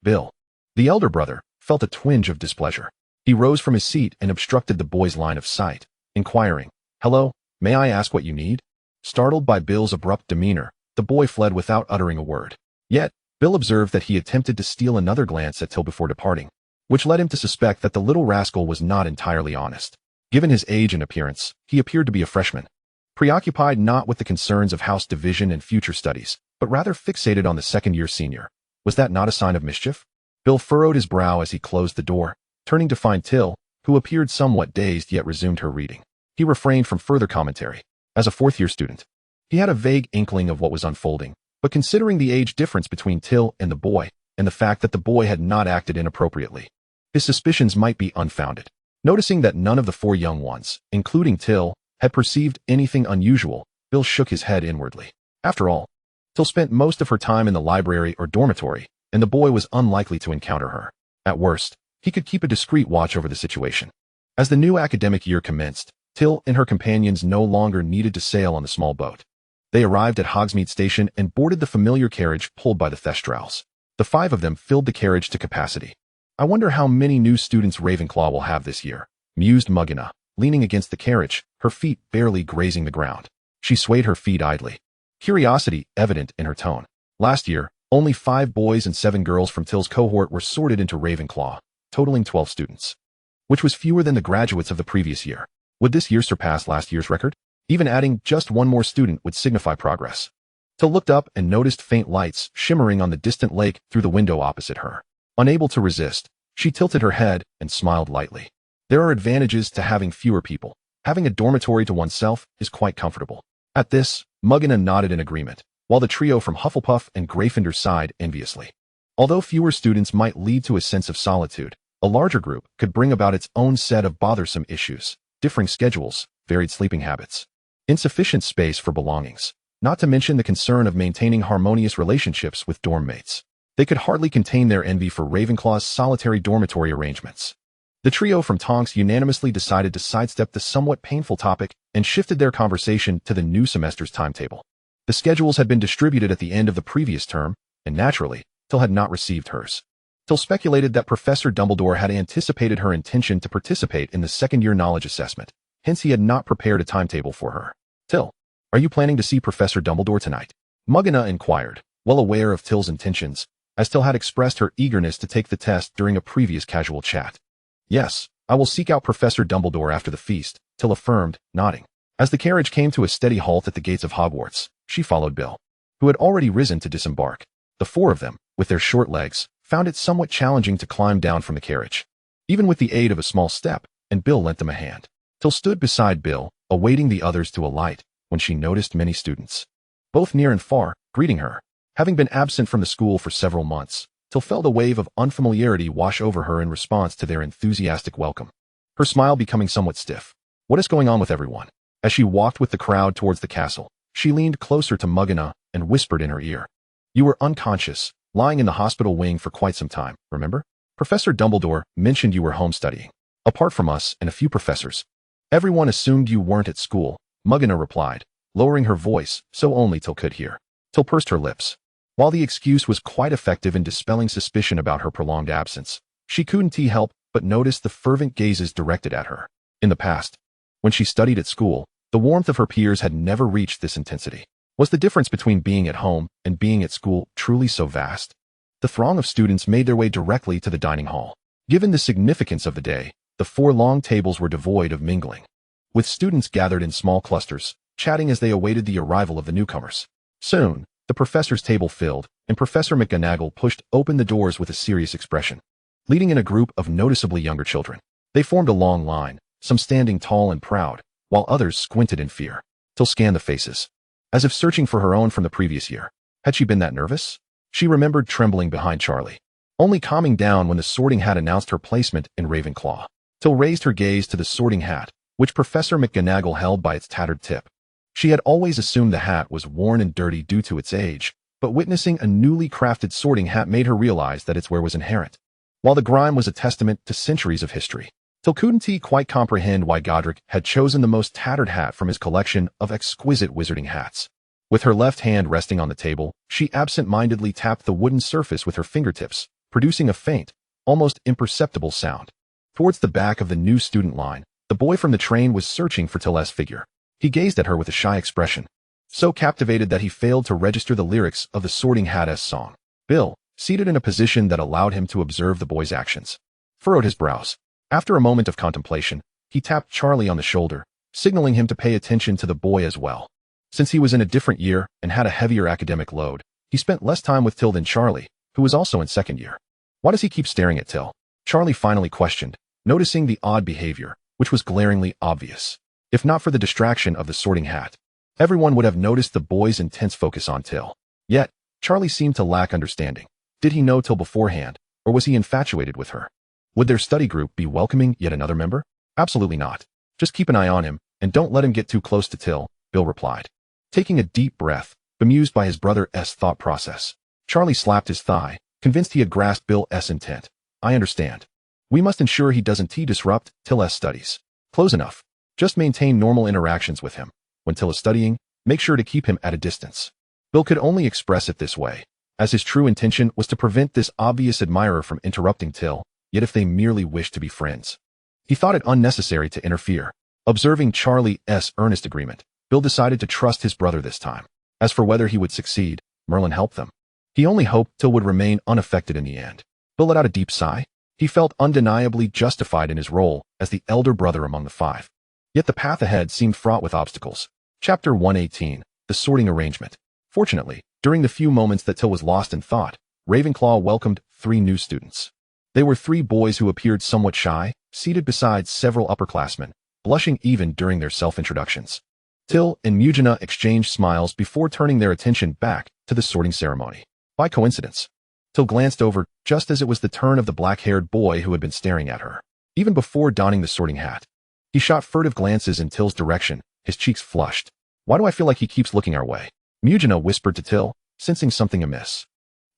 Bill, the elder brother, felt a twinge of displeasure. He rose from his seat and obstructed the boy's line of sight, inquiring, "Hello, may I ask what you need?" Startled by Bill's abrupt demeanor, the boy fled without uttering a word. Yet, Bill observed that he attempted to steal another glance at Till before departing, which led him to suspect that the little rascal was not entirely honest. Given his age and appearance, he appeared to be a freshman, preoccupied not with the concerns of house division and future studies, but rather fixated on the 2nd-year senior. Was that not a sign of mischief? Bill furrowed his brow as he closed the door, turning to find Till, who appeared somewhat dazed yet resumed her reading. He refrained from further commentary. As a 4th-year student, he had a vague inkling of what was unfolding, but considering the age difference between Till and the boy, and the fact that the boy had not acted inappropriately, his suspicions might be unfounded. Noticing that none of the 4 young ones, including Till, had perceived anything unusual, Bill shook his head inwardly. After all, Till spent most of her time in the library or dormitory, and the boy was unlikely to encounter her. At worst, he could keep a discreet watch over the situation. As the new academic year commenced, Till and her companions no longer needed to sail on the small boat. They arrived at Hogsme station and boarded the familiar carriage pulled by the Thestrals. The 5 of them filled the carriage to capacity. "I wonder how many new students Ravenclaw will have this year," mused Muggina, leaning against the carriage, her feet barely grazing the ground. She swayed her feet idly, curiosity evident in her tone. Last year, only 5 boys and 7 girls from Till's cohort were sorted into Ravenclaw, totaling 12 students, which was fewer than the graduates of the previous year. Would this year surpass last year's record? Even adding just 1 more student would signify progress. Till looked up and noticed faint lights shimmering on the distant lake through the window opposite her. Unable to resist, she tilted her head and smiled lightly. There are advantages to having fewer people. Having a dormitory to oneself is quite comfortable. At this, Muggina nodded in agreement, while the trio from Hufflepuff and Gryffindor sighed enviously. Although fewer students might lead to a sense of solitude, a larger group could bring about its own set of bothersome issues, differing schedules, varied sleeping habits, insufficient space for belongings. not to mention the concern of maintaining harmonious relationships with dorm mates. They could hardly contain their envy for Ravenclaw's solitary dormitory arrangements. The trio from Tonks unanimously decided to sidestep the somewhat painful topic and shifted their conversation to the new semester's timetable. The schedules had been distributed at the end of the previous term, and naturally, Tiel had not received hers. Tiel speculated that Professor Dumbledore had anticipated her intention to participate in the second-year knowledge assessment, hence he had not prepared a timetable for her. "Tiel, are you planning to see Professor Dumbledore tonight?" Mugana inquired, well aware of Tiel's intentions, as Tiel had expressed her eagerness to take the test during a previous casual chat. "Yes, I will seek out Professor Dumbledore after the feast," Tiel affirmed, nodding. As the carriage came to a steady halt at the gates of Hogwarts, she followed Bill, who had already risen to disembark. The four of them, with their short legs, found it somewhat challenging to climb down from the carriage. Even with the aid of a small step, and Bill lent them a hand. Tiel stood beside Bill, awaiting the others to alight, when she noticed many students, both near and far, greeting her. Having been absent from the school for several months, Tiel felt a wave of unfamiliarity wash over her in response to their enthusiastic welcome, her smile becoming somewhat stiff. "What is going on with everyone?" As she walked with the crowd towards the castle, she leaned closer to Mugana and whispered in her ear. "You were unconscious, lying in the hospital wing for quite some time, remember? Professor Dumbledore mentioned you were home studying. Apart from us and a few professors, everyone assumed you weren't at school," Mugana replied, lowering her voice so only Tiel could hear. Tiel pursed her lips. While the excuse was quite effective in dispelling suspicion about her prolonged absence, she couldn't help but notice the fervent gazes directed at her. In the past, when she studied at school, the warmth of her peers had never reached this intensity. Was the difference between being at home and being at school truly so vast? The throng of students made their way directly to the dining hall. Given the significance of the day, the four long tables were devoid of mingling, with students gathered in small clusters, chatting as they awaited the arrival of the newcomers. Soon, the professor's table filled, and Professor McGonagall pushed open the doors with a serious expression, leading in a group of noticeably younger children. They formed a long line, some standing tall and proud, while others squinted in fear. Tiel scanned the faces, as if searching for her own from the previous year. Had she been that nervous? She remembered trembling behind Charlie, only calming down when the sorting hat announced her placement in Ravenclaw. Tiel raised her gaze to the sorting hat, which Professor McGonagall held by its tattered tip. She had always assumed the hat was worn and dirty due to its age, but witnessing a newly crafted sorting hat made her realize that its wear was inherent, while the grime was a testament to centuries of history. Tiel couldn't quite comprehend why Godric had chosen the most tattered hat from his collection of exquisite wizarding hats. With her left hand resting on the table, she absent-mindedly tapped the wooden surface with her fingertips, producing a faint, almost imperceptible sound. Towards the back of the new student line, the boy from the train was searching for Tiel's figure. He gazed at her with a shy expression, so captivated that he failed to register the lyrics of the Sorting Hat's song. Bill, seated in a position that allowed him to observe the boy's actions, furrowed his brows. After a moment of contemplation, he tapped Charlie on the shoulder, signaling him to pay attention to the boy as well. Since he was in a different year and had a heavier academic load, he spent less time with Tiel than Charlie, who was also in second year. "Why does he keep staring at Tiel?" Charlie finally questioned, noticing the odd behavior, which was glaringly obvious. If not for the distraction of the sorting hat, everyone would have noticed the boy's intense focus on Tiel. Yet, Charlie seemed to lack understanding. Did he know Tiel beforehand, or was he infatuated with her? Would their study group be welcoming yet another member? Absolutely not. Just keep an eye on him, and don't let him get too close to Tiel, Bill replied, taking a deep breath, bemused by his brother's thought process. Charlie slapped his thigh, convinced he had grasped Bill's intent. "I understand. We must ensure he doesn't disrupt Tiel's studies. Close enough. Just maintain normal interactions with him. When Tiel is studying, make sure to keep him at a distance." Bill could only express it this way, as his true intention was to prevent this obvious admirer from interrupting Tiel, yet if they merely wished to be friends, he thought it unnecessary to interfere. Observing Charlie's earnest agreement, Bill decided to trust his brother this time. As for whether he would succeed, Merlin helped them. He only hoped Tiel would remain unaffected in the end. Bill let out a deep sigh. He felt undeniably justified in his role as the elder brother among the five. Yet the path ahead seemed fraught with obstacles. Chapter 118, The Sorting Arrangement. Fortunately, during the few moments that Tiel was lost in thought, Ravenclaw welcomed 3 new students. They were 3 boys who appeared somewhat shy, seated beside several upperclassmen, blushing even during their self-introductions. Tiel and Mugina exchanged smiles before turning their attention back to the sorting ceremony. By coincidence, Tiel glanced over just as it was the turn of the black-haired boy who had been staring at her. Even before donning the sorting hat, he shot furtive glances in Tiel's direction, his cheeks flushed. "Why do I feel like he keeps looking our way?" Mujina whispered to Tiel, sensing something amiss.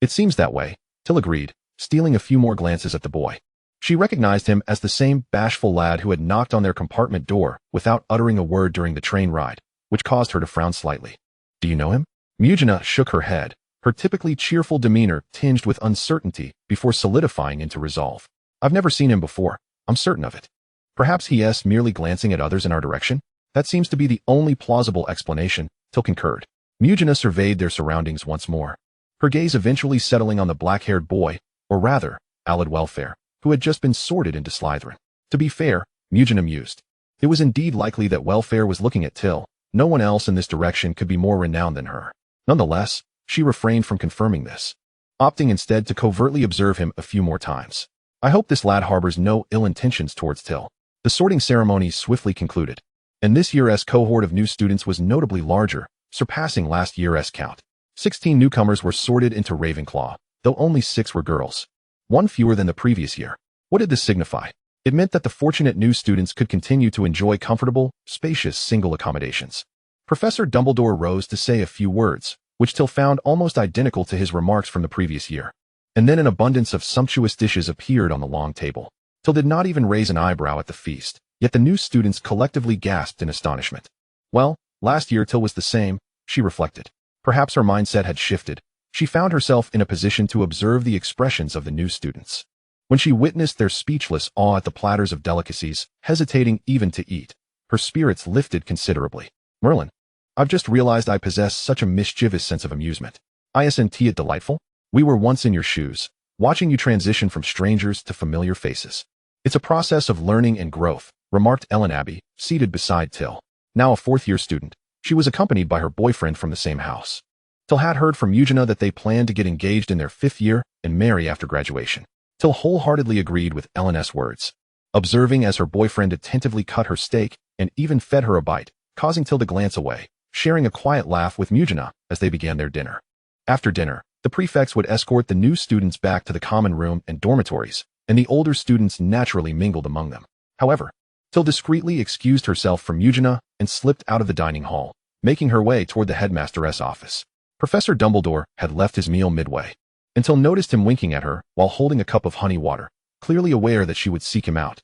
It seems that way, Tiel agreed, stealing a few more glances at the boy. She recognized him as the same bashful lad who had knocked on their compartment door without uttering a word during the train ride, which caused her to frown slightly. Do you know him? Mujina shook her head, her typically cheerful demeanor tinged with uncertainty before solidifying into resolve. I've never seen him before, I'm certain of it. Perhaps he is merely glancing at others in our direction? That seems to be the only plausible explanation, Tiel concurred. Mujina surveyed their surroundings once more, her gaze eventually settling on the black-haired boy, or rather, Allied Welfare, who had just been sorted into Slytherin. To be fair, Mujina mused. It was indeed likely that Welfare was looking at Tiel. No one else in this direction could be more renowned than her. Nonetheless, she refrained from confirming this, opting instead to covertly observe him a few more times. I hope this lad harbors no ill intentions towards Tiel. The sorting ceremony swiftly concluded, and this year's cohort of new students was notably larger, surpassing last year's count. 16 newcomers were sorted into Ravenclaw, though only 6 were girls. 1 fewer than the previous year. What did this signify? It meant that the fortunate new students could continue to enjoy comfortable, spacious single accommodations. Professor Dumbledore rose to say a few words, which Tiel found almost identical to his remarks from the previous year. And then an abundance of sumptuous dishes appeared on the long table. Tiel did not even raise an eyebrow at the feast, yet the new students collectively gasped in astonishment. Well, last year Tiel was the same, she reflected. Perhaps her mindset had shifted. She found herself in a position to observe the expressions of the new students. When she witnessed their speechless awe at the platters of delicacies, hesitating even to eat, her spirits lifted considerably. Merlin, I've just realized I possess such a mischievous sense of amusement. Isn't it delightful? We were once in your shoes, watching you transition from strangers to familiar faces. It's a process of learning and growth, remarked Ellen Abbey, seated beside Tiel. Now a 4th-year student, she was accompanied by her boyfriend from the same house. Tiel had heard from Mujina that they planned to get engaged in their 5th year and marry after graduation. Tiel wholeheartedly agreed with Ellen's words, observing as her boyfriend attentively cut her steak and even fed her a bite, causing Tiel to glance away, sharing a quiet laugh with Mujina as they began their dinner. After dinner, the prefects would escort the new students back to the common room and dormitories, and the older students naturally mingled among them. However, Tiel discreetly excused herself from Mujina and slipped out of the dining hall, making her way toward the headmaster's office. Professor Dumbledore had left his meal midway, until noticed him winking at her while holding a cup of honey water, clearly aware that she would seek him out.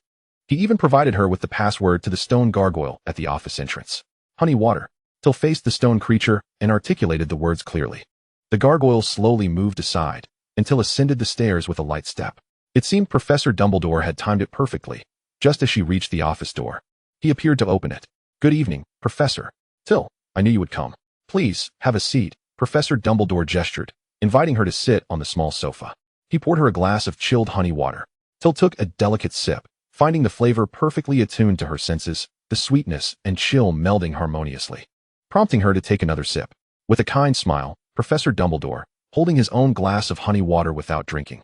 He even provided her with the password to the stone gargoyle at the office entrance. Honey water. Tiel faced the stone creature and articulated the words clearly. The gargoyle slowly moved aside, until ascended the stairs with a light step. It seemed Professor Dumbledore had timed it perfectly, just as she reached the office door. He appeared to open it. Good evening, Professor. Tiel, I knew you would come. Please, have a seat, Professor Dumbledore gestured, inviting her to sit on the small sofa. He poured her a glass of chilled honey water. Tiel took a delicate sip, finding the flavor perfectly attuned to her senses, the sweetness and chill melding harmoniously, prompting her to take another sip. With a kind smile, Professor Dumbledore, holding his own glass of honey water without drinking,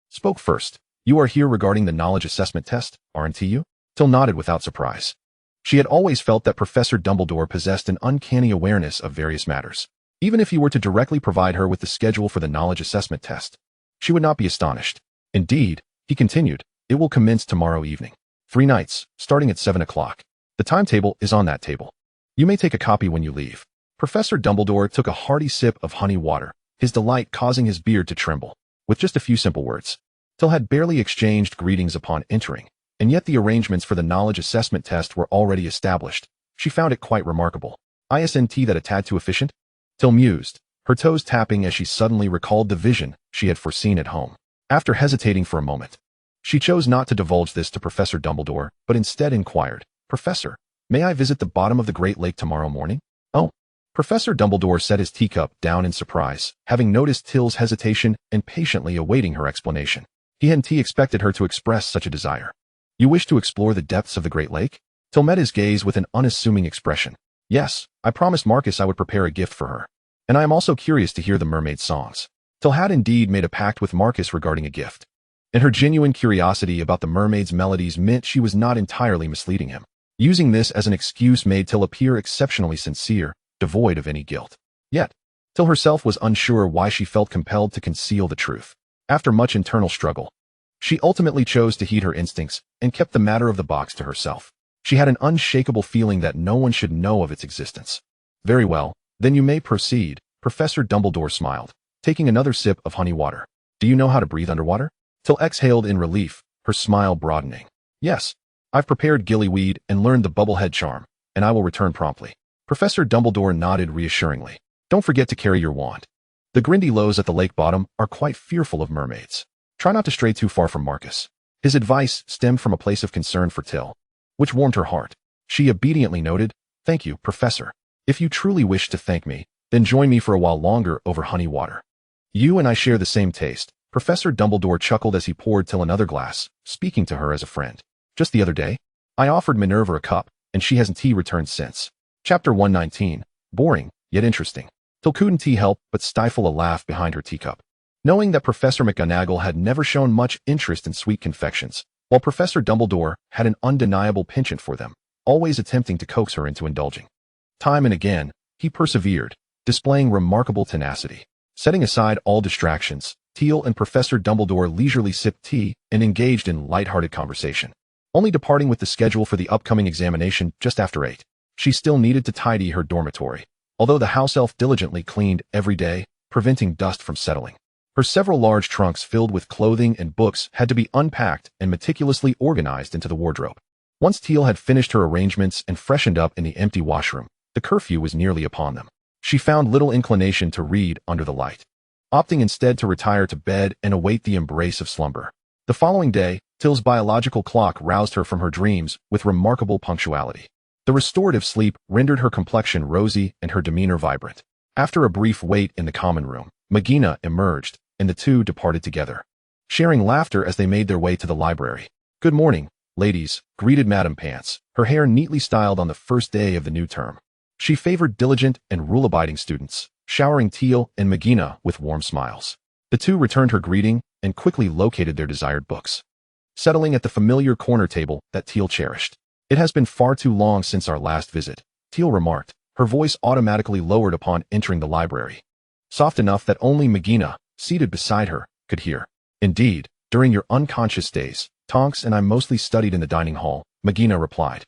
spoke first. You are here regarding the knowledge assessment test, aren't you? Tiel nodded without surprise. She had always felt that Professor Dumbledore possessed an uncanny awareness of various matters. Even if he were to directly provide her with the schedule for the knowledge assessment test, she would not be astonished. Indeed, he continued, it will commence tomorrow evening. 3 nights, starting at 7 o'clock. The timetable is on that table. You may take a copy when you leave. Professor Dumbledore took a hearty sip of honey water, his delight causing his beard to tremble. With just a few simple words, Tiel had barely exchanged greetings upon entering, and yet the arrangements for the knowledge assessment test were already established. She found it quite remarkable. Isn't that a tad too efficient? Tiel mused, her toes tapping as she suddenly recalled the vision she had foreseen at home. After hesitating for a moment, she chose not to divulge this to Professor Dumbledore, but instead inquired, Professor, may I visit the bottom of the Great Lake tomorrow morning? Oh. Professor Dumbledore set his teacup down in surprise, having noticed Tiel's hesitation and patiently awaiting her explanation. He expected her to express such a desire. You wish to explore the depths of the Great Lake? Tiel met his gaze with an unassuming expression. Yes, I promised Marcus I would prepare a gift for her. And I am also curious to hear the mermaid songs. Tiel had indeed made a pact with Marcus regarding a gift, and her genuine curiosity about the mermaid's melodies meant she was not entirely misleading him. Using this as an excuse made Tiel appear exceptionally sincere, devoid of any guilt. Yet, Tiel herself was unsure why she felt compelled to conceal the truth. After much internal struggle, she ultimately chose to heed her instincts and kept the matter of the box to herself. She had an unshakable feeling that no one should know of its existence. Very well, then you may proceed, Professor Dumbledore smiled, taking another sip of honey water. Do you know how to breathe underwater? Tiel exhaled in relief, her smile broadening. Yes, I've prepared gillyweed and learned the bubblehead charm, and I will return promptly. Professor Dumbledore nodded reassuringly. Don't forget to carry your wand. The Grindylows at the lake bottom are quite fearful of mermaids. Try not to stray too far from Marcus. His advice stemmed from a place of concern for Tiel, which warmed her heart. She obediently noted, Thank you, Professor. If you truly wish to thank me, then join me for a while longer over honey water. You and I share the same taste. Professor Dumbledore chuckled as he poured Tiel another glass, speaking to her as a friend. Just the other day, I offered Minerva a cup, and she hasn't returned since. Chapter 119. Boring, yet interesting. Tiel couldn't help but stifle a laugh behind her teacup. Knowing that Professor McGonagall had never shown much interest in sweet confections, while Professor Dumbledore had an undeniable penchant for them, always attempting to coax her into indulging. Time and again, he persevered, displaying remarkable tenacity. Setting aside all distractions, Tiel and Professor Dumbledore leisurely sipped tea and engaged in light-hearted conversation, only departing with the schedule for the upcoming examination just after 8. She still needed to tidy her dormitory, although the house elf diligently cleaned every day, preventing dust from settling. Her several large trunks filled with clothing and books had to be unpacked and meticulously organized into the wardrobe. Once Tiel had finished her arrangements and freshened up in the empty washroom, the curfew was nearly upon them. She found little inclination to read under the light, opting instead to retire to bed and await the embrace of slumber. The following day, Tiel's biological clock roused her from her dreams with remarkable punctuality. The restorative sleep rendered her complexion rosy and her demeanor vibrant. After a brief wait in the common room, Magina emerged, and the two departed together, sharing laughter as they made their way to the library. Good morning, ladies, greeted Madame Pants, her hair neatly styled on the first day of the new term. She favored diligent and rule-abiding students, showering Tiel and Magina with warm smiles. The two returned her greeting and quickly located their desired books, settling at the familiar corner table that Tiel cherished. It has been far too long since our last visit, Tiel remarked, her voice automatically lowered upon entering the library, soft enough that only Magina, seated beside her, could hear. Indeed, during your unconscious days, Tonks and I mostly studied in the dining hall, Magina replied,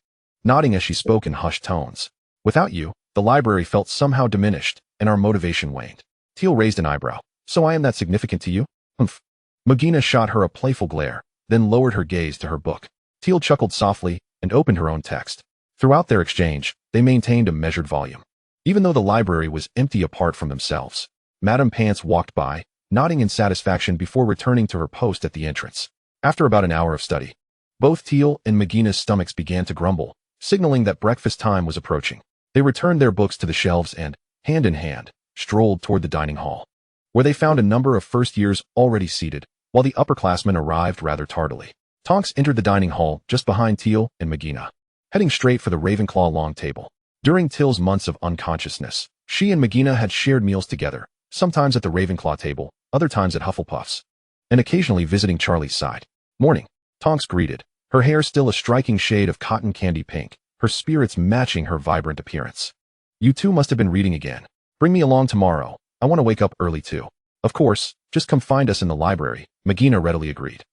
nodding as she spoke in hushed tones. Without you, the library felt somehow diminished, and our motivation waned. Tiel raised an eyebrow. So I am that significant to you? Humph. Magina shot her a playful glare, then lowered her gaze to her book. Tiel chuckled softly and opened her own text. Throughout their exchange, they maintained a measured volume. Even though the library was empty apart from themselves, Madame Pants walked by, nodding in satisfaction before returning to her post at the entrance. After about an hour of study, both Tiel and Magina's stomachs began to grumble, signaling that breakfast time was approaching. They returned their books to the shelves and, hand in hand, strolled toward the dining hall, where they found a number of first years already seated, while the upperclassmen arrived rather tardily. Tonks entered the dining hall just behind Tiel and Magina, heading straight for the Ravenclaw long table. During Tiel's months of unconsciousness, she and Magina had shared meals together, sometimes at the Ravenclaw table, other times at Hufflepuff's, and occasionally visiting Charlie's side. Morning, Tonks greeted, her hair still a striking shade of cotton candy pink, her spirits matching her vibrant appearance. You two must have been reading again. Bring me along tomorrow. I want to wake up early too. Of course, just come find us in the library, Magina readily agreed.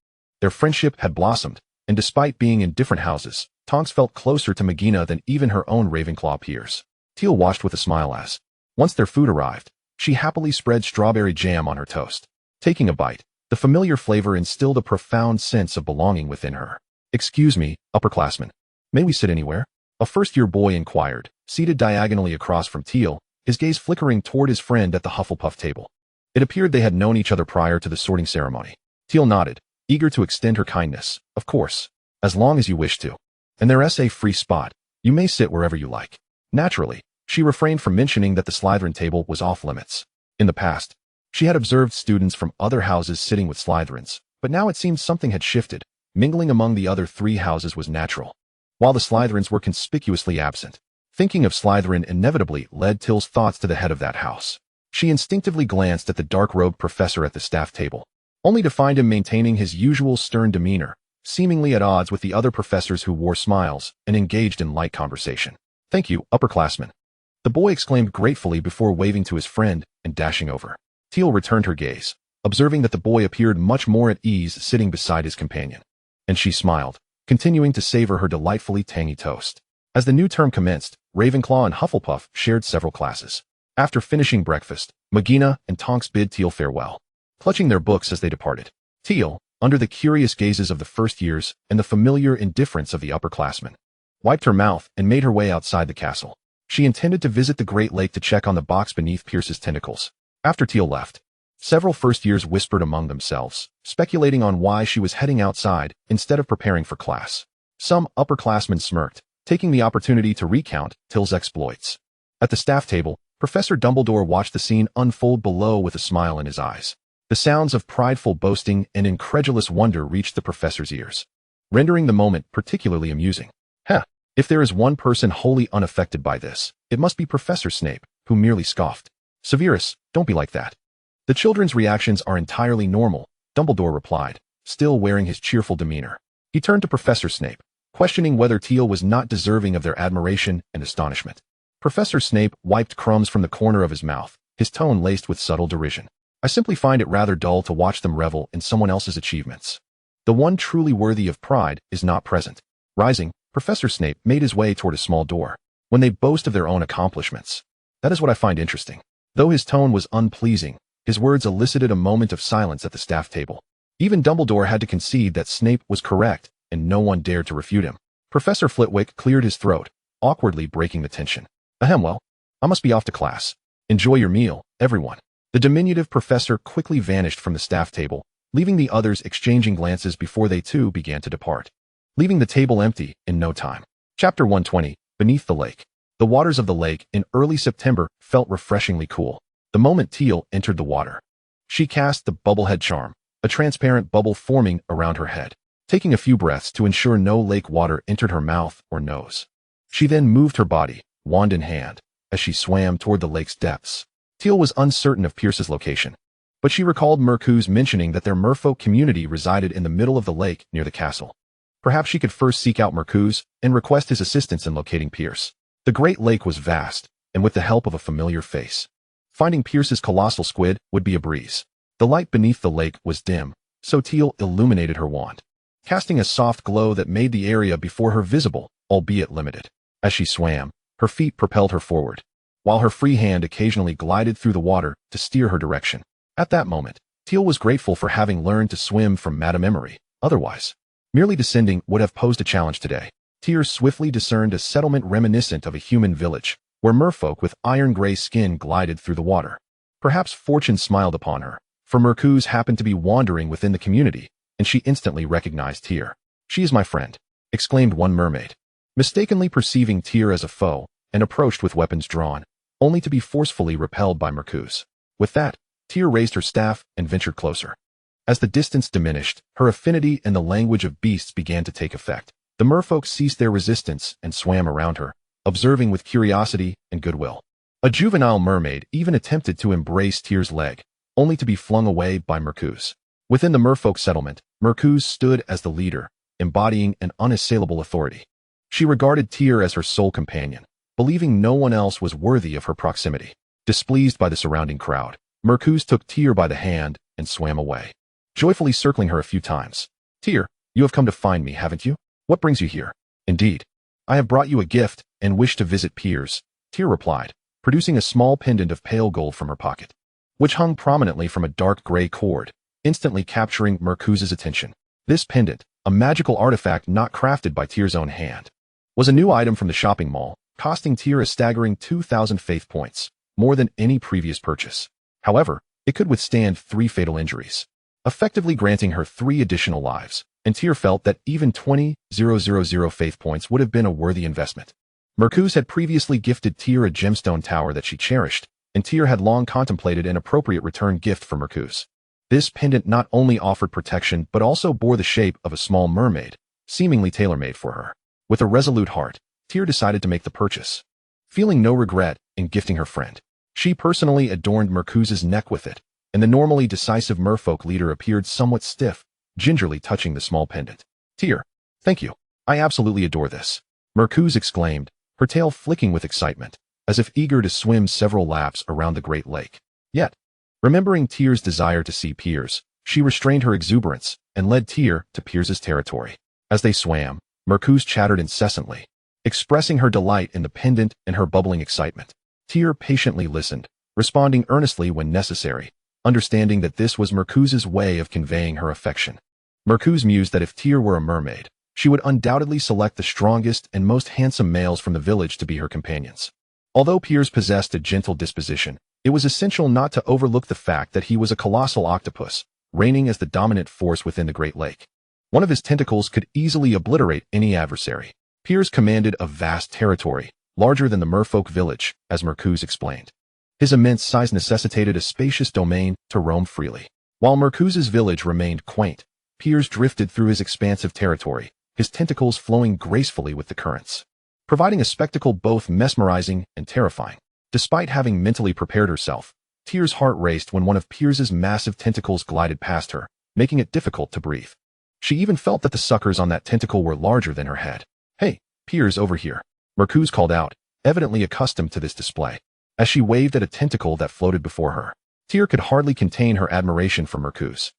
Their friendship had blossomed, and despite being in different houses, Tonks felt closer to Magina than even her own Ravenclaw peers. Tiel watched with a smile as, once their food arrived, she happily spread strawberry jam on her toast. Taking a bite, the familiar flavor instilled a profound sense of belonging within her. Excuse me, upperclassmen. May we sit anywhere? A first-year boy inquired, seated diagonally across from Tiel, his gaze flickering toward his friend at the Hufflepuff table. It appeared they had known each other prior to the sorting ceremony. Tiel nodded, eager to extend her kindness. Of course, as long as you wish to. And there's a free spot. You may sit wherever you like. Naturally, she refrained from mentioning that the Slytherin table was off limits. In the past, she had observed students from other houses sitting with Slytherins, but now it seemed something had shifted. Mingling among the other three houses was natural, while the Slytherins were conspicuously absent. Thinking of Slytherin inevitably led Tiel's thoughts to the head of that house. She instinctively glanced at the dark-robed professor at the staff table, only to find him maintaining his usual stern demeanor, seemingly at odds with the other professors who wore smiles and engaged in light conversation. Thank you, upperclassmen. The boy exclaimed gratefully before waving to his friend and dashing over. Tiel returned her gaze, observing that the boy appeared much more at ease sitting beside his companion. And she smiled, continuing to savor her delightfully tangy toast. As the new term commenced, Ravenclaw and Hufflepuff shared several classes. After finishing breakfast, Magina and Tonks bid Tiel farewell, clutching their books as they departed. Tiel, under the curious gazes of the first years and the familiar indifference of the upperclassmen, wiped her mouth and made her way outside the castle. She intended to visit the Great Lake to check on the box beneath Pierce's tentacles. After Tiel left, several first years whispered among themselves, speculating on why she was heading outside instead of preparing for class. Some upperclassmen smirked, taking the opportunity to recount Tiel's exploits. At the staff table, Professor Dumbledore watched the scene unfold below with a smile in his eyes. The sounds of prideful boasting and incredulous wonder reached the professor's ears, rendering the moment particularly amusing. If there is one person wholly unaffected by this, it must be Professor Snape, who merely scoffed. Severus, don't be like that. The children's reactions are entirely normal, Dumbledore replied, still wearing his cheerful demeanor. He turned to Professor Snape, questioning whether Tiel was not deserving of their admiration and astonishment. Professor Snape wiped crumbs from the corner of his mouth, his tone laced with subtle derision. I simply find it rather dull to watch them revel in someone else's achievements. The one truly worthy of pride is not present. Rising, Professor Snape made his way toward a small door. When they boast of their own accomplishments, that is what I find interesting. Though his tone was unpleasing, his words elicited a moment of silence at the staff table. Even Dumbledore had to concede that Snape was correct, and no one dared to refute him. Professor Flitwick cleared his throat, awkwardly breaking the tension. Well, I must be off to class. Enjoy your meal, everyone. The diminutive professor quickly vanished from the staff table, leaving the others exchanging glances before they too began to depart, leaving the table empty in no time. Chapter 120, Beneath the Lake. The waters of the lake in early September felt refreshingly cool. The moment Tiel entered the water, she cast the bubblehead charm, a transparent bubble forming around her head, taking a few breaths to ensure no lake water entered her mouth or nose. She then moved her body, wand in hand, as she swam toward the lake's depths. Tiel was uncertain of Pierce's location, but she recalled Mercou's mentioning that their merfolk community resided in the middle of the lake near the castle. Perhaps she could first seek out Mercou's and request his assistance in locating Pierce. The Great Lake was vast, and with the help of a familiar face, finding Pierce's colossal squid would be a breeze. The light beneath the lake was dim, so Tiel illuminated her wand, casting a soft glow that made the area before her visible, albeit limited. As she swam, her feet propelled her forward, while her free hand occasionally glided through the water to steer her direction. At that moment, Tiel was grateful for having learned to swim from Madame Emery. Otherwise, merely descending would have posed a challenge today. Tier swiftly discerned a settlement reminiscent of a human village, where merfolk with iron-gray skin glided through the water. Perhaps fortune smiled upon her, for Mercou's happened to be wandering within the community, and she instantly recognized Tier. "She is my friend," exclaimed one mermaid, mistakenly perceiving Tier as a foe, and approached with weapons drawn, only to be forcefully repelled by Mercou's. With that, Tier raised her staff and ventured closer. As the distance diminished, her affinity and the language of beasts began to take effect. The merfolk ceased their resistance and swam around her, observing with curiosity and goodwill. A juvenile mermaid even attempted to embrace Tier's leg, only to be flung away by Mercou's. Within the merfolk settlement, Mercou's stood as the leader, embodying an unassailable authority. She regarded Tier as her sole companion, believing no one else was worthy of her proximity. Displeased by the surrounding crowd, Mercou's took Tier by the hand and swam away, joyfully circling her a few times. "Tier, you have come to find me, haven't you? What brings you here?" "Indeed. I have brought you a gift and wish to visit Piers," Tier replied, producing a small pendant of pale gold from her pocket, which hung prominently from a dark gray cord, instantly capturing Mercou's attention. This pendant, a magical artifact not crafted by Tier's own hand, was a new item from the shopping mall, costing Tier a staggering 2,000 faith points, more than any previous purchase. However, it could withstand 3 fatal injuries, effectively granting her 3 additional lives, and Tier felt that even 20,000 faith points would have been a worthy investment. Mercou's had previously gifted Tier a gemstone tower that she cherished, and Tier had long contemplated an appropriate return gift for Mercou's. This pendant not only offered protection but also bore the shape of a small mermaid, seemingly tailor-made for her. With a resolute heart, Tier decided to make the purchase, feeling no regret in gifting her friend. She personally adorned Mercou's neck with it, and the normally decisive merfolk leader appeared somewhat stiff, gingerly touching the small pendant. "Tier, thank you. I absolutely adore this," Mercou's exclaimed, her tail flicking with excitement, as if eager to swim several laps around the Great Lake. Yet, remembering Tier's desire to see Piers, she restrained her exuberance and led Tier to Piers's territory. As they swam, Mercou's chattered incessantly, expressing her delight in the pendant and her bubbling excitement. Tiel patiently listened, responding earnestly when necessary, understanding that this was Mercuse's way of conveying her affection. Mercuse mused that if Tiel were a mermaid, she would undoubtedly select the strongest and most handsome males from the village to be her companions. Although Piers possessed a gentle disposition, it was essential not to overlook the fact that he was a colossal octopus, reigning as the dominant force within the Great Lake. One of his tentacles could easily obliterate any adversary. Piers commanded a vast territory, larger than the merfolk village, as Mercuse explained. His immense size necessitated a spacious domain to roam freely. While Mercuse's village remained quaint, Piers drifted through his expansive territory, his tentacles flowing gracefully with the currents, providing a spectacle both mesmerizing and terrifying. Despite having mentally prepared herself, Tier's heart raced when one of Piers's massive tentacles glided past her, making it difficult to breathe. She even felt that the suckers on that tentacle were larger than her head. "Hey, Piers, over here," Mercuse called out, evidently accustomed to this display, as she waved at a tentacle that floated before her. Tiel could hardly contain her admiration for Mercuse.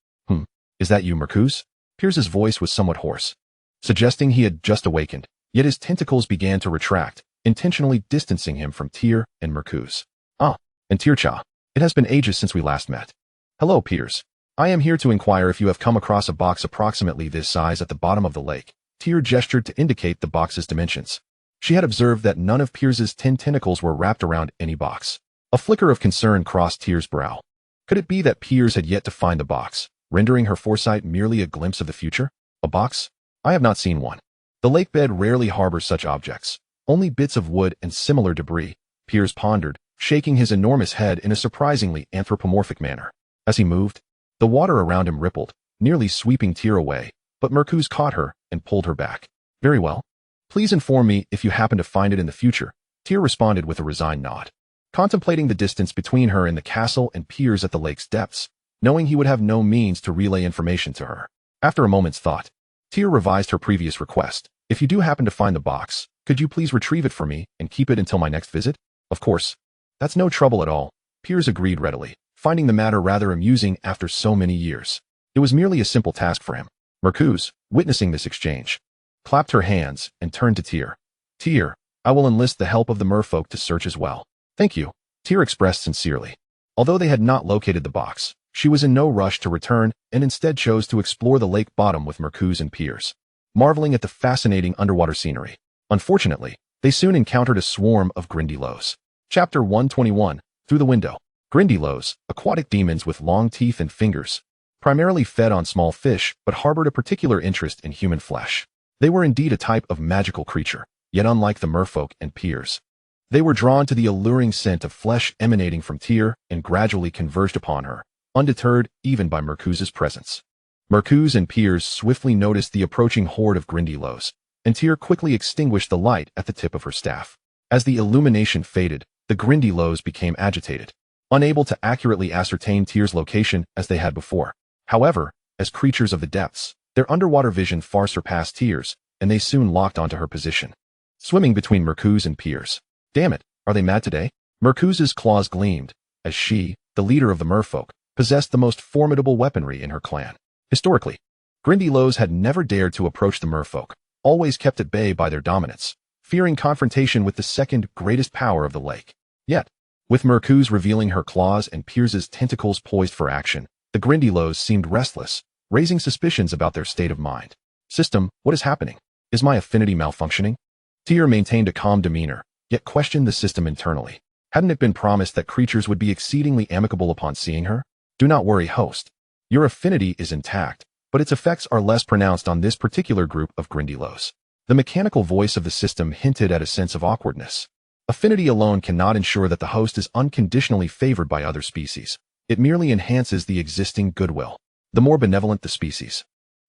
Is that you, Mercuse?" Piers's voice was somewhat hoarse, suggesting he had just awakened, yet his tentacles began to retract, intentionally distancing him from Tiel and Mercuse. And Tiercha, it has been ages since we last met." "Hello, Piers. I am here to inquire if you have come across a box approximately this size at the bottom of the lake." Tiel gestured to indicate the box's dimensions. She had observed that none of Piers's 10 tentacles were wrapped around any box. A flicker of concern crossed Tier's brow. Could it be that Piers had yet to find the box, rendering her foresight merely a glimpse of the future? "A box? I have not seen one. The lake bed rarely harbors such objects, only bits of wood and similar debris," Piers pondered, shaking his enormous head in a surprisingly anthropomorphic manner. As he moved, the water around him rippled, nearly sweeping Tiel away, but Mercuse caught her and pulled her back. "Very well. Please inform me if you happen to find it in the future," Tiel responded with a resigned nod, contemplating the distance between her and the castle and Piers at the lake's depths, knowing he would have no means to relay information to her. After a moment's thought, Tiel revised her previous request. "If you do happen to find the box, could you please retrieve it for me and keep it until my next visit?" "Of course. That's no trouble at all," Piers agreed readily, finding the matter rather amusing after so many years. It was merely a simple task for him. Mercuse, witnessing this exchange, clapped her hands and turned to Tiel. "Tiel, I will enlist the help of the merfolk to search as well." "Thank you," Tiel expressed sincerely. Although they had not located the box, she was in no rush to return and instead chose to explore the lake bottom with Mercuse and Piers, marveling at the fascinating underwater scenery. Unfortunately, they soon encountered a swarm of Grindylows. Chapter 121, Through the Window. Grindylows, aquatic demons with long teeth and fingers, primarily fed on small fish but harbored a particular interest in human flesh. They were indeed a type of magical creature, yet unlike the merfolk and Piers, they were drawn to the alluring scent of flesh emanating from Tiel and gradually converged upon her, undeterred even by Mercuse's presence. Mercuse and Piers swiftly noticed the approaching horde of Grindylows, and Tiel quickly extinguished the light at the tip of her staff. As the illumination faded, the Grindylows became agitated, unable to accurately ascertain Tier's location as they had before. However, as creatures of the depths, their underwater vision far surpassed Tier's, and they soon locked onto her position, swimming between Mercuse and Piers. "Damn it, are they mad today?" Mercuse's claws gleamed, as she, the leader of the merfolk, possessed the most formidable weaponry in her clan. Historically, Grindylows had never dared to approach the merfolk, always kept at bay by their dominance, fearing confrontation with the second greatest power of the lake. Yet, with Mercuse revealing her claws and Piers's tentacles poised for action, the Grindylows seemed restless, raising suspicions about their state of mind. "System, what is happening? Is my affinity malfunctioning?" Tiel maintained a calm demeanor, yet questioned the system internally. Hadn't it been promised that creatures would be exceedingly amicable upon seeing her? "Do not worry, host. Your affinity is intact, but its effects are less pronounced on this particular group of Grindylows." The mechanical voice of the system hinted at a sense of awkwardness. Affinity alone cannot ensure that the host is unconditionally favored by other species. It merely enhances the existing goodwill. The more benevolent the species,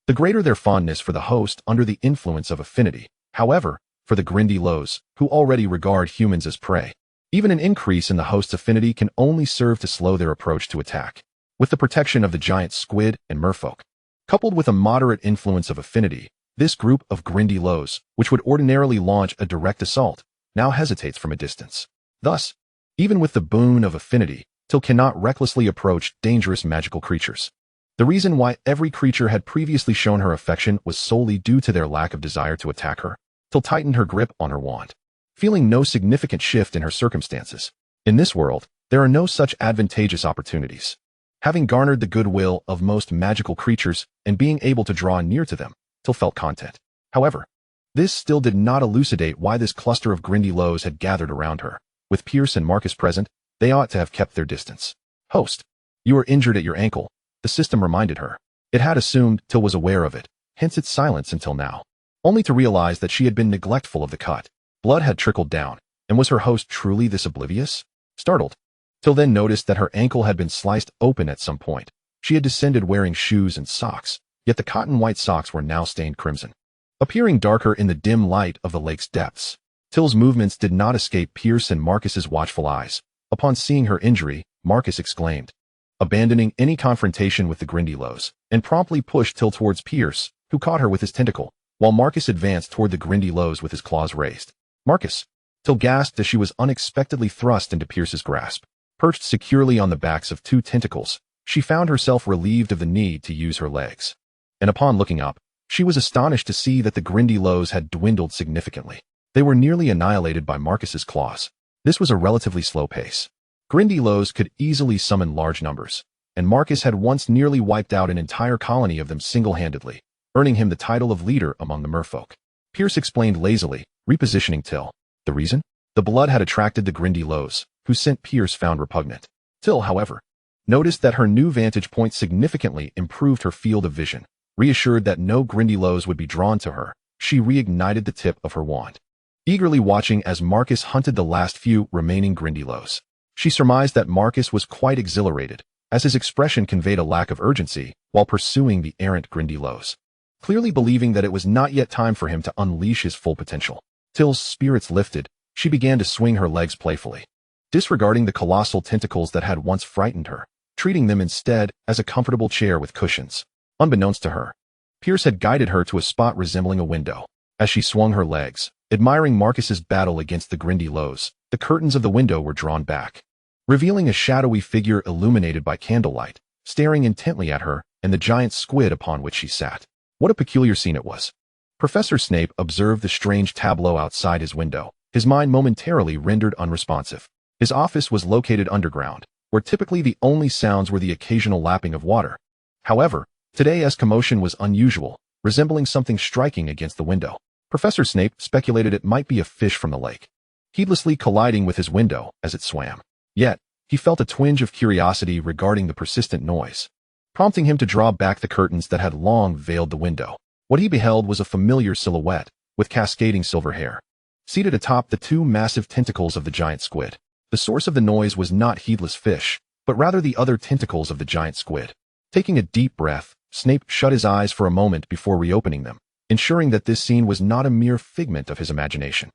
the greater their fondness for the host under the influence of affinity. However, for the Grindylows, who already regard humans as prey, even an increase in the host's affinity can only serve to slow their approach to attack. With the protection of the giant squid and merfolk, coupled with a moderate influence of affinity, this group of Grindylows, which would ordinarily launch a direct assault, now hesitates from a distance. Thus, even with the boon of affinity, Tiel cannot recklessly approach dangerous magical creatures. The reason why every creature had previously shown her affection was solely due to their lack of desire to attack her. Tiel tightened her grip on her wand, feeling no significant shift in her circumstances. In this world, there are no such advantageous opportunities. Having garnered the goodwill of most magical creatures and being able to draw near to them, Tiel felt content. However, this still did not elucidate why this cluster of Grindylows had gathered around her. With Pierce and Marcus present, they ought to have kept their distance. Host, you are injured at your ankle, the system reminded her. It had assumed Tiel was aware of it, hence its silence until now. Only to realize that she had been neglectful of the cut. Blood had trickled down, and was her host truly this oblivious? Startled, Tiel then noticed that her ankle had been sliced open at some point. She had descended wearing shoes and socks, yet the cotton white socks were now stained crimson, appearing darker in the dim light of the lake's depths. Tiel's movements did not escape Pierce and Marcus's watchful eyes. Upon seeing her injury, Marcus exclaimed, abandoning any confrontation with the Grindylows, and promptly pushed Tiel towards Pierce, who caught her with his tentacle, while Marcus advanced toward the Grindylows with his claws raised. Marcus! Tiel gasped as she was unexpectedly thrust into Pierce's grasp. Perched securely on the backs of two tentacles, she found herself relieved of the need to use her legs. And upon looking up, she was astonished to see that the Grindylows had dwindled significantly. They were nearly annihilated by Marcus's claws. This was a relatively slow pace. Grindylows could easily summon large numbers, and Marcus had once nearly wiped out an entire colony of them single-handedly, earning him the title of leader among the merfolk. Pierce explained lazily, repositioning Tiel. The reason? The blood had attracted the Grindylows, who scent Pierce found repugnant. Tiel, however, noticed that her new vantage point significantly improved her field of vision. Reassured that no Grindylows would be drawn to her, she reignited the tip of her wand, eagerly watching as Marcus hunted the last few remaining Grindylows. She surmised that Marcus was quite exhilarated, as his expression conveyed a lack of urgency while pursuing the errant Grindylows, clearly believing that it was not yet time for him to unleash his full potential. Tiel's spirits lifted, she began to swing her legs playfully, disregarding the colossal tentacles that had once frightened her, treating them instead as a comfortable chair with cushions. Unbeknownst to her, Pierce had guided her to a spot resembling a window. As she swung her legs, admiring Marcus's battle against the Grindylows, the curtains of the window were drawn back, revealing a shadowy figure illuminated by candlelight, staring intently at her and the giant squid upon which she sat. What a peculiar scene it was. Professor Snape observed the strange tableau outside his window, his mind momentarily rendered unresponsive. His office was located underground, where typically the only sounds were the occasional lapping of water. However, today's commotion was unusual, resembling something striking against the window. Professor Snape speculated it might be a fish from the lake, heedlessly colliding with his window as it swam. Yet, he felt a twinge of curiosity regarding the persistent noise, prompting him to draw back the curtains that had long veiled the window. What he beheld was a familiar silhouette, with cascading silver hair, seated atop the two massive tentacles of the giant squid. The source of the noise was not heedless fish, but rather the other tentacles of the giant squid. Taking a deep breath, Snape shut his eyes for a moment before reopening them, ensuring that this scene was not a mere figment of his imagination.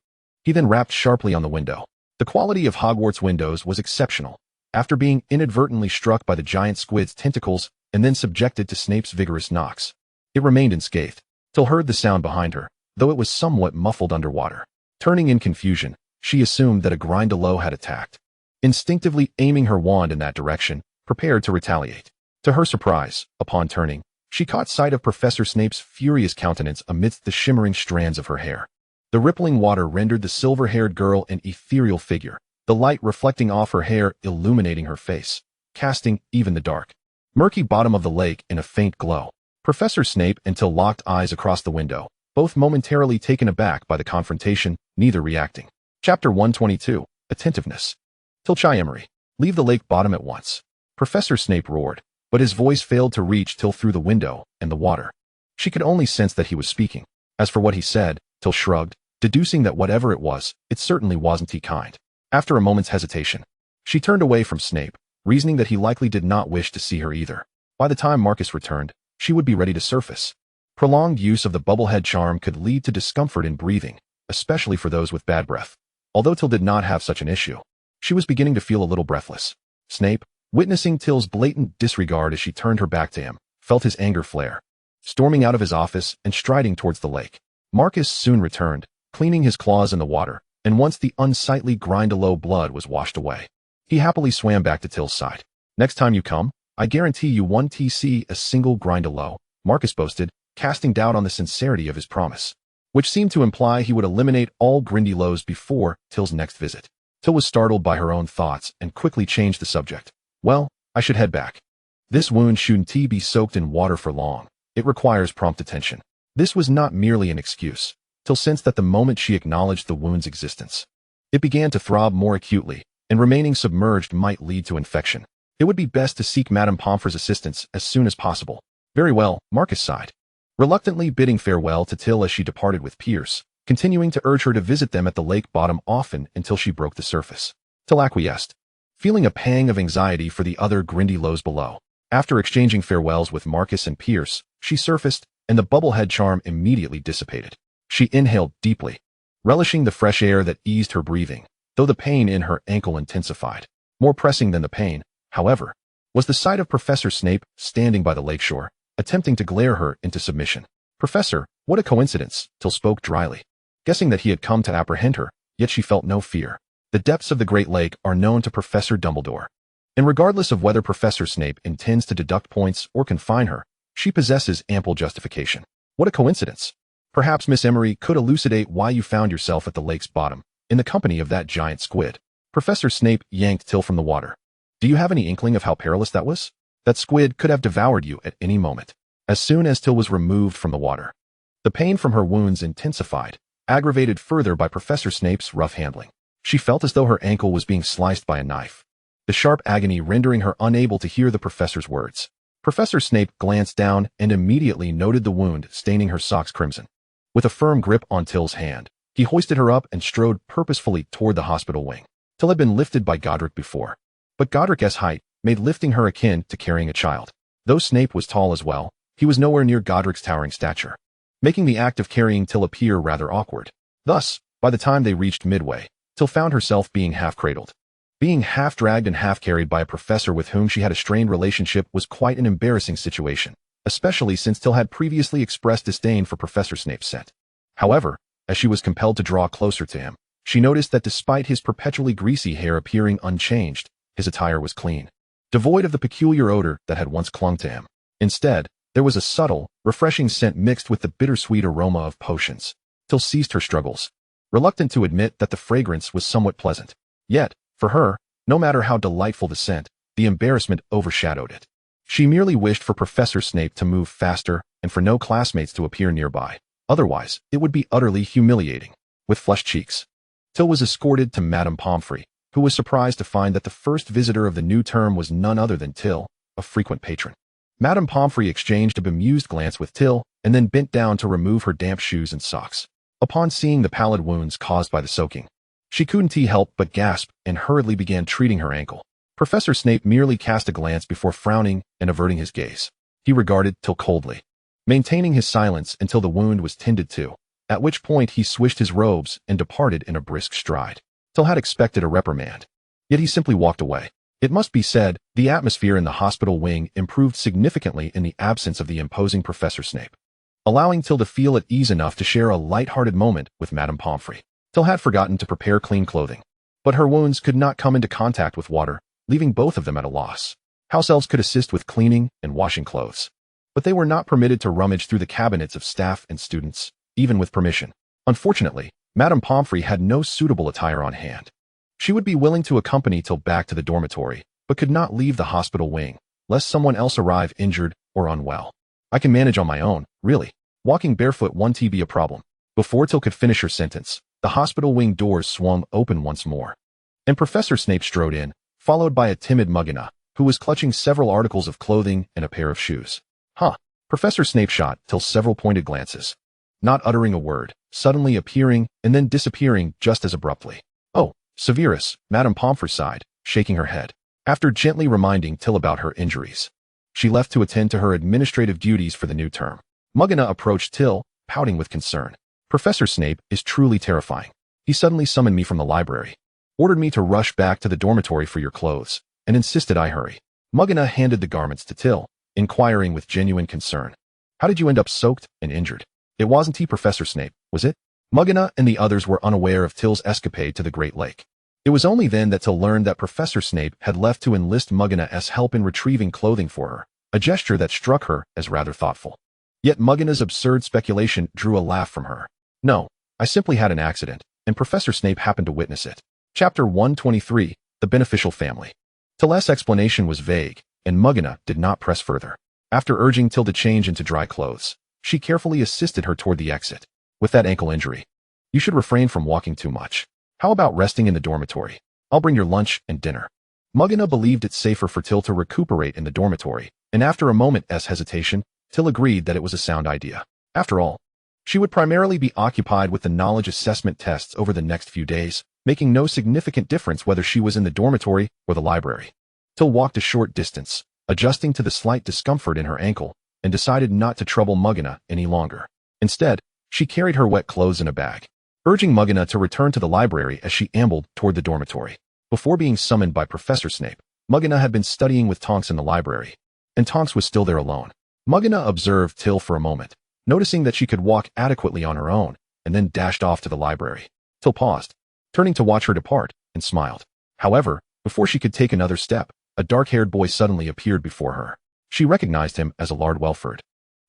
He then rapped sharply on the window. The quality of Hogwarts windows was exceptional. After being inadvertently struck by the giant squid's tentacles and then subjected to Snape's vigorous knocks, it remained unscathed. Tiel heard the sound behind her, though it was somewhat muffled underwater. Turning in confusion, she assumed that a Grindylow had attacked, instinctively aiming her wand in that direction, prepared to retaliate. To her surprise, upon turning, she caught sight of Professor Snape's furious countenance amidst the shimmering strands of her hair. The rippling water rendered the silver-haired girl an ethereal figure, the light reflecting off her hair illuminating her face, casting even the dark, murky bottom of the lake in a faint glow. Professor Snape and Tiel locked eyes across the window, both momentarily taken aback by the confrontation, neither reacting. Chapter 122, Attentiveness. Tiel Chiemery, leave the lake bottom at once. Professor Snape roared, but his voice failed to reach Tiel through the window and the water. She could only sense that he was speaking. As for what he said, Tiel shrugged, deducing that whatever it was, it certainly wasn't he kind. After a moment's hesitation, she turned away from Snape, reasoning that he likely did not wish to see her either. By the time Marcus returned, she would be ready to surface. Prolonged use of the bubblehead charm could lead to discomfort in breathing, especially for those with bad breath. Although Tiel did not have such an issue, she was beginning to feel a little breathless. Snape, witnessing Tiel's blatant disregard as she turned her back to him, felt his anger flare, storming out of his office and striding towards the lake. Marcus soon returned, cleaning his claws in the water, and once the unsightly Grindylow blood was washed away, he happily swam back to Tiel's side. Next time you come, I guarantee you one TC a single Grindylow, Marcus boasted, casting doubt on the sincerity of his promise, which seemed to imply he would eliminate all Grindylows before Tiel's next visit. Tiel was startled by her own thoughts and quickly changed the subject. Well, I should head back. This wound shouldn't be soaked in water for long. It requires prompt attention. This was not merely an excuse. Tiel sensed that the moment she acknowledged the wound's existence, it began to throb more acutely, and remaining submerged might lead to infection. It would be best to seek Madame Pomfrey's assistance as soon as possible. Very well, Marcus sighed, reluctantly bidding farewell to Tiel as she departed with Pierce, continuing to urge her to visit them at the lake bottom often until she broke the surface. Tiel acquiesced, feeling a pang of anxiety for the other Grindylows below. After exchanging farewells with Marcus and Pierce, she surfaced, and the bubblehead charm immediately dissipated. She inhaled deeply, relishing the fresh air that eased her breathing, though the pain in her ankle intensified. More pressing than the pain, however, was the sight of Professor Snape standing by the lakeshore, attempting to glare her into submission. Professor, what a coincidence, Tiel spoke dryly, guessing that he had come to apprehend her, yet she felt no fear. The depths of the Great Lake are known to Professor Dumbledore, and regardless of whether Professor Snape intends to deduct points or confine her, she possesses ample justification. What a coincidence. Perhaps Miss Emery could elucidate why you found yourself at the lake's bottom, in the company of that giant squid. Professor Snape yanked Tiel from the water. Do you have any inkling of how perilous that was? That squid could have devoured you at any moment. As soon as Tiel was removed from the water, the pain from her wounds intensified, aggravated further by Professor Snape's rough handling. She felt as though her ankle was being sliced by a knife, the sharp agony rendering her unable to hear the professor's words. Professor Snape glanced down and immediately noted the wound staining her socks crimson. With a firm grip on Tiel's hand, he hoisted her up and strode purposefully toward the hospital wing. Tiel had been lifted by Godric before, but Godric's height made lifting her akin to carrying a child. Though Snape was tall as well, he was nowhere near Godric's towering stature, making the act of carrying Tiel appear rather awkward. Thus, by the time they reached midway, Tiel found herself being half-cradled. Being half-dragged and half-carried by a professor with whom she had a strained relationship was quite an embarrassing situation, especially since Tiel had previously expressed disdain for Professor Snape's scent. However, as she was compelled to draw closer to him, she noticed that despite his perpetually greasy hair appearing unchanged, his attire was clean, devoid of the peculiar odor that had once clung to him. Instead, there was a subtle, refreshing scent mixed with the bittersweet aroma of potions. Tiel ceased her struggles, reluctant to admit that the fragrance was somewhat pleasant. Yet, for her, no matter how delightful the scent, the embarrassment overshadowed it. She merely wished for Professor Snape to move faster and for no classmates to appear nearby. Otherwise, it would be utterly humiliating. With flushed cheeks, Tiel was escorted to Madame Pomfrey, who was surprised to find that the first visitor of the new term was none other than Tiel, a frequent patron. Madame Pomfrey exchanged a bemused glance with Tiel and then bent down to remove her damp shoes and socks. Upon seeing the pallid wounds caused by the soaking, she couldn't help but gasp and hurriedly began treating her ankle. Professor Snape merely cast a glance before frowning and averting his gaze. He regarded Tiel coldly, maintaining his silence until the wound was tended to, at which point he swished his robes and departed in a brisk stride. Tiel had expected a reprimand, yet he simply walked away. It must be said, the atmosphere in the hospital wing improved significantly in the absence of the imposing Professor Snape, allowing Tiel to feel at ease enough to share a light-hearted moment with Madame Pomfrey. Tiel had forgotten to prepare clean clothing, but her wounds could not come into contact with water, leaving both of them at a loss. House elves could assist with cleaning and washing clothes, but they were not permitted to rummage through the cabinets of staff and students, even with permission. Unfortunately, Madame Pomfrey had no suitable attire on hand. She would be willing to accompany Tiel back to the dormitory, but could not leave the hospital wing, lest someone else arrive injured or unwell. I can manage on my own, really. Walking barefoot won't be a problem. Before Tiel could finish her sentence, the hospital wing doors swung open once more, and Professor Snape strode in, followed by a timid Muggina, who was clutching several articles of clothing and a pair of shoes. Huh. Professor Snape shot Tiel several pointed glances, not uttering a word, suddenly appearing and then disappearing just as abruptly. Oh, Severus, Madame Pomfrey sighed, shaking her head. After gently reminding Tiel about her injuries, she left to attend to her administrative duties for the new term. Muggina approached Tiel, pouting with concern. Professor Snape is truly terrifying. He suddenly summoned me from the library, ordered me to rush back to the dormitory for your clothes, and insisted I hurry. Muggina handed the garments to Tiel, inquiring with genuine concern. How did you end up soaked and injured? It wasn't he, Professor Snape, was it? Muggina and the others were unaware of Tiel's escapade to the Great Lake. It was only then that Tiel learned that Professor Snape had left to enlist Muggina's help in retrieving clothing for her, a gesture that struck her as rather thoughtful. Yet Muggina's absurd speculation drew a laugh from her. No, I simply had an accident, and Professor Snape happened to witness it. Chapter 123, The Beneficial Family. Tiel's explanation was vague, and Mugana did not press further. After urging Tiel to change into dry clothes, she carefully assisted her toward the exit. With that ankle injury, you should refrain from walking too much. How about resting in the dormitory? I'll bring your lunch and dinner. Mugana believed it safer for Tiel to recuperate in the dormitory, and after a moment's hesitation, Tiel agreed that it was a sound idea. After all, she would primarily be occupied with the knowledge assessment tests over the next few days, making no significant difference whether she was in the dormitory or the library. Tiel walked a short distance, adjusting to the slight discomfort in her ankle, and decided not to trouble Mugana any longer. Instead, she carried her wet clothes in a bag, urging Mugana to return to the library as she ambled toward the dormitory. Before being summoned by Professor Snape, Mugana had been studying with Tonks in the library, and Tonks was still there alone. Mugana observed Tiel for a moment, noticing that she could walk adequately on her own, and then dashed off to the library. Tiel paused, turning to watch her depart, and smiled. However, before she could take another step, a dark-haired boy suddenly appeared before her. She recognized him as Lord Welford,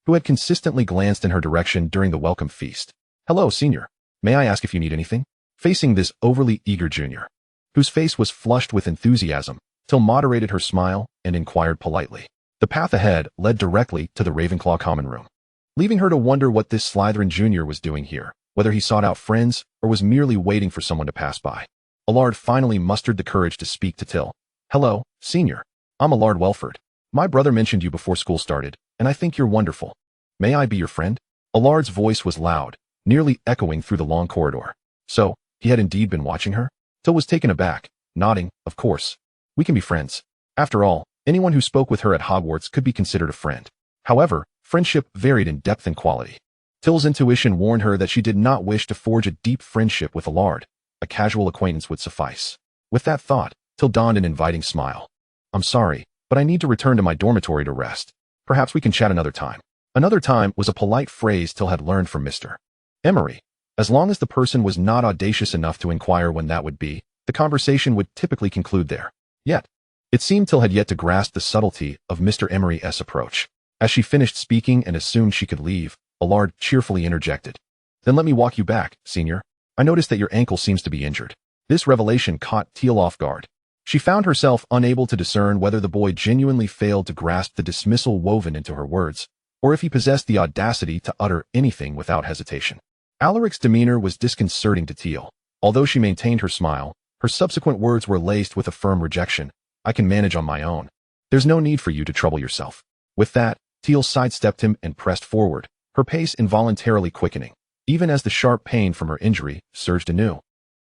who had consistently glanced in her direction during the welcome feast. Hello, Senior. May I ask if you need anything? Facing this overly eager junior, whose face was flushed with enthusiasm, Tiel moderated her smile and inquired politely. The path ahead led directly to the Ravenclaw common room, leaving her to wonder what this Slytherin junior was doing here, whether he sought out friends or was merely waiting for someone to pass by. Allard finally mustered the courage to speak to Tiel. Hello, Senior. I'm Allard Welford. My brother mentioned you before school started, and I think you're wonderful. May I be your friend? Allard's voice was loud, nearly echoing through the long corridor. So, he had indeed been watching her? Tiel was taken aback, nodding, of course. We can be friends. After all, anyone who spoke with her at Hogwarts could be considered a friend. However, friendship varied in depth and quality. Tiel's intuition warned her that she did not wish to forge a deep friendship with Allard. A casual acquaintance would suffice. With that thought, Tiel donned an inviting smile. I'm sorry, but I need to return to my dormitory to rest. Perhaps we can chat another time. Another time was a polite phrase Tiel had learned from Mr. Emery. As long as the person was not audacious enough to inquire when that would be, the conversation would typically conclude there. Yet, it seemed Tiel had yet to grasp the subtlety of Mr. Emery's approach. As she finished speaking and assumed she could leave, Allard cheerfully interjected. Then let me walk you back, Senior. I noticed that your ankle seems to be injured. This revelation caught Tiel off guard. She found herself unable to discern whether the boy genuinely failed to grasp the dismissal woven into her words, or if he possessed the audacity to utter anything without hesitation. Alaric's demeanor was disconcerting to Tiel. Although she maintained her smile, her subsequent words were laced with a firm rejection. I can manage on my own. There's no need for you to trouble yourself. With that, Tiel sidestepped him and pressed forward, her pace involuntarily quickening, even as the sharp pain from her injury surged anew.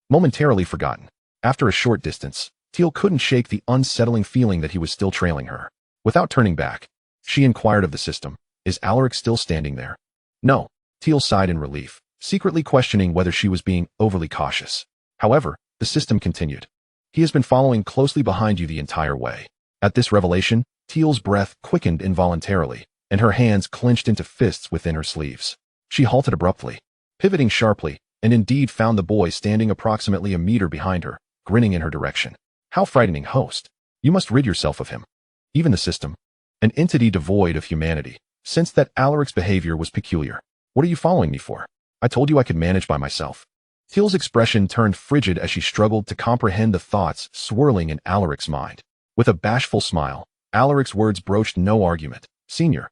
Momentarily forgotten, after a short distance, Tiel couldn't shake the unsettling feeling that he was still trailing her. Without turning back, she inquired of the system, is Alaric still standing there? No. Tiel sighed in relief, secretly questioning whether she was being overly cautious. However, the system continued. He has been following closely behind you the entire way. At this revelation, Tiel's breath quickened involuntarily, and her hands clenched into fists within her sleeves. She halted abruptly, pivoting sharply, and indeed found the boy standing approximately a meter behind her, grinning in her direction. How frightening, host. You must rid yourself of him. Even the system, an entity devoid of humanity, sensed that Alaric's behavior was peculiar. What are you following me for? I told you I could manage by myself. Tiel's expression turned frigid as she struggled to comprehend the thoughts swirling in Alaric's mind. With a bashful smile, Alaric's words broached no argument. Senior,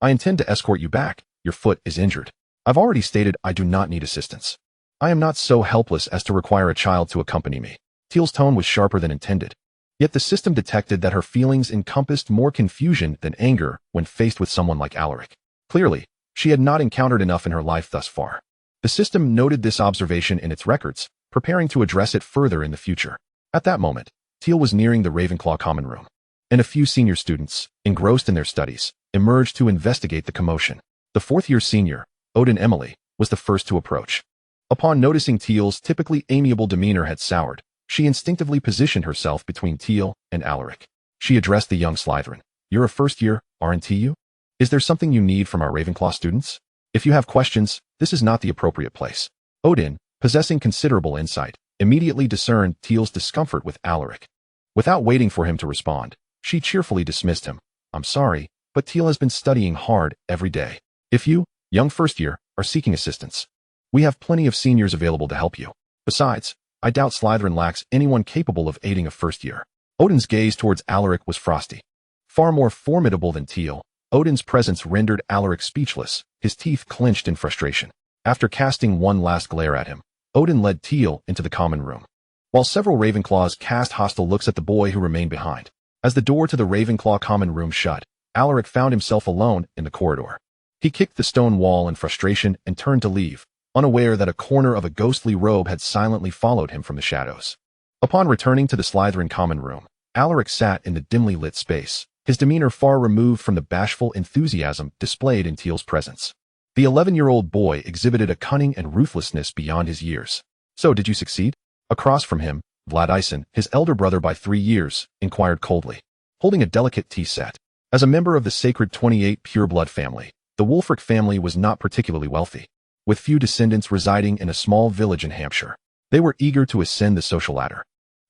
I intend to escort you back. Your foot is injured. I've already stated I do not need assistance. I am not so helpless as to require a child to accompany me. Tiel's tone was sharper than intended. Yet the system detected that her feelings encompassed more confusion than anger when faced with someone like Alaric. Clearly, she had not encountered enough in her life thus far. The system noted this observation in its records, preparing to address it further in the future. At that moment, Tiel was nearing the Ravenclaw common room, and a few senior students, engrossed in their studies, emerged to investigate the commotion. The fourth-year senior, Odin Emily, was the first to approach. Upon noticing Tiel's typically amiable demeanor had soured, she instinctively positioned herself between Tiel and Alaric. She addressed the young Slytherin. You're a first year, aren't you? Is there something you need from our Ravenclaw students? If you have questions, this is not the appropriate place. Odin, possessing considerable insight, immediately discerned Tiel's discomfort with Alaric. Without waiting for him to respond, she cheerfully dismissed him. I'm sorry, but Tiel has been studying hard every day. If you, young first year, are seeking assistance, we have plenty of seniors available to help you. Besides, I doubt Slytherin lacks anyone capable of aiding a first year. Odin's gaze towards Alaric was frosty. Far more formidable than Tiel, Odin's presence rendered Alaric speechless, his teeth clenched in frustration. After casting one last glare at him, Odin led Tiel into the common room. While several Ravenclaws cast hostile looks at the boy who remained behind. As the door to the Ravenclaw common room shut, Alaric found himself alone in the corridor. He kicked the stone wall in frustration and turned to leave, unaware that a corner of a ghostly robe had silently followed him from the shadows. Upon returning to the Slytherin common room, Alaric sat in the dimly lit space, his demeanor far removed from the bashful enthusiasm displayed in Tiel's presence. The 11-year-old boy exhibited a cunning and ruthlessness beyond his years. So, did you succeed? Across from him, Vlad Ison, his elder brother by 3 years, inquired coldly, holding a delicate tea set. As a member of the sacred 28 pureblood family, the Wulfric family was not particularly wealthy. With few descendants residing in a small village in Hampshire, they were eager to ascend the social ladder,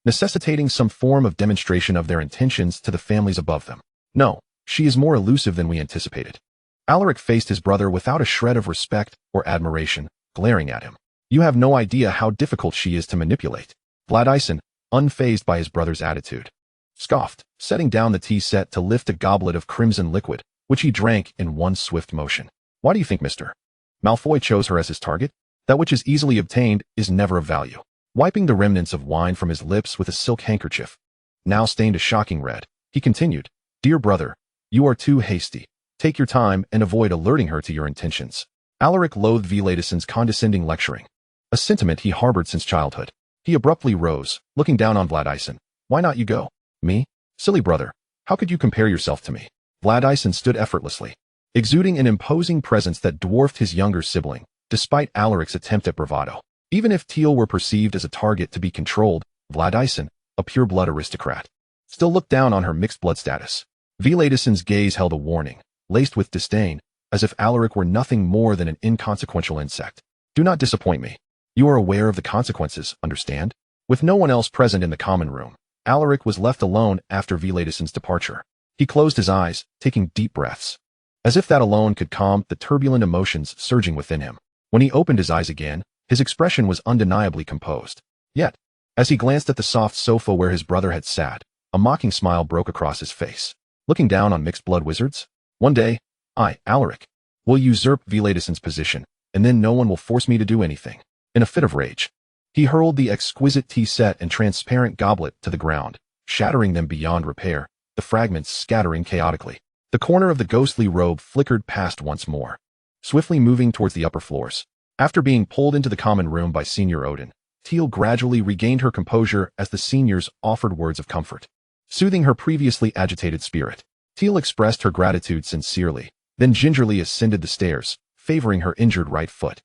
necessitating some form of demonstration of their intentions to the families above them. No, she is more elusive than we anticipated. Alaric faced his brother without a shred of respect or admiration, glaring at him. You have no idea how difficult she is to manipulate. Vlad Ison, unfazed by his brother's attitude, scoffed, setting down the tea set to lift a goblet of crimson liquid, which he drank in one swift motion. Why do you think Mr. Malfoy chose her as his target? That which is easily obtained is never of value. Wiping the remnants of wine from his lips with a silk handkerchief, now stained a shocking red, he continued, Dear brother, you are too hasty. Take your time and avoid alerting her to your intentions. Alaric loathed Viladison's condescending lecturing, a sentiment he harbored since childhood. He abruptly rose, looking down on Vlad Ison. Why not you go? Me? Silly brother, how could you compare yourself to me? Vlad Ison stood effortlessly, exuding an imposing presence that dwarfed his younger sibling, despite Alaric's attempt at bravado. Even if Tiel were perceived as a target to be controlled, Vlad Ison, a pure-blood aristocrat, still looked down on her mixed-blood status. Viladison's gaze held a warning, laced with disdain, as if Alaric were nothing more than an inconsequential insect. Do not disappoint me. You are aware of the consequences, understand? With no one else present in the common room, Alaric was left alone after Viladison's departure. He closed his eyes, taking deep breaths, as if that alone could calm the turbulent emotions surging within him. When he opened his eyes again, his expression was undeniably composed. Yet, as he glanced at the soft sofa where his brother had sat, a mocking smile broke across his face. Looking down on mixed-blood wizards? One day, I, Alaric, will usurp Viladison's position, and then no one will force me to do anything. In a fit of rage, he hurled the exquisite tea set and transparent goblet to the ground, shattering them beyond repair, the fragments scattering chaotically. The corner of the ghostly robe flickered past once more, swiftly moving towards the upper floors. After being pulled into the common room by Senior Odin, Tiel gradually regained her composure as the seniors offered words of comfort. Soothing her previously agitated spirit, Tiel expressed her gratitude sincerely, then gingerly ascended the stairs, favoring her injured right foot.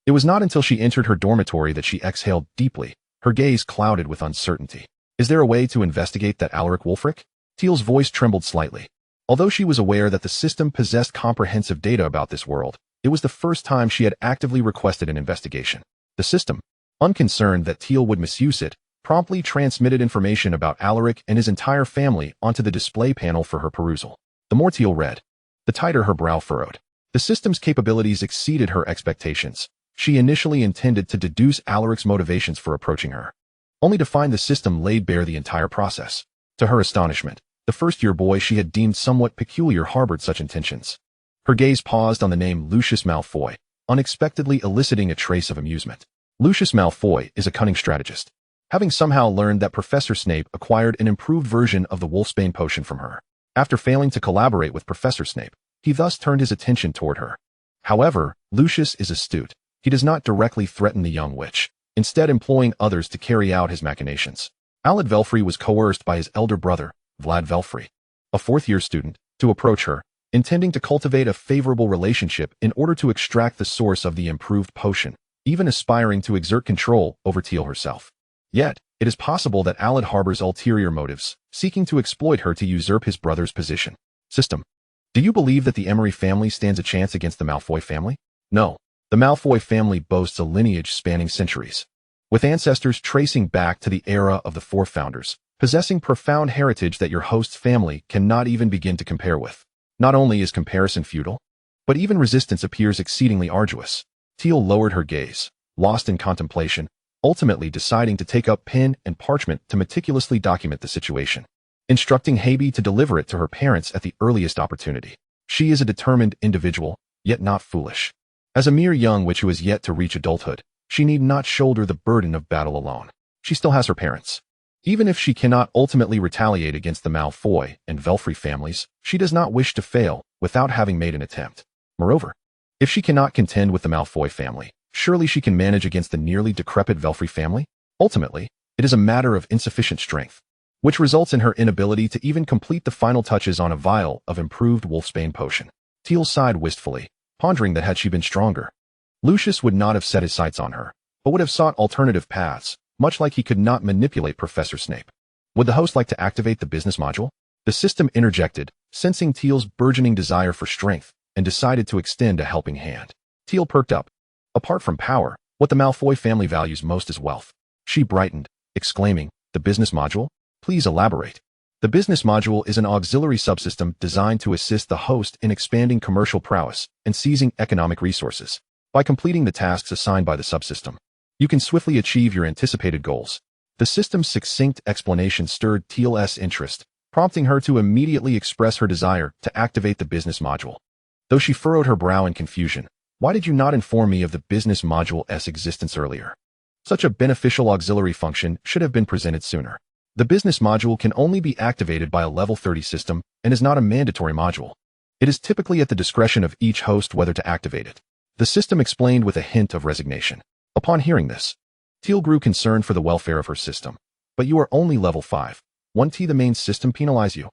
It was not until she entered her dormitory that she exhaled deeply, her gaze clouded with uncertainty. Is there a way to investigate that Alaric Wulfric? Tiel's voice trembled slightly. Although she was aware that the system possessed comprehensive data about this world, it was the first time she had actively requested an investigation. The system, unconcerned that Tiel would misuse it, promptly transmitted information about Alaric and his entire family onto the display panel for her perusal. The more Tiel read, the tighter her brow furrowed. The system's capabilities exceeded her expectations. She initially intended to deduce Alaric's motivations for approaching her, only to find the system laid bare the entire process. To her astonishment, the first-year boy she had deemed somewhat peculiar harbored such intentions. Her gaze paused on the name Lucius Malfoy, unexpectedly eliciting a trace of amusement. Lucius Malfoy is a cunning strategist, having somehow learned that Professor Snape acquired an improved version of the Wolfsbane potion from her. After failing to collaborate with Professor Snape, he thus turned his attention toward her. However, Lucius is astute. He does not directly threaten the young witch, instead employing others to carry out his machinations. Alad Velfrey was coerced by his elder brother, Vlad Velfrey, a fourth-year student, to approach her, intending to cultivate a favorable relationship in order to extract the source of the improved potion, even aspiring to exert control over Tiel herself. Yet, it is possible that Alad harbors ulterior motives, seeking to exploit her to usurp his brother's position. System. Do you believe that the Emery family stands a chance against the Malfoy family? No. The Malfoy family boasts a lineage spanning centuries, with ancestors tracing back to the era of the four founders, possessing profound heritage that your host's family cannot even begin to compare with. Not only is comparison futile, but even resistance appears exceedingly arduous. Tiel lowered her gaze, lost in contemplation, ultimately deciding to take up pen and parchment to meticulously document the situation, instructing Habe to deliver it to her parents at the earliest opportunity. She is a determined individual, yet not foolish. As a mere young witch who has yet to reach adulthood, she need not shoulder the burden of battle alone. She still has her parents. Even if she cannot ultimately retaliate against the Malfoy and Belfry families, she does not wish to fail without having made an attempt. Moreover, if she cannot contend with the Malfoy family, surely she can manage against the nearly decrepit Belfry family? Ultimately, it is a matter of insufficient strength, which results in her inability to even complete the final touches on a vial of improved wolfsbane potion. Tiel sighed wistfully, pondering that had she been stronger, Lucius would not have set his sights on her, but would have sought alternative paths, much like he could not manipulate Professor Snape. Would the host like to activate the business module? The system interjected, sensing Tiel's burgeoning desire for strength, and decided to extend a helping hand. Tiel perked up. Apart from power, what the Malfoy family values most is wealth. She brightened, exclaiming, "The business module? Please elaborate." The business module is an auxiliary subsystem designed to assist the host in expanding commercial prowess and seizing economic resources. By completing the tasks assigned by the subsystem, you can swiftly achieve your anticipated goals. The system's succinct explanation stirred Tiel's interest, prompting her to immediately express her desire to activate the business module. Though she furrowed her brow in confusion, "Why did you not inform me of the business module's existence earlier? Such a beneficial auxiliary function should have been presented sooner." The business module can only be activated by a level 30 system and is not a mandatory module. It is typically at the discretion of each host whether to activate it. The system explained with a hint of resignation. Upon hearing this, Tiel grew concerned for the welfare of her system. "But you are only level 5. Won't the main system penalize you?"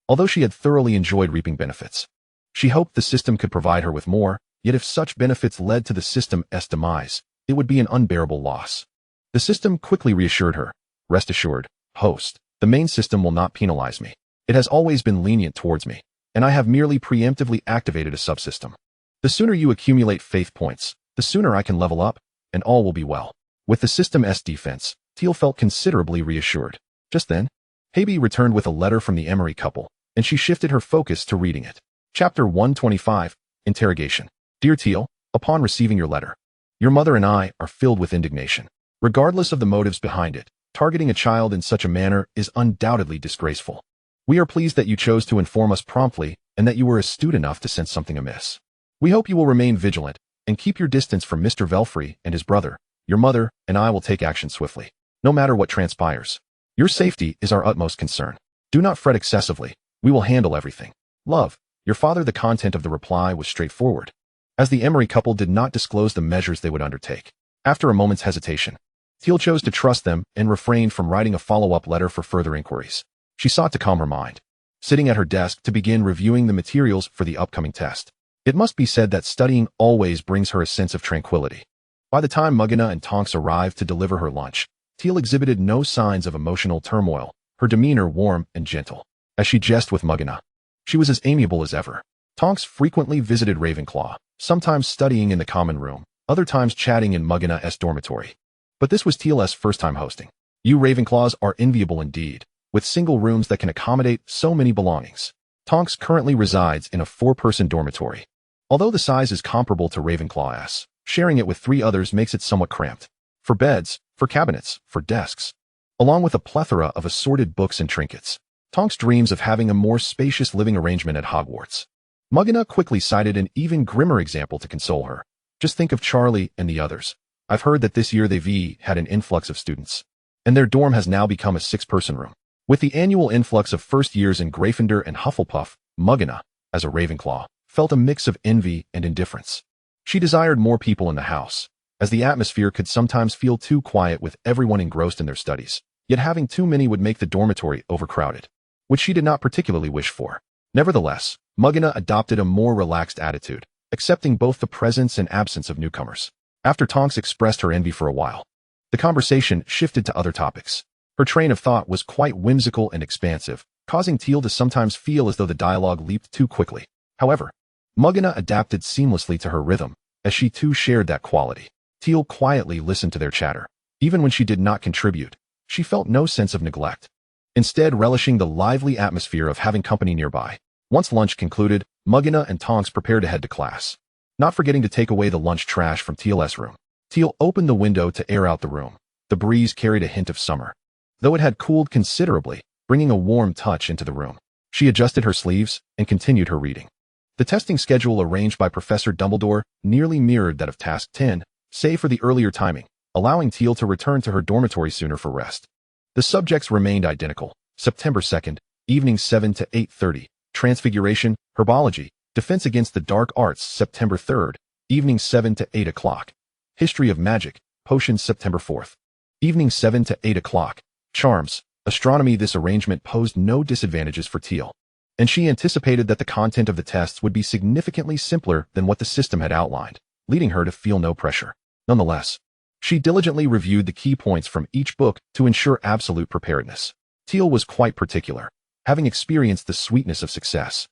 Although she had thoroughly enjoyed reaping benefits, she hoped the system could provide her with more, yet if such benefits led to the system's demise, it would be an unbearable loss. The system quickly reassured her. "Rest assured, host, the main system will not penalize me. It has always been lenient towards me, and I have merely preemptively activated a subsystem. The sooner you accumulate faith points, the sooner I can level up, and all will be well." With the system's defense, Tiel felt considerably reassured. Just then, Habe returned with a letter from the Emery couple, and she shifted her focus to reading it. Chapter 125, Interrogation. Dear Tiel, upon receiving your letter, your mother and I are filled with indignation. Regardless of the motives behind it, targeting a child in such a manner is undoubtedly disgraceful. We are pleased that you chose to inform us promptly and that you were astute enough to sense something amiss. We hope you will remain vigilant and keep your distance from Mr. Belfry and his brother. Your mother and I will take action swiftly, no matter what transpires. Your safety is our utmost concern. Do not fret excessively. We will handle everything. Love, your father. The content of the reply was straightforward, as the Emery couple did not disclose the measures they would undertake. After a moment's hesitation, Tiel chose to trust them and refrained from writing a follow-up letter for further inquiries. She sought to calm her mind, sitting at her desk to begin reviewing the materials for the upcoming test. It must be said that studying always brings her a sense of tranquility. By the time Mugina and Tonks arrived to deliver her lunch, Tiel exhibited no signs of emotional turmoil, her demeanor warm and gentle. As she jested with Mugina, she was as amiable as ever. Tonks frequently visited Ravenclaw, sometimes studying in the common room, other times chatting in Mugina's dormitory. But this was Tiel's first time hosting. You Ravenclaws are enviable indeed, with single rooms that can accommodate so many belongings. Tonks currently resides in a 4-person dormitory. Although the size is comparable to Ravenclaw's, sharing it with 3 others makes it somewhat cramped. For beds, for cabinets, for desks, along with a plethora of assorted books and trinkets, Tonks dreams of having a more spacious living arrangement at Hogwarts. Mugina quickly cited an even grimmer example to console her. Just think of Charlie and the others. I've heard that this year they've had an influx of students, and their dorm has now become a 6-person room. With the annual influx of first years in Gryffindor and Hufflepuff, Mugina, as a Ravenclaw, felt a mix of envy and indifference. She desired more people in the house, as the atmosphere could sometimes feel too quiet with everyone engrossed in their studies, yet having too many would make the dormitory overcrowded, which she did not particularly wish for. Nevertheless, Mugina adopted a more relaxed attitude, accepting both the presence and absence of newcomers. After Tonks expressed her envy for a while, the conversation shifted to other topics. Her train of thought was quite whimsical and expansive, causing Tiel to sometimes feel as though the dialogue leaped too quickly. However, Mugina adapted seamlessly to her rhythm, as she too shared that quality. Tiel quietly listened to their chatter. Even when she did not contribute, she felt no sense of neglect, instead relishing the lively atmosphere of having company nearby. Once lunch concluded, Mugina and Tonks prepared to head to class, not forgetting to take away the lunch trash from Tiel's room. Tiel opened the window to air out the room, The breeze carried a hint of summer, though it had cooled considerably, bringing a warm touch into the room. She adjusted her sleeves and continued her reading. The testing schedule arranged by Professor Dumbledore nearly mirrored that of Task 10, save for the earlier timing, allowing Tiel to return to her dormitory sooner for rest. The subjects remained identical. September 2nd, evenings 7 to 8:30, Transfiguration, Herbology, Defense Against the Dark Arts, September 3rd, evenings 7 to 8 o'clock. History of Magic, Potions, September 4th, evenings 7 to 8 o'clock. Charms, Astronomy. This arrangement posed no disadvantages for Tiel, and she anticipated that the content of the tests would be significantly simpler than what the system had outlined, leading her to feel no pressure. Nonetheless, she diligently reviewed the key points from each book to ensure absolute preparedness. Tiel was quite particular, having experienced the sweetness of success.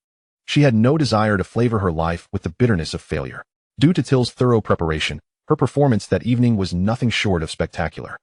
She had no desire to flavor her life with the bitterness of failure. Due to Tiel's thorough preparation, her performance that evening was nothing short of spectacular.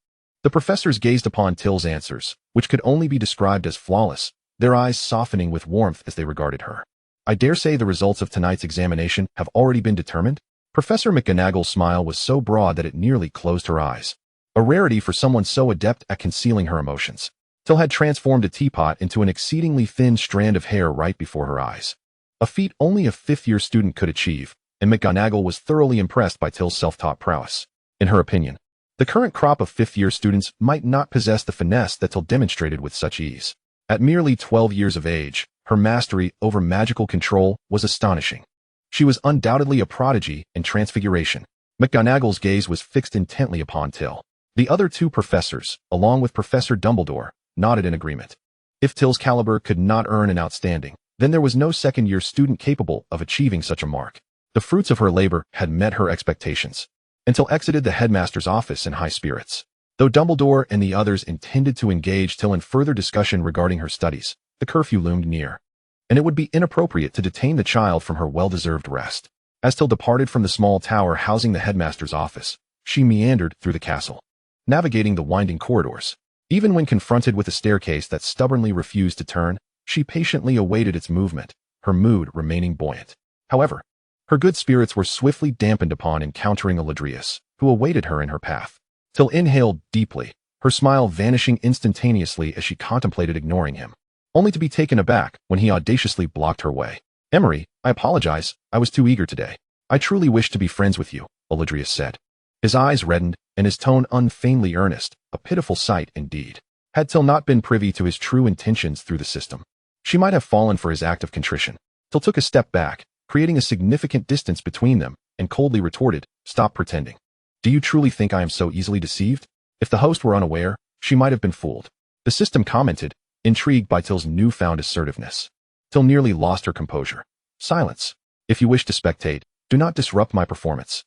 The professors gazed upon Tiel's answers, which could only be described as flawless, their eyes softening with warmth as they regarded her. I dare say the results of tonight's examination have already been determined? Professor McGonagall's smile was so broad that it nearly closed her eyes, a rarity for someone so adept at concealing her emotions. Tiel had transformed a teapot into an exceedingly thin strand of hair right before her eyes, a feat only a fifth-year student could achieve, and McGonagall was thoroughly impressed by Tiel's self-taught prowess. In her opinion, the current crop of fifth-year students might not possess the finesse that Tiel demonstrated with such ease. At merely 12 years of age, her mastery over magical control was astonishing. She was undoubtedly a prodigy in transfiguration. McGonagall's gaze was fixed intently upon Tiel. The other two professors, along with Professor Dumbledore, nodded in agreement. If Tiel's caliber could not earn an outstanding, then there was no second-year student capable of achieving such a mark. The fruits of her labor had met her expectations. Tiel exited the headmaster's office in high spirits. Though Dumbledore and the others intended to engage Tiel in further discussion regarding her studies, the curfew loomed near, and it would be inappropriate to detain the child from her well-deserved rest. As Tiel departed from the small tower housing the headmaster's office, she meandered through the castle, navigating the winding corridors. Even when confronted with a staircase that stubbornly refused to turn, she patiently awaited its movement, her mood remaining buoyant. However, her good spirits were swiftly dampened upon encountering Eladrius, who awaited her in her path. Tiel inhaled deeply, her smile vanishing instantaneously as she contemplated ignoring him, only to be taken aback when he audaciously blocked her way. "Emery, I apologize, I was too eager today. I truly wish to be friends with you," Eladrius said. His eyes reddened, and his tone unfeignedly earnest, a pitiful sight indeed. Had Tiel not been privy to his true intentions through the system, she might have fallen for his act of contrition. Tiel took a step back, creating a significant distance between them, and coldly retorted, "Stop pretending. Do you truly think I am so easily deceived?" If the host were unaware, she might have been fooled. The system commented, intrigued by Tiel's newfound assertiveness. Tiel nearly lost her composure. "Silence. If you wish to spectate, do not disrupt my performance."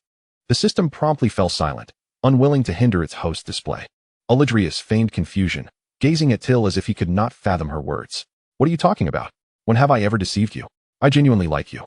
The system promptly fell silent, unwilling to hinder its host's display. Eladrius feigned confusion, gazing at Tiel as if he could not fathom her words. "What are you talking about? When have I ever deceived you? I genuinely like you,"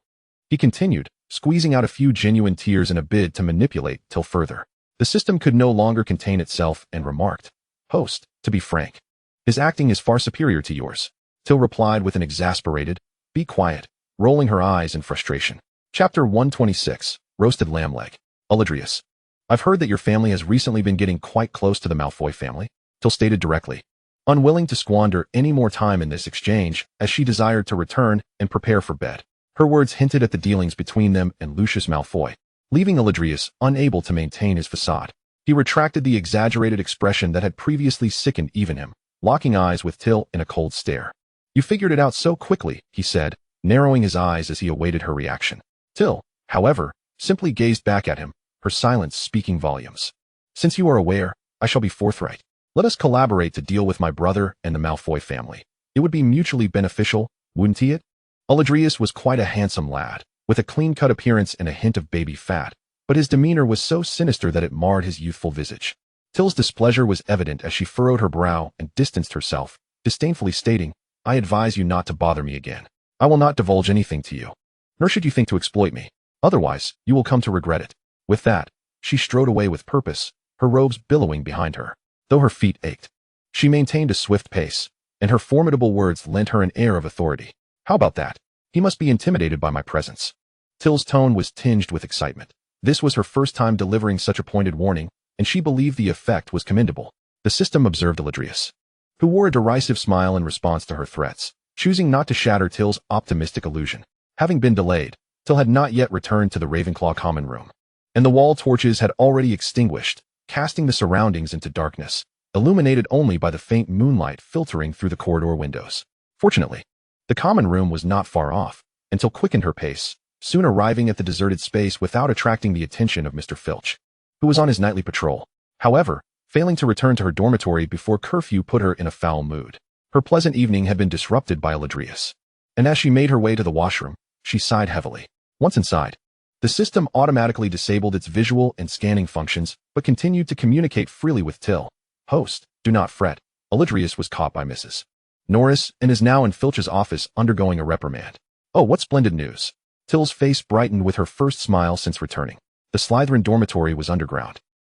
he continued, squeezing out a few genuine tears in a bid to manipulate Tiel further. The system could no longer contain itself and remarked, "Host, to be frank, his acting is far superior to yours." Tiel replied with an exasperated, "Be quiet," rolling her eyes in frustration. Chapter 126, Roasted Lamb Leg. Eladrius, "I've heard that your family has recently been getting quite close to the Malfoy family," Tiel stated directly, unwilling to squander any more time in this exchange as she desired to return and prepare for bed. Her words hinted at the dealings between them and Lucius Malfoy, leaving Eladrius unable to maintain his facade. He retracted the exaggerated expression that had previously sickened even him, locking eyes with Tiel in a cold stare. "You figured it out so quickly," he said, narrowing his eyes as he awaited her reaction. Tiel, however, simply gazed back at him, her silence speaking volumes. "Since you are aware, I shall be forthright. Let us collaborate to deal with my brother and the Malfoy family. It would be mutually beneficial, wouldn't it?" Eladrius was quite a handsome lad, with a clean-cut appearance and a hint of baby fat, but his demeanor was so sinister that it marred his youthful visage. Tiel's displeasure was evident as she furrowed her brow and distanced herself, disdainfully stating, "I advise you not to bother me again. I will not divulge anything to you, nor should you think to exploit me. Otherwise, you will come to regret it." With that, she strode away with purpose, her robes billowing behind her. Though her feet ached, she maintained a swift pace, and her formidable words lent her an air of authority. "How about that? He must be intimidated by my presence." Tiel's tone was tinged with excitement. This was her first time delivering such a pointed warning, and she believed the effect was commendable. The system observed Eladrius, who wore a derisive smile in response to her threats, choosing not to shatter Tiel's optimistic illusion. Having been delayed, Tiel had not yet returned to the Ravenclaw common room, and the wall torches had already extinguished, casting the surroundings into darkness, illuminated only by the faint moonlight filtering through the corridor windows. Fortunately, the common room was not far off, and Tiel quickened her pace, soon arriving at the deserted space without attracting the attention of Mr. Filch, who was on his nightly patrol. However, failing to return to her dormitory before curfew put her in a foul mood. Her pleasant evening had been disrupted by Eladrius, and as she made her way to the washroom, she sighed heavily. Once inside, the system automatically disabled its visual and scanning functions, but continued to communicate freely with Tiel. Host, do not fret. Eladrius was caught by Mrs. Norris and is now in Filch's office undergoing a reprimand. Oh, what splendid news. Tiel's face brightened with her first smile since returning. The Slytherin dormitory was underground,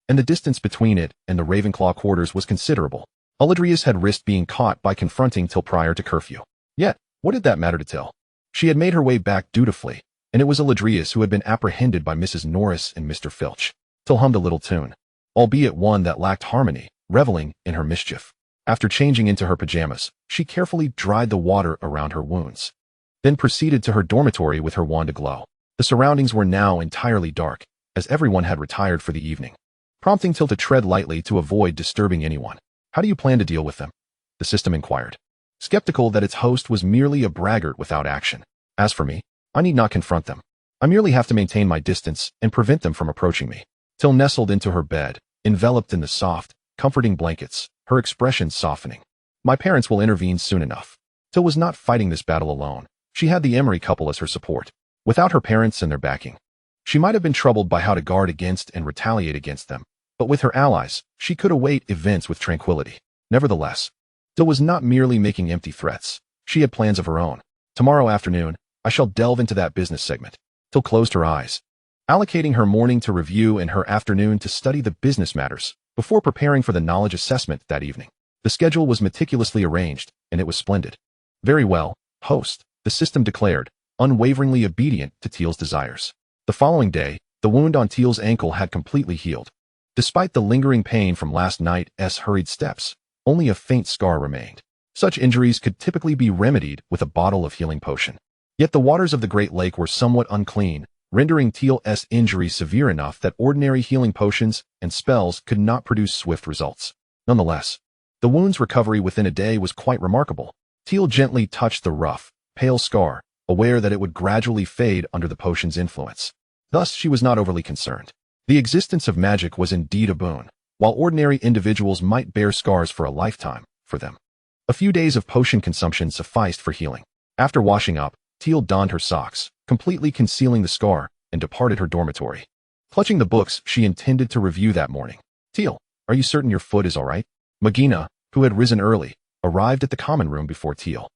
and the distance between it and the Ravenclaw quarters was considerable. Eladrius had risked being caught by confronting Tiel prior to curfew. Yet, what did that matter to Tiel? She had made her way back dutifully, and it was Eladrius who had been apprehended by Mrs. Norris and Mr. Filch. Tiel hummed a little tune, albeit one that lacked harmony, reveling in her mischief. After changing into her pajamas, she carefully dried the water around her wounds, then proceeded to her dormitory with her wand aglow. The surroundings were now entirely dark, as everyone had retired for the evening, prompting Tiel to tread lightly to avoid disturbing anyone. How do you plan to deal with them? The system inquired, skeptical that its host was merely a braggart without action. As for me, I need not confront them. I merely have to maintain my distance and prevent them from approaching me. Tiel nestled into her bed, enveloped in the soft, comforting blankets, her expression softening. My parents will intervene soon enough. Tiel was not fighting this battle alone. She had the Emery couple as her support. Without her parents and their backing, she might have been troubled by how to guard against and retaliate against them, but with her allies, she could await events with tranquility. Nevertheless, Tiel was not merely making empty threats. She had plans of her own. Tomorrow afternoon, I shall delve into that business segment. Tiel closed her eyes, allocating her morning to review and her afternoon to study the business matters, before preparing for the knowledge assessment that evening. The schedule was meticulously arranged, and it was splendid. Very well, host, the system declared, unwaveringly obedient to Tiel's desires. The following day, the wound on Tiel's ankle had completely healed. Despite the lingering pain from last night's hurried steps, only a faint scar remained. Such injuries could typically be remedied with a bottle of healing potion. Yet the waters of the Great Lake were somewhat unclean, rendering Tiel's injuries severe enough that ordinary healing potions and spells could not produce swift results. Nonetheless, the wound's recovery within a day was quite remarkable. Tiel gently touched the rough, pale scar, aware that it would gradually fade under the potion's influence. Thus, she was not overly concerned. The existence of magic was indeed a boon. While ordinary individuals might bear scars for a lifetime, for them, a few days of potion consumption sufficed for healing. After washing up, Tiel donned her socks, completely concealing the scar, and departed her dormitory, clutching the books she intended to review that morning. Tiel, are you certain your foot is all right? Magina, who had risen early, arrived at the common room before Tiel.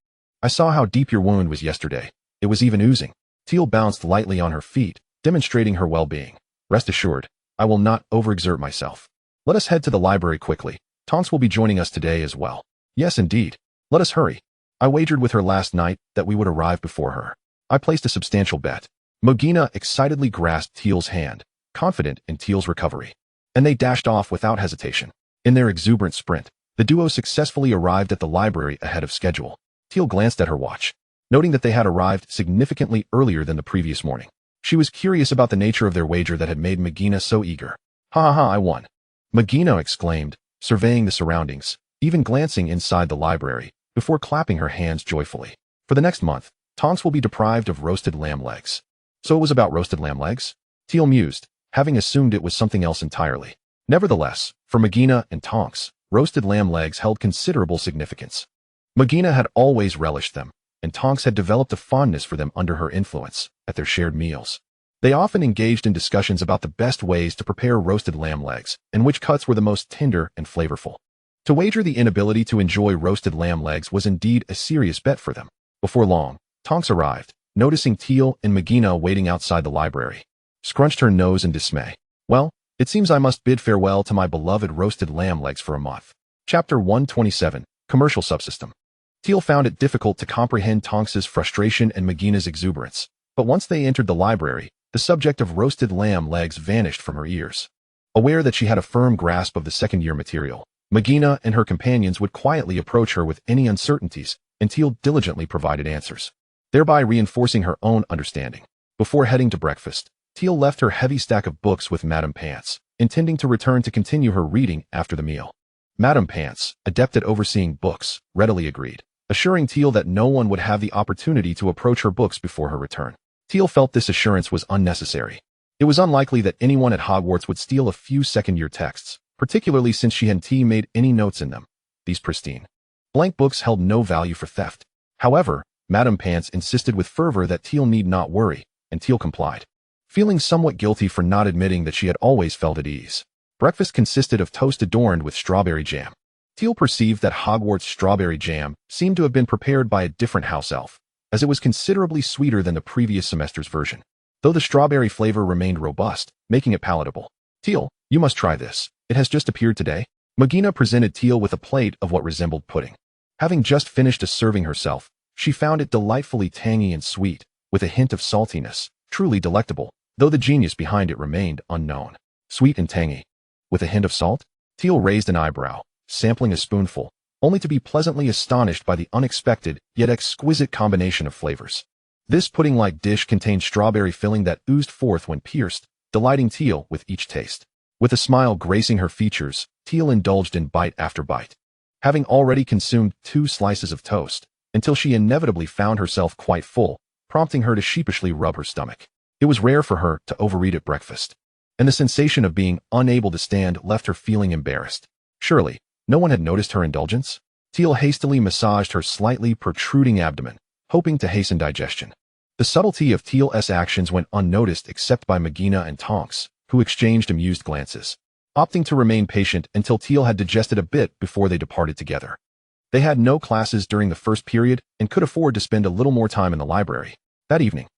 I saw how deep your wound was yesterday. It was even oozing. Tiel bounced lightly on her feet, demonstrating her well-being. Rest assured, I will not overexert myself. Let us head to the library quickly. Tonks will be joining us today as well. Yes, indeed. Let us hurry. I wagered with her last night that we would arrive before her. I placed a substantial bet. Magina excitedly grasped Tiel's hand, confident in Tiel's recovery, and they dashed off without hesitation. In their exuberant sprint, the duo successfully arrived at the library ahead of schedule. Tiel glanced at her watch, noting that they had arrived significantly earlier than the previous morning. She was curious about the nature of their wager that had made Magina so eager. Ha ha ha, I won. Magina exclaimed, surveying the surroundings, even glancing inside the library, before clapping her hands joyfully. For the next month, Tonks will be deprived of roasted lamb legs. So it was about roasted lamb legs? Tiel mused, having assumed it was something else entirely. Nevertheless, for Magina and Tonks, roasted lamb legs held considerable significance. Magina had always relished them, and Tonks had developed a fondness for them under her influence at their shared meals. They often engaged in discussions about the best ways to prepare roasted lamb legs and which cuts were the most tender and flavorful. To wager the inability to enjoy roasted lamb legs was indeed a serious bet for them. Before long, Tonks arrived, noticing Tiel and Magina waiting outside the library, scrunched her nose in dismay. Well, it seems I must bid farewell to my beloved roasted lamb legs for a month. Chapter 127, Commercial Subsystem. Tiel found it difficult to comprehend Tonks's frustration and Magina's exuberance, but once they entered the library, the subject of roasted lamb legs vanished from her ears. Aware that she had a firm grasp of the second-year material, Magina and her companions would quietly approach her with any uncertainties, and Tiel diligently provided answers, thereby reinforcing her own understanding. Before heading to breakfast, Tiel left her heavy stack of books with Madame Pants, intending to return to continue her reading after the meal. Madame Pants, adept at overseeing books, readily agreed, assuring Tiel that no one would have the opportunity to approach her books before her return. Tiel felt this assurance was unnecessary. It was unlikely that anyone at Hogwarts would steal a few second-year texts, particularly since she hadn't made any notes in them. These pristine, blank books held no value for theft. However, Madame Pants insisted with fervor that Tiel need not worry, and Tiel complied, feeling somewhat guilty for not admitting that she had always felt at ease. Breakfast consisted of toast adorned with strawberry jam. Tiel perceived that Hogwarts strawberry jam seemed to have been prepared by a different house elf, as it was considerably sweeter than the previous semester's version, though the strawberry flavor remained robust, making it palatable. Tiel, you must try this. It has just appeared today. Magina presented Tiel with a plate of what resembled pudding. Having just finished a serving herself, she found it delightfully tangy and sweet, with a hint of saltiness, truly delectable, though the genius behind it remained unknown. Sweet and tangy, with a hint of salt? Tiel raised an eyebrow, sampling a spoonful, only to be pleasantly astonished by the unexpected yet exquisite combination of flavors. This pudding-like dish contained strawberry filling that oozed forth when pierced, delighting Tiel with each taste. With a smile gracing her features, Tiel indulged in bite after bite, having already consumed 2 slices of toast, until she inevitably found herself quite full, prompting her to sheepishly rub her stomach. It was rare for her to overeat at breakfast, and the sensation of being unable to stand left her feeling embarrassed. Surely, no one had noticed her indulgence? Tiel hastily massaged her slightly protruding abdomen, hoping to hasten digestion. The subtlety of Tiel's actions went unnoticed except by Magina and Tonks, who exchanged amused glances, opting to remain patient until Tiel had digested a bit before they departed together. They had no classes during the first period and could afford to spend a little more time in the library. That evening,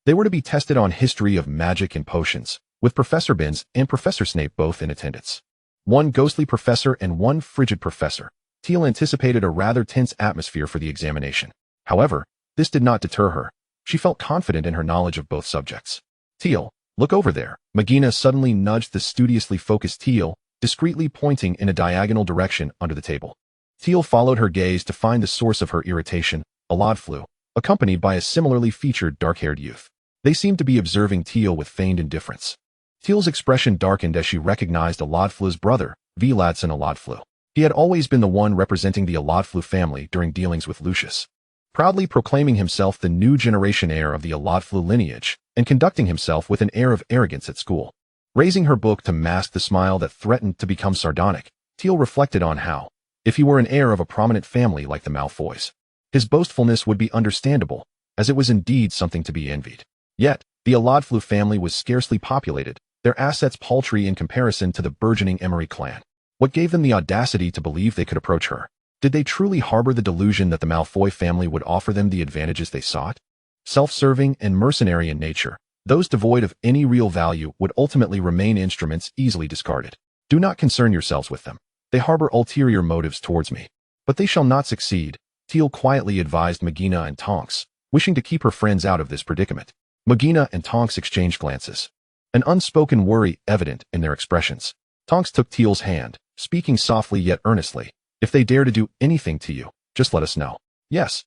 they were to be tested on history of magic and potions, with Professor Binns and Professor Snape both in attendance. One ghostly professor and one frigid professor. Tiel anticipated a rather tense atmosphere for the examination. However, this did not deter her. She felt confident in her knowledge of both subjects. Tiel, look over there. Magina suddenly nudged the studiously focused Tiel, discreetly pointing in a diagonal direction under the table. Tiel followed her gaze to find the source of her irritation, a lodflu, accompanied by a similarly featured dark-haired youth. They seemed to be observing Tiel with feigned indifference. Tiel's expression darkened as she recognized Alodflu's brother, Vladson Alodflu. He had always been the one representing the Alodflu family during dealings with Lucius, proudly proclaiming himself the new generation heir of the Alodflu lineage, and conducting himself with an air of arrogance at school. Raising her book to mask the smile that threatened to become sardonic, Tiel reflected on how, if he were an heir of a prominent family like the Malfoys, his boastfulness would be understandable, as it was indeed something to be envied. Yet, the Alodflu family was scarcely populated, their assets paltry in comparison to the burgeoning Emery clan. What gave them the audacity to believe they could approach her? Did they truly harbor the delusion that the Malfoy family would offer them the advantages they sought? Self-serving and mercenary in nature, those devoid of any real value would ultimately remain instruments easily discarded. Do not concern yourselves with them. They harbor ulterior motives towards me. But they shall not succeed, Tiel quietly advised Magina and Tonks, wishing to keep her friends out of this predicament. Magina and Tonks exchanged glances, an unspoken worry evident in their expressions. Tonks took Tiel's hand, speaking softly yet earnestly. If they dare to do anything to you, just let us know. Yes.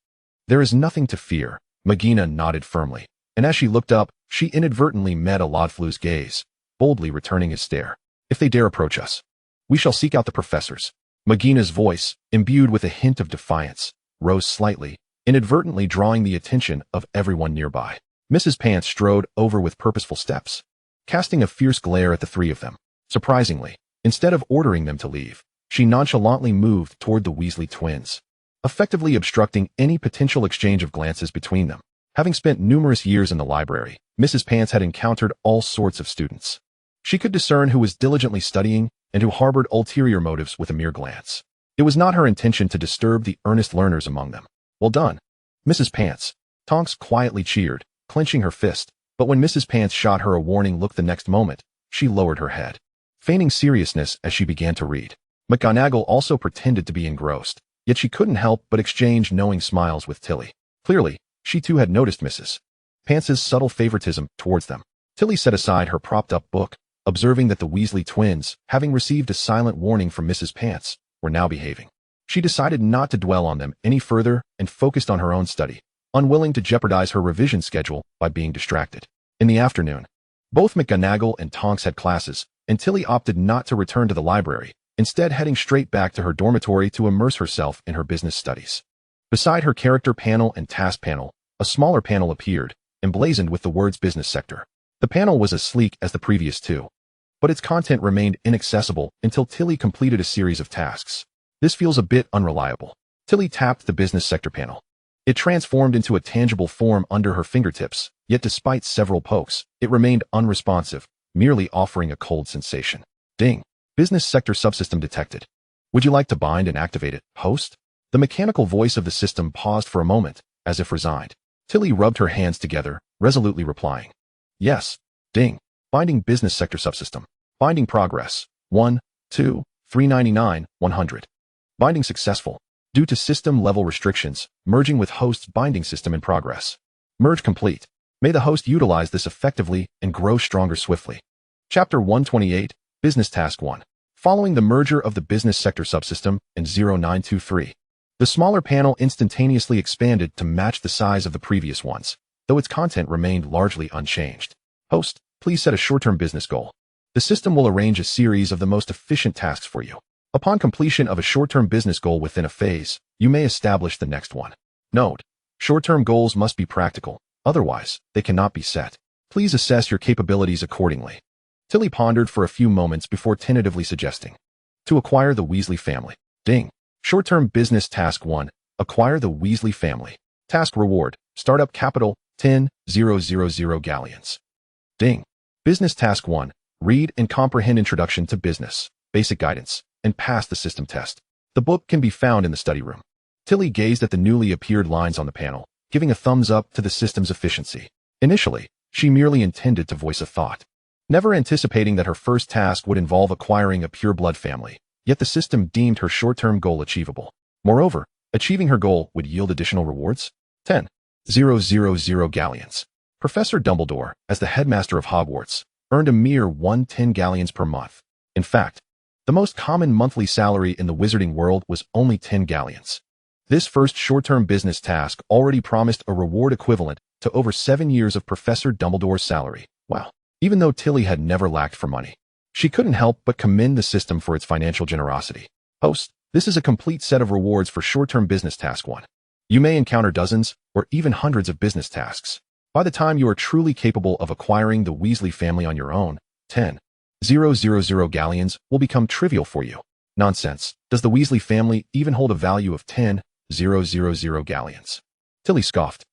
There is nothing to fear. Magina nodded firmly, and as she looked up, she inadvertently met Alodflu's gaze, boldly returning his stare. If they dare approach us, we shall seek out the professors. Magina's voice, imbued with a hint of defiance, rose slightly, inadvertently drawing the attention of everyone nearby. Mrs. Pants strode over with purposeful steps, casting a fierce glare at the three of them. Surprisingly, instead of ordering them to leave, she nonchalantly moved toward the Weasley twins, effectively obstructing any potential exchange of glances between them. Having spent numerous years in the library, Mrs. Pants had encountered all sorts of students. She could discern who was diligently studying and who harbored ulterior motives with a mere glance. It was not her intention to disturb the earnest learners among them. Well done, Mrs. Pants. Tonks quietly cheered, clenching her fist, but when Mrs. Pants shot her a warning look the next moment, she lowered her head, feigning seriousness as she began to read. McGonagall also pretended to be engrossed, yet she couldn't help but exchange knowing smiles with Tilly. Clearly, she too had noticed Mrs. Pants's subtle favoritism towards them. Tilly set aside her propped-up book, observing that the Weasley twins, having received a silent warning from Mrs. Pants, were now behaving. She decided not to dwell on them any further and focused on her own study, unwilling to jeopardize her revision schedule by being distracted. In the afternoon, both McGonagall and Tonks had classes, and Tilly opted not to return to the library, instead heading straight back to her dormitory to immerse herself in her business studies. Beside her character panel and task panel, a smaller panel appeared, emblazoned with the words business sector. The panel was as sleek as the previous two, but its content remained inaccessible until Tilly completed a series of tasks. This feels a bit unreliable. Tilly tapped the business sector panel. It transformed into a tangible form under her fingertips, yet despite several pokes, it remained unresponsive, merely offering a cold sensation. Ding. Business sector subsystem detected. Would you like to bind and activate it, host? The mechanical voice of the system paused for a moment, as if resigned. Tilly rubbed her hands together, resolutely replying. Yes. Ding. Binding business sector subsystem. Binding progress. 1, 2, 399, 100. Binding successful. Due to system-level restrictions, merging with host's binding system in progress. Merge complete. May the host utilize this effectively and grow stronger swiftly. Chapter 128, Business Task 1. Following the merger of the business sector subsystem in 0923, the smaller panel instantaneously expanded to match the size of the previous ones, though its content remained largely unchanged. Host, please set a short-term business goal. The system will arrange a series of the most efficient tasks for you. Upon completion of a short-term business goal within a phase, you may establish the next one. Note: short-term goals must be practical, otherwise, they cannot be set. Please assess your capabilities accordingly. Tilly pondered for a few moments before tentatively suggesting. To acquire the Weasley family. Ding. Short-term business task 1. Acquire the Weasley family. Task reward. Startup capital, 10,000 galleons. Ding. Business task 1. Read and comprehend Introduction to Business, Basic Guidance, and pass the system test. The book can be found in the study room. Tilly gazed at the newly appeared lines on the panel, giving a thumbs up to the system's efficiency. Initially, she merely intended to voice a thought, never anticipating that her first task would involve acquiring a pure-blood family, yet the system deemed her short-term goal achievable. Moreover, achieving her goal would yield additional rewards. 10,000 galleons. Professor Dumbledore, as the headmaster of Hogwarts, earned a mere 10 galleons per month. In fact, the most common monthly salary in the wizarding world was only 10 galleons. This first short-term business task already promised a reward equivalent to over 7 years of Professor Dumbledore's salary. Wow. Even though Tilly had never lacked for money, she couldn't help but commend the system for its financial generosity. Host, this is a complete set of rewards for short-term business task 1. You may encounter dozens or even hundreds of business tasks. By the time you are truly capable of acquiring the Weasley family on your own, 10,000 galleons will become trivial for you. Nonsense. Does the Weasley family even hold a value of 10,000 galleons? Tilly scoffed,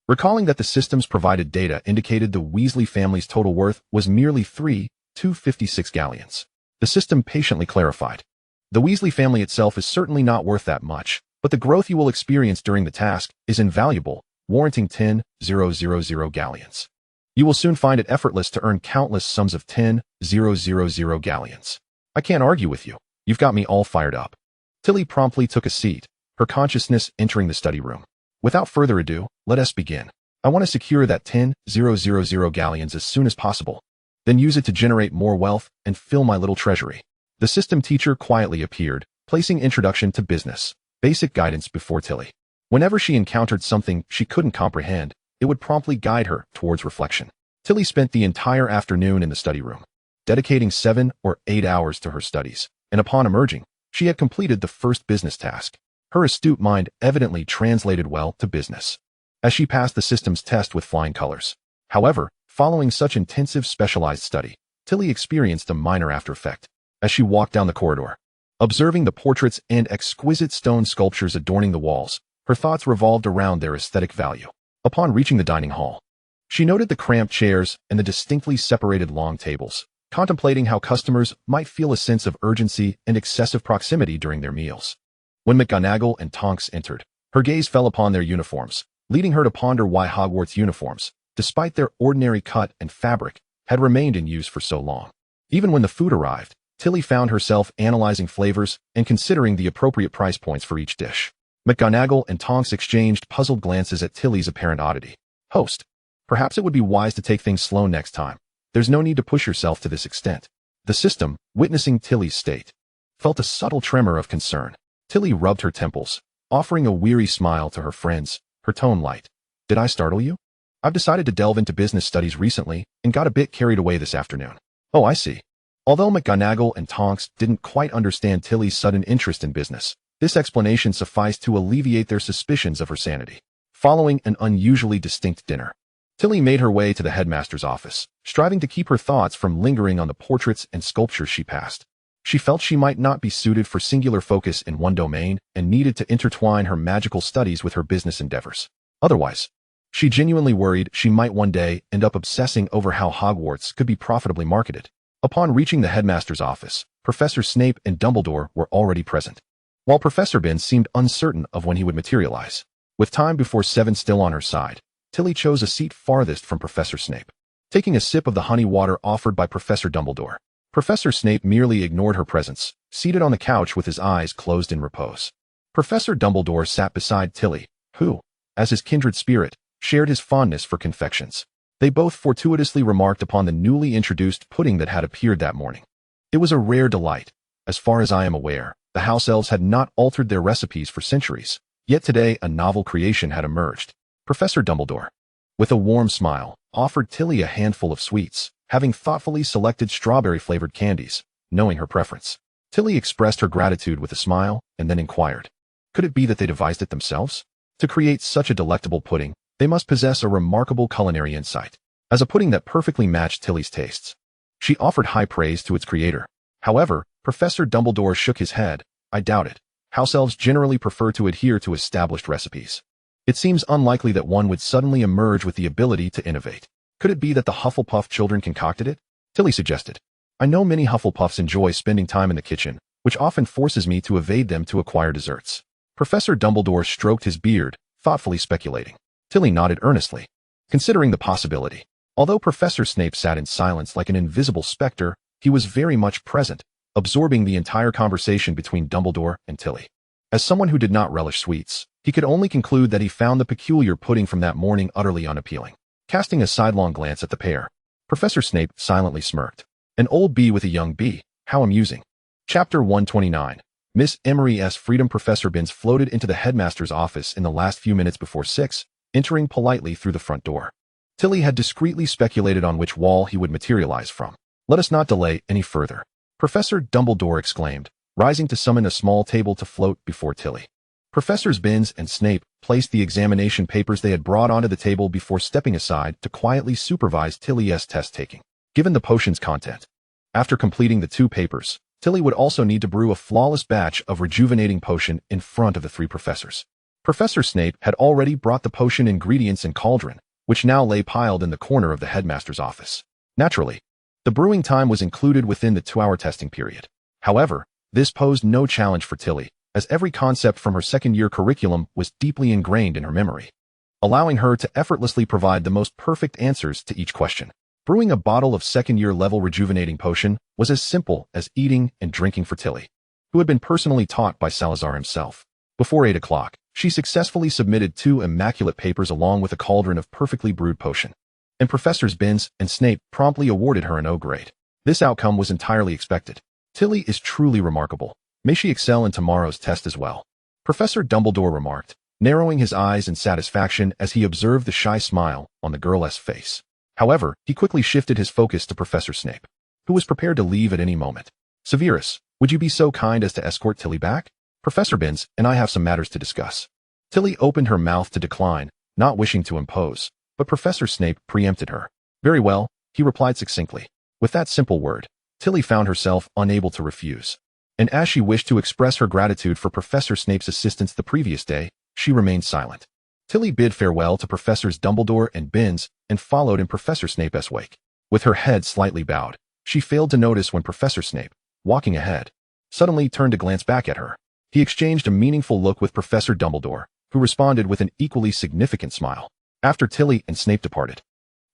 recalling that the system's provided data indicated the Weasley family's total worth was merely 3,256 galleons. The system patiently clarified. The Weasley family itself is certainly not worth that much, but the growth you will experience during the task is invaluable, warranting 10,000 galleons. You will soon find it effortless to earn countless sums of 10,000 galleons. I can't argue with you. You've got me all fired up. Tilly promptly took a seat, her consciousness entering the study room. Without further ado, let us begin. I want to secure that 10,000 galleons as soon as possible, then use it to generate more wealth and fill my little treasury. The system teacher quietly appeared, placing Introduction to Business, Basic Guidance before Tilly. Whenever she encountered something she couldn't comprehend, it would promptly guide her towards reflection. Tilly spent the entire afternoon in the study room, dedicating 7 or 8 hours to her studies, and upon emerging, she had completed the first business task. Her astute mind evidently translated well to business, as she passed the system's test with flying colors. However, following such intensive specialized study, Tilly experienced a minor after-effect. As she walked down the corridor, observing the portraits and exquisite stone sculptures adorning the walls, her thoughts revolved around their aesthetic value. Upon reaching the dining hall, she noted the cramped chairs and the distinctly separated long tables, contemplating how customers might feel a sense of urgency and excessive proximity during their meals. When McGonagall and Tonks entered, her gaze fell upon their uniforms, leading her to ponder why Hogwarts uniforms, despite their ordinary cut and fabric, had remained in use for so long. Even when the food arrived, Tilly found herself analyzing flavors and considering the appropriate price points for each dish. McGonagall and Tonks exchanged puzzled glances at Tilly's apparent oddity. Host, perhaps it would be wise to take things slow next time. There's no need to push yourself to this extent. The system, witnessing Tilly's state, felt a subtle tremor of concern. Tilly rubbed her temples, offering a weary smile to her friends, her tone light. Did I startle you? I've decided to delve into business studies recently and got a bit carried away this afternoon. Oh, I see. Although McGonagall and Tonks didn't quite understand Tilly's sudden interest in business, this explanation sufficed to alleviate their suspicions of her sanity. Following an unusually distinct dinner, Tilly made her way to the headmaster's office, striving to keep her thoughts from lingering on the portraits and sculptures she passed. She felt she might not be suited for singular focus in one domain and needed to intertwine her magical studies with her business endeavors. Otherwise, she genuinely worried she might one day end up obsessing over how Hogwarts could be profitably marketed. Upon reaching the headmaster's office, Professor Snape and Dumbledore were already present, while Professor Binns seemed uncertain of when he would materialize. With time before 7 still on her side, Tilly chose a seat farthest from Professor Snape. Taking a sip of the honey water offered by Professor Dumbledore, Professor Snape merely ignored her presence, seated on the couch with his eyes closed in repose. Professor Dumbledore sat beside Tilly, who, as his kindred spirit, shared his fondness for confections. They both fortuitously remarked upon the newly introduced pudding that had appeared that morning. It was a rare delight. As far as I am aware, the house elves had not altered their recipes for centuries, yet today a novel creation had emerged. Professor Dumbledore, with a warm smile, offered Tilly a handful of sweets, having thoughtfully selected strawberry-flavored candies, knowing her preference. Tilly expressed her gratitude with a smile and then inquired, could it be that they devised it themselves? To create such a delectable pudding, they must possess a remarkable culinary insight. As a pudding that perfectly matched Tilly's tastes, she offered high praise to its creator. However, Professor Dumbledore shook his head. I doubt it. House elves generally prefer to adhere to established recipes. It seems unlikely that one would suddenly emerge with the ability to innovate. Could it be that the Hufflepuff children concocted it? Tilly suggested. I know many Hufflepuffs enjoy spending time in the kitchen, which often forces me to evade them to acquire desserts. Professor Dumbledore stroked his beard, thoughtfully speculating. Tilly nodded earnestly, considering the possibility. Although Professor Snape sat in silence like an invisible specter, he was very much present, absorbing the entire conversation between Dumbledore and Tilly. As someone who did not relish sweets, he could only conclude that he found the peculiar pudding from that morning utterly unappealing. Casting a sidelong glance at the pair, Professor Snape silently smirked. An old bee with a young bee, how amusing. Chapter 129. Miss Emery S. Freedom. Professor Binns floated into the headmaster's office in the last few minutes before 6, entering politely through the front door. Tilly had discreetly speculated on which wall he would materialize from. Let us not delay any further, Professor Dumbledore exclaimed, rising to summon a small table to float before Tilly. Professors Binns and Snape placed the examination papers they had brought onto the table before stepping aside to quietly supervise Tilly's test-taking. Given the potion's content, after completing the 2 papers, Tilly would also need to brew a flawless batch of rejuvenating potion in front of the 3 professors. Professor Snape had already brought the potion ingredients in cauldron, which now lay piled in the corner of the headmaster's office. Naturally, the brewing time was included within the 2-hour testing period. However, this posed no challenge for Tilly, as every concept from her second-year curriculum was deeply ingrained in her memory, allowing her to effortlessly provide the most perfect answers to each question. Brewing a bottle of second-year level rejuvenating potion was as simple as eating and drinking for Tilly, who had been personally taught by Salazar himself. Before 8 o'clock, she successfully submitted 2 immaculate papers along with a cauldron of perfectly brewed potion, and Professors Binns and Snape promptly awarded her an O grade. This outcome was entirely expected. Tilly is truly remarkable. May she excel in tomorrow's test as well, Professor Dumbledore remarked, narrowing his eyes in satisfaction as he observed the shy smile on the girl's face. However, he quickly shifted his focus to Professor Snape, who was prepared to leave at any moment. Severus, would you be so kind as to escort Tilly back? Professor Binns and I have some matters to discuss. Tilly opened her mouth to decline, not wishing to impose, but Professor Snape preempted her. Very well, he replied succinctly. With that simple word, Tilly found herself unable to refuse. And as she wished to express her gratitude for Professor Snape's assistance the previous day, she remained silent. Tilly bid farewell to Professors Dumbledore and Binns and followed in Professor Snape's wake. With her head slightly bowed, she failed to notice when Professor Snape, walking ahead, suddenly turned to glance back at her. He exchanged a meaningful look with Professor Dumbledore, who responded with an equally significant smile. After Tilly and Snape departed,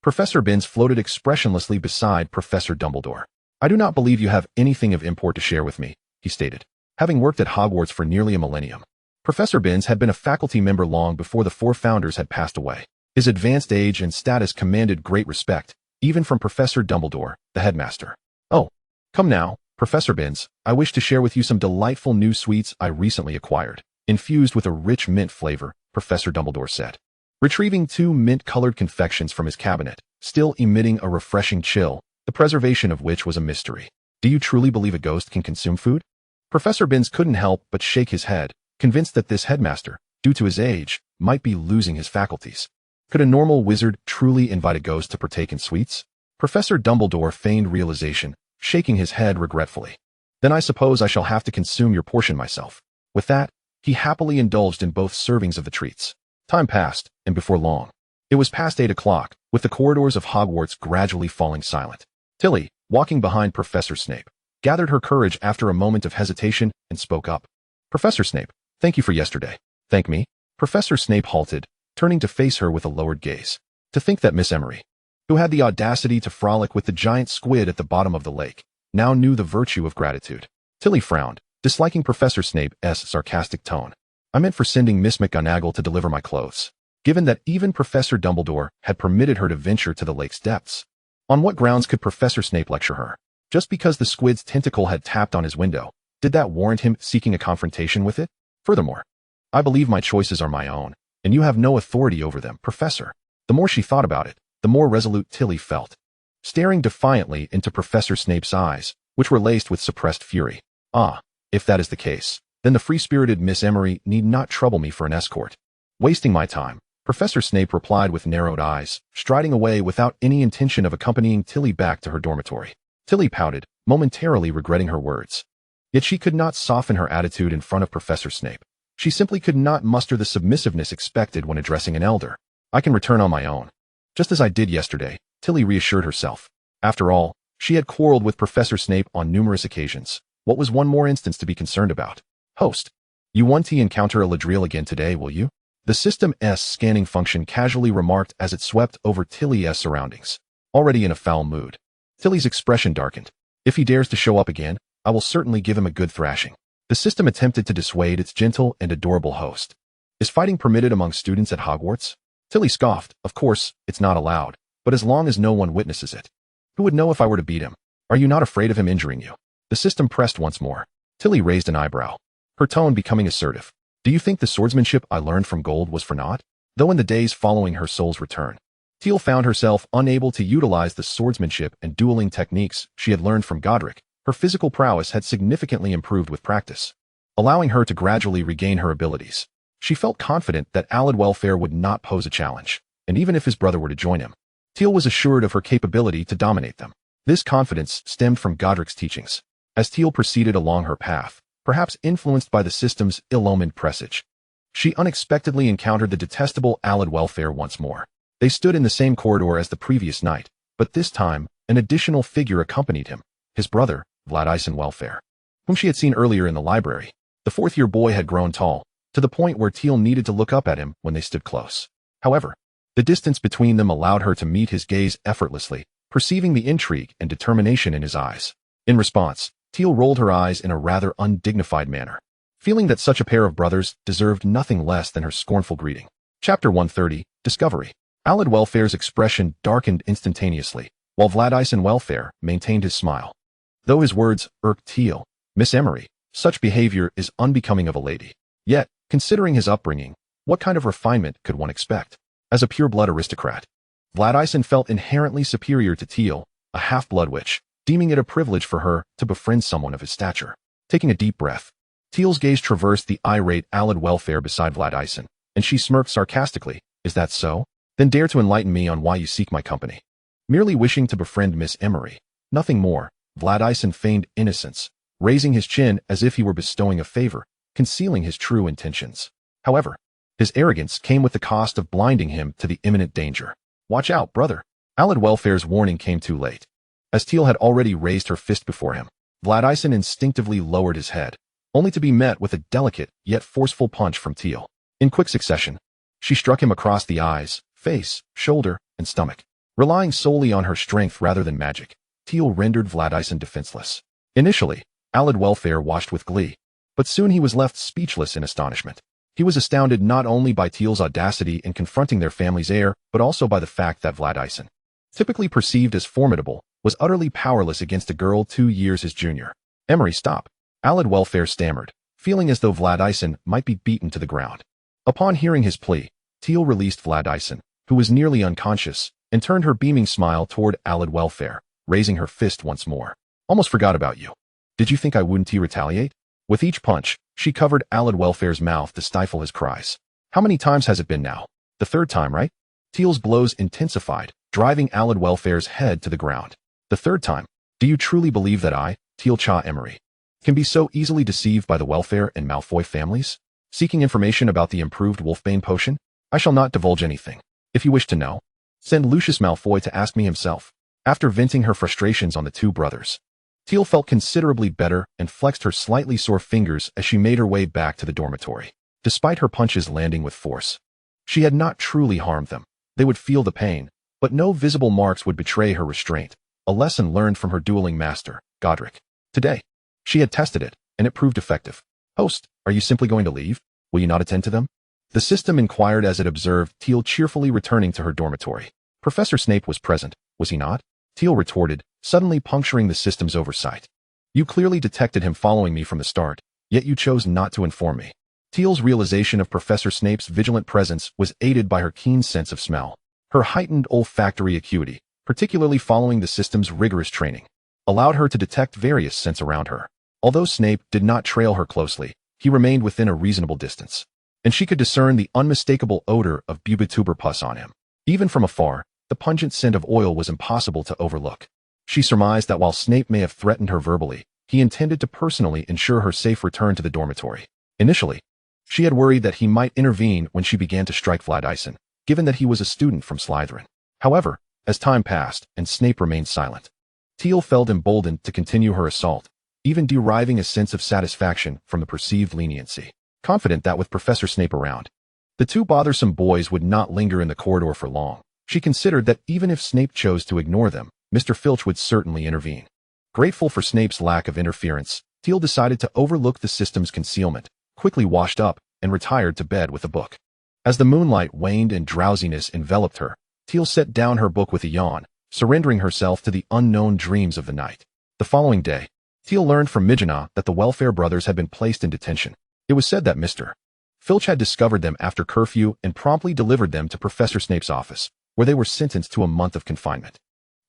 Professor Binns floated expressionlessly beside Professor Dumbledore. I do not believe you have anything of import to share with me, he stated. Having worked at Hogwarts for nearly a millennium, Professor Binns had been a faculty member long before the 4 founders had passed away. His advanced age and status commanded great respect, even from Professor Dumbledore, the headmaster. "Oh, come now, Professor Binns, I wish to share with you some delightful new sweets I recently acquired, infused with a rich mint flavor," Professor Dumbledore said. Retrieving 2 mint-colored confections from his cabinet, still emitting a refreshing chill, the preservation of which was a mystery. "Do you truly believe a ghost can consume food?" Professor Binns couldn't help but shake his head, convinced that this headmaster, due to his age, might be losing his faculties. Could a normal wizard truly invite a ghost to partake in sweets? Professor Dumbledore feigned realization, shaking his head regretfully. "Then I suppose I shall have to consume your portion myself." With that, he happily indulged in both servings of the treats. Time passed, and before long, it was past 8 o'clock, with the corridors of Hogwarts gradually falling silent. Tilly, walking behind Professor Snape, gathered her courage after a moment of hesitation and spoke up. "Professor Snape, thank you for yesterday." "Thank me?" Professor Snape halted, turning to face her with a lowered gaze. To think that Miss Emery, who had the audacity to frolic with the giant squid at the bottom of the lake, now knew the virtue of gratitude. Tilly frowned, disliking Professor Snape's sarcastic tone. "I meant for sending Miss McGonagall to deliver my clothes." Given that even Professor Dumbledore had permitted her to venture to the lake's depths, on what grounds could Professor Snape lecture her? Just because the squid's tentacle had tapped on his window, did that warrant him seeking a confrontation with it? Furthermore, "I believe my choices are my own, and you have no authority over them, Professor." The more she thought about it, the more resolute Tilly felt, staring defiantly into Professor Snape's eyes, which were laced with suppressed fury. "Ah, if that is the case, then the free-spirited Miss Emery need not trouble me for an escort." "Wasting my time," Professor Snape replied with narrowed eyes, striding away without any intention of accompanying Tilly back to her dormitory. Tilly pouted, momentarily regretting her words. Yet she could not soften her attitude in front of Professor Snape. She simply could not muster the submissiveness expected when addressing an elder. "I can return on my own, just as I did yesterday," Tilly reassured herself. After all, she had quarreled with Professor Snape on numerous occasions. What was one more instance to be concerned about? "Host, you won't encounter Eladriel again today, will you?" The system's scanning function casually remarked as it swept over Tilly's surroundings. Already in a foul mood, Tilly's expression darkened. "If he dares to show up again, I will certainly give him a good thrashing." The system attempted to dissuade its gentle and adorable host. "Is fighting permitted among students at Hogwarts?" Tilly scoffed. "Of course, it's not allowed, but as long as no one witnesses it. Who would know if I were to beat him? Are you not afraid of him injuring you?" The system pressed once more. Tilly raised an eyebrow, her tone becoming assertive. "Do you think the swordsmanship I learned from Gold was for naught?" Though in the days following her soul's return, Tiel found herself unable to utilize the swordsmanship and dueling techniques she had learned from Godric, her physical prowess had significantly improved with practice, allowing her to gradually regain her abilities. She felt confident that Alad welfare would not pose a challenge, and even if his brother were to join him, Tiel was assured of her capability to dominate them. This confidence stemmed from Godric's teachings. As Tiel proceeded along her path, perhaps influenced by the system's ill-omened presage, she unexpectedly encountered the detestable Alad welfare once more. They stood in the same corridor as the previous night, but this time, an additional figure accompanied him, his brother, Vladison welfare, whom she had seen earlier in the library. The fourth-year boy had grown tall, to the point where Tiel needed to look up at him when they stood close. However, the distance between them allowed her to meet his gaze effortlessly, perceiving the intrigue and determination in his eyes. In response, Tiel rolled her eyes in a rather undignified manner, feeling that such a pair of brothers deserved nothing less than her scornful greeting. Chapter 130, Discovery. Alad welfare's expression darkened instantaneously, while Vladison welfare maintained his smile. Though his words irked Tiel, "Miss Emery, such behavior is unbecoming of a lady." Yet, considering his upbringing, what kind of refinement could one expect? As a pure-blood aristocrat, Vladison felt inherently superior to Tiel, a half-blood witch, deeming it a privilege for her to befriend someone of his stature. Taking a deep breath, Tiel's gaze traversed the irate Alad welfare beside Vladison, and she smirked sarcastically. "Is that so? Then dare to enlighten me on why you seek my company." Merely wishing to befriend Miss Emery, nothing more, Vladison feigned innocence, raising his chin as if he were bestowing a favor, concealing his true intentions. However, his arrogance came with the cost of blinding him to the imminent danger. "Watch out, brother." Alad welfare's warning came too late. As Tiel had already raised her fist before him, Vladison instinctively lowered his head, only to be met with a delicate yet forceful punch from Tiel. In quick succession, she struck him across the eyes, face, shoulder, and stomach. Relying solely on her strength rather than magic, Tiel rendered Vladison defenseless. Initially, Alad welfare watched with glee, but soon he was left speechless in astonishment. He was astounded not only by Tiel's audacity in confronting their family's heir, but also by the fact that Vladison, typically perceived as formidable, was utterly powerless against a girl 2 years his junior. Emery, stop. Allied Welfare stammered, feeling as though Vladison might be beaten to the ground. Upon hearing his plea, Tiel released Vladison, who was nearly unconscious, and turned her beaming smile toward Allied Welfare, raising her fist once more. Almost forgot about you. Did you think I wouldn't retaliate? With each punch, she covered Allied Welfare's mouth to stifle his cries. How many times has it been now? The third time, right? Tiel's blows intensified, driving Allied Welfare's head to the ground. The third time? Do you truly believe that I, Tiel Cha Emery, can be so easily deceived by the Welfare and Malfoy families? Seeking information about the improved Wolfbane potion? I shall not divulge anything. If you wish to know, send Lucius Malfoy to ask me himself. After venting her frustrations on the two brothers, Tiel felt considerably better and flexed her slightly sore fingers as she made her way back to the dormitory. Despite her punches landing with force, she had not truly harmed them. They would feel the pain, but no visible marks would betray her restraint, a lesson learned from her dueling master, Godric. Today, she had tested it, and it proved effective. Host, are you simply going to leave? Will you not attend to them? The system inquired as it observed Tiel cheerfully returning to her dormitory. Professor Snape was present, was he not? Tiel retorted, suddenly puncturing the system's oversight. You clearly detected him following me from the start, yet you chose not to inform me. Tiel's realization of Professor Snape's vigilant presence was aided by her keen sense of smell. Her heightened olfactory acuity, particularly following the system's rigorous training, allowed her to detect various scents around her. Although Snape did not trail her closely, he remained within a reasonable distance, and she could discern the unmistakable odor of bubituber pus on him. Even from afar, the pungent scent of oil was impossible to overlook. She surmised that while Snape may have threatened her verbally, he intended to personally ensure her safe return to the dormitory. Initially, she had worried that he might intervene when she began to strike Vladison, given that he was a student from Slytherin. However, as time passed and Snape remained silent, Tiel felt emboldened to continue her assault, even deriving a sense of satisfaction from the perceived leniency. Confident that with Professor Snape around, the two bothersome boys would not linger in the corridor for long, she considered that even if Snape chose to ignore them, Mr. Filch would certainly intervene. Grateful for Snape's lack of interference, Tiel decided to overlook the system's concealment, quickly washed up, and retired to bed with a book. As the moonlight waned and drowsiness enveloped her, Tiel set down her book with a yawn, surrendering herself to the unknown dreams of the night. The following day, Tiel learned from Mijina that the Welfare brothers had been placed in detention. It was said that Mr. Filch had discovered them after curfew and promptly delivered them to Professor Snape's office, where they were sentenced to a month of confinement.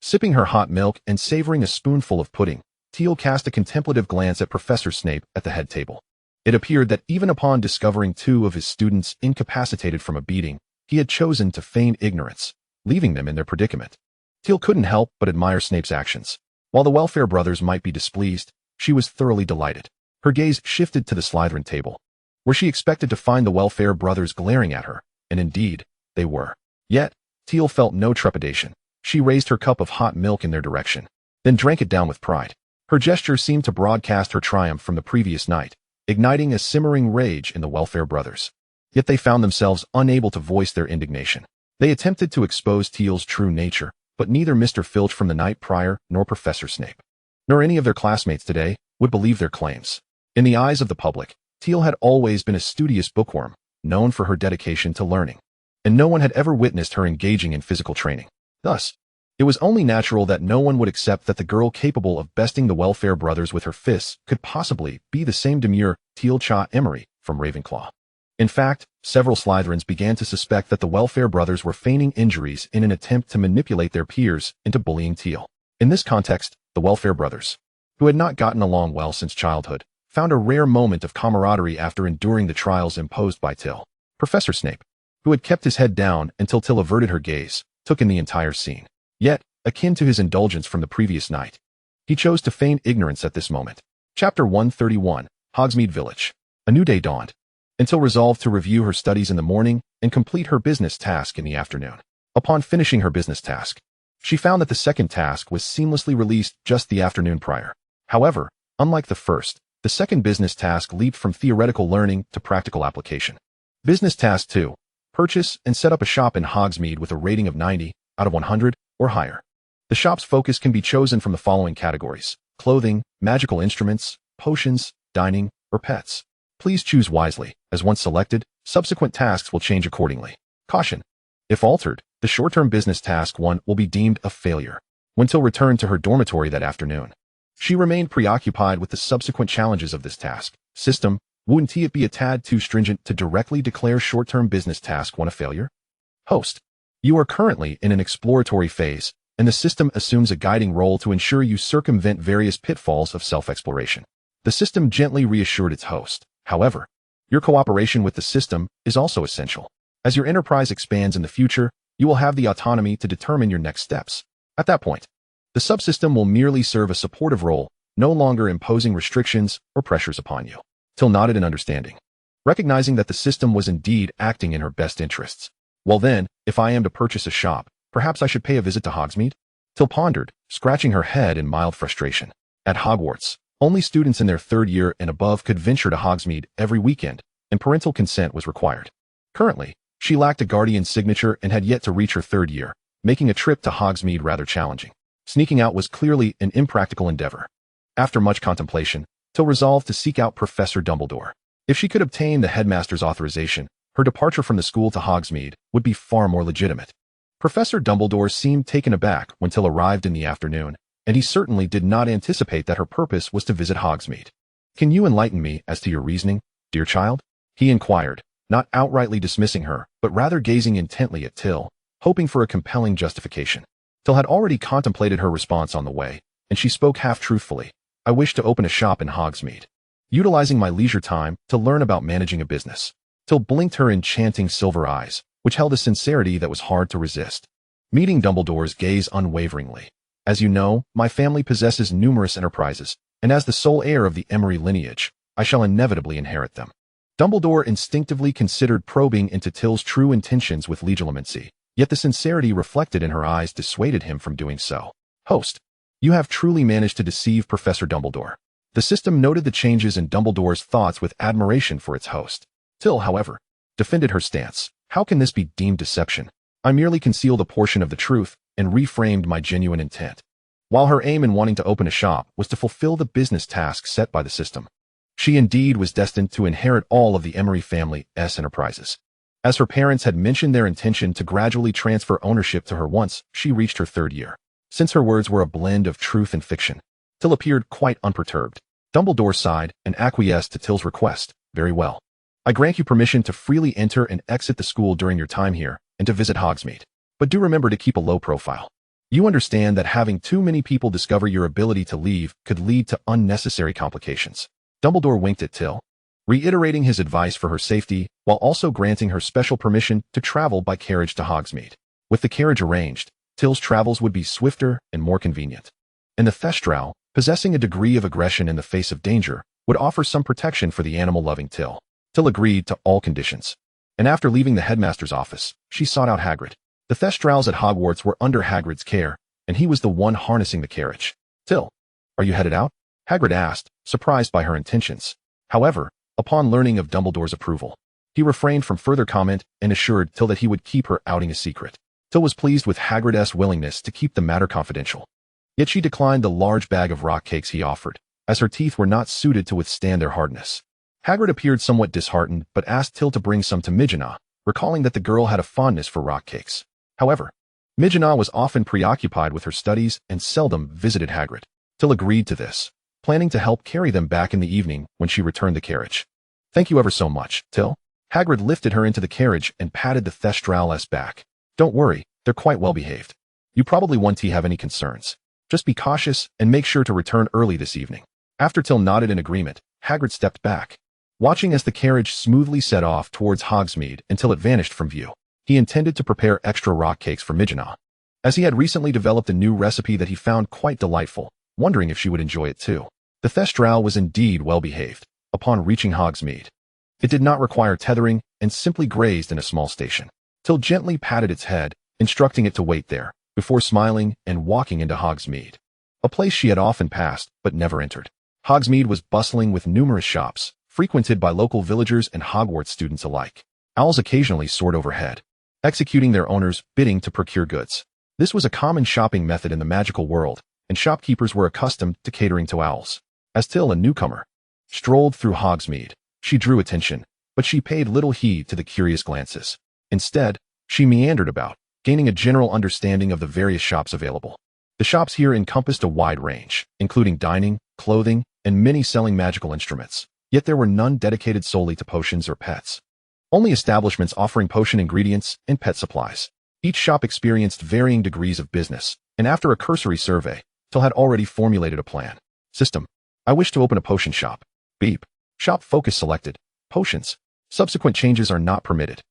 Sipping her hot milk and savoring a spoonful of pudding, Tiel cast a contemplative glance at Professor Snape at the head table. It appeared that even upon discovering 2 of his students incapacitated from a beating, he had chosen to feign ignorance, leaving them in their predicament. Tiel couldn't help but admire Snape's actions. While the Welfare brothers might be displeased, she was thoroughly delighted. Her gaze shifted to the Slytherin table, where she expected to find the Welfare brothers glaring at her, and indeed, they were. Yet, Tiel felt no trepidation. She raised her cup of hot milk in their direction, then drank it down with pride. Her gesture seemed to broadcast her triumph from the previous night, igniting a simmering rage in the Welfare brothers. Yet they found themselves unable to voice their indignation. They attempted to expose Tiel's true nature, but neither Mr. Filch from the night prior nor Professor Snape, nor any of their classmates today, would believe their claims. In the eyes of the public, Tiel had always been a studious bookworm, known for her dedication to learning, and no one had ever witnessed her engaging in physical training. Thus, it was only natural that no one would accept that the girl capable of besting the Welfare brothers with her fists could possibly be the same demure Tiel Cha Emery from Ravenclaw. In fact, several Slytherins began to suspect that the Welfare brothers were feigning injuries in an attempt to manipulate their peers into bullying Tiel. In this context, the Welfare brothers, who had not gotten along well since childhood, found a rare moment of camaraderie after enduring the trials imposed by Tiel. Professor Snape, who had kept his head down until Tiel averted her gaze, took in the entire scene. Yet, akin to his indulgence from the previous night, he chose to feign ignorance at this moment. Chapter 131, Hogsmeade Village. A new day dawned. Until resolved to review her studies in the morning and complete her business task in the afternoon. Upon finishing her business task, she found that the second task was seamlessly released just the afternoon prior. However, unlike the first, the second business task leaped from theoretical learning to practical application. Business Task 2. Purchase and set up a shop in Hogsmeade with a rating of 90 out of 100 or higher. The shop's focus can be chosen from the following categories: clothing, magical instruments, potions, dining, or pets. Please choose wisely, as once selected, subsequent tasks will change accordingly. Caution: If altered, the short-term business task 1 will be deemed a failure. When Tiel returned to her dormitory that afternoon, she remained preoccupied with the subsequent challenges of this task. System, wouldn't it be a tad too stringent to directly declare short-term business task 1 a failure? Host, you are currently in an exploratory phase, and the system assumes a guiding role to ensure you circumvent various pitfalls of self-exploration. The system gently reassured its host. However, your cooperation with the system is also essential. As your enterprise expands in the future, you will have the autonomy to determine your next steps. At that point, the subsystem will merely serve a supportive role, no longer imposing restrictions or pressures upon you. Tiel nodded in understanding, recognizing that the system was indeed acting in her best interests. Well then, if I am to purchase a shop, perhaps I should pay a visit to Hogsme? Tiel pondered, scratching her head in mild frustration. At Hogwarts, only students in their 3rd year and above could venture to Hogsme every weekend, and parental consent was required. Currently, she lacked a guardian's signature and had yet to reach her 3rd year, making a trip to Hogsme rather challenging. Sneaking out was clearly an impractical endeavor. After much contemplation, Tiel resolved to seek out Professor Dumbledore. If she could obtain the headmaster's authorization, her departure from the school to Hogsme would be far more legitimate. Professor Dumbledore seemed taken aback when Tiel arrived in the afternoon, and he certainly did not anticipate that her purpose was to visit Hogsme. Can you enlighten me as to your reasoning, dear child? He inquired, not outrightly dismissing her, but rather gazing intently at Tiel, hoping for a compelling justification. Tiel had already contemplated her response on the way, and she spoke half-truthfully. I wish to open a shop in Hogsme, utilizing my leisure time to learn about managing a business. Tiel blinked her enchanting silver eyes, which held a sincerity that was hard to resist, meeting Dumbledore's gaze unwaveringly. As you know, my family possesses numerous enterprises, and as the sole heir of the Emery lineage, I shall inevitably inherit them. Dumbledore instinctively considered probing into Tiel's true intentions with legitimacy, yet the sincerity reflected in her eyes dissuaded him from doing so. Host, you have truly managed to deceive Professor Dumbledore. The system noted the changes in Dumbledore's thoughts with admiration for its host. Tiel, however, defended her stance. How can this be deemed deception? I merely concealed a portion of the truth and reframed my genuine intent. While her aim in wanting to open a shop was to fulfill the business task set by the system, she indeed was destined to inherit all of the Emery family's enterprises. As her parents had mentioned their intention to gradually transfer ownership to her once she reached her 3rd year. Since her words were a blend of truth and fiction, Tiel appeared quite unperturbed. Dumbledore sighed and acquiesced to Tiel's request. Very well. I grant you permission to freely enter and exit the school during your time here and to visit Hogsme. But do remember to keep a low profile. You understand that having too many people discover your ability to leave could lead to unnecessary complications. Dumbledore winked at Tiel, reiterating his advice for her safety while also granting her special permission to travel by carriage to Hogsme. With the carriage arranged, Tiel's travels would be swifter and more convenient. And the Thestral, possessing a degree of aggression in the face of danger, would offer some protection for the animal-loving Tiel. Tiel agreed to all conditions. And after leaving the headmaster's office, she sought out Hagrid. The Thestrals at Hogwarts were under Hagrid's care, and he was the one harnessing the carriage. Tiel, are you headed out? Hagrid asked, surprised by her intentions. However, upon learning of Dumbledore's approval, he refrained from further comment and assured Tiel that he would keep her outing a secret. Tiel was pleased with Hagrid's willingness to keep the matter confidential. Yet she declined the large bag of rock cakes he offered, as her teeth were not suited to withstand their hardness. Hagrid appeared somewhat disheartened but asked Tiel to bring some to Mijina, recalling that the girl had a fondness for rock cakes. However, Mijina was often preoccupied with her studies and seldom visited Hagrid. Tiel agreed to this, planning to help carry them back in the evening when she returned the carriage. Thank you ever so much, Tiel. Hagrid lifted her into the carriage and patted the Thestral's back. Don't worry, they're quite well behaved. You probably won't have any concerns. Just be cautious and make sure to return early this evening. After Tiel nodded in agreement, Hagrid stepped back, watching as the carriage smoothly set off towards Hogsme until it vanished from view. He intended to prepare extra rock cakes for Mijina, as he had recently developed a new recipe that he found quite delightful, wondering if she would enjoy it too. The Thestral was indeed well behaved. Upon reaching Hogsme, it did not require tethering and simply grazed in a small station. Tiel gently patted its head, instructing it to wait there, before smiling and walking into Hogsme, a place she had often passed but never entered. Hogsme was bustling with numerous shops, frequented by local villagers and Hogwarts students alike. Owls occasionally soared overhead, executing their owners' bidding to procure goods. This was a common shopping method in the magical world, and shopkeepers were accustomed to catering to owls. As Tiel, a newcomer, strolled through Hogsme, she drew attention, but she paid little heed to the curious glances. Instead, She meandered about, gaining a general understanding of the various shops available. The shops here encompassed a wide range, including dining, clothing, and many selling magical instruments, yet there were none dedicated solely to potions or pets. Only establishments offering potion ingredients and pet supplies. Each shop experienced varying degrees of business, and after a cursory survey, Tiel had already formulated a plan. System. I wish to open a potion shop. Beep. Shop focus selected. Potions. Subsequent changes are not permitted.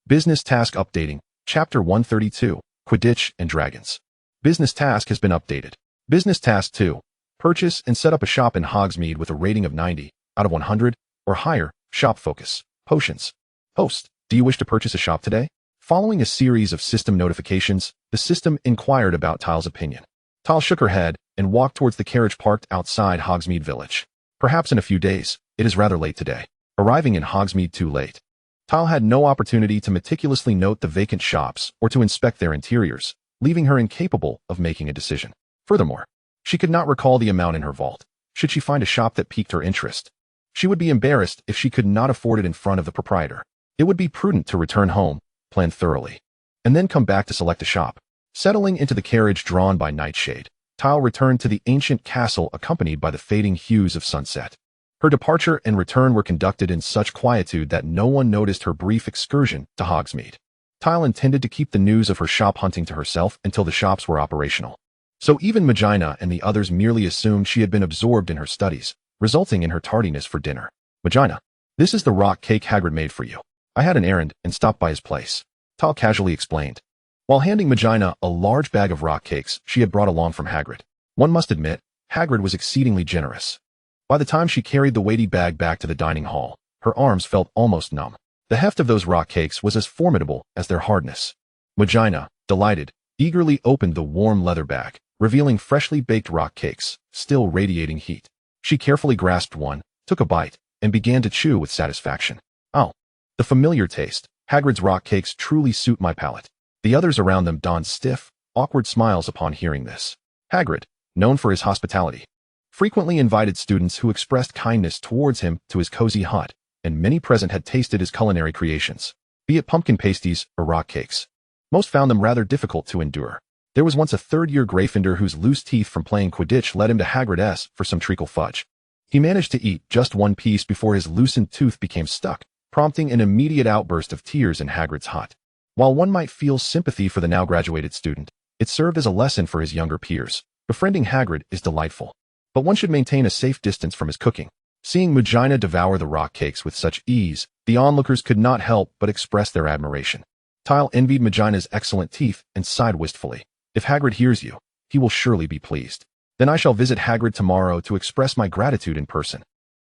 Business task updating. Chapter 132. Quidditch and Dragons. Business task has been updated. Business task 2. Purchase and set up a shop in Hogsme with a rating of 90 out of 100 or higher. Shop focus. Potions. Host. Do you wish to purchase a shop today? Following a series of system notifications, the system inquired about Tiel's opinion. Tiel shook her head and walked towards the carriage parked outside Hogsmeade Village. Perhaps in a few days. It is rather late today. Arriving in Hogsmeade too late. Tiel had no opportunity to meticulously note the vacant shops or to inspect their interiors, leaving her incapable of making a decision. Furthermore, she could not recall the amount in her vault. Should she find a shop that piqued her interest, she would be embarrassed if she could not afford it in front of the proprietor. It would be prudent to return home, plan thoroughly, and then come back to select a shop. Settling into the carriage drawn by Nightshade, Tiel returned to the ancient castle accompanied by the fading hues of sunset. Her departure and return were conducted in such quietude that no one noticed her brief excursion to Hogsmeade. Tiel intended to keep the news of her shop hunting to herself until the shops were operational. So even Magina and the others merely assumed she had been absorbed in her studies, resulting in her tardiness for dinner. Magina, this is the rock cake Hagrid made for you. I had an errand and stopped by his place. Tiel casually explained, while handing Magina a large bag of rock cakes she had brought along from Hagrid. One must admit, Hagrid was exceedingly generous. By the time she carried the weighty bag back to the dining hall, her arms felt almost numb. The heft of those rock cakes was as formidable as their hardness. Magina, delighted, eagerly opened the warm leather bag, revealing freshly baked rock cakes, still radiating heat. She carefully grasped one, took a bite, and began to chew with satisfaction. Oh, the familiar taste. Hagrid's rock cakes truly suit my palate. The others around them donned stiff, awkward smiles upon hearing this. Hagrid, known for his hospitality, frequently invited students who expressed kindness towards him to his cozy hut, and many present had tasted his culinary creations, be it pumpkin pasties or rock cakes. Most found them rather difficult to endure. There was once a third-year Gryffindor whose loose teeth from playing Quidditch led him to Hagrid for some treacle fudge. He managed to eat just one piece before his loosened tooth became stuck, prompting an immediate outburst of tears in Hagrid's hut. While one might feel sympathy for the now-graduated student, it served as a lesson for his younger peers. Befriending Hagrid is delightful, but one should maintain a safe distance from his cooking. Seeing Magina devour the rock cakes with such ease, the onlookers could not help but express their admiration. Tiel envied Magina's excellent teeth and sighed wistfully. If Hagrid hears you, he will surely be pleased. Then I shall visit Hagrid tomorrow to express my gratitude in person.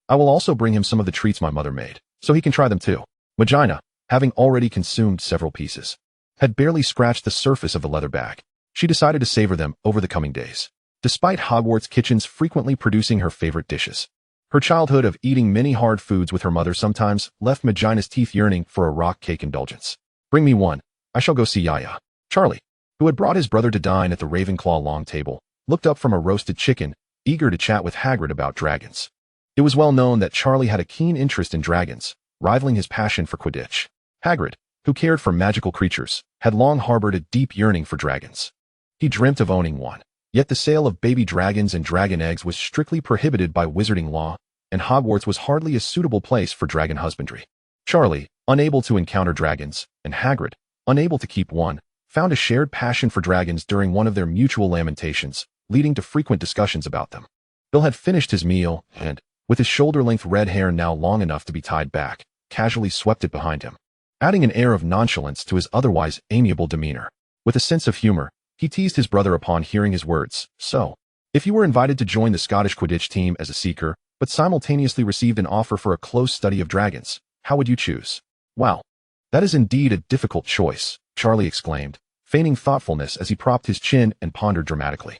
I will also bring him some of the treats my mother made, so he can try them too. Magina, having already consumed several pieces, had barely scratched the surface of the leather bag. She decided to savor them over the coming days. Despite Hogwarts kitchens frequently producing her favorite dishes, her childhood of eating many hard foods with her mother sometimes left Magina's teeth yearning for a rock cake indulgence. Bring me one. I shall go see Yaya. Charlie, who had brought his brother to dine at the Ravenclaw long table, looked up from a roasted chicken, eager to chat with Hagrid about dragons. It was well known that Charlie had a keen interest in dragons, rivaling his passion for Quidditch. Hagrid, who cared for magical creatures, had long harbored a deep yearning for dragons. He dreamt of owning one. Yet the sale of baby dragons and dragon eggs was strictly prohibited by wizarding law, and Hogwarts was hardly a suitable place for dragon husbandry. Charlie, unable to encounter dragons, and Hagrid, unable to keep one, found a shared passion for dragons during one of their mutual lamentations, leading to frequent discussions about them. Bill had finished his meal and, with his shoulder-length red hair now long enough to be tied back, casually swept it behind him, adding an air of nonchalance to his otherwise amiable demeanor. With a sense of humor, he teased his brother upon hearing his words. So, if you were invited to join the Scottish Quidditch team as a seeker, but simultaneously received an offer for a close study of dragons, how would you choose? Wow, that is indeed a difficult choice, Charlie exclaimed, feigning thoughtfulness as he propped his chin and pondered dramatically.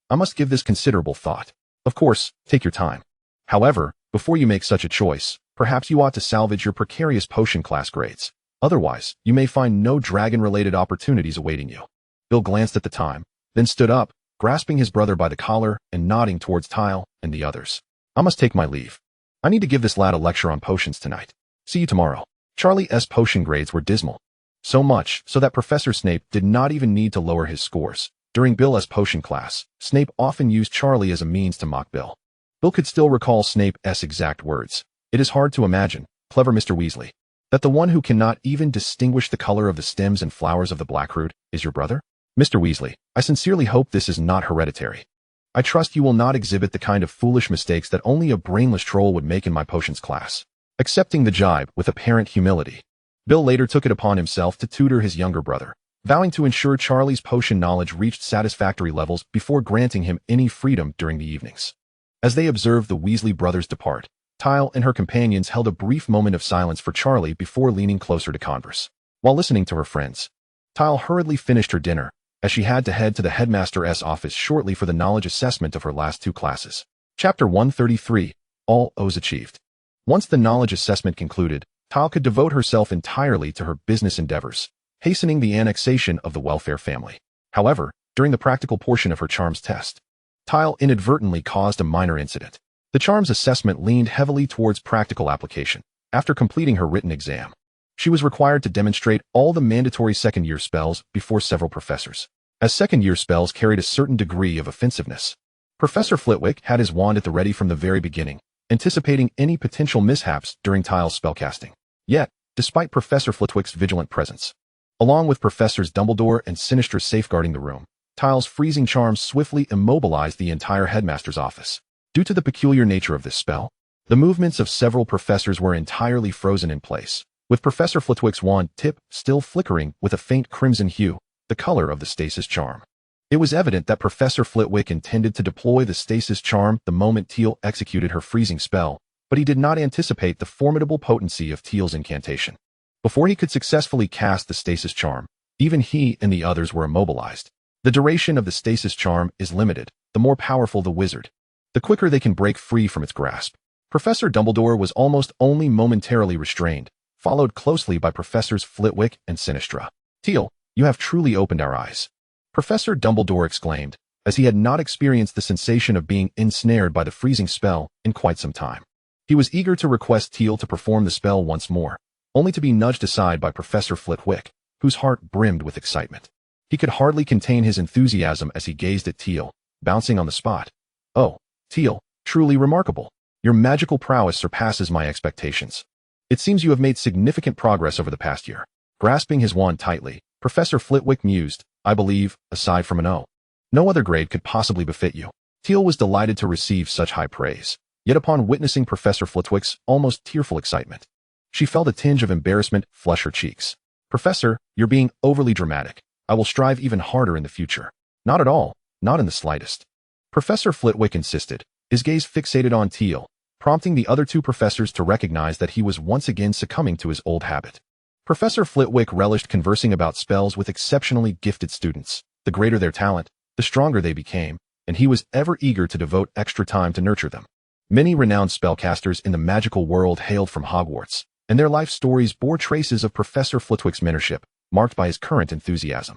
I must give this considerable thought. Of course, take your time. However, before you make such a choice, perhaps you ought to salvage your precarious potion class grades. Otherwise, you may find no dragon-related opportunities awaiting you. Bill glanced at the time, then stood up, grasping his brother by the collar and nodding towards Tiel and the others. I must take my leave. I need to give this lad a lecture on potions tonight. See you tomorrow. Charlie's potion grades were dismal. So much so that Professor Snape did not even need to lower his scores. During Bill's potion class, Snape often used Charlie as a means to mock Bill. Bill could still recall Snape's exact words. "It is hard to imagine, clever Mr. Weasley, that the one who cannot even distinguish the color of the stems and flowers of the blackroot is your brother? Mr. Weasley, I sincerely hope this is not hereditary. I trust you will not exhibit the kind of foolish mistakes that only a brainless troll would make in my potions class." Accepting the jibe with apparent humility, Bill later took it upon himself to tutor his younger brother, vowing to ensure Charlie's potion knowledge reached satisfactory levels before granting him any freedom during the evenings. As they observed the Weasley brothers depart, Tiel and her companions held a brief moment of silence for Charlie before leaning closer to converse. While listening to her friends, Tiel hurriedly finished her dinner, as she had to head to the headmaster's office shortly for the knowledge assessment of her last 2 classes. Chapter 133, All O's Achieved. Once the knowledge assessment concluded, Tiel could devote herself entirely to her business endeavors, hastening the annexation of the welfare family. However, during the practical portion of her charms test, Tiel inadvertently caused a minor incident. The charms assessment leaned heavily towards practical application. After completing her written exam, she was required to demonstrate all the mandatory second-year spells before several professors, as second-year spells carried a certain degree of offensiveness. Professor Flitwick had his wand at the ready from the very beginning, anticipating any potential mishaps during Tiel's spellcasting. Yet, despite Professor Flitwick's vigilant presence, along with Professors Dumbledore and Sinister safeguarding the room, Tiel's freezing charms swiftly immobilized the entire headmaster's office. Due to the peculiar nature of this spell, the movements of several professors were entirely frozen in place, with Professor Flitwick's wand tip still flickering with a faint crimson hue, the color of the stasis charm. It was evident that Professor Flitwick intended to deploy the stasis charm the moment Tiel executed her freezing spell, but he did not anticipate the formidable potency of Tiel's incantation. Before he could successfully cast the stasis charm, even he and the others were immobilized. The duration of the stasis charm is limited, the more powerful the wizard, the quicker they can break free from its grasp. Professor Dumbledore was almost only momentarily restrained, followed closely by Professors Flitwick and Sinistra. "Tiel, you have truly opened our eyes," Professor Dumbledore exclaimed, as he had not experienced the sensation of being ensnared by the freezing spell in quite some time. He was eager to request Tiel to perform the spell once more, only to be nudged aside by Professor Flitwick, whose heart brimmed with excitement. He could hardly contain his enthusiasm as he gazed at Tiel, bouncing on the spot. "Oh, Tiel, truly remarkable. Your magical prowess surpasses my expectations. It seems you have made significant progress over the past year." Grasping his wand tightly, Professor Flitwick mused, "I believe, aside from an O, no other grade could possibly befit you." Tiel was delighted to receive such high praise, yet upon witnessing Professor Flitwick's almost tearful excitement, she felt a tinge of embarrassment flush her cheeks. "Professor, you're being overly dramatic. I will strive even harder in the future." "Not at all, not in the slightest," Professor Flitwick insisted, his gaze fixated on Tiel, prompting the other 2 professors to recognize that he was once again succumbing to his old habit. Professor Flitwick relished conversing about spells with exceptionally gifted students. The greater their talent, the stronger they became, and he was ever eager to devote extra time to nurture them. Many renowned spellcasters in the magical world hailed from Hogwarts, and their life stories bore traces of Professor Flitwick's mentorship, marked by his current enthusiasm.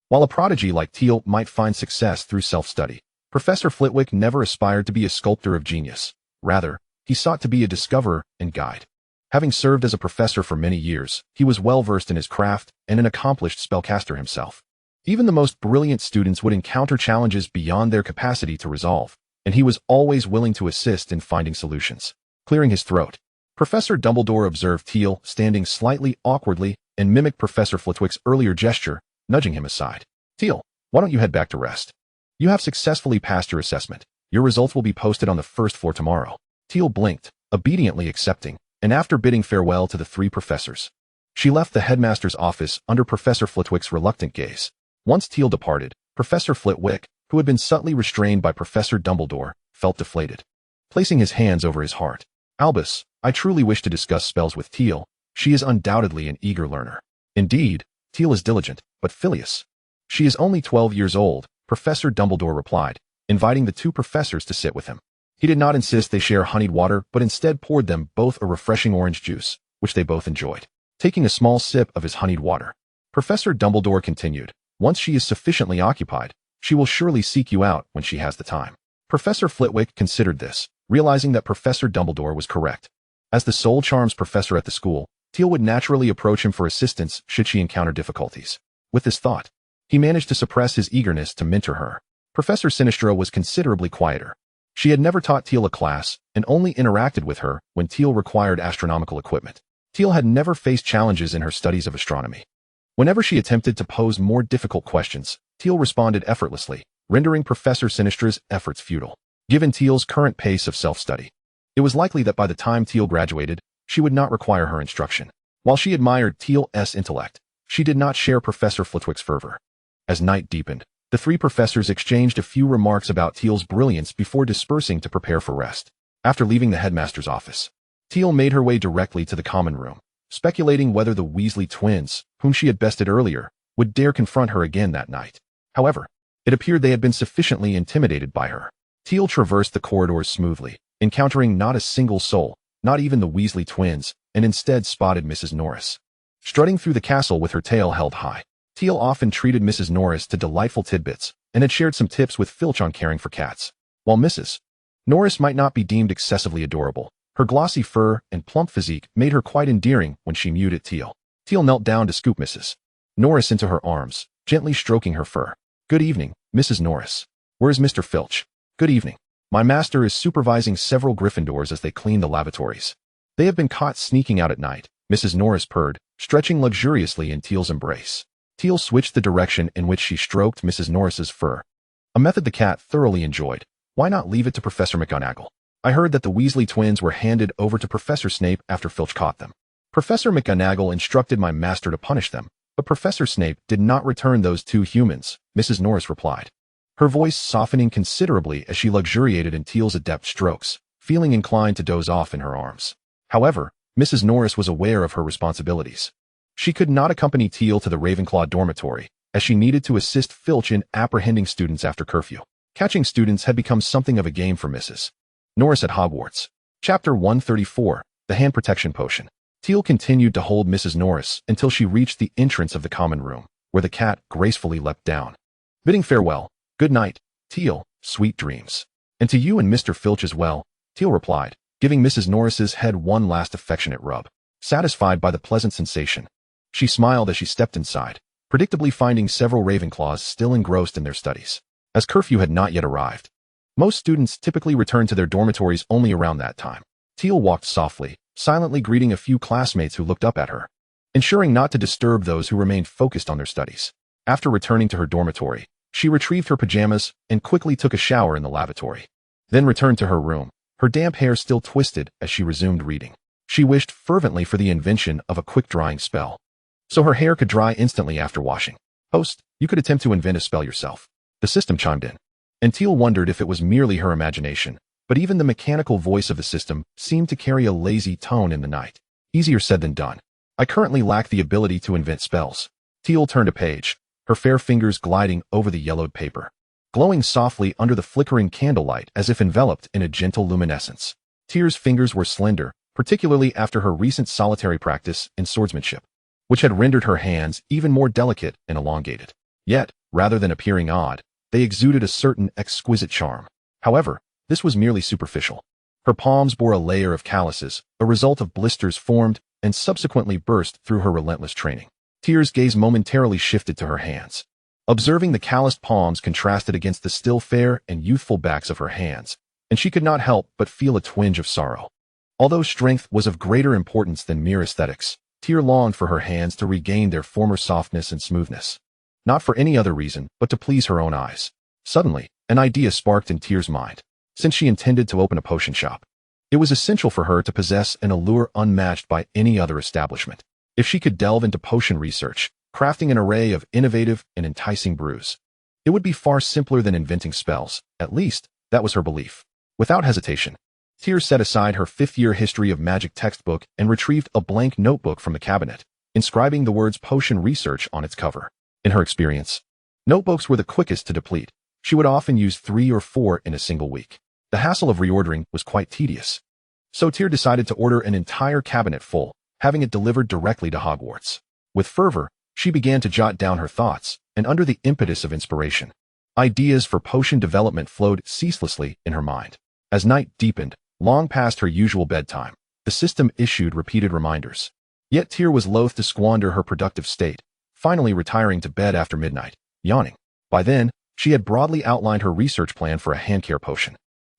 While a prodigy like Tiel might find success through self-study, Professor Flitwick never aspired to be a sculptor of genius. Rather, he sought to be a discoverer and guide. Having served as a professor for many years, he was well-versed in his craft and an accomplished spellcaster himself. Even the most brilliant students would encounter challenges beyond their capacity to resolve, and he was always willing to assist in finding solutions. Clearing his throat, Professor Dumbledore observed Tiel standing slightly awkwardly and mimicked Professor Flitwick's earlier gesture, nudging him aside. "Tiel, why don't you head back to rest? You have successfully passed your assessment. Your results will be posted on the first floor tomorrow." Tiel blinked, obediently accepting, and after bidding farewell to the 3 professors, she left the headmaster's office under Professor Flitwick's reluctant gaze. Once Tiel departed, Professor Flitwick, who had been subtly restrained by Professor Dumbledore, felt deflated. Placing his hands over his heart, "Albus, I truly wish to discuss spells with Tiel. She is undoubtedly an eager learner. Indeed, Tiel is diligent, but filious. She is only 12 years old," Professor Dumbledore replied, inviting the 2 professors to sit with him. He did not insist they share honeyed water, but instead poured them both a refreshing orange juice, which they both enjoyed. Taking a small sip of his honeyed water, Professor Dumbledore continued, "Once she is sufficiently occupied, she will surely seek you out when she has the time." Professor Flitwick considered this, realizing that Professor Dumbledore was correct. As the sole charms professor at the school, Tiel would naturally approach him for assistance should she encounter difficulties. With this thought, he managed to suppress his eagerness to mentor her. Professor Sinistra was considerably quieter. She had never taught Tiel a class and only interacted with her when Tiel required astronomical equipment. Tiel had never faced challenges in her studies of astronomy. Whenever she attempted to pose more difficult questions, Tiel responded effortlessly, rendering Professor Sinistra's efforts futile. Given Tiel's current pace of self-study, it was likely that by the time Tiel graduated, she would not require her instruction. While she admired Tiel's intellect, she did not share Professor Flitwick's fervor. As night deepened, the three professors exchanged a few remarks about Tiel's brilliance before dispersing to prepare for rest. After leaving the headmaster's office, Tiel made her way directly to the common room, speculating whether the Weasley twins, whom she had bested earlier, would dare confront her again that night. However, it appeared they had been sufficiently intimidated by her. Tiel traversed the corridors smoothly, encountering not a single soul, not even the Weasley twins, and instead spotted Mrs. Norris. Strutting through the castle with her tail held high, Tiel often treated Mrs. Norris to delightful tidbits and had shared some tips with Filch on caring for cats. While Mrs. Norris might not be deemed excessively adorable, her glossy fur and plump physique made her quite endearing when she mewed at Tiel. Tiel knelt down to scoop Mrs. Norris into her arms, gently stroking her fur. "Good evening, Mrs. Norris. Where's Mr. Filch?" "Good evening. My master is supervising several Gryffindors as they clean the lavatories. They have been caught sneaking out at night," Mrs. Norris purred, stretching luxuriously in Tiel's embrace. Tiel switched the direction in which she stroked Mrs. Norris's fur, a method the cat thoroughly enjoyed. Why not leave it to Professor McGonagall? "I heard that the Weasley twins were handed over to Professor Snape after Filch caught them. Professor McGonagall instructed my master to punish them, but Professor Snape did not return those two humans," Mrs. Norris replied, her voice softening considerably as she luxuriated in Tiel's adept strokes, feeling inclined to doze off in her arms. However, Mrs. Norris was aware of her responsibilities. She could not accompany Tiel to the Ravenclaw dormitory, as she needed to assist Filch in apprehending students after curfew. Catching students had become something of a game for Mrs. Norris at Hogwarts. Chapter 134, The Hand Protection Potion. Tiel continued to hold Mrs. Norris until she reached the entrance of the common room, where the cat gracefully leapt down. Bidding farewell, "Good night, Tiel, sweet dreams. And to you and Mr. Filch as well," Tiel replied, giving Mrs. Norris's head one last affectionate rub. Satisfied by the pleasant sensation, she smiled as she stepped inside, predictably finding several Ravenclaws still engrossed in their studies. As curfew had not yet arrived, most students typically returned to their dormitories only around that time. Tiel walked softly, silently greeting a few classmates who looked up at her, ensuring not to disturb those who remained focused on their studies. After returning to her dormitory, she retrieved her pajamas and quickly took a shower in the lavatory, then returned to her room, her damp hair still twisted as she resumed reading. She wished fervently for the invention of a quick-drying spell, so her hair could dry instantly after washing. "Host, you could attempt to invent a spell yourself," the system chimed in. And Tiel wondered if it was merely her imagination, but even the mechanical voice of the system seemed to carry a lazy tone in the night. "Easier said than done. I currently lack the ability to invent spells." Tiel turned a page, her fair fingers gliding over the yellowed paper, glowing softly under the flickering candlelight as if enveloped in a gentle luminescence. Tier's fingers were slender, particularly after her recent solitary practice in swordsmanship, which had rendered her hands even more delicate and elongated. Yet, rather than appearing odd, they exuded a certain exquisite charm. However, this was merely superficial. Her palms bore a layer of calluses, a result of blisters formed and subsequently burst through her relentless training. Tier's gaze momentarily shifted to her hands. Observing the calloused palms contrasted against the still fair and youthful backs of her hands, and she could not help but feel a twinge of sorrow. Although strength was of greater importance than mere aesthetics, Tier longed for her hands to regain their former softness and smoothness. Not for any other reason, but to please her own eyes. Suddenly, an idea sparked in Tier's mind. Since she intended to open a potion shop, it was essential for her to possess an allure unmatched by any other establishment. If she could delve into potion research, crafting an array of innovative and enticing brews, it would be far simpler than inventing spells. At least, that was her belief. Without hesitation, Tier set aside her fifth-year history of magic textbook and retrieved a blank notebook from the cabinet, inscribing the words potion research on its cover. In her experience, notebooks were the quickest to deplete. She would often use 3 or 4 in a single week. The hassle of reordering was quite tedious, so Tier decided to order an entire cabinet full, having it delivered directly to Hogwarts. With fervor, she began to jot down her thoughts, and under the impetus of inspiration, ideas for potion development flowed ceaselessly in her mind. As night deepened, long past her usual bedtime, the system issued repeated reminders. Yet Tier was loath to squander her productive state, finally retiring to bed after midnight, yawning. By then, she had broadly outlined her research plan for a handcare potion,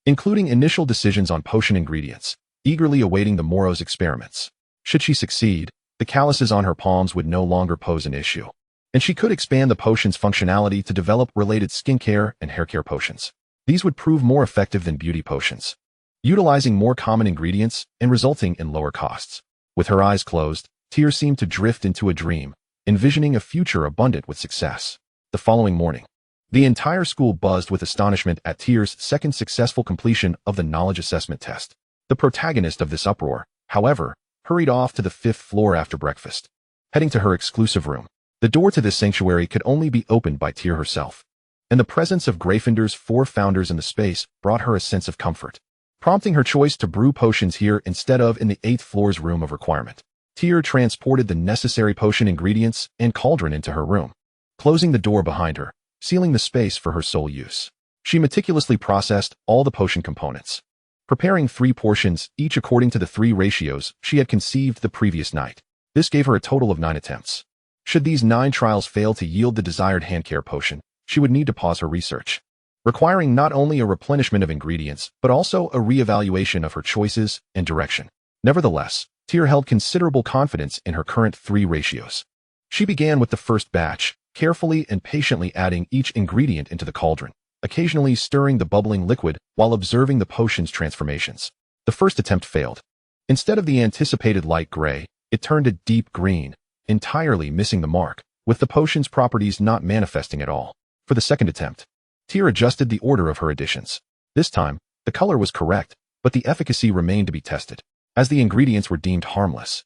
including initial decisions on potion ingredients, eagerly awaiting the morrow's experiments. Should she succeed, the calluses on her palms would no longer pose an issue, and she could expand the potion's functionality to develop related skincare and haircare potions. These would prove more effective than beauty potions, utilizing more common ingredients and resulting in lower costs. With her eyes closed, Tier seemed to drift into a dream, envisioning a future abundant with success. The following morning, the entire school buzzed with astonishment at Tier's second successful completion of the knowledge assessment test. The protagonist of this uproar, however, hurried off to the 5th floor after breakfast, heading to her exclusive room. The door to this sanctuary could only be opened by Tier herself, and the presence of Gryffindor's 4 founders in the space brought her a sense of comfort, prompting her choice to brew potions here instead of in the 8th floor's room of requirement. Tier transported the necessary potion ingredients and cauldron into her room, closing the door behind her, sealing the space for her sole use. She meticulously processed all the potion components, preparing 3 portions, each according to the 3 ratios she had conceived the previous night. This gave her a total of 9 attempts. Should these 9 trials fail to yield the desired handcare potion, she would need to pause her research, requiring not only a replenishment of ingredients, but also a re-evaluation of her choices and direction. Nevertheless, Tier held considerable confidence in her current 3 ratios. She began with the first batch, carefully and patiently adding each ingredient into the cauldron, occasionally stirring the bubbling liquid while observing the potion's transformations. The first attempt failed. Instead of the anticipated light gray, it turned a deep green, entirely missing the mark, with the potion's properties not manifesting at all. For the second attempt, Tier adjusted the order of her additions. This time, the color was correct, but the efficacy remained to be tested, as the ingredients were deemed harmless.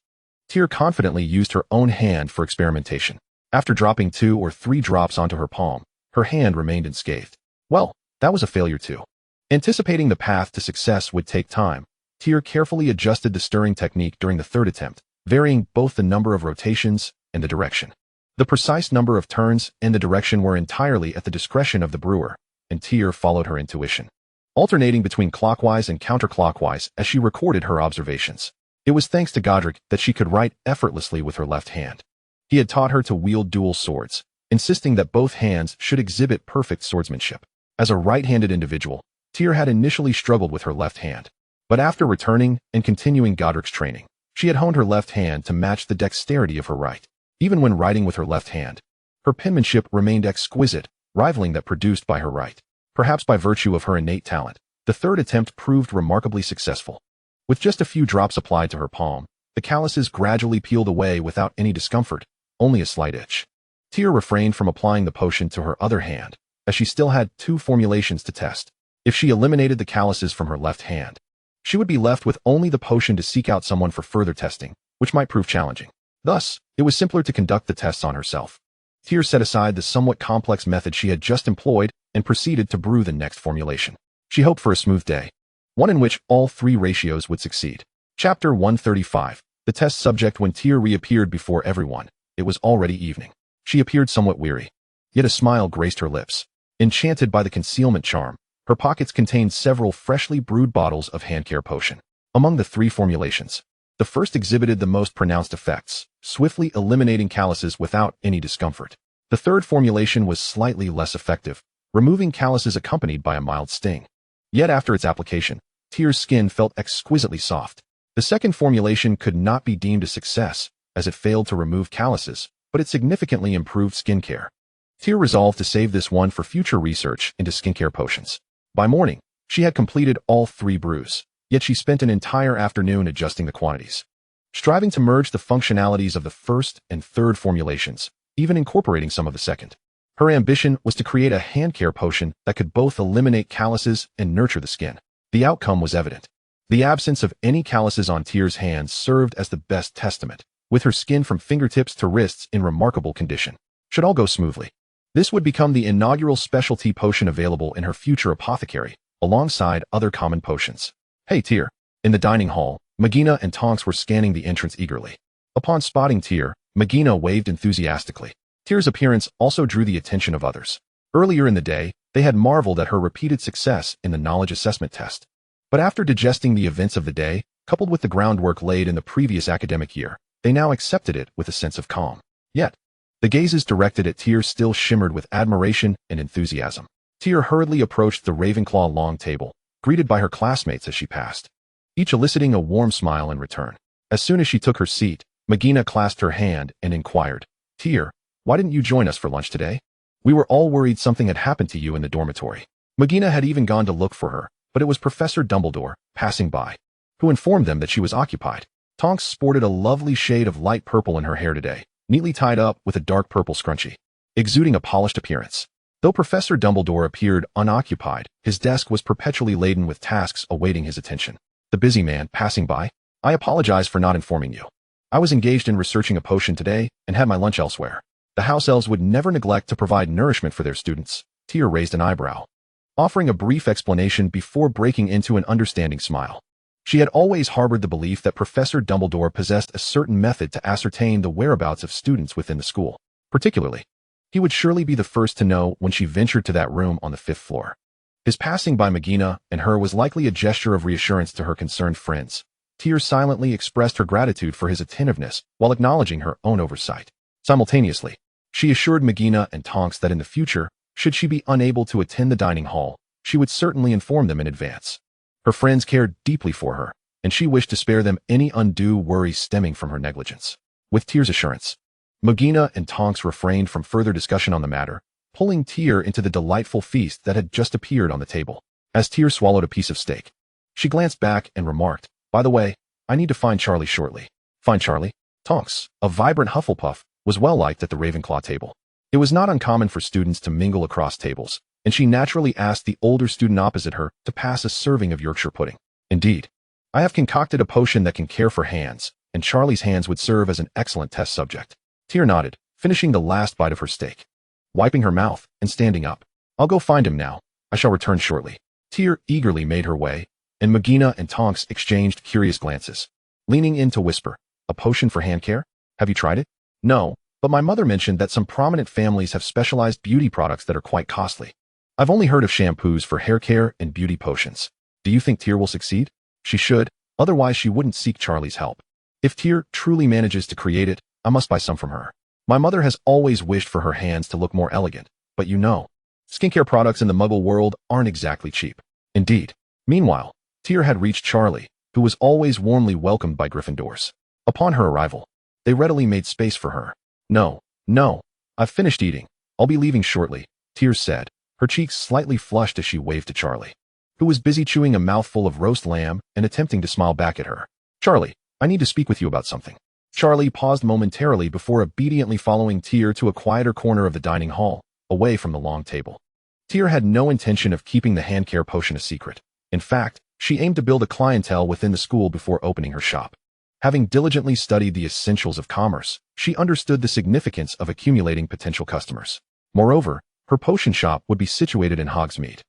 Tier confidently used her own hand for experimentation. After dropping 2 or 3 drops onto her palm, her hand remained unscathed. Well, that was a failure too. Anticipating the path to success would take time, Tier carefully adjusted the stirring technique during the third attempt, varying both the number of rotations and the direction. The precise number of turns and the direction were entirely at the discretion of the brewer, and Tier followed her intuition, alternating between clockwise and counterclockwise as she recorded her observations. It was thanks to Godric that she could write effortlessly with her left hand. He had taught her to wield dual swords, insisting that both hands should exhibit perfect swordsmanship. As a right-handed individual, Tier had initially struggled with her left hand, but after returning and continuing Godric's training, she had honed her left hand to match the dexterity of her right. Even when writing with her left hand, her penmanship remained exquisite, rivaling that produced by her right. Perhaps by virtue of her innate talent, the third attempt proved remarkably successful. With just a few drops applied to her palm, the calluses gradually peeled away without any discomfort, only a slight itch. Tier refrained from applying the potion to her other hand, as she still had 2 formulations to test. If she eliminated the calluses from her left hand, she would be left with only the potion to seek out someone for further testing, which might prove challenging. Thus, it was simpler to conduct the tests on herself. Tier set aside the somewhat complex method she had just employed and proceeded to brew the next formulation. She hoped for a smooth day, one in which all 3 ratios would succeed. Chapter 135. The test subject. When Tier reappeared before everyone, it was already evening. She appeared somewhat weary, yet a smile graced her lips. Enchanted by the concealment charm, her pockets contained several freshly brewed bottles of handcare potion. Among the 3 formulations, the first exhibited the most pronounced effects, swiftly eliminating calluses without any discomfort. The third formulation was slightly less effective, removing calluses accompanied by a mild sting. Yet after its application, Tier's skin felt exquisitely soft. The second formulation could not be deemed a success, as it failed to remove calluses, but it significantly improved skincare. Tier resolved to save this one for future research into skincare potions. By morning, she had completed all 3 brews, yet she spent an entire afternoon adjusting the quantities, striving to merge the functionalities of the first and third formulations, even incorporating some of the second. Her ambition was to create a handcare potion that could both eliminate calluses and nurture the skin. The outcome was evident. The absence of any calluses on Tier's hands served as the best testament, with her skin from fingertips to wrists in remarkable condition. Should all go smoothly, this would become the inaugural specialty potion available in her future apothecary, alongside other common potions. Hey Tier. In the dining hall, Magina and Tonks were scanning the entrance eagerly. Upon spotting Tier, Magina waved enthusiastically. Tier's appearance also drew the attention of others. Earlier in the day, they had marveled at her repeated success in the knowledge assessment test. But after digesting the events of the day, coupled with the groundwork laid in the previous academic year, They now accepted it with a sense of calm. Yet, the gazes directed at Tier still shimmered with admiration and enthusiasm. Tier hurriedly approached the Ravenclaw long table, greeted by her classmates as she passed, each eliciting a warm smile in return. As soon as she took her seat, Magina clasped her hand and inquired, "Tier, why didn't you join us for lunch today? We were all worried something had happened to you in the dormitory." Magina had even gone to look for her, but it was Professor Dumbledore, passing by, who informed them that she was occupied. Tonks sported a lovely shade of light purple in her hair today, neatly tied up with a dark purple scrunchie, exuding a polished appearance. Though Professor Dumbledore appeared unoccupied, his desk was perpetually laden with tasks awaiting his attention. The busy man, passing by, "I apologize for not informing you. I was engaged in researching a potion today and had my lunch elsewhere." The house elves would never neglect to provide nourishment for their students. Tier raised an eyebrow, offering a brief explanation before breaking into an understanding smile. She had always harbored the belief that Professor Dumbledore possessed a certain method to ascertain the whereabouts of students within the school. Particularly, he would surely be the first to know when she ventured to that room on the 5th floor. His passing by Magina and her was likely a gesture of reassurance to her concerned friends. Tier silently expressed her gratitude for his attentiveness while acknowledging her own oversight. Simultaneously, she assured Magina and Tonks that in the future, should she be unable to attend the dining hall, she would certainly inform them in advance. Her friends cared deeply for her, and she wished to spare them any undue worry stemming from her negligence. With Tier's assurance, Magina and Tonks refrained from further discussion on the matter, pulling Tier into the delightful feast that had just appeared on the table. As Tier swallowed a piece of steak, she glanced back and remarked, "By the way, I need to find Charlie shortly." "Find Charlie?" Tonks, a vibrant Hufflepuff, was well liked at the Ravenclaw table. It was not uncommon for students to mingle across tables, and she naturally asked the older student opposite her to pass a serving of Yorkshire pudding. "Indeed, I have concocted a potion that can care for hands, and Charlie's hands would serve as an excellent test subject." Tier nodded, finishing the last bite of her steak, wiping her mouth and standing up. "I'll go find him now. I shall return shortly." Tier eagerly made her way, and Magina and Tonks exchanged curious glances, leaning in to whisper, "A potion for hand care? Have you tried it?" "No, but my mother mentioned that some prominent families have specialized beauty products that are quite costly. I've only heard of shampoos for hair care and beauty potions." "Do you think Tier will succeed?" "She should, otherwise she wouldn't seek Charlie's help. If Tier truly manages to create it, I must buy some from her. My mother has always wished for her hands to look more elegant, but you know, skincare products in the Muggle world aren't exactly cheap." Indeed. Meanwhile, Tier had reached Charlie, who was always warmly welcomed by Gryffindors. Upon her arrival, they readily made space for her. No, I've finished eating. I'll be leaving shortly," Tier said, her cheeks slightly flushed as she waved to Charlie, who was busy chewing a mouthful of roast lamb and attempting to smile back at her. "Charlie, I need to speak with you about something." Charlie paused momentarily before obediently following Tier to a quieter corner of the dining hall, away from the long table. Tier had no intention of keeping the hand care potion a secret. In fact, she aimed to build a clientele within the school before opening her shop. Having diligently studied the essentials of commerce, she understood the significance of accumulating potential customers. Moreover, her potion shop would be situated in Hogsme,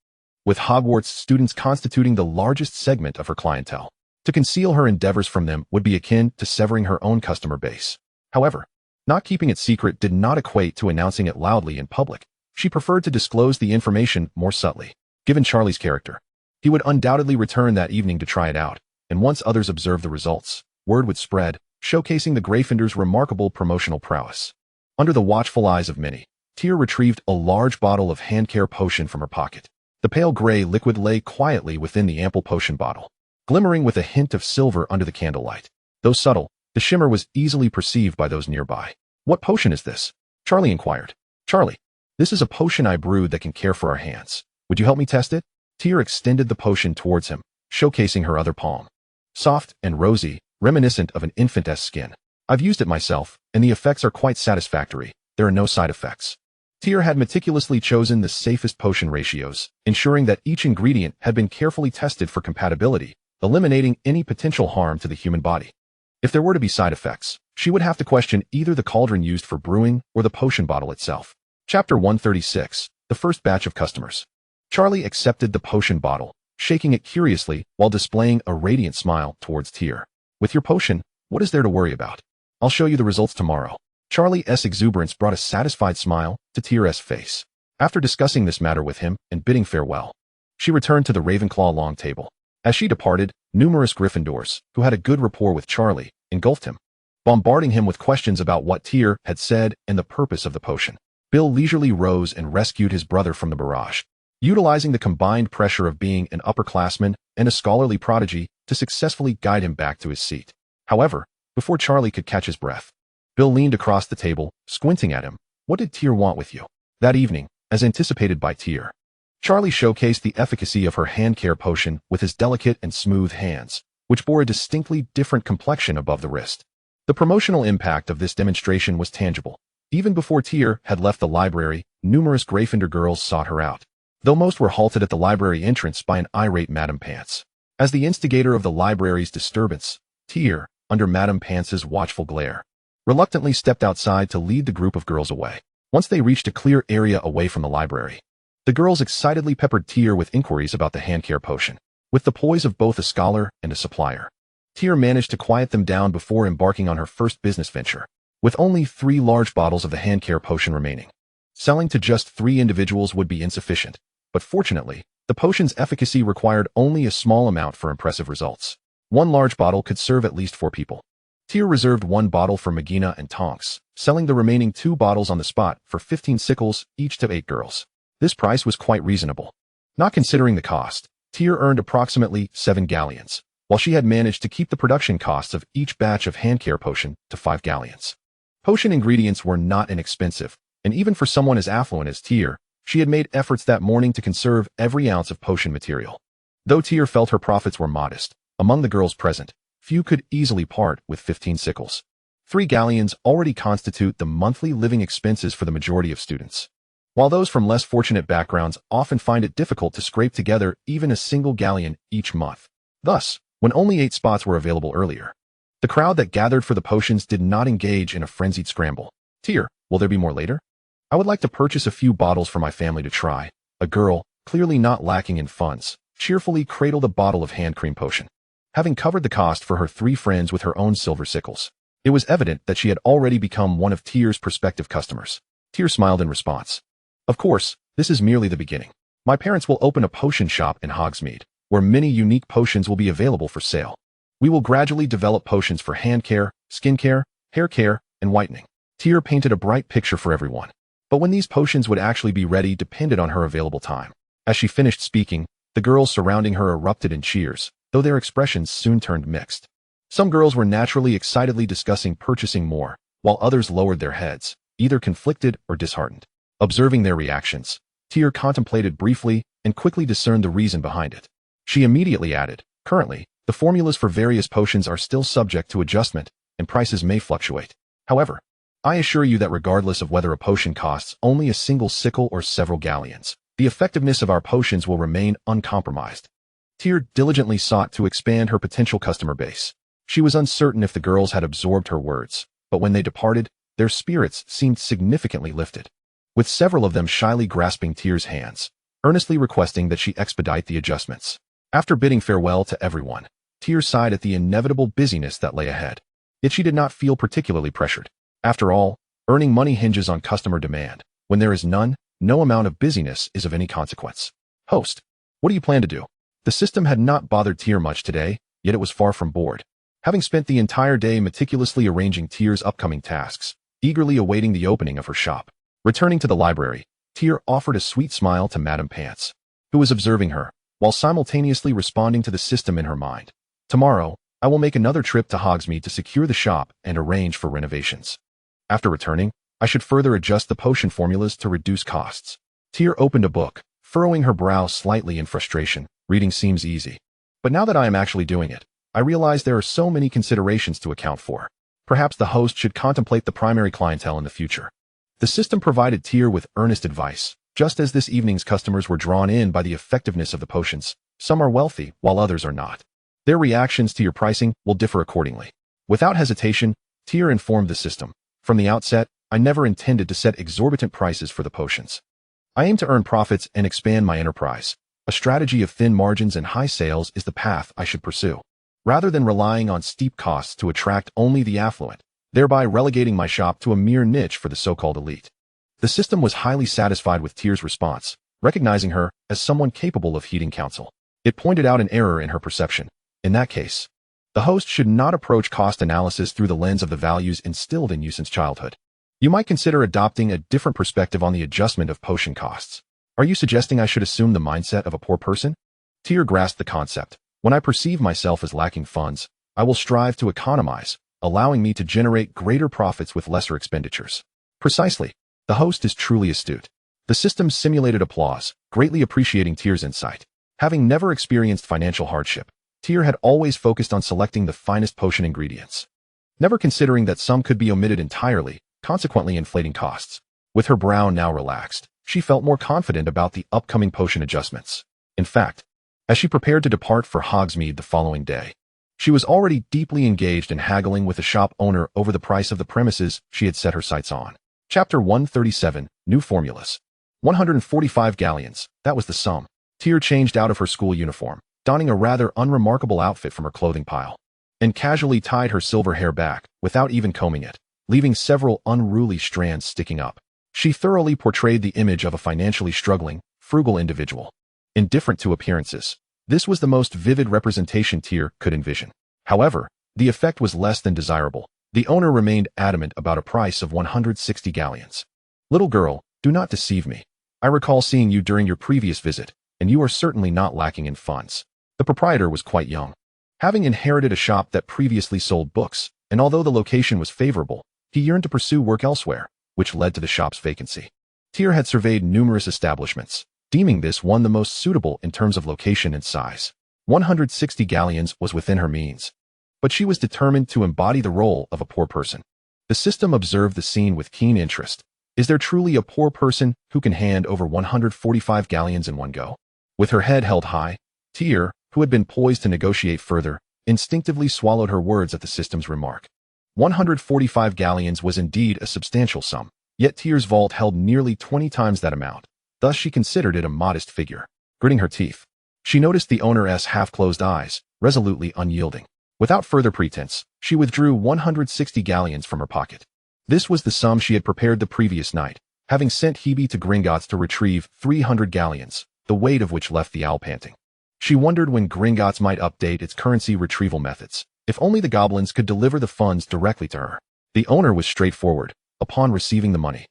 with Hogwarts students constituting the largest segment of her clientele. To conceal her endeavors from them would be akin to severing her own customer base. However, not keeping it secret did not equate to announcing it loudly in public. She preferred to disclose the information more subtly. Given Charlie's character, he would undoubtedly return that evening to try it out, and once others observed the results, word would spread, showcasing the Gryffindors' remarkable promotional prowess. Under the watchful eyes of many, Tier retrieved a large bottle of hand care potion from her pocket. The pale gray liquid lay quietly within the ample potion bottle, glimmering with a hint of silver under the candlelight. Though subtle, the shimmer was easily perceived by those nearby. "What potion is this?" Charlie inquired. "Charlie, this is a potion I brewed that can care for our hands. Would you help me test it?" Tier extended the potion towards him, showcasing her other palm. Soft and rosy, reminiscent of an infant's skin. "I've used it myself, and the effects are quite satisfactory. There are no side effects." Tier had meticulously chosen the safest potion ratios, ensuring that each ingredient had been carefully tested for compatibility, eliminating any potential harm to the human body. If there were to be side effects, she would have to question either the cauldron used for brewing or the potion bottle itself. Chapter 136, The First Batch of Customers. Charlie accepted the potion bottle, shaking it curiously while displaying a radiant smile towards Tier. "With your potion, what is there to worry about? I'll show you the results tomorrow." Charlie's exuberance brought a satisfied smile to Tier's face. After discussing this matter with him and bidding farewell, she returned to the Ravenclaw long table. As she departed, numerous Gryffindors, who had a good rapport with Charlie, engulfed him. bombarding him with questions about what Tiel had said and the purpose of the potion. Bill leisurely rose and rescued his brother from the barrage, utilizing the combined pressure of being an upperclassman and a scholarly prodigy to successfully guide him back to his seat. However, before Charlie could catch his breath, Bill leaned across the table, squinting at him. What did Tiel want with you? That evening, as anticipated by Tiel, Charlie showcased the efficacy of her hand care potion with his delicate and smooth hands, which bore a distinctly different complexion above the wrist. The promotional impact of this demonstration was tangible. Even before Tiel had left the library, numerous Gryffindor girls sought her out, though most were halted at the library entrance by an irate Madame Pants. As the instigator of the library's disturbance, Tiel, under Madame Pants's watchful glare, reluctantly stepped outside to lead the group of girls away. Once they reached a clear area away from the library, the girls excitedly peppered Tiel with inquiries about the hand care potion. With the poise of both a scholar and a supplier, Tiel managed to quiet them down before embarking on her first business venture. With only 3 large bottles of the hand care potion remaining, selling to just 3 individuals would be insufficient, but fortunately, the potion's efficacy required only a small amount for impressive results. 1 large bottle could serve at least 4 people. Tiel reserved 1 bottle for Magina and Tonks, selling the remaining 2 bottles on the spot for 15 sickles each to 8 girls. This price was quite reasonable. Not considering the cost, Tiel earned approximately 7 galleons, while she had managed to keep the production costs of each batch of hand care potion to 5 galleons. Potion ingredients were not inexpensive, and even for someone as affluent as Tiel, she had made efforts that morning to conserve every ounce of potion material. Though Tiel felt her profits were modest, among the girls present, few could easily part with 15 sickles. 3 galleons already constitute the monthly living expenses for the majority of students, while those from less fortunate backgrounds often find it difficult to scrape together even a single galleon each month. Thus, when only 8 spots were available earlier, the crowd that gathered for the potions did not engage in a frenzied scramble. Tiel, will there be more later? I would like to purchase a few bottles for my family to try. A girl, clearly not lacking in funds, cheerfully cradled a bottle of hand cream potion. Having covered the cost for her 3 friends with her own silver sickles, it was evident that she had already become one of Tiel's prospective customers. Tiel smiled in response. Of course, this is merely the beginning. My parents will open a potion shop in Hogsme, where many unique potions will be available for sale. We will gradually develop potions for hand care, skin care, hair care, and whitening. Tiel painted a bright picture for everyone. But when these potions would actually be ready depended on her available time. As she finished speaking, the girls surrounding her erupted in cheers, though their expressions soon turned mixed. Some girls were naturally excitedly discussing purchasing more, while others lowered their heads, either conflicted or disheartened. Observing their reactions, Tiel contemplated briefly and quickly discerned the reason behind it. She immediately added, currently, the formulas for various potions are still subject to adjustment, and prices may fluctuate. However, I assure you that regardless of whether a potion costs only a single sickle or several galleons, the effectiveness of our potions will remain uncompromised. Tiel diligently sought to expand her potential customer base. She was uncertain if the girls had absorbed her words, but when they departed, their spirits seemed significantly lifted, with several of them shyly grasping Tiel's hands, earnestly requesting that she expedite the adjustments. After bidding farewell to everyone, Tiel sighed at the inevitable busyness that lay ahead. Yet she did not feel particularly pressured. After all, earning money hinges on customer demand. When there is none, no amount of busyness is of any consequence. Host, what do you plan to do? The system had not bothered Tiel much today, yet it was far from bored. Having spent the entire day meticulously arranging Tiel's upcoming tasks, eagerly awaiting the opening of her shop. Returning to the library, Tiel offered a sweet smile to Madame Pants, who was observing her, while simultaneously responding to the system in her mind. Tomorrow, I will make another trip to Hogsme to secure the shop and arrange for renovations. After returning, I should further adjust the potion formulas to reduce costs. Tiel opened a book, furrowing her brow slightly in frustration. Reading seems easy. But now that I am actually doing it, I realize there are so many considerations to account for. Perhaps the host should contemplate the primary clientele in the future. The system provided Tiel with earnest advice. Just as this evening's customers were drawn in by the effectiveness of the potions, some are wealthy while others are not. Their reactions to your pricing will differ accordingly. Without hesitation, Tiel informed the system. From the outset, I never intended to set exorbitant prices for the potions. I aim to earn profits and expand my enterprise. A strategy of thin margins and high sales is the path I should pursue, rather than relying on steep costs to attract only the affluent, thereby relegating my shop to a mere niche for the so-called elite. The system was highly satisfied with Tiel's response, recognizing her as someone capable of heeding counsel. It pointed out an error in her perception. In that case, The host should not approach cost analysis through the lens of the values instilled in you since childhood. You might consider adopting a different perspective on the adjustment of potion costs. Are you suggesting I should assume the mindset of a poor person? Tiel grasped the concept. When I perceive myself as lacking funds, I will strive to economize, allowing me to generate greater profits with lesser expenditures. Precisely. The host is truly astute. The system simulated applause, greatly appreciating Tier's insight. Having never experienced financial hardship, Tiel had always focused on selecting the finest potion ingredients, never considering that some could be omitted entirely, consequently inflating costs. With her brow now relaxed, she felt more confident about the upcoming potion adjustments. In fact, as she prepared to depart for Hogsme the following day, she was already deeply engaged in haggling with the shop owner over the price of the premises she had set her sights on. Chapter 137, New Formulas. 145 galleons, that was the sum. Tiel changed out of her school uniform, donning a rather unremarkable outfit from her clothing pile, and casually tied her silver hair back, without even combing it, leaving several unruly strands sticking up. She thoroughly portrayed the image of a financially struggling, frugal individual. Indifferent to appearances, this was the most vivid representation Tiel could envision. However, the effect was less than desirable. The owner remained adamant about a price of 160 galleons. Little girl, do not deceive me. I recall seeing you during your previous visit, and you are certainly not lacking in funds. The proprietor was quite young, having inherited a shop that previously sold books, and although the location was favorable, he yearned to pursue work elsewhere, which led to the shop's vacancy. Tiel had surveyed numerous establishments, deeming this one the most suitable in terms of location and size. 160 galleons was within her means, but she was determined to embody the role of a poor person. The system observed the scene with keen interest. Is there truly a poor person who can hand over 145 galleons in one go? With her head held high, Tiel, who had been poised to negotiate further, instinctively swallowed her words at the system's remark. 145 galleons was indeed a substantial sum, yet Tiel's vault held nearly 20 times that amount. Thus she considered it a modest figure. Gritting her teeth, she noticed the owner's half-closed eyes, resolutely unyielding. Without further pretense, she withdrew 160 galleons from her pocket. This was the sum she had prepared the previous night, having sent Hebe to Gringotts to retrieve 300 galleons, the weight of which left the owl panting. She wondered when Gringotts might update its currency retrieval methods. If only the goblins could deliver the funds directly to her. The owner was straightforward. Upon receiving the money,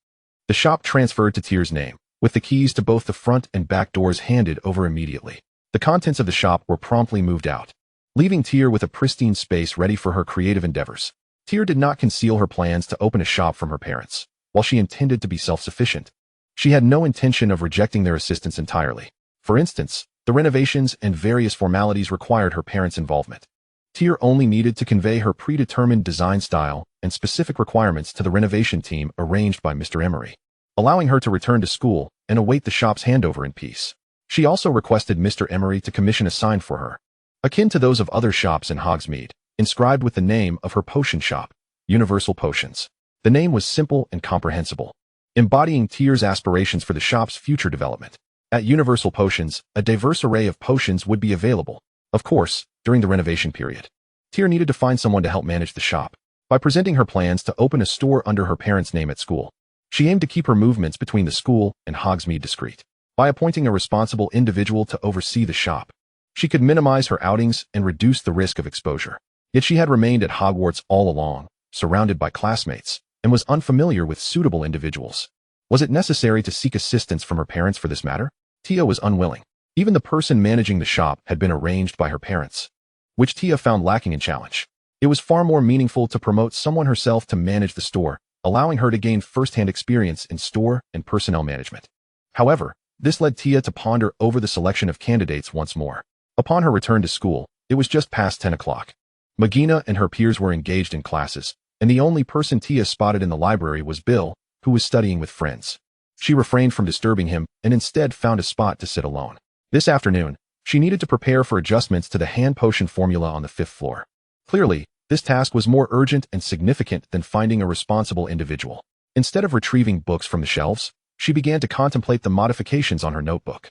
the shop transferred to Tiel's name, with the keys to both the front and back doors handed over immediately. The contents of the shop were promptly moved out, leaving Tiel with a pristine space ready for her creative endeavors. Tiel did not conceal her plans to open a shop from her parents. While she intended to be self-sufficient, she had no intention of rejecting their assistance entirely. For instance, the renovations and various formalities required her parents' involvement. Tiel only needed to convey her predetermined design style and specific requirements to the renovation team arranged by Mr. Emery, allowing her to return to school and await the shop's handover in peace. She also requested Mr. Emery to commission a sign for her, akin to those of other shops in Hogsmeade, inscribed with the name of her potion shop, Universal Potions. The name was simple and comprehensible, embodying Tiel's aspirations for the shop's future development. At Universal Potions, a diverse array of potions would be available, of course, during the renovation period. Tiel needed to find someone to help manage the shop. By presenting her plans to open a store under her parents' name at school, she aimed to keep her movements between the school and Hogsmeade discreet. By appointing a responsible individual to oversee the shop, she could minimize her outings and reduce the risk of exposure. Yet she had remained at Hogwarts all along, surrounded by classmates, and was unfamiliar with suitable individuals. Was it necessary to seek assistance from her parents for this matter? Tiel was unwilling. Even the person managing the shop had been arranged by her parents, which Tiel found lacking in challenge. It was far more meaningful to promote someone herself to manage the store, allowing her to gain first-hand experience in store and personnel management. However, this led Tiel to ponder over the selection of candidates once more. Upon her return to school, it was just past 10 o'clock. Magina and her peers were engaged in classes, and the only person Tiel spotted in the library was Bill, who was studying with friends. She refrained from disturbing him and instead found a spot to sit alone. This afternoon, she needed to prepare for adjustments to the hand potion formula on the 5th floor. Clearly, this task was more urgent and significant than finding a responsible individual. Instead of retrieving books from the shelves, she began to contemplate the modifications on her notebook.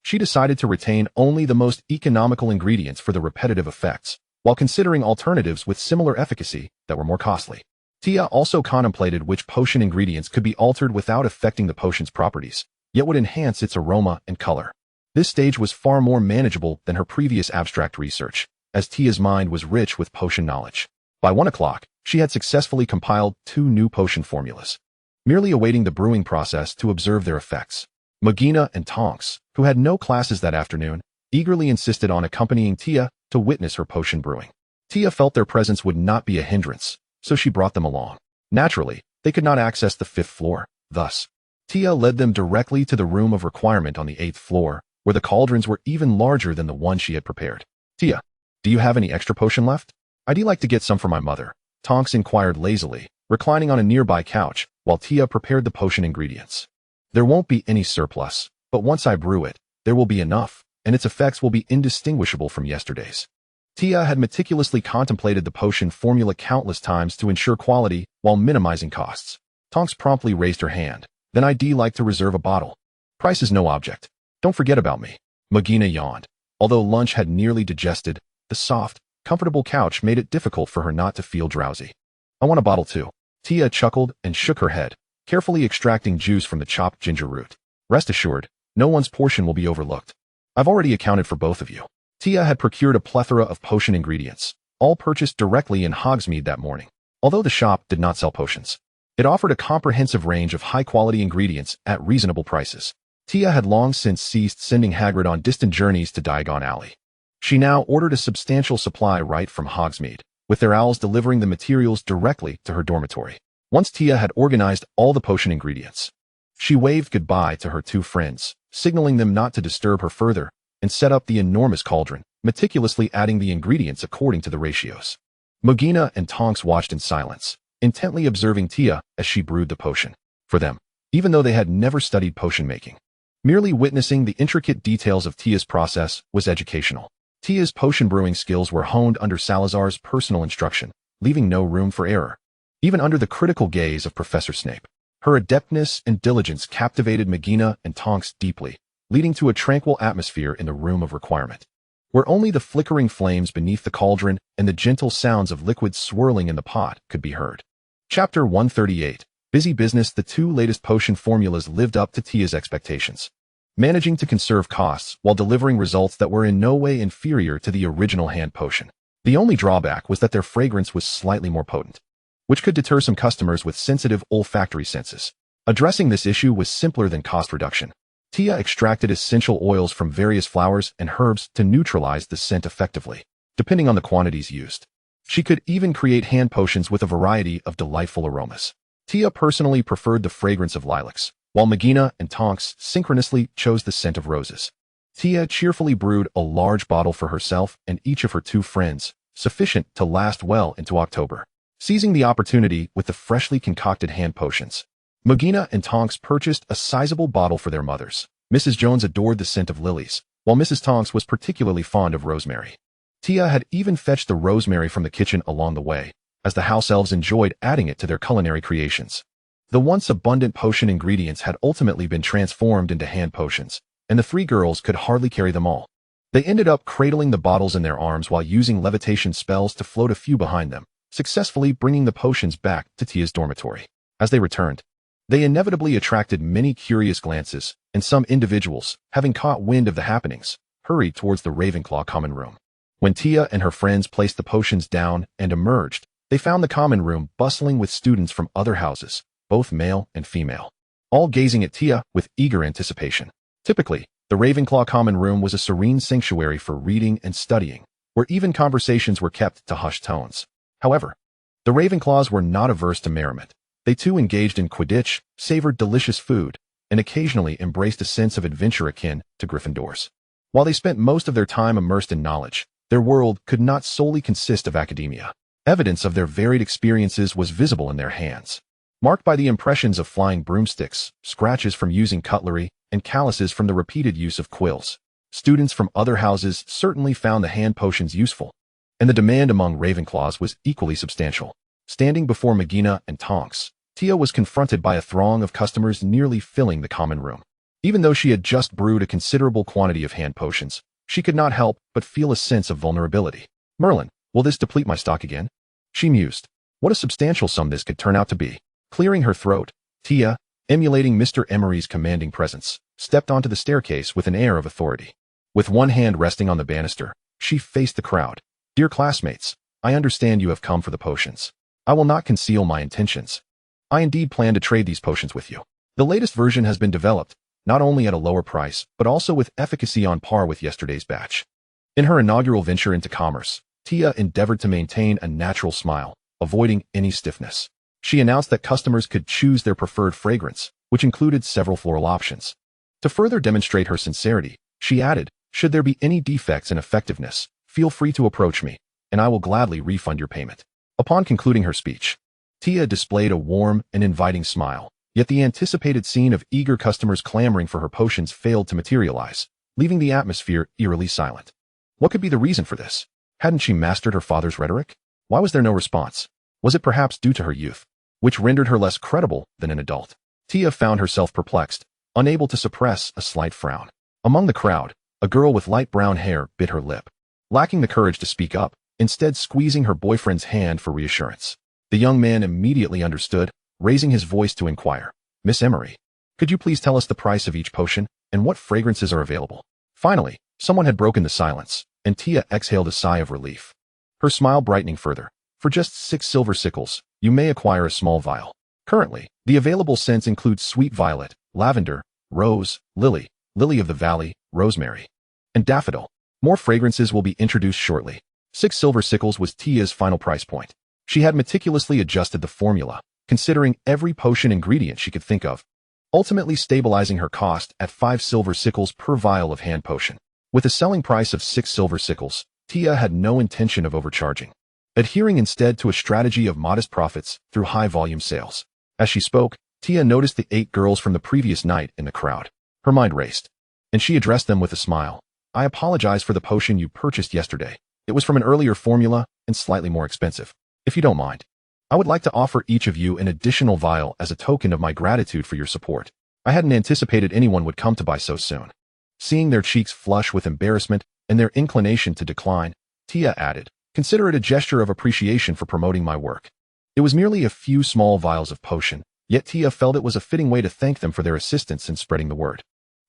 She decided to retain only the most economical ingredients for the repetitive effects, while considering alternatives with similar efficacy that were more costly. Tiel also contemplated which potion ingredients could be altered without affecting the potion's properties, yet would enhance its aroma and color. This stage was far more manageable than her previous abstract research, as Tia's mind was rich with potion knowledge. By 1 o'clock, she had successfully compiled 2 new potion formulas, merely awaiting the brewing process to observe their effects. Magina and Tonks, who had no classes that afternoon, eagerly insisted on accompanying Tia to witness her potion brewing. Tia felt their presence would not be a hindrance, so she brought them along. Naturally, they could not access the 5th floor, thus, Tia led them directly to the room of requirement on the 8th floor, where the cauldrons were even larger than the one she had prepared. Tia, do you have any extra potion left? I'd like to get some for my mother, Tonks inquired lazily, reclining on a nearby couch, while Tia prepared the potion ingredients. There won't be any surplus, but once I brew it, there will be enough, and its effects will be indistinguishable from yesterday's. Tia had meticulously contemplated the potion formula countless times to ensure quality while minimizing costs. Tonks promptly raised her hand. Then I'd like to reserve a bottle. Price is no object. Don't forget about me. Magina yawned. Although lunch had nearly digested, the soft, comfortable couch made it difficult for her not to feel drowsy. I want a bottle too. Tia chuckled and shook her head, carefully extracting juice from the chopped ginger root. Rest assured, no one's portion will be overlooked. I've already accounted for both of you. Tia had procured a plethora of potion ingredients, all purchased directly in Hogsme that morning. Although the shop did not sell potions, it offered a comprehensive range of high-quality ingredients at reasonable prices. Tia had long since ceased sending Hagrid on distant journeys to Diagon Alley. She now ordered a substantial supply right from Hogsmeade, with their owls delivering the materials directly to her dormitory. Once Tia had organized all the potion ingredients, she waved goodbye to her 2 friends, signaling them not to disturb her further, and set up the enormous cauldron, meticulously adding the ingredients according to the ratios. Magina and Tonks watched in silence, intently observing Tia as she brewed the potion. For them, even though they had never studied potion making, merely witnessing the intricate details of Tia's process was educational. Tia's potion brewing skills were honed under Salazar's personal instruction, leaving no room for error. Even under the critical gaze of Professor Snape, her adeptness and diligence captivated Magina and Tonks deeply, leading to a tranquil atmosphere in the room of requirement, where only the flickering flames beneath the cauldron and the gentle sounds of liquid swirling in the pot could be heard. Chapter 138. Busy business. The 2 latest potion formulas lived up to Tia's expectations, managing to conserve costs while delivering results that were in no way inferior to the original hand potion. The only drawback was that their fragrance was slightly more potent, which could deter some customers with sensitive olfactory senses. Addressing this issue was simpler than cost reduction. Tia extracted essential oils from various flowers and herbs to neutralize the scent effectively, depending on the quantities used. She could even create hand potions with a variety of delightful aromas. Tia personally preferred the fragrance of lilacs, while Magina and Tonks synchronously chose the scent of roses. Tia cheerfully brewed a large bottle for herself and each of her 2 friends, sufficient to last well into October. Seizing the opportunity with the freshly concocted hand potions, Magina and Tonks purchased a sizable bottle for their mothers. Mrs. Jones adored the scent of lilies, while Mrs. Tonks was particularly fond of rosemary. Tia had even fetched the rosemary from the kitchen along the way, as the house elves enjoyed adding it to their culinary creations. The once abundant potion ingredients had ultimately been transformed into hand potions, and the 3 girls could hardly carry them all. They ended up cradling the bottles in their arms while using levitation spells to float a few behind them, successfully bringing the potions back to Tia's dormitory. As they returned, they inevitably attracted many curious glances, and some individuals, having caught wind of the happenings, hurried towards the Ravenclaw common room. When Tia and her friends placed the potions down and emerged, they found the common room bustling with students from other houses, both male and female, all gazing at Tia with eager anticipation. Typically, the Ravenclaw common room was a serene sanctuary for reading and studying, where even conversations were kept to hushed tones. However, the Ravenclaws were not averse to merriment. They too engaged in Quidditch, savored delicious food, and occasionally embraced a sense of adventure akin to Gryffindor's. While they spent most of their time immersed in knowledge, their world could not solely consist of academia. Evidence of their varied experiences was visible in their hands, marked by the impressions of flying broomsticks, scratches from using cutlery, and calluses from the repeated use of quills. Students from other houses certainly found the hand potions useful, and the demand among Ravenclaws was equally substantial. Standing before Magina and Tonks, Tia was confronted by a throng of customers nearly filling the common room. Even though she had just brewed a considerable quantity of hand potions, she could not help but feel a sense of vulnerability. Merlin, will this deplete my stock again? She mused. What a substantial sum this could turn out to be. Clearing her throat, Tia, emulating Mr. Emery's commanding presence, stepped onto the staircase with an air of authority. With one hand resting on the banister, she faced the crowd, Dear classmates, I understand you have come for the potions. I will not conceal my intentions. I indeed plan to trade these potions with you. The latest version has been developed, not only at a lower price, but also with efficacy on par with yesterday's batch. In her inaugural venture into commerce, Tia endeavored to maintain a natural smile, avoiding any stiffness. She announced that customers could choose their preferred fragrance, which included several floral options. To further demonstrate her sincerity, she added, should there be any defects in effectiveness, feel free to approach me, and I will gladly refund your payment. Upon concluding her speech, Tia displayed a warm and inviting smile, yet the anticipated scene of eager customers clamoring for her potions failed to materialize, leaving the atmosphere eerily silent. What could be the reason for this? Hadn't she mastered her father's rhetoric? Why was there no response? Was it perhaps due to her youth, which rendered her less credible than an adult? Tia found herself perplexed, unable to suppress a slight frown. Among the crowd, a girl with light brown hair bit her lip, lacking the courage to speak up, instead squeezing her boyfriend's hand for reassurance. The young man immediately understood, raising his voice to inquire, Miss Emery, could you please tell us the price of each potion, and what fragrances are available? Finally, someone had broken the silence, and Tia exhaled a sigh of relief. Her smile brightening further. For just 6 silver sickles, you may acquire a small vial. Currently, the available scents include sweet violet, lavender, rose, lily, lily of the valley, rosemary, and daffodil. More fragrances will be introduced shortly. 6 silver sickles was Tia's final price point. She had meticulously adjusted the formula, considering every potion ingredient she could think of, ultimately stabilizing her cost at 5 silver sickles per vial of hand potion. With a selling price of 6 silver sickles, Tia had no intention of overcharging, adhering instead to a strategy of modest profits through high-volume sales. As she spoke, Tia noticed the 8 girls from the previous night in the crowd. Her mind raced, and she addressed them with a smile. I apologize for the potion you purchased yesterday. It was from an earlier formula and slightly more expensive. If you don't mind, I would like to offer each of you an additional vial as a token of my gratitude for your support. I hadn't anticipated anyone would come to buy so soon. Seeing their cheeks flush with embarrassment and their inclination to decline, Tia added, consider it a gesture of appreciation for promoting my work. It was merely a few small vials of potion, yet Tia felt it was a fitting way to thank them for their assistance in spreading the word.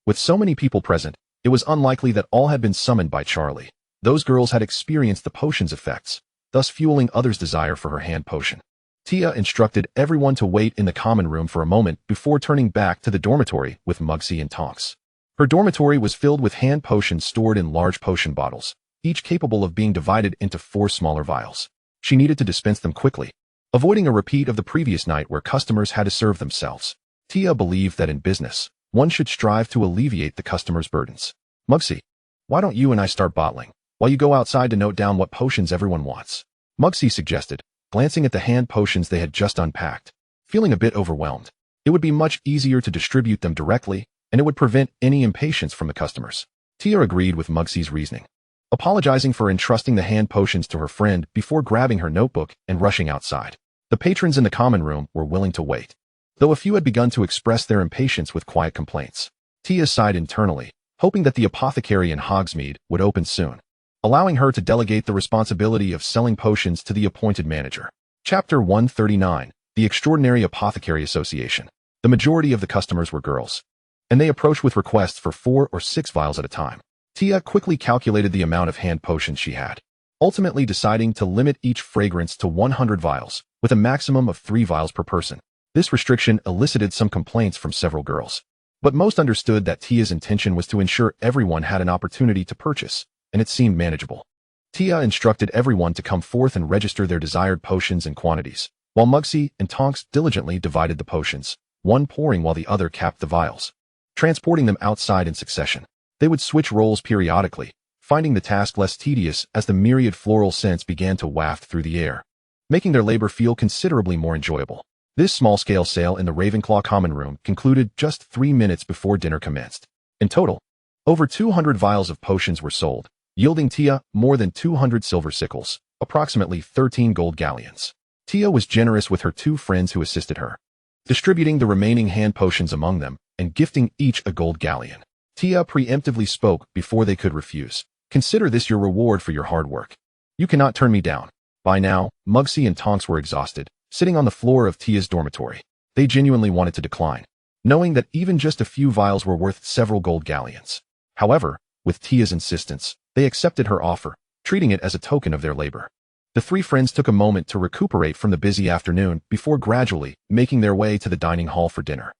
With so many people present, it was unlikely that all had been summoned by Charlie. Those girls had experienced the potion's effects, thus fueling others' desire for her hand potion. Tia instructed everyone to wait in the common room for a moment before turning back to the dormitory with Mugsy and Tonks. Her dormitory was filled with hand potions stored in large potion bottles, each capable of being divided into 4 smaller vials. She needed to dispense them quickly, avoiding a repeat of the previous night where customers had to serve themselves. Tia believed that in business, one should strive to alleviate the customer's burdens. Mugsy, why don't you and I start bottling, while you go outside to note down what potions everyone wants? Mugsy suggested, glancing at the hand potions they had just unpacked. Feeling a bit overwhelmed, it would be much easier to distribute them directly, and it would prevent any impatience from the customers. Tia agreed with Mugsy's reasoning, apologizing for entrusting the hand potions to her friend before grabbing her notebook and rushing outside. The patrons in the common room were willing to wait, though a few had begun to express their impatience with quiet complaints. Tia sighed internally, hoping that the apothecary in Hogsme would open soon, allowing her to delegate the responsibility of selling potions to the appointed manager. Chapter 139, The Extraordinary Apothecary Association. The majority of the customers were girls, and they approached with requests for 4 or 6 vials at a time. Tia quickly calculated the amount of hand potions she had, ultimately deciding to limit each fragrance to 100 vials, with a maximum of 3 vials per person. This restriction elicited some complaints from several girls, but most understood that Tia's intention was to ensure everyone had an opportunity to purchase, and it seemed manageable. Tia instructed everyone to come forth and register their desired potions and quantities, while Mugsy and Tonks diligently divided the potions, one pouring while the other capped the vials, transporting them outside in succession. They would switch roles periodically, finding the task less tedious as the myriad floral scents began to waft through the air, making their labor feel considerably more enjoyable. This small-scale sale in the Ravenclaw common room concluded just 3 minutes before dinner commenced. In total, over 200 vials of potions were sold, yielding Tia more than 200 silver sickles, approximately 13 gold galleons. Tia was generous with her 2 friends who assisted her, distributing the remaining hand potions among them and gifting each a gold galleon. Tia preemptively spoke before they could refuse. Consider this your reward for your hard work. You cannot turn me down. By now, Mugsy and Tonks were exhausted, sitting on the floor of Tia's dormitory. They genuinely wanted to decline, knowing that even just a few vials were worth several gold galleons. However, with Tia's insistence, they accepted her offer, treating it as a token of their labor. The three friends took a moment to recuperate from the busy afternoon before gradually making their way to the dining hall for dinner.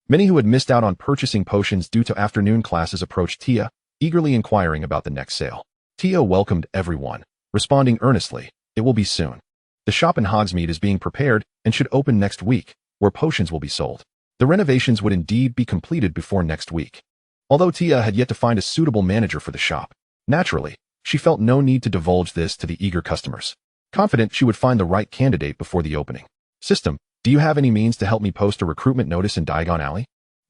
Many who had missed out on purchasing potions due to afternoon classes approached Tia, eagerly inquiring about the next sale. Tia welcomed everyone, responding earnestly, "It will be soon. The shop in Hogsme is being prepared and should open next week, where potions will be sold. The renovations would indeed be completed before next week." Although Tia had yet to find a suitable manager for the shop, naturally, she felt no need to divulge this to the eager customers. Confident she would find the right candidate before the opening. "System, do you have any means to help me post a recruitment notice in Diagon Alley?"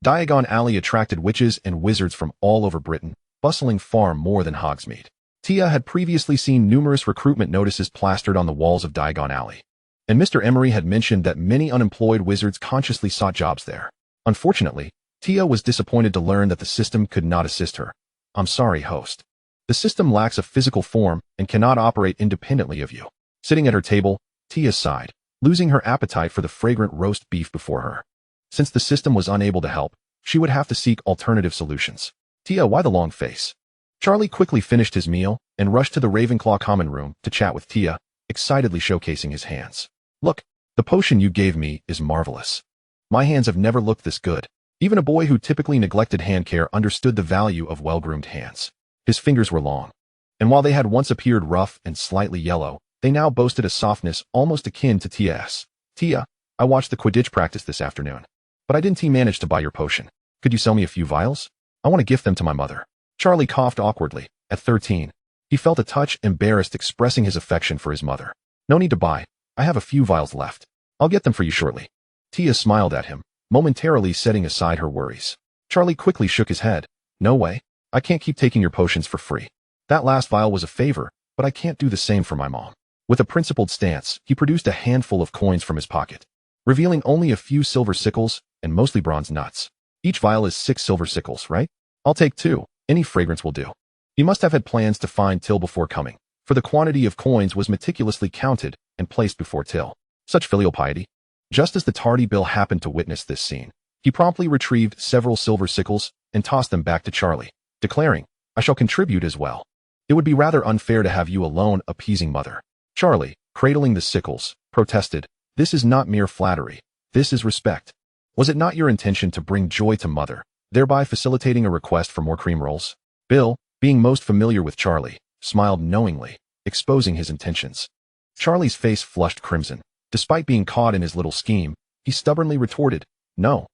Diagon Alley attracted witches and wizards from all over Britain, bustling far more than Hogsmeade. Tia had previously seen numerous recruitment notices plastered on the walls of Diagon Alley, and Mr. Emery had mentioned that many unemployed wizards consciously sought jobs there. Unfortunately, Tia was disappointed to learn that the system could not assist her. "I'm sorry, host. The system lacks a physical form and cannot operate independently of you." Sitting at her table, Tia sighed, losing her appetite for the fragrant roast beef before her. Since the system was unable to help, she would have to seek alternative solutions. "Tia, why the long face?" Charlie quickly finished his meal and rushed to the Ravenclaw common room to chat with Tia, excitedly showcasing his hands. "Look, the potion you gave me is marvelous. My hands have never looked this good." Even a boy who typically neglected hand care understood the value of well-groomed hands. His fingers were long, and while they had once appeared rough and slightly yellow, they now boasted a softness almost akin to Tia's. "Tia, I watched the Quidditch practice this afternoon, but I didn't manage to buy your potion. Could you sell me a few vials? I want to gift them to my mother." Charlie coughed awkwardly. At 13, he felt a touch embarrassed expressing his affection for his mother. "No need to buy. I have a few vials left. I'll get them for you shortly." Tia smiled at him, momentarily setting aside her worries. Charlie quickly shook his head. "No way. I can't keep taking your potions for free. That last vial was a favor, but I can't do the same for my mom." With a principled stance, he produced a handful of coins from his pocket, revealing only a few silver sickles and mostly bronze nuts. "Each vial is 6 silver sickles, right? I'll take 2. Any fragrance will do." He must have had plans to find Tiel before coming, for the quantity of coins was meticulously counted and placed before Tiel. Such filial piety. Just as the tardy Bill happened to witness this scene, he promptly retrieved several silver sickles and tossed them back to Charlie, declaring, "I shall contribute as well. It would be rather unfair to have you alone appeasing mother." Charlie, cradling the sickles, protested, "This is not mere flattery. This is respect. Was it not your intention to bring joy to mother, thereby facilitating a request for more cream rolls?" Bill, being most familiar with Charlie, smiled knowingly, exposing his intentions. Charlie's face flushed crimson. Despite being caught in his little scheme, he stubbornly retorted, No,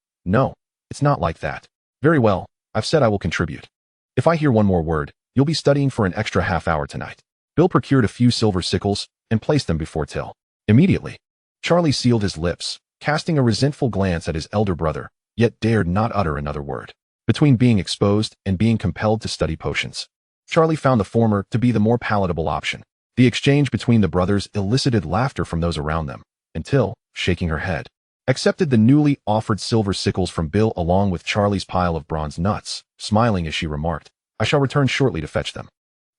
it's not like that." "Very well, I've said I will contribute. If I hear one more word, you'll be studying for an extra half-hour tonight." Bill procured a few silver sickles and placed them before Tiel. Immediately, Charlie sealed his lips, casting a resentful glance at his elder brother, yet dared not utter another word. Between being exposed and being compelled to study potions, Charlie found the former to be the more palatable option. The exchange between the brothers elicited laughter from those around them, until, shaking her head, accepted the newly offered silver sickles from Bill along with Charlie's pile of bronze nuts, smiling as she remarked, "I shall return shortly to fetch them.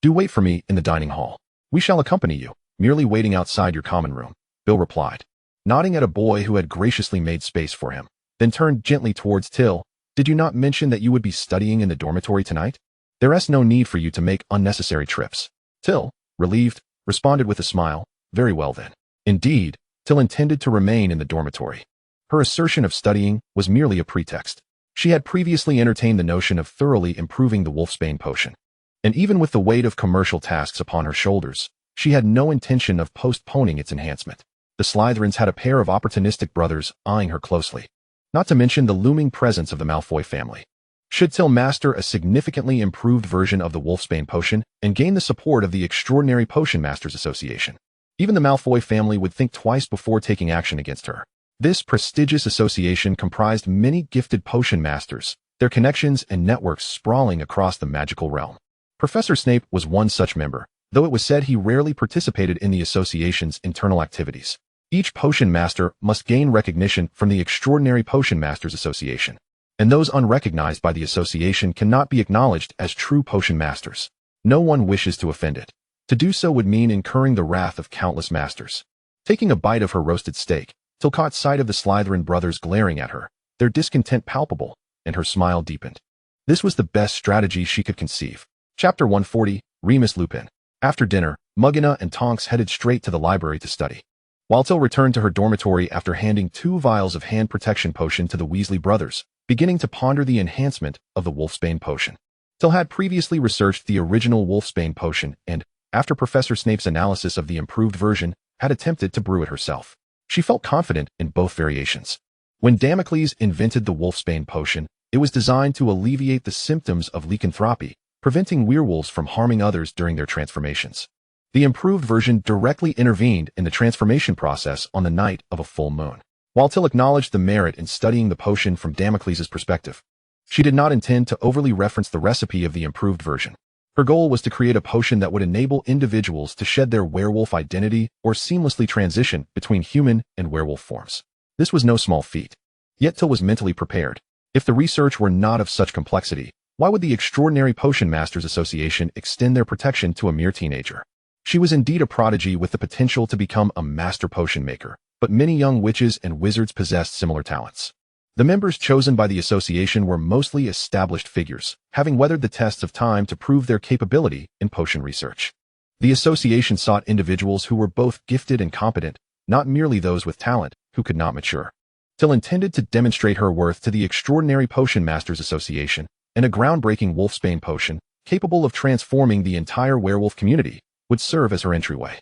Do wait for me in the dining hall." "We shall accompany you, merely waiting outside your common room," Bill replied, nodding at a boy who had graciously made space for him, then turned gently towards Tiel. "Did you not mention that you would be studying in the dormitory tonight? There's no need for you to make unnecessary trips." Tiel, relieved, responded with a smile, "Very well then." Indeed, Tiel intended to remain in the dormitory. Her assertion of studying was merely a pretext. She had previously entertained the notion of thoroughly improving the Wolfsbane potion, and even with the weight of commercial tasks upon her shoulders, she had no intention of postponing its enhancement. The Slytherins had a pair of opportunistic brothers eyeing her closely, not to mention the looming presence of the Malfoy family. Should Tiel master a significantly improved version of the Wolfsbane potion and gain the support of the Extraordinary Potion Masters Association, even the Malfoy family would think twice before taking action against her. This prestigious association comprised many gifted potion masters, their connections and networks sprawling across the magical realm. Professor Snape was one such member, though it was said he rarely participated in the association's internal activities. Each potion master must gain recognition from the Extraordinary Potion Masters Association, and those unrecognized by the association cannot be acknowledged as true potion masters. No one wishes to offend it. To do so would mean incurring the wrath of countless masters. Taking a bite of her roasted steak, Tiel caught sight of the Slytherin brothers glaring at her, their discontent palpable, and her smile deepened. This was the best strategy she could conceive. Chapter 140, Remus Lupin. After dinner, Muggina and Tonks headed straight to the library to study. While Tiel returned to her dormitory after handing 2 vials of hand protection potion to the Weasley brothers, beginning to ponder the enhancement of the Wolfsbane potion. Tiel had previously researched the original Wolfsbane potion and, after Professor Snape's analysis of the improved version, had attempted to brew it herself. She felt confident in both variations. When Damocles invented the Wolfsbane potion, it was designed to alleviate the symptoms of lycanthropy, preventing werewolves from harming others during their transformations. The improved version directly intervened in the transformation process on the night of a full moon. While Tiel acknowledged the merit in studying the potion from Damocles' perspective, she did not intend to overly reference the recipe of the improved version. Her goal was to create a potion that would enable individuals to shed their werewolf identity or seamlessly transition between human and werewolf forms. This was no small feat. Yet Tiel was mentally prepared. If the research were not of such complexity, why would the Extraordinary Potion Masters Association extend their protection to a mere teenager? She was indeed a prodigy with the potential to become a master potion maker, but many young witches and wizards possessed similar talents. The members chosen by the association were mostly established figures, having weathered the tests of time to prove their capability in potion research. The association sought individuals who were both gifted and competent, not merely those with talent who could not mature. Tiel intended to demonstrate her worth to the Extraordinary Potion Masters Association, and a groundbreaking Wolfsbane potion, capable of transforming the entire werewolf community, would serve as her entryway.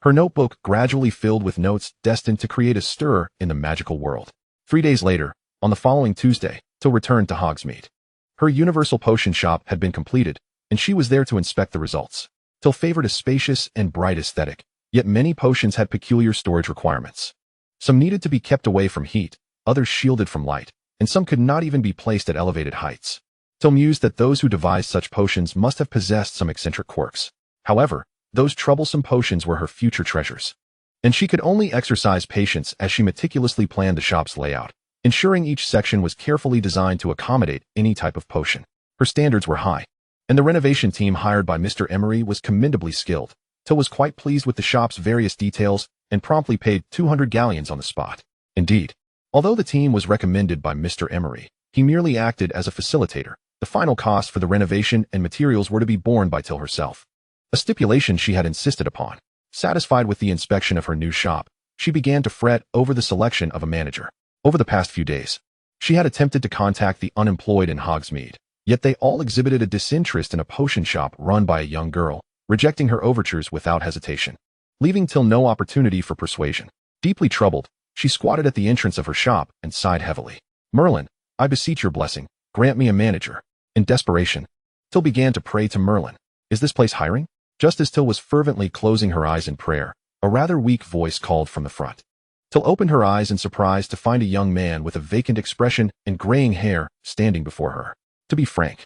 Her notebook gradually filled with notes destined to create a stir in the magical world. 3 days later, on the following Tuesday, Tiel returned to Hogsme. Her universal potion shop had been completed, and she was there to inspect the results. Tiel favored a spacious and bright aesthetic, yet many potions had peculiar storage requirements. Some needed to be kept away from heat, others shielded from light, and some could not even be placed at elevated heights. Tiel mused that those who devised such potions must have possessed some eccentric quirks. However, those troublesome potions were her future treasures. And she could only exercise patience as she meticulously planned the shop's layout, ensuring each section was carefully designed to accommodate any type of potion. Her standards were high, and the renovation team hired by Mr. Emery was commendably skilled. Tiel was quite pleased with the shop's various details and promptly paid 200 galleons on the spot. Indeed, although the team was recommended by Mr. Emery, he merely acted as a facilitator. The final cost for the renovation and materials were to be borne by Tiel herself, a stipulation she had insisted upon. Satisfied with the inspection of her new shop, she began to fret over the selection of a manager. Over the past few days, she had attempted to contact the unemployed in Hogsme, yet they all exhibited a disinterest in a potion shop run by a young girl, rejecting her overtures without hesitation, leaving Tiel no opportunity for persuasion. Deeply troubled, she squatted at the entrance of her shop and sighed heavily. "Merlin, I beseech your blessing, grant me a manager." In desperation, Tiel began to pray to Merlin. "Is this place hiring?" Just as Tiel was fervently closing her eyes in prayer, a rather weak voice called from the front. Tiel opened her eyes in surprise to find a young man with a vacant expression and graying hair standing before her. To be frank,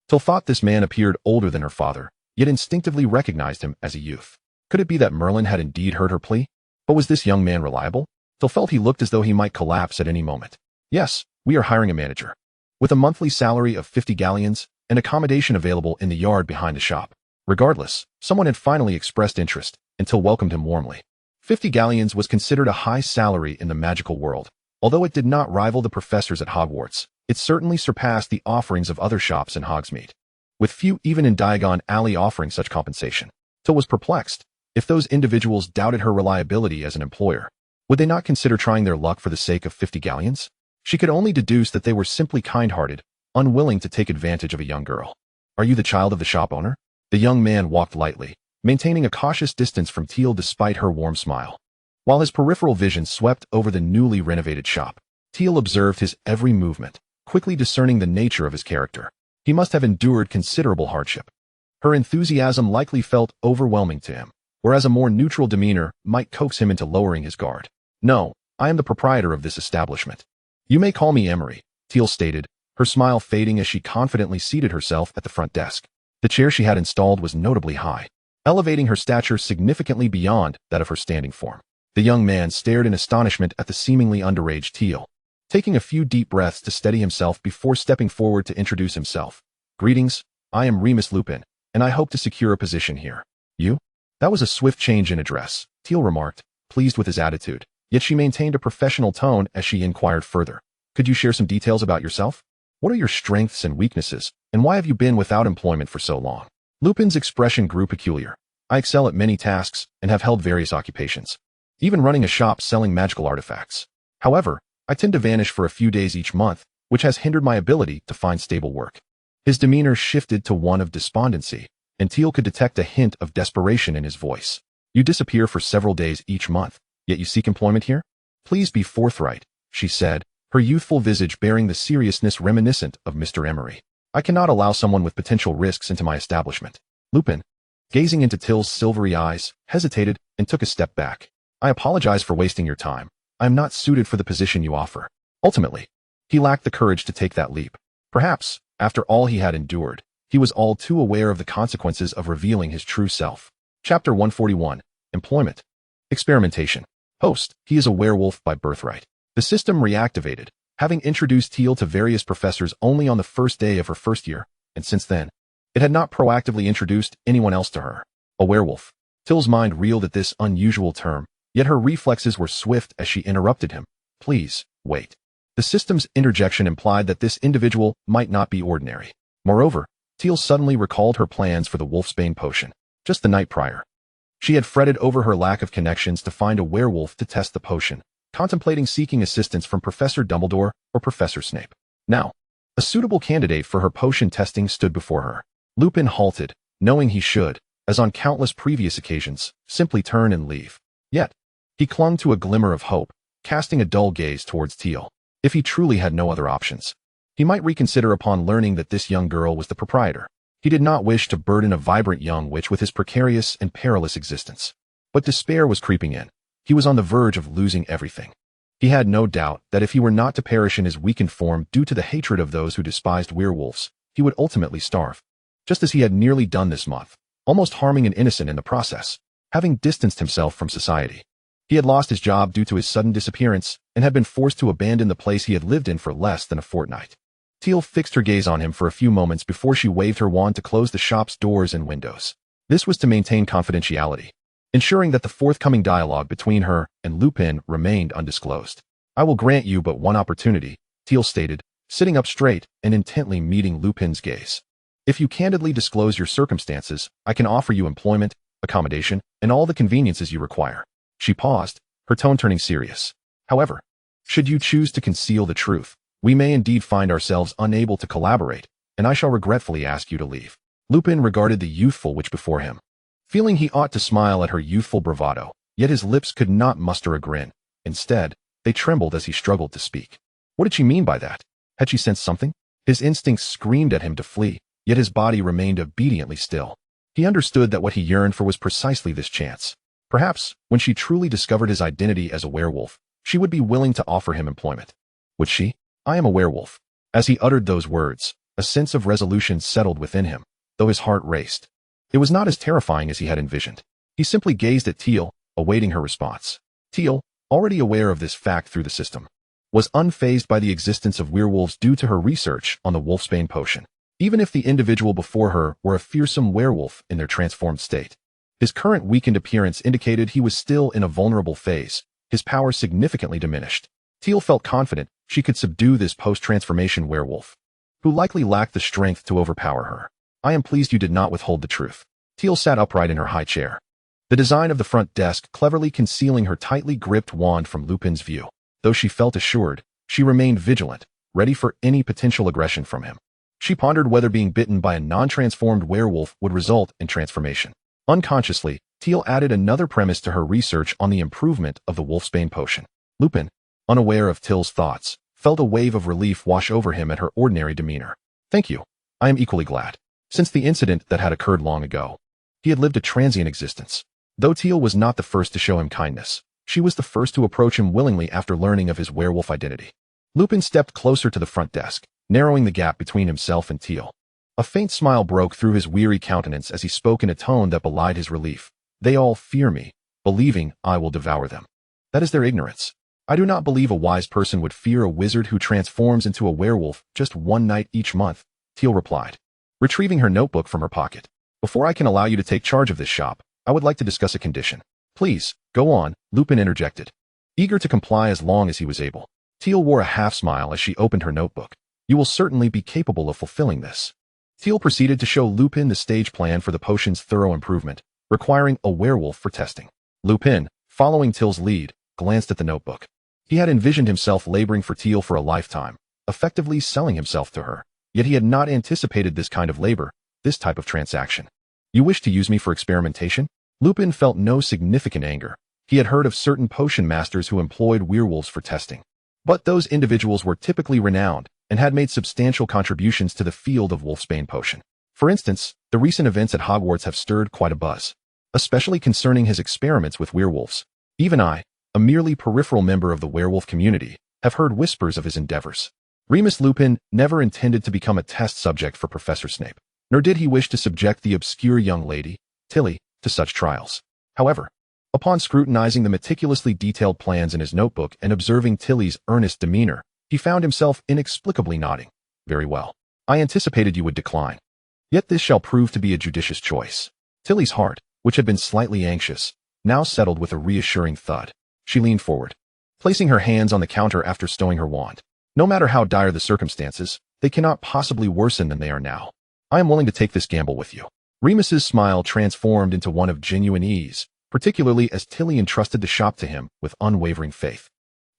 Tiel thought this man appeared older than her father, yet instinctively recognized him as a youth. Could it be that Merlin had indeed heard her plea? But was this young man reliable? Tiel felt he looked as though he might collapse at any moment. "Yes, we are hiring a manager, with a monthly salary of 50 galleons and accommodation available in the yard behind the shop." Regardless, someone had finally expressed interest, and Tiel welcomed him warmly. 50 galleons was considered a high salary in the magical world. Although it did not rival the professors at Hogwarts, it certainly surpassed the offerings of other shops in Hogsme, with few even in Diagon Alley offering such compensation. Tiel was perplexed. If those individuals doubted her reliability as an employer, would they not consider trying their luck for the sake of 50 galleons? She could only deduce that they were simply kind-hearted, unwilling to take advantage of a young girl. "Are you the child of the shop owner?" The young man walked lightly, maintaining a cautious distance from Tiel despite her warm smile. While his peripheral vision swept over the newly renovated shop, Tiel observed his every movement, quickly discerning the nature of his character. He must have endured considerable hardship. Her enthusiasm likely felt overwhelming to him, whereas a more neutral demeanor might coax him into lowering his guard. "No, I am the proprietor of this establishment. You may call me Emery," Tiel stated, her smile fading as she confidently seated herself at the front desk. The chair she had installed was notably high, elevating her stature significantly beyond that of her standing form. The young man stared in astonishment at the seemingly underage Tiel, taking a few deep breaths to steady himself before stepping forward to introduce himself. "Greetings, I am Remus Lupin, and I hope to secure a position here." "You?" That was a swift change in address, Tiel remarked, pleased with his attitude, yet she maintained a professional tone as she inquired further. "Could you share some details about yourself? What are your strengths and weaknesses, and why have you been without employment for so long?" Lupin's expression grew peculiar. I excel at many tasks and have held various occupations, even running a shop selling magical artifacts. However, I tend to vanish for a few days each month, which has hindered my ability to find stable work. His demeanor shifted to one of despondency, and Tiel could detect a hint of desperation in his voice. You disappear for several days each month, yet you seek employment here? Please be forthright, she said, her youthful visage bearing the seriousness reminiscent of Mr. Emery. I cannot allow someone with potential risks into my establishment. Lupin, gazing into Tiel's silvery eyes, hesitated and took a step back. I apologize for wasting your time. I am not suited for the position you offer. Ultimately, he lacked the courage to take that leap. Perhaps, after all he had endured, he was all too aware of the consequences of revealing his true self. Chapter 141. Employment. Experimentation. Host, he is a werewolf by birthright. The system reactivated, having introduced Tiel to various professors only on the first day of her first year, and since then, it had not proactively introduced anyone else to her. A werewolf. Tiel's mind reeled at this unusual term, yet her reflexes were swift as she interrupted him. Please, wait. The system's interjection implied that this individual might not be ordinary. Moreover, Tiel suddenly recalled her plans for the Wolfsbane potion. Just the night prior, she had fretted over her lack of connections to find a werewolf to test the potion, contemplating seeking assistance from Professor Dumbledore or Professor Snape. Now, a suitable candidate for her potion testing stood before her. Lupin halted, knowing he should, as on countless previous occasions, simply turn and leave. Yet, he clung to a glimmer of hope, casting a dull gaze towards Tiel. If he truly had no other options, he might reconsider upon learning that this young girl was the proprietor. He did not wish to burden a vibrant young witch with his precarious and perilous existence. But despair was creeping in. He was on the verge of losing everything. He had no doubt that if he were not to perish in his weakened form due to the hatred of those who despised werewolves, he would ultimately starve. Just as he had nearly done this month, almost harming an innocent in the process, having distanced himself from society. He had lost his job due to his sudden disappearance and had been forced to abandon the place he had lived in for less than a fortnight. Tiel fixed her gaze on him for a few moments before she waved her wand to close the shop's doors and windows. This was to maintain confidentiality, ensuring that the forthcoming dialogue between her and Lupin remained undisclosed. I will grant you but one opportunity, Tiel stated, sitting up straight and intently meeting Lupin's gaze. If you candidly disclose your circumstances, I can offer you employment, accommodation, and all the conveniences you require. She paused, her tone turning serious. However, should you choose to conceal the truth, we may indeed find ourselves unable to collaborate, and I shall regretfully ask you to leave. Lupin regarded the youthful witch before him, feeling he ought to smile at her youthful bravado, yet his lips could not muster a grin. Instead, they trembled as he struggled to speak. What did she mean by that? Had she sensed something? His instincts screamed at him to flee, yet his body remained obediently still. He understood that what he yearned for was precisely this chance. Perhaps, when she truly discovered his identity as a werewolf, she would be willing to offer him employment. Would she? I am a werewolf. As he uttered those words, a sense of resolution settled within him, though his heart raced. It was not as terrifying as he had envisioned. He simply gazed at Tiel, awaiting her response. Tiel, already aware of this fact through the system, was unfazed by the existence of werewolves due to her research on the Wolfsbane potion, even if the individual before her were a fearsome werewolf in their transformed state. His current weakened appearance indicated he was still in a vulnerable phase, his power significantly diminished. Tiel felt confident she could subdue this post-transformation werewolf, who likely lacked the strength to overpower her. I am pleased you did not withhold the truth. Tiel sat upright in her high chair, the design of the front desk cleverly concealing her tightly gripped wand from Lupin's view. Though she felt assured, she remained vigilant, ready for any potential aggression from him. She pondered whether being bitten by a non-transformed werewolf would result in transformation. Unconsciously, Tiel added another premise to her research on the improvement of the Wolfsbane potion. Lupin, unaware of Tiel's thoughts, felt a wave of relief wash over him at her ordinary demeanor. Thank you. I am equally glad. Since the incident that had occurred long ago, he had lived a transient existence. Though Tiel was not the first to show him kindness, she was the first to approach him willingly after learning of his werewolf identity. Lupin stepped closer to the front desk, narrowing the gap between himself and Tiel. A faint smile broke through his weary countenance as he spoke in a tone that belied his relief. They all fear me, believing I will devour them. That is their ignorance. I do not believe a wise person would fear a wizard who transforms into a werewolf just one night each month, Tiel replied, retrieving her notebook from her pocket. Before I can allow you to take charge of this shop, I would like to discuss a condition. Please, go on, Lupin interjected, eager to comply as long as he was able. Tiel wore a half-smile as she opened her notebook. You will certainly be capable of fulfilling this. Tiel proceeded to show Lupin the stage plan for the potion's thorough improvement, requiring a werewolf for testing. Lupin, following Tiel's lead, glanced at the notebook. He had envisioned himself laboring for Tiel for a lifetime, effectively selling himself to her. Yet he had not anticipated this kind of labor, this type of transaction. You wish to use me for experimentation? Lupin felt no significant anger. He had heard of certain potion masters who employed werewolves for testing. But those individuals were typically renowned and had made substantial contributions to the field of wolfsbane potion. For instance, the recent events at Hogwarts have stirred quite a buzz, especially concerning his experiments with werewolves. Even I, a merely peripheral member of the werewolf community, have heard whispers of his endeavors. Remus Lupin never intended to become a test subject for Professor Snape, nor did he wish to subject the obscure young lady, Tilly, to such trials. However, upon scrutinizing the meticulously detailed plans in his notebook and observing Tilly's earnest demeanor, he found himself inexplicably nodding. Very well. I anticipated you would decline. Yet this shall prove to be a judicious choice. Tilly's heart, which had been slightly anxious, now settled with a reassuring thud. She leaned forward, placing her hands on the counter after stowing her wand. No matter how dire the circumstances, they cannot possibly worsen than they are now. I am willing to take this gamble with you. Remus's smile transformed into one of genuine ease, particularly as Tilly entrusted the shop to him with unwavering faith,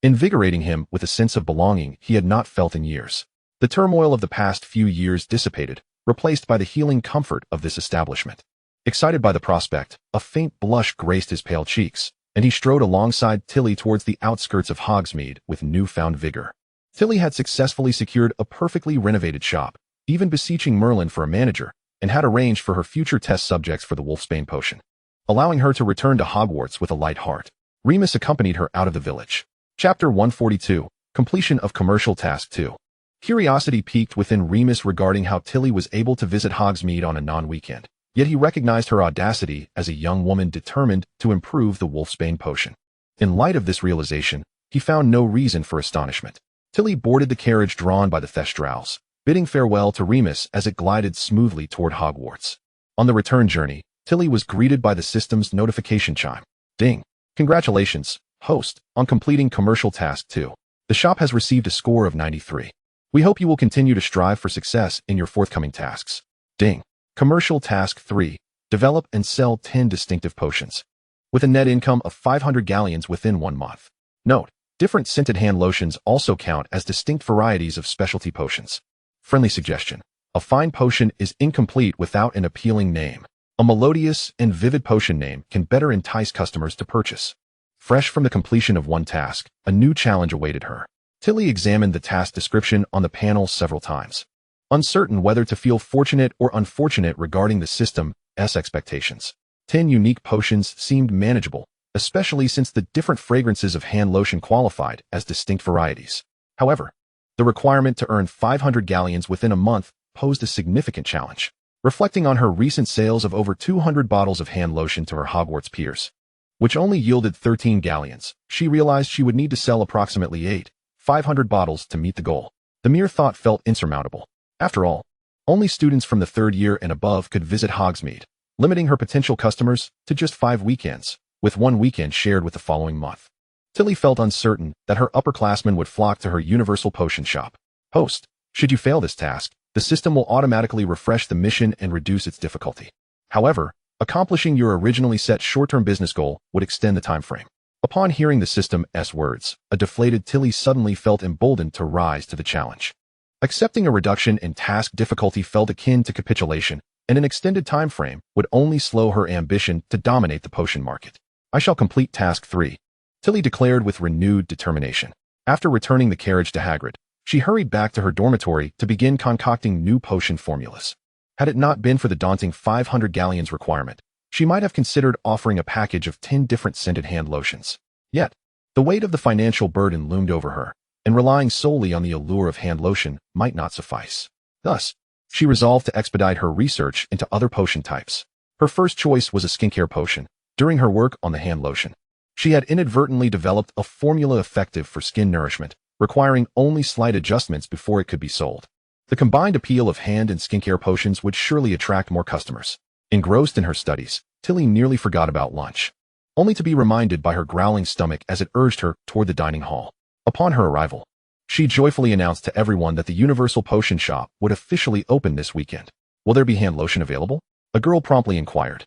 invigorating him with a sense of belonging he had not felt in years. The turmoil of the past few years dissipated, replaced by the healing comfort of this establishment. Excited by the prospect, a faint blush graced his pale cheeks, and he strode alongside Tilly towards the outskirts of Hogsmeade with newfound vigor. Tilly had successfully secured a perfectly renovated shop, even beseeching Merlin for a manager, and had arranged for her future test subjects for the wolfsbane potion. Allowing her to return to Hogwarts with a light heart, Remus accompanied her out of the village. Chapter 142, Completion of Commercial Task 2. Curiosity piqued within Remus regarding how Tilly was able to visit Hogsmeade on a non-weekend, yet he recognized her audacity as a young woman determined to improve the wolfsbane potion. In light of this realization, he found no reason for astonishment. Tilly boarded the carriage drawn by the Thestrals, bidding farewell to Remus as it glided smoothly toward Hogwarts. On the return journey, Tilly was greeted by the system's notification chime. Ding! Congratulations, host, on completing Commercial Task 2. The shop has received a score of 93. We hope you will continue to strive for success in your forthcoming tasks. Ding! Commercial Task 3. Develop and sell 10 distinctive potions, with a net income of 500 galleons within 1 month. Note: different scented hand lotions also count as distinct varieties of specialty potions. Friendly suggestion: a fine potion is incomplete without an appealing name. A melodious and vivid potion name can better entice customers to purchase. Fresh from the completion of one task, a new challenge awaited her. Tilly examined the task description on the panel several times, uncertain whether to feel fortunate or unfortunate regarding the system's expectations. 10 unique potions seemed manageable, especially since the different fragrances of hand lotion qualified as distinct varieties. However, the requirement to earn 500 galleons within a month posed a significant challenge. Reflecting on her recent sales of over 200 bottles of hand lotion to her Hogwarts peers, which only yielded 13 galleons, she realized she would need to sell approximately 500 bottles to meet the goal. The mere thought felt insurmountable. After all, only students from the 3rd year and above could visit Hogsmeade, limiting her potential customers to just 5 weekends, with 1 weekend shared with the following month. Tilly felt uncertain that her upperclassmen would flock to her universal potion shop. Host, should you fail this task, the system will automatically refresh the mission and reduce its difficulty. However, accomplishing your originally set short-term business goal would extend the time frame. Upon hearing the system's words, a deflated Tilly suddenly felt emboldened to rise to the challenge. Accepting a reduction in task difficulty felt akin to capitulation, and an extended time frame would only slow her ambition to dominate the potion market. I shall complete Task 3, Tilly declared with renewed determination. After returning the carriage to Hagrid, she hurried back to her dormitory to begin concocting new potion formulas. Had it not been for the daunting 500 galleons requirement, she might have considered offering a package of 10 different scented hand lotions. Yet, the weight of the financial burden loomed over her, and relying solely on the allure of hand lotion might not suffice. Thus, she resolved to expedite her research into other potion types. Her first choice was a skincare potion. During her work on the hand lotion, she had inadvertently developed a formula effective for skin nourishment, requiring only slight adjustments before it could be sold. The combined appeal of hand and skincare potions would surely attract more customers. Engrossed in her studies, Tilly nearly forgot about lunch, only to be reminded by her growling stomach as it urged her toward the dining hall. Upon her arrival, she joyfully announced to everyone that the Universal Potion Shop would officially open this weekend. Will there be hand lotion available? A girl promptly inquired.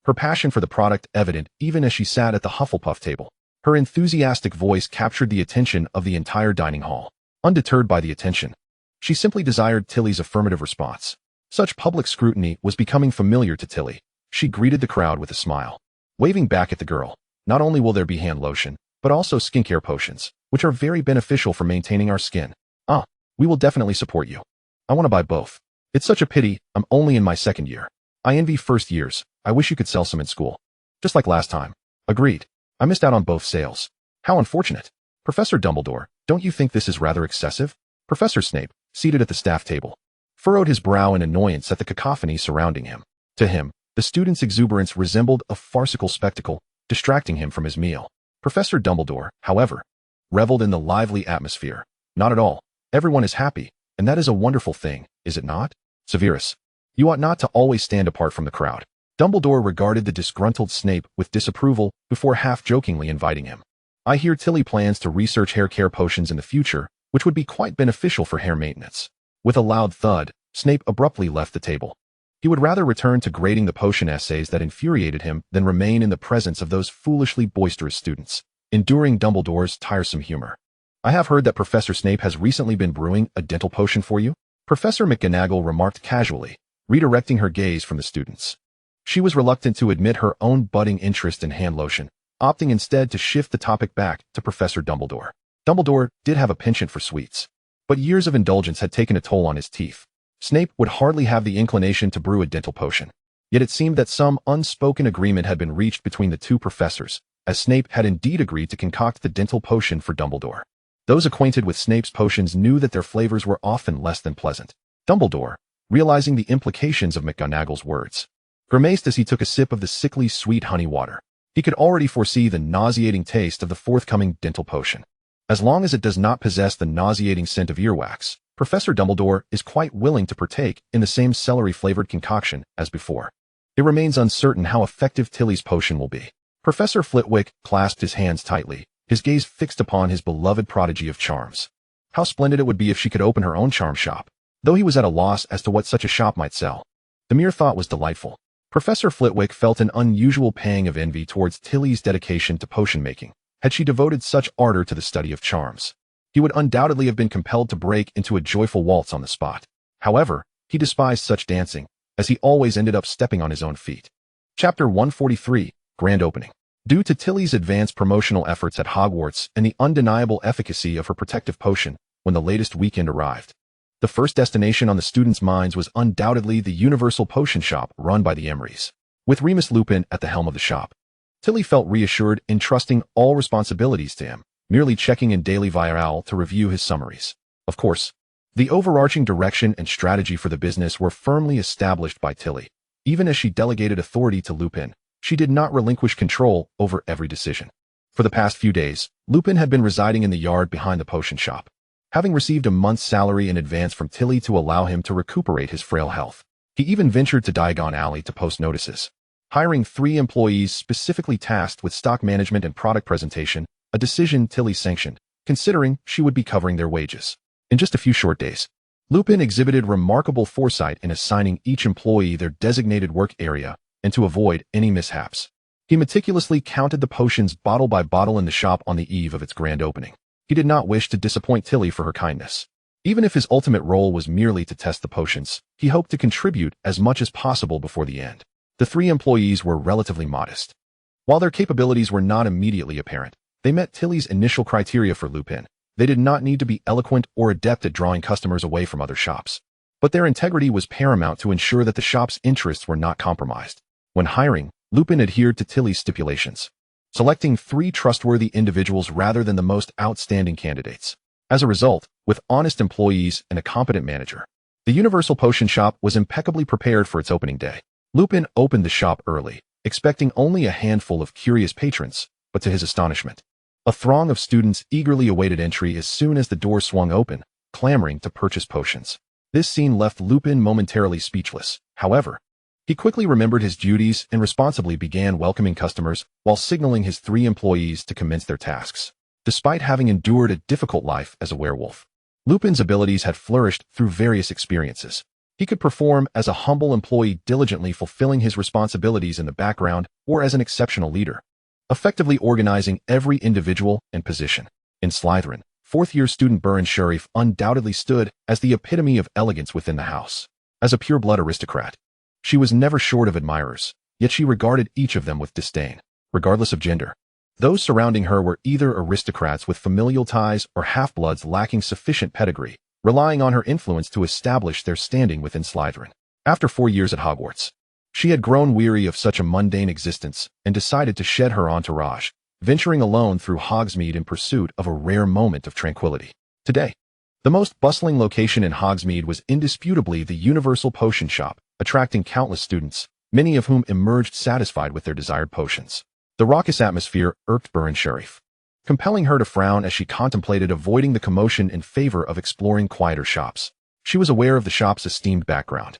her passion for the product evident even as she sat at the Hufflepuff table. Her enthusiastic voice captured the attention of the entire dining hall. Undeterred by the attention, she simply desired Tilly's affirmative response. Such public scrutiny was becoming familiar to Tilly. She greeted the crowd with a smile, waving back at the girl. Not only will there be hand lotion, but also skincare potions, which are very beneficial for maintaining our skin. We will definitely support you. I want to buy both. It's such a pity, I'm only in my second year. I envy first years. I wish you could sell some in school. Just like last time. Agreed. I missed out on both sales. How unfortunate. Professor Dumbledore, don't you think this is rather excessive? Professor Snape, seated at the staff table, furrowed his brow in annoyance at the cacophony surrounding him. To him, the student's exuberance resembled a farcical spectacle, distracting him from his meal. Professor Dumbledore, however, reveled in the lively atmosphere. Not at all. Everyone is happy, and that is a wonderful thing, is it not? Severus, you ought not to always stand apart from the crowd. Dumbledore regarded the disgruntled Snape with disapproval before half-jokingly inviting him. I hear Tilly plans to research hair care potions in the future, which would be quite beneficial for hair maintenance. With a loud thud, Snape abruptly left the table. He would rather return to grading the potion essays that infuriated him than remain in the presence of those foolishly boisterous students, enduring Dumbledore's tiresome humor. I have heard that Professor Snape has recently been brewing a dental potion for you, Professor McGonagall remarked casually, redirecting her gaze from the students. She was reluctant to admit her own budding interest in hand lotion, opting instead to shift the topic back to Professor Dumbledore. Dumbledore did have a penchant for sweets, but years of indulgence had taken a toll on his teeth. Snape would hardly have the inclination to brew a dental potion. Yet it seemed that some unspoken agreement had been reached between the two professors, as Snape had indeed agreed to concoct the dental potion for Dumbledore. Those acquainted with Snape's potions knew that their flavors were often less than pleasant. Dumbledore, realizing the implications of McGonagall's words, grimaced as he took a sip of the sickly sweet honey water. He could already foresee the nauseating taste of the forthcoming dental potion. As long as it does not possess the nauseating scent of earwax, Professor Dumbledore is quite willing to partake in the same celery-flavored concoction as before. It remains uncertain how effective Tilly's potion will be. Professor Flitwick clasped his hands tightly, his gaze fixed upon his beloved prodigy of charms. How splendid it would be if she could open her own charm shop, though he was at a loss as to what such a shop might sell. The mere thought was delightful. Professor Flitwick felt an unusual pang of envy towards Tilly's dedication to potion making. Had she devoted such ardor to the study of charms, he would undoubtedly have been compelled to break into a joyful waltz on the spot. However, he despised such dancing, as he always ended up stepping on his own feet. Chapter 143, Grand Opening. Due to Tilly's advanced promotional efforts at Hogwarts and the undeniable efficacy of her protective potion, when the latest weekend arrived, the first destination on the students' minds was undoubtedly the universal potion shop run by the Emrys. With Remus Lupin at the helm of the shop, Tilly felt reassured in trusting all responsibilities to him, merely checking in daily via owl to review his summaries. Of course, the overarching direction and strategy for the business were firmly established by Tilly. Even as she delegated authority to Lupin, she did not relinquish control over every decision. For the past few days, Lupin had been residing in the yard behind the potion shop, having received a month's salary in advance from Tilly to allow him to recuperate his frail health. He even ventured to Diagon Alley to post notices, hiring 3 employees specifically tasked with stock management and product presentation, a decision Tilly sanctioned, considering she would be covering their wages. In just a few short days, Lupin exhibited remarkable foresight in assigning each employee their designated work area and to avoid any mishaps. He meticulously counted the potions bottle by bottle in the shop on the eve of its grand opening. He did not wish to disappoint Tilly for her kindness. Even if his ultimate role was merely to test the potions, he hoped to contribute as much as possible before the end. The 3 employees were relatively modest. While their capabilities were not immediately apparent, they met Tilly's initial criteria for Lupin. They did not need to be eloquent or adept at drawing customers away from other shops, but their integrity was paramount to ensure that the shop's interests were not compromised. When hiring, Lupin adhered to Tilly's stipulations, selecting 3 trustworthy individuals rather than the most outstanding candidates. As a result, with honest employees and a competent manager, the Universal Potion Shop was impeccably prepared for its opening day. Lupin opened the shop early, expecting only a handful of curious patrons, but to his astonishment, a throng of students eagerly awaited entry as soon as the door swung open, clamoring to purchase potions. This scene left Lupin momentarily speechless. However, he quickly remembered his duties and responsibly began welcoming customers while signaling his 3 employees to commence their tasks. Despite having endured a difficult life as a werewolf, Lupin's abilities had flourished through various experiences. He could perform as a humble employee diligently fulfilling his responsibilities in the background or as an exceptional leader, effectively organizing every individual and position. In Slytherin, fourth-year student Burren Sharif undoubtedly stood as the epitome of elegance within the house. As a pure-blood aristocrat, she was never short of admirers, yet she regarded each of them with disdain, regardless of gender. Those surrounding her were either aristocrats with familial ties or half-bloods lacking sufficient pedigree, relying on her influence to establish their standing within Slytherin. After 4 years at Hogwarts, she had grown weary of such a mundane existence and decided to shed her entourage, venturing alone through Hogsmeade in pursuit of a rare moment of tranquility. Today, the most bustling location in Hogsmeade was indisputably the Universal Potion Shop, attracting countless students, many of whom emerged satisfied with their desired potions. The raucous atmosphere irked Burren Sharif, compelling her to frown as she contemplated avoiding the commotion in favor of exploring quieter shops. She was aware of the shop's esteemed background,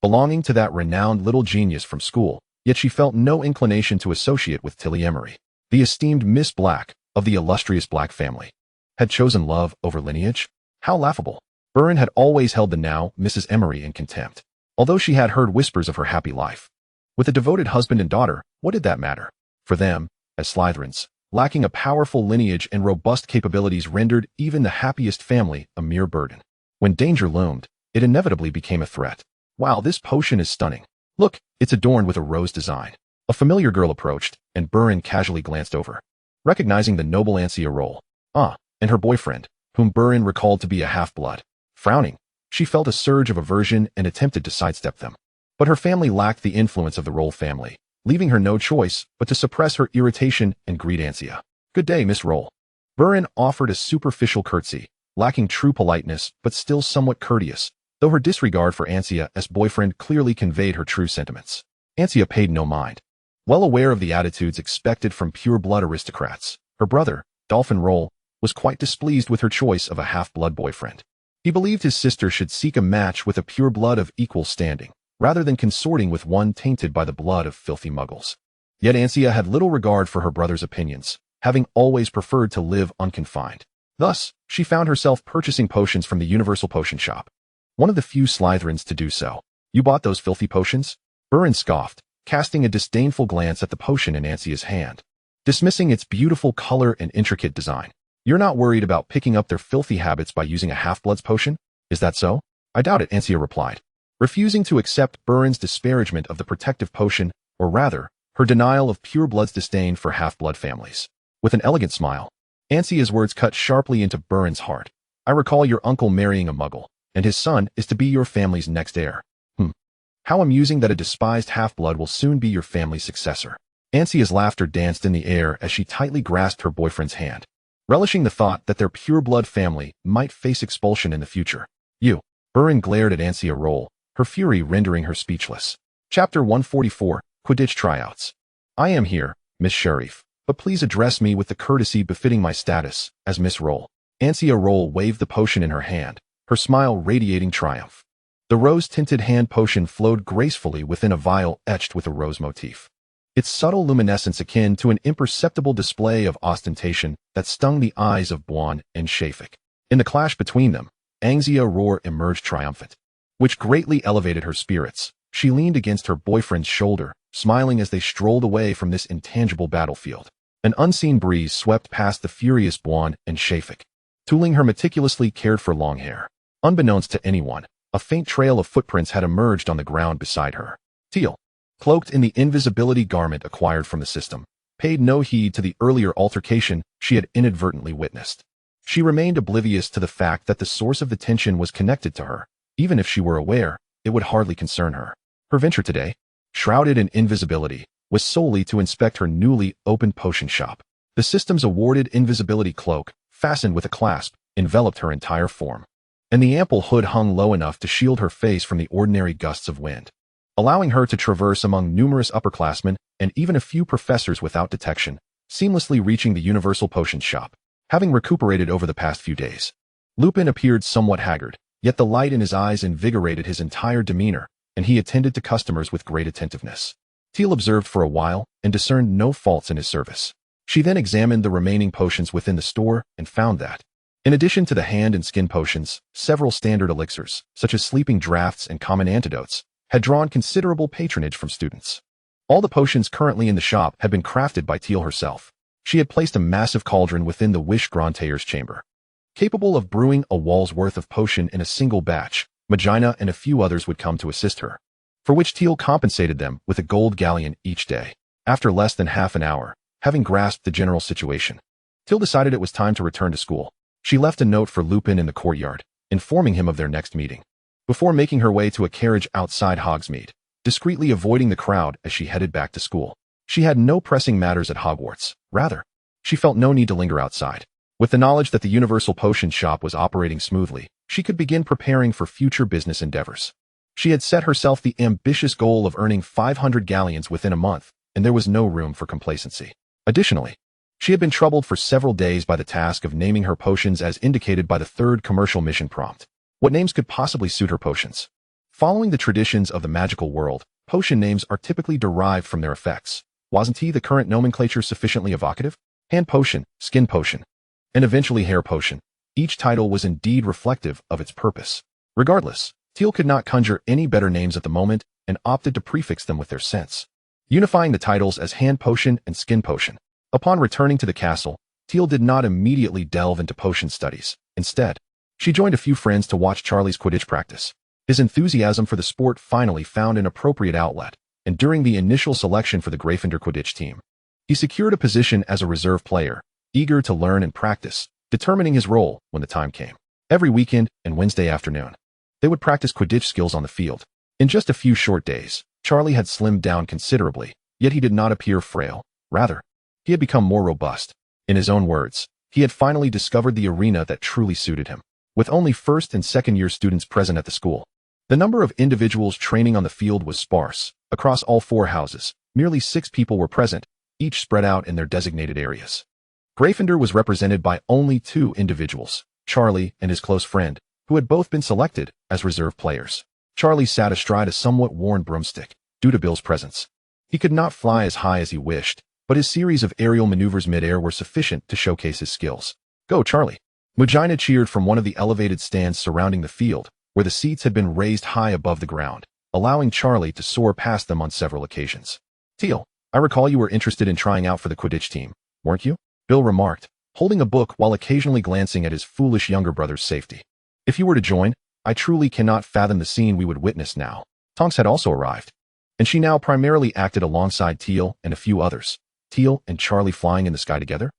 belonging to that renowned little genius from school, yet she felt no inclination to associate with Tilly Emery. The esteemed Miss Black, of the illustrious Black family, had chosen love over lineage? How laughable. Burren had always held the now Mrs. Emery in contempt, although she had heard whispers of her happy life. With a devoted husband and daughter, what did that matter? For them, as Slytherins, lacking a powerful lineage and robust capabilities rendered even the happiest family a mere burden. When danger loomed, it inevitably became a threat. Wow, this potion is stunning. Look, it's adorned with a rose design. A familiar girl approached, and Burren casually glanced over, recognizing the noble Ancia Roll. And her boyfriend, whom Burren recalled to be a half-blood. Frowning, she felt a surge of aversion and attempted to sidestep them. But her family lacked the influence of the Roll family, leaving her no choice but to suppress her irritation and greet Ancia. Good day, Miss Roll. Burren offered a superficial curtsy, lacking true politeness but still somewhat courteous, though her disregard for Ancia as boyfriend clearly conveyed her true sentiments. Ancia paid no mind. Well aware of the attitudes expected from pure-blood aristocrats, her brother, Dolphin Roll, was quite displeased with her choice of a half-blood boyfriend. He believed his sister should seek a match with a pure-blood of equal standing, rather than consorting with one tainted by the blood of filthy muggles. Yet Ancia had little regard for her brother's opinions, having always preferred to live unconfined. Thus, she found herself purchasing potions from the Universal Potion Shop. One of the few Slytherins to do so. You bought those filthy potions? Burren scoffed, casting a disdainful glance at the potion in Ancia's hand, dismissing its beautiful color and intricate design. You're not worried about picking up their filthy habits by using a half-blood's potion? Is that so? I doubt it, Ancia replied, refusing to accept Burren's disparagement of the protective potion, or rather, her denial of pure-blood's disdain for half-blood families. With an elegant smile, Ancia's words cut sharply into Burren's heart. I recall your uncle marrying a muggle, and his son is to be your family's next heir. How amusing that a despised half-blood will soon be your family's successor. Ancia's laughter danced in the air as she tightly grasped her boyfriend's hand, relishing the thought that their pure-blood family might face expulsion in the future. You. Burren glared at Ancia Roll, her fury rendering her speechless. Chapter 144, Quidditch Tryouts. I am here, Miss Sharif, but please address me with the courtesy befitting my status as Miss Roll. Ancia Roll waved the potion in her hand, her smile radiating triumph. The rose-tinted hand potion flowed gracefully within a vial etched with a rose motif, its subtle luminescence akin to an imperceptible display of ostentation that stung the eyes of Buon and Shafik. In the clash between them, Ancia Roar emerged triumphant, which greatly elevated her spirits. She leaned against her boyfriend's shoulder, smiling as they strolled away from this intangible battlefield. An unseen breeze swept past the furious Buon and Shafik, tooling her meticulously cared-for long hair. Unbeknownst to anyone, a faint trail of footprints had emerged on the ground beside her. Tiel, cloaked in the invisibility garment acquired from the system, paid no heed to the earlier altercation she had inadvertently witnessed. She remained oblivious to the fact that the source of the tension was connected to her. Even if she were aware, it would hardly concern her. Her venture today, shrouded in invisibility, was solely to inspect her newly opened potion shop. The system's awarded invisibility cloak, fastened with a clasp, enveloped her entire form, and the ample hood hung low enough to shield her face from the ordinary gusts of wind, allowing her to traverse among numerous upperclassmen and even a few professors without detection, seamlessly reaching the Universal Potion Shop. Having recuperated over the past few days, Lupin appeared somewhat haggard, yet the light in his eyes invigorated his entire demeanor, and he attended to customers with great attentiveness. Tiel observed for a while and discerned no faults in his service. She then examined the remaining potions within the store and found that, In addition to the hand and skin potions, several standard elixirs, such as sleeping drafts and common antidotes, had drawn considerable patronage from students. All the potions currently in the shop had been crafted by Tiel herself. She had placed a massive cauldron within the Wish Grantayer's chamber. Capable of brewing a wall's worth of potion in a single batch, Magina and a few others would come to assist her, for which Tiel compensated them with a gold galleon each day. After less than half an hour, having grasped the general situation, Tiel decided it was time to return to school. She left a note for Lupin in the courtyard, informing him of their next meeting, before making her way to a carriage outside Hogsmeade, discreetly avoiding the crowd as she headed back to school. She had no pressing matters at Hogwarts. Rather, she felt no need to linger outside. With the knowledge that the Universal Potion Shop was operating smoothly, she could begin preparing for future business endeavors. She had set herself the ambitious goal of earning 500 galleons within a month, and there was no room for complacency. Additionally, she had been troubled for several days by the task of naming her potions as indicated by the third commercial mission prompt. What names could possibly suit her potions? Following the traditions of the magical world, potion names are typically derived from their effects. Wasn't the current nomenclature sufficiently evocative? Hand potion, skin potion, and eventually hair potion. Each title was indeed reflective of its purpose. Regardless, Tiel could not conjure any better names at the moment and opted to prefix them with their sense, unifying the titles as hand potion and skin potion. Upon returning to the castle, Tiel did not immediately delve into potion studies. Instead, she joined a few friends to watch Charlie's Quidditch practice. His enthusiasm for the sport finally found an appropriate outlet, and during the initial selection for the Gryffindor Quidditch team, he secured a position as a reserve player, eager to learn and practice, determining his role when the time came. Every weekend and Wednesday afternoon, they would practice Quidditch skills on the field. In just a few short days, Charlie had slimmed down considerably, yet he did not appear frail. Rather, he had become more robust. In his own words, he had finally discovered the arena that truly suited him. With only first and second year students present at the school, the number of individuals training on the field was sparse. Across all 4 houses, merely 6 people were present, each spread out in their designated areas. Gryffindor was represented by only 2 individuals, Charlie and his close friend, who had both been selected as reserve players. Charlie sat astride a somewhat worn broomstick, due to Bill's presence. He could not fly as high as he wished, but his series of aerial maneuvers mid-air were sufficient to showcase his skills. Go, Charlie! Magina cheered from one of the elevated stands surrounding the field, where the seats had been raised high above the ground, allowing Charlie to soar past them on several occasions. Tiel, I recall you were interested in trying out for the Quidditch team, weren't you? Bill remarked, holding a book while occasionally glancing at his foolish younger brother's safety. If you were to join, I truly cannot fathom the scene we would witness now. Tonks had also arrived, and she now primarily acted alongside Tiel and a few others. Tiel and Charlie flying in the sky together?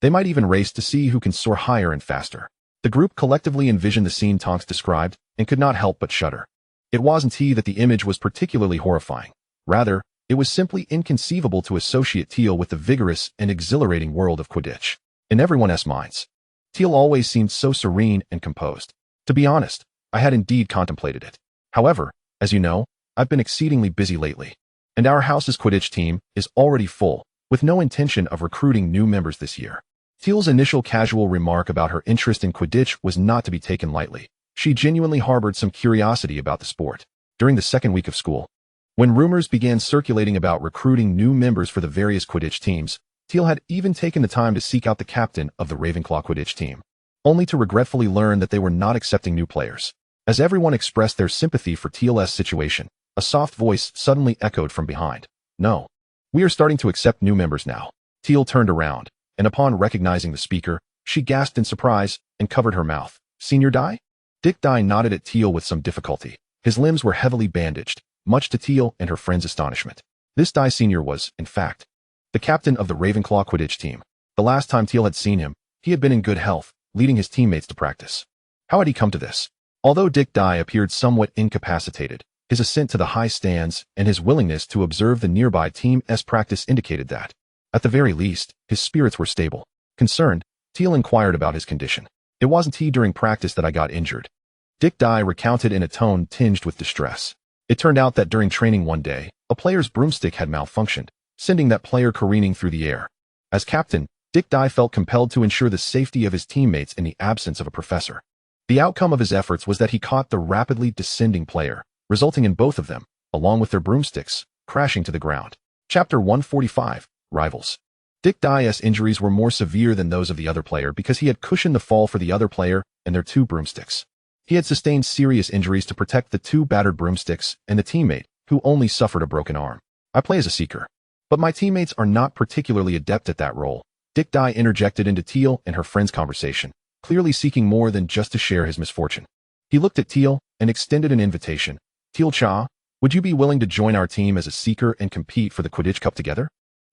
They might even race to see who can soar higher and faster. The group collectively envisioned the scene Tonks described and could not help but shudder. It wasn't that the image was particularly horrifying. Rather, it was simply inconceivable to associate Tiel with the vigorous and exhilarating world of Quidditch. In everyone's minds, Tiel always seemed so serene and composed. To be honest, I had indeed contemplated it. However, as you know, I've been exceedingly busy lately, and our house's Quidditch team is already full, with no intention of recruiting new members this year. Tiel's initial casual remark about her interest in Quidditch was not to be taken lightly. She genuinely harbored some curiosity about the sport. During the second week of school, when rumors began circulating about recruiting new members for the various Quidditch teams, Tiel had even taken the time to seek out the captain of the Ravenclaw Quidditch team, only to regretfully learn that they were not accepting new players. As everyone expressed their sympathy for Tiel's situation, a soft voice suddenly echoed from behind. No. We are starting to accept new members now. Tiel turned around, and upon recognizing the speaker, she gasped in surprise and covered her mouth. Senior Dye? Dick Dye nodded at Tiel with some difficulty. His limbs were heavily bandaged, much to Tiel and her friend's astonishment. This Dye Senior was, in fact, the captain of the Ravenclaw Quidditch team. The last time Tiel had seen him, he had been in good health, leading his teammates to practice. How had he come to this? Although Dick Dye appeared somewhat incapacitated, his ascent to the high stands and his willingness to observe the nearby team's practice indicated that, at the very least, his spirits were stable. Concerned, Tiel inquired about his condition. It wasn't during practice that I got injured. Dick Dye recounted in a tone tinged with distress. It turned out that during training one day, a player's broomstick had malfunctioned, sending that player careening through the air. As captain, Dick Dye felt compelled to ensure the safety of his teammates in the absence of a professor. The outcome of his efforts was that he caught the rapidly descending player, resulting in both of them, along with their broomsticks, crashing to the ground. Chapter 145, Rivals. Dick Dye's injuries were more severe than those of the other player because he had cushioned the fall for the other player and their 2 broomsticks. He had sustained serious injuries to protect the 2 battered broomsticks and the teammate, who only suffered a broken arm. I play as a seeker, but my teammates are not particularly adept at that role. Dick Dye interjected into Tiel and her friend's conversation, clearly seeking more than just to share his misfortune. He looked at Tiel and extended an invitation. Tiel Cha, would you be willing to join our team as a seeker and compete for the Quidditch Cup together?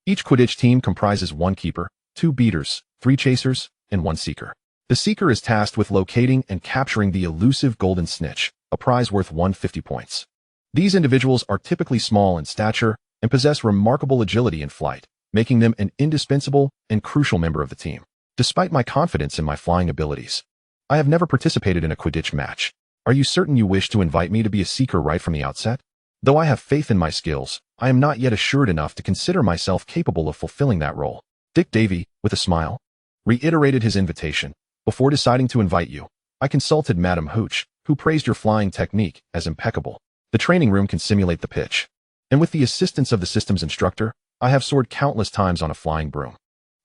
Each Quidditch team comprises 1 keeper, 2 beaters, 3 chasers, and 1 seeker. The seeker is tasked with locating and capturing the elusive golden snitch, a prize worth 150 points. These individuals are typically small in stature and possess remarkable agility in flight, making them an indispensable and crucial member of the team. Despite my confidence in my flying abilities, I have never participated in a Quidditch match. Are you certain you wish to invite me to be a seeker right from the outset? Though I have faith in my skills, I am not yet assured enough to consider myself capable of fulfilling that role. Dick Davy, with a smile, reiterated his invitation. Before deciding to invite you, I consulted Madam Hooch, who praised your flying technique as impeccable. The training room can simulate the pitch, and with the assistance of the systems instructor, I have soared countless times on a flying broom.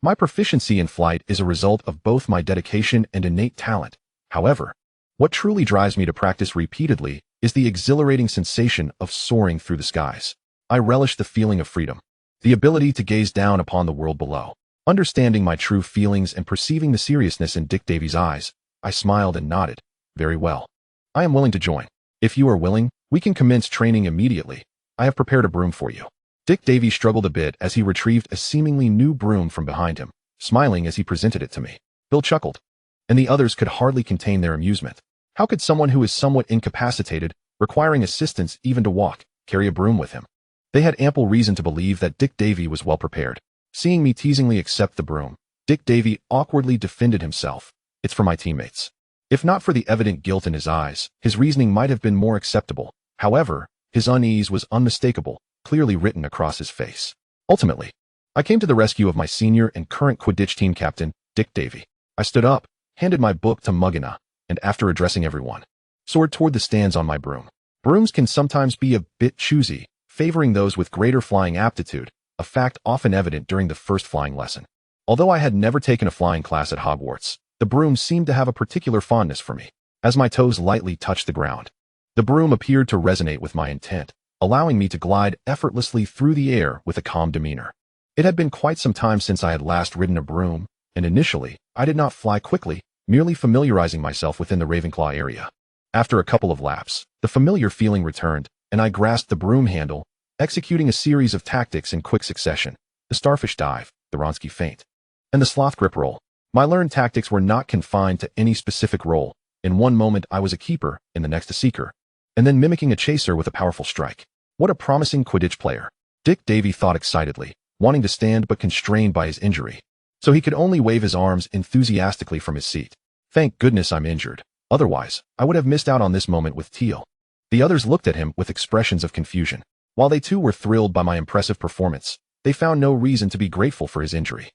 My proficiency in flight is a result of both my dedication and innate talent. However, what truly drives me to practice repeatedly is the exhilarating sensation of soaring through the skies. I relish the feeling of freedom, the ability to gaze down upon the world below. Understanding my true feelings and perceiving the seriousness in Dick Davy's eyes, I smiled and nodded. Very well. I am willing to join. If you are willing, we can commence training immediately. I have prepared a broom for you. Dick Davy struggled a bit as he retrieved a seemingly new broom from behind him, smiling as he presented it to me. Bill chuckled, and the others could hardly contain their amusement. How could someone who is somewhat incapacitated, requiring assistance even to walk, carry a broom with him? They had ample reason to believe that Dick Davy was well prepared. Seeing me teasingly accept the broom, Dick Davy awkwardly defended himself. It's for my teammates. If not for the evident guilt in his eyes, his reasoning might have been more acceptable. However, his unease was unmistakable, clearly written across his face. Ultimately, I came to the rescue of my senior and current Quidditch team captain, Dick Davy. I stood up, handed my book to Muggina, and after addressing everyone, soared toward the stands on my broom. Brooms can sometimes be a bit choosy, favoring those with greater flying aptitude, a fact often evident during the first flying lesson. Although I had never taken a flying class at Hogwarts, the broom seemed to have a particular fondness for me. As my toes lightly touched the ground, the broom appeared to resonate with my intent, allowing me to glide effortlessly through the air with a calm demeanor. It had been quite some time since I had last ridden a broom, and initially, I did not fly quickly, merely familiarizing myself within the Ravenclaw area. After a couple of laps, the familiar feeling returned, and I grasped the broom handle, executing a series of tactics in quick succession: the starfish dive, the Ronsky feint, and the sloth grip roll. My learned tactics were not confined to any specific role. In one moment I was a keeper, in the next a seeker, and then mimicking a chaser with a powerful strike. What a promising Quidditch player. Dick Davy thought excitedly, wanting to stand but constrained by his injury, so he could only wave his arms enthusiastically from his seat. Thank goodness I'm injured. Otherwise, I would have missed out on this moment with Tiel. The others looked at him with expressions of confusion. While they too were thrilled by my impressive performance, they found no reason to be grateful for his injury.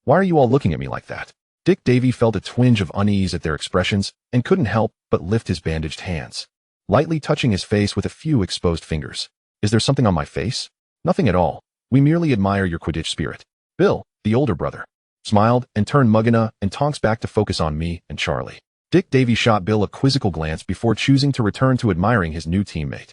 Why are you all looking at me like that? Dick Davy felt a twinge of unease at their expressions and couldn't help but lift his bandaged hands, lightly touching his face with a few exposed fingers. Is there something on my face? Nothing at all. We merely admire your Quidditch spirit. Bill, the older brother, smiled and turned Muggina and Tonks back to focus on me and Charlie. Dick Davy shot Bill a quizzical glance before choosing to return to admiring his new teammate.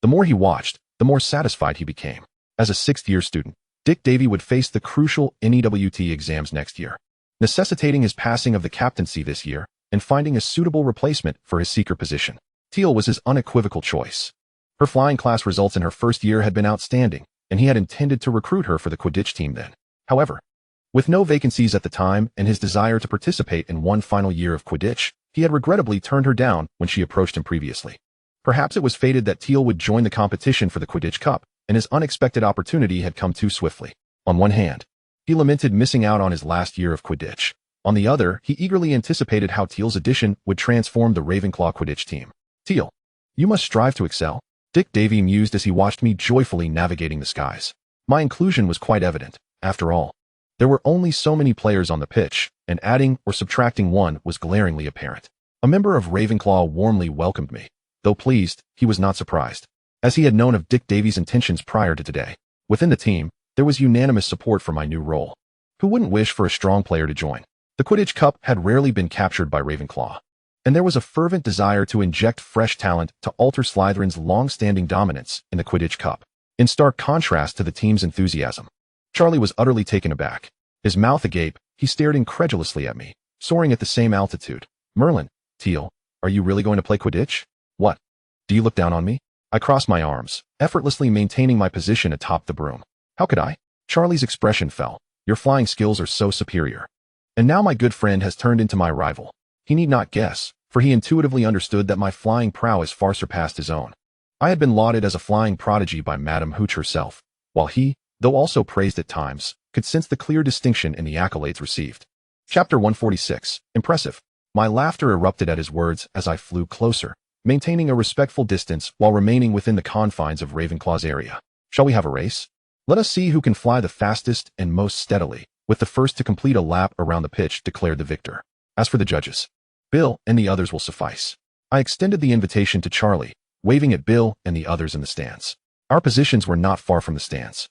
The more he watched, the more satisfied he became. As a sixth-year student, Dick Davy would face the crucial NEWT exams next year, necessitating his passing of the captaincy this year and finding a suitable replacement for his seeker position. Tiel was his unequivocal choice. Her flying class results in her first year had been outstanding, and he had intended to recruit her for the Quidditch team then. However, with no vacancies at the time and his desire to participate in one final year of Quidditch, he had regrettably turned her down when she approached him previously. Perhaps it was fated that Tiel would join the competition for the Quidditch Cup, and his unexpected opportunity had come too swiftly. On one hand, he lamented missing out on his last year of Quidditch. On the other, he eagerly anticipated how Tiel's addition would transform the Ravenclaw Quidditch team. Tiel, you must strive to excel. Dick Davy mused as he watched me joyfully navigating the skies. My inclusion was quite evident. After all, there were only so many players on the pitch, and adding or subtracting one was glaringly apparent. A member of Ravenclaw warmly welcomed me. Though pleased, he was not surprised, as he had known of Dick Davy's intentions prior to today. Within the team, there was unanimous support for my new role. Who wouldn't wish for a strong player to join? The Quidditch Cup had rarely been captured by Ravenclaw, and there was a fervent desire to inject fresh talent to alter Slytherin's long-standing dominance in the Quidditch Cup. In stark contrast to the team's enthusiasm, Charlie was utterly taken aback. His mouth agape, he stared incredulously at me, soaring at the same altitude. Merlin, Tiel, are you really going to play Quidditch? What? Do you look down on me? I crossed my arms, effortlessly maintaining my position atop the broom. How could I? Charlie's expression fell. Your flying skills are so superior. And now my good friend has turned into my rival. He need not guess, for he intuitively understood that my flying prowess far surpassed his own. I had been lauded as a flying prodigy by Madame Hooch herself, while he, though also praised at times, could sense the clear distinction in the accolades received. Chapter 146. Impressive. My laughter erupted at his words as I flew closer, maintaining a respectful distance while remaining within the confines of Ravenclaw's area. Shall we have a race? Let us see who can fly the fastest and most steadily, with the first to complete a lap around the pitch, declared the victor. As for the judges, Bill and the others will suffice. I extended the invitation to Charlie, waving at Bill and the others in the stands. Our positions were not far from the stands,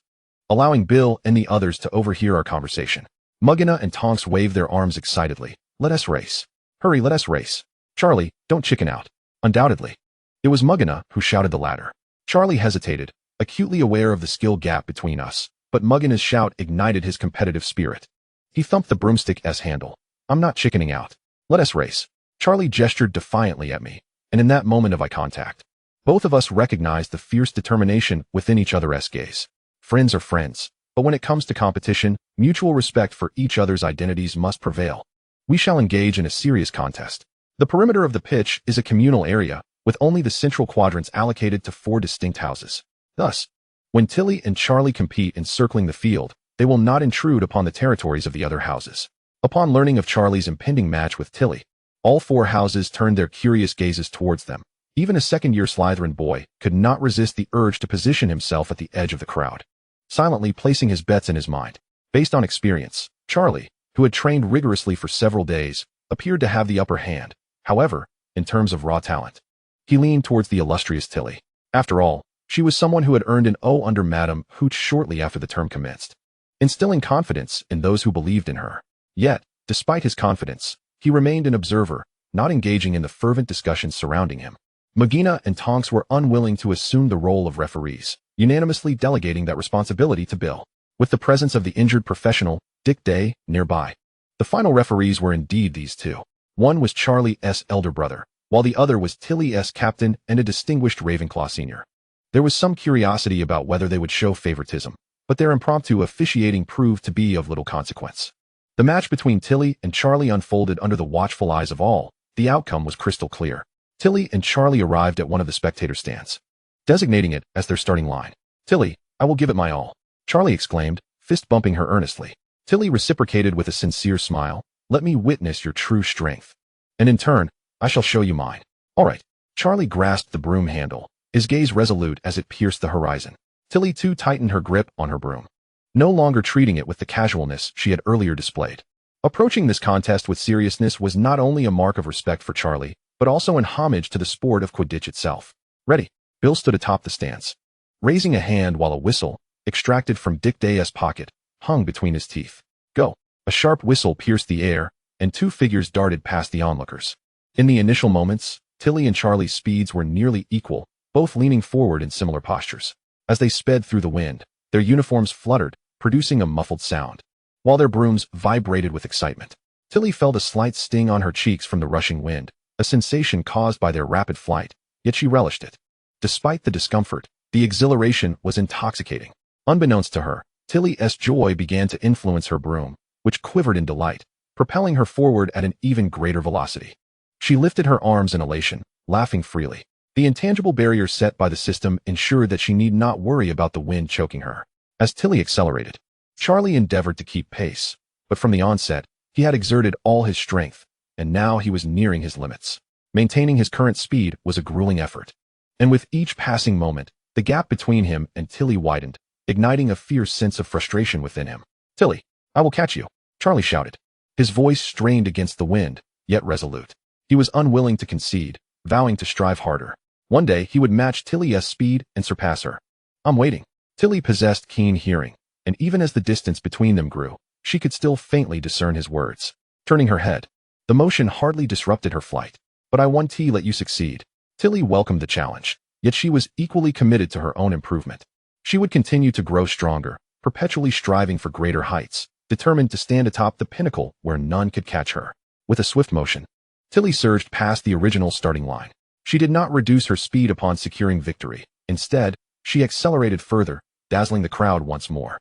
allowing Bill and the others to overhear our conversation. Muggina and Tonks waved their arms excitedly. Let us race. Hurry, let us race. Charlie, don't chicken out. Undoubtedly. It was Muggina who shouted the latter. Charlie hesitated, acutely aware of the skill gap between us, but Muggina's shout ignited his competitive spirit. He thumped the broomstick's handle. I'm not chickening out. Let us race. Charlie gestured defiantly at me, and in that moment of eye contact, both of us recognized the fierce determination within each other's gaze. Friends are friends, but when it comes to competition, mutual respect for each other's identities must prevail. We shall engage in a serious contest. The perimeter of the pitch is a communal area, with only the central quadrants allocated to 4 distinct houses. Thus, when Tilly and Charlie compete in circling the field, they will not intrude upon the territories of the other houses. Upon learning of Charlie's impending match with Tilly, all 4 houses turned their curious gazes towards them. Even a second-year Slytherin boy could not resist the urge to position himself at the edge of the crowd, silently placing his bets in his mind. Based on experience, Charlie, who had trained rigorously for several days, appeared to have the upper hand. However, in terms of raw talent, he leaned towards the illustrious Tilly. After all, she was someone who had earned an O under Madame Hooch shortly after the term commenced, instilling confidence in those who believed in her. Yet, despite his confidence, he remained an observer, not engaging in the fervent discussions surrounding him. Muggina and Tonks were unwilling to assume the role of referees, unanimously delegating that responsibility to Bill. With the presence of the injured professional, Dick Day, nearby, the final referees were indeed these two. One was Charlie's elder brother, while the other was Tilly's captain and a distinguished Ravenclaw senior. There was some curiosity about whether they would show favoritism, but their impromptu officiating proved to be of little consequence. The match between Tilly and Charlie unfolded under the watchful eyes of all. The outcome was crystal clear. Tilly and Charlie arrived at one of the spectator stands, designating it as their starting line. Tilly, I will give it my all, Charlie exclaimed, fist bumping her earnestly. Tilly reciprocated with a sincere smile. Let me witness your true strength, and in turn, I shall show you mine. All right. Charlie grasped the broom handle, his gaze resolute as it pierced the horizon. Tilly too tightened her grip on her broom, no longer treating it with the casualness she had earlier displayed. Approaching this contest with seriousness was not only a mark of respect for Charlie, but also an homage to the sport of Quidditch itself. Ready. Bill stood atop the stance, raising a hand while a whistle, extracted from Dick Day's pocket, hung between his teeth. Go. A sharp whistle pierced the air, and 2 figures darted past the onlookers. In the initial moments, Tilly and Charlie's speeds were nearly equal, both leaning forward in similar postures. As they sped through the wind, their uniforms fluttered, producing a muffled sound, while their brooms vibrated with excitement. Tilly felt a slight sting on her cheeks from the rushing wind, a sensation caused by their rapid flight, yet she relished it. Despite the discomfort, the exhilaration was intoxicating. Unbeknownst to her, Tilly's joy began to influence her broom, which quivered in delight, propelling her forward at an even greater velocity. She lifted her arms in elation, laughing freely. The intangible barrier set by the system ensured that she need not worry about the wind choking her. As Tilly accelerated, Charlie endeavored to keep pace, but from the onset, he had exerted all his strength, and now he was nearing his limits. Maintaining his current speed was a grueling effort, and with each passing moment, the gap between him and Tilly widened, igniting a fierce sense of frustration within him. Tilly, I will catch you, Charlie shouted, his voice strained against the wind, yet resolute. He was unwilling to concede, vowing to strive harder. One day he would match Tilly's speed and surpass her. I'm waiting. Tilly possessed keen hearing, and even as the distance between them grew, she could still faintly discern his words. Turning her head, the motion hardly disrupted her flight. But I want to let you succeed. Tilly welcomed the challenge, yet she was equally committed to her own improvement. She would continue to grow stronger, perpetually striving for greater heights, determined to stand atop the pinnacle where none could catch her. With a swift motion, Tilly surged past the original starting line. She did not reduce her speed upon securing victory. Instead, she accelerated further, dazzling the crowd once more.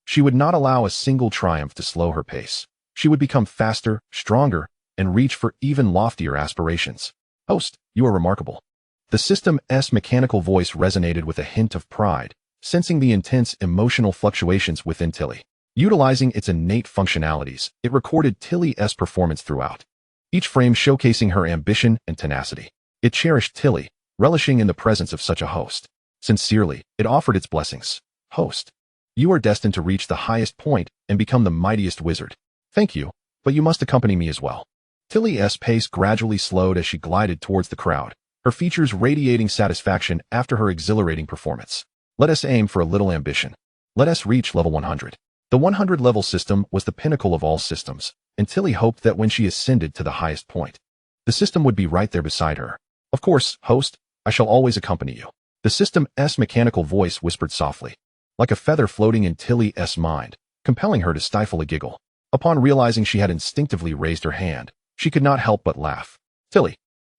She would not allow a single triumph to slow her pace. She would become faster, stronger, and reach for even loftier aspirations. Host, you are remarkable. The system's mechanical voice resonated with a hint of pride, sensing the intense emotional fluctuations within Tilly. Utilizing its innate functionalities, it recorded Tilly's performance throughout, each frame showcasing her ambition and tenacity. It cherished Tilly, relishing in the presence of such a host. Sincerely, it offered its blessings. Host, you are destined to reach the highest point and become the mightiest wizard. Thank you, but you must accompany me as well. Tilly's pace gradually slowed as she glided towards the crowd, her features radiating satisfaction after her exhilarating performance. Let us aim for a little ambition. Let us reach level 100. The 100-level system was the pinnacle of all systems, and Tilly hoped that when she ascended to the highest point, the system would be right there beside her. Of course, host, I shall always accompany you. The system's mechanical voice whispered softly, like a feather floating in Tilly's mind, compelling her to stifle a giggle. Upon realizing she had instinctively raised her hand, she could not help but laugh. Tilly,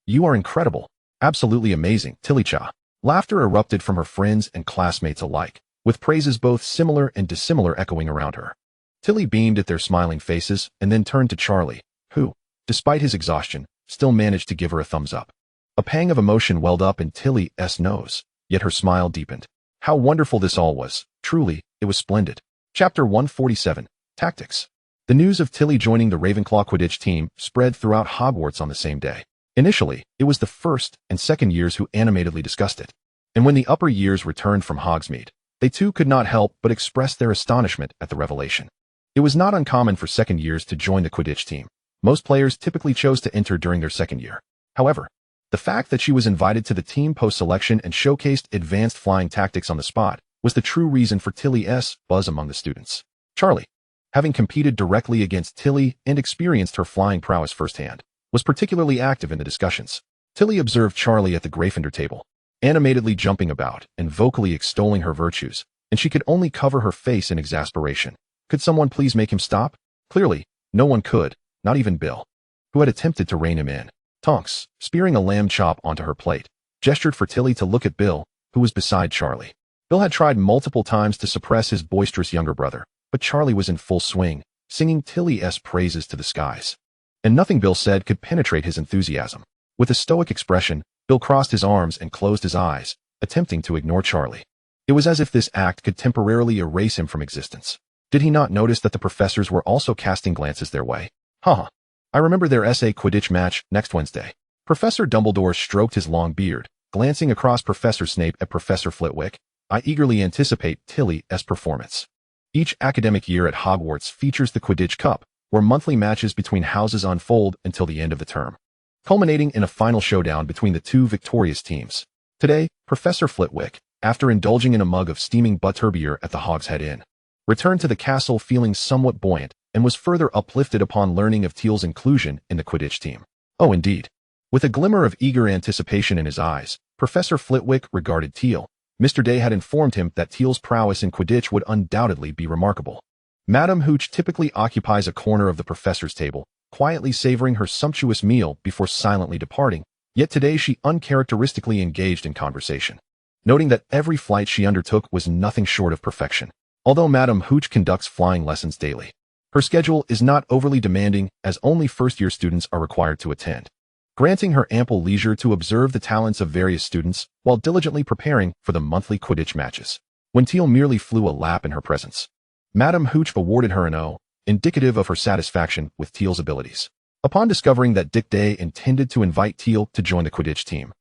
you are incredible. Absolutely amazing, Tilly-cha. Laughter erupted from her friends and classmates alike, with praises both similar and dissimilar echoing around her. Tilly beamed at their smiling faces and then turned to Charlie, who, despite his exhaustion, still managed to give her a thumbs up. A pang of emotion welled up in Tilly's nose, yet her smile deepened. How wonderful this all was. Truly, it was splendid. Chapter 147, Tactics. The news of Tilly joining the Ravenclaw Quidditch team spread throughout Hogwarts on the same day. Initially, it was the first and second years who animatedly discussed it. And when the upper years returned from Hogsmeade, they too could not help but express their astonishment at the revelation. It was not uncommon for second years to join the Quidditch team. Most players typically chose to enter during their second year. However, the fact that she was invited to the team post-selection and showcased advanced flying tactics on the spot was the true reason for Tilly's buzz among the students. Charlie, having competed directly against Tilly and experienced her flying prowess firsthand, was particularly active in the discussions. Tilly observed Charlie at the Gryffindor table, animatedly jumping about and vocally extolling her virtues, and she could only cover her face in exasperation. Could someone please make him stop? Clearly, no one could, not even Bill, who had attempted to rein him in. Tonks, spearing a lamb chop onto her plate, gestured for Tilly to look at Bill, who was beside Charlie. Bill had tried multiple times to suppress his boisterous younger brother, but Charlie was in full swing, singing Tilly's praises to the skies. And nothing Bill said could penetrate his enthusiasm. With a stoic expression, Bill crossed his arms and closed his eyes, attempting to ignore Charlie. It was as if this act could temporarily erase him from existence. Did he not notice that the professors were also casting glances their way? Haha. I remember their SA Quidditch match next Wednesday. Professor Dumbledore stroked his long beard, glancing across Professor Snape at Professor Flitwick. I eagerly anticipate Tilly's performance. Each academic year at Hogwarts features the Quidditch Cup, where monthly matches between houses unfold until the end of the term, culminating in a final showdown between the two victorious teams. Today, Professor Flitwick, after indulging in a mug of steaming butterbeer at the Hogshead Inn, returned to the castle feeling somewhat buoyant and was further uplifted upon learning of Tiel's inclusion in the Quidditch team. Oh, indeed. With a glimmer of eager anticipation in his eyes, Professor Flitwick regarded Tiel. Mr. Day had informed him that Tiel's prowess in Quidditch would undoubtedly be remarkable. Madame Hooch typically occupies a corner of the professor's table, quietly savoring her sumptuous meal before silently departing, yet today she uncharacteristically engaged in conversation, noting that every flight she undertook was nothing short of perfection. Although Madame Hooch conducts flying lessons daily, her schedule is not overly demanding as only first-year students are required to attend, granting her ample leisure to observe the talents of various students while diligently preparing for the monthly Quidditch matches. When Tiel merely flew a lap in her presence, Madame Hooch awarded her an O, indicative of her satisfaction with Tiel's abilities. Upon discovering that Dick Day intended to invite Tiel to join the Quidditch team,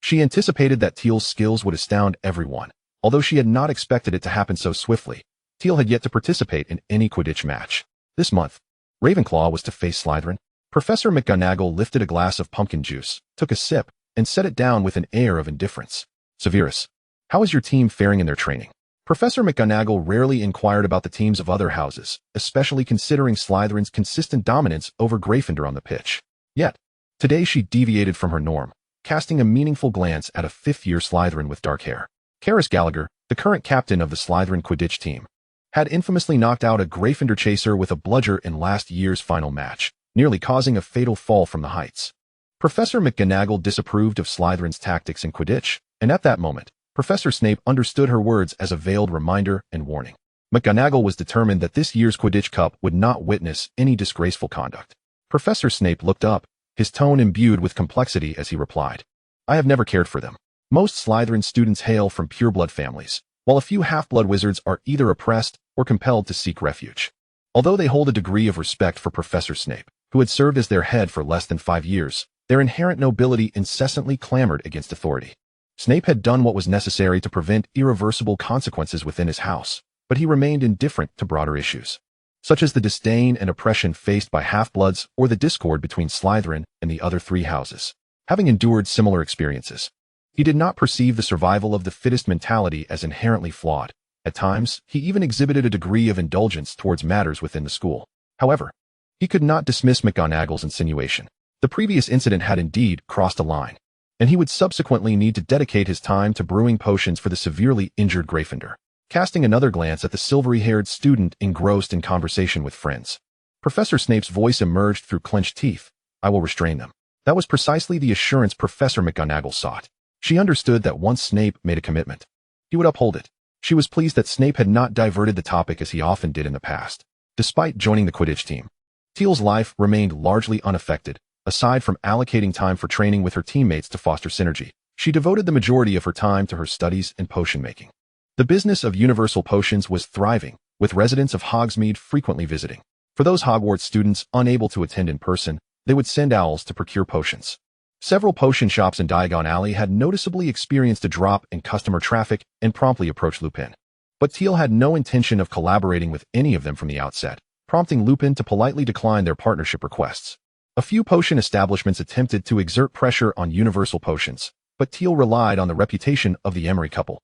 she anticipated that Tiel's skills would astound everyone. Although she had not expected it to happen so swiftly, Tiel had yet to participate in any Quidditch match. This month, Ravenclaw was to face Slytherin. Professor McGonagall lifted a glass of pumpkin juice, took a sip, and set it down with an air of indifference. Severus, how is your team faring in their training? Professor McGonagall rarely inquired about the teams of other houses, especially considering Slytherin's consistent dominance over Gryffindor on the pitch. Yet, today she deviated from her norm, casting a meaningful glance at a fifth-year Slytherin with dark hair. Karis Gallagher, the current captain of the Slytherin Quidditch team, had infamously knocked out a Gryffindor chaser with a bludger in last year's final match, nearly causing a fatal fall from the heights. Professor McGonagall disapproved of Slytherin's tactics in Quidditch, and at that moment, Professor Snape understood her words as a veiled reminder and warning. McGonagall was determined that this year's Quidditch Cup would not witness any disgraceful conduct. Professor Snape looked up, his tone imbued with complexity as he replied, "I have never cared for them. Most Slytherin students hail from pureblood families, while a few half-blood wizards are either oppressed or compelled to seek refuge." Although they hold a degree of respect for Professor Snape, who had served as their head for less than 5 years, their inherent nobility incessantly clamored against authority. Snape had done what was necessary to prevent irreversible consequences within his house, but he remained indifferent to broader issues, such as the disdain and oppression faced by half-bloods or the discord between Slytherin and the other 3 houses. Having endured similar experiences, he did not perceive the survival of the fittest mentality as inherently flawed. At times, he even exhibited a degree of indulgence towards matters within the school. However, he could not dismiss McGonagall's insinuation. The previous incident had indeed crossed a line, and he would subsequently need to dedicate his time to brewing potions for the severely injured Gryffindor. Casting another glance at the silvery-haired student engrossed in conversation with friends, Professor Snape's voice emerged through clenched teeth. "I will restrain them." That was precisely the assurance Professor McGonagall sought. She understood that once Snape made a commitment, he would uphold it. She was pleased that Snape had not diverted the topic as he often did in the past. Despite joining the Quidditch team, Tiel's life remained largely unaffected. Aside from allocating time for training with her teammates to foster synergy, she devoted the majority of her time to her studies and potion making. The business of universal potions was thriving, with residents of Hogsmeade frequently visiting. For those Hogwarts students unable to attend in person, they would send owls to procure potions. Several potion shops in Diagon Alley had noticeably experienced a drop in customer traffic and promptly approached Lupin. But Tiel had no intention of collaborating with any of them from the outset, prompting Lupin to politely decline their partnership requests. A few potion establishments attempted to exert pressure on universal potions, but Tiel relied on the reputation of the Emery couple,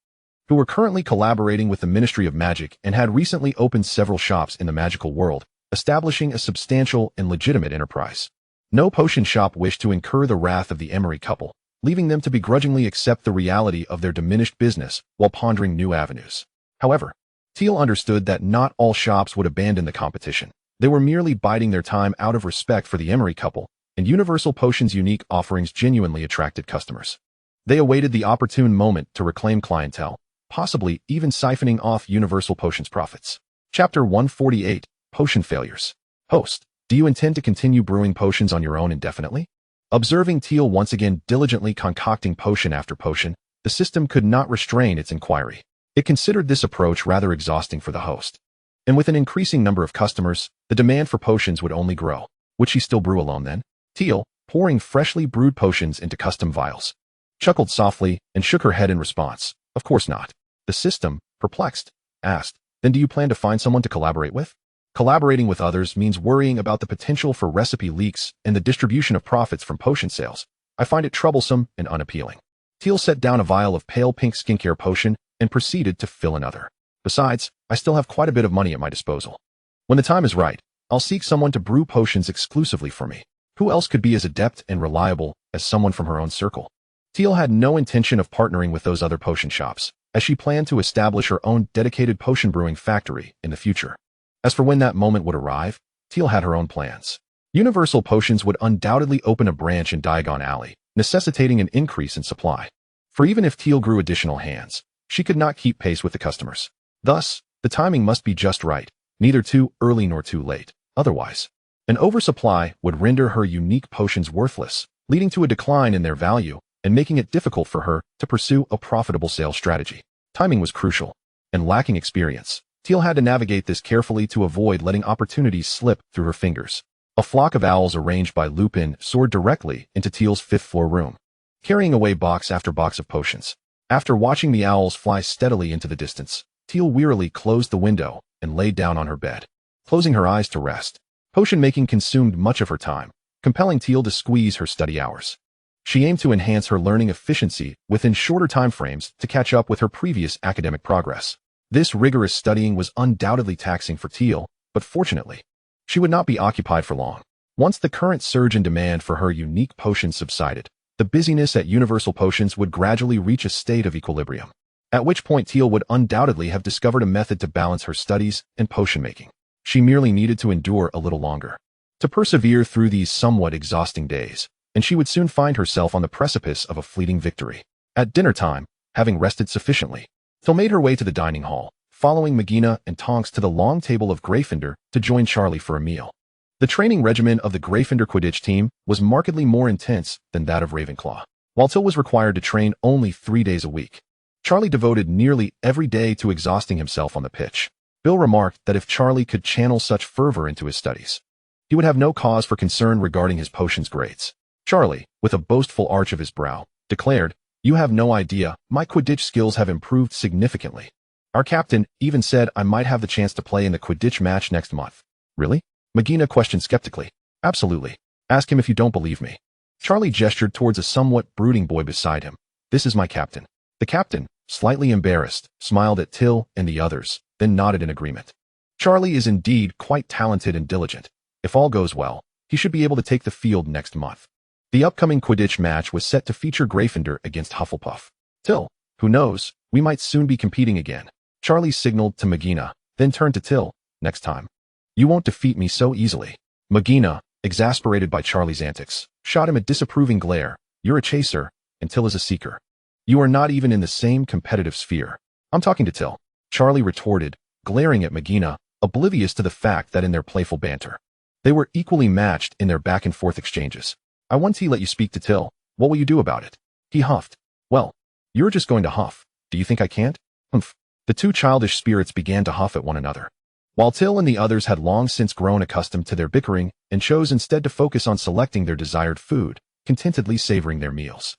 who were currently collaborating with the Ministry of Magic and had recently opened several shops in the magical world, establishing a substantial and legitimate enterprise. No potion shop wished to incur the wrath of the Emery couple, leaving them to begrudgingly accept the reality of their diminished business while pondering new avenues. However, Tiel understood that not all shops would abandon the competition. They were merely biding their time out of respect for the Emery couple, and Universal Potion's unique offerings genuinely attracted customers. They awaited the opportune moment to reclaim clientele, possibly even siphoning off Universal Potion's profits. Chapter 148, Potion Failures. Host, do you intend to continue brewing potions on your own indefinitely? Observing Tiel once again diligently concocting potion after potion, the system could not restrain its inquiry. It considered this approach rather exhausting for the host. And with an increasing number of customers, the demand for potions would only grow. Would she still brew alone then? Tiel, pouring freshly brewed potions into custom vials, chuckled softly and shook her head in response. Of course not. The system, perplexed, asked, "Then do you plan to find someone to collaborate with?" Collaborating with others means worrying about the potential for recipe leaks and the distribution of profits from potion sales. I find it troublesome and unappealing. Tiel set down a vial of pale pink skincare potion and proceeded to fill another. Besides, I still have quite a bit of money at my disposal. When the time is right, I'll seek someone to brew potions exclusively for me. Who else could be as adept and reliable as someone from her own circle? Tiel had no intention of partnering with those other potion shops, as she planned to establish her own dedicated potion brewing factory in the future. As for when that moment would arrive, Tiel had her own plans. Universal Potions would undoubtedly open a branch in Diagon Alley, necessitating an increase in supply. For even if Tiel grew additional hands, she could not keep pace with the customers. Thus, the timing must be just right, neither too early nor too late. Otherwise, an oversupply would render her unique potions worthless, leading to a decline in their value and making it difficult for her to pursue a profitable sales strategy. Timing was crucial, and lacking experience, Tiel had to navigate this carefully to avoid letting opportunities slip through her fingers. A flock of owls arranged by Lupin soared directly into Tiel's fifth-floor room, carrying away box after box of potions. After watching the owls fly steadily into the distance, Tiel wearily closed the window and laid down on her bed, closing her eyes to rest. Potion making consumed much of her time, compelling Tiel to squeeze her study hours. She aimed to enhance her learning efficiency within shorter time frames to catch up with her previous academic progress. This rigorous studying was undoubtedly taxing for Tiel, but fortunately, she would not be occupied for long. Once the current surge in demand for her unique potions subsided, the busyness at Universal Potions would gradually reach a state of equilibrium, at which point Tiel would undoubtedly have discovered a method to balance her studies and potion making. She merely needed to endure a little longer, to persevere through these somewhat exhausting days, and she would soon find herself on the precipice of a fleeting victory. At dinner time, having rested sufficiently, Tiel made her way to the dining hall, following Magina and Tonks to the long table of Gryffindor to join Charlie for a meal. The training regimen of the Gryffindor Quidditch team was markedly more intense than that of Ravenclaw. While Tiel was required to train only 3 days a week, Charlie devoted nearly every day to exhausting himself on the pitch. Bill remarked that if Charlie could channel such fervor into his studies, he would have no cause for concern regarding his potions grades. Charlie, with a boastful arch of his brow, declared, "You have no idea, my Quidditch skills have improved significantly. Our captain even said I might have the chance to play in the Quidditch match next month." "Really?" Magina questioned skeptically. "Absolutely. Ask him if you don't believe me." Charlie gestured towards a somewhat brooding boy beside him. "This is my captain." The captain, slightly embarrassed, smiled at Tiel and the others, then nodded in agreement. "Charlie is indeed quite talented and diligent. If all goes well, he should be able to take the field next month." The upcoming Quidditch match was set to feature Gryffindor against Hufflepuff. "Tiel, who knows, we might soon be competing again." Charlie signaled to Magina, then turned to Tiel. "Next time, you won't defeat me so easily." Magina, exasperated by Charlie's antics, shot him a disapproving glare. "You're a chaser, and Tiel is a seeker. You are not even in the same competitive sphere." "I'm talking to Tiel," Charlie retorted, glaring at Magina, oblivious to the fact that in their playful banter, they were equally matched in their back-and-forth exchanges. "I want to let you speak to Tiel. What will you do about it?" He huffed. "Well, you're just going to huff. Do you think I can't?" "Humph." The two childish spirits began to huff at one another, while Tiel and the others had long since grown accustomed to their bickering and chose instead to focus on selecting their desired food, contentedly savoring their meals.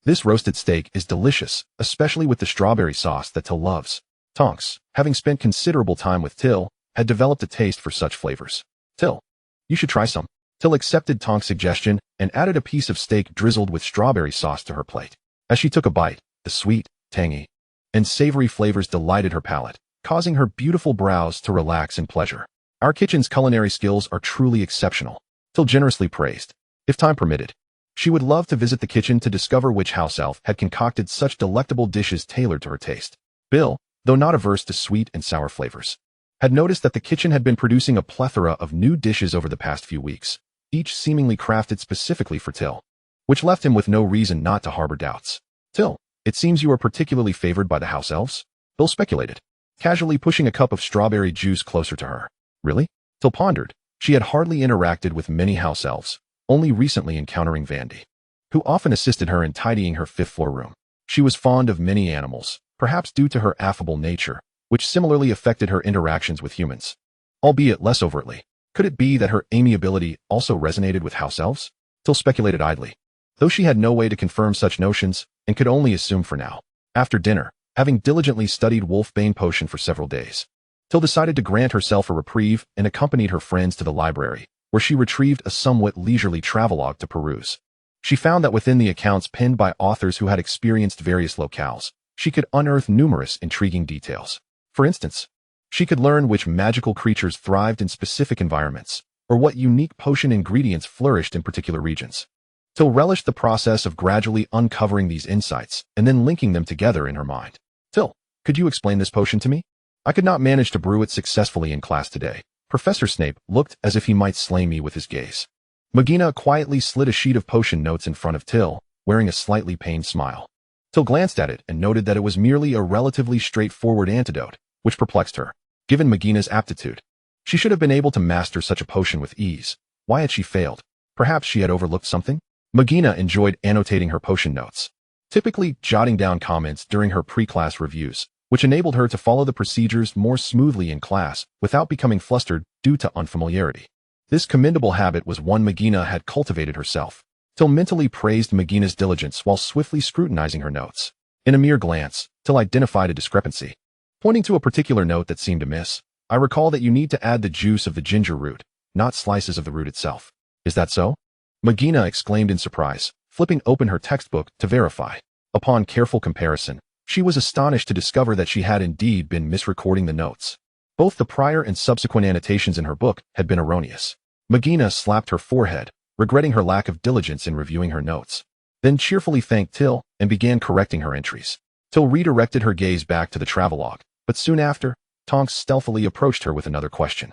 This roasted steak is delicious, especially with the strawberry sauce that Tiel loves." Tonks, having spent considerable time with Tiel, had developed a taste for such flavors. "Tiel, you should try some." Tiel accepted Tonks' suggestion and added a piece of steak drizzled with strawberry sauce to her plate. As she took a bite, the sweet, tangy, and savory flavors delighted her palate, causing her beautiful brows to relax in pleasure. "Our kitchen's culinary skills are truly exceptional," Tiel generously praised. If time permitted, she would love to visit the kitchen to discover which house elf had concocted such delectable dishes tailored to her taste. Bill, though not averse to sweet and sour flavors, had noticed that the kitchen had been producing a plethora of new dishes over the past few weeks, each seemingly crafted specifically for Tiel, which left him with no reason not to harbor doubts. "Tiel, it seems you are particularly favored by the house elves?" Bill speculated, casually pushing a cup of strawberry juice closer to her. "Really?" Tiel pondered. She had hardly interacted with many house elves, only recently encountering Vandy, who often assisted her in tidying her fifth-floor room. She was fond of many animals, perhaps due to her affable nature, which similarly affected her interactions with humans, albeit less overtly. Could it be that her amiability also resonated with house elves? Tiel speculated idly, though she had no way to confirm such notions and could only assume for now. After dinner, having diligently studied Wolfbane potion for several days, Tiel decided to grant herself a reprieve and accompanied her friends to the library, where she retrieved a somewhat leisurely travelogue to peruse. She found that within the accounts penned by authors who had experienced various locales, she could unearth numerous intriguing details. For instance, she could learn which magical creatures thrived in specific environments, or what unique potion ingredients flourished in particular regions. Tiel relished the process of gradually uncovering these insights and then linking them together in her mind. "Tiel, could you explain this potion to me? I could not manage to brew it successfully in class today. Professor Snape looked as if he might slay me with his gaze." Magina quietly slid a sheet of potion notes in front of Tiel, wearing a slightly pained smile. Tiel glanced at it and noted that it was merely a relatively straightforward antidote, which perplexed her. Given Magina's aptitude, she should have been able to master such a potion with ease. Why had she failed? Perhaps she had overlooked something? Magina enjoyed annotating her potion notes, typically jotting down comments during her pre-class reviews, which enabled her to follow the procedures more smoothly in class without becoming flustered due to unfamiliarity. This commendable habit was one Magina had cultivated herself. Tiel mentally praised Magina's diligence while swiftly scrutinizing her notes. In a mere glance, Tiel identified a discrepancy. Pointing to a particular note that seemed amiss, "I recall that you need to add the juice of the ginger root, not slices of the root itself. Is that so?" Magina exclaimed in surprise, flipping open her textbook to verify. Upon careful comparison, She was astonished to discover that she had indeed been misrecording the notes. Both the prior and subsequent annotations in her book had been erroneous. Magina slapped her forehead, regretting her lack of diligence in reviewing her notes, then cheerfully thanked Tiel and began correcting her entries. Tiel redirected her gaze back to the travelogue, but soon after, Tonks stealthily approached her with another question.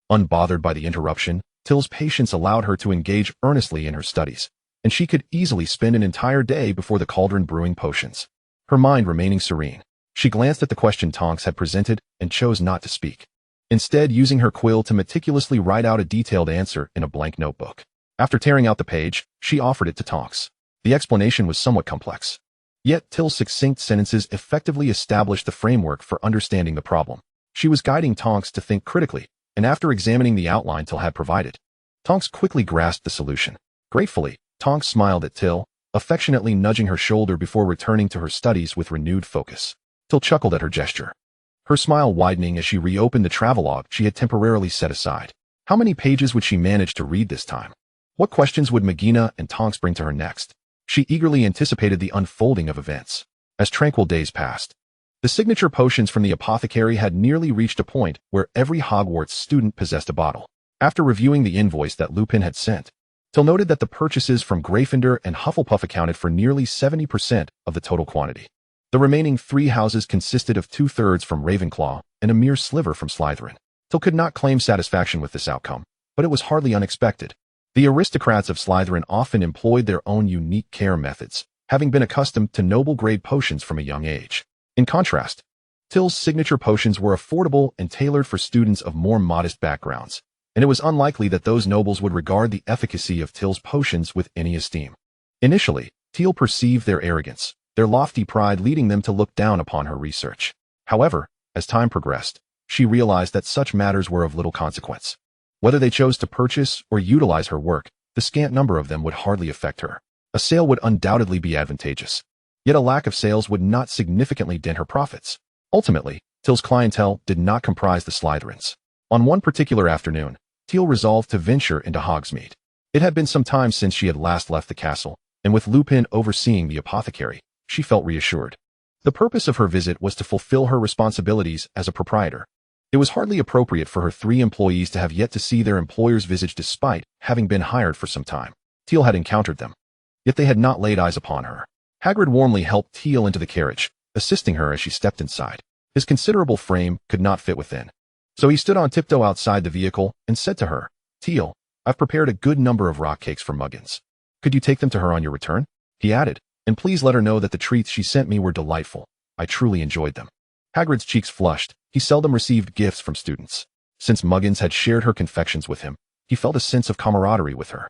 Unbothered by the interruption, Tiel's patience allowed her to engage earnestly in her studies, and she could easily spend an entire day before the cauldron brewing potions. Her mind remaining serene, she glanced at the question Tonks had presented and chose not to speak, instead using her quill to meticulously write out a detailed answer in a blank notebook. After tearing out the page, she offered it to Tonks. The explanation was somewhat complex, yet Tiel's succinct sentences effectively established the framework for understanding the problem. She was guiding Tonks to think critically, and after examining the outline Tiel had provided, Tonks quickly grasped the solution. Gratefully, Tonks smiled at Tiel, affectionately nudging her shoulder before returning to her studies with renewed focus. Tiel chuckled at her gesture, her smile widening as she reopened the travelogue she had temporarily set aside. How many pages would she manage to read this time? What questions would Magina and Tonks bring to her next? She eagerly anticipated the unfolding of events. As tranquil days passed, the signature potions from the apothecary had nearly reached a point where every Hogwarts student possessed a bottle. After reviewing the invoice that Lupin had sent, Tiel noted that the purchases from Gryffindor and Hufflepuff accounted for nearly 70% of the total quantity. The remaining 3 houses consisted of 2/3 from Ravenclaw and a mere sliver from Slytherin. Tiel could not claim satisfaction with this outcome, but it was hardly unexpected. The aristocrats of Slytherin often employed their own unique care methods, having been accustomed to noble-grade potions from a young age. In contrast, Tiel's signature potions were affordable and tailored for students of more modest backgrounds, and it was unlikely that those nobles would regard the efficacy of Tiel's potions with any esteem. Initially, Tiel perceived their arrogance, their lofty pride leading them to look down upon her research. However, as time progressed, she realized that such matters were of little consequence. Whether they chose to purchase or utilize her work, the scant number of them would hardly affect her. A sale would undoubtedly be advantageous, yet a lack of sales would not significantly dent her profits. Ultimately, Tiel's clientele did not comprise the Slytherins. On one particular afternoon, Tiel resolved to venture into Hogsme. It had been some time since she had last left the castle, and with Lupin overseeing the apothecary, she felt reassured. The purpose of her visit was to fulfill her responsibilities as a proprietor. It was hardly appropriate for her 3 employees to have yet to see their employer's visage despite having been hired for some time. Tiel had encountered them, yet they had not laid eyes upon her. Hagrid warmly helped Tiel into the carriage, assisting her as she stepped inside. His considerable frame could not fit within, so he stood on tiptoe outside the vehicle and said to her, "Tiel, I've prepared a good number of rock cakes for Muggins. Could you take them to her on your return?" He added, "And please let her know that the treats she sent me were delightful. I truly enjoyed them." Hagrid's cheeks flushed. He seldom received gifts from students. Since Muggins had shared her confections with him, he felt a sense of camaraderie with her,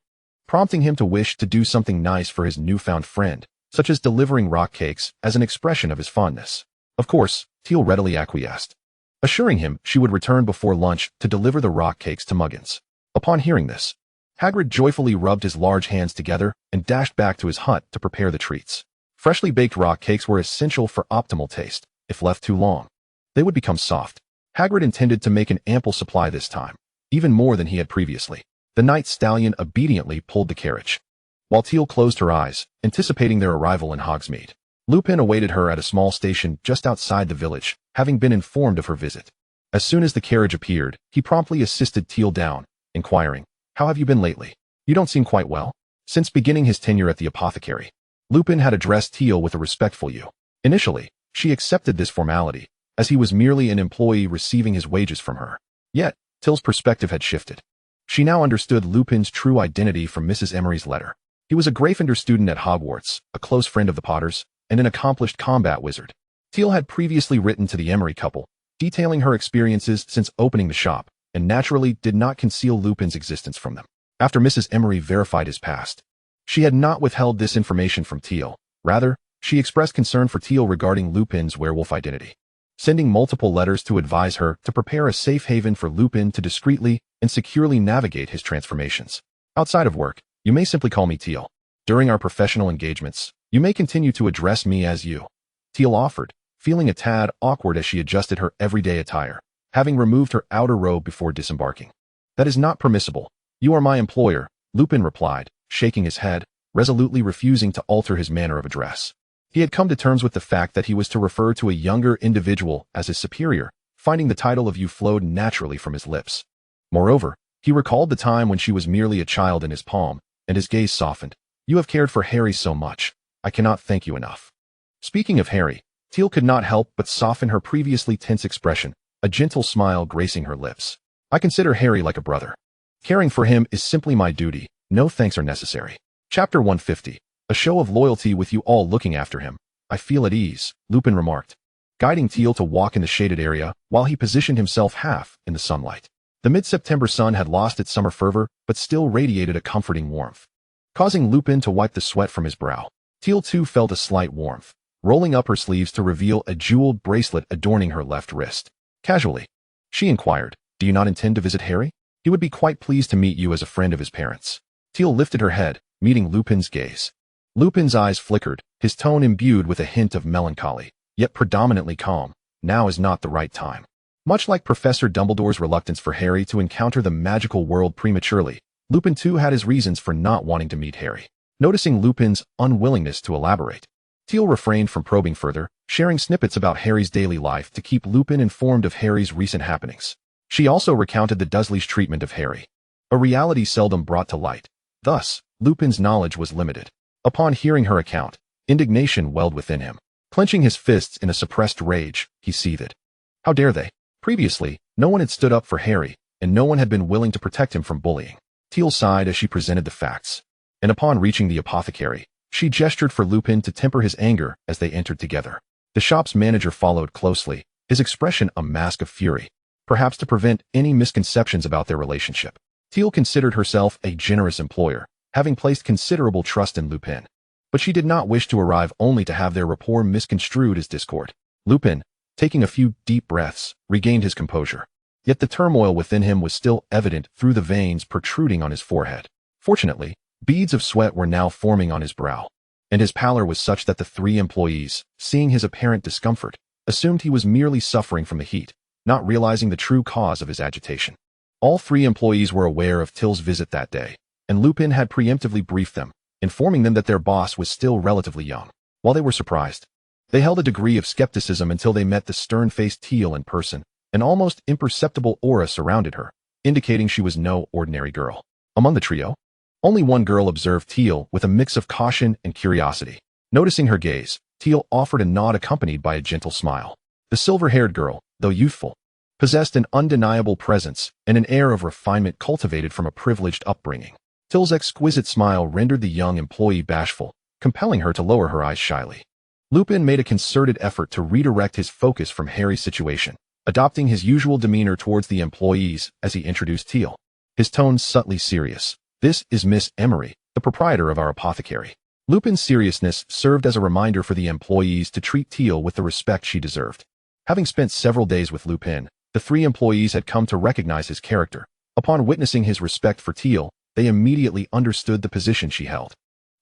prompting him to wish to do something nice for his newfound friend, such as delivering rock cakes as an expression of his fondness. Of course, Tiel readily acquiesced, assuring him she would return before lunch to deliver the rock cakes to Muggins. Upon hearing this, Hagrid joyfully rubbed his large hands together and dashed back to his hut to prepare the treats. Freshly baked rock cakes were essential for optimal taste. If left too long, they would become soft. Hagrid intended to make an ample supply this time, even more than he had previously. The night stallion obediently pulled the carriage, while Tiel closed her eyes, anticipating their arrival in Hogsme. Lupin awaited her at a small station just outside the village, having been informed of her visit. As soon as the carriage appeared, he promptly assisted Tiel down, inquiring, "How have you been lately? You don't seem quite well." Since beginning his tenure at the apothecary, Lupin had addressed Tiel with a respectful you. Initially, she accepted this formality, as he was merely an employee receiving his wages from her. Yet, Tiel's perspective had shifted. She now understood Lupin's true identity from Mrs. Emery's letter. He was a Gryffindor student at Hogwarts, a close friend of the Potters, and an accomplished combat wizard. Tiel had previously written to the Emery couple, detailing her experiences since opening the shop, and naturally did not conceal Lupin's existence from them. After Mrs. Emery verified his past, she had not withheld this information from Tiel. Rather, she expressed concern for Tiel regarding Lupin's werewolf identity, sending multiple letters to advise her to prepare a safe haven for Lupin to discreetly and securely navigate his transformations. Outside of work, you may simply call me Tiel. During our professional engagements, you may continue to address me as you. Tiel offered, feeling a tad awkward as she adjusted her everyday attire, having removed her outer robe before disembarking. "That is not permissible. You are my employer," Lupin replied, shaking his head, resolutely refusing to alter his manner of address. He had come to terms with the fact that he was to refer to a younger individual as his superior, finding the title of you flowed naturally from his lips. Moreover, he recalled the time when she was merely a child in his palm, and his gaze softened. You have cared for Harry so much. I cannot thank you enough. Speaking of Harry, Tiel could not help but soften her previously tense expression, a gentle smile gracing her lips. I consider Harry like a brother. Caring for him is simply my duty. No thanks are necessary. Chapter 150. A show of loyalty with you all looking after him. I feel at ease, Lupin remarked, guiding Tiel to walk in the shaded area while he positioned himself half in the sunlight. The mid-September sun had lost its summer fervor but still radiated a comforting warmth, causing Lupin to wipe the sweat from his brow. Tiel too felt a slight warmth, rolling up her sleeves to reveal a jeweled bracelet adorning her left wrist. Casually, she inquired, do you not intend to visit Harry? He would be quite pleased to meet you as a friend of his parents. Tiel lifted her head, meeting Lupin's gaze. Lupin's eyes flickered, his tone imbued with a hint of melancholy, yet predominantly calm. Now is not the right time. Much like Professor Dumbledore's reluctance for Harry to encounter the magical world prematurely, Lupin too had his reasons for not wanting to meet Harry. Noticing Lupin's unwillingness to elaborate, Tiel refrained from probing further, sharing snippets about Harry's daily life to keep Lupin informed of Harry's recent happenings. She also recounted the Dursleys' treatment of Harry, a reality seldom brought to light. Thus, Lupin's knowledge was limited. Upon hearing her account, indignation welled within him. Clenching his fists in a suppressed rage, he seethed. How dare they? Previously, no one had stood up for Harry, and no one had been willing to protect him from bullying. Tiel sighed as she presented the facts, and upon reaching the apothecary, she gestured for Lupin to temper his anger as they entered together. The shop's manager followed closely, his expression a mask of fury, perhaps to prevent any misconceptions about their relationship. Tiel considered herself a generous employer, having placed considerable trust in Lupin. But she did not wish to arrive only to have their rapport misconstrued as discord. Lupin, taking a few deep breaths, regained his composure. Yet the turmoil within him was still evident through the veins protruding on his forehead. Fortunately, beads of sweat were now forming on his brow, and his pallor was such that the three employees, seeing his apparent discomfort, assumed he was merely suffering from the heat, not realizing the true cause of his agitation. All three employees were aware of Tiel's visit that day, and Lupin had preemptively briefed them, informing them that their boss was still relatively young. While they were surprised, they held a degree of skepticism until they met the stern-faced Tiel in person. An almost imperceptible aura surrounded her, indicating she was no ordinary girl. Among the trio, only one girl observed Tiel with a mix of caution and curiosity. Noticing her gaze, Tiel offered a nod accompanied by a gentle smile. The silver-haired girl, though youthful, possessed an undeniable presence and an air of refinement cultivated from a privileged upbringing. Tiel's exquisite smile rendered the young employee bashful, compelling her to lower her eyes shyly. Lupin made a concerted effort to redirect his focus from Harry's situation, adopting his usual demeanor towards the employees as he introduced Tiel. His tone subtly serious. This is Miss Emery, the proprietor of our apothecary. Lupin's seriousness served as a reminder for the employees to treat Tiel with the respect she deserved. Having spent several days with Lupin, the three employees had come to recognize his character. Upon witnessing his respect for Tiel, they immediately understood the position she held.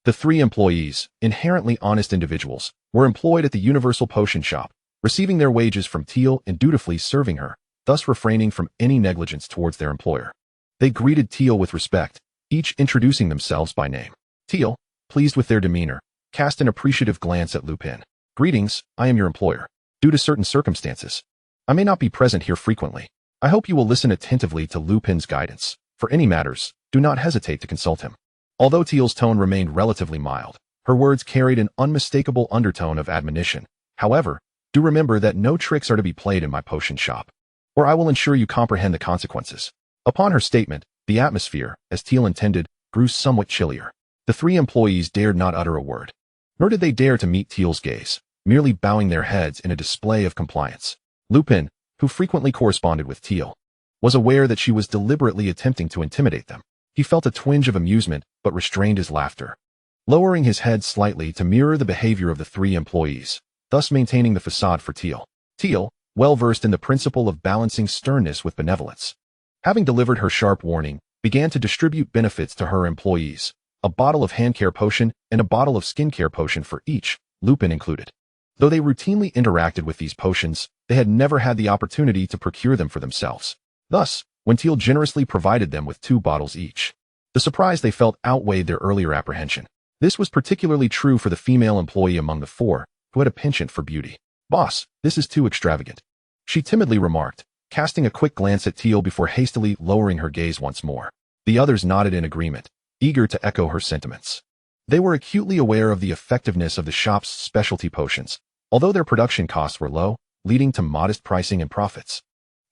The three employees, inherently honest individuals, were employed at the Universal Potion Shop, receiving their wages from Tiel and dutifully serving her, thus refraining from any negligence towards their employer. They greeted Tiel with respect, each introducing themselves by name. Tiel, pleased with their demeanor, cast an appreciative glance at Lupin. Greetings, I am your employer. Due to certain circumstances, I may not be present here frequently. I hope you will listen attentively to Lupin's guidance. For any matters, do not hesitate to consult him. Although Tiel's tone remained relatively mild, her words carried an unmistakable undertone of admonition. However, do remember that no tricks are to be played in my potion shop, or I will ensure you comprehend the consequences. Upon her statement, the atmosphere, as Tiel intended, grew somewhat chillier. The three employees dared not utter a word, nor did they dare to meet Tiel's gaze, merely bowing their heads in a display of compliance. Lupin, who frequently corresponded with Tiel, was aware that she was deliberately attempting to intimidate them. He felt a twinge of amusement, but restrained his laughter, lowering his head slightly to mirror the behavior of the three employees, thus maintaining the facade for Tiel. Tiel, well-versed in the principle of balancing sternness with benevolence, having delivered her sharp warning, began to distribute benefits to her employees, a bottle of hand care potion and a bottle of skincare potion for each, Lupin included. Though they routinely interacted with these potions, they had never had the opportunity to procure them for themselves. Thus, when Tiel generously provided them with 2 bottles each, the surprise they felt outweighed their earlier apprehension. This was particularly true for the female employee among the four, who had a penchant for beauty. "Boss, this is too extravagant," she timidly remarked, casting a quick glance at Tiel before hastily lowering her gaze once more. The others nodded in agreement, eager to echo her sentiments. They were acutely aware of the effectiveness of the shop's specialty potions, although their production costs were low, leading to modest pricing and profits.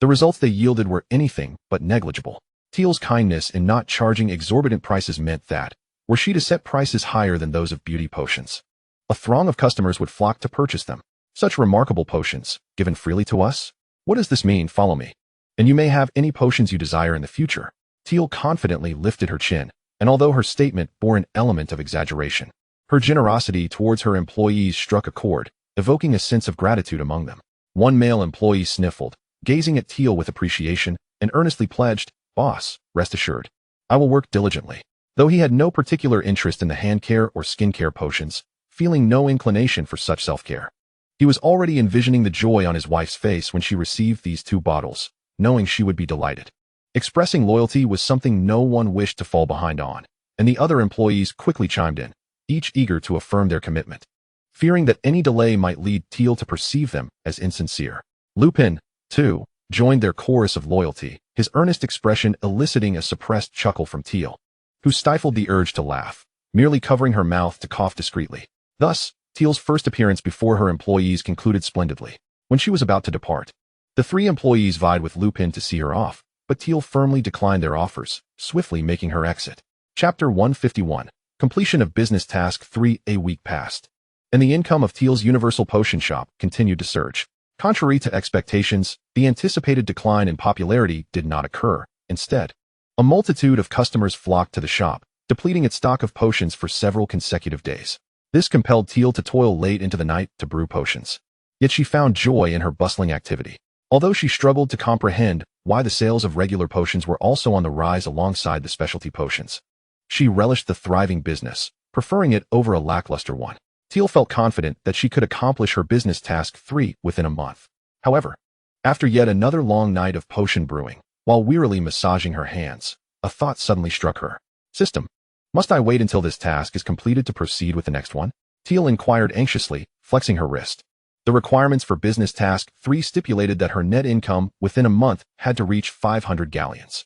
The results they yielded were anything but negligible. Tiel's kindness in not charging exorbitant prices meant that, were she to set prices higher than those of beauty potions, a throng of customers would flock to purchase them. Such remarkable potions, given freely to us? What does this mean? Follow me. And you may have any potions you desire in the future. Tiel confidently lifted her chin, and although her statement bore an element of exaggeration, her generosity towards her employees struck a chord, evoking a sense of gratitude among them. One male employee sniffled, gazing at Tiel with appreciation, and earnestly pledged, "Boss, rest assured, I will work diligently." Though he had no particular interest in the hand care or skincare potions, feeling no inclination for such self-care, he was already envisioning the joy on his wife's face when she received these 2 bottles, knowing she would be delighted. Expressing loyalty was something no one wished to fall behind on, and the other employees quickly chimed in, each eager to affirm their commitment, fearing that any delay might lead Tiel to perceive them as insincere. Lupin, too, joined their chorus of loyalty, his earnest expression eliciting a suppressed chuckle from Tiel, who stifled the urge to laugh, merely covering her mouth to cough discreetly. Thus, Tiel's first appearance before her employees concluded splendidly. When she was about to depart, the 3 employees vied with Lupin to see her off, but Tiel firmly declined their offers, swiftly making her exit. Chapter 151. Completion of Business Task 3. A week passed, and the income of Tiel's Universal Potion Shop continued to surge. Contrary to expectations, the anticipated decline in popularity did not occur. Instead, a multitude of customers flocked to the shop, depleting its stock of potions for several consecutive days. This compelled Tiel to toil late into the night to brew potions. Yet she found joy in her bustling activity. Although she struggled to comprehend why the sales of regular potions were also on the rise alongside the specialty potions, she relished the thriving business, preferring it over a lackluster one. Tiel felt confident that she could accomplish her business task 3 within a month. However, after yet another long night of potion brewing, while wearily massaging her hands, a thought suddenly struck her. "System, must I wait until this task is completed to proceed with the next one?" Tiel inquired anxiously, flexing her wrist. The requirements for Business Task 3 stipulated that her net income within a month had to reach 500 galleons.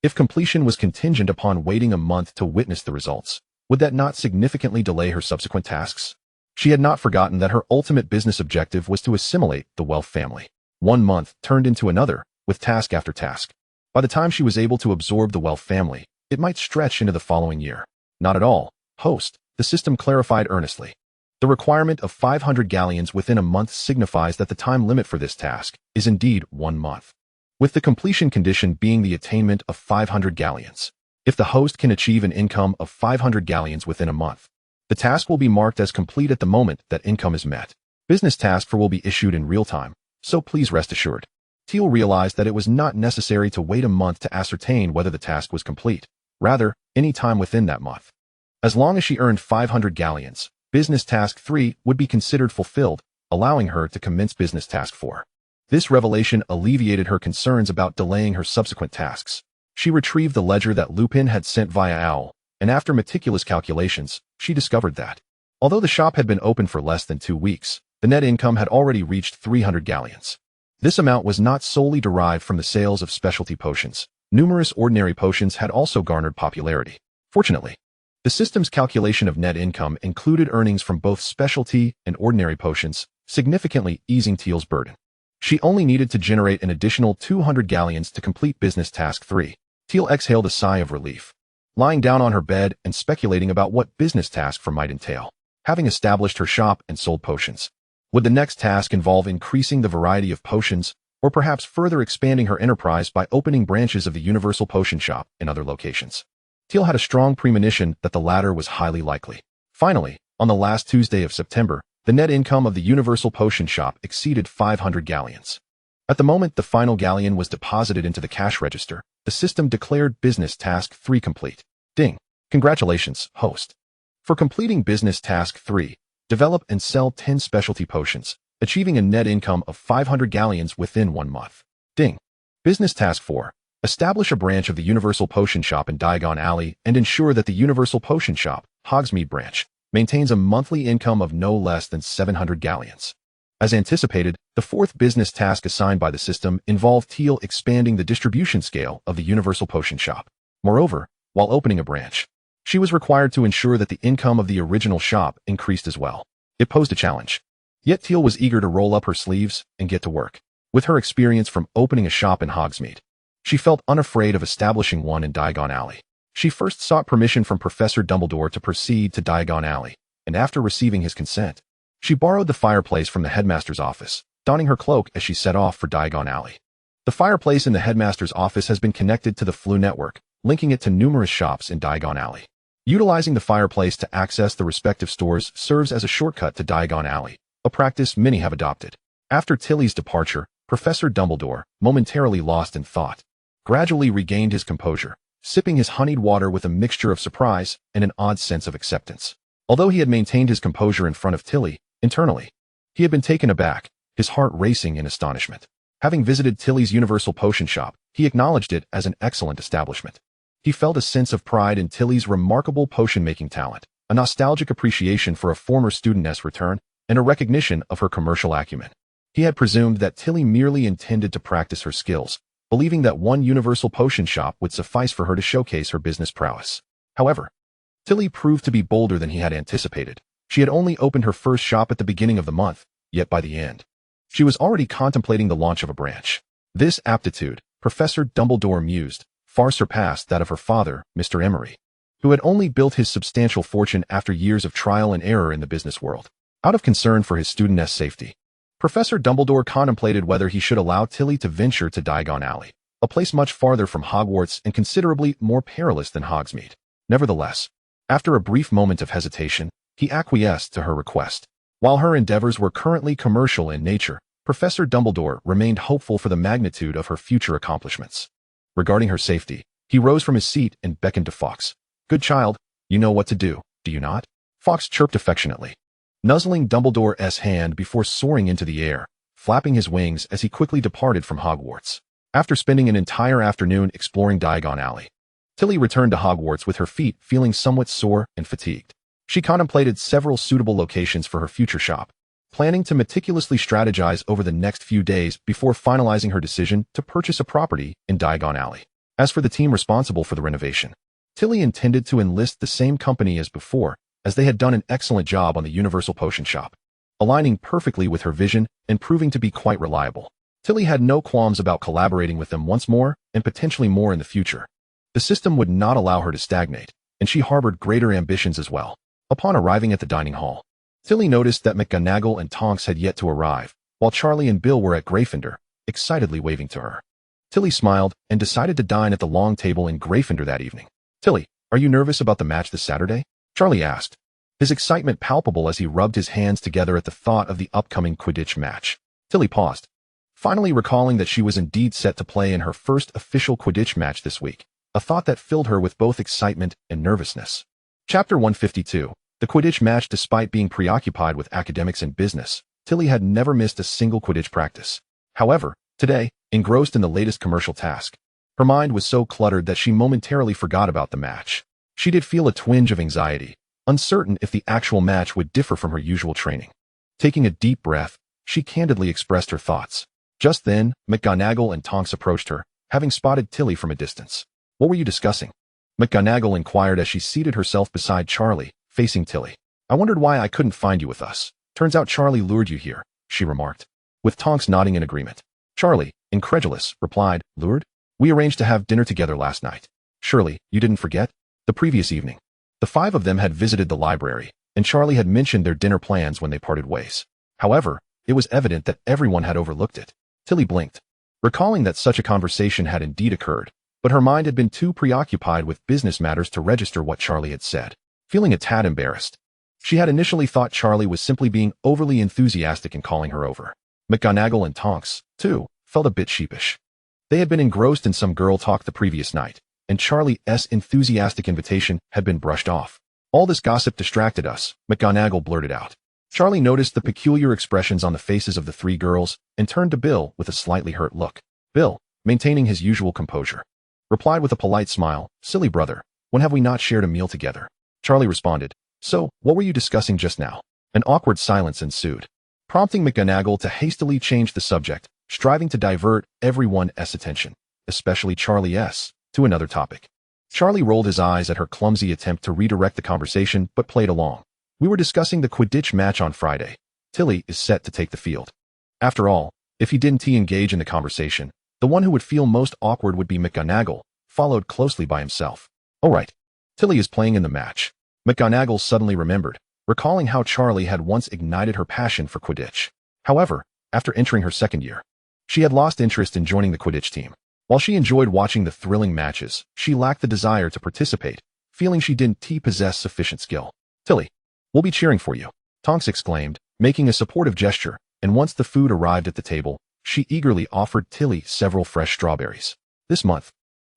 If completion was contingent upon waiting a month to witness the results, would that not significantly delay her subsequent tasks? She had not forgotten that her ultimate business objective was to assimilate the Wealth family. 1 month turned into another, with task after task. By the time she was able to absorb the Wealth family, it might stretch into the following year. "Not at all, host," the system clarified earnestly. "The requirement of 500 galleons within a month signifies that the time limit for this task is indeed 1 month, with the completion condition being the attainment of 500 galleons. If the host can achieve an income of 500 galleons within a month, the task will be marked as complete at the moment that income is met. Business Task 4 will be issued in real time, so please rest assured." Tiel realized that it was not necessary to wait a month to ascertain whether the task was complete. Rather, any time within that month. As long as she earned 500 galleons, Business Task 3 would be considered fulfilled, allowing her to commence Business Task 4. This revelation alleviated her concerns about delaying her subsequent tasks. She retrieved the ledger that Lupin had sent via Owl, and after meticulous calculations, she discovered that, although the shop had been open for less than 2 weeks, the net income had already reached 300 galleons. This amount was not solely derived from the sales of specialty potions. Numerous ordinary potions had also garnered popularity. Fortunately, the system's calculation of net income included earnings from both specialty and ordinary potions, significantly easing Tiel's burden. She only needed to generate an additional 200 galleons to complete Business Task 3. Tiel exhaled a sigh of relief, lying down on her bed and speculating about what Business Task 4 might entail. Having established her shop and sold potions, would the next task involve increasing the variety of potions, or perhaps further expanding her enterprise by opening branches of the Universal Potion Shop in other locations? Tiel had a strong premonition that the latter was highly likely. Finally, on the last Tuesday of September, the net income of the Universal Potion Shop exceeded 500 galleons. At the moment the final galleon was deposited into the cash register, the system declared Business Task 3 complete. Ding! Congratulations, host. For completing Business Task 3, develop and sell 10 specialty potions, achieving a net income of 500 galleons within 1 month. Ding! Business Task 4. Establish a branch of the Universal Potion Shop in Diagon Alley and ensure that the Universal Potion Shop, Hogsme branch, maintains a monthly income of no less than 700 galleons. As anticipated, the fourth business task assigned by the system involved Tiel expanding the distribution scale of the Universal Potion Shop. Moreover, while opening a branch, she was required to ensure that the income of the original shop increased as well. It posed a challenge. Yet Tiel was eager to roll up her sleeves and get to work. With her experience from opening a shop in Hogsmeade, she felt unafraid of establishing one in Diagon Alley. She first sought permission from Professor Dumbledore to proceed to Diagon Alley, and after receiving his consent, she borrowed the fireplace from the headmaster's office, donning her cloak as she set off for Diagon Alley. The fireplace in the headmaster's office has been connected to the Flu network, linking it to numerous shops in Diagon Alley. Utilizing the fireplace to access the respective stores serves as a shortcut to Diagon Alley, a practice many have adopted. After Tilly's departure, Professor Dumbledore, momentarily lost in thought, gradually regained his composure, sipping his honeyed water with a mixture of surprise and an odd sense of acceptance. Although he had maintained his composure in front of Tilly, internally, he had been taken aback, his heart racing in astonishment. Having visited Tilly's Universal Potion Shop, he acknowledged it as an excellent establishment. He felt a sense of pride in Tilly's remarkable potion-making talent, a nostalgic appreciation for a former studentess return, and a recognition of her commercial acumen. He had presumed that Tilly merely intended to practice her skills, believing that one Universal Potion Shop would suffice for her to showcase her business prowess. However, Tilly proved to be bolder than he had anticipated. She had only opened her first shop at the beginning of the month, yet by the end, she was already contemplating the launch of a branch. This aptitude, Professor Dumbledore mused, far surpassed that of her father, Mr. Emery, who had only built his substantial fortune after years of trial and error in the business world. Out of concern for his studentess' safety, Professor Dumbledore contemplated whether he should allow Tilly to venture to Diagon Alley, a place much farther from Hogwarts and considerably more perilous than Hogsmeade. Nevertheless, after a brief moment of hesitation, he acquiesced to her request. While her endeavors were currently commercial in nature, Professor Dumbledore remained hopeful for the magnitude of her future accomplishments. Regarding her safety, he rose from his seat and beckoned to Fawkes. "Good child, you know what to do, do you not?" Fawkes chirped affectionately, nuzzling Dumbledore's hand before soaring into the air, flapping his wings as he quickly departed from Hogwarts. After spending an entire afternoon exploring Diagon Alley, Tilly returned to Hogwarts with her feet feeling somewhat sore and fatigued. She contemplated several suitable locations for her future shop, planning to meticulously strategize over the next few days before finalizing her decision to purchase a property in Diagon Alley. As for the team responsible for the renovation, Tilly intended to enlist the same company as before, as they had done an excellent job on the Universal Potion Shop, aligning perfectly with her vision and proving to be quite reliable. Tilly had no qualms about collaborating with them once more and potentially more in the future. The system would not allow her to stagnate, and she harbored greater ambitions as well. Upon arriving at the dining hall, Tilly noticed that McGonagall and Tonks had yet to arrive, while Charlie and Bill were at Gryffindor, excitedly waving to her. Tilly smiled and decided to dine at the long table in Gryffindor that evening. "Tilly, are you nervous about the match this Saturday?" Charlie asked, his excitement palpable as he rubbed his hands together at the thought of the upcoming Quidditch match. Tilly paused, finally recalling that she was indeed set to play in her first official Quidditch match this week, a thought that filled her with both excitement and nervousness. Chapter 152. The Quidditch match. Despite being preoccupied with academics and business, Tilly had never missed a single Quidditch practice. However, today, engrossed in the latest commercial task, her mind was so cluttered that she momentarily forgot about the match. She did feel a twinge of anxiety, uncertain if the actual match would differ from her usual training. Taking a deep breath, she candidly expressed her thoughts. Just then, McGonagall and Tonks approached her, having spotted Tilly from a distance. "What were you discussing?" McGonagall inquired as she seated herself beside Charlie, facing Tilly. "I wondered why I couldn't find you with us. Turns out Charlie lured you here," she remarked, with Tonks nodding in agreement. Charlie, incredulous, replied, "Lured? We arranged to have dinner together last night. Surely, you didn't forget?" The previous evening, the five of them had visited the library, and Charlie had mentioned their dinner plans when they parted ways. However, it was evident that everyone had overlooked it. Tilly blinked, recalling that such a conversation had indeed occurred, but her mind had been too preoccupied with business matters to register what Charlie had said. Feeling a tad embarrassed, she had initially thought Charlie was simply being overly enthusiastic in calling her over. McGonagall and Tonks, too, felt a bit sheepish. They had been engrossed in some girl talk the previous night, and Charlie's enthusiastic invitation had been brushed off. "All this gossip distracted us," McGonagall blurted out. Charlie noticed the peculiar expressions on the faces of the three girls and turned to Bill with a slightly hurt look. Bill, maintaining his usual composure, replied with a polite smile, "Silly brother, when have we not shared a meal together?" Charlie responded, "So, what were you discussing just now?" An awkward silence ensued, prompting McGonagall to hastily change the subject, striving to divert everyone's attention, especially Charlie's, to another topic. Charlie rolled his eyes at her clumsy attempt to redirect the conversation but played along. "We were discussing the Quidditch match on Friday. Tilly is set to take the field." After all, if he didn't engage in the conversation, the one who would feel most awkward would be McGonagall, followed closely by himself. "Oh right, Tilly is playing in the match." McGonagall suddenly remembered, recalling how Charlie had once ignited her passion for Quidditch. However, after entering her second year, she had lost interest in joining the Quidditch team. While she enjoyed watching the thrilling matches, she lacked the desire to participate, feeling she didn't possess sufficient skill. "Tilly, we'll be cheering for you," Tonks exclaimed, making a supportive gesture, and once the food arrived at the table, she eagerly offered Tilly several fresh strawberries. "This month,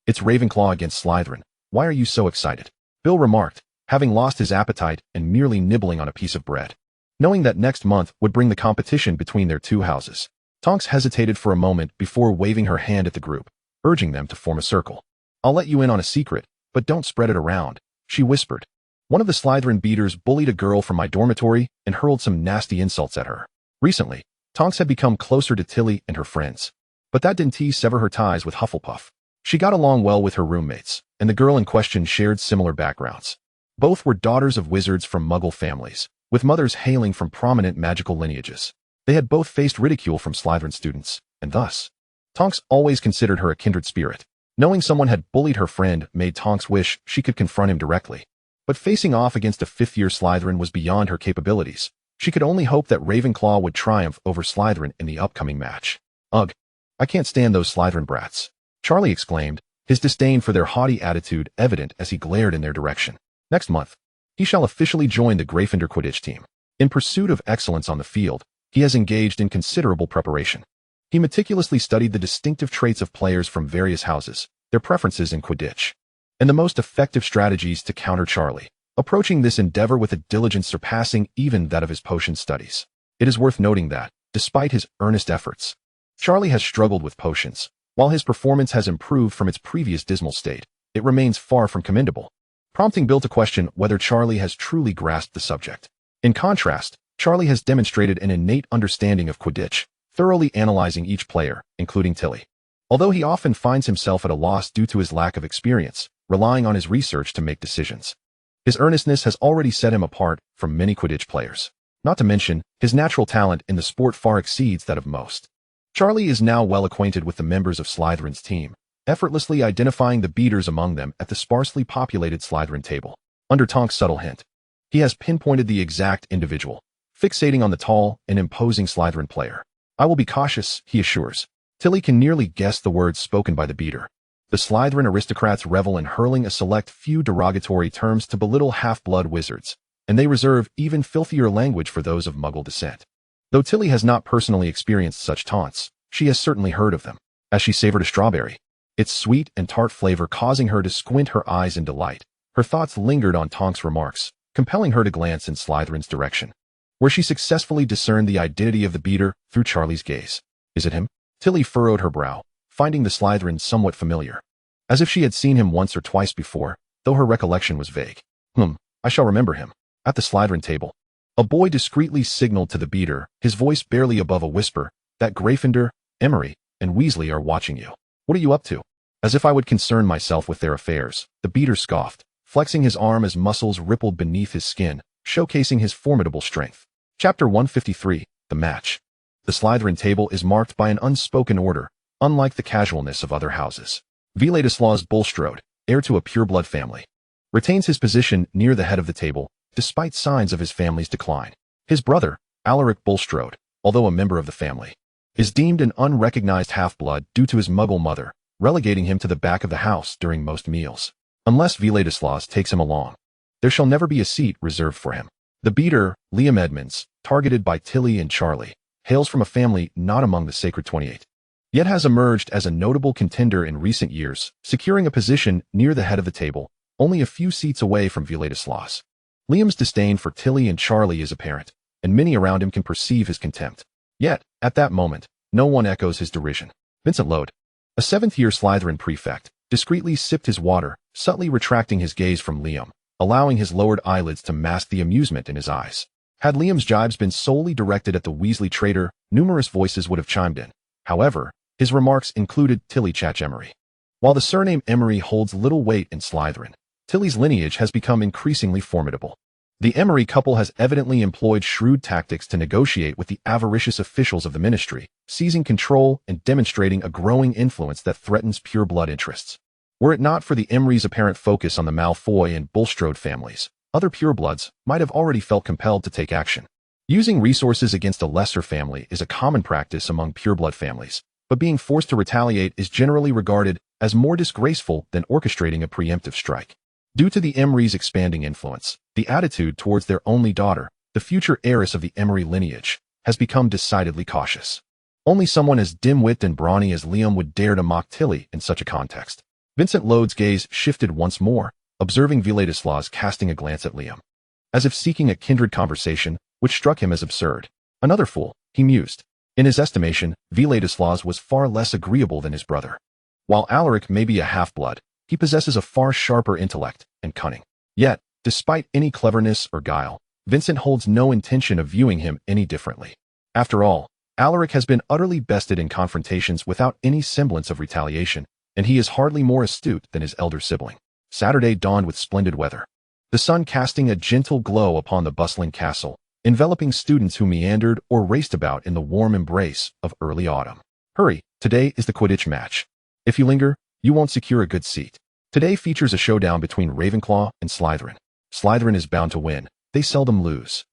it's Ravenclaw against Slytherin. Why are you so excited?" Bill remarked, having lost his appetite and merely nibbling on a piece of bread. Knowing that next month would bring the competition between their two houses, Tonks hesitated for a moment before waving her hand at the group, urging them to form a circle. "I'll let you in on a secret, but don't spread it around," she whispered. "One of the Slytherin beaters bullied a girl from my dormitory and hurled some nasty insults at her." Recently, Tonks had become closer to Tilly and her friends, but that didn't sever her ties with Hufflepuff. She got along well with her roommates, and the girl in question shared similar backgrounds. Both were daughters of wizards from Muggle families, with mothers hailing from prominent magical lineages. They had both faced ridicule from Slytherin students, and thus, Tonks always considered her a kindred spirit. Knowing someone had bullied her friend made Tonks wish she could confront him directly. But facing off against a fifth-year Slytherin was beyond her capabilities. She could only hope that Ravenclaw would triumph over Slytherin in the upcoming match. "Ugh, I can't stand those Slytherin brats," Charlie exclaimed, his disdain for their haughty attitude evident as he glared in their direction. Next month, he shall officially join the Gryffindor Quidditch team. In pursuit of excellence on the field, he has engaged in considerable preparation. He meticulously studied the distinctive traits of players from various houses, their preferences in Quidditch, and the most effective strategies to counter Charlie, approaching this endeavor with a diligence surpassing even that of his potion studies. It is worth noting that, despite his earnest efforts, Charlie has struggled with potions. While his performance has improved from its previous dismal state, it remains far from commendable, prompting Bill to question whether Charlie has truly grasped the subject. In contrast, Charlie has demonstrated an innate understanding of Quidditch, thoroughly analyzing each player, including Tilly. Although he often finds himself at a loss due to his lack of experience, relying on his research to make decisions, his earnestness has already set him apart from many Quidditch players. Not to mention, his natural talent in the sport far exceeds that of most. Charlie is now well acquainted with the members of Slytherin's team, effortlessly identifying the beaters among them at the sparsely populated Slytherin table. Under Tonks' subtle hint, he has pinpointed the exact individual, fixating on the tall and imposing Slytherin player. "I will be cautious," he assures. Tilly can nearly guess the words spoken by the beater. The Slytherin aristocrats revel in hurling a select few derogatory terms to belittle half-blood wizards, and they reserve even filthier language for those of Muggle descent. Though Tilly has not personally experienced such taunts, she has certainly heard of them. As she savored a strawberry, its sweet and tart flavor causing her to squint her eyes in delight, her thoughts lingered on Tonks' remarks, compelling her to glance in Slytherin's direction, where she successfully discerned the identity of the beater through Charlie's gaze. "Is it him?" Tilly furrowed her brow, finding the Slytherin somewhat familiar, as if she had seen him once or twice before, though her recollection was vague. I shall remember him." At the Slytherin table, a boy discreetly signaled to the beater, his voice barely above a whisper, that Gryffindor, Emery, and Weasley are watching you. "What are you up to?" "As if I would concern myself with their affairs," the beater scoffed, flexing his arm as muscles rippled beneath his skin, showcasing his formidable strength. Chapter 153, The Match. The Slytherin table is marked by an unspoken order, unlike the casualness of other houses. Vladislaus Bulstrode, heir to a pureblood family, retains his position near the head of the table, despite signs of his family's decline. His brother, Alaric Bulstrode, although a member of the family, is deemed an unrecognized half-blood due to his Muggle mother, relegating him to the back of the house during most meals. Unless Vladislaus takes him along, there shall never be a seat reserved for him. The beater, Liam Edmonds, targeted by Tilly and Charlie, hails from a family not among the Sacred 28, yet has emerged as a notable contender in recent years, securing a position near the head of the table, only a few seats away from Vladislaus. Liam's disdain for Tilly and Charlie is apparent, and many around him can perceive his contempt. Yet, at that moment, no one echoes his derision. Vincent Lode, a seventh-year Slytherin prefect, discreetly sipped his water, subtly retracting his gaze from Liam, allowing his lowered eyelids to mask the amusement in his eyes. Had Liam's jibes been solely directed at the Weasley traitor, numerous voices would have chimed in. However, his remarks included Tilly Chatch Emery. While the surname Emery holds little weight in Slytherin, Tilly's lineage has become increasingly formidable. The Emery couple has evidently employed shrewd tactics to negotiate with the avaricious officials of the ministry, seizing control and demonstrating a growing influence that threatens pure-blood interests. Were it not for the Emery's apparent focus on the Malfoy and Bulstrode families, other purebloods might have already felt compelled to take action. Using resources against a lesser family is a common practice among pureblood families, but being forced to retaliate is generally regarded as more disgraceful than orchestrating a preemptive strike. Due to the Emery's expanding influence, the attitude towards their only daughter, the future heiress of the Emery lineage, has become decidedly cautious. Only someone as dim-witted and brawny as Liam would dare to mock Tilly in such a context. Vincent Lode's gaze shifted once more, observing Villadislas casting a glance at Liam, as if seeking a kindred conversation, which struck him as absurd. Another fool, he mused. In his estimation, Villadislas was far less agreeable than his brother. While Alaric may be a half-blood, he possesses a far sharper intellect and cunning. Yet, despite any cleverness or guile, Vincent holds no intention of viewing him any differently. After all, Alaric has been utterly bested in confrontations without any semblance of retaliation, and he is hardly more astute than his elder sibling. Saturday dawned with splendid weather, the sun casting a gentle glow upon the bustling castle, enveloping students who meandered or raced about in the warm embrace of early autumn. Hurry, today is the Quidditch match. If you linger, you won't secure a good seat. Today features a showdown between Ravenclaw and Slytherin. Slytherin is bound to win. They seldom lose.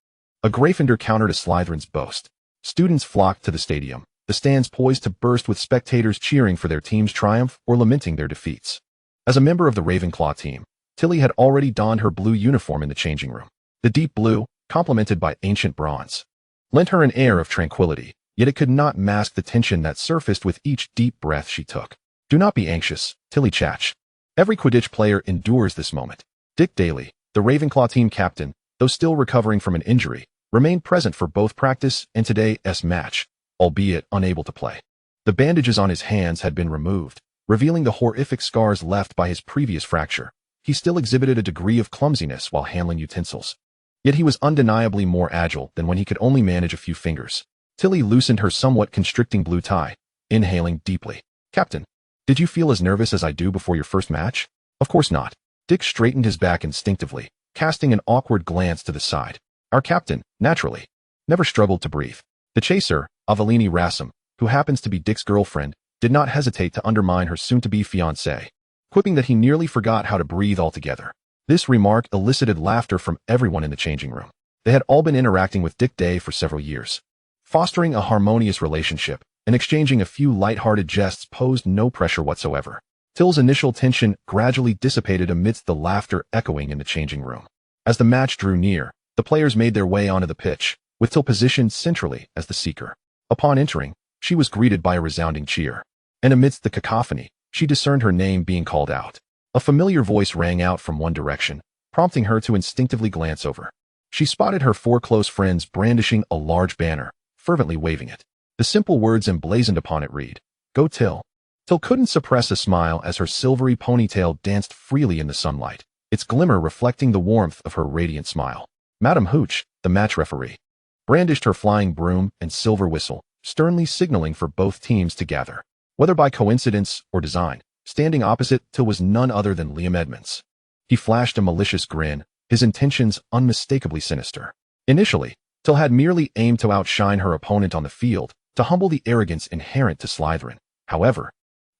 A Gryffindor countered a Slytherin's boast. Students flocked to the stadium, the stands poised to burst with spectators cheering for their team's triumph or lamenting their defeats. As a member of the Ravenclaw team, Tilly had already donned her blue uniform in the changing room. The deep blue, complemented by ancient bronze, lent her an air of tranquility, yet it could not mask the tension that surfaced with each deep breath she took. Do not be anxious, Tilly Chatch. Every Quidditch player endures this moment. Dick Daly, the Ravenclaw team captain, though still recovering from an injury, remained present for both practice and today's match, albeit unable to play. The bandages on his hands had been removed, revealing the horrific scars left by his previous fracture. He still exhibited a degree of clumsiness while handling utensils. Yet he was undeniably more agile than when he could only manage a few fingers. Tilly loosened her somewhat constricting blue tie, inhaling deeply. Captain, did you feel as nervous as I do before your first match? Of course not. Dick straightened his back instinctively, casting an awkward glance to the side. Our captain, naturally, never struggled to breathe. The chaser, Avelini Rassam, who happens to be Dick's girlfriend, did not hesitate to undermine her soon-to-be fiancé, quipping that he nearly forgot how to breathe altogether. This remark elicited laughter from everyone in the changing room. They had all been interacting with Dick Day for several years. Fostering a harmonious relationship and exchanging a few light-hearted jests posed no pressure whatsoever. Till's initial tension gradually dissipated amidst the laughter echoing in the changing room. As the match drew near, the players made their way onto the pitch, with Till positioned centrally as the seeker. Upon entering, she was greeted by a resounding cheer. And amidst the cacophony, she discerned her name being called out. A familiar voice rang out from one direction, prompting her to instinctively glance over. She spotted her four close friends brandishing a large banner, fervently waving it. The simple words emblazoned upon it read, "Go Till." Till couldn't suppress a smile as her silvery ponytail danced freely in the sunlight, its glimmer reflecting the warmth of her radiant smile. Madame Hooch, the match referee, brandished her flying broom and silver whistle, sternly signaling for both teams to gather. Whether by coincidence or design, standing opposite Till was none other than Liam Edmonds. He flashed a malicious grin, his intentions unmistakably sinister. Initially, Till had merely aimed to outshine her opponent on the field, to humble the arrogance inherent to Slytherin. However,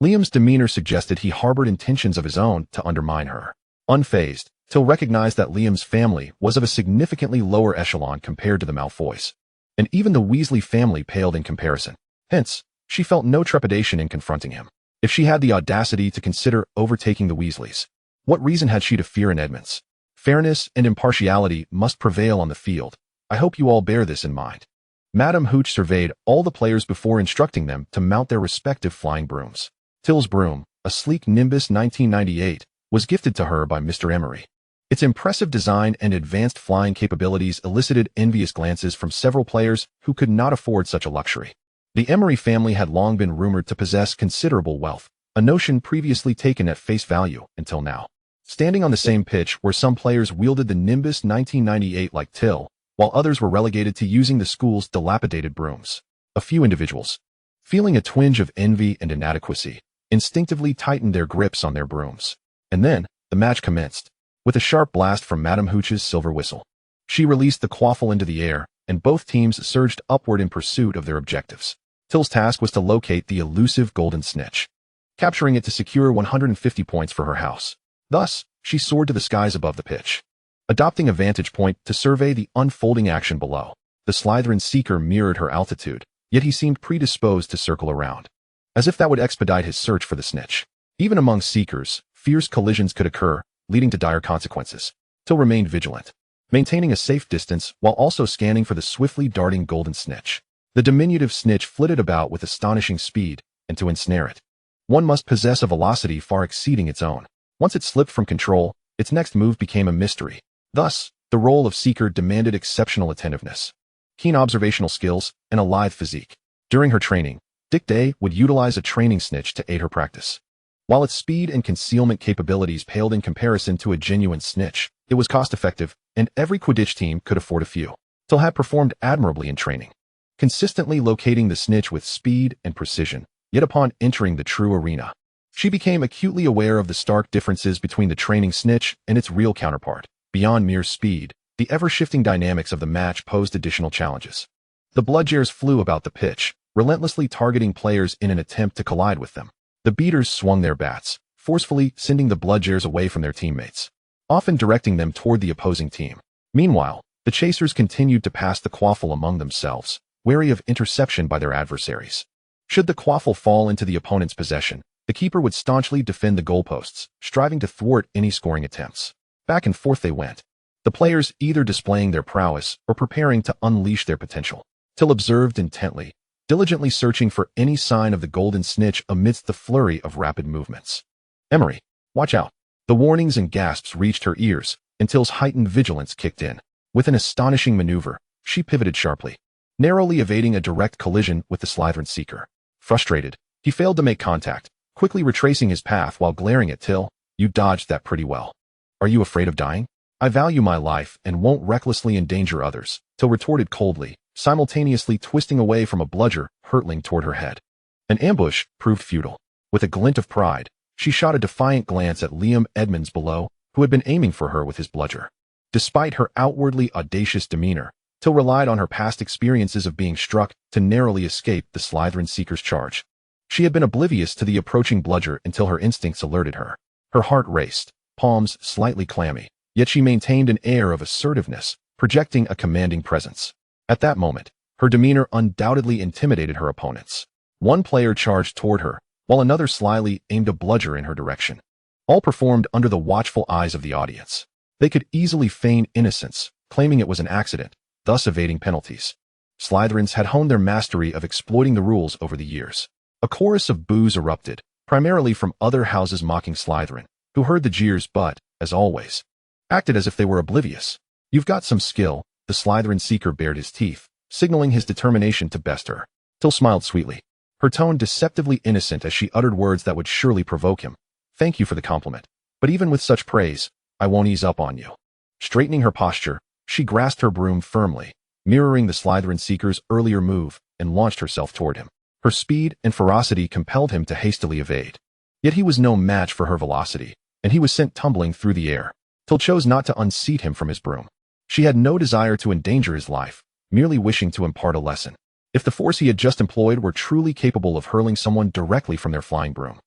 Liam's demeanor suggested he harbored intentions of his own to undermine her. Unfazed, Till recognized that Liam's family was of a significantly lower echelon compared to the Malfoys, and even the Weasley family paled in comparison. Hence, she felt no trepidation in confronting him. If she had the audacity to consider overtaking the Weasleys, what reason had she to fear an Edmonds? Fairness and impartiality must prevail on the field. I hope you all bear this in mind. Madame Hooch surveyed all the players before instructing them to mount their respective flying brooms. Till's broom, a sleek Nimbus 1998, was gifted to her by Mr. Emery. Its impressive design and advanced flying capabilities elicited envious glances from several players who could not afford such a luxury. The Emery family had long been rumored to possess considerable wealth, a notion previously taken at face value until now. standing on the same pitch where some players wielded the Nimbus 1998 like Tiel, while others were relegated to using the school's dilapidated brooms. A few individuals, feeling a twinge of envy and inadequacy, instinctively tightened their grips on their brooms. And then, the match commenced, with a sharp blast from Madame Hooch's silver whistle. She released the quaffle into the air, and both teams surged upward in pursuit of their objectives. Tiel's task was to locate the elusive golden snitch, capturing it to secure 150 points for her house. Thus, she soared to the skies above the pitch, adopting a vantage point to survey the unfolding action below. The Slytherin seeker mirrored her altitude, yet he seemed predisposed to circle around, as if that would expedite his search for the snitch. Even among seekers, fierce collisions could occur, leading to dire consequences. Tiel remained vigilant, maintaining a safe distance while also scanning for the swiftly darting golden snitch. The diminutive snitch flitted about with astonishing speed, and to ensnare it, one must possess a velocity far exceeding its own. Once it slipped from control, its next move became a mystery. Thus, the role of seeker demanded exceptional attentiveness, keen observational skills, and a lithe physique. During her training, Dick Day would utilize a training snitch to aid her practice. While its speed and concealment capabilities paled in comparison to a genuine snitch, it was cost-effective, and every Quidditch team could afford a few. Tiel had performed admirably in training, consistently locating the snitch with speed and precision. Yet upon entering the true arena, she became acutely aware of the stark differences between the training snitch and its real counterpart. Beyond mere speed, the ever-shifting dynamics of the match posed additional challenges. The Bludgears flew about the pitch, relentlessly targeting players in an attempt to collide with them. The beaters swung their bats, forcefully sending the Bludgears away from their teammates, often directing them toward the opposing team. Meanwhile, the chasers continued to pass the quaffle among themselves, wary of interception by their adversaries. Should the quaffle fall into the opponent's possession, the keeper would staunchly defend the goalposts, striving to thwart any scoring attempts. Back and forth they went, the players either displaying their prowess or preparing to unleash their potential. Tiel observed intently, diligently searching for any sign of the golden snitch amidst the flurry of rapid movements. "Emery, watch out." The warnings and gasps reached her ears, and Tiel's heightened vigilance kicked in. With an astonishing maneuver, she pivoted sharply, narrowly evading a direct collision with the Slytherin seeker. Frustrated, he failed to make contact, quickly retracing his path while glaring at Tiel. "You dodged that pretty well. Are you afraid of dying?" "I value my life and won't recklessly endanger others," Tiel retorted coldly, simultaneously twisting away from a bludger hurtling toward her head. An ambush proved futile. With a glint of pride, she shot a defiant glance at Liam Edmonds below, who had been aiming for her with his bludger. Despite her outwardly audacious demeanor, Tiel relied on her past experiences of being struck to narrowly escape the Slytherin seeker's charge. She had been oblivious to the approaching bludger until her instincts alerted her. Her heart raced, palms slightly clammy, yet she maintained an air of assertiveness, projecting a commanding presence. At that moment, her demeanor undoubtedly intimidated her opponents. One player charged toward her, while another slyly aimed a bludger in her direction. All performed under the watchful eyes of the audience. They could easily feign innocence, claiming it was an accident, thus evading penalties. Slytherins had honed their mastery of exploiting the rules over the years. A chorus of boos erupted, primarily from other houses mocking Slytherin, who heard the jeers but, as always, acted as if they were oblivious. "You've got some skill," the Slytherin seeker bared his teeth, signaling his determination to best her. Tiel smiled sweetly, her tone deceptively innocent as she uttered words that would surely provoke him. "Thank you for the compliment, but even with such praise, I won't ease up on you." Straightening her posture, she grasped her broom firmly, mirroring the Slytherin seeker's earlier move, and launched herself toward him. Her speed and ferocity compelled him to hastily evade. Yet he was no match for her velocity, and he was sent tumbling through the air. Tiel chose not to unseat him from his broom. She had no desire to endanger his life, merely wishing to impart a lesson. If the force he had just employed were truly capable of hurling someone directly from their flying broom,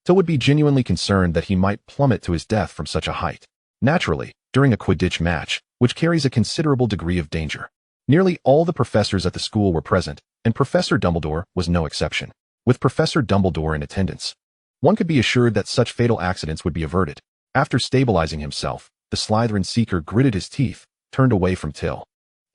Tiel would be genuinely concerned that he might plummet to his death from such a height. Naturally, during a Quidditch match, which carries a considerable degree of danger, nearly all the professors at the school were present, and Professor Dumbledore was no exception. With Professor Dumbledore in attendance, one could be assured that such fatal accidents would be averted. After stabilizing himself, the Slytherin seeker gritted his teeth, turned away from Tiel,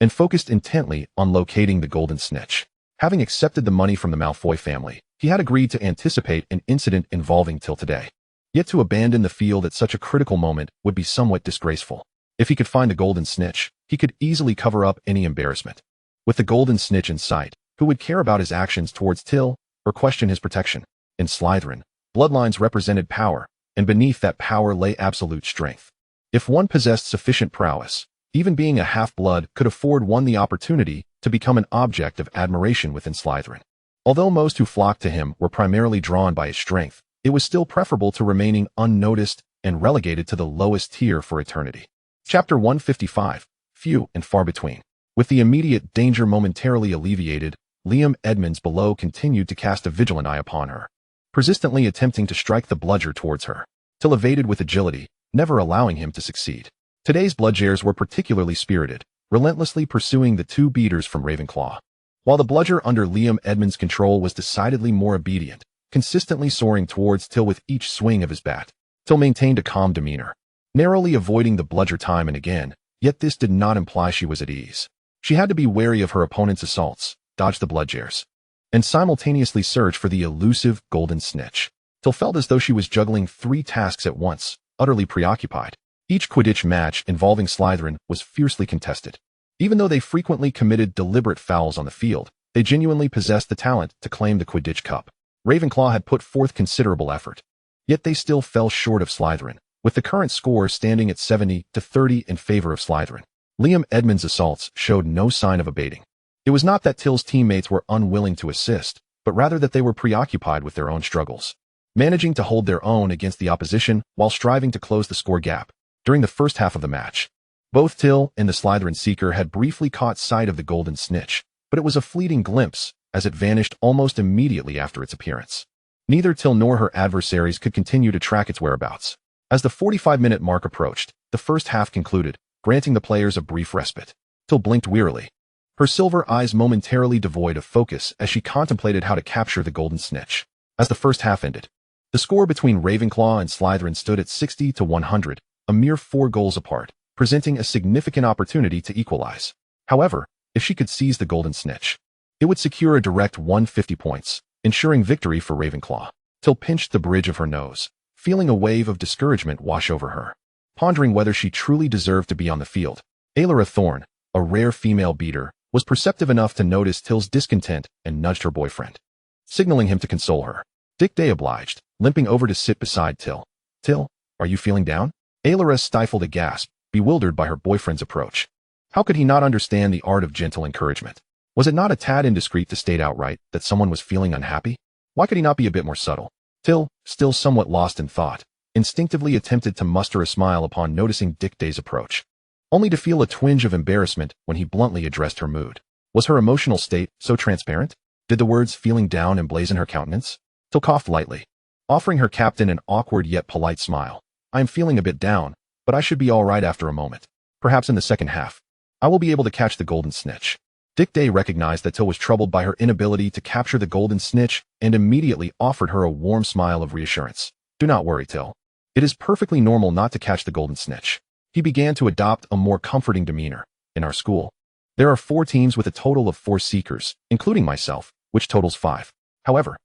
and focused intently on locating the golden snitch. Having accepted the money from the Malfoy family, he had agreed to anticipate an incident involving Tiel today. Yet to abandon the field at such a critical moment would be somewhat disgraceful. If he could find the golden snitch, he could easily cover up any embarrassment. With the golden snitch in sight, who would care about his actions towards Tiel or question his protection? In Slytherin, bloodlines represented power, and beneath that power lay absolute strength. If one possessed sufficient prowess, even being a half-blood could afford one the opportunity to become an object of admiration within Slytherin. Although most who flocked to him were primarily drawn by his strength, it was still preferable to remaining unnoticed and relegated to the lowest tier for eternity. Chapter 155, Few and Far Between. With the immediate danger momentarily alleviated, Liam Edmonds below continued to cast a vigilant eye upon her, persistently attempting to strike the bludger towards her, till evaded with agility, never allowing him to succeed. Today's bludgers were particularly spirited, relentlessly pursuing the two beaters from Ravenclaw. While the bludger under Liam Edmonds' control was decidedly more obedient, consistently soaring towards Tiel with each swing of his bat, Tiel maintained a calm demeanor, narrowly avoiding the bludger time and again, yet this did not imply she was at ease. She had to be wary of her opponent's assaults, dodge the bludgers, and simultaneously search for the elusive golden snitch. Tiel felt as though she was juggling 3 tasks at once, utterly preoccupied. Each Quidditch match involving Slytherin was fiercely contested. Even though they frequently committed deliberate fouls on the field, they genuinely possessed the talent to claim the Quidditch Cup. Ravenclaw had put forth considerable effort, yet they still fell short of Slytherin, with the current score standing at 70-30 in favor of Slytherin. Liam Edmonds' assaults showed no sign of abating. It was not that Tiel's teammates were unwilling to assist, but rather that they were preoccupied with their own struggles, managing to hold their own against the opposition while striving to close the score gap. During the first half of the match, both Tiel and the Slytherin Seeker had briefly caught sight of the golden snitch, but it was a fleeting glimpse, as it vanished almost immediately after its appearance. Neither Tiel nor her adversaries could continue to track its whereabouts. As the 45-minute mark approached, the first half concluded, granting the players a brief respite. Tiel blinked wearily, her silver eyes momentarily devoid of focus as she contemplated how to capture the golden snitch. As the first half ended, the score between Ravenclaw and Slytherin stood at 60-100, a mere 4 goals apart, presenting a significant opportunity to equalize. However, if she could seize the golden snitch, it would secure a direct 150 points, ensuring victory for Ravenclaw. Tiel pinched the bridge of her nose, feeling a wave of discouragement wash over her, pondering whether she truly deserved to be on the field. Alara Thorne, a rare female beater, was perceptive enough to notice Tiel's discontent and nudged her boyfriend, signaling him to console her. Dick Day obliged, limping over to sit beside Tiel. "Tiel, are you feeling down?" Alara stifled a gasp, bewildered by her boyfriend's approach. How could he not understand the art of gentle encouragement? Was it not a tad indiscreet to state outright that someone was feeling unhappy? Why could he not be a bit more subtle? Tiel, still somewhat lost in thought, instinctively attempted to muster a smile upon noticing Dick Day's approach, only to feel a twinge of embarrassment when he bluntly addressed her mood. Was her emotional state so transparent? Did the words "feeling down" emblazon her countenance? Tiel coughed lightly, offering her captain an awkward yet polite smile. "I am feeling a bit down, but I should be all right after a moment. Perhaps in the second half, I will be able to catch the golden snitch." Dick Day recognized that Tiel was troubled by her inability to capture the golden snitch and immediately offered her a warm smile of reassurance. "Do not worry, Tiel. It is perfectly normal not to catch the golden snitch." He began to adopt a more comforting demeanor. "In our school, there are 4 teams with a total of 4 seekers, including myself, which totals 5. However,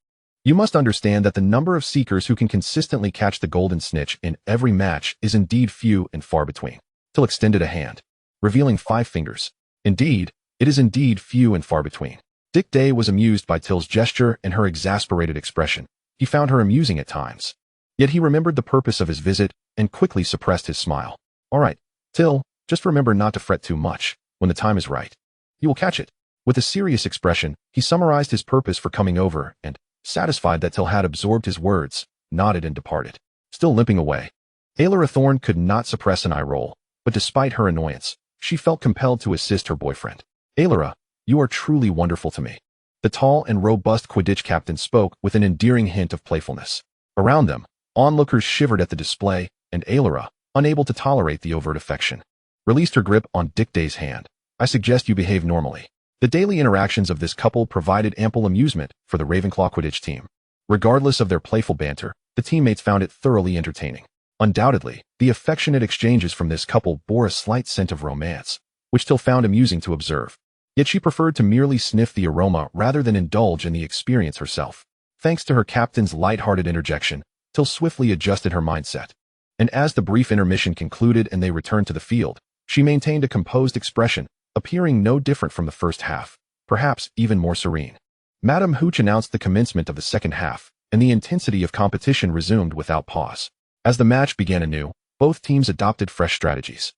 you must understand that the number of seekers who can consistently catch the golden snitch in every match is indeed few and far between." Tiel extended a hand, revealing 5 fingers. "Indeed, it is indeed few and far between." Dick Day was amused by Tiel's gesture and her exasperated expression. He found her amusing at times. Yet he remembered the purpose of his visit and quickly suppressed his smile. "All right, Tiel, just remember not to fret too much. When the time is right, you will catch it." With a serious expression, he summarized his purpose for coming over and, satisfied that Tiel had absorbed his words, nodded and departed, still limping away. Alara Thorne could not suppress an eye roll, but despite her annoyance, she felt compelled to assist her boyfriend. "Alara, you are truly wonderful to me." The tall and robust Quidditch captain spoke with an endearing hint of playfulness. Around them, onlookers shivered at the display, and Alara, unable to tolerate the overt affection, released her grip on Dick Day's hand. "I suggest you behave normally." The daily interactions of this couple provided ample amusement for the Ravenclaw Quidditch team. Regardless of their playful banter, the teammates found it thoroughly entertaining. Undoubtedly, the affectionate exchanges from this couple bore a slight scent of romance, which Tiel found amusing to observe. Yet she preferred to merely sniff the aroma rather than indulge in the experience herself. Thanks to her captain's light-hearted interjection, Tiel swiftly adjusted her mindset. And as the brief intermission concluded and they returned to the field, she maintained a composed expression, appearing no different from the first half, perhaps even more serene. Madame Hooch announced the commencement of the second half, and the intensity of competition resumed without pause. As the match began anew, both teams adopted fresh strategies.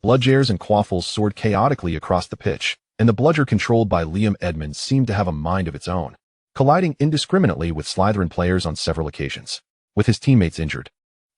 Bludgers and Quaffles soared chaotically across the pitch, and the bludger controlled by Liam Edmonds seemed to have a mind of its own, colliding indiscriminately with Slytherin players on several occasions. With his teammates injured,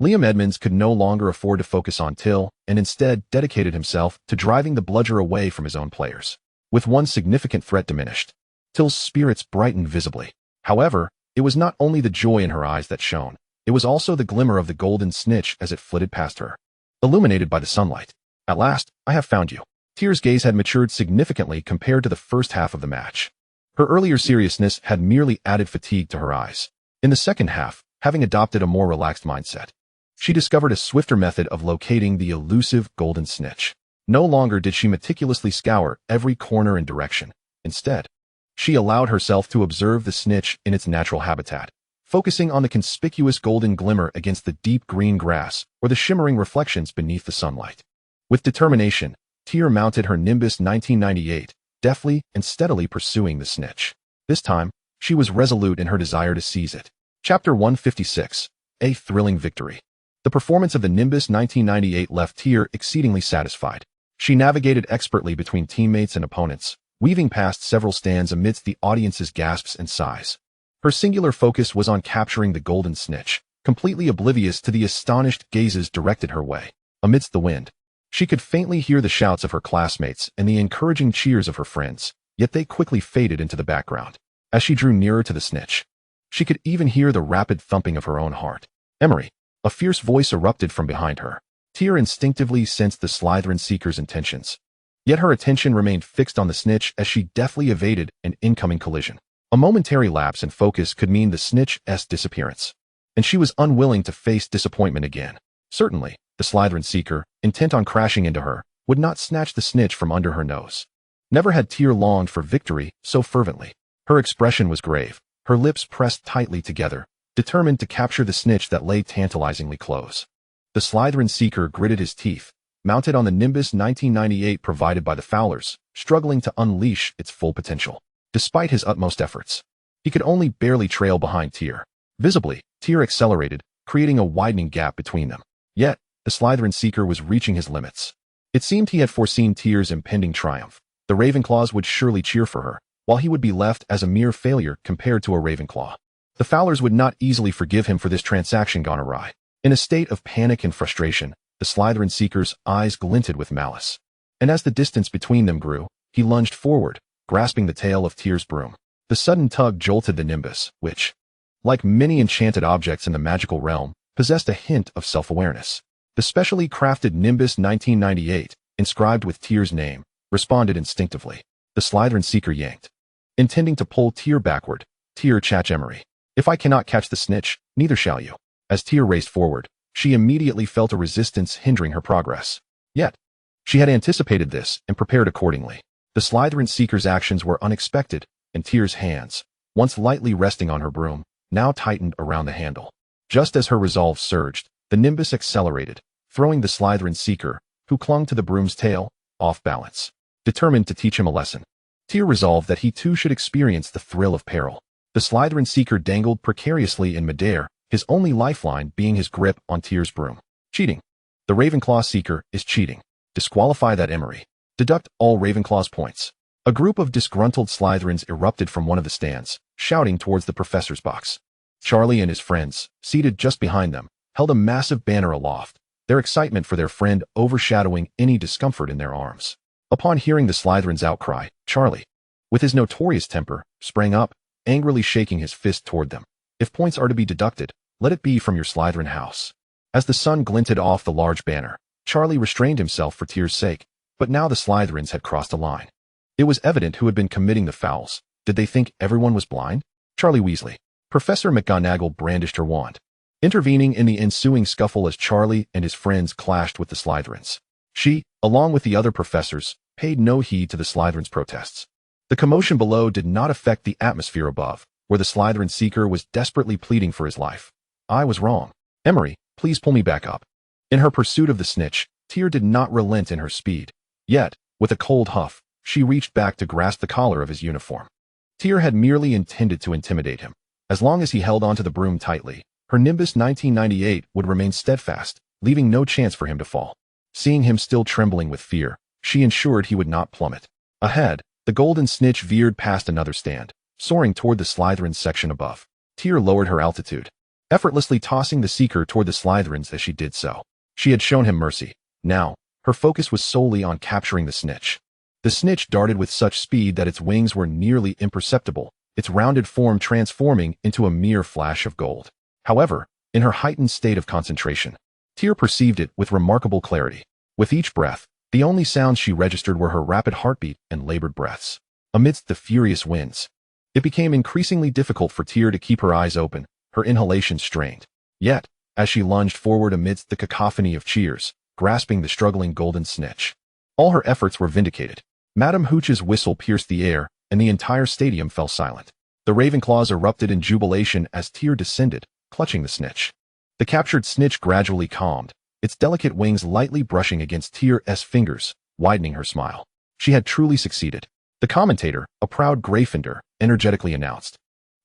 Liam Edmonds could no longer afford to focus on Tiel and instead dedicated himself to driving the bludger away from his own players. With one significant threat diminished, Tiel's spirits brightened visibly. However, it was not only the joy in her eyes that shone, it was also the glimmer of the golden snitch as it flitted past her, illuminated by the sunlight. At last, I have found you. Tier's gaze had matured significantly compared to the first half of the match. Her earlier seriousness had merely added fatigue to her eyes. In the second half, having adopted a more relaxed mindset, she discovered a swifter method of locating the elusive golden snitch. No longer did she meticulously scour every corner and direction. Instead, she allowed herself to observe the snitch in its natural habitat, focusing on the conspicuous golden glimmer against the deep green grass or the shimmering reflections beneath the sunlight. With determination, Tier mounted her Nimbus 1998, deftly and steadily pursuing the snitch. This time, she was resolute in her desire to seize it. Chapter 156. A Thrilling Victory. The performance of the Nimbus 1998 left Tier exceedingly satisfied. She navigated expertly between teammates and opponents, weaving past several stands amidst the audience's gasps and sighs. Her singular focus was on capturing the golden snitch, completely oblivious to the astonished gazes directed her way. Amidst the wind, she could faintly hear the shouts of her classmates and the encouraging cheers of her friends, yet they quickly faded into the background. As she drew nearer to the snitch, she could even hear the rapid thumping of her own heart. Emery, a fierce voice erupted from behind her. Tier instinctively sensed the Slytherin seeker's intentions, yet her attention remained fixed on the snitch as she deftly evaded an incoming collision. A momentary lapse in focus could mean the snitch's disappearance, and she was unwilling to face disappointment again. Certainly, the Slytherin seeker, intent on crashing into her, would not snatch the snitch from under her nose. Never had Tier longed for victory so fervently. Her expression was grave, her lips pressed tightly together, determined to capture the snitch that lay tantalizingly close. The Slytherin seeker gritted his teeth, mounted on the Nimbus 1998 provided by the Fowlers, struggling to unleash its full potential. Despite his utmost efforts, he could only barely trail behind Tier. Visibly, Tier accelerated, creating a widening gap between them. Yet, the Slytherin seeker was reaching his limits. It seemed he had foreseen Tier's impending triumph. The Ravenclaws would surely cheer for her, while he would be left as a mere failure compared to a Ravenclaw. The Fowlers would not easily forgive him for this transaction gone awry. In a state of panic and frustration, the Slytherin seeker's eyes glinted with malice. And as the distance between them grew, he lunged forward, grasping the tail of Tier's broom. The sudden tug jolted the Nimbus, which, like many enchanted objects in the magical realm, possessed a hint of self-awareness. The specially crafted Nimbus 1998, inscribed with Tier's name, responded instinctively. The Slytherin seeker yanked, intending to pull Tier backward. Tier chach Emery. If I cannot catch the snitch, neither shall you. As Tier raced forward, she immediately felt a resistance hindering her progress. Yet, she had anticipated this and prepared accordingly. The Slytherin seeker's actions were unexpected, and Tier's hands, once lightly resting on her broom, now tightened around the handle. Just as her resolve surged, the Nimbus accelerated, throwing the Slytherin seeker, who clung to the broom's tail, off balance. Determined to teach him a lesson, Tier resolved that he too should experience the thrill of peril. The Slytherin seeker dangled precariously in midair, his only lifeline being his grip on Tier's broom. Cheating. The Ravenclaw seeker is cheating. Disqualify that Emery. Deduct all Ravenclaw's points. A group of disgruntled Slytherins erupted from one of the stands, shouting towards the professor's box. Charlie and his friends, seated just behind them, held a massive banner aloft, their excitement for their friend overshadowing any discomfort in their arms. Upon hearing the Slytherins' outcry, Charlie, with his notorious temper, sprang up, angrily shaking his fist toward them. If points are to be deducted, let it be from your Slytherin house. As the sun glinted off the large banner, Charlie restrained himself for Tier's sake, but now the Slytherins had crossed a line. It was evident who had been committing the fouls. Did they think everyone was blind? Charlie Weasley. Professor McGonagall brandished her wand, intervening in the ensuing scuffle as Charlie and his friends clashed with the Slytherins. She, along with the other professors, paid no heed to the Slytherins' protests. The commotion below did not affect the atmosphere above, where the Slytherin seeker was desperately pleading for his life. I was wrong. Emery, please pull me back up. In her pursuit of the snitch, Tier did not relent in her speed. Yet, with a cold huff, she reached back to grasp the collar of his uniform. Tier had merely intended to intimidate him. As long as he held onto the broom tightly, Her Nimbus 1998 would remain steadfast, leaving no chance for him to fall. Seeing him still trembling with fear, she ensured he would not plummet. Ahead, the golden snitch veered past another stand, soaring toward the Slytherin section above. Tiel lowered her altitude, effortlessly tossing the Seeker toward the Slytherins as she did so. She had shown him mercy. Now, her focus was solely on capturing the snitch. The snitch darted with such speed that its wings were nearly imperceptible, its rounded form transforming into a mere flash of gold. However, in her heightened state of concentration, Tiel perceived it with remarkable clarity. With each breath, the only sounds she registered were her rapid heartbeat and labored breaths. Amidst the furious winds, it became increasingly difficult for Tiel to keep her eyes open, her inhalation strained. Yet, as she lunged forward amidst the cacophony of cheers, grasping the struggling golden snitch, all her efforts were vindicated. Madame Hooch's whistle pierced the air, and the entire stadium fell silent. The Ravenclaws erupted in jubilation as Tiel descended, clutching the snitch. The captured snitch gradually calmed, its delicate wings lightly brushing against Tier's fingers, widening her smile. She had truly succeeded. The commentator, a proud Gryffindor, energetically announced.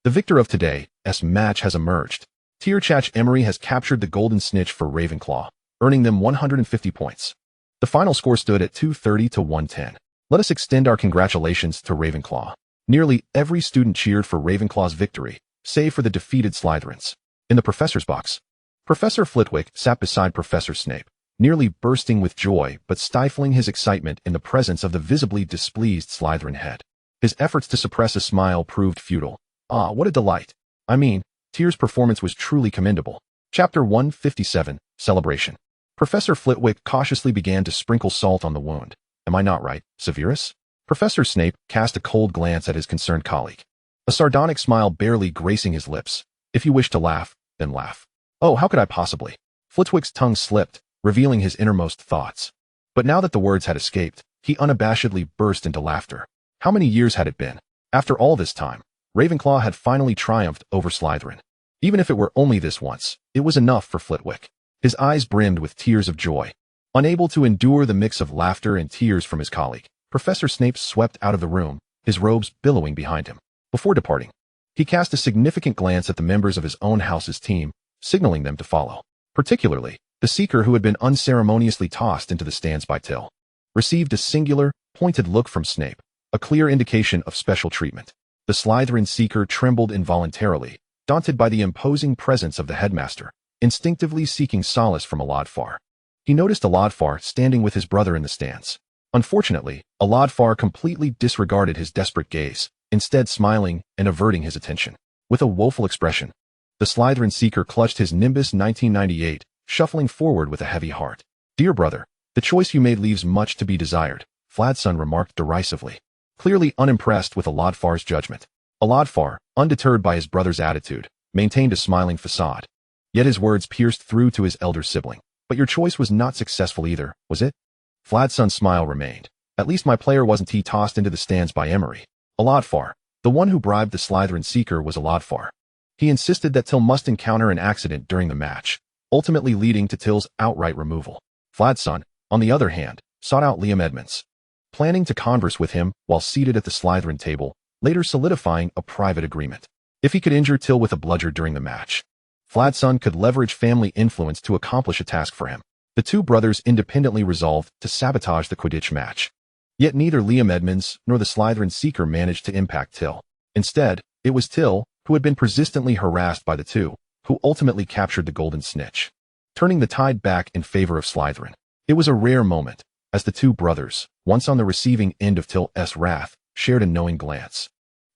The victor of today's match has emerged. Tier Emery has captured the golden snitch for Ravenclaw, earning them 150 points. The final score stood at 230 to 110. Let us extend our congratulations to Ravenclaw. Nearly every student cheered for Ravenclaw's victory, save for the defeated Slytherins. In the professor's box, Professor Flitwick sat beside Professor Snape, nearly bursting with joy but stifling his excitement in the presence of the visibly displeased Slytherin head. His efforts to suppress a smile proved futile. Ah, what a delight! I mean, Tier's performance was truly commendable. Chapter 157, Celebration. Professor Flitwick cautiously began to sprinkle salt on the wound. Am I not right, Severus? Professor Snape cast a cold glance at his concerned colleague, a sardonic smile barely gracing his lips. If you wish to laugh, then laugh. Oh, how could I possibly? Flitwick's tongue slipped, revealing his innermost thoughts. But now that the words had escaped, he unabashedly burst into laughter. How many years had it been? After all this time, Ravenclaw had finally triumphed over Slytherin. Even if it were only this once, it was enough for Flitwick. His eyes brimmed with tears of joy. Unable to endure the mix of laughter and tears from his colleague, Professor Snape swept out of the room, his robes billowing behind him. Before departing, he cast a significant glance at the members of his own house's team, signaling them to follow. Particularly, the Seeker who had been unceremoniously tossed into the stands by Tiel received a singular, pointed look from Snape, a clear indication of special treatment. The Slytherin Seeker trembled involuntarily, daunted by the imposing presence of the headmaster, instinctively seeking solace from Aladfar. He noticed Aladfar standing with his brother in the stands. Unfortunately, Aladfar completely disregarded his desperate gaze, instead smiling and averting his attention. With a woeful expression, the Slytherin Seeker clutched his Nimbus 1998, shuffling forward with a heavy heart. Dear brother, the choice you made leaves much to be desired, Fladson remarked derisively, clearly unimpressed with Aladfar's judgment. Aladfar, undeterred by his brother's attitude, maintained a smiling facade. Yet his words pierced through to his elder sibling. But your choice was not successful either, was it? Fladson's smile remained. At least my player wasn't tossed into the stands by Emery. Aladfar, the one who bribed the Slytherin Seeker, was Aladfar. He insisted that Tiel must encounter an accident during the match, ultimately leading to Tiel's outright removal. Fladson, on the other hand, sought out Liam Edmonds, planning to converse with him while seated at the Slytherin table, later solidifying a private agreement. If he could injure Tiel with a bludger during the match, Fladson could leverage family influence to accomplish a task for him. The two brothers independently resolved to sabotage the Quidditch match. Yet neither Liam Edmonds nor the Slytherin Seeker managed to impact Tiel. Instead, it was Tiel, who had been persistently harassed by the two, who ultimately captured the golden snitch, turning the tide back in favor of Slytherin. It was a rare moment, as the two brothers, once on the receiving end of Tiel's wrath, shared a knowing glance,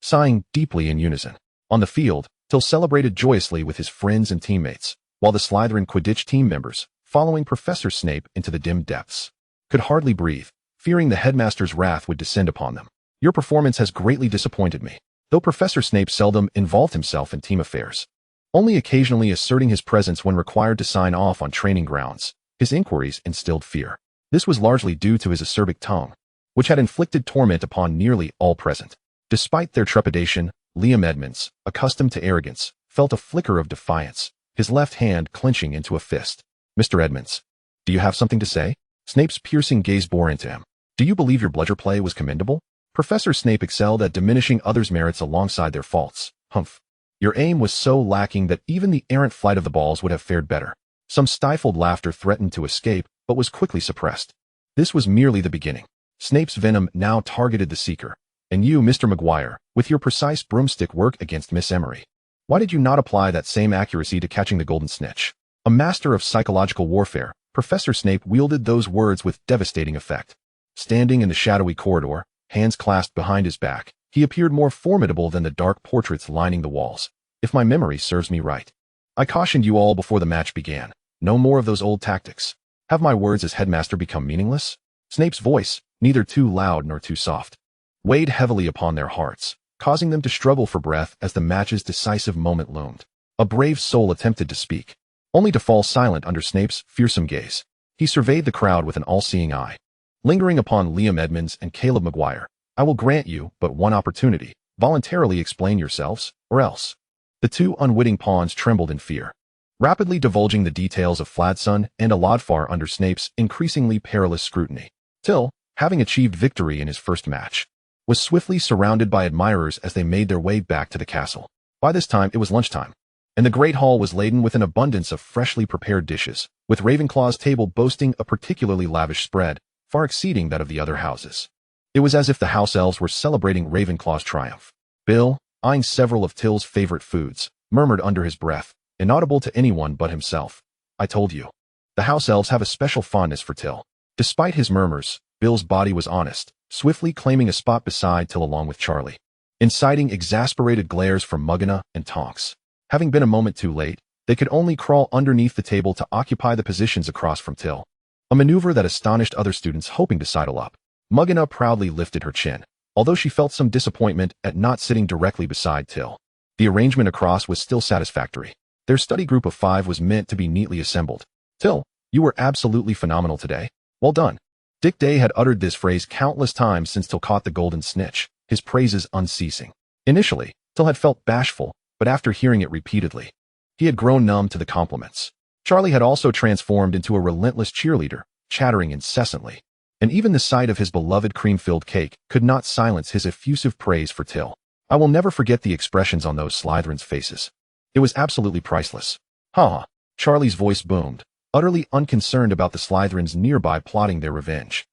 sighing deeply in unison. On the field, Tiel celebrated joyously with his friends and teammates, while the Slytherin Quidditch team members, following Professor Snape into the dim depths, could hardly breathe, fearing the headmaster's wrath would descend upon them. Your performance has greatly disappointed me. Though Professor Snape seldom involved himself in team affairs, only occasionally asserting his presence when required to sign off on training grounds, his inquiries instilled fear. This was largely due to his acerbic tongue, which had inflicted torment upon nearly all present. Despite their trepidation, Liam Edmonds, accustomed to arrogance, felt a flicker of defiance, his left hand clenching into a fist. Mr. Edmonds, do you have something to say? Snape's piercing gaze bore into him. Do you believe your bludger play was commendable? Professor Snape excelled at diminishing others' merits alongside their faults. Humph. Your aim was so lacking that even the errant flight of the balls would have fared better. Some stifled laughter threatened to escape, but was quickly suppressed. This was merely the beginning. Snape's venom now targeted the Seeker. And you, Mr. Maguire, with your precise broomstick work against Miss Emery. Why did you not apply that same accuracy to catching the golden snitch? A master of psychological warfare, Professor Snape wielded those words with devastating effect. Standing in the shadowy corridor, hands clasped behind his back, he appeared more formidable than the dark portraits lining the walls. If my memory serves me right. I cautioned you all before the match began. No more of those old tactics. Have my words as headmaster become meaningless? Snape's voice, neither too loud nor too soft, weighed heavily upon their hearts, causing them to struggle for breath as the match's decisive moment loomed. A brave soul attempted to speak, only to fall silent under Snape's fearsome gaze. He surveyed the crowd with an all-seeing eye. Lingering upon Liam Edmonds and Caleb Maguire, I will grant you but one opportunity. Voluntarily explain yourselves, or else. The two unwitting pawns trembled in fear, rapidly divulging the details of Fladson and Alodfar under Snape's increasingly perilous scrutiny. Tiel, having achieved victory in his first match, was swiftly surrounded by admirers as they made their way back to the castle. By this time it was lunchtime, and the great hall was laden with an abundance of freshly prepared dishes, with Ravenclaw's table boasting a particularly lavish spread, far exceeding that of the other houses. It was as if the house elves were celebrating Ravenclaw's triumph. Bill, eyeing several of Till's favorite foods, murmured under his breath, inaudible to anyone but himself. I told you. The house elves have a special fondness for Till. Despite his murmurs, Bill's body was honest, swiftly claiming a spot beside Till along with Charlie, inciting exasperated glares from Muggana and Tonks. Having been a moment too late, they could only crawl underneath the table to occupy the positions across from Till, a maneuver that astonished other students hoping to sidle up. Muggana proudly lifted her chin, although she felt some disappointment at not sitting directly beside Till. The arrangement across was still satisfactory. Their study group of 5 was meant to be neatly assembled. Till, you were absolutely phenomenal today. Well done. Dick Day had uttered this phrase countless times since Till caught the golden snitch, his praises unceasing. Initially, Till had felt bashful, but after hearing it repeatedly, he had grown numb to the compliments. Charlie had also transformed into a relentless cheerleader, chattering incessantly, and even the sight of his beloved cream-filled cake could not silence his effusive praise for Till. I will never forget the expressions on those Slytherins' faces. It was absolutely priceless. Ha! Charlie's voice boomed, utterly unconcerned about the Slytherins nearby plotting their revenge.